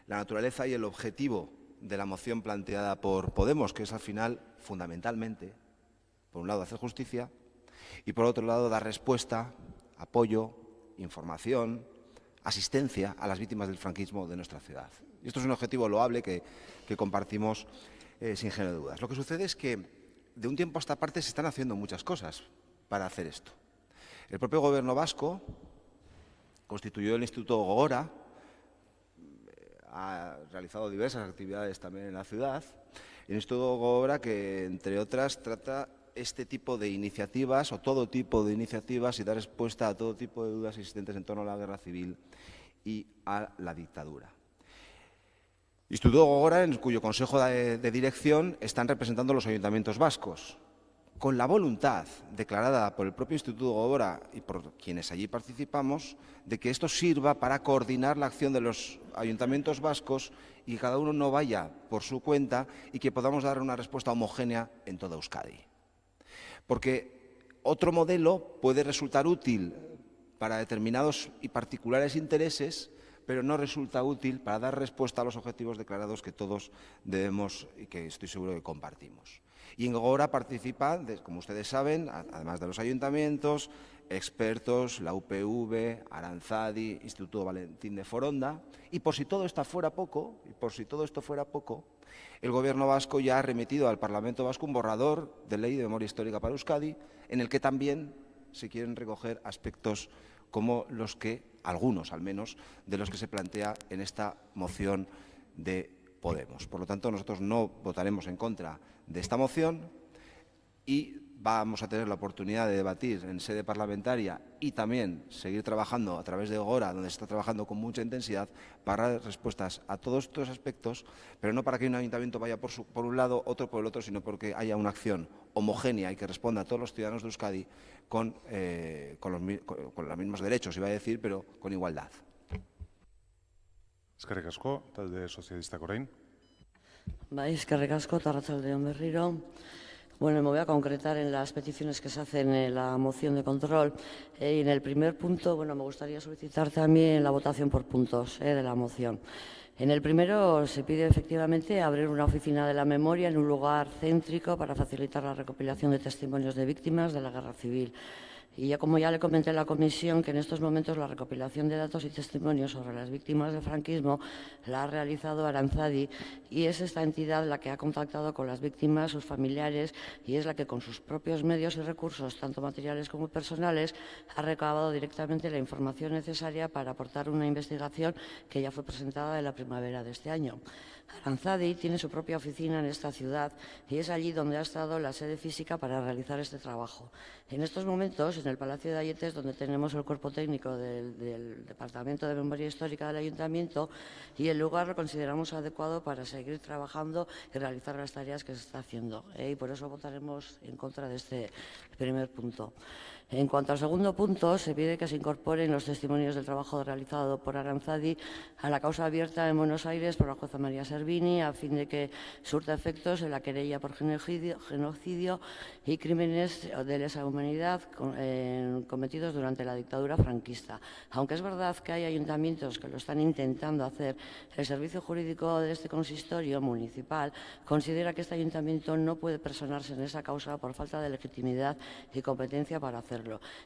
S9: la naturaleza y el objetivo de la moción planteada por Podemos, que es al final, fundamentalmente, por un lado, hacer justicia y por otro lado, dar respuesta, apoyo, información, asistencia a las víctimas del franquismo de nuestra ciudad. Y esto es un objetivo loable que compartimos sin género de dudas. Lo que sucede es que de un tiempo a esta parte se están haciendo muchas cosas para hacer esto. El propio Gobierno vasco constituyó el Instituto Gogora, ha realizado diversas actividades también en la ciudad. El Instituto Gogora, que entre otras trata este tipo de iniciativas o todo tipo de iniciativas y da respuesta a todo tipo de dudas existentes en torno a la guerra civil y a la dictadura. Instituto Gogora, en cuyo consejo de dirección están representando los ayuntamientos vascos, con la voluntad declarada por el propio Instituto Gogora y por quienes allí participamos, de que esto sirva para coordinar la acción de los ayuntamientos vascos y que cada uno no vaya por su cuenta y que podamos dar una respuesta homogénea en toda Euskadi. Porque otro modelo puede resultar útil para determinados y particulares intereses, pero no resulta útil para dar respuesta a los objetivos declarados que todos debemos y que estoy seguro que compartimos. Y en Gogora participan, como ustedes saben, además de los ayuntamientos, expertos, la UPV, Aranzadi, Instituto Valentín de Foronda. Y por si todo esto fuera poco, el Gobierno vasco ya ha remitido al Parlamento vasco un borrador de ley de memoria histórica para Euskadi, en el que también se quieren recoger aspectos como los que, algunos al menos, de los que se plantea en esta moción de Podemos. Por lo tanto, nosotros no votaremos en contra de esta moción y vamos a tener la oportunidad de debatir en sede parlamentaria y también seguir trabajando a través de Gogora, donde se está trabajando con mucha intensidad para dar respuestas a todos estos aspectos, pero no para que un ayuntamiento vaya por un lado, otro por el otro, sino porque haya una acción homogénea y que responda a todos los ciudadanos de Euskadi con los mismos derechos, iba a decir, pero con igualdad.
S1: Eskerrik asko, talde sozialistak orain.
S21: Bai, eskerrik asko, arratsaldeon berriro. Bueno, me voy a concretar en las peticiones que se hacen en la moción de control. Y en el primer punto, bueno, me gustaría solicitar también la votación por puntos de la moción. En el primero se pide efectivamente abrir una oficina de la memoria en un lugar céntrico para facilitar la recopilación de testimonios de víctimas de la guerra civil. Y como ya le comenté en la comisión, que en estos momentos la recopilación de datos y testimonios sobre las víctimas del franquismo la ha realizado Aranzadi y es esta entidad la que ha contactado con las víctimas, sus familiares, y es la que con sus propios medios y recursos, tanto materiales como personales, ha recabado directamente la información necesaria para aportar una investigación que ya fue presentada en la primavera de este año. Aranzadi tiene su propia oficina en esta ciudad y es allí donde ha estado la sede física para realizar este trabajo. En estos momentos, en el Palacio de Ayetes, donde tenemos el cuerpo técnico del Departamento de Memoria Histórica del Ayuntamiento, y el lugar lo consideramos adecuado para seguir trabajando y realizar las tareas que se está haciendo. Y por eso votaremos en contra de este primer punto. En cuanto al segundo punto, se pide que se incorporen los testimonios del trabajo realizado por Aranzadi a la causa abierta en Buenos Aires por la jueza María Servini, a fin de que surta efectos en la querella por genocidio y crímenes de lesa humanidad cometidos durante la dictadura franquista. Aunque es verdad que hay ayuntamientos que lo están intentando hacer, el servicio jurídico de este consistorio municipal considera que este ayuntamiento no puede personarse en esa causa por falta de legitimidad y competencia para hacerlo.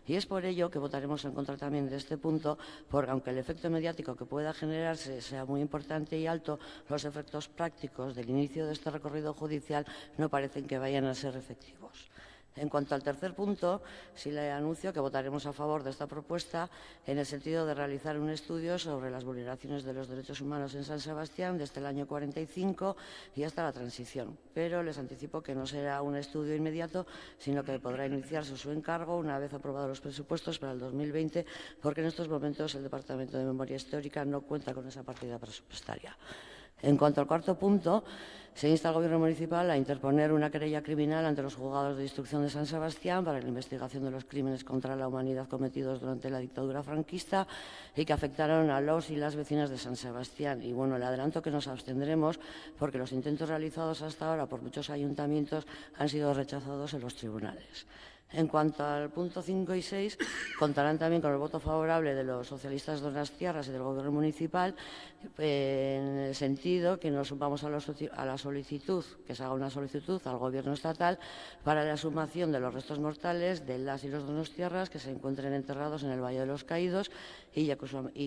S21: Y es por ello que votaremos en contra también de este punto, porque aunque el efecto mediático que pueda generarse sea muy importante y alto, los efectos prácticos del inicio de este recorrido judicial no parecen que vayan a ser efectivos. En cuanto al tercer punto, sí le anuncio que votaremos a favor de esta propuesta en el sentido de realizar un estudio sobre las vulneraciones de los derechos humanos en San Sebastián desde el año 45 y hasta la transición. Pero les anticipo que no será un estudio inmediato, sino que podrá iniciarse su encargo una vez aprobados los presupuestos para el 2020, porque en estos momentos el Departamento de Memoria Histórica no cuenta con esa partida presupuestaria. En cuanto al cuarto punto, se insta al Gobierno municipal a interponer una querella criminal ante los juzgados de instrucción de San Sebastián para la investigación de los crímenes contra la humanidad cometidos durante la dictadura franquista y que afectaron a los y las vecinas de San Sebastián. Y bueno, le adelanto que nos abstendremos porque los intentos realizados hasta ahora por muchos ayuntamientos han sido rechazados en los tribunales. En cuanto al punto 5 y 6, contarán también con el voto favorable de los socialistas donostiarras y del Gobierno municipal, en el sentido que nos sumamos a la solicitud, que se haga una solicitud al Gobierno estatal para la exhumación de los restos mortales de las y los donostiarras que se encuentren enterrados en el Valle de los Caídos y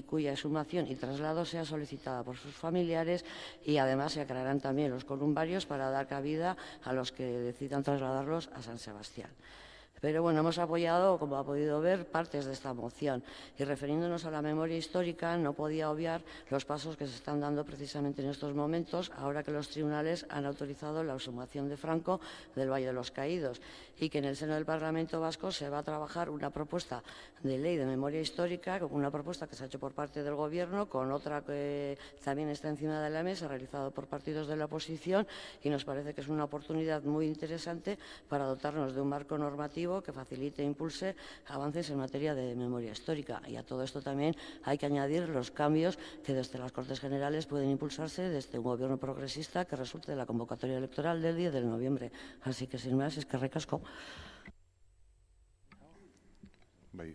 S21: cuya exhumación y traslado sea solicitada por sus familiares, y además se crearán también los columbarios para dar cabida a los que decidan trasladarlos a San Sebastián. Pero bueno, hemos apoyado, como ha podido ver, partes de esta moción y refiriéndonos a la memoria histórica no podía obviar los pasos que se están dando precisamente en estos momentos, ahora que los tribunales han autorizado la exhumación de Franco del Valle de los Caídos y que en el seno del Parlamento Vasco se va a trabajar una propuesta de ley de memoria histórica, una propuesta que se ha hecho por parte del Gobierno, con otra que también está encima de la mesa, realizada por partidos de la oposición, y nos parece que es una oportunidad muy interesante para dotarnos de un marco normativo que facilite e impulse avances en materia de memoria histórica. Y a todo esto también hay que añadir los cambios que desde las Cortes Generales pueden impulsarse desde un gobierno progresista que resulte de la convocatoria electoral del 10 de noviembre. Así que sin más, eskerrik asko.
S1: Bai,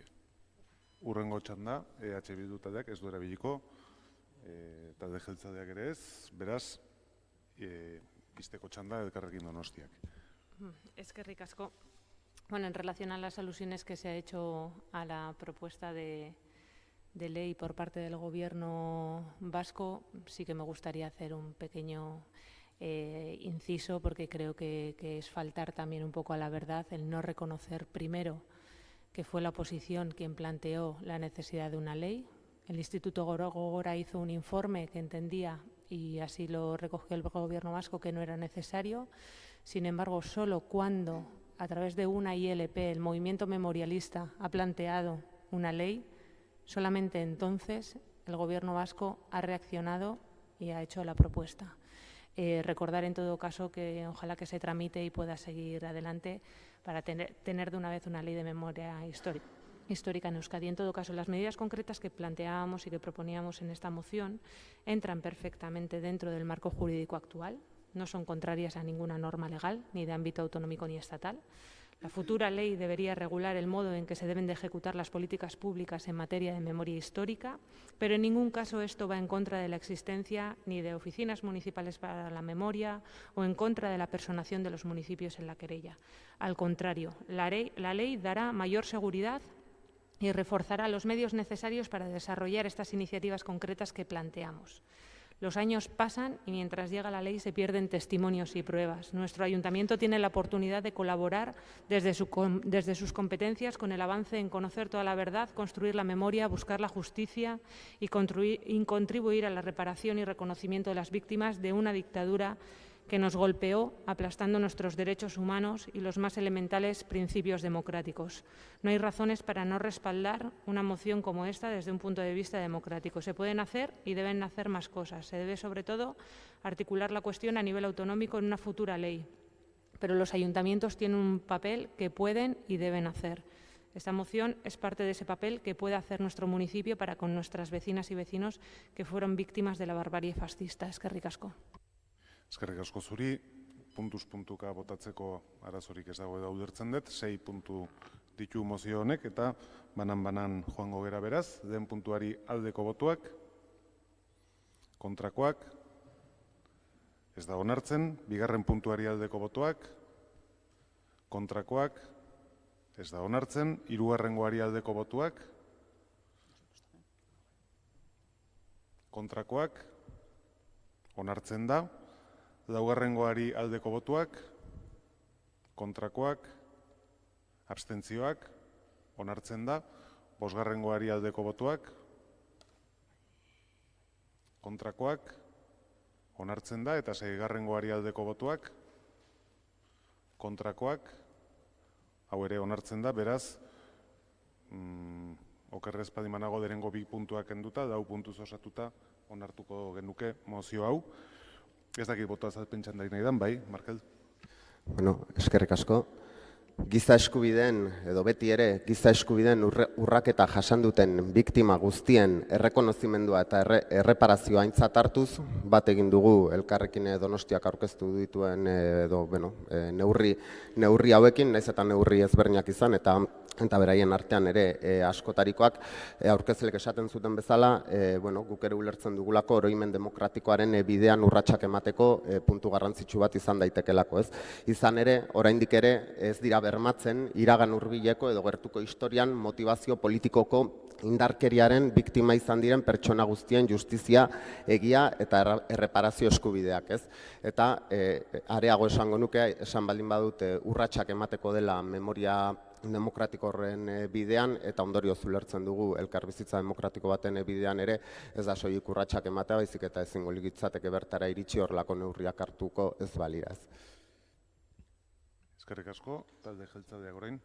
S1: urrengo txanda, EH Bildu taldeak ez du erabiliko, talde jeltzaleak ere ez, beraz, izteko txanda Elkarrekin Donostiak.
S6: Eskerrik asko. Bueno, en relación a las alusiones que se ha hecho a la propuesta de ley por parte del Gobierno vasco, sí que me gustaría hacer un pequeño inciso, porque creo que es faltar también un poco a la verdad el no reconocer primero que fue la oposición quien planteó la necesidad de una ley. El Instituto Gogora hizo un informe que entendía, y así lo recogió el Gobierno vasco, que no era necesario. Sin embargo, solo cuando a través de una ILP, el movimiento memorialista ha planteado una ley, solamente entonces el Gobierno vasco ha reaccionado y ha hecho la propuesta. Recordar en todo caso que ojalá que se tramite y pueda seguir adelante para tener de una vez una ley de memoria histórica en Euskadi. En todo caso, las medidas concretas que planteábamos y que proponíamos en esta moción entran perfectamente dentro del marco jurídico actual, no son contrarias a ninguna norma legal, ni de ámbito autonómico ni estatal. La futura ley debería regular el modo en que se deben de ejecutar las políticas públicas en materia de memoria histórica, pero en ningún caso esto va en contra de la existencia ni de oficinas municipales para la memoria o en contra de la personación de los municipios en la querella. Al contrario, la ley dará mayor seguridad y reforzará los medios necesarios para desarrollar estas iniciativas concretas que planteamos. Los años pasan y mientras llega la ley se pierden testimonios y pruebas. Nuestro ayuntamiento tiene la oportunidad de colaborar desde sus competencias con el avance en conocer toda la verdad, construir la memoria, buscar la justicia y contribuir a la reparación y reconocimiento de las víctimas de una dictadura que nos golpeó aplastando nuestros derechos humanos y los más elementales principios democráticos. No hay razones para no respaldar una moción como esta desde un punto de vista democrático. Se pueden hacer y deben hacer más cosas. Se debe, sobre todo, articular la cuestión a nivel autonómico en una futura ley. Pero los ayuntamientos tienen un papel que pueden y deben hacer. Esta moción es parte de ese papel que puede hacer nuestro municipio para con nuestras vecinas y vecinos que fueron víctimas de la barbarie fascista. Eskerrik asko.
S1: Eskerrik asko zuri, puntuz-puntuka botatzeko arazorik ez dago ulertzen dut, 6 puntu ditu mozio honek, eta banan-banan joango gera beraz, den puntuari aldeko botuak, kontrakoak, ez da onartzen, bigarren puntuari aldeko botuak, kontrakoak, ez da onartzen, hirugarrengoari aldeko botuak, kontrakoak, onartzen da, laugarrengoari aldeko botuak, kontrakoak, abstentzioak, onartzen da, bosgarrengoari aldeko botuak, kontrakoak, onartzen da, eta seigarrengoari aldeko botuak, kontrakoak, hau ere onartzen da, beraz, okerrez padimanago derengo bi puntuak kenduta, lau puntuz osatuta onartuko genuke mozio hau. Ez dakit boto azalpentzan da nahi dan, bai, Markel?
S11: Bueno, eskerrik asko. Giza eskubideen, edo beti ere, giza eskubideen urraketa jasan duten biktima guztien errekonozimendua eta erreparazioa aintzat hartuz, bat egin dugu Elkarrekin Donostiak aurkeztu dituen neurri hauekin, nahiz eta neurri ezberdinak izan, eta beraien artean ere askotarikoak aurkezleek esaten zuten bezala, guk ere ulertzen dugulako oroimen demokratikoaren bidean urratsak emateko puntu garrantzitsu bat izan daitekelako, ez? Izan ere, oraindik ere ez dira bermatzen iragan hurbileko edo gertuko historian motivazio politikoko indarkeriaren biktima izan diren pertsona guztien justizia, egia eta erreparazio eskubideak, ez? Eta areago esango nuke, esan baldin badut urratsak emateko dela memoria demokratiko horren bidean, eta ondorio zulertzen dugu elkarbizitza demokratiko baten bidean ere, ez da soilik urratsak ematea, baizik eta ezingo litzateke bertara iritsi horrelako neurriak hartuko ez baliraz.
S1: Eskerrik asko, talde jeltzaleak orain.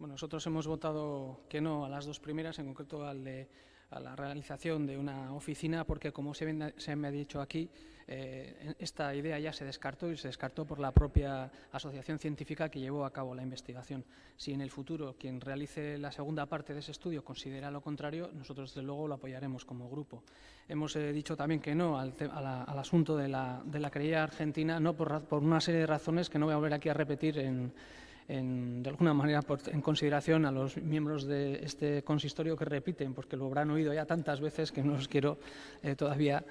S14: Bueno, nosotros hemos votado que no a las dos primeras, en concreto a la realización de una oficina, porque como se me ha dicho aquí, esta idea ya se descartó y se descartó por la propia asociación científica que llevó a cabo la investigación. Si en el futuro quien realice la segunda parte de ese estudio considera lo contrario, nosotros desde luego lo apoyaremos como grupo. Hemos dicho también que no al asunto de la querella argentina, no por una serie de razones que no voy a volver aquí a repetir de alguna manera en consideración a los miembros de este consistorio que repiten, porque lo habrán oído ya tantas veces que no los quiero todavía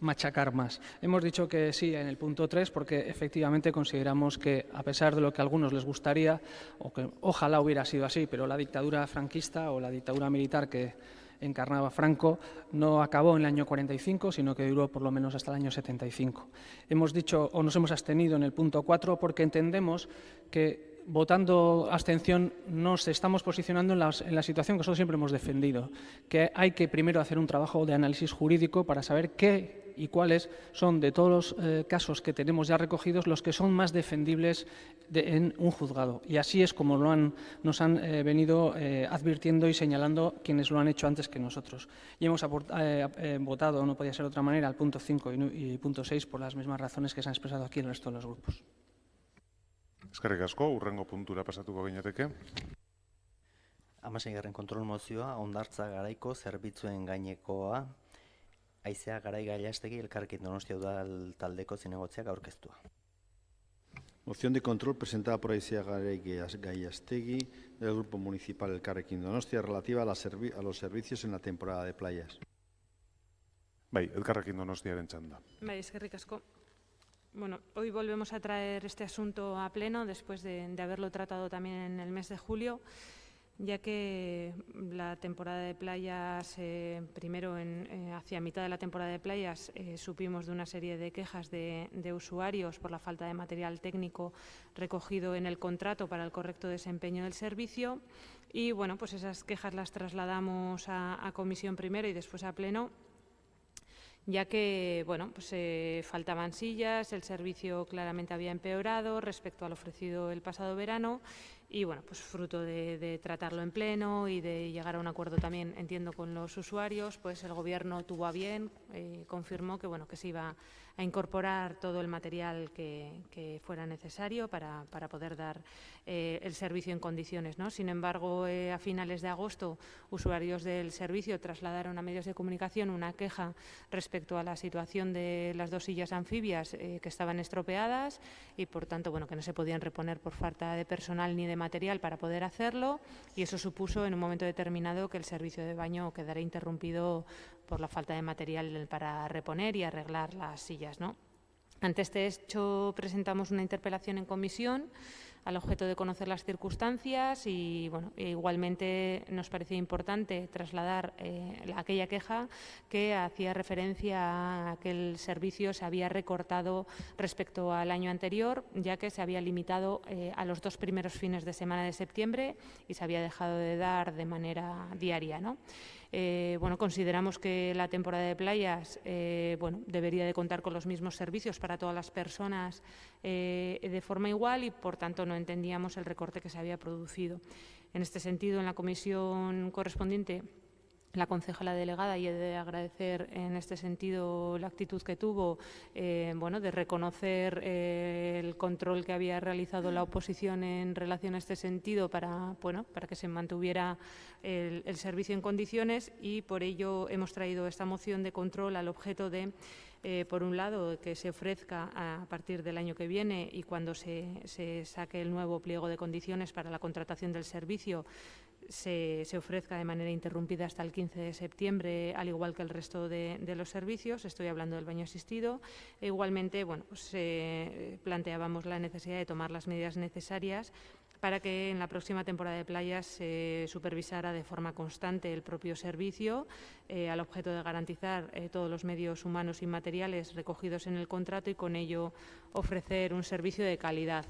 S14: machacar más. Hemos dicho que sí en el punto 3 porque efectivamente consideramos que, a pesar de lo que a algunos les gustaría, o que ojalá hubiera sido así, pero la dictadura franquista o la dictadura militar que encarnaba Franco no acabó en el año 45, sino que duró por lo menos hasta el año 75. Hemos dicho o nos hemos abstenido en el punto 4 porque entendemos que votando abstención nos estamos posicionando en la situación que nosotros siempre hemos defendido, que hay que primero hacer un trabajo de análisis jurídico para saber qué y cuáles son de todos los casos que tenemos ya recogidos los que son más defendibles en un juzgado. Y así es como nos han venido advirtiendo y señalando quienes lo han hecho antes que nosotros. Y hemos votado, no podía ser de otra manera, al punto 5 y punto 6 por las mismas razones que se han expresado aquí el resto de los grupos.
S1: Eskerrik asko, hurrengo puntura pasatuko ginateke.
S2: 16. kontrol mozioa, hondartza garaiko zerbitzuen gainekoa, Aizea Garai Gaiastegi Elkarrekin Donostia Udal taldeko zinegotziak aurkeztua.
S3: Moción de control presentada por Aizea Garai Gaiastegi del Grupo Municipal Elkarrekin Donostia relativa a los servicios en la temporada de playas.
S1: Bai, Elkarrekin Donostiaren txanda.
S6: Bai, eskerrik asko. Bueno, hoy volvemos a traer este asunto a pleno después de haberlo tratado también en el mes de julio, ya que la temporada de playas, primero hacia mitad de la temporada de playas, supimos de una serie de quejas de usuarios por la falta de material técnico recogido en el contrato para el correcto desempeño del servicio y bueno, pues esas quejas las trasladamos a comisión primero y después a pleno, ya que bueno, pues, faltaban sillas, el servicio claramente había empeorado respecto al ofrecido el pasado verano y bueno, pues fruto de tratarlo en pleno y de llegar a un acuerdo también, entiendo, con los usuarios, pues el Gobierno tuvo a bien, confirmó que bueno, que se iba a incorporar todo el material que fuera necesario para poder dar el servicio en condiciones, ¿no? Sin embargo, a finales de agosto, usuarios del servicio trasladaron a medios de comunicación una queja respecto a la situación de las 2 sillas anfibias que estaban estropeadas y, por tanto, bueno, que no se podían reponer por falta de personal ni de material para poder hacerlo y eso supuso en un momento determinado que el servicio de baño quedara interrumpido por la falta de material para reponer y arreglar las sillas, ¿no? Ante este hecho presentamos una interpelación en comisión al objeto de conocer las circunstancias y bueno, igualmente nos parecía importante trasladar aquella queja que hacía referencia a que el servicio se había recortado respecto al año anterior, ya que se había limitado a los 2 primeros fines de semana de septiembre y se había dejado de dar de manera diaria, ¿no? Bueno, consideramos que la temporada de playas bueno, debería de contar con los mismos servicios para todas las personas de forma igual y, por tanto, no entendíamos el recorte que se había producido. En este sentido, en la comisión correspondiente, la concejala delegada, y he de agradecer en este sentido la actitud que tuvo, bueno, de reconocer el control que había realizado la oposición en relación a este sentido para que se mantuviera el servicio en condiciones y por ello hemos traído esta moción de control al objeto de, por un lado, que se ofrezca a partir del año que viene y cuando se saque el nuevo pliego de condiciones para la contratación del servicio, se ofrezca de manera interrumpida hasta el 15 de septiembre, al igual que el resto de los servicios. Estoy hablando del baño asistido. E igualmente, bueno, pues, planteábamos la necesidad de tomar las medidas necesarias para que en la próxima temporada de playas se supervisara de forma constante el propio servicio al objeto de garantizar todos los medios humanos y materiales recogidos en el contrato y con ello ofrecer un servicio de calidad.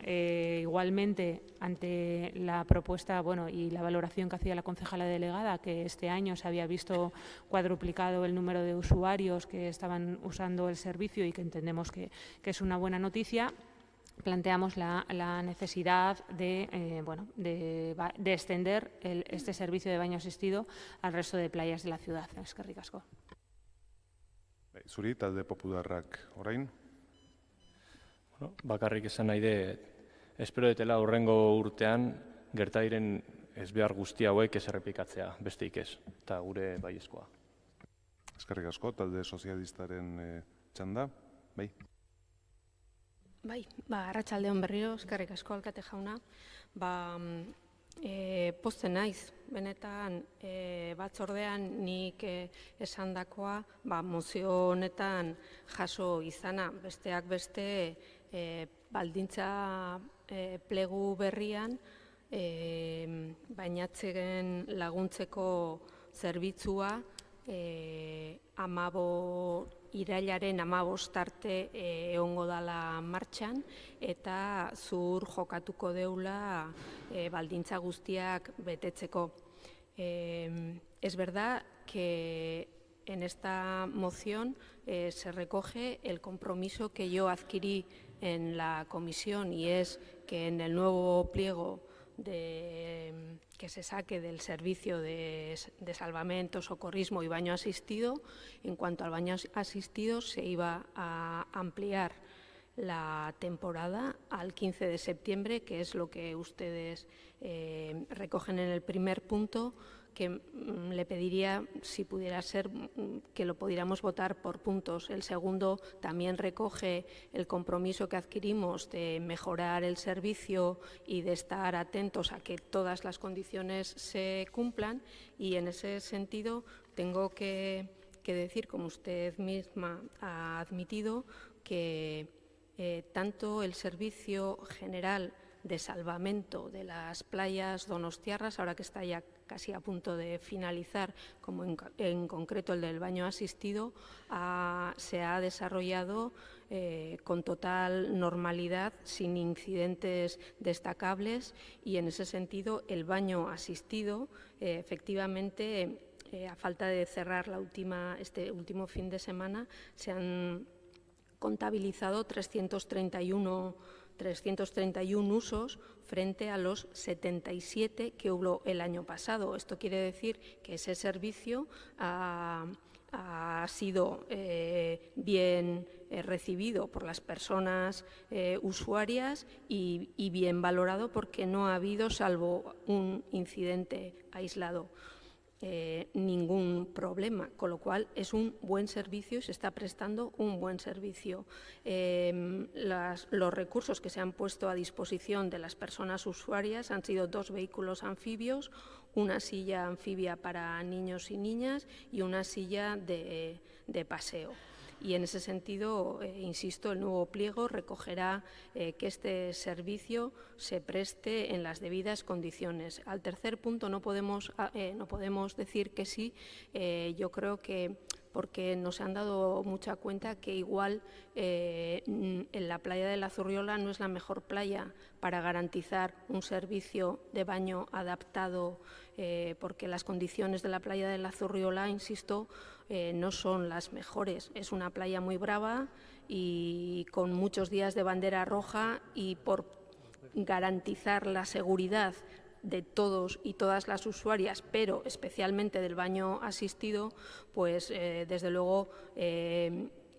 S6: Igualmente, ante la propuesta y la valoración que hacía la concejala delegada, que este año se había visto cuadruplicado el número de usuarios que estaban usando el servicio y que entendemos que es una buena noticia, planteamos la necesidad de extender este servicio de baño asistido al resto de playas de la ciudad. Eskerrik asko.
S1: Zuri, talde popularrak orain?
S19: Bueno, bakarrik esan nahi de, espero detela hurrengo urtean gerta diren ezbehar guzti hauek ez errepikatzea, besteik ez, eta gure baiezkoa.
S1: Eskerrik asko, talde sozialistaren txanda, bai?
S20: Bai, arratsaldeon berriro, eskerrik asko alkate jauna. Pozten naiz, benetan batzordean nik esandakoa mozio honetan jaso izana, besteak beste baldintza plegu berrian bainatzen laguntzeko zerbitzua irailaren 15 arte egongo dala martxan eta zur jokatuko deula baldintza guztiak betetzeko. Es verdad que en esta moción se recoge el compromiso que yo adquirí en la comisión, y es que en el nuevo pliego que se saque del servicio de salvamento, socorrismo y baño asistido, en cuanto al baño asistido se iba a ampliar la temporada al 15 de septiembre, que es lo que ustedes recogen en el primer punto, que le pediría, si pudiera ser, que lo pudiéramos votar por puntos. El segundo también recoge el compromiso que adquirimos de mejorar el servicio y de estar atentos a que todas las condiciones se cumplan, y en ese sentido tengo que decir, como usted misma ha admitido, que tanto el Servicio General de Salvamento de las playas donostiarras, ahora que está ya casi a punto de finalizar, como en concreto el del baño asistido, se ha desarrollado con total normalidad, sin incidentes destacables, y en ese sentido el baño asistido, efectivamente, a falta de cerrar este último fin de semana, se han contabilizado 331 usos frente a los 77 que hubo el año pasado. Esto quiere decir que ese servicio ha sido bien recibido por las personas usuarias y bien valorado, porque no ha habido, salvo un incidente aislado, ningún problema, con lo cual es un buen servicio y se está prestando un buen servicio. Los recursos que se han puesto a disposición de las personas usuarias han sido 2 vehículos anfibios, una silla anfibia para niños y niñas y una silla de paseo. Y en ese sentido, insisto, el nuevo pliego recogerá que este servicio se preste en las debidas condiciones. Al tercer punto no podemos decir que sí. Yo creo que porque nos han dado mucha cuenta que igual en la playa de la Zurriola no es la mejor playa para garantizar un servicio de baño adaptado, porque las condiciones de la playa de la Zurriola, insisto, no son las mejores. Es una playa muy brava y con muchos días de bandera roja, y por garantizar la seguridad de todos y todas las usuarias, pero especialmente del baño asistido, pues desde luego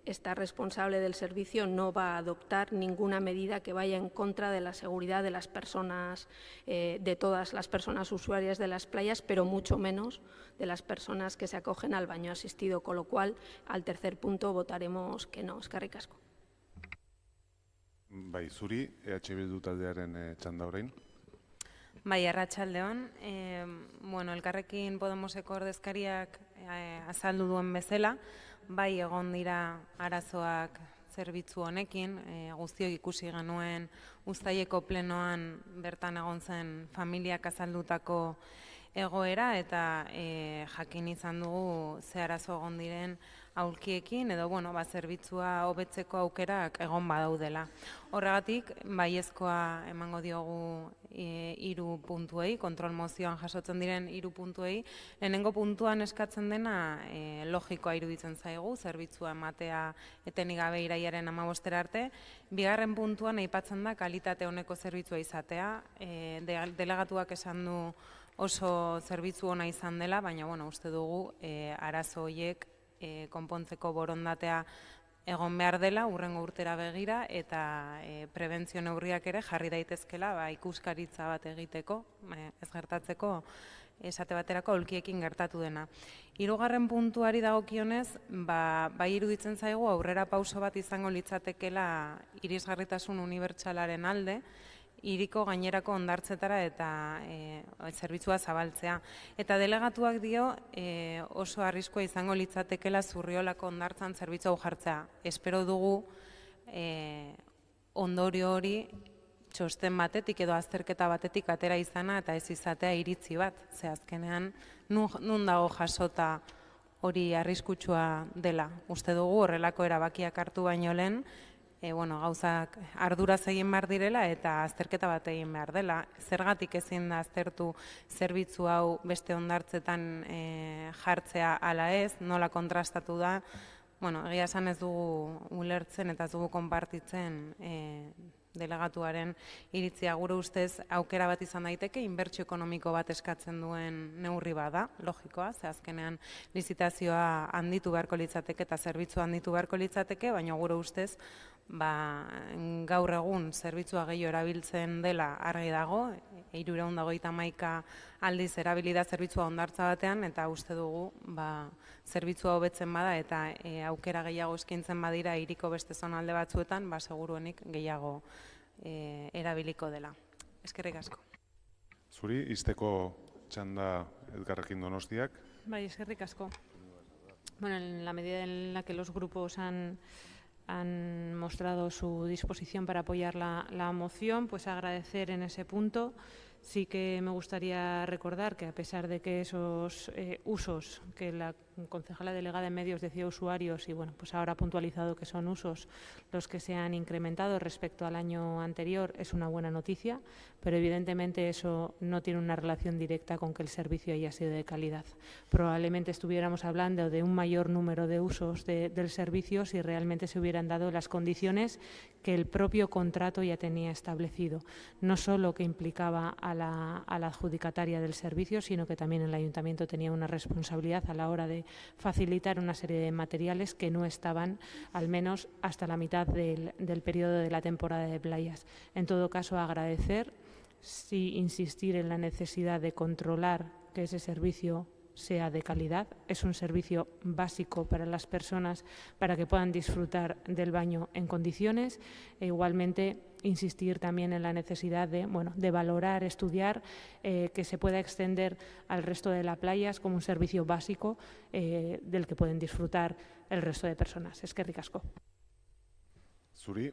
S20: esta responsable del servicio no va a adoptar ninguna medida que vaya en contra de la seguridad de las personas, de todas las personas usuarias de las playas, pero mucho menos de las personas que se acogen al baño asistido, con lo cual al tercer punto votaremos que no. Eskerrik asko.
S1: Bai, zuri, EH Bildu taldearen txanda orain.
S6: Bai, arratsaldeon. Elkarrekin Podemoseko ordezkariak azaldu duen bezala, bai egon dira arazoak zerbitzu honekin, guztiok ikusi genuen uztaileko plenoan bertan egon zen familiak azaldutako egoera, eta jakin izan dugu ze arazo egon diren aulkiekin, edo zerbitzua hobetzeko aukerak egon badaudela. Horregatik, baiezkoa emango diogu 3 puntuei, kontrol mozioan jasotzen diren 3 puntuei. Lehenengo puntuan eskatzen dena logikoa iruditzen zaigu, zerbitzua ematea etenik gabe irailaren 15 arte. Bigarren puntuan aipatzen da kalitate honeko zerbitzua izatea. Delegatuak esan du oso zerbitzu ona izan dela, baina uste dugu arazo horiek konpontzeko borondatea egon behar dela hurrengo urtera begira, eta prebentzio neurriak ere jarri daitezkela ikuskaritza bat egiteko, ez gertatzeko esate baterako aulkiekin gertatu dena. 3. puntuari dagokionez, bai iruditzen zaigu aurrera pauso bat izango litzatekela irisgarritasun unibertsalaren alde, hiriko gainerako hondartzetara eta zerbitzua zabaltzea. Eta delegatuak dio oso arriskua izango litzatekela Zurriolako hondartzan zerbitzua jartzea. Espero dugu ondorio hori txosten batetik edo azterketa batetik atera izana eta ez izatea iritzi bat. Ze azkenean nun dago jasota hori arriskutsua dela. Uste dugu horrelako erabakiak hartu baino lehen gauzak arduraz egin behar direla eta azterketa bat egin behar dela. Zergatik ezin da aztertu zerbitzu hau beste hondartzetan jartzea ala ez, nola kontrastatu da. Egia esan ez dugu ulertzen eta ez dugu konpartitzen delegatuaren iritzia. Gure ustez aukera bat izan daiteke, inbertsio ekonomiko bat eskatzen duen neurri bada, logikoa, ze azkenean lizitazioa handitu beharko litzateke eta zerbitzu handitu beharko litzateke, baina gure ustez gaur egun zerbitzua gehiago erabiltzen dela argi dago, 351 aldiz erabili da zerbitzua hondartza batean, eta uste dugu zerbitzua hobetzen bada eta aukera gehiago eskaintzen badira hiriko beste zonalde batzuetan, seguruenik gehiago erabiliko dela. Eskerrik asko.
S1: Zuri, izteko txanda Elkarrekin Donostiak.
S6: Bai, eskerrik asko. En la medida en la que los grupos han mostrado su disposición para apoyar la moción, pues agradecer en ese punto. Sí que me gustaría recordar que a pesar de que esos usos que la concejala delegada en medios decía usuarios y pues ahora ha puntualizado que son usos los que se han incrementado respecto al año anterior, es una buena noticia, pero evidentemente eso no tiene una relación directa con que el servicio haya sido de calidad. Probablemente estuviéramos hablando de un mayor número de usos del servicio si realmente se hubieran dado las condiciones que el propio contrato ya tenía establecido, no solo que implicaba a la adjudicataria del servicio, sino que también el ayuntamiento tenía una responsabilidad a la hora de facilitar una serie de materiales que no estaban, al menos hasta la mitad del periodo de la temporada de playas. En todo caso, agradecer, sí insistir en la necesidad de controlar que ese servicio sea de calidad. Es un servicio básico para las personas para que puedan disfrutar del baño en condiciones e igualmente insistir también en la necesidad de valorar, estudiar, que se pueda extender al resto de las playas como un servicio básico del que pueden disfrutar el resto de personas. Eskerrik asko.
S1: Zuri,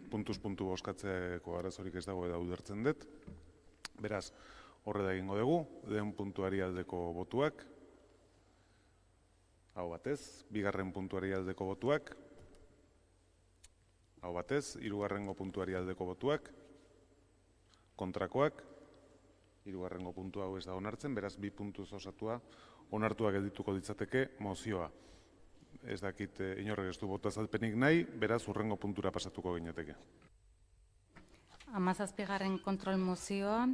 S1: puntuz puntu bozkatzeko arazorik ez dago ulertzen dut. Beraz, horre da egingo dugu, lehen puntuari aldeko botuak, hau batez, bigarren puntuari aldeko botuak, hau batez, hirugarrengo puntuari aldeko botuak, kontrakoak, hirugarrengo puntu hau ez da onartzen, beraz, bi puntuz osatua onartuak edituko ditzateke mozioa. Ez dakit inorrek ez du bota azalpenik nahi, beraz, hurrengo puntura pasatuko ginateke.
S5: 17. kontrol mozioa,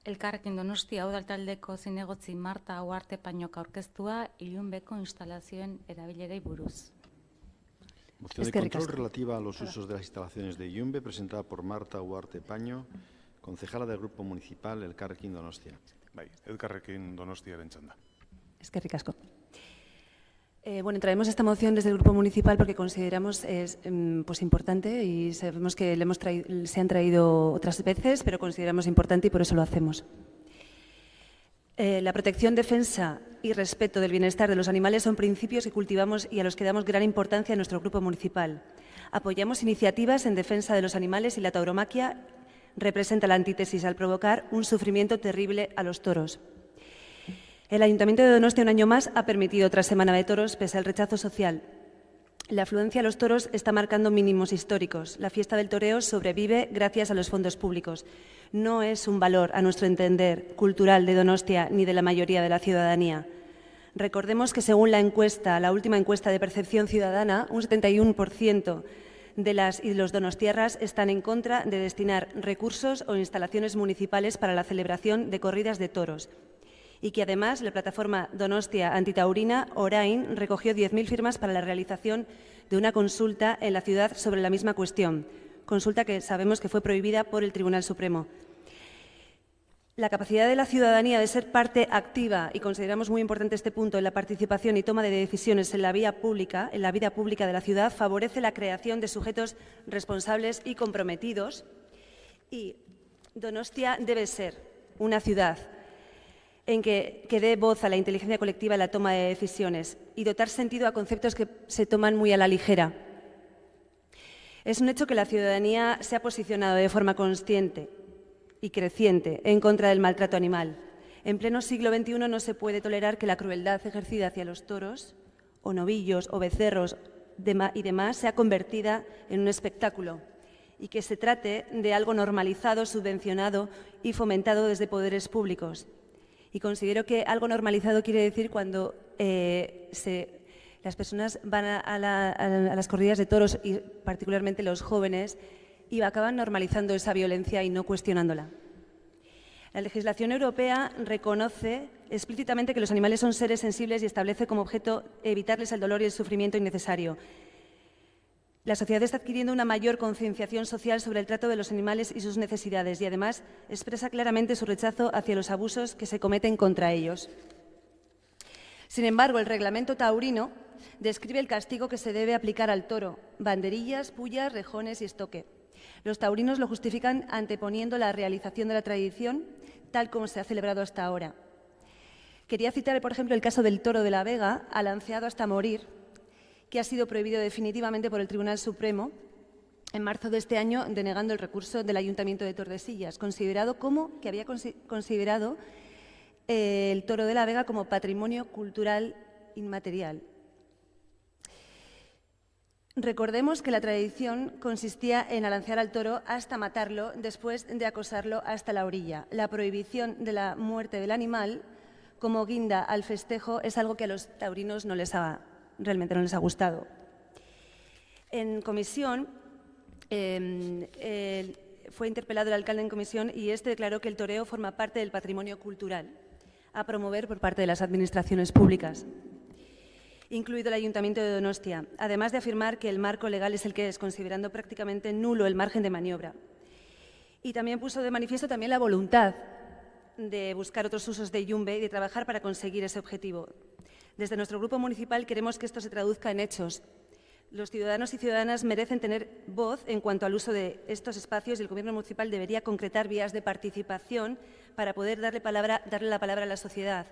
S5: Elkarrekin Donostia udaltaldeko zinegotzi Marta Uarte Pañok aurkeztua ilunbeko instalazioen erabilerei buruz.
S3: Moción de control relativa a los usos de las instalaciones de Ilunbe, presentada por Marta Uarte Paño, concejala del Grupo Municipal Elkarrekin Donostia.
S1: Bai, Elkarrekin Donostiaren txanda.
S18: Eskerrik asko. Traemos esta moción desde el Grupo Municipal porque consideramos importante y sabemos que se han traído otras veces, pero consideramos importante y por eso lo hacemos. La protección, defensa y respeto del bienestar de los animales son principios que cultivamos y a los que damos gran importancia en nuestro Grupo Municipal. Apoyamos iniciativas en defensa de los animales y la tauromaquia representa la antítesis al provocar un sufrimiento terrible a los toros. El Ayuntamiento de Donostia un año más ha permitido otra semana de toros pese al rechazo social. La afluencia a los toros está marcando mínimos históricos. La fiesta del toreo sobrevive gracias a los fondos públicos. No es un valor, a nuestro entender, cultural de Donostia ni de la mayoría de la ciudadanía. Recordemos que según la última encuesta de percepción ciudadana, un 71% de las y los donostiarras están en contra de destinar recursos o instalaciones municipales para la celebración de corridas de toros. Y que además la plataforma Donostia Antitaurina, Orain, recogió 10.000 firmas para la realización de una consulta en la ciudad sobre la misma cuestión, consulta que sabemos que fue prohibida por el Tribunal Supremo. La capacidad de la ciudadanía de ser parte activa, y consideramos muy importante este punto, en la participación y toma de decisiones en la vida pública de la ciudad, favorece la creación de sujetos responsables y comprometidos. Y Donostia debe ser una ciudad en que dé voz a la inteligencia colectiva en la toma de decisiones y dotar sentido a conceptos que se toman muy a la ligera. Es un hecho que la ciudadanía se ha posicionado de forma consciente y creciente en contra del maltrato animal. En pleno siglo XXI no se puede tolerar que la crueldad ejercida hacia los toros, o novillos, o becerros, y demás sea convertida en un espectáculo y que se trate de algo normalizado, subvencionado y fomentado desde poderes públicos. Y considero que algo normalizado quiere decir cuando las personas van a las corridas de toros, y particularmente los jóvenes, y acaban normalizando esa violencia y no cuestionándola. La legislación europea reconoce explícitamente que los animales son seres sensibles y establece como objeto evitarles el dolor y el sufrimiento innecesario. La sociedad está adquiriendo una mayor concienciación social sobre el trato de los animales y sus necesidades y, además, expresa claramente su rechazo hacia los abusos que se cometen contra ellos. Sin embargo, el reglamento taurino describe el castigo que se debe aplicar al toro: banderillas, pullas, rejones y estoque. Los taurinos lo justifican anteponiendo la realización de la tradición, tal como se ha celebrado hasta ahora. Quería citar, por ejemplo, el caso del toro de la Vega, alanceado hasta morir, que ha sido prohibido definitivamente por el Tribunal Supremo en marzo de este año, denegando el recurso del Ayuntamiento de Tordesillas, que había considerado el toro de la Vega como patrimonio cultural inmaterial. Recordemos que la tradición consistía en alancear al toro hasta matarlo, después de acosarlo hasta la orilla. La prohibición de la muerte del animal como guinda al festejo es algo que a los taurinos realmente no les ha gustado. En comisión, fue interpelado el alcalde en comisión y este declaró que el toreo forma parte del patrimonio cultural a promover por parte de las administraciones públicas, incluido el Ayuntamiento de Donostia, además de afirmar que el marco legal es el que es, considerando prácticamente nulo el margen de maniobra. Y también puso de manifiesto también la voluntad de buscar otros usos de yumbe y de trabajar para conseguir ese objetivo. Desde nuestro grupo municipal queremos que esto se traduzca en hechos. Los ciudadanos y ciudadanas merecen tener voz en cuanto al uso de estos espacios y el Gobierno municipal debería concretar vías de participación para poder darle la palabra a la sociedad.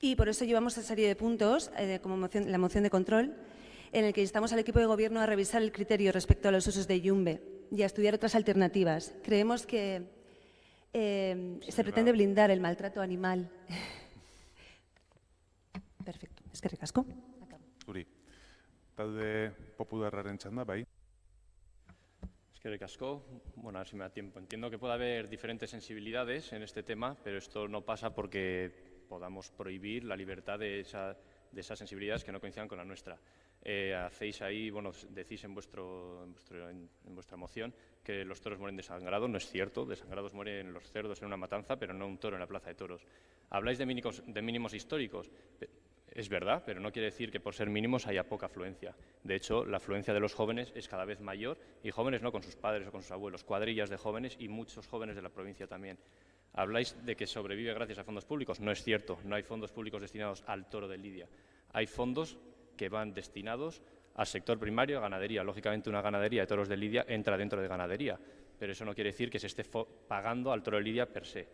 S18: Y por eso llevamos una serie de puntos, como la moción de control, en el que instamos al equipo de Gobierno a revisar el criterio respecto a los usos de yumbe y a estudiar otras alternativas. Creemos que se pretende blindar el maltrato animal. Perfecto. Eskerrik asko.
S1: Zuri. Talde popularraren txanda, bai.
S19: Eskerrik asko. Bueno, a ver si me da tiempo. Entiendo que puede haber diferentes sensibilidades en este tema, pero esto no pasa porque podamos prohibir la libertad de esas sensibilidades que no coincidan con la nuestra. Hacéis ahí, bueno, decís en vuestra moción que los toros mueren desangrados. No es cierto, desangrados mueren los cerdos en una matanza, pero no un toro en la plaza de toros. Habláis de mínimos históricos. Es verdad, pero no quiere decir que por ser mínimos haya poca afluencia. De hecho, la afluencia de los jóvenes es cada vez mayor, y jóvenes no con sus padres o con sus abuelos, cuadrillas de jóvenes y muchos jóvenes de la provincia también. Habláis de que sobrevive gracias a fondos públicos. No es cierto, no hay fondos públicos destinados al toro de Lidia. Hay fondos que van destinados al sector primario, a ganadería. Lógicamente, una ganadería de toros de Lidia entra dentro de ganadería, pero eso no quiere decir que se esté pagando al toro de Lidia per se.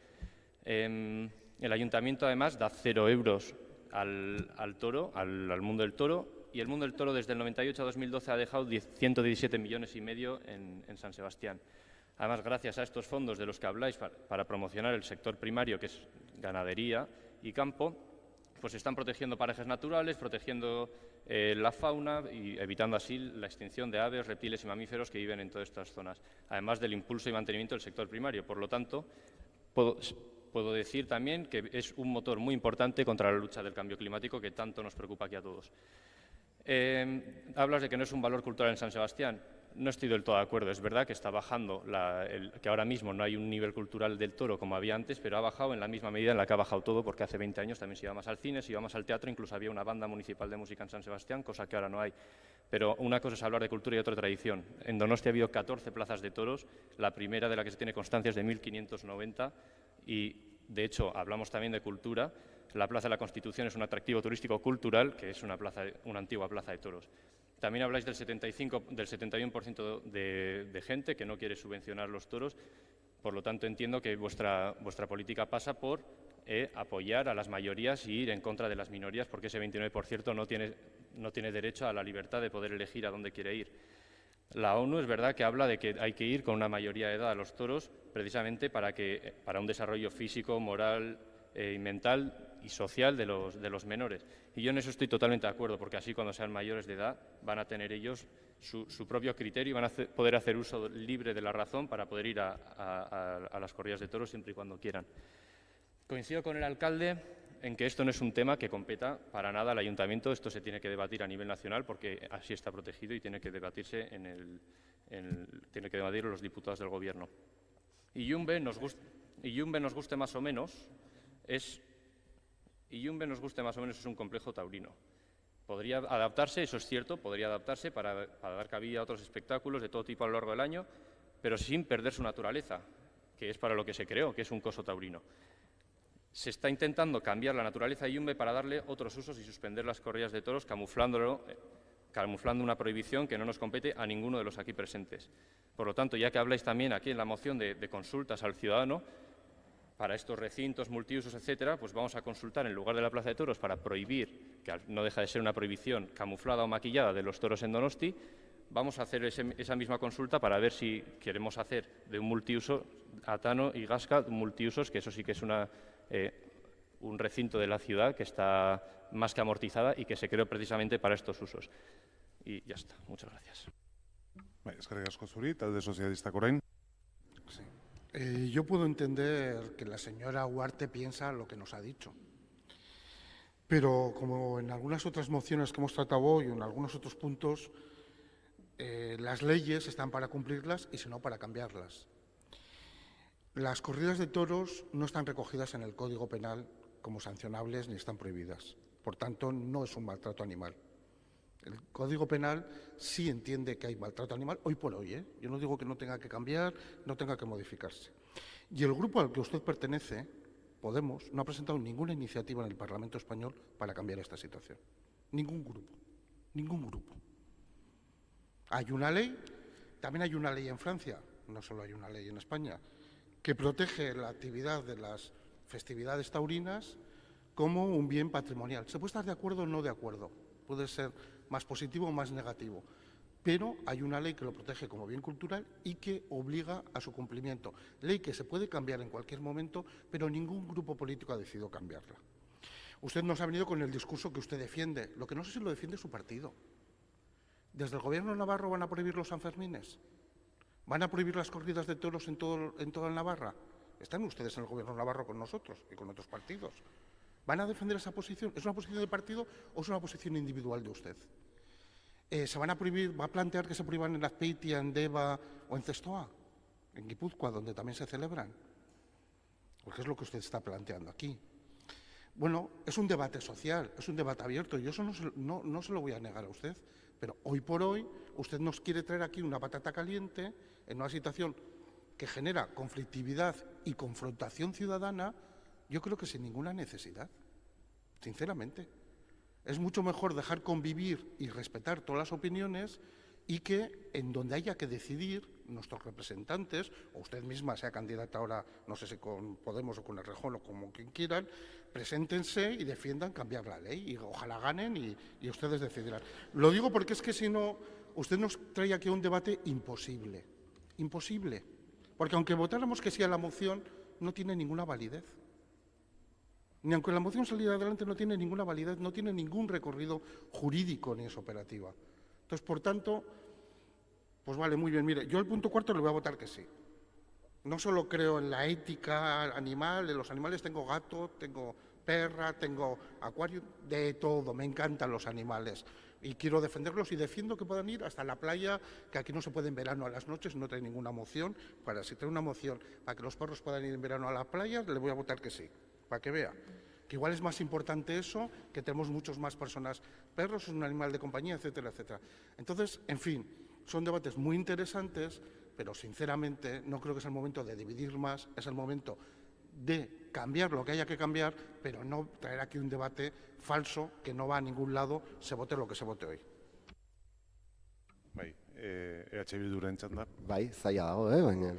S19: El ayuntamiento, además, da 0 euros al toro, al mundo del toro, y el mundo del toro desde el 98 a 2012 ha dejado 117,5 millones en San Sebastián. Además, gracias a estos fondos de los que habláis para promocionar el sector primario, que es ganadería y campo, pues se están protegiendo parajes naturales, protegiendo la fauna y evitando así la extinción de aves, reptiles y mamíferos que viven en todas estas zonas, además del impulso y mantenimiento del sector primario. Por lo tanto, puedo decir también que es un motor muy importante contra la lucha del cambio climático que tanto nos preocupa aquí a todos. Hablas de que no es un valor cultural en San Sebastián. No estoy del todo de acuerdo. Es verdad que está bajando, que ahora mismo no hay un nivel cultural del toro como había antes, pero ha bajado en la misma medida en la que ha bajado todo, porque hace 20 años también se iba más al cine, se iba más al teatro, incluso había una banda municipal de música en San Sebastián, cosa que ahora no hay. Pero una cosa es hablar de cultura y otra tradición. En Donostia ha habido 14 plazas de toros, la primera de la que se tiene constancia es de 1590 y, de hecho, hablamos también de cultura. La Plaza de la Constitución es un atractivo turístico cultural, que es una antigua plaza de toros. También habláis del 71% de gente que no quiere subvencionar los toros. Por lo tanto, entiendo que vuestra política pasa por apoyar a las mayorías y ir en contra de las minorías, porque ese 29% no tiene derecho a la libertad de poder elegir a dónde quiere ir. La ONU es verdad que habla de que hay que ir con una mayoría de edad a los toros, precisamente para un desarrollo físico, moral y mental y social de los menores. Y yo en eso estoy totalmente de acuerdo, porque así cuando sean mayores de edad van a tener ellos su propio criterio y van a poder hacer uso libre de la razón para poder ir a las corridas de toros siempre y cuando quieran. Coincido con el alcalde en que esto no es un tema que competa para nada al ayuntamiento, esto se tiene que debatir a nivel nacional porque así está protegido y tiene que debatirse tiene que debatirlo los diputados del gobierno. Y Yumbe nos guste más o menos es un complejo taurino. Podría adaptarse, eso es cierto, podría adaptarse para dar cabida a otros espectáculos de todo tipo a lo largo del año, pero sin perder su naturaleza, que es para lo que se creó, que es un coso taurino. Se está intentando cambiar la naturaleza de Yumbe para darle otros usos y suspender las corridas de toros, camuflando una prohibición que no nos compete a ninguno de los aquí presentes. Por lo tanto, ya que habláis también aquí en la moción de consultas al ciudadano, para estos recintos, multiusos, etcétera, pues vamos a consultar en lugar de la Plaza de Toros para prohibir, que no deja de ser una prohibición camuflada o maquillada de los toros en Donosti, vamos a hacer esa misma consulta para ver si queremos hacer de un multiuso, Atano y Gasca, multiusos, que eso sí que es un recinto de la ciudad que está más que amortizada y que se creó precisamente para estos usos. Y ya está. Muchas gracias.
S1: Eskerrik asko zuri, talde sozialistak orain.
S10: Yo puedo entender que la señora Huarte piensa lo que nos ha dicho. Pero como en algunas otras mociones que hemos tratado hoy o en algunos otros puntos, las leyes están para cumplirlas y si no para cambiarlas. Las corridas de toros no están recogidas en el Código Penal como sancionables ni están prohibidas. Por tanto, no es un maltrato animal. El Código Penal sí entiende que hay maltrato animal, hoy por hoy. Yo no digo que no tenga que cambiar, no tenga que modificarse. Y el grupo al que usted pertenece, Podemos, no ha presentado ninguna iniciativa en el Parlamento español para cambiar esta situación. Ningún grupo. Ningún grupo. Hay una ley, también hay una ley en Francia, no solo hay una ley en España, que protege la actividad de las festividades taurinas como un bien patrimonial. Se puede estar de acuerdo o no de acuerdo, puede ser más positivo o más negativo, pero hay una ley que lo protege como bien cultural y que obliga a su cumplimiento. Ley que se puede cambiar en cualquier momento, pero ningún grupo político ha decidido cambiarla. Usted nos ha venido con el discurso que usted defiende, lo que no sé si lo defiende su partido. ¿Desde el Gobierno navarro van a prohibir los Sanfermines? ¿Van a prohibir las corridas de toros en toda Navarra? Están ustedes en el Gobierno navarro con nosotros y con otros partidos. ¿Van a defender esa posición? ¿Es una posición de partido o es una posición individual de usted? ¿Se van a prohibir, va a plantear que se prohíban en Azpeitia, en Deva o en Zestoa? En Guipúzcoa, donde también se celebran. Porque es lo que usted está planteando aquí. Bueno, es un debate social, es un debate abierto. Yo eso no se lo voy a negar a usted. Pero hoy por hoy usted nos quiere traer aquí una patata caliente en una situación que genera conflictividad y confrontación ciudadana, yo creo que sin ninguna necesidad, sinceramente. Es mucho mejor dejar convivir y respetar todas las opiniones y que en donde haya que decidir nuestros representantes, o usted misma sea candidata ahora, no sé si con Podemos o con Errejón o como quien quieran, preséntense y defiendan cambiar la ley y ojalá ganen y ustedes decidirán. Lo digo porque es que si no, usted nos trae aquí un debate imposible, imposible, porque aunque votáramos que sí a la moción, no tiene ninguna validez. Ni aunque la moción saliera adelante no tiene ninguna validez, no tiene ningún recorrido jurídico ni es operativa. Entonces, por tanto, pues vale, muy bien. Mire, yo el punto cuarto le voy a votar que sí. No solo creo en la ética animal, en los animales tengo gato, tengo perra, tengo acuario, de todo, me encantan los animales. Y quiero defenderlos y defiendo que puedan ir hasta la playa, que aquí no se puede en verano a las noches, no trae ninguna moción. Si trae una moción para que los perros puedan ir en verano a la playa, le voy a votar que sí, para que vea. Que igual es más importante eso, que tenemos muchas más personas. Perros es un animal de compañía, etcétera, etcétera. Entonces, en fin, son debates muy interesantes, pero sinceramente no creo que es el momento de dividir más, es el momento de cambiar lo que haya que cambiar, pero no traer aquí un debate falso que no va a ningún lado, se vote lo que se vote hoy.
S1: Bai, EH Bilduren txanda.
S11: Bai, zaila dago, baina.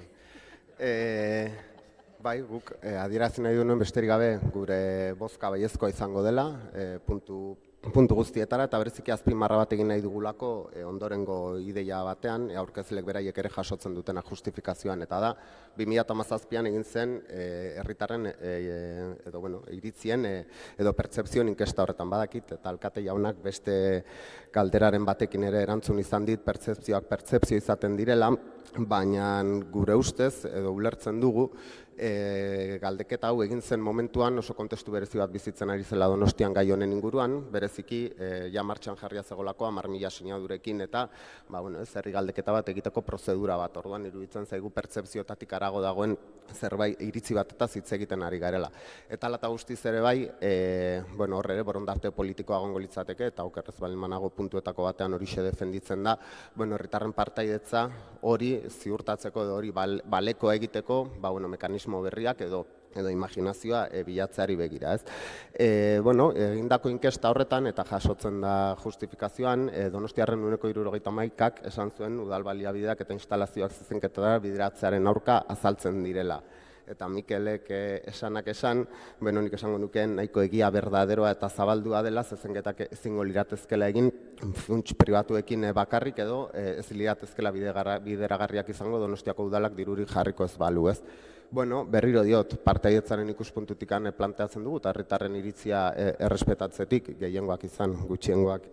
S11: Bai, guk adierazi nahi duen besterik gabe gure bozka baiezkoa izango dela, puntu puntu guztietara, eta bereziki azpimarra bat egin nahi dugulako ondorengo ideia batean, aurkezleek beraiek ere jasotzen dutena justifikazioan, eta da, 2017an egin zen herritarren edo iritzien edo pertzepzioen inkesta horretan badakit, eta alkate jaunak beste galderaren batekin ere erantzun izan dit, pertzepzioak pertzepzio izaten direla, baina gure ustez edo ulertzen dugu, galdeketa hau egin zen momentuan oso kontestu berezi bat bizitzen ari zela Donostian gai honen inguruan, bereziki ja martxan jarria zegolako 10.000 sinadurekin eta herri galdeketa bat egiteko prozedura bat. Orduan iruditzen zaigu pertzepzioetatik harago dagoen zerbait iritzi batetaz hitz egiten ari garela. Eta hala eta guztiz ere bai, hor ere borondate politikoa egongo litzateke eta okerrez baldin banago puntuetako batean horixe defenditzen da, herritarren partaidetza hori ziurtatzeko edo hori baleko egiteko, mekanismo berriak edo imaginazioa bilatzeari begira, ez? Egindako inkesta horretan eta jasotzen da justifikazioan, Donostiarren 71%ak esan zuen udal baliabideak eta instalazioak zezenketara bideratzearen aurka azaltzen direla. Eta Mikelek esanak esan, nik esango nukeen nahiko egia berdaderoa eta zabaldua dela, zezenketak ezingo liratezkela egin funts pribatuekin bakarrik edo ez liratezkela bideragarriak izango Donostiako udalak dirurik jarriko ez balu, ez? Berriro diot, partaidetzaren ikuspuntutik planteatzen dugu, eta herritarren iritzia errespetatzetik, gehiengoak izan, gutxiengoak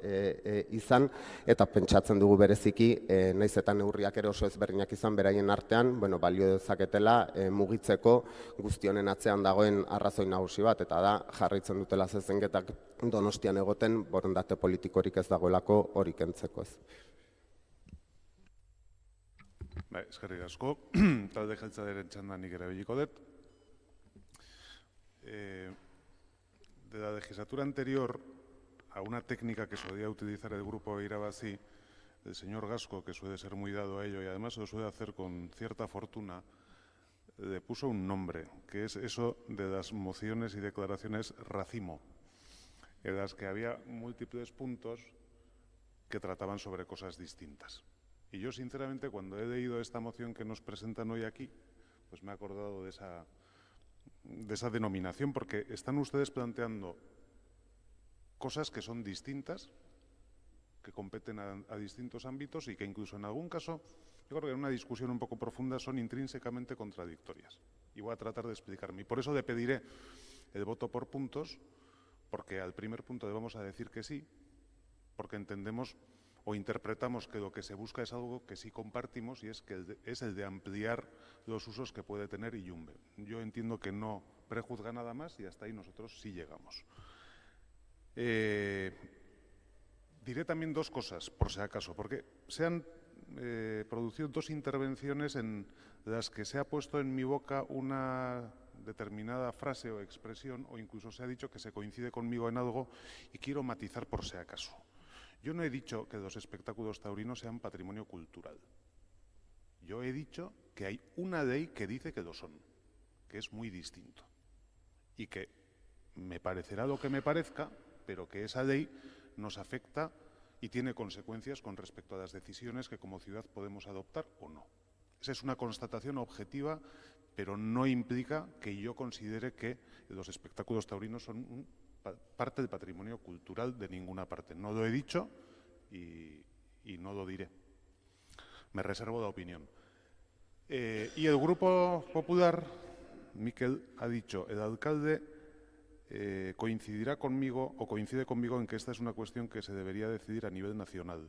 S11: izan, eta pentsatzen dugu bereziki, naiz eta neurriak ere oso ezberdinak izan beraien artean, balio dezaketela mugitzeko guztionen atzean dagoen arrazoi nagusi bat, eta da jarraitzen dutela zezenketak Donostian egoten borondate politikorik ez dagoelako hori kentzeko ez.
S1: Eskerrik asko, talde jeltzalearen txandan nik erabiliko dut. De la legislatura anterior, a una técnica que solía utilizar el grupo Irabazi, el señor Gasco, que suele ser muy dado a ello y además lo suele hacer con cierta fortuna, le puso un nombre, que es eso de las mociones y declaraciones racimo, en las que había múltiples puntos que trataban sobre cosas distintas. Y yo, sinceramente, cuando he leído esta moción que nos presentan hoy aquí, pues me he acordado de esa denominación, porque están ustedes planteando cosas que son distintas, que competen a distintos ámbitos y que incluso en algún caso, yo creo que en una discusión un poco profunda, son intrínsecamente contradictorias. Y voy a tratar de explicarme. Y por eso le pediré el voto por puntos, porque al primer punto le vamos a decir que sí, porque entendemos o interpretamos que lo que se busca es algo que sí compartimos y es el de ampliar los usos que puede tener Illumbe. Yo entiendo que no prejuzga nada más y hasta ahí nosotros sí llegamos. Diré también dos cosas, por si acaso, porque se han producido dos intervenciones en las que se ha puesto en mi boca una determinada frase o expresión, o incluso se ha dicho que se coincide conmigo en algo y quiero matizar por si acaso. Yo no he dicho que los espectáculos taurinos sean patrimonio cultural. Yo he dicho que hay una ley que dice que lo son, que es muy distinto. Y que me parecerá lo que me parezca, pero que esa ley nos afecta y tiene consecuencias con respecto a las decisiones que como ciudad podemos adoptar o no. Esa es una constatación objetiva, pero no implica que yo considere que los espectáculos taurinos son parte del patrimonio cultural de ninguna parte. No lo he dicho y no lo diré. Me reservo la opinión. Y el Grupo Popular, Mikel ha dicho, el alcalde coincidirá conmigo o coincide conmigo en que esta es una cuestión que se debería decidir a nivel nacional.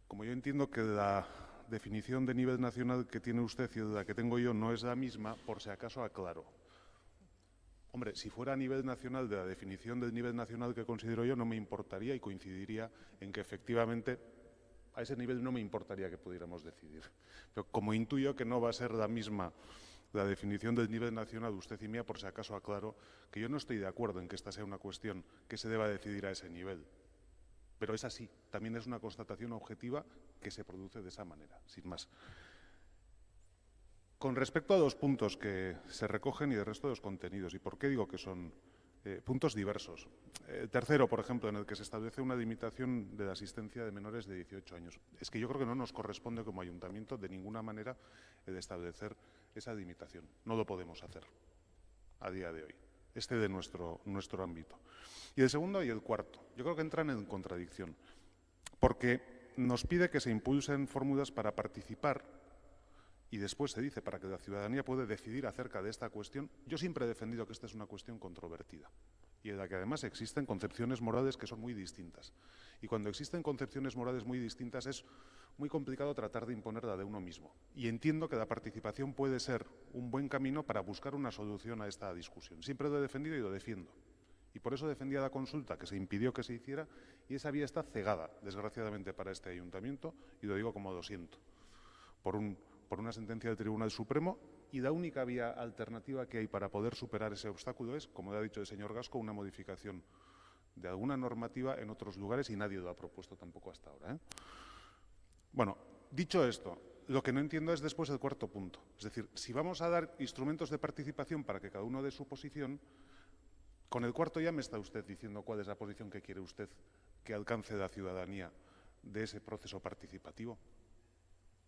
S1: Como yo entiendo que la definición de nivel nacional que tiene usted y la que tengo yo no es la misma, por si acaso aclaro. Hombre, si fuera a nivel nacional, de la definición del nivel nacional que considero yo, no me importaría y coincidiría en que efectivamente a ese nivel no me importaría que pudiéramos decidir. Pero como intuyo que no va a ser la misma la definición del nivel nacional, usted y mía, por si acaso aclaro que yo no estoy de acuerdo en que esta sea una cuestión que se deba decidir a ese nivel. Pero es así, también es una constatación objetiva que se produce de esa manera, sin más. Con respecto a los puntos que se recogen y el resto de los contenidos, ¿y por qué digo que son puntos diversos? El tercero, por ejemplo, en el que se establece una limitación de la asistencia de menores de 18 años. Es que yo creo que no nos corresponde como ayuntamiento de ninguna manera el establecer esa limitación. No lo podemos hacer a día de hoy. de nuestro ámbito. Y el segundo y el cuarto, yo creo que entran en contradicción, porque nos pide que se impulsen fórmulas para participar y después se dice para que la ciudadanía pueda decidir acerca de esta cuestión. Yo siempre he defendido que esta es una cuestión controvertida y en la que además existen concepciones morales que son muy distintas. Y cuando existen concepciones morales muy distintas es muy complicado tratar de imponer la de uno mismo. Y entiendo que la participación puede ser un buen camino para buscar una solución a esta discusión. Siempre lo he defendido y lo defiendo. Y por eso defendía la consulta, que se impidió que se hiciera, y esa vía está cegada, desgraciadamente, para este ayuntamiento, y lo digo como lo siento, por una sentencia del Tribunal Supremo, y la única vía alternativa que hay para poder superar ese obstáculo es, como le ha dicho el señor Gasco, una modificación de alguna normativa en otros lugares, y nadie lo ha propuesto tampoco hasta ahora, ¿eh? Bueno, dicho esto, lo que no entiendo es después el cuarto punto. Es decir, si vamos a dar instrumentos de participación para que cada uno dé su posición, con el cuarto ya me está usted diciendo cuál es la posición que quiere usted que alcance la ciudadanía de ese proceso participativo.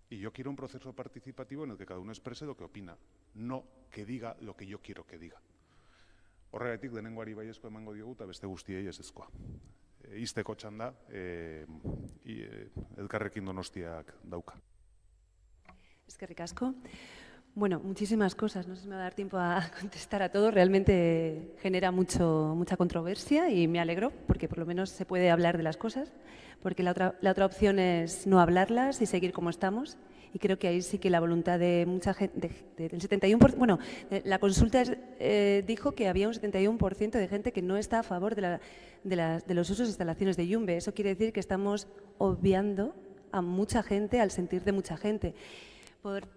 S1: Y yo quiero un proceso participativo en el que cada uno exprese lo que opina, no que diga lo que yo quiero que diga. Horregatik, lehenengoari baiezko emango diogu eta beste guztiei ezezkoa. Ixteko txanda, elkarrekin Donostiak dauka.
S18: Eskerrik asko. Bueno, muchísimas cosas, no sé si me va a dar tiempo a contestar a todo. Realmente genera mucha controversia y me alegro porque por lo menos se puede hablar de las cosas, porque la otra opción es no hablarlas y seguir como estamos. Y creo que ahí sí que la voluntad de mucha gente, del 71%, bueno, la consulta dijo que había un 71% de gente que no está a favor de los usos de instalaciones de Yumbe. Eso quiere decir que estamos obviando a mucha gente, al sentir de mucha gente.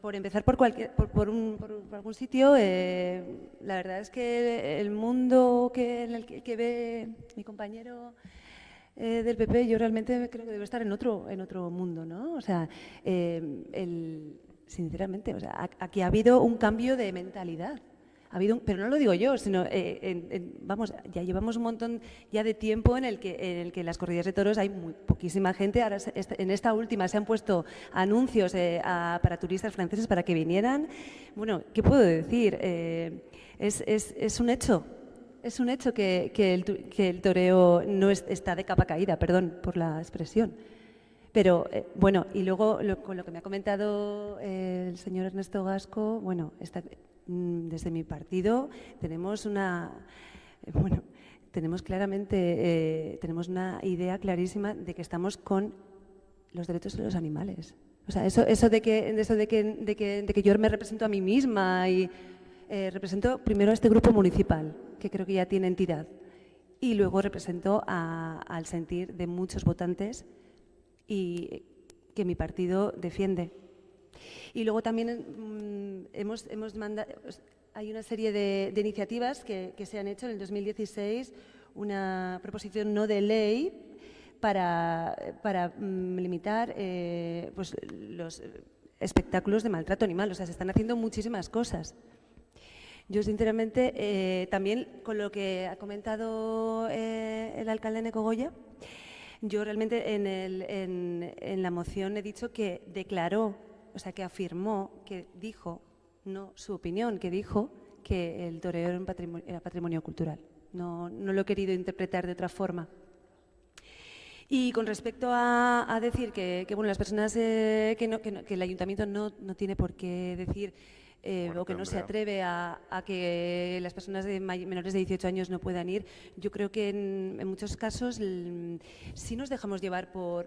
S18: Por empezar por algún sitio, la verdad es que el mundo en el que ve mi compañero del PP, yo realmente creo que debe estar en otro mundo, ¿no? O sea, sinceramente, o sea, aquí ha habido un cambio de mentalidad. Pero no lo digo yo, sino, vamos, ya llevamos un montón ya de tiempo en el que las corridas de toros hay muy poquísima gente. Ahora, en esta última se han puesto anuncios para turistas franceses para que vinieran. Bueno, ¿qué puedo decir? Es un hecho. Es un hecho que el toreo no está de capa caída, perdón por la expresión. Pero, bueno, y luego con lo que me ha comentado el señor Ernesto Gasco, bueno, desde mi partido tenemos tenemos una idea clarísima de que estamos con los derechos de los animales. O sea, eso de que yo me represento a mí misma y represento primero a este grupo municipal, que creo que ya tiene entidad, y luego represento al sentir de muchos votantes y que mi partido defiende. Y luego también hay una serie de iniciativas que se han hecho en el 2016, una proposición no de ley para limitar pues, los espectáculos de maltrato animal. O sea, se están haciendo muchísimas cosas. Yo, sinceramente, también con lo que ha comentado el alcalde Eneko Goya, yo realmente en la moción he dicho que declaró, o sea, que afirmó, que dijo, no su opinión, que dijo que el toreo era patrimonio cultural. No lo he querido interpretar de otra forma. Y con respecto a decir que bueno, las personas que el ayuntamiento no tiene por qué decir o que no se atreve a que las personas menores de 18 años no puedan ir, yo creo que en muchos casos sí nos dejamos llevar por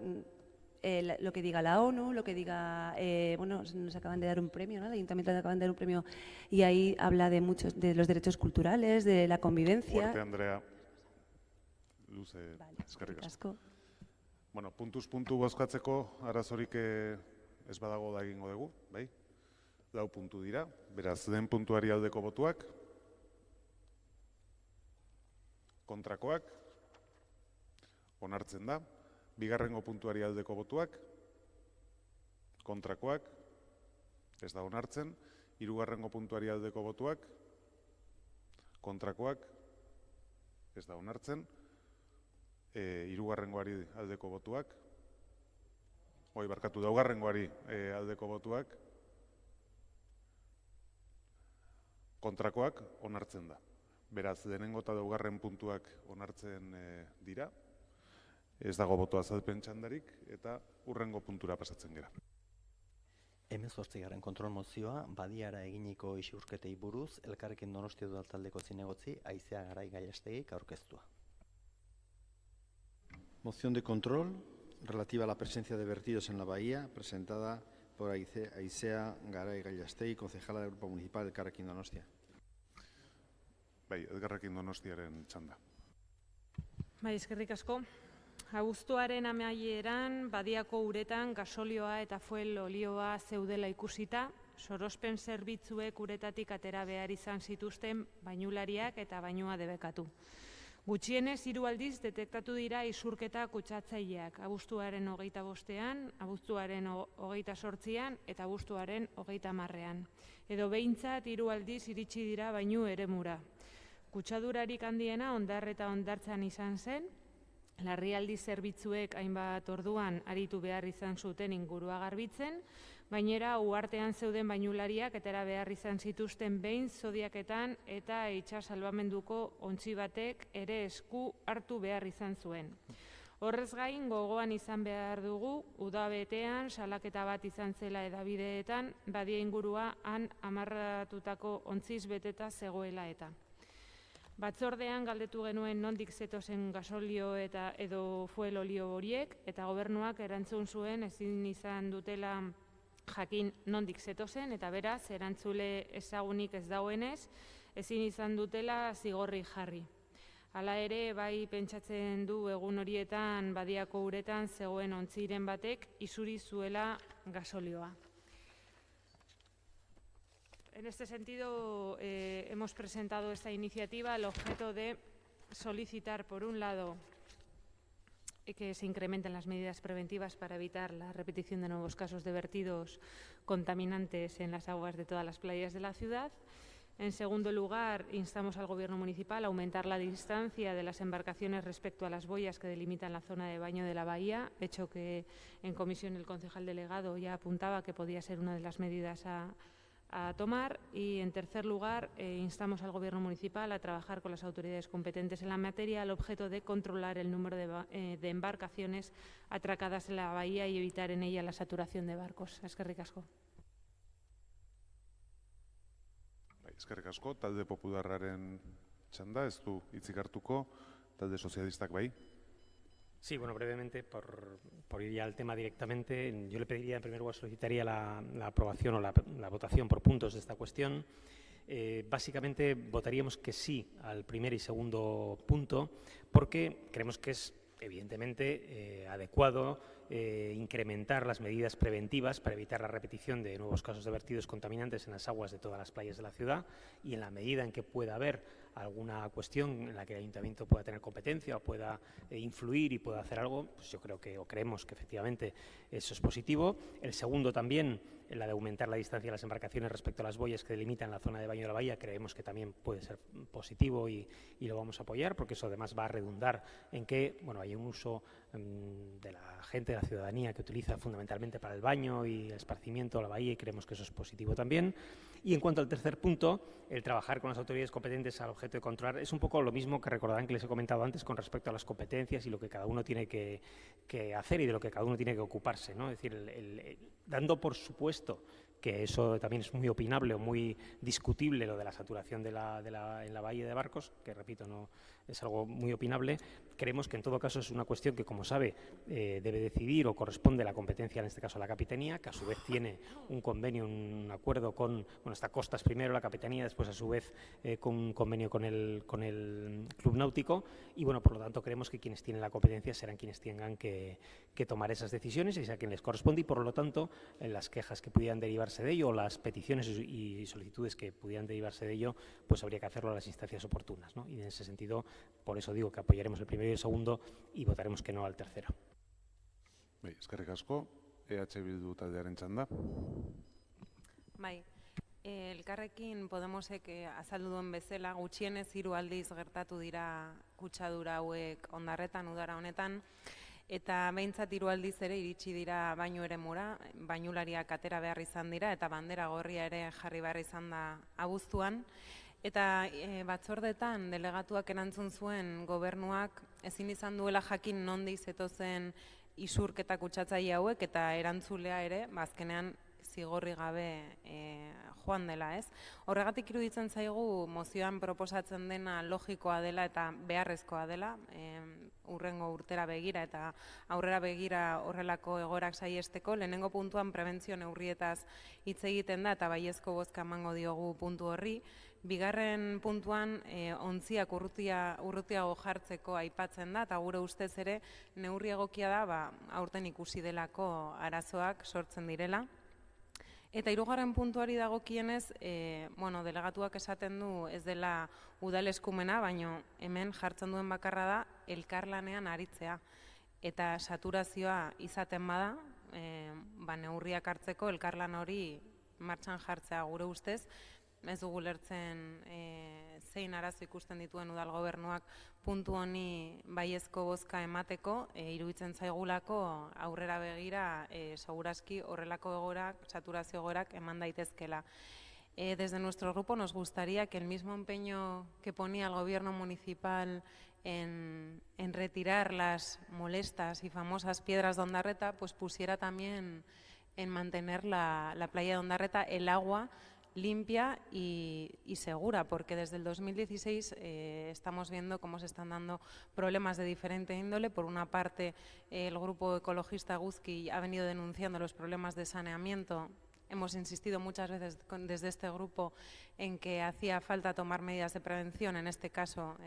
S18: lo que diga la ONU, lo que diga, bueno, nos acaban de dar un premio, ¿no? El ayuntamiento acaban de dar un premio y ahí habla de los derechos culturales, de la convivencia.
S1: Fuerte, Andrea. Luze, eskerrik asko. Bueno, puntuz puntu bozkatzeko arazorik ez badago da egingo dugu, bai? 4 puntu dira, beraz, lehen puntuari aldeko botuak, kontrakoak, onartzen da, bigarrengo puntuari aldeko botuak, kontrakoak, ez da onartzen, hirugarrengo puntuari aldeko botuak, kontrakoak, ez da onartzen, hirugarrengoari aldeko botuak, laugarrengoari aldeko botuak, kontrakoak onartzen da. Beraz, lehenengo eta laugarren puntuak onartzen dira. Ez dago boto azalpen txandarik eta hurrengo puntura pasatzen gara.
S2: 18. kontrol mozioa badiara eginiko isurketei buruz Elkarrekin Donostia udaltaldeko zinegotzi Aizea Garai Gallastegik aurkeztua.
S3: Moción de control relativa a la presencia de vertidos en la bahía, presentada por Aizea Garai Gallastegui, concejala del Grupo Municipal del Elkarrekin Donostia.
S1: Bai, Elkarrekin Donostiaren txanda.
S6: Bai, eskerrik asko. Abuztuaren amaieran, badiako uretan gasolioa eta fuel olioa zeudela ikusita, sorospen zerbitzuek uretatik atera behar izan zituzten bainulariak eta bainua debekatu. Gutxienez 3 aldiz detektatu dira isurketa kutsatzaileak, abuztuaren 25ean, abuztuaren 28ean eta abuztuaren 30ean. Edo behintzat 3 aldiz iritsi dira bainu eremura. Kutsadurarik handiena Hondar eta Hondartzan izan zen, larrialdi zerbitzuek hainbat orduan aritu behar izan zuten ingurua garbitzen, bainera uhartean zeuden bainulariak etera behar izan zituzten behin zodiaketan eta itsas salbamenduko ontzi batek ere esku hartu behar izan zuen. Horrez gain gogoan izan behar dugu, udabetean salaketa bat izan zela hedabideetan, badia ingurua han amarratutako ontziz beteta zegoela eta. Batzordean galdetu genuen nondik zetozen gasolio eta edo fuel olio horiek, eta gobernuak erantzun zuen ezin izan dutela jakin nondik zetozen, eta beraz erantzule ezagunik ez dagoenez, ezin izan dutela zigorri jarri. Hala ere, bai pentsatzen du egun horietan badiako uretan zegoen ontziren batek isuri zuela gasolioa. En este sentido, hemos presentado esta iniciativa al objeto de solicitar, por un lado, que se incrementen las medidas preventivas para evitar la repetición de nuevos casos de vertidos contaminantes en las aguas de todas las playas de la ciudad. En segundo lugar, instamos al Gobierno municipal a aumentar la distancia de las embarcaciones respecto a las boyas que delimitan la zona de baño de la bahía, hecho que en comisión el concejal delegado ya apuntaba que podía ser una de las medidas a tomar. Y en tercer lugar, instamos al Gobierno municipal a trabajar con las autoridades competentes en la materia al objeto de controlar el número de embarcaciones atracadas en la bahía y evitar en ella la saturación de barcos. Eskerrik asko.
S1: Eskerrik asko, talde popularraren txanda, ez du hitzik hartuko, talde sozialistak bai.
S12: Sí, bueno, brevemente, por ir ya al tema directamente, yo le pediría, en primer lugar, solicitaría la aprobación o la votación por puntos de esta cuestión. Básicamente votaríamos que sí al primer y segundo punto, porque creemos que es evidentemente adecuado incrementar las medidas preventivas para evitar la repetición de nuevos casos de vertidos contaminantes en las aguas de todas las playas de la ciudad, y en la medida en que pueda haber alguna cuestión en la que el Ayuntamiento pueda tener competencia o pueda influir y pueda hacer algo, pues yo creo que, o creemos que efectivamente eso es positivo. El segundo también, la de aumentar la distancia de las embarcaciones respecto a las boyas que delimitan la zona de baño de la bahía, creemos que también puede ser positivo y lo vamos a apoyar, porque eso además va a redundar en que hay un uso de la gente, de la ciudadanía, que utiliza fundamentalmente para el baño y el esparcimiento de la bahía, y creemos que eso es positivo también. Y en cuanto al tercer punto, el trabajar con las autoridades competentes al objeto de controlar, es un poco lo mismo que recordarán que les he comentado antes con respecto a las competencias y lo que cada uno tiene que hacer y de lo que cada uno tiene que ocuparse, ¿no? Es decir, dando por supuesto que eso también es muy opinable o muy discutible, lo de la saturación en la bahía de barcos, que repito, no es algo muy opinable. Creemos que en todo caso es una cuestión que, como sabe, debe decidir o corresponde a la competencia, en este caso a la Capitanía, que a su vez tiene un convenio, un acuerdo con, está Costas primero, la Capitanía, después a su vez con un convenio con el Club Náutico, y por lo tanto creemos que quienes tienen la competencia serán quienes tengan que tomar esas decisiones y sea quien les corresponde, y por lo tanto las quejas que pudieran derivarse de ello, o las peticiones y solicitudes que pudieran derivarse de ello, pues habría que hacerlo a las instancias oportunas, ¿no? Y en ese sentido, por eso digo que apoyaremos el primero y el segundo y votaremos que no al tercero.
S1: Eskerrik asko, Bildu taldearen txanda.
S4: Bai, Elkarrekin Podemosek azaldu duen bezala, gutxienez 3 aldiz gertatu dira kutsadura hauek Hondarretan, udara honetan, eta behintzat 3 aldiz ere iritsi dira bainu eremura, bainulariak atera behar izan dira, eta bandera gorria ere jarri behar izan da abuztuan. Eta batzordetan delegatuak erantzun zuen gobernuak ezin izan duela jakin nondik zetozen isurketa kutsatzaile hauek eta erantzulea ere, azkenean zigorri gabe joan dela, ez? Horregatik iruditzen zaigu mozioan proposatzen dena logikoa dela eta beharrezkoa dela, urrengo urtera begira eta aurrera begira horrelako egoerak saihesteko. Lehenengo puntuan prebentzio neurrietaz hitz egiten da eta baiezko bozka emango diogu puntu horri. Bigarren puntuan ontziak urrutiago jartzeko aipatzen da eta gure ustez ere neurri egokia da aurten ikusi delako arazoak sortzen direla. Eta hirugarren puntuari dagokienez, delegatuak esaten du ez dela udal eskumena, baino hemen jartzen duen bakarra da elkarlanean aritzea. Eta saturazioa izaten bada, neurriak hartzeko elkarlan hori martxan jartzea gure ustez, ez dugu lertzen zein arazo ikusten dituen udal gobernuak puntu honi baiezko bozka emateko, iruditzen zaigulako aurrera begira segurazki horrelako egoerak, saturazio egoerak eman daitezkela. Desde nuestro grupo nos gustaría que el mismo empeño que ponía el gobierno municipal en retirar las molestas y famosas piedras de Ondarreta, pues pusiera también en mantener la playa de Ondarreta, el agua limpia y segura, porque desde el 2016 estamos viendo cómo se están dando problemas de diferente índole. Por una parte, el grupo ecologista Guzki ha venido denunciando los problemas de saneamiento. Hemos insistido muchas veces desde este grupo en que hacía falta tomar medidas de prevención, en este caso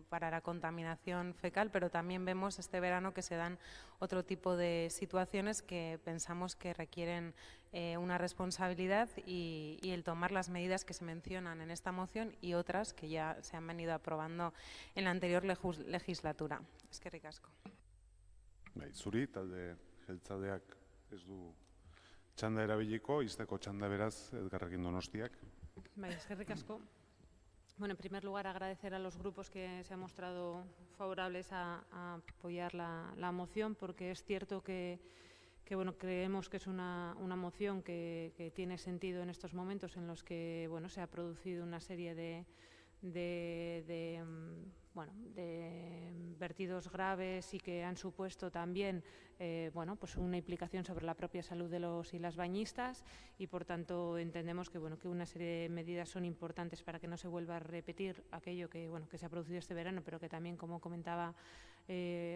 S4: para la contaminación fecal, pero también vemos este verano que se dan otro tipo de situaciones que pensamos que requieren una responsabilidad y el tomar las medidas que se mencionan en esta moción y otras que ya se han venido aprobando en la anterior legislatura. Eskerrik asko.
S1: Zuri, talde jeltzaleak ez du txanda erabiliko, izteko txanda beraz Elkarrekin Donostiak.
S6: Eskerrik asko. Bueno, en primer lugar, agradecer a los grupos que se han mostrado favorables a apoyar la moción, porque es cierto que creemos que es una moción que tiene sentido en estos momentos en los que se ha producido una serie de vertidos graves y que han supuesto también una implicación sobre la propia salud de los y las bañistas, y por tanto entendemos que una serie de medidas son importantes para que no se vuelva a repetir aquello que se ha producido este verano, pero que también, como comentaba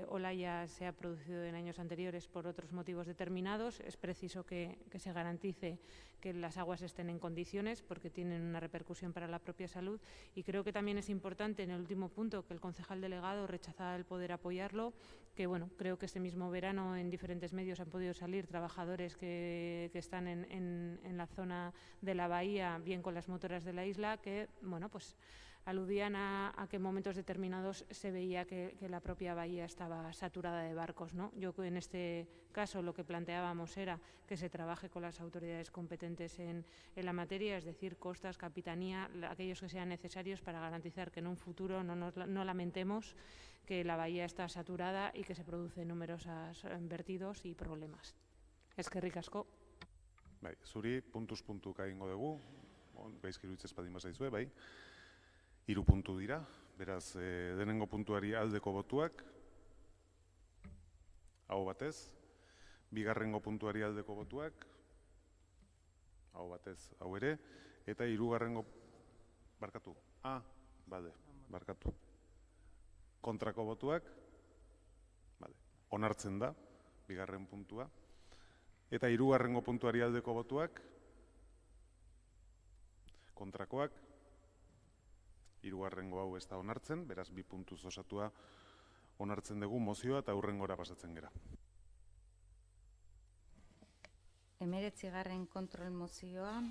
S6: Olaya, se ha producido en años anteriores por otros motivos determinados. Es preciso que se garantice que las aguas estén en condiciones, porque tienen una repercusión para la propia salud, y creo que también es importante, en el último punto, que el concejal delegado rechazaba el poder apoyarlo, que creo que este mismo verano en diferentes medios han podido salir trabajadores que están en la zona de la bahía, bien con las motoras de la isla, que aludían a que en momentos determinados se veía que la propia bahía estaba saturada de barcos, ¿no? Yo en este caso lo que planteábamos era que se trabaje con las autoridades competentes en la materia, es decir, costas, capitanía, aquellos que sean necesarios para garantizar que en un futuro no lamentemos que la bahía está saturada y que se producen numerosos vertidos y problemas. Eskerrik asko.
S1: Zuri, puntuz puntuka egingo dugu, gaizki iruditzen baldin bazaizue, bai. 3 puntu dira, beraz, denengo puntuari aldeko botuak, aho batez, bigarrengo puntuari aldeko botuak, aho batez, hau ere, eta hirugarrengo, barkatu, barkatu, kontrako botuak, onartzen da, bigarren puntua, eta hirugarrengo puntuari aldeko botuak, kontrakoak, hirugarrengo hau ez da onartzen, beraz 2 puntuz osatua onartzen dugu mozioa eta hurrengora pasatzen gera.
S5: 19. kontrol mozioa,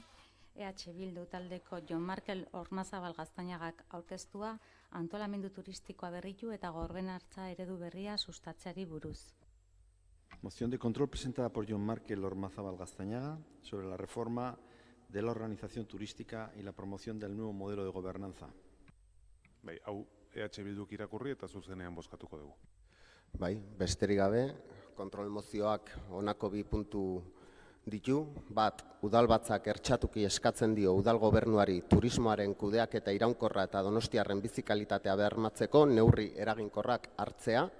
S5: EH Bildu taldeko Jon Markel Ormazabal Gaztainagak aurkeztua, antolamendu turistikoa berritu eta gorbenartza eredu berria sustatzeari buruz.
S3: Moción de control presentada por Jon Markel Ormazabal Gaztañaga sobre la reforma de la organización turística y la promoción del nuevo modelo de gobernanza.
S1: Hau EH Bilduk irakurri eta zuzenean bozkatuko dugu.
S11: Besterik gabe, kontrol mozioak honako 2 puntu ditu, bat, udalbatzak ertxatuki eskatzen dio udal gobernuari turismoaren kudeaketa iraunkorra eta donostiarren bizikalitatea bermatzeko neurri eraginkorrak hartzea,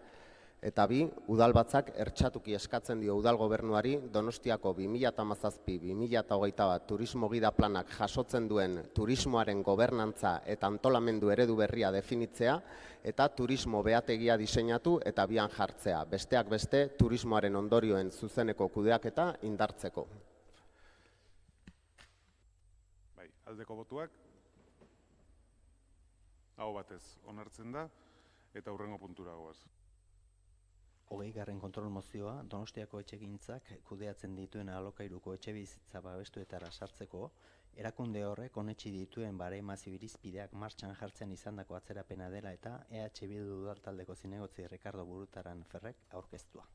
S11: eta bi, udalbatzak ertxatuki eskatzen dio udal gobernuari Donostiako 2017-2021 turismo gida planak jasotzen duen turismoaren gobernantza eta antolamendu eredu berria definitzea eta turismo behategia diseinatu eta bian jartzea, besteak beste turismoaren ondorioen zuzeneko kudeaketa indartzeko.
S1: Bai, aldeko botuak, aho batez onartzen da eta hurrengo puntura goaz.
S2: 20. kontrol mozioa Donostiako etxegintzak kudeatzen dituen alokairuko etxebizitza babestuetara sartzeko, erakunde horrek onetsi dituen baremazio irizpideak martxan jartzen izandako atzerapena dela eta EH Bildu udaltaldeko zinegotzi Ricardo Burutaran Ferrek aurkeztua.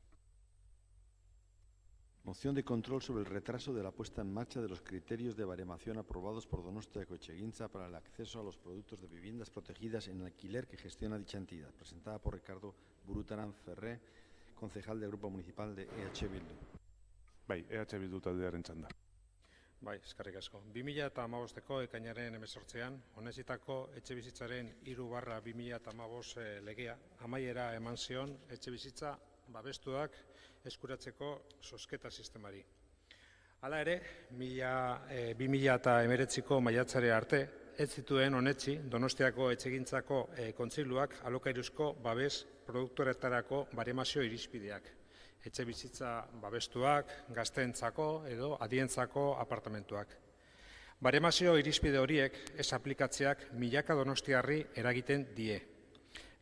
S3: Moción de control sobre el retraso de la puesta en marcha de los criterios de baremación aprobados por Donostiako Etxegintza para el acceso a los productos de viviendas protegidas en alquiler que gestiona dicha entidad, presentada por Ricardo Burutaran Ferré, concejal del Grupo Municipal de EH Bildu.
S1: Bai, EH Bildu taldearen txanda.
S7: Bai, eskerrik asko. 2015ko ekainaren 18an, onetsitako etxebizitzaren 3/2015 legea, amaiera eman zion etxebizitza babestuak eskuratzeko zozketa sistemari. Hala ere, 2019ko maiatzare arte, ez zituen onetsi Donostiako etxegintzako kontseiluak alokairuzko babes produktoretarako baremazio irizpideak. Etxebizitza babestuak, gazteentzako edo adientzako apartamentuak. Baremazio irizpide horiek ez aplikatzeak milaka donostiarri eragiten die.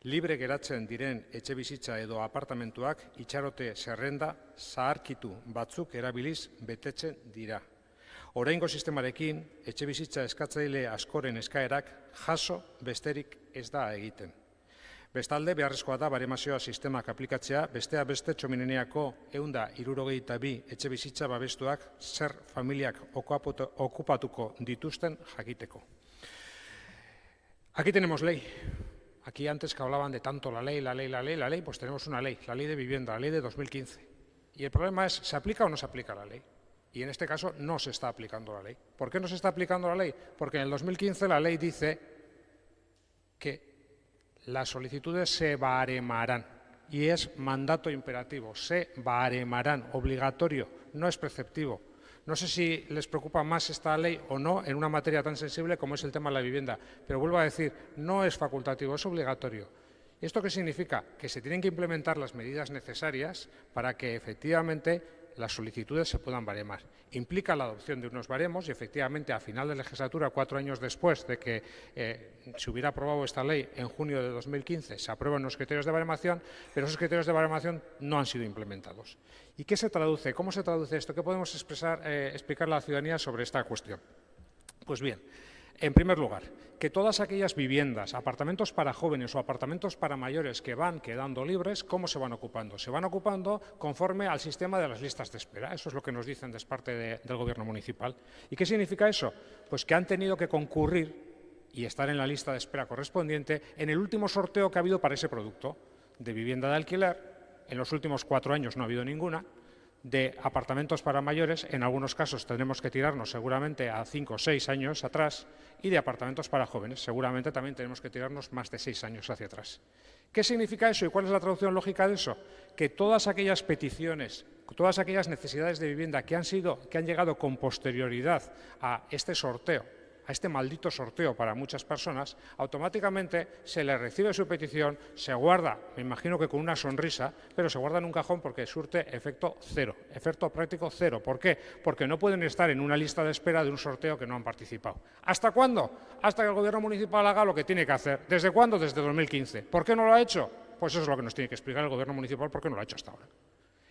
S7: Libre geratzen diren etxebizitza edo apartamentuak itxarote zerrenda zaharkitu batzuk erabiliz betetzen dira. Oraingo sistemarekin, etxebizitza eskatzaile askoren eskaerak jaso besterik ez da egiten. Bestalde, beharrezkoa da baremazioa sistemak aplikatzea, besteak beste Txomineneako 162 etxebizitza babestuak zer familiak okupatuko dituzten jakiteko. Aquí tenemos ley. Aquí antes que hablaban de tanto la ley, pues tenemos una ley, la ley de vivienda, la ley de 2015. Y el problema es, ¿se aplica o no se aplica la ley? Y en este caso no se está aplicando la ley. ¿Por qué no se está aplicando la ley? Porque en el 2015 la ley dice que las solicitudes se baremarán y es mandato imperativo, se baremarán, obligatorio, no es preceptivo. No sé si les preocupa más esta ley o no en una materia tan sensible como es el tema de la vivienda, pero vuelvo a decir, no es facultativo, es obligatorio. ¿Esto qué significa? Que se tienen que implementar las medidas necesarias para que efectivamente las solicitudes se puedan baremar. Implica la adopción de unos baremos y efectivamente a final de legislatura, 4 años después de que se hubiera aprobado esta ley en junio de 2015, se aprueban los criterios de baremación, pero esos criterios de baremación no han sido implementados. ¿Y qué se traduce? ¿Cómo se traduce esto? ¿Qué podemos explicarle a la ciudadanía sobre esta cuestión? Pues bien, en primer lugar, que todas aquellas viviendas, apartamentos para jóvenes o apartamentos para mayores que van quedando libres, ¿cómo se van ocupando? Se van ocupando conforme al sistema de las listas de espera. Eso es lo que nos dicen desde parte del Gobierno municipal. ¿Y qué significa eso? Pues que han tenido que concurrir y estar en la lista de espera correspondiente en el último sorteo que ha habido para ese producto de vivienda de alquiler. En los últimos 4 años no ha habido ninguna. De apartamentos para mayores, en algunos casos tendremos que tirarnos seguramente a 5 o 6 años atrás, y de apartamentos para jóvenes, seguramente también tenemos que tirarnos más de 6 años hacia atrás. ¿Qué significa eso y cuál es la traducción lógica de eso? Que todas aquellas peticiones, todas aquellas necesidades de vivienda que han llegado con posterioridad a este sorteo, a este maldito sorteo para muchas personas, automáticamente se le recibe su petición, se guarda, me imagino que con una sonrisa, pero se guarda en un cajón porque surte efecto cero, efecto práctico cero. ¿Por qué? Porque no pueden estar en una lista de espera de un sorteo que no han participado. ¿Hasta cuándo? Hasta que el Gobierno municipal haga lo que tiene que hacer. ¿Desde cuándo? Desde 2015. ¿Por qué no lo ha hecho? Pues eso es lo que nos tiene que explicar el Gobierno municipal por qué no lo ha hecho hasta ahora.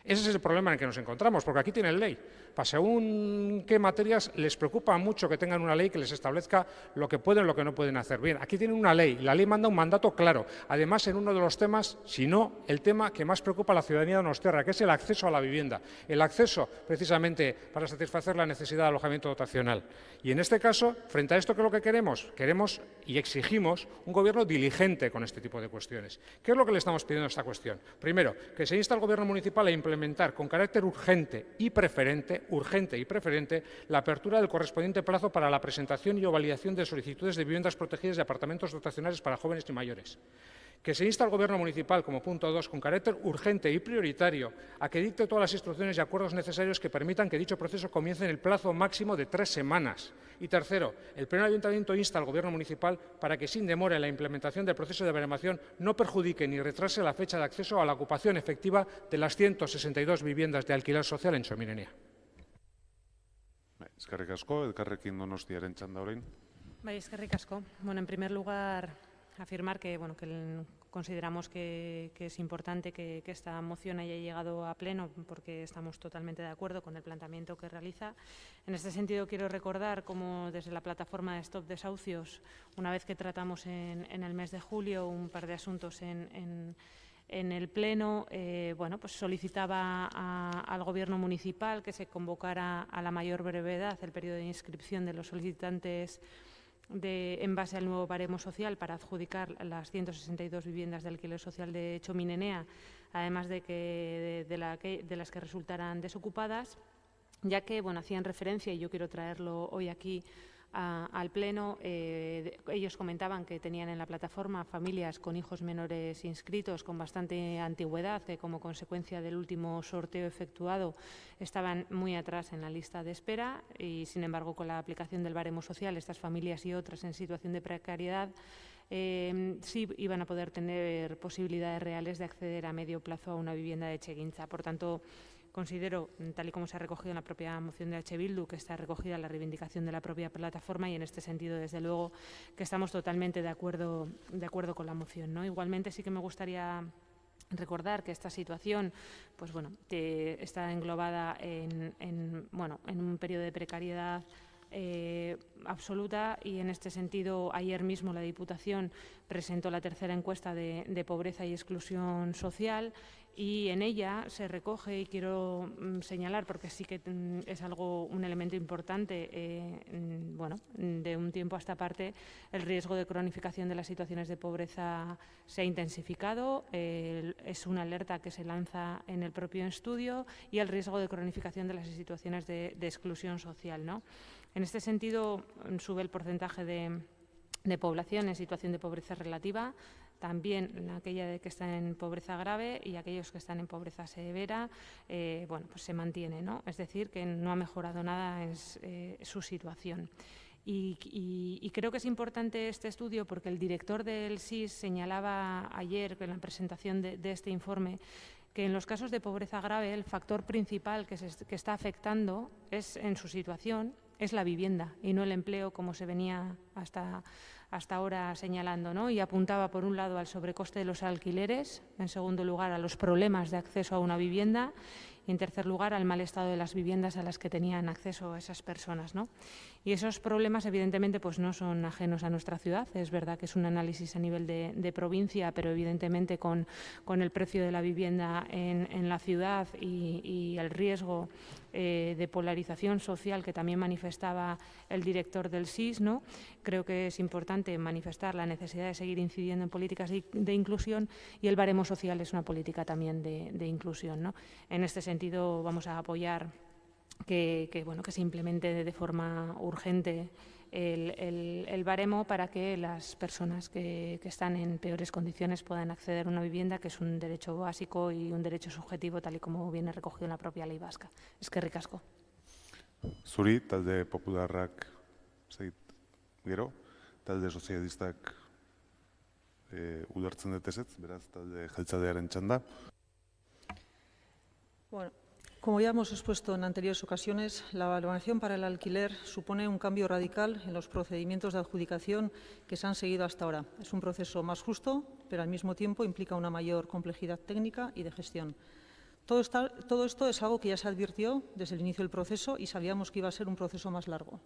S7: Ese es el problema en el que nos encontramos, porque aquí tienen ley. Para según qué materias les preocupa mucho que tengan una ley que les establezca lo que pueden y lo que no pueden hacer. Bien, aquí tienen una ley, la ley manda un mandato claro. Además, en uno de los temas, si no, el tema que más preocupa a la ciudadanía de donostiarra, que es el acceso a la vivienda. El acceso, precisamente, para satisfacer la necesidad de alojamiento dotacional. Y en este caso, frente a esto, ¿qué es lo que queremos? Queremos y exigimos un gobierno diligente con este tipo de cuestiones. ¿Qué es lo que le estamos pidiendo a esta cuestión? Primero, que se insta al Gobierno municipal a implementar implementar con carácter urgente y preferente, la apertura del correspondiente plazo para la presentación y o validación de solicitudes de viviendas protegidas y apartamentos dotacionales para jóvenes y mayores. Que se insta al Gobierno municipal, como punto 2, con carácter urgente y prioritario, a que dicte todas las instrucciones y acuerdos necesarios que permitan que dicho proceso comience en el plazo máximo de 3 semanas. Y tercero, el Pleno del Ayuntamiento insta al Gobierno municipal para que, sin demora en la implementación del proceso de baremación, no perjudique ni retrase la fecha de acceso a la ocupación efectiva de las 162 viviendas de alquiler social en Txominenia.
S1: Eskerrik asko, Elkarrekin Donostiaren txanda orain.
S6: Eskerrik asko. Bueno, en primer lugar, afirmar que, consideramos que es importante que esta moción haya llegado a pleno porque estamos totalmente de acuerdo con el planteamiento que realiza. En este sentido, quiero recordar cómo desde la plataforma de Stop Desahucios, una vez que tratamos en el mes de julio un par de asuntos en el Pleno, pues solicitaba al Gobierno municipal que se convocara a la mayor brevedad el periodo de inscripción de los solicitantes en base al nuevo baremo social para adjudicar las 162 viviendas de alquiler social de Txominenia, además de las que resultaran desocupadas, ya que hacían referencia, y yo quiero traerlo hoy aquí al Pleno, ellos comentaban que tenían en la plataforma familias con hijos menores inscritos con bastante antigüedad, que como consecuencia del último sorteo efectuado estaban muy atrás en la lista de espera y, sin embargo, con la aplicación del baremo social, estas familias y otras en situación de precariedad sí iban a poder tener posibilidades reales de acceder a medio plazo a una vivienda de etxegintza. Por tanto, considero, tal y como se ha recogido en la propia moción de H. Bildu, que está recogida la reivindicación de la propia plataforma y en este sentido, desde luego, que estamos totalmente de acuerdo con la moción, ¿no? Igualmente, sí que me gustaría recordar que esta situación está englobada en un periodo de precariedad absoluta y en este sentido ayer mismo la Diputación presentó la tercera encuesta de pobreza y exclusión social y en ella se recoge, y quiero señalar porque sí que es un elemento importante, de un tiempo a esta parte el riesgo de cronificación de las situaciones de pobreza se ha intensificado, es una alerta que se lanza en el propio estudio, y el riesgo de cronificación de las situaciones de exclusión social, ¿no? En este sentido, sube el porcentaje de población en situación de pobreza relativa, también aquella que está en pobreza grave y aquellos que están en pobreza severa, se mantiene, ¿no? Es decir, que no ha mejorado nada su situación. Y creo que es importante este estudio porque el director del SIS señalaba ayer en la presentación de este informe que en los casos de pobreza grave el factor principal que está afectando en su situación es la vivienda y no el empleo, como se venía hasta ahora señalando, ¿no? Y apuntaba, por un lado, al sobrecoste de los alquileres, en segundo lugar, a los problemas de acceso a una vivienda y, en tercer lugar, al mal estado de las viviendas a las que tenían acceso esas personas, ¿no? Y esos problemas, evidentemente, no son ajenos a nuestra ciudad. Es verdad que es un análisis a nivel de provincia, pero evidentemente con el precio de la vivienda en la ciudad y el riesgo de polarización social que también manifestaba el director del SIS, ¿no? Creo que es importante manifestar la necesidad de seguir incidiendo en políticas de inclusión, y el baremo social es una política también de inclusión, ¿no? En este sentido, vamos a apoyar que se implemente de forma urgente el baremo para que las personas que están en peores condiciones puedan acceder a una vivienda, que es un derecho básico y un derecho subjetivo, tal y como viene recogido en la propia ley vasca. Eskerrik asko.
S1: Zuri, talde popularrak gero, talde sozialistak ulertzen dut ezetz, beraz, talde jeltzalearen txanda.
S8: Bueno, como ya hemos expuesto en anteriores ocasiones, la valoración para el alquiler supone un cambio radical en los procedimientos de adjudicación que se han seguido hasta ahora. Es un proceso más justo, pero al mismo tiempo implica una mayor complejidad técnica y de gestión. Todo esto es algo que ya se advirtió desde el inicio del proceso y sabíamos que iba a ser un proceso más largo.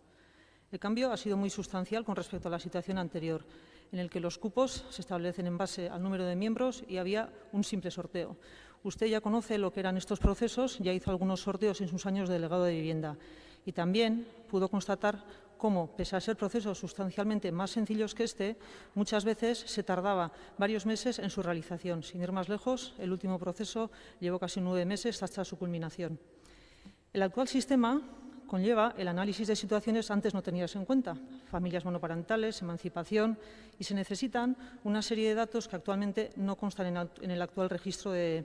S8: El cambio ha sido muy sustancial con respecto a la situación anterior, en el que los cupos se establecen en base al número de miembros y había un simple sorteo. Usted ya conoce lo que eran estos procesos, ya hizo algunos sorteos en sus años de delegado de vivienda y también pudo constatar cómo, pese a ser procesos sustancialmente más sencillos que este, muchas veces se tardaba varios meses en su realización. Sin ir más lejos, el último proceso llevó casi 9 meses hasta su culminación. El actual sistema conlleva el análisis de situaciones antes no tenidas en cuenta, familias monoparentales, emancipación, y se necesitan una serie de datos que actualmente no constan en el actual registro de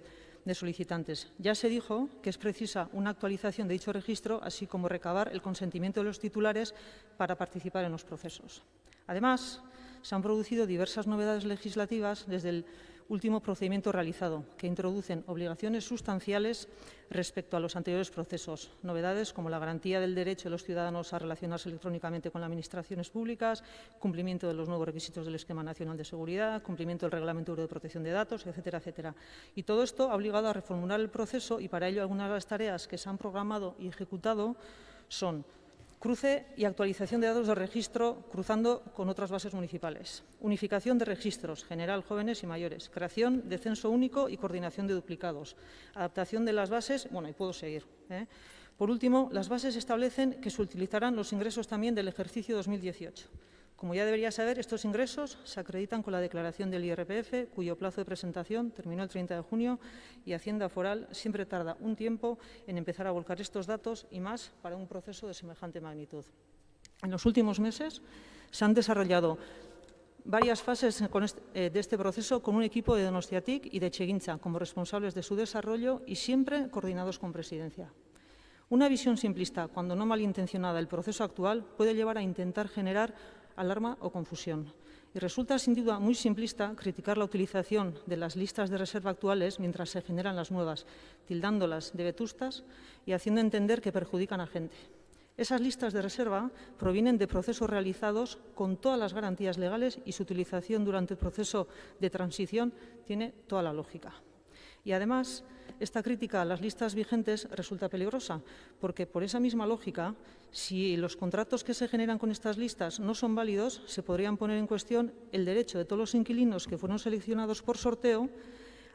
S8: solicitantes. Ya se dijo que es precisa una actualización de dicho registro, así como recabar el consentimiento de los titulares para participar en los procesos. Además, se han producido diversas novedades legislativas desde el último procedimiento realizado, que introducen obligaciones sustanciales respecto a los anteriores procesos. Novedades como la garantía del derecho de los ciudadanos a relacionarse electrónicamente con las administraciones públicas, cumplimiento de los nuevos requisitos del Esquema Nacional de Seguridad, cumplimiento del Reglamento Europeo de Protección de Datos, etcétera, etcétera. Y todo esto ha obligado a reformular el proceso, y para ello algunas de las tareas que se han programado y ejecutado son: cruce y actualización de datos de registro cruzando con otras bases municipales. Unificación de registros, general, jóvenes y mayores. Creación de censo único y coordinación de duplicados. Adaptación de las bases, bueno, y puedo seguir. Por último, las bases establecen que se utilizarán los ingresos también del ejercicio 2018. Como ya debería saber, estos ingresos se acreditan con la declaración del IRPF, cuyo plazo de presentación terminó el 30 de junio, y Hacienda Foral siempre tarda un tiempo en empezar a volcar estos datos, y más para un proceso de semejante magnitud. En los últimos meses se han desarrollado varias fases de este proceso con un equipo de Donostiatic y de Etxegintza como responsables de su desarrollo, y siempre coordinados con Presidencia. Una visión simplista, cuando no malintencionada, del proceso actual puede llevar a intentar generar alarma o confusión. Y resulta sin duda muy simplista criticar la utilización de las listas de reserva actuales mientras se generan las nuevas, tildándolas de vetustas y haciendo entender que perjudican a gente. Esas listas de reserva provienen de procesos realizados con todas las garantías legales, y su utilización durante el proceso de transición tiene toda la lógica. Y además, esta crítica a las listas vigentes resulta peligrosa, porque por esa misma lógica, si los contratos que se generan con estas listas no son válidos, se podrían poner en cuestión el derecho de todos los inquilinos que fueron seleccionados por sorteo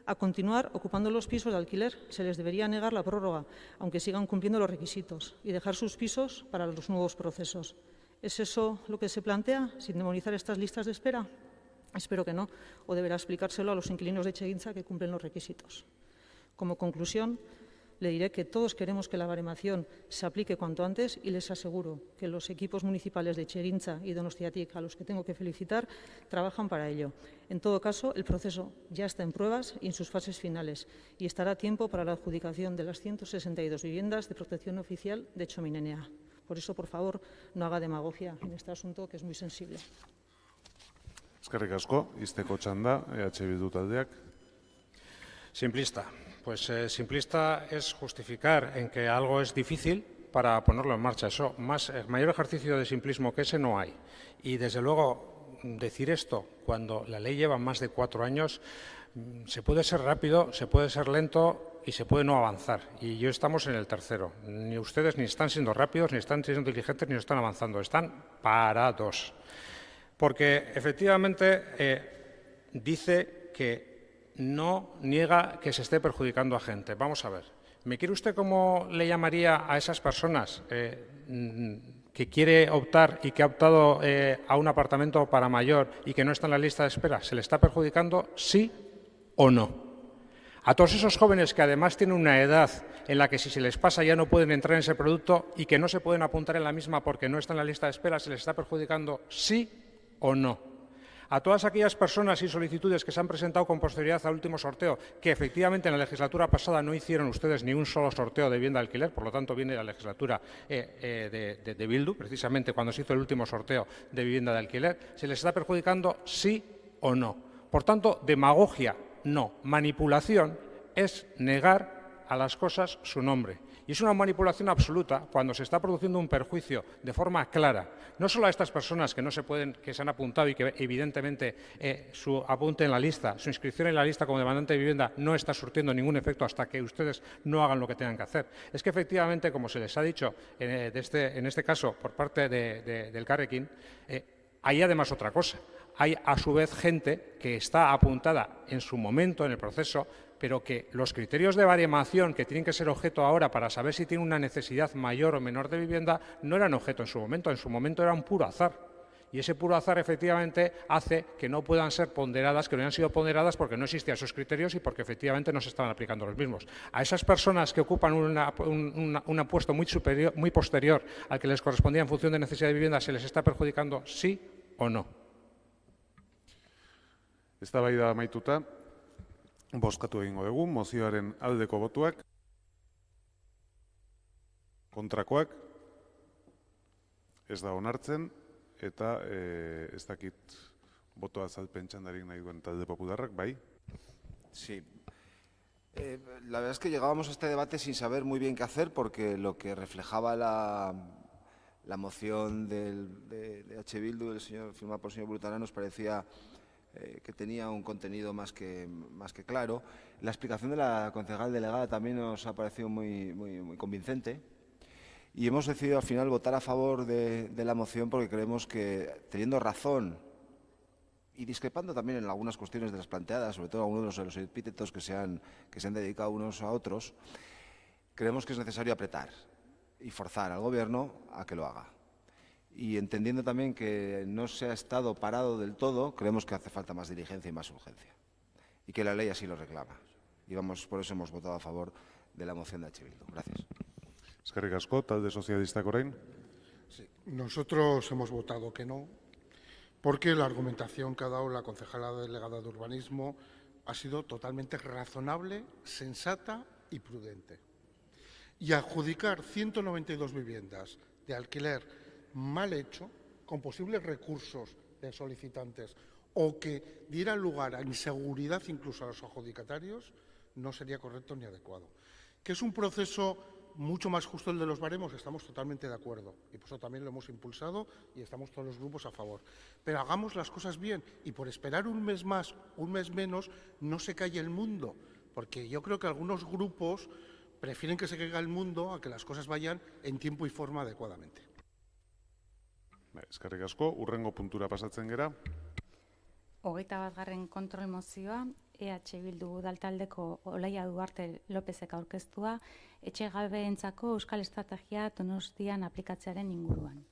S8: a continuar ocupando los pisos de alquiler. Se les debería negar la prórroga, aunque sigan cumpliendo los requisitos, y dejar sus pisos para los nuevos procesos. ¿Es eso lo que se plantea, sin demonizar estas listas de espera? Espero que no, o deberá explicárselo a los inquilinos de Etxegintza que cumplen los requisitos. Como conclusión, le diré que todos queremos que la baremación se aplique cuanto antes, y les aseguro que los equipos municipales de Etxegintza y Donostiatic, a los que tengo que felicitar, trabajan para ello. En todo caso, el proceso ya está en pruebas y en sus fases finales, y estará a tiempo para la adjudicación de las 162 viviendas de protección oficial de Txominenea. Por eso, por favor, no haga demagogia en este asunto, que es muy sensible.
S1: Eskerrik asko, izteko txanda, Bildu taldeak.
S7: Simplista. Pues simplista es justificar en que algo es difícil para ponerlo en marcha. Eso, mayor ejercicio de simplismo que ese no hay. Y desde luego, decir esto cuando la ley lleva más de 4 años, se puede ser rápido, se puede ser lento y se puede no avanzar. Y yo estamos en el tercero. Ni ustedes ni están siendo rápidos, ni están siendo diligentes, ni están avanzando. Están parados. Porque efectivamente dice que no niega que se esté perjudicando a gente. Vamos a ver, ¿me quiere usted cómo le llamaría a esas personas que quiere optar y que ha optado a un apartamento para mayor y que no está en la lista de espera? ¿Se le está perjudicando, sí o no? A todos esos jóvenes que además tienen una edad en la que si se les pasa ya no pueden entrar en ese producto y que no se pueden apuntar en la misma porque no están en la lista de espera, ¿se les está perjudicando, sí o no? A todas aquellas personas y solicitudes que se han presentado con posterioridad al último sorteo, que efectivamente en la legislatura pasada no hicieron ustedes ni un solo sorteo de vivienda de alquiler, por lo tanto viene de la legislatura de Bildu, precisamente cuando se hizo el último sorteo de vivienda de alquiler, ¿se les está perjudicando, sí o no? Por tanto, demagogia no, manipulación es negar a las cosas su nombre. Y es una manipulación absoluta cuando se está produciendo un perjuicio de forma clara, no solo a estas personas que se han apuntado y que evidentemente su apunte en la lista, su inscripción en la lista como demandante de vivienda no está surtiendo ningún efecto hasta que ustedes no hagan lo que tengan que hacer. Es que efectivamente, como se les ha dicho en este caso por parte del Carrequín, hay además otra cosa. Hay a su vez gente que está apuntada en su momento en el proceso pero que los criterios de baremación que tienen que ser objeto ahora para saber si tiene una necesidad mayor o menor de vivienda no eran objeto en su momento era un puro azar. Y ese puro azar efectivamente hace que no puedan ser ponderadas, que no hayan sido ponderadas porque no existían esos criterios y porque efectivamente no se estaban aplicando los mismos. A esas personas que ocupan un puesto muy posterior al que les correspondía en función de necesidad de vivienda, ¿se les está perjudicando sí o no?
S1: Eztabaida amaituta, bozkatu egingo dugu, mozioaren aldeko botuak, kontrakoak, ez da onartzen, eta ez dakit botoa azalpen txandarik nahi duen talde popularrak, bai?
S9: Sí. La verdad es que llegábamos a este debate sin saber muy bien qué hacer, porque lo que reflejaba la moción de H. Bildu, firmada por el señor Brutarán, nos parecía que tenía un contenido más que claro. La explicación de la concejal delegada también nos ha parecido muy convincente. Y hemos decidido al final votar a favor de la moción porque creemos que, teniendo razón y discrepando también en algunas cuestiones de las planteadas, sobre todo algunos de los epítetos que se han dedicado unos a otros, creemos que es necesario apretar y forzar al Gobierno a que lo haga. Y entendiendo también que no se ha estado parado del todo, creemos que hace falta más diligencia y más urgencia. Y que la ley así lo reclama. Y por eso hemos votado a favor de la moción de H. Bildu. Gracias.
S1: Eskerrik asko, talde sozialistak orain.
S10: Sí, nosotros hemos votado que no, porque la argumentación que ha dado la concejala delegada de urbanismo ha sido totalmente razonable, sensata y prudente. Y adjudicar 192 viviendas de alquiler mal hecho, con posibles recursos de solicitantes, o que dieran lugar a inseguridad incluso a los adjudicatarios, no sería correcto ni adecuado. Que es un proceso mucho más justo el de los baremos, estamos totalmente de acuerdo. Y por eso también lo hemos impulsado y estamos todos los grupos a favor. Pero hagamos las cosas bien y por esperar un mes más, un mes menos, no se calle el mundo. Porque yo creo que algunos grupos prefieren que se caiga el mundo a que las cosas vayan en tiempo y forma adecuadamente.
S1: Eskerrik asko, hurrengo puntura pasatzen gera.
S5: 21. kontrol mozioa, EH Bildu udaltaldeko Olaia Duarte Lopezek aurkeztua, etxegabeentzako euskal estrategia Donostian aplikatzearen inguruan.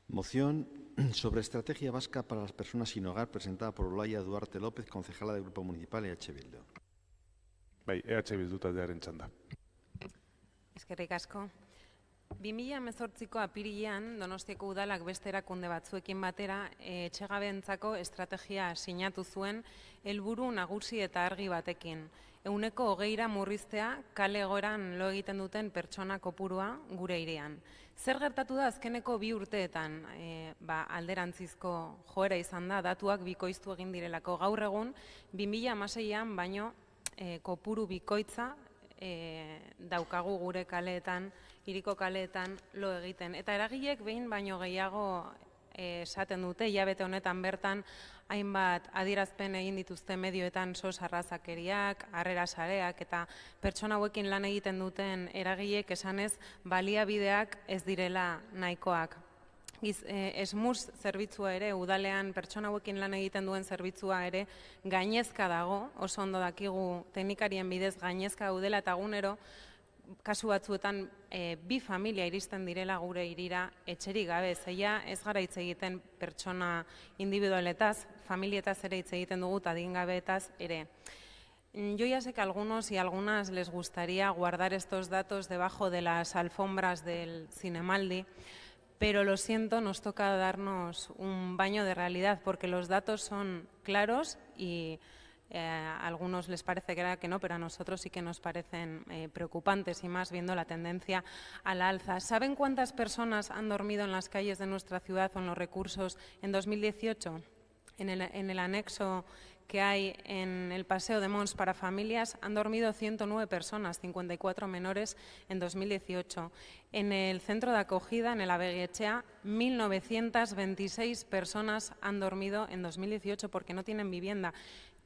S3: Moción sobre estrategia vasca para las personas sin hogar presentada por Olaia Duarte López, concejala del Grupo Municipal EH Bildu.
S1: Bai, EH Bildu taldearen txanda.
S4: Eskerrik asko. 2018ko apirilean Donostiako udalak beste erakunde batzuekin batera etxegabeentzako estrategia sinatu zuen helburu nagusi eta argi batekin. 20% murriztea kale egoeran lo egiten duten pertsona kopurua gure hirian. Zer gertatu da azkeneko 2 urteetan alderantzizko joera izan da, datuak bikoiztu egin direlako. Gaur egun 2016an baino kopuru bikoitza daukagu gure kaleetan, hiriko kaleetan lo egiten. Eta eragileek behin baino gehiago esaten dute, hilabete honetan bertan hainbat adierazpen egin dituzte medioetan sos arrazakeriak, harrera sareak eta pertsona hauekin lan egiten duten eragileek esanez baliabideak ez direla nahikoak. Esmus zerbitzua ere, udalean pertsona hauekin lan egiten duen zerbitzua ere gainezka dago, oso ondo dakigu teknikarien bidez gainezka daudela eta egunero kasu batzuetan 2 familia iristen direla gure hirira etxerik gabe, zeia ez gara hitz egiten pertsona individualetaz, familietaz ere hitz egiten dugu eta adingabeetaz ere. Yo ya sé que a algunos y algunas les gustaría guardar estos datos debajo de las alfombras del Zinemaldi, pero lo siento, nos toca darnos un baño de realidad porque los datos son claros y a algunos les parece que no, pero a nosotros sí que nos parecen preocupantes y más viendo la tendencia a la alza. ¿Saben cuántas personas han dormido en las calles de nuestra ciudad o en los recursos en 2018? En el anexo que hay en el Paseo de Mons para familias han dormido 109 personas, 54 menores en 2018. En el centro de acogida, en el Abeguetxea, 1.926 personas han dormido en 2018 porque no tienen vivienda.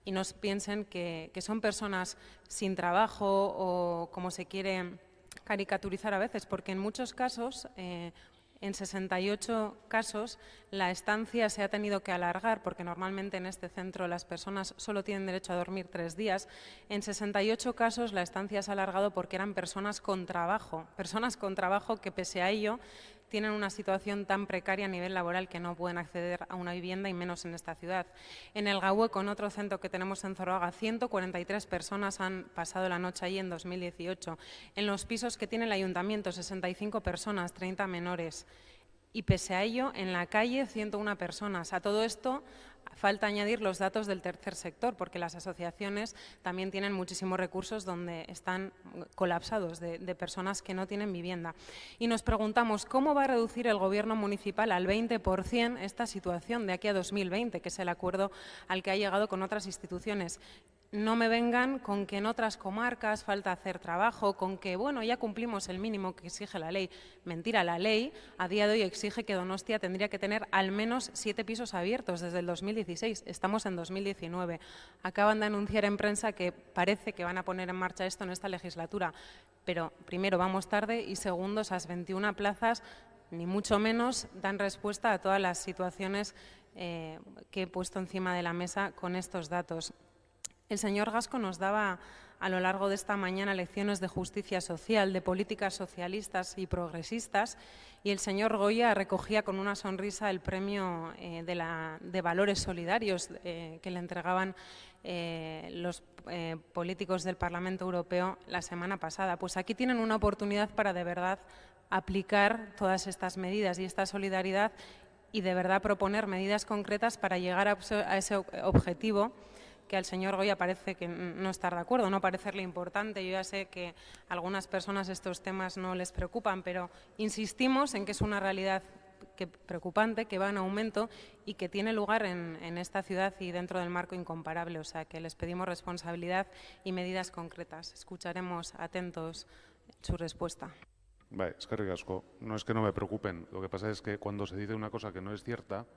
S4: Y no piensen que son personas sin trabajo o como se quiere caricaturizar a veces, porque en muchos casos En 68 casos, la estancia se ha tenido que alargar, porque normalmente en este centro las personas solo tienen derecho a dormir 3 días. En 68 casos, la estancia se ha alargado porque eran personas con trabajo que, pese a ello, tienen una situación tan precaria a nivel laboral que no pueden acceder a una vivienda, y menos en esta ciudad. En el Gaueco, en otro centro que tenemos en Zoroaga, 143 personas han pasado la noche allí en 2018. En los pisos que tiene el ayuntamiento, 65 personas, 30 menores. Y pese a ello, en la calle, 101 personas. A todo esto falta añadir los datos del tercer sector, porque las asociaciones también tienen muchísimos recursos donde están colapsados de personas que no tienen vivienda. Y nos preguntamos cómo va a reducir el Gobierno municipal al 20% esta situación de aquí a 2020, que es el acuerdo al que ha llegado con otras instituciones. No me vengan con que en otras comarcas falta hacer trabajo, con que, bueno, ya cumplimos el mínimo que exige la ley. Mentira, la ley a día de hoy exige que Donostia tendría que tener al menos 7 pisos abiertos desde el 2016. Estamos en 2019. Acaban de anunciar en prensa que parece que van a poner en marcha esto en esta legislatura. Pero, primero, vamos tarde y, segundo, esas 21 plazas, ni mucho menos, dan respuesta a todas las situaciones que he puesto encima de la mesa con estos datos. El señor Gasco nos daba a lo largo de esta mañana lecciones de justicia social, de políticas socialistas y progresistas, y el señor Goya recogía con una sonrisa el premio de valores solidarios que le entregaban los políticos del Parlamento Europeo la semana pasada. Pues aquí tienen una oportunidad para de verdad aplicar todas estas medidas y esta solidaridad y de verdad proponer medidas concretas para llegar a ese objetivo que al señor Goya parece que no estar de acuerdo, no parecerle importante. Yo ya sé que a algunas personas estos temas no les preocupan, pero insistimos en que es una realidad preocupante, que va en aumento y que tiene lugar en esta ciudad y dentro del marco incomparable. O sea, que les pedimos responsabilidad y medidas concretas. Escucharemos atentos su respuesta.
S1: Vale, eskerrik asko. No es que no me preocupen. Lo que pasa es que cuando se dice una cosa que no es cierta,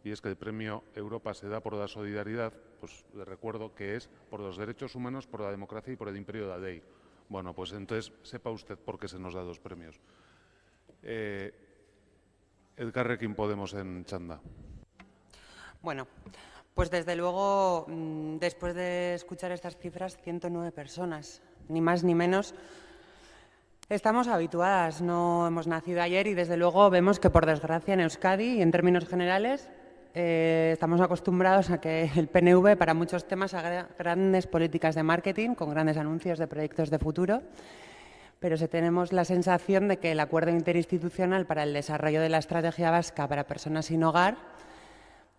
S1: y es que el premio Europa se da por la solidaridad, pues le recuerdo que es por los derechos humanos, por la democracia y por el imperio de la ley. Bueno, pues entonces sepa usted por qué se nos da 2 premios. Elkarrekin Podemos en Txanda.
S15: Bueno, pues desde luego, después de escuchar estas cifras, 109 personas, ni más ni menos. Estamos habituadas, no hemos nacido ayer y desde luego vemos que, por desgracia, en Euskadi y en términos generales, estamos acostumbrados a que el PNV para muchos temas haga grandes políticas de marketing con grandes anuncios de proyectos de futuro, pero si tenemos la sensación de que el acuerdo interinstitucional para el desarrollo de la estrategia vasca para personas sin hogar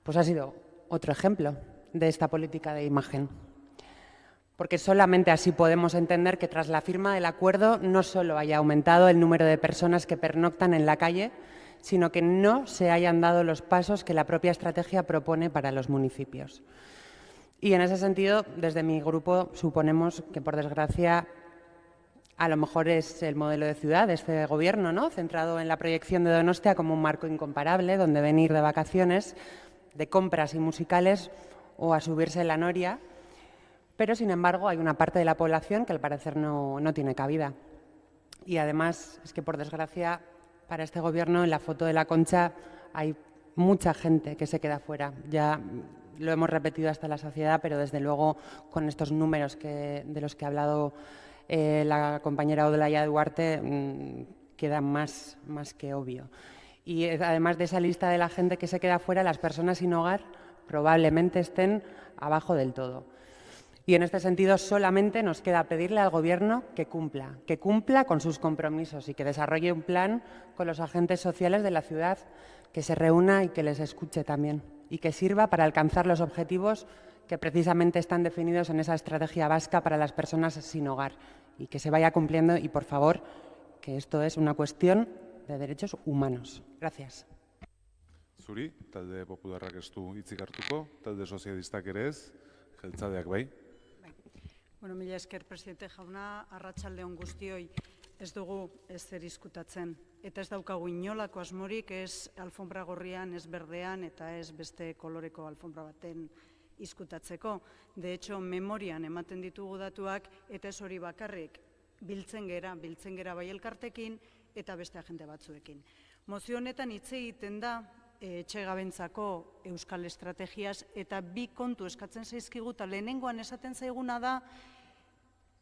S15: pues ha sido otro ejemplo de esta política de imagen. Porque solamente así podemos entender que tras la firma del acuerdo no solo haya aumentado el número de personas que pernoctan en la calle, sino que no se hayan dado los pasos que la propia estrategia propone para los municipios. Y en ese sentido, desde mi grupo suponemos que, por desgracia, a lo mejor es el modelo de ciudad de este Gobierno, ¿no?, centrado en la proyección de Donostia como un marco incomparable, donde venir de vacaciones, de compras y musicales o a subirse en la noria. Pero, sin embargo, hay una parte de la población que al parecer no tiene cabida. Y además es que, por desgracia, para este Gobierno, en la foto de la Concha hay mucha gente que se queda fuera. Ya lo hemos repetido hasta la saciedad, pero desde luego con estos números de los que ha hablado la compañera Olaya Duarte queda más que obvio. Y además de esa lista de la gente que se queda fuera, las personas sin hogar probablemente estén abajo del todo. Y en este sentido solamente nos queda pedirle al Gobierno que cumpla con sus compromisos y que desarrolle un plan con los agentes sociales de la ciudad, que se reúna y que les escuche también y que sirva para alcanzar los objetivos que precisamente están definidos en esa estrategia vasca para las personas sin hogar y que se vaya cumpliendo y, por favor, que esto es una cuestión de derechos humanos. Gracias.
S1: Zuri, talde popularrak ez du hitzik hartuko, talde sozialistak ere ez, jeltzaleak bai.
S17: Bueno, mila esker, presidente jauna, arratsalde on guztioi, ez dugu ezer diskutatzen. Eta ez daukagu inolako asmorik, ez alfombra gorrian, ez berdean, eta ez beste koloreko alfombra baten diskutatzeko. De hecho, memorian ematen ditugu datuak, eta ez hori bakarrik, biltzen gera bai elkartekin, eta beste agente batzuekin. Mozio honetan hitz egiten da etxegabentzako euskal estrategiaz eta bi kontu eskatzen zaizkigu eta lehenengoan esaten zaiguna da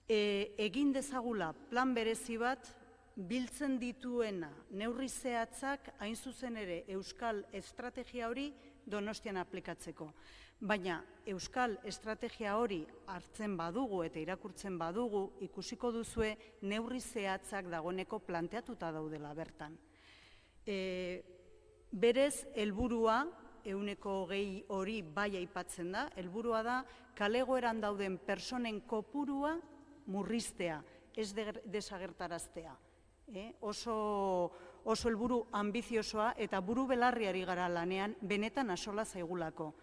S17: egin dezagula plan berezi bat biltzen dituena neurri zehatzak hain zuzen ere euskal estrategia hori Donostian aplikatzeko. Baina euskal estrategia hori hartzen badugu eta irakurtzen badugu ikusiko duzue neurri zehatzak dagoeneko planteatuta daudela bertan. Berez, helburua, 120 hori bai aipatzen da, helburua da kalegoeran dauden personen kopurua murriztea, ez desagertaraztea. Oso helburu ambiziosoa eta buru belarriari gara lanean benetan axola zaigulako.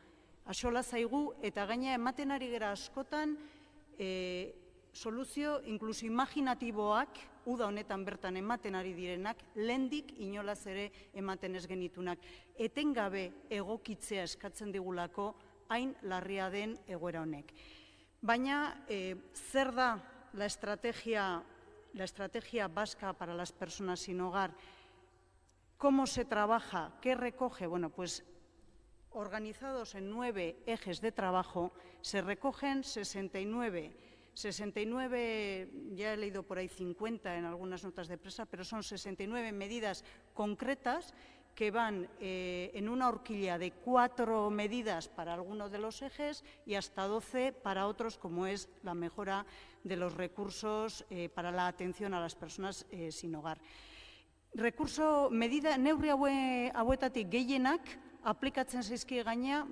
S17: Axola zaigu eta gaina ematen ari gara askotan soluzio inkluso imaginatiboak uda honetan bertan ematen ari direnak lehendik inolaz ere ematen ez genitunak. Etengabe egokitzea eskatzen digulako hain larria den egoera honek. Baina zer da la estrategia vasca para las personas sin hogar? ¿Cómo se trabaja? ¿Qué recoge? Bueno, pues organizados en 9 ejes de trabajo, se recogen 69, ya he leído por ahí 50 en algunas notas de prensa, pero son 69 medidas concretas que van en una horquilla de 4 medidas para alguno de los ejes y hasta 12 para otros, como es la mejora de los recursos para la atención a las personas sin hogar. Neurri hauetatik gehienak aplikatzen zaizkie gaina,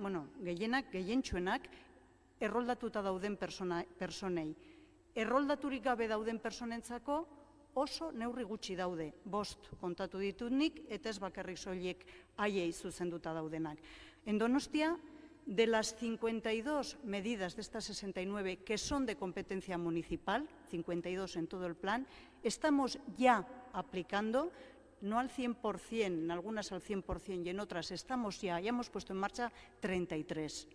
S17: gehientsuenak, erroldatuta dauden personei. Erroldaturik gabe dauden personentzako oso neurri gutxi daude, 5 kontatu ditut nik, eta ez bakarrik soilik haiei zuzenduta daudenak. En Donostia, de las 52 medidas de estas 69 que son de competencia municipal, 52 en todo el plan, estamos ya aplicando, no al 100%, en algunas al 100% y en otras estamos ya hemos puesto en marcha 33.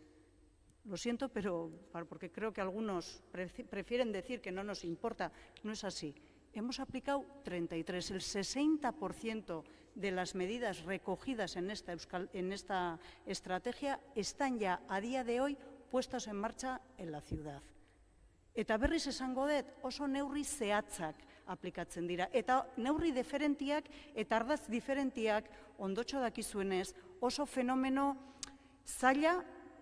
S17: Lo siento, pero porque creo que algunos prefieren decir que no nos importa, no es así. Hemos aplicado 33, el 60% de las medidas recogidas en esta estrategia están ya a día de hoy puestas en marcha en la ciudad. Eta berriz esango dut, oso neurri zehatzak aplikatzen dira. Eta neurri diferentiak eta ardaz diferentiak ondotxo dakizuenez oso fenomeno zaila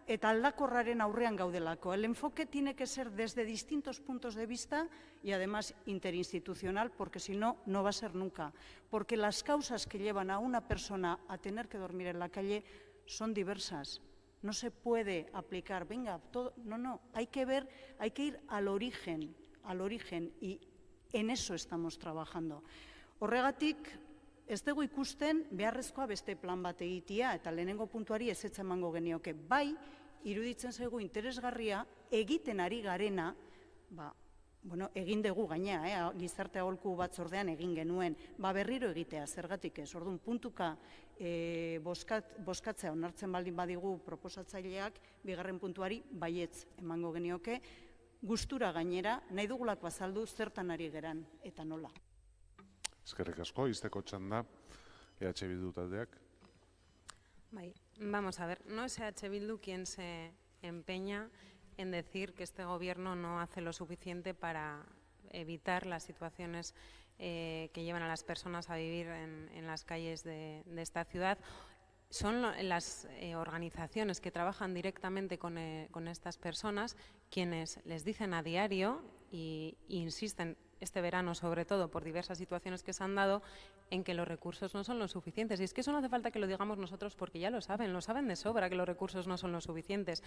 S17: eta aldakorraren aurrean gaudelako. El enfoque tiene que ser desde distintos puntos de vista y además interinstitucional, porque si no, no va a ser nunca. Porque las causas que llevan a una persona a tener que dormir en la calle son diversas. No se puede aplicar, no, hay que ir al origen, y en eso estamos trabajando. Horregatik, ez dugu ikusten beharrezkoa beste plan bat egitea, eta lehenengo puntuari ezetza emango genioke. Bai, iruditzen zaigu interesgarria, egiten ari garena, egin dugu gaina, gizarte aholku batzordean egin genuen, berriro egitea, zergatik ez, orduan puntuka bozkatzea onartzen baldin badigu proposatzaileak, bigarren puntuari baietz emango genioke, gustura gainera, nahi dugulako azaldu zertan ari geran, eta nola.
S1: Eskerrik asko, izteko txanda, EH Bildu taldeak.
S4: Vamos a ver, no es EH Bildu quien se empeña en decir que este gobierno no hace lo suficiente para evitar las situaciones que llevan a las personas a vivir en las calles de esta ciudad. Son las organizaciones que trabajan directamente con estas personas quienes les dicen a diario y insisten este verano, sobre todo por diversas situaciones que se han dado, en que los recursos no son los suficientes. Y es que eso no hace falta que lo digamos nosotros porque ya lo saben de sobra que los recursos no son los suficientes.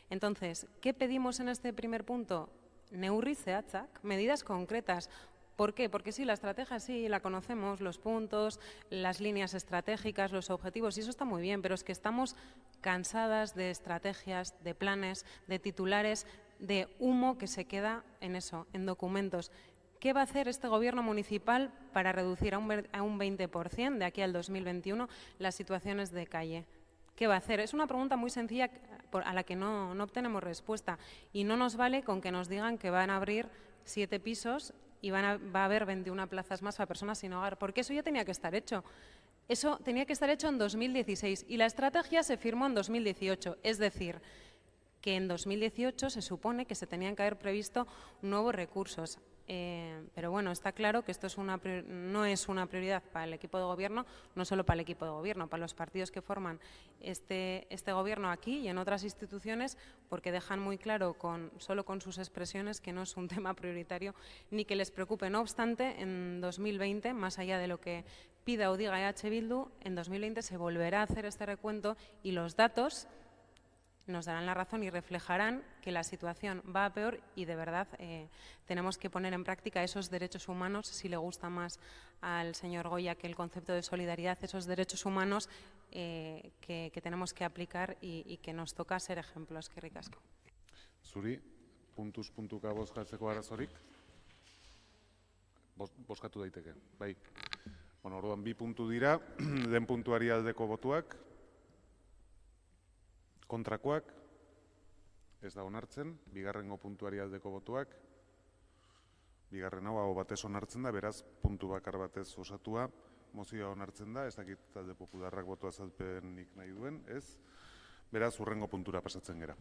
S4: Entonces, ¿qué pedimos en este primer punto? Neurri zehatzak, medidas concretas. ¿Por qué? Porque sí, la estrategia sí, la conocemos, los puntos, las líneas estratégicas, los objetivos, y eso está muy bien, pero es que estamos cansadas de estrategias, de planes, de titulares, de humo que se queda en eso, en documentos. ¿Qué va a hacer este gobierno municipal para reducir a un 20% de aquí al 2021 las situaciones de calle? ¿Qué va a hacer? Es una pregunta muy sencilla a la que no obtenemos respuesta y no nos vale con que nos digan que van a abrir 7 pisos y va a haber 21 plazas más para personas sin hogar, porque eso ya tenía que estar hecho. Eso tenía que estar hecho en 2016 y la estrategia se firmó en 2018. Es decir, que en 2018 se supone que se tenían que haber previsto nuevos recursos. Pero bueno, está claro que esto no es una prioridad para el equipo de gobierno, no solo para el equipo de gobierno, para los partidos que forman este gobierno aquí y en otras instituciones, porque dejan muy claro solo con sus expresiones que no es un tema prioritario ni que les preocupe. No obstante, en 2020, más allá de lo que pida o diga EH Bildu, en 2020 se volverá a hacer este recuento y los datos nos darán la razón y reflejarán que la situación va a peor y de verdad tenemos que poner en práctica esos derechos humanos, si le gusta más al señor Goya que el concepto de solidaridad, esos derechos humanos que tenemos que aplicar y que nos toca ser ejemplos. Eskerrik asko.
S1: Zuri, puntuz puntuka bozkatzeko arazorik? Bozkatu daiteke, bai. Bueno, orduan bi puntu dira, den puntuari aldeko botuak. Kontrakoak, ez da onartzen, bigarrengo puntuari aldeko botuak, bigarren hau batez onartzen da, beraz, puntu bakar batez osatua, mozioa onartzen da, ez dakit talde popularrak botu azalpenik nahi duen, ez? Beraz, hurrengo puntura pasatzen gera.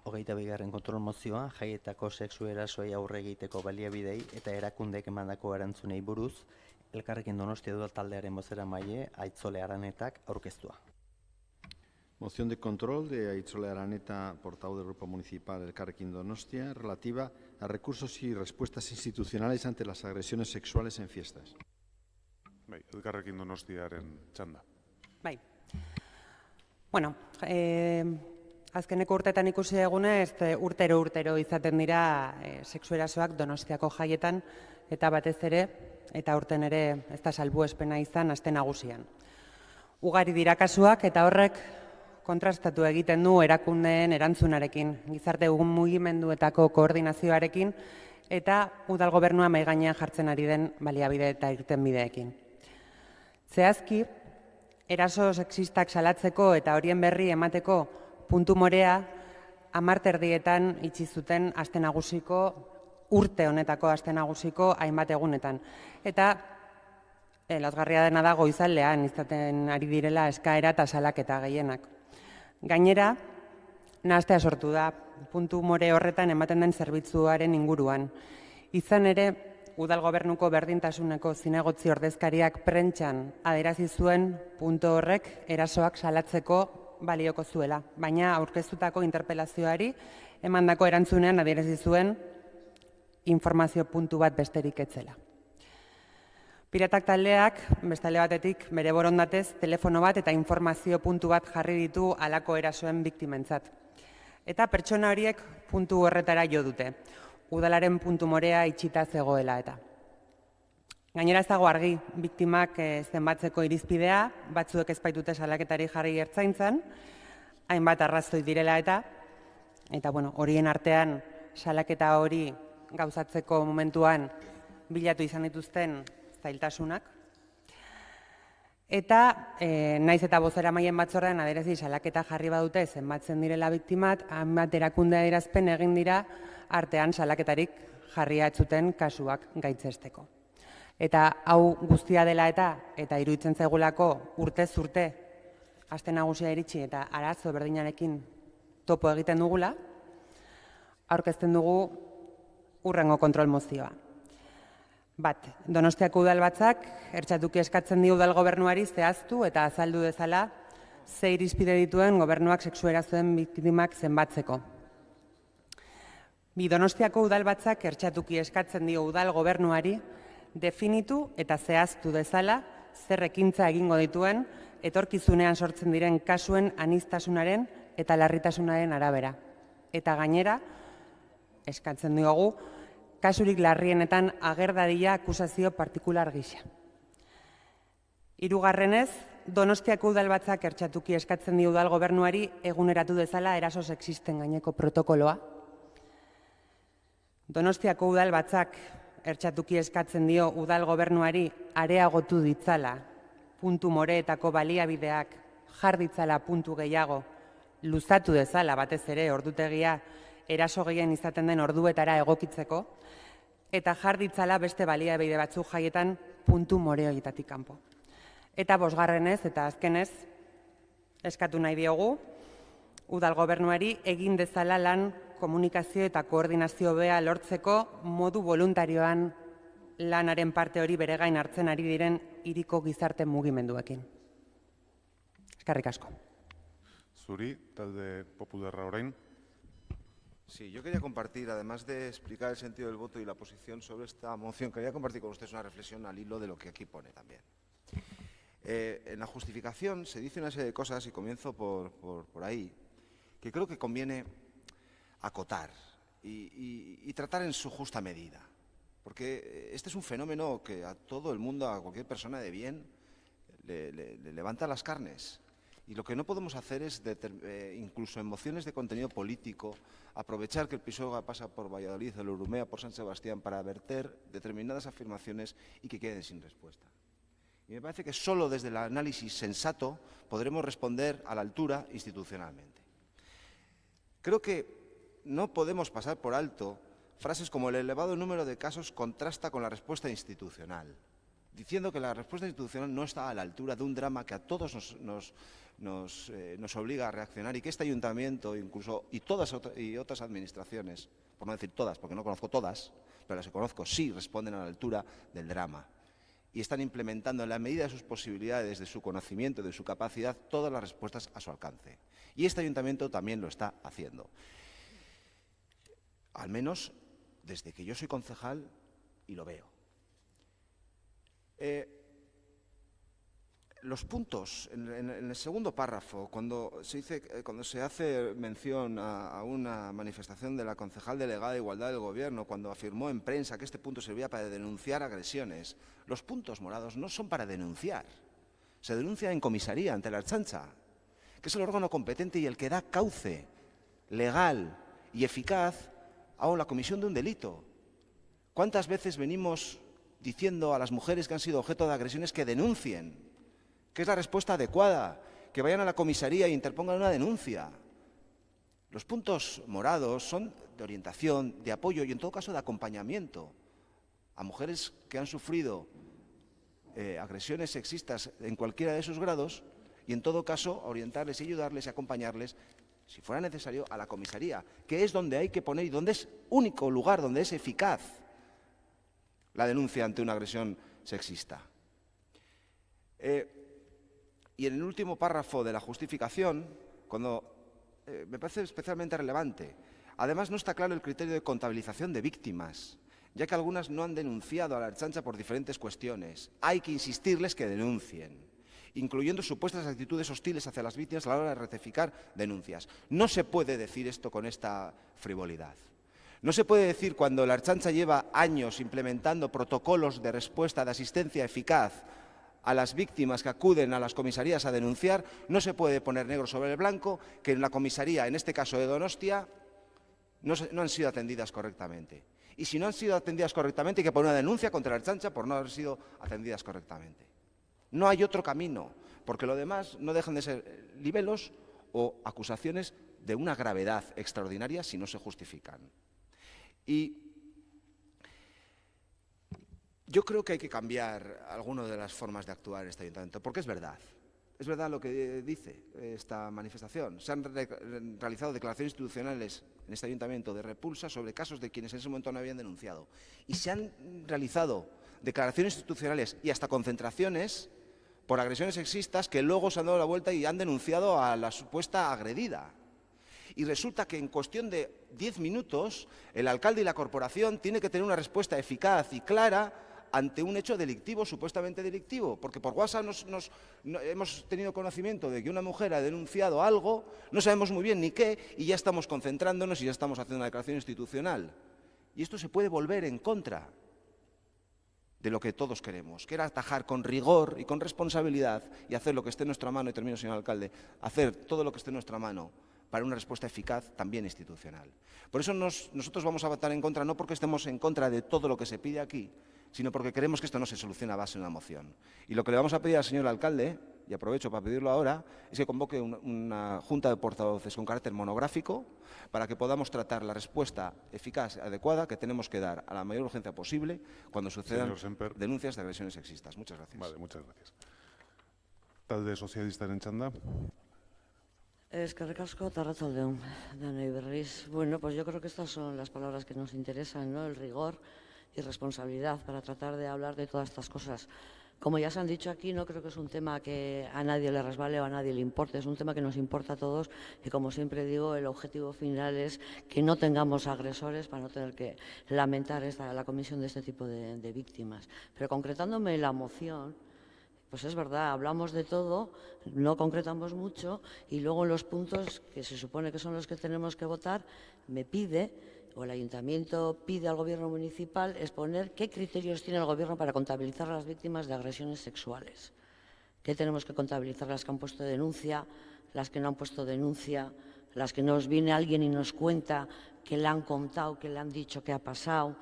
S2: 22. kontrol mozioa, jaietako sexu erasoei aurre egiteko baliabidei eta erakundeek emandako erantzunei buruz, Elkarrekin Donostia Udal taldearen bozeramaile Aitzole Aranetak aurkeztua.
S3: Moción de control de Aitzole Araneta, portavoz del Grupo Municipal Elkarrekin Donostia, relativa a recursos y respuestas institucionales ante las agresiones sexuales en fiestas.
S1: Bai, Elkarrekin Donostiaren txanda.
S15: Bai. Bueno, azkeneko urteetan ikusi egunez, urtero izaten dira sexu erasoak Donostiako jaietan, eta batez ere, eta aurten ere ez da salbuespena izan aste nagusian. Ugari dira kasuak eta horrek kontrastatu egiten du erakundeen erantzunarekin, gizarte mugimenduetako koordinazioarekin eta udal gobernua mahai gainean jartzen ari den baliabide eta irtenbideekin. Zehazki, eraso sexistak salatzeko eta horien berri emateko puntu morea 10 erdietan itxi zuten aste nagusiko, urte honetako aste nagusiko hainbat egunetan. Eta lazgarria dena da goizaldean izaten ari direla eskaera eta salaketa gehienak. Gainera, nahastea sortu da, puntu more horretan ematen den zerbitzuaren inguruan. Izan ere, udal gobernuko berdintasuneko zinegotzi ordezkariak prentxan adierazi zuen puntu horrek erasoak salatzeko balioko zuela, baina aurkeztutako interpelazioari emandako erantzunean adierazi zuen informazio puntu bat besterik etzela. Piratak taldeak, bestale batetik, bere borondatez, telefono bat eta informazio puntu bat jarri ditu halako erasoen biktimentzat. Eta pertsona horiek puntu horretara jo dute, udalaren puntu morea itxita zegoela eta. Gainera ez dago argi, biktimak zenbatzeko irizpidea, batzuek ez baitute salaketari jarri ertzaintzan, hainbat arrazoi direla eta bueno, horien artean salaketa hori gauzatzeko momentuan bilatu izan dituzten zailtasunak. Eta naiz eta bozeramaien batzordean adierazi salaketa jarri badute zenbatzen direla biktimat, hainbat erakunde adierazpen egin dira artean salaketarik jarria zuten kasuak gaitzesteko. Eta hau guztia dela eta iruditzen zaigulako urtez urte aste nagusia iritsi eta arazo berdinarekin topo egiten dugula, aurkezten dugu hurrengo kontrol mozioa. Bat, Donostiako udalbatzak ertxatuki eskatzen dio udal gobernuari zehaztu eta azaldu dezala ze irizpide dituen gobernuak sexu erasoen biktimak zenbatzeko. Bi, Donostiako udalbatzak ertxatuki eskatzen dio udal gobernuari definitu eta zehaztu dezala zer ekintza egingo dituen etorkizunean sortzen diren kasuen aniztasunaren eta larritasunaren arabera. Eta gainera, eskatzen diogu, kasurik larrienetan ager dadila akusazio partikular gisa. Hirugarrenez, Donostiako udalbatzak ertxatuki eskatzen dio udal gobernuari eguneratu dezala eraso sexisten gaineko protokoloa. Donostiako udalbatzak ertxatuki eskatzen dio udal gobernuari areagotu ditzala, puntu moreetako baliabideak jar ditzala puntu gehiago, luzatu dezala batez ere ordutegia eraso gehien izaten den orduetara egokitzeko, eta jar ditzala beste baliabide batzuk jaietan puntu more horietatik kanpo. Eta bosgarrenez eta azkenez, eskatu nahi diogu, udal gobernuari egin dezala lan komunikazio eta koordinazio bea lortzeko modu voluntarioan lanaren parte hori bere gain hartzen ari diren hiriko gizarte mugimenduekin. Eskerrik asko.
S1: Zuri, talde popularra orain.
S9: Sí, yo quería compartir, además de explicar el sentido del voto y la posición sobre esta moción, quería compartir con ustedes una reflexión al hilo de lo que aquí pone también. En la justificación se dice una serie de cosas, y comienzo por ahí, que creo que conviene acotar y tratar en su justa medida. Porque este es un fenómeno que a todo el mundo, a cualquier persona de bien, le levanta las carnes. Y lo que no podemos hacer es, incluso en mociones de contenido político, aprovechar que el Pisuerga pasa por Valladolid, el Urumea por San Sebastián, para verter determinadas afirmaciones y que queden sin respuesta. Y me parece que solo desde el análisis sensato podremos responder a la altura institucionalmente. Creo que no podemos pasar por alto frases como el elevado número de casos contrasta con la respuesta institucional, diciendo que la respuesta institucional no está a la altura de un drama que a todos nos obliga a reaccionar y que este ayuntamiento incluso y otras administraciones, por no decir todas, porque no conozco todas, pero las que conozco sí responden a la altura del drama y están implementando en la medida de sus posibilidades, de su conocimiento, de su capacidad, todas las respuestas a su alcance. Y este ayuntamiento también lo está haciendo. Al menos desde que yo soy concejal y lo veo. Los puntos, en el segundo párrafo, cuando se hace mención a una manifestación de la concejal delegada de Igualdad del Gobierno, cuando afirmó en prensa que este punto servía para denunciar agresiones, los puntos morados no son para denunciar. Se denuncia en comisaría ante la Ertzaintza, que es el órgano competente y el que da cauce legal y eficaz a la comisión de un delito. ¿Cuántas veces venimos diciendo a las mujeres que han sido objeto de agresiones que denuncien? Que es la respuesta adecuada, que vayan a la comisaría e interpongan una denuncia. Los puntos morados son de orientación, de apoyo y en todo caso de acompañamiento a mujeres que han sufrido agresiones sexistas en cualquiera de sus grados y en todo caso orientarles y ayudarles y acompañarles, si fuera necesario, a la comisaría, que es donde hay que poner y donde es único lugar, donde es eficaz la denuncia ante una agresión sexista. Y en el último párrafo de la justificación, me parece especialmente relevante, además no está claro el criterio de contabilización de víctimas, ya que algunas no han denunciado a la Ertzaintza por diferentes cuestiones. Hay que insistirles que denuncien, incluyendo supuestas actitudes hostiles hacia las víctimas a la hora de rectificar denuncias. No se puede decir esto con esta frivolidad. No se puede decir cuando la Ertzaintza lleva años implementando protocolos de respuesta, de asistencia eficaz a las víctimas que acuden a las comisarías a denunciar, no se puede poner negro sobre el blanco que en la comisaría, en este caso de Donostia, no han sido atendidas correctamente. Y si no han sido atendidas correctamente, hay que poner una denuncia contra la Ertzaintza por no haber sido atendidas correctamente. No hay otro camino, porque lo demás no dejan de ser libelos o acusaciones de una gravedad extraordinaria si no se justifican. Y yo creo que hay que cambiar alguna de las formas de actuar en este ayuntamiento, porque es verdad lo que dice esta manifestación. Se han realizado declaraciones institucionales en este ayuntamiento de repulsa sobre casos de quienes en ese momento no habían denunciado. Y se han realizado declaraciones institucionales y hasta concentraciones por agresiones sexistas que luego se han dado la vuelta y han denunciado a la supuesta agredida. Y resulta que en cuestión de 10 minutos el alcalde y la corporación tienen que tener una respuesta eficaz y clara ante un hecho delictivo, supuestamente delictivo, porque por WhatsApp hemos tenido conocimiento de que una mujer ha denunciado algo, no sabemos muy bien ni qué, y ya estamos concentrándonos y ya estamos haciendo una declaración institucional. Y esto se puede volver en contra de lo que todos queremos, que era atajar con rigor y con responsabilidad y hacer lo que esté en nuestra mano, y termino, señor alcalde, hacer todo lo que esté en nuestra mano para una respuesta eficaz también institucional. Por eso nosotros vamos a votar en contra, no porque estemos en contra de todo lo que se pide aquí, sino porque queremos que esto no se solucione a base de una moción. Y lo que le vamos a pedir al señor alcalde, y aprovecho para pedirlo ahora, es que convoque una junta de portavoces con carácter monográfico para que podamos tratar la respuesta eficaz y adecuada que tenemos que dar a la mayor urgencia posible cuando sucedan denuncias de agresiones sexistas. Muchas gracias.
S1: Vale, muchas gracias. talde sozialistaren txanda.
S21: Eskerrik asko, arratsaldeon, denoi berriz. Bueno, pues yo creo que estas son las palabras que nos interesan, ¿no? El rigor y responsabilidad para tratar de hablar de todas estas cosas. Como ya se han dicho aquí, no creo que es un tema que a nadie le resbale o a nadie le importe, es un tema que nos importa a todos y, como siempre digo, el objetivo final es que no tengamos agresores para no tener que lamentar la comisión de este tipo de víctimas. Pero concretándome en la moción, pues es verdad, hablamos de todo, no concretamos mucho y luego en los puntos que se supone que son los que tenemos que votar, me pide, o el ayuntamiento pide al gobierno municipal, exponer qué criterios tiene el gobierno para contabilizar a las víctimas de agresiones sexuales. ¿Qué tenemos que contabilizar? Las que han puesto denuncia, las que no han puesto denuncia, las que nos viene alguien y nos cuenta que le han contado, que le han dicho que ha pasado.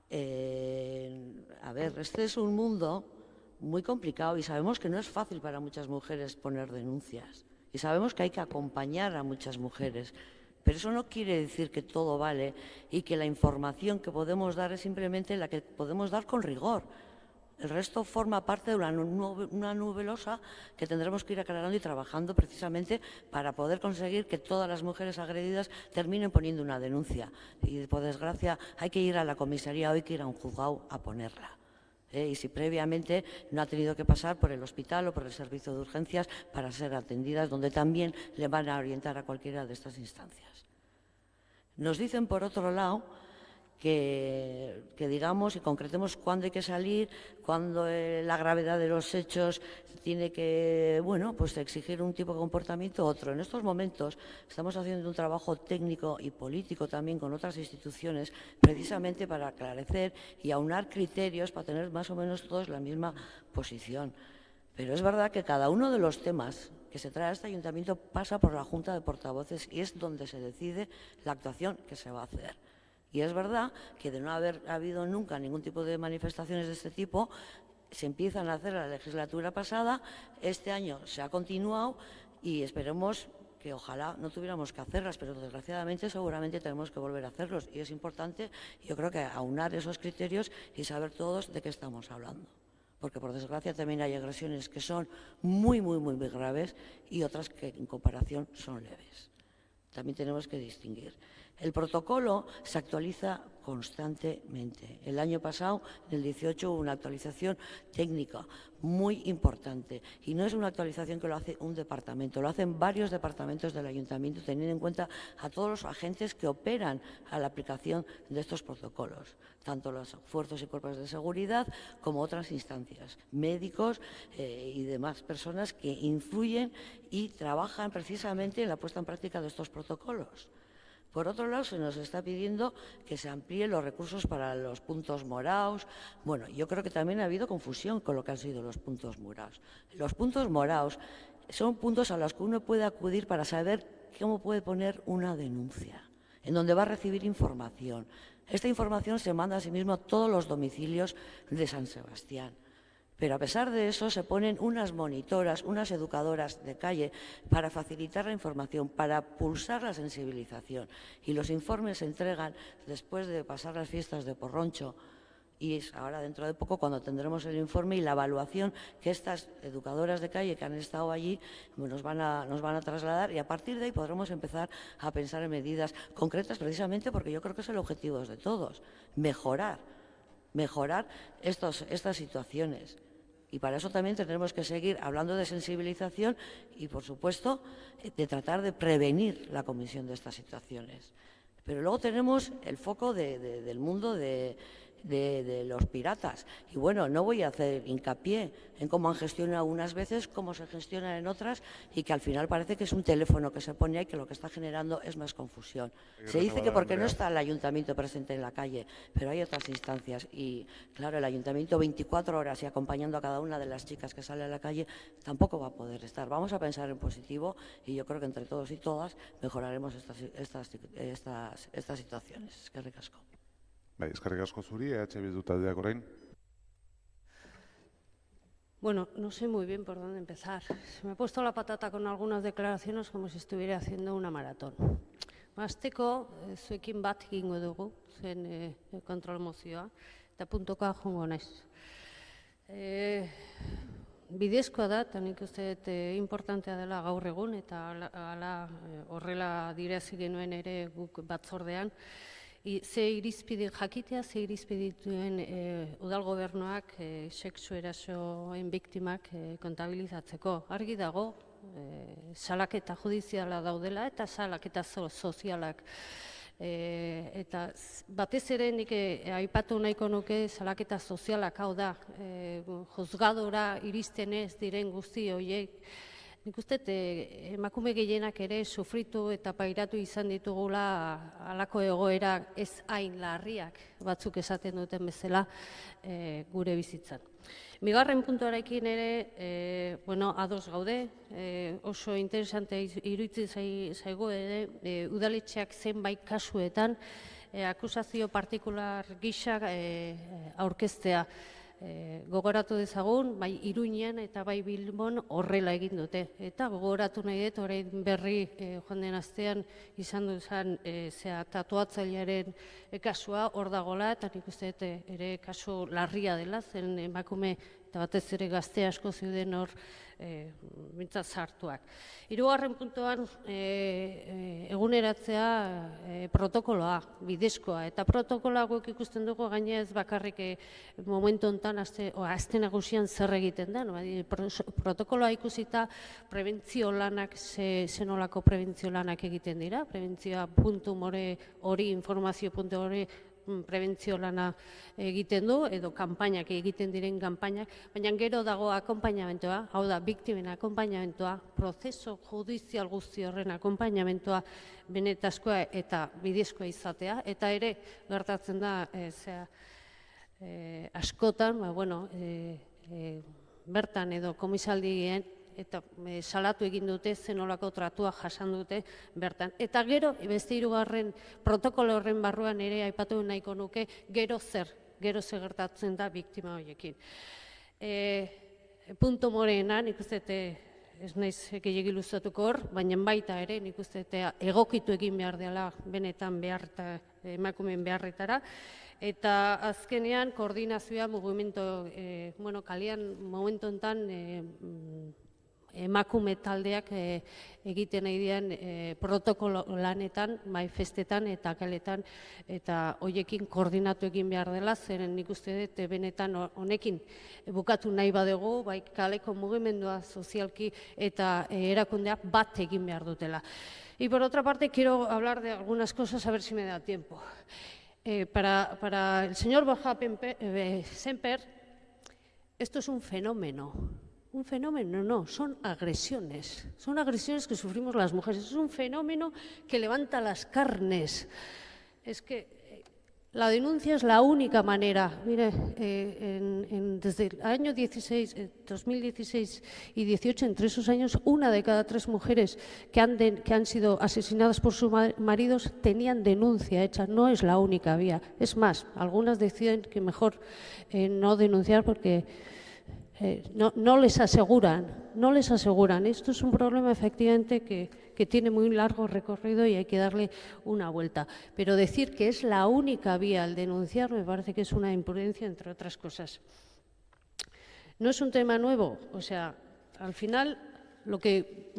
S21: A ver, este es un mundo muy complicado y sabemos que no es fácil para muchas mujeres poner denuncias y sabemos que hay que acompañar a muchas mujeres, pero eso no quiere decir que todo vale y que la información que podemos dar es simplemente la que podemos dar con rigor. El resto forma parte de una nebulosa que tendremos que ir aclarando y trabajando precisamente para poder conseguir que todas las mujeres agredidas terminen poniendo una denuncia. Y, por desgracia, hay que ir a la comisaría o hay que ir a un juzgado a ponerla. Y si previamente no ha tenido que pasar por el hospital o por el servicio de urgencias para ser atendidas, donde también le van a orientar a cualquiera de estas instancias. Nos dicen, por otro lado, que digamos y concretemos cuándo hay que salir, cuándo la gravedad de los hechos tiene que, bueno, pues exigir un tipo de comportamiento u otro. En estos momentos estamos haciendo un trabajo técnico y político también con otras instituciones, precisamente para aclarecer y aunar criterios para tener más o menos todos la misma posición. Pero es verdad que cada uno de los temas que se trae a este ayuntamiento pasa por la Junta de Portavoces y es donde se decide la actuación que se va a hacer. Y es verdad que de no haber habido nunca ningún tipo de manifestaciones de este tipo, se empiezan a hacer la legislatura pasada, este año se ha continuado y esperemos que ojalá no tuviéramos que hacerlas, pero desgraciadamente seguramente tenemos que volver a hacerlos. Y es importante, yo creo que aunar esos criterios y saber todos de qué estamos hablando. Porque por desgracia también hay agresiones que son muy graves y otras que en comparación son leves. También tenemos que distinguir. El protocolo se actualiza constantemente. El año pasado, en el 18, hubo una actualización técnica muy importante. Y no es una actualización que lo hace un departamento, lo hacen varios departamentos del ayuntamiento, teniendo en cuenta a todos los agentes que operan a la aplicación de estos protocolos, tanto los fuerzas y cuerpos de seguridad como otras instancias, médicos y demás personas que influyen y trabajan precisamente en la puesta en práctica de estos protocolos. Por otro lado, se nos está pidiendo que se amplíen los recursos para los puntos morados. Bueno, yo creo que también ha habido confusión con lo que han sido los puntos morados. Los puntos morados son puntos a los que uno puede acudir para saber cómo puede poner una denuncia, en donde va a recibir información. Esta información se manda a sí mismo a todos los domicilios de San Sebastián. Pero a pesar de eso se ponen unas monitoras, unas educadoras de calle para facilitar la información, para pulsar la sensibilización. Y los informes se entregan después de pasar las fiestas de Porroncho. Y es ahora dentro de poco cuando tendremos el informe y la evaluación que estas educadoras de calle que han estado allí nos van a trasladar, y a partir de ahí podremos empezar a pensar en medidas concretas, precisamente porque yo creo que es el objetivo de todos, mejorar estas situaciones. Y para eso también tendremos que seguir hablando de sensibilización y, por supuesto, de tratar de prevenir la comisión de estas situaciones. Pero luego tenemos el foco del mundo de los piratas. Y bueno, no voy a hacer hincapié en cómo han gestionado unas veces, cómo se gestionan en otras, y que al final parece que es un teléfono que se pone ahí que lo que está generando es más confusión. Se dice que porque no está el ayuntamiento presente en la calle, pero hay otras instancias y, claro, el ayuntamiento 24 horas y acompañando a cada una de las chicas que sale a la calle tampoco va a poder estar. Vamos a pensar en positivo y yo creo que entre todos y todas mejoraremos estas situaciones. Eskerrik asko.
S1: Eskerrik asko zuri, Bildu taldeak orain.
S20: Bueno, no sé muy bien por dónde empezar. Se me ha puesto la patata con algunas declaraciones como si estuviera haciendo una maratón. Hasteko, zuekin bat egingo dugu, zen kontrol mozioa, eta puntoka joango naiz. bidezkoa da, eta nik uste dut importantea dela gaur egun, eta horrela direzi genuen ere guk batzordean, ze irizpide jakitea, ze irizpide dituen udal gobernuak sexu erasoen biktimak kontabilizatzeko. Argi dago, salaketa judiziala daudela eta salaketa sozialak. Eta batez ere nik aipatu nahiko nuke salaketa sozialak, hau da, juzgadora iristen ez diren guzti horiek. Nik uste emakume gehienak ere sufritu eta pairatu izan ditugula halako egoera ez hain larriak batzuk esaten duten bezala gure bizitzan. Bigarren puntuarekin ere, ados gaude, oso interesante iruditzen zaigu ere, udaletxeak zenbait kasuetan akusazio partikular gisa aurkeztea. Gogoratu dezagun, bai Iruñean eta bai Bilbon horrela egin dute. Eta gogoratu nahi dut, orain berri joan den astean izan duzan tatuatzailearen kasua hor dagoela, eta nik uste dut ere kasu larria dela, zen emakume eta batez ere gazte asko zeuden hor bintzat zartuak. Hirugarren puntuan eguneratzea protokoloa, bidezkoa, eta protokoloa guk ikusten dugu gaina ez bakarrik momentu honetan aste nagusian zer egiten da. Protokoloa ikusita prebentzio lanak, zenolako prebentzio lanak egiten dira, prebentzioa puntu more hori, informazio puntu hori, prebentzio lana egiten du, edo kanpainak egiten diren kanpainak, baina gero dago akonpainamentoa, hau da, biktimen akonpainamentoa, prozeso judizial guzti horren akonpainamentoa benetazkoa eta bidezkoa izatea, eta ere gertatzen da askotan, bertan edo komisaldien eta salatu egin dute, zenolako tratua jasan dute bertan. Eta gero, beste hirugarren protokolo horren barruan ere aipatu nahiko nuke, gero zer gertatzen da biktima horiekin. Punto moreena, nik uste ez naiz gehiegi luzatuko hor, baina baita ere, nik uste egokitu egin behar dela benetan emakumeen beharretara, eta azkenean koordinazioa mugimendu, kalean momentu honetan emakume taldeak egiten nahi dian protokolo lanetan, bai festetan eta kaletan, eta horiekin koordinatu egin behar dela, zeren nik uste dut benetan honekin bukatu nahi badugu, bai kaleko mugimendua sozialki eta erakundeak bat egin behar dutela. Y por otra parte quiero hablar de algunas cosas, a ver si me da tiempo. Para el señor Borja Semper, esto es un fenómeno. Un fenómeno no, son agresiones que sufrimos las mujeres, es un fenómeno que levanta las carnes. Es que la denuncia es la única manera. Mire, desde el año 2016 y 18, entre esos años, 1 de cada 3 mujeres que han sido asesinadas por sus maridos tenían denuncia hecha, no es la única vía. Es más, algunas deciden que mejor no denunciar porque no les aseguran. Esto es un problema efectivamente que tiene muy largo recorrido y hay que darle una vuelta. Pero decir que es la única vía al denunciar me parece que es una imprudencia, entre otras cosas. No es un tema nuevo, o sea, al final lo que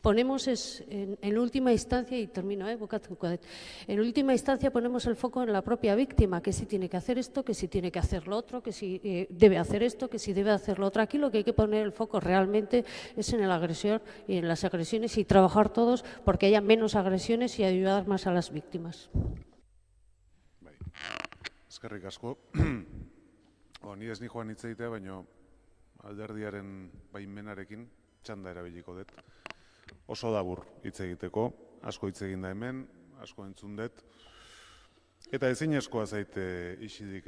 S20: ponemos es, en última instancia, y termino, en última instancia ponemos el foco en la propia víctima, que si tiene que hacer esto, que si tiene que hacer lo otro, que si debe hacer esto, que si debe hacer lo otro. Aquí lo que hay que poner el foco realmente es en el agresor y en las agresiones y trabajar todos porque haya menos agresiones y ayudar más a las víctimas.
S1: Eskerrik asko. Ni ez nijoan hitz egitea, baina alderdiaren baimenarekin txanda erabiliko dut. Oso dabur hitz egiteko, asko hitz egin da hemen, asko entzun dut, eta ezinezkoa zaite isilik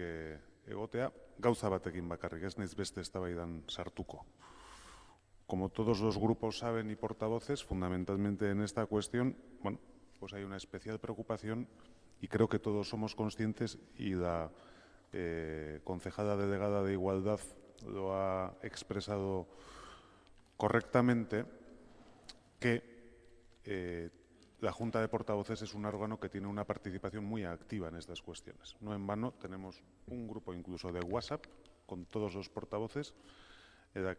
S1: egotea, gauza batekin bakarrik, ez naiz beste eztabaidan sartuko. Como todos los grupos saben y portavoces, fundamentalmente en esta cuestión, pues hay una especial preocupación y creo que todos somos conscientes y la concejala delegada de Igualdad lo ha expresado correctamente, que la Junta de Portavoces es un órgano que tiene una participación muy activa en estas cuestiones. No en vano tenemos un grupo incluso de WhatsApp con todos los portavoces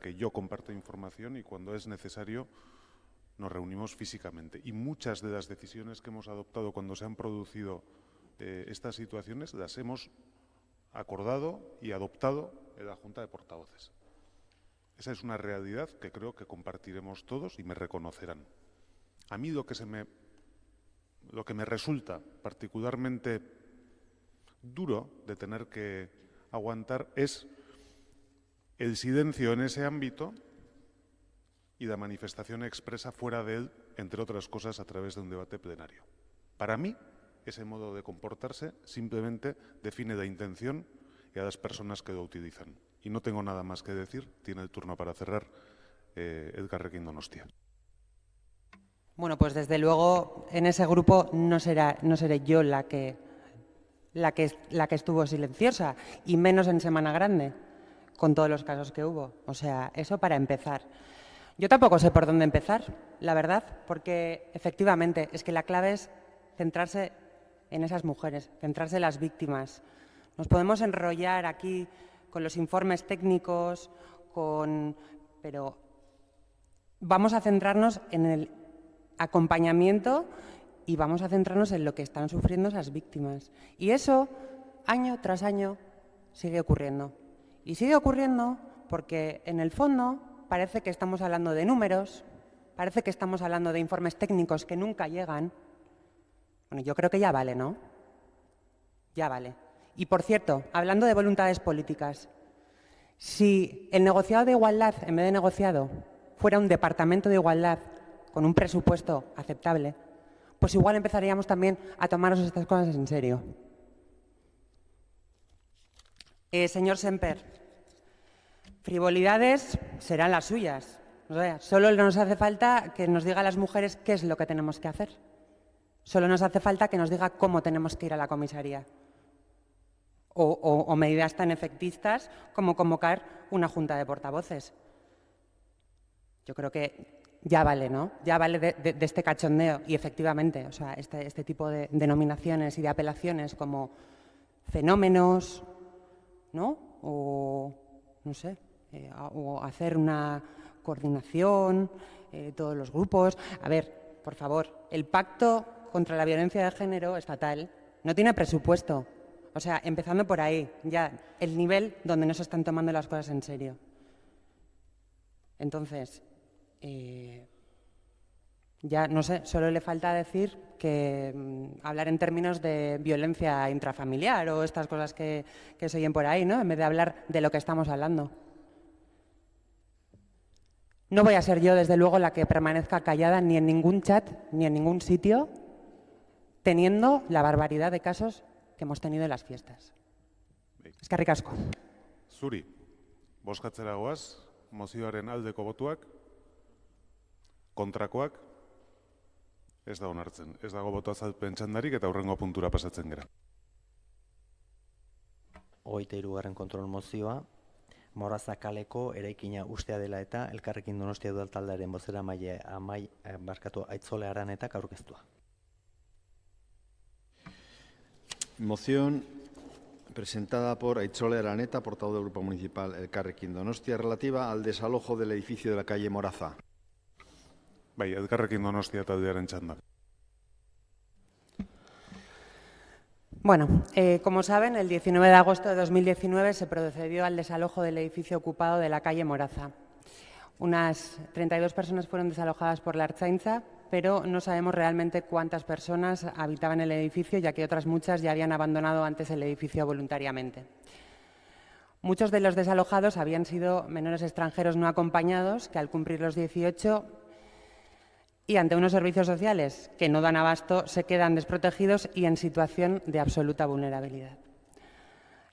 S1: que yo comparto información y cuando es necesario nos reunimos físicamente. Y muchas de las decisiones que hemos adoptado cuando se han producido estas situaciones las hemos acordado y adoptado en la Junta de Portavoces. Esa es una realidad que creo que compartiremos todos y me reconocerán. A mí lo que me resulta particularmente duro de tener que aguantar es el silencio en ese ámbito y la manifestación expresa fuera de él, entre otras cosas, a través de un debate plenario. Para mí, ese modo de comportarse simplemente define la intención y a las personas que lo utilizan. Y no tengo nada más que decir. Tiene el turno para cerrar Elkarrekin Donostia.
S15: Bueno, pues desde luego en ese grupo no seré yo la que estuvo silenciosa, y menos en Semana Grande, con todos los casos que hubo. O sea, eso para empezar. Yo tampoco sé por dónde empezar, la verdad, porque efectivamente es que la clave es centrarse en esas mujeres, centrarse en las víctimas. Nos podemos enrollar aquí con los informes técnicos, pero vamos a centrarnos en el acompañamiento y vamos a centrarnos en lo que están sufriendo esas víctimas. Y eso, año tras año, sigue ocurriendo. Y sigue ocurriendo porque, en el fondo, parece que estamos hablando de números, parece que estamos hablando de informes técnicos que nunca llegan. Bueno, yo creo que ya vale, ¿no? Ya vale. Y, por cierto, hablando de voluntades políticas, si el negociado de igualdad, en vez de negociado, fuera un departamento de igualdad con un presupuesto aceptable, pues igual empezaríamos también a tomarnos estas cosas en serio. Señor Semper, frivolidades serán las suyas. O sea, solo nos hace falta que nos diga a las mujeres qué es lo que tenemos que hacer. Solo nos hace falta que nos diga cómo tenemos que ir a la comisaría. O medidas tan efectistas como convocar una junta de portavoces. Yo creo que ya vale, ¿no? Ya vale de este cachondeo. Y efectivamente, o sea, este tipo de denominaciones y de apelaciones como fenómenos, ¿no? O, no sé, o hacer una coordinación, todos los grupos. A ver, por favor, el Pacto contra la Violencia de Género estatal no tiene presupuesto. O sea, empezando por ahí, ya el nivel donde no se están tomando las cosas en serio. Entonces, ya no sé, solo le falta decir que hablar en términos de violencia intrafamiliar o estas cosas que se oyen por ahí, ¿no? En vez de hablar de lo que estamos hablando. No voy a ser yo, desde luego, la que permanezca callada ni en ningún chat ni en ningún sitio, teniendo la barbaridad de casos que hemos tenido en las fiestas. Eskerrik asko.
S1: Zuri, bozkatzera goaz, mozioaren aldeko botuak, kontrakoak, ez da onartzen. Ez dago boto azalpen txandarik eta hurrengo puntura pasatzen gara.
S2: 23. kontrol mozioa, Morazakaleko eraikina ustea dela eta Elkarrekin Donostia udaltaldearen bozeramaile Aitzole Aranetak aurkeztua.
S3: Moción presentada por Aitzole Araneta, portavoz del Grupo Municipal Elkarrekin Donostia, relativa al desalojo del edificio de la calle Moraza.
S1: Bai, Elkarrekin Donostia taldearen txanda.
S15: Bueno, como saben, el 19 de agosto de 2019 se procedió al desalojo del edificio ocupado de la calle Moraza. Unas 32 personas fueron desalojadas por la Ertzaintza, pero no sabemos realmente cuántas personas habitaban el edificio, ya que otras muchas ya habían abandonado antes el edificio voluntariamente. Muchos de los desalojados habían sido menores extranjeros no acompañados, que al cumplir los 18 y ante unos servicios sociales que no dan abasto, se quedan desprotegidos y en situación de absoluta vulnerabilidad.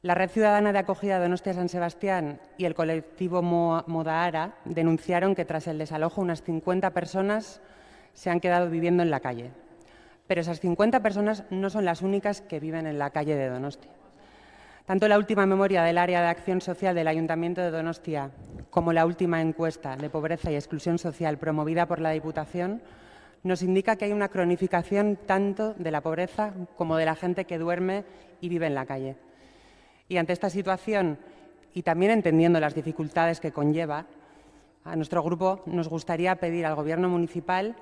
S15: La Red Ciudadana de Acogida Donostia San Sebastián y el colectivo Modahara denunciaron que tras el desalojo unas 50 personas se han quedado viviendo en la calle. Pero esas 50 personas no son las únicas que viven en la calle de Donostia. Tanto la última memoria del Área de Acción Social del Ayuntamiento de Donostia como la última encuesta de pobreza y exclusión social promovida por la Diputación nos indica que hay una cronificación tanto de la pobreza como de la gente que duerme y vive en la calle. Y ante esta situación y también entendiendo las dificultades que conlleva, a nuestro grupo nos gustaría pedir al Gobierno municipal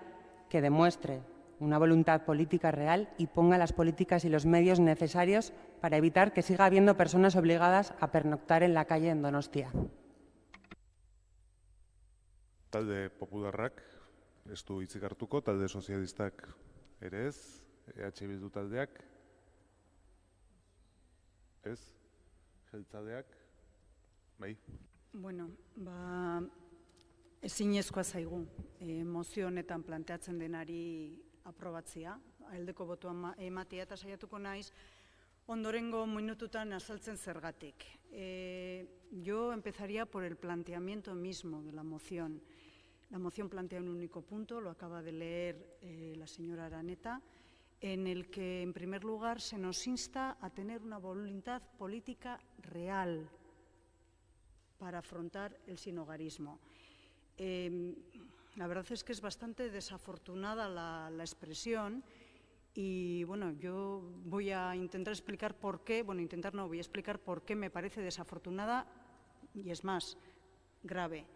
S15: que demuestre una voluntad política real y ponga las políticas y los medios necesarios para evitar que siga habiendo personas obligadas a pernoctar en la calle en Donostia.
S1: Talde Popularrak ez du hitzik hartuko, talde sozialistak ere ez, EH Bildu taldeak ez, jeltzaleak, bai.
S17: Bueno, ezinezkoa zaigu mozio honetan planteatzen denari aprobatzea, aldeko botoa ematea eta saiatuko naiz, ondorengo minututan azaltzen zergatik. Yo empezaría por el planteamiento mismo de la moción. La moción plantea un único punto, lo acaba de leer la señora Araneta, en el que, en primer lugar, se nos insta a tener una voluntad política real para afrontar el sinhogarismo. La verdad es que es bastante desafortunada la expresión y, bueno, yo voy a intentar explicar por qué, voy a explicar por qué me parece desafortunada y, es más, grave.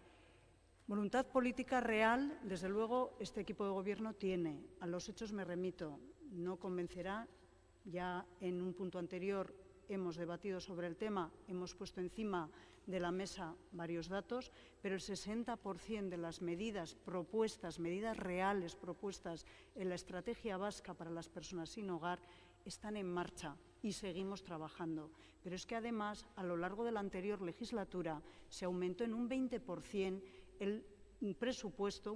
S17: Voluntad política real, desde luego, este equipo de gobierno tiene. A los hechos me remito. No convencerá. Ya en un punto anterior hemos debatido sobre el tema, hemos puesto encima de la mesa varios datos, pero el 60% de las medidas propuestas, medidas reales propuestas en la estrategia vasca para las personas sin hogar, están en marcha y seguimos trabajando. Pero es que además, a lo largo de la anterior legislatura, se aumentó en un 20% el presupuesto,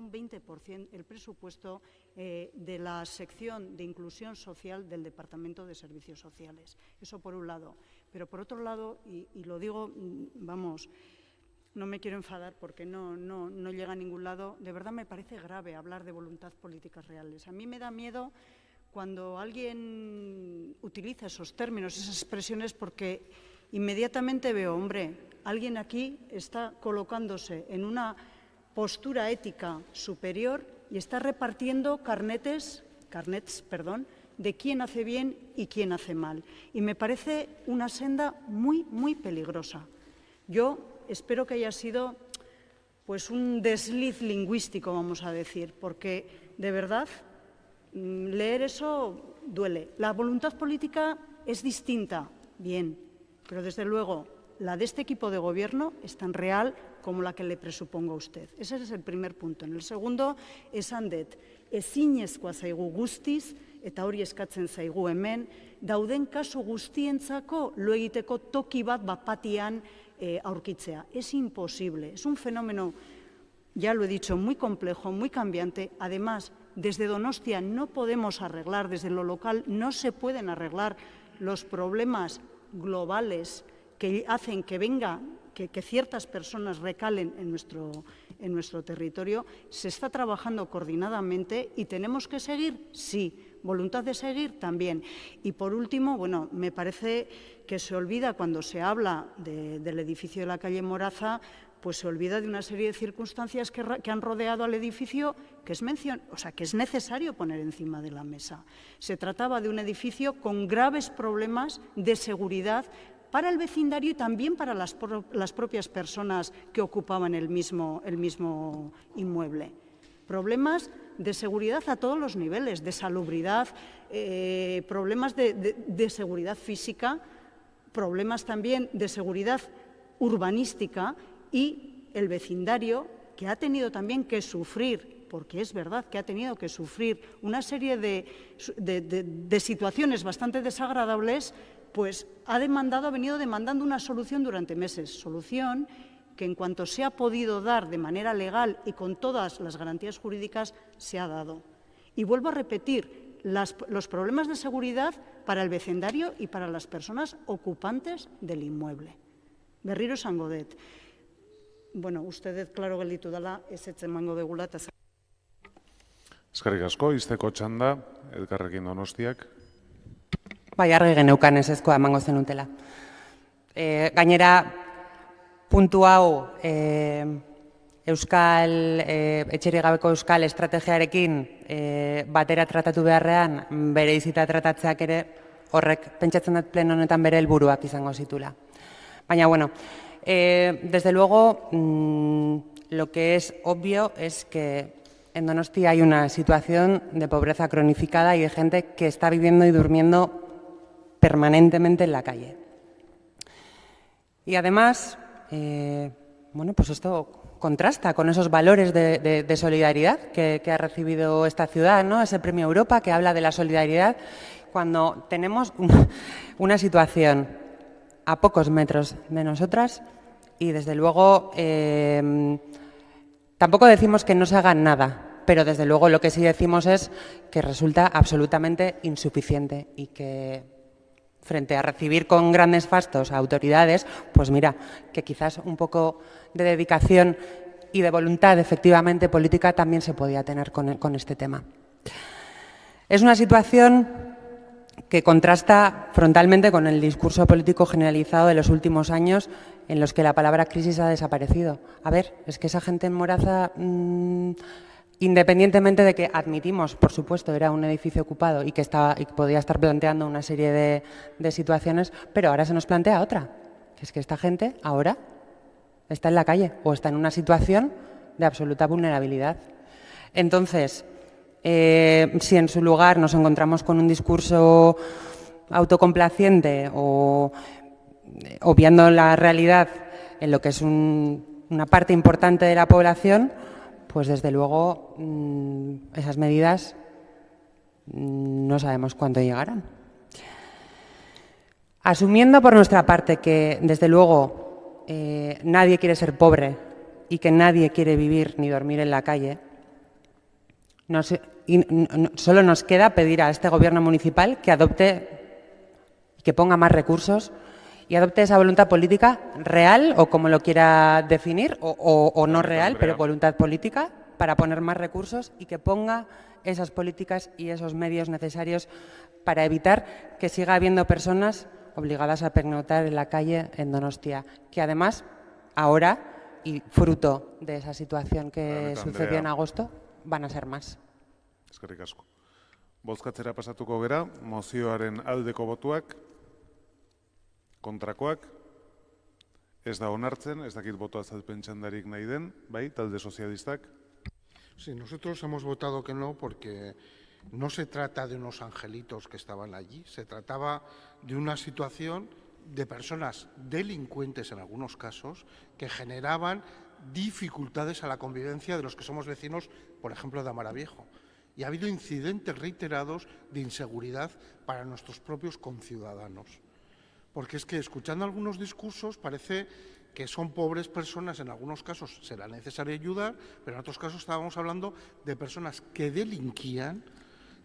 S17: el presupuesto de la sección de inclusión social del Departamento de Servicios Sociales. Eso por un lado. Pero por otro lado, y lo digo, vamos, no me quiero enfadar porque no llega a ningún lado, de verdad me parece grave hablar de voluntad políticas reales. A mí me da miedo cuando alguien utiliza esos términos, esas expresiones, porque inmediatamente veo, hombre, alguien aquí está colocándose en una postura ética superior y está repartiendo carnets, de quién hace bien y quién hace mal. Y me parece una senda muy, muy peligrosa. Yo espero que haya sido pues un desliz lingüístico, vamos a decir, porque de verdad leer eso duele. La voluntad política es distinta, bien, pero desde luego la de este equipo de gobierno es tan real como la que le presupongo a usted. Ese es el primer punto. En el segundo, esan dut, ezinezkoa zaigu guztiz, eta hori eskatzen zaigu hemen, dauden kasu guztientzako lo egiteko toki bat bapatian aurkitzea. Es imposible, es un fenómeno, ya lo he dicho, muy complejo, muy cambiante. Además, desde Donostia no podemos arreglar, desde lo local no se pueden arreglar los problemas globales que hacen que ciertas personas recalen en nuestro territorio. Se está trabajando coordinadamente y tenemos que seguir, sí. Voluntad de seguir, también. Y por último, bueno, me parece que se olvida cuando se habla del edificio de la calle Moraza, pues se olvida de una serie de circunstancias que han rodeado al edificio que es necesario poner encima de la mesa. Se trataba de un edificio con graves problemas de seguridad para el vecindario y también para las propias personas que ocupaban el mismo inmueble. Problemas de seguridad a todos los niveles, de salubridad, problemas de seguridad física, problemas también de seguridad urbanística y el vecindario que ha tenido también que sufrir, porque es verdad que ha tenido que sufrir una serie de situaciones bastante desagradables, pues ha venido demandando una solución durante meses, solución que en cuanto se ha podido dar de manera legal y con todas las garantías jurídicas, se ha dado. Y vuelvo a repetir, los problemas de seguridad para el vecindario y para las personas ocupantes del inmueble. Berriro esango dut. Bueno, uste dut klaro gelditu dela, ez emango degula.
S1: Eskerrik asko, izteko txanda, Elkarrekin Donostiak.
S15: Bai, argi geneukan ezezkoa emango zenutela. Gainera, puntu hau etxerik gabeko euskal estrategiarekin batera tratatu beharrean, bere izita tratatzeak ere horrek pentsatzen dut pleno honetan bere helburuak izango zitula. Baina, bueno, Desde luego, lo que es obvio es que en Donosti hay una situación de pobreza cronificada y de gente que está viviendo y durmiendo permanentemente en la calle. Y además, bueno, pues esto contrasta con esos valores de solidaridad que ha recibido esta ciudad, ¿no? Ese Premio Europa que habla de la solidaridad, cuando tenemos una situación a pocos metros de nosotras y, desde luego, tampoco decimos que no se haga nada, pero, desde luego, lo que sí decimos es que resulta absolutamente insuficiente y que, frente a recibir con grandes fastos a autoridades, pues mira, que quizás un poco de dedicación y de voluntad efectivamente política también se podía tener con este tema. Es una situación que contrasta frontalmente con el discurso político generalizado de los últimos años, en los que la palabra crisis ha desaparecido. A ver, es que esa gente en Moraza, independientemente de que admitimos, por supuesto, era un edificio ocupado y que podía estar planteando una serie de situaciones, pero ahora se nos plantea otra, que es que esta gente ahora está en la calle o está en una situación de absoluta vulnerabilidad. Entonces, si en su lugar nos encontramos con un discurso autocomplaciente o obviando la realidad en lo que es una parte importante de la población, pues desde luego esas medidas no sabemos cuándo llegarán. Asumiendo por nuestra parte que desde luego nadie quiere ser pobre y que nadie quiere vivir ni dormir en la calle, solo nos queda pedir a este Gobierno municipal que adopte, que ponga más recursos y adopte esa voluntad política real, o como lo quiera definir, o no real, pero voluntad política, para poner más recursos y que ponga esas políticas y esos medios necesarios para evitar que siga habiendo personas obligadas a pernoctar en la calle en Donostia, que además ahora, y fruto de esa situación que sucedió en agosto, van a ser más.
S1: Eskerrik asko. Bozkatzera pasatuko gera, mozioaren aldeko botuak, kontrakoak, ez da onartzen, ez dakit boto azalpen txandarik nahi den, bai, talde sozialistak.
S10: Sí, nosotros hemos votado que no porque no se trata de unos angelitos que estaban allí, se trataba de una situación de personas delincuentes en algunos casos que generaban dificultades a la convivencia de los que somos vecinos, por ejemplo, de Amaraviejo. Y ha habido incidentes reiterados de inseguridad para nuestros propios conciudadanos. Porque es que, escuchando algunos discursos, parece que son pobres personas, en algunos casos será necesario ayudar, pero en otros casos estábamos hablando de personas que delinquían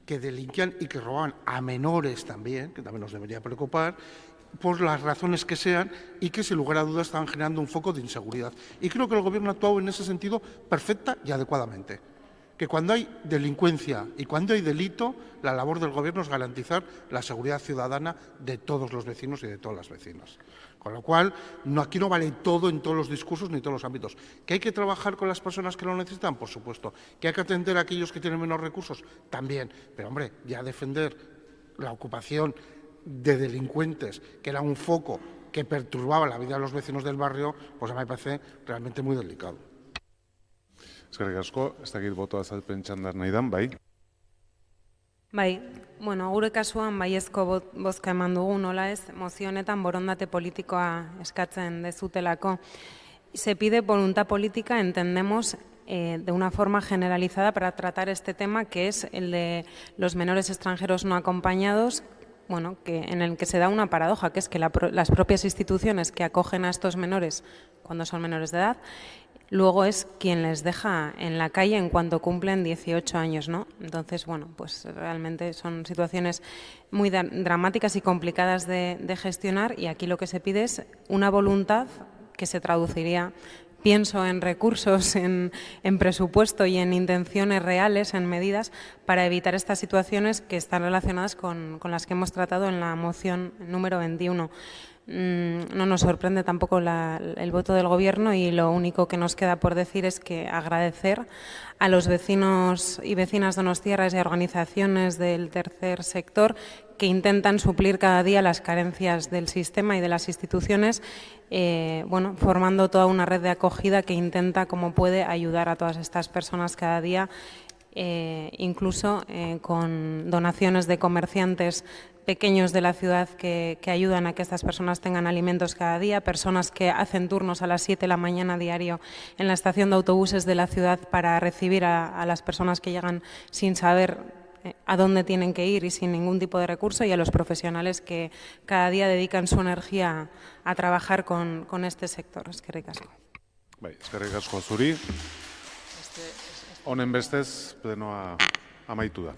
S10: y que robaban a menores también, que también nos debería preocupar, por las razones que sean, y que sin lugar a dudas estaban generando un foco de inseguridad. Y creo que el Gobierno ha actuado en ese sentido perfecta y adecuadamente. Que cuando hay delincuencia y cuando hay delito, la labor del Gobierno es garantizar la seguridad ciudadana de todos los vecinos y de todas las vecinas. Con lo cual, aquí no vale todo en todos los discursos ni en todos los ámbitos. ¿Que hay que trabajar con las personas que lo necesitan? Por supuesto. ¿Que hay que atender a aquellos que tienen menos recursos? También. Pero, hombre, ya defender la ocupación de delincuentes, que era un foco que perturbaba la vida de los vecinos del barrio, pues a mí me parece realmente muy delicado.
S1: Eskerrik asko, ez dakit boto azalpen txandar nahi dan, bai?
S4: Bai, bueno, gure kasuan baiezko bozka eman dugu, nola ez, mozio honetan borondate politikoa eskatzen dezutelako. Se pide voluntad política, entendemos, de una forma generalizada para tratar este tema, que es el de los menores extranjeros no acompañados, bueno, en el que se da una paradoja, que es que las propias instituciones que acogen a estos menores cuando son menores de edad, luego es quien les deja en la calle en cuanto cumplen 18 años, ¿no? Entonces, bueno, pues realmente son situaciones muy dramáticas y complicadas de gestionar, y aquí lo que se pide es una voluntad que se traduciría, pienso, en recursos, en presupuesto y en intenciones reales, en medidas para evitar estas situaciones que están relacionadas con las que hemos tratado en la moción número 21. no nos sorprende tampoco el voto del Gobierno, y lo único que nos queda por decir es que agradecer a los vecinos y vecinas donostiarras y a organizaciones del tercer sector que intentan suplir cada día las carencias del sistema y de las instituciones, formando toda una red de acogida que intenta, como puede, ayudar a todas estas personas cada día, incluso con donaciones de comerciantes pequeños de la ciudad que ayudan a que estas personas tengan alimentos cada día, personas que hacen turnos a las 7 de la mañana diario en la estación de autobuses de la ciudad para recibir a las personas que llegan sin saber a dónde tienen que ir y sin ningún tipo de recurso, y a los profesionales que cada día dedican su energía a trabajar con este sector. Eskerrik asko.
S1: Eskerrik asko zuri. Honen bestez, plenoa amaitu da.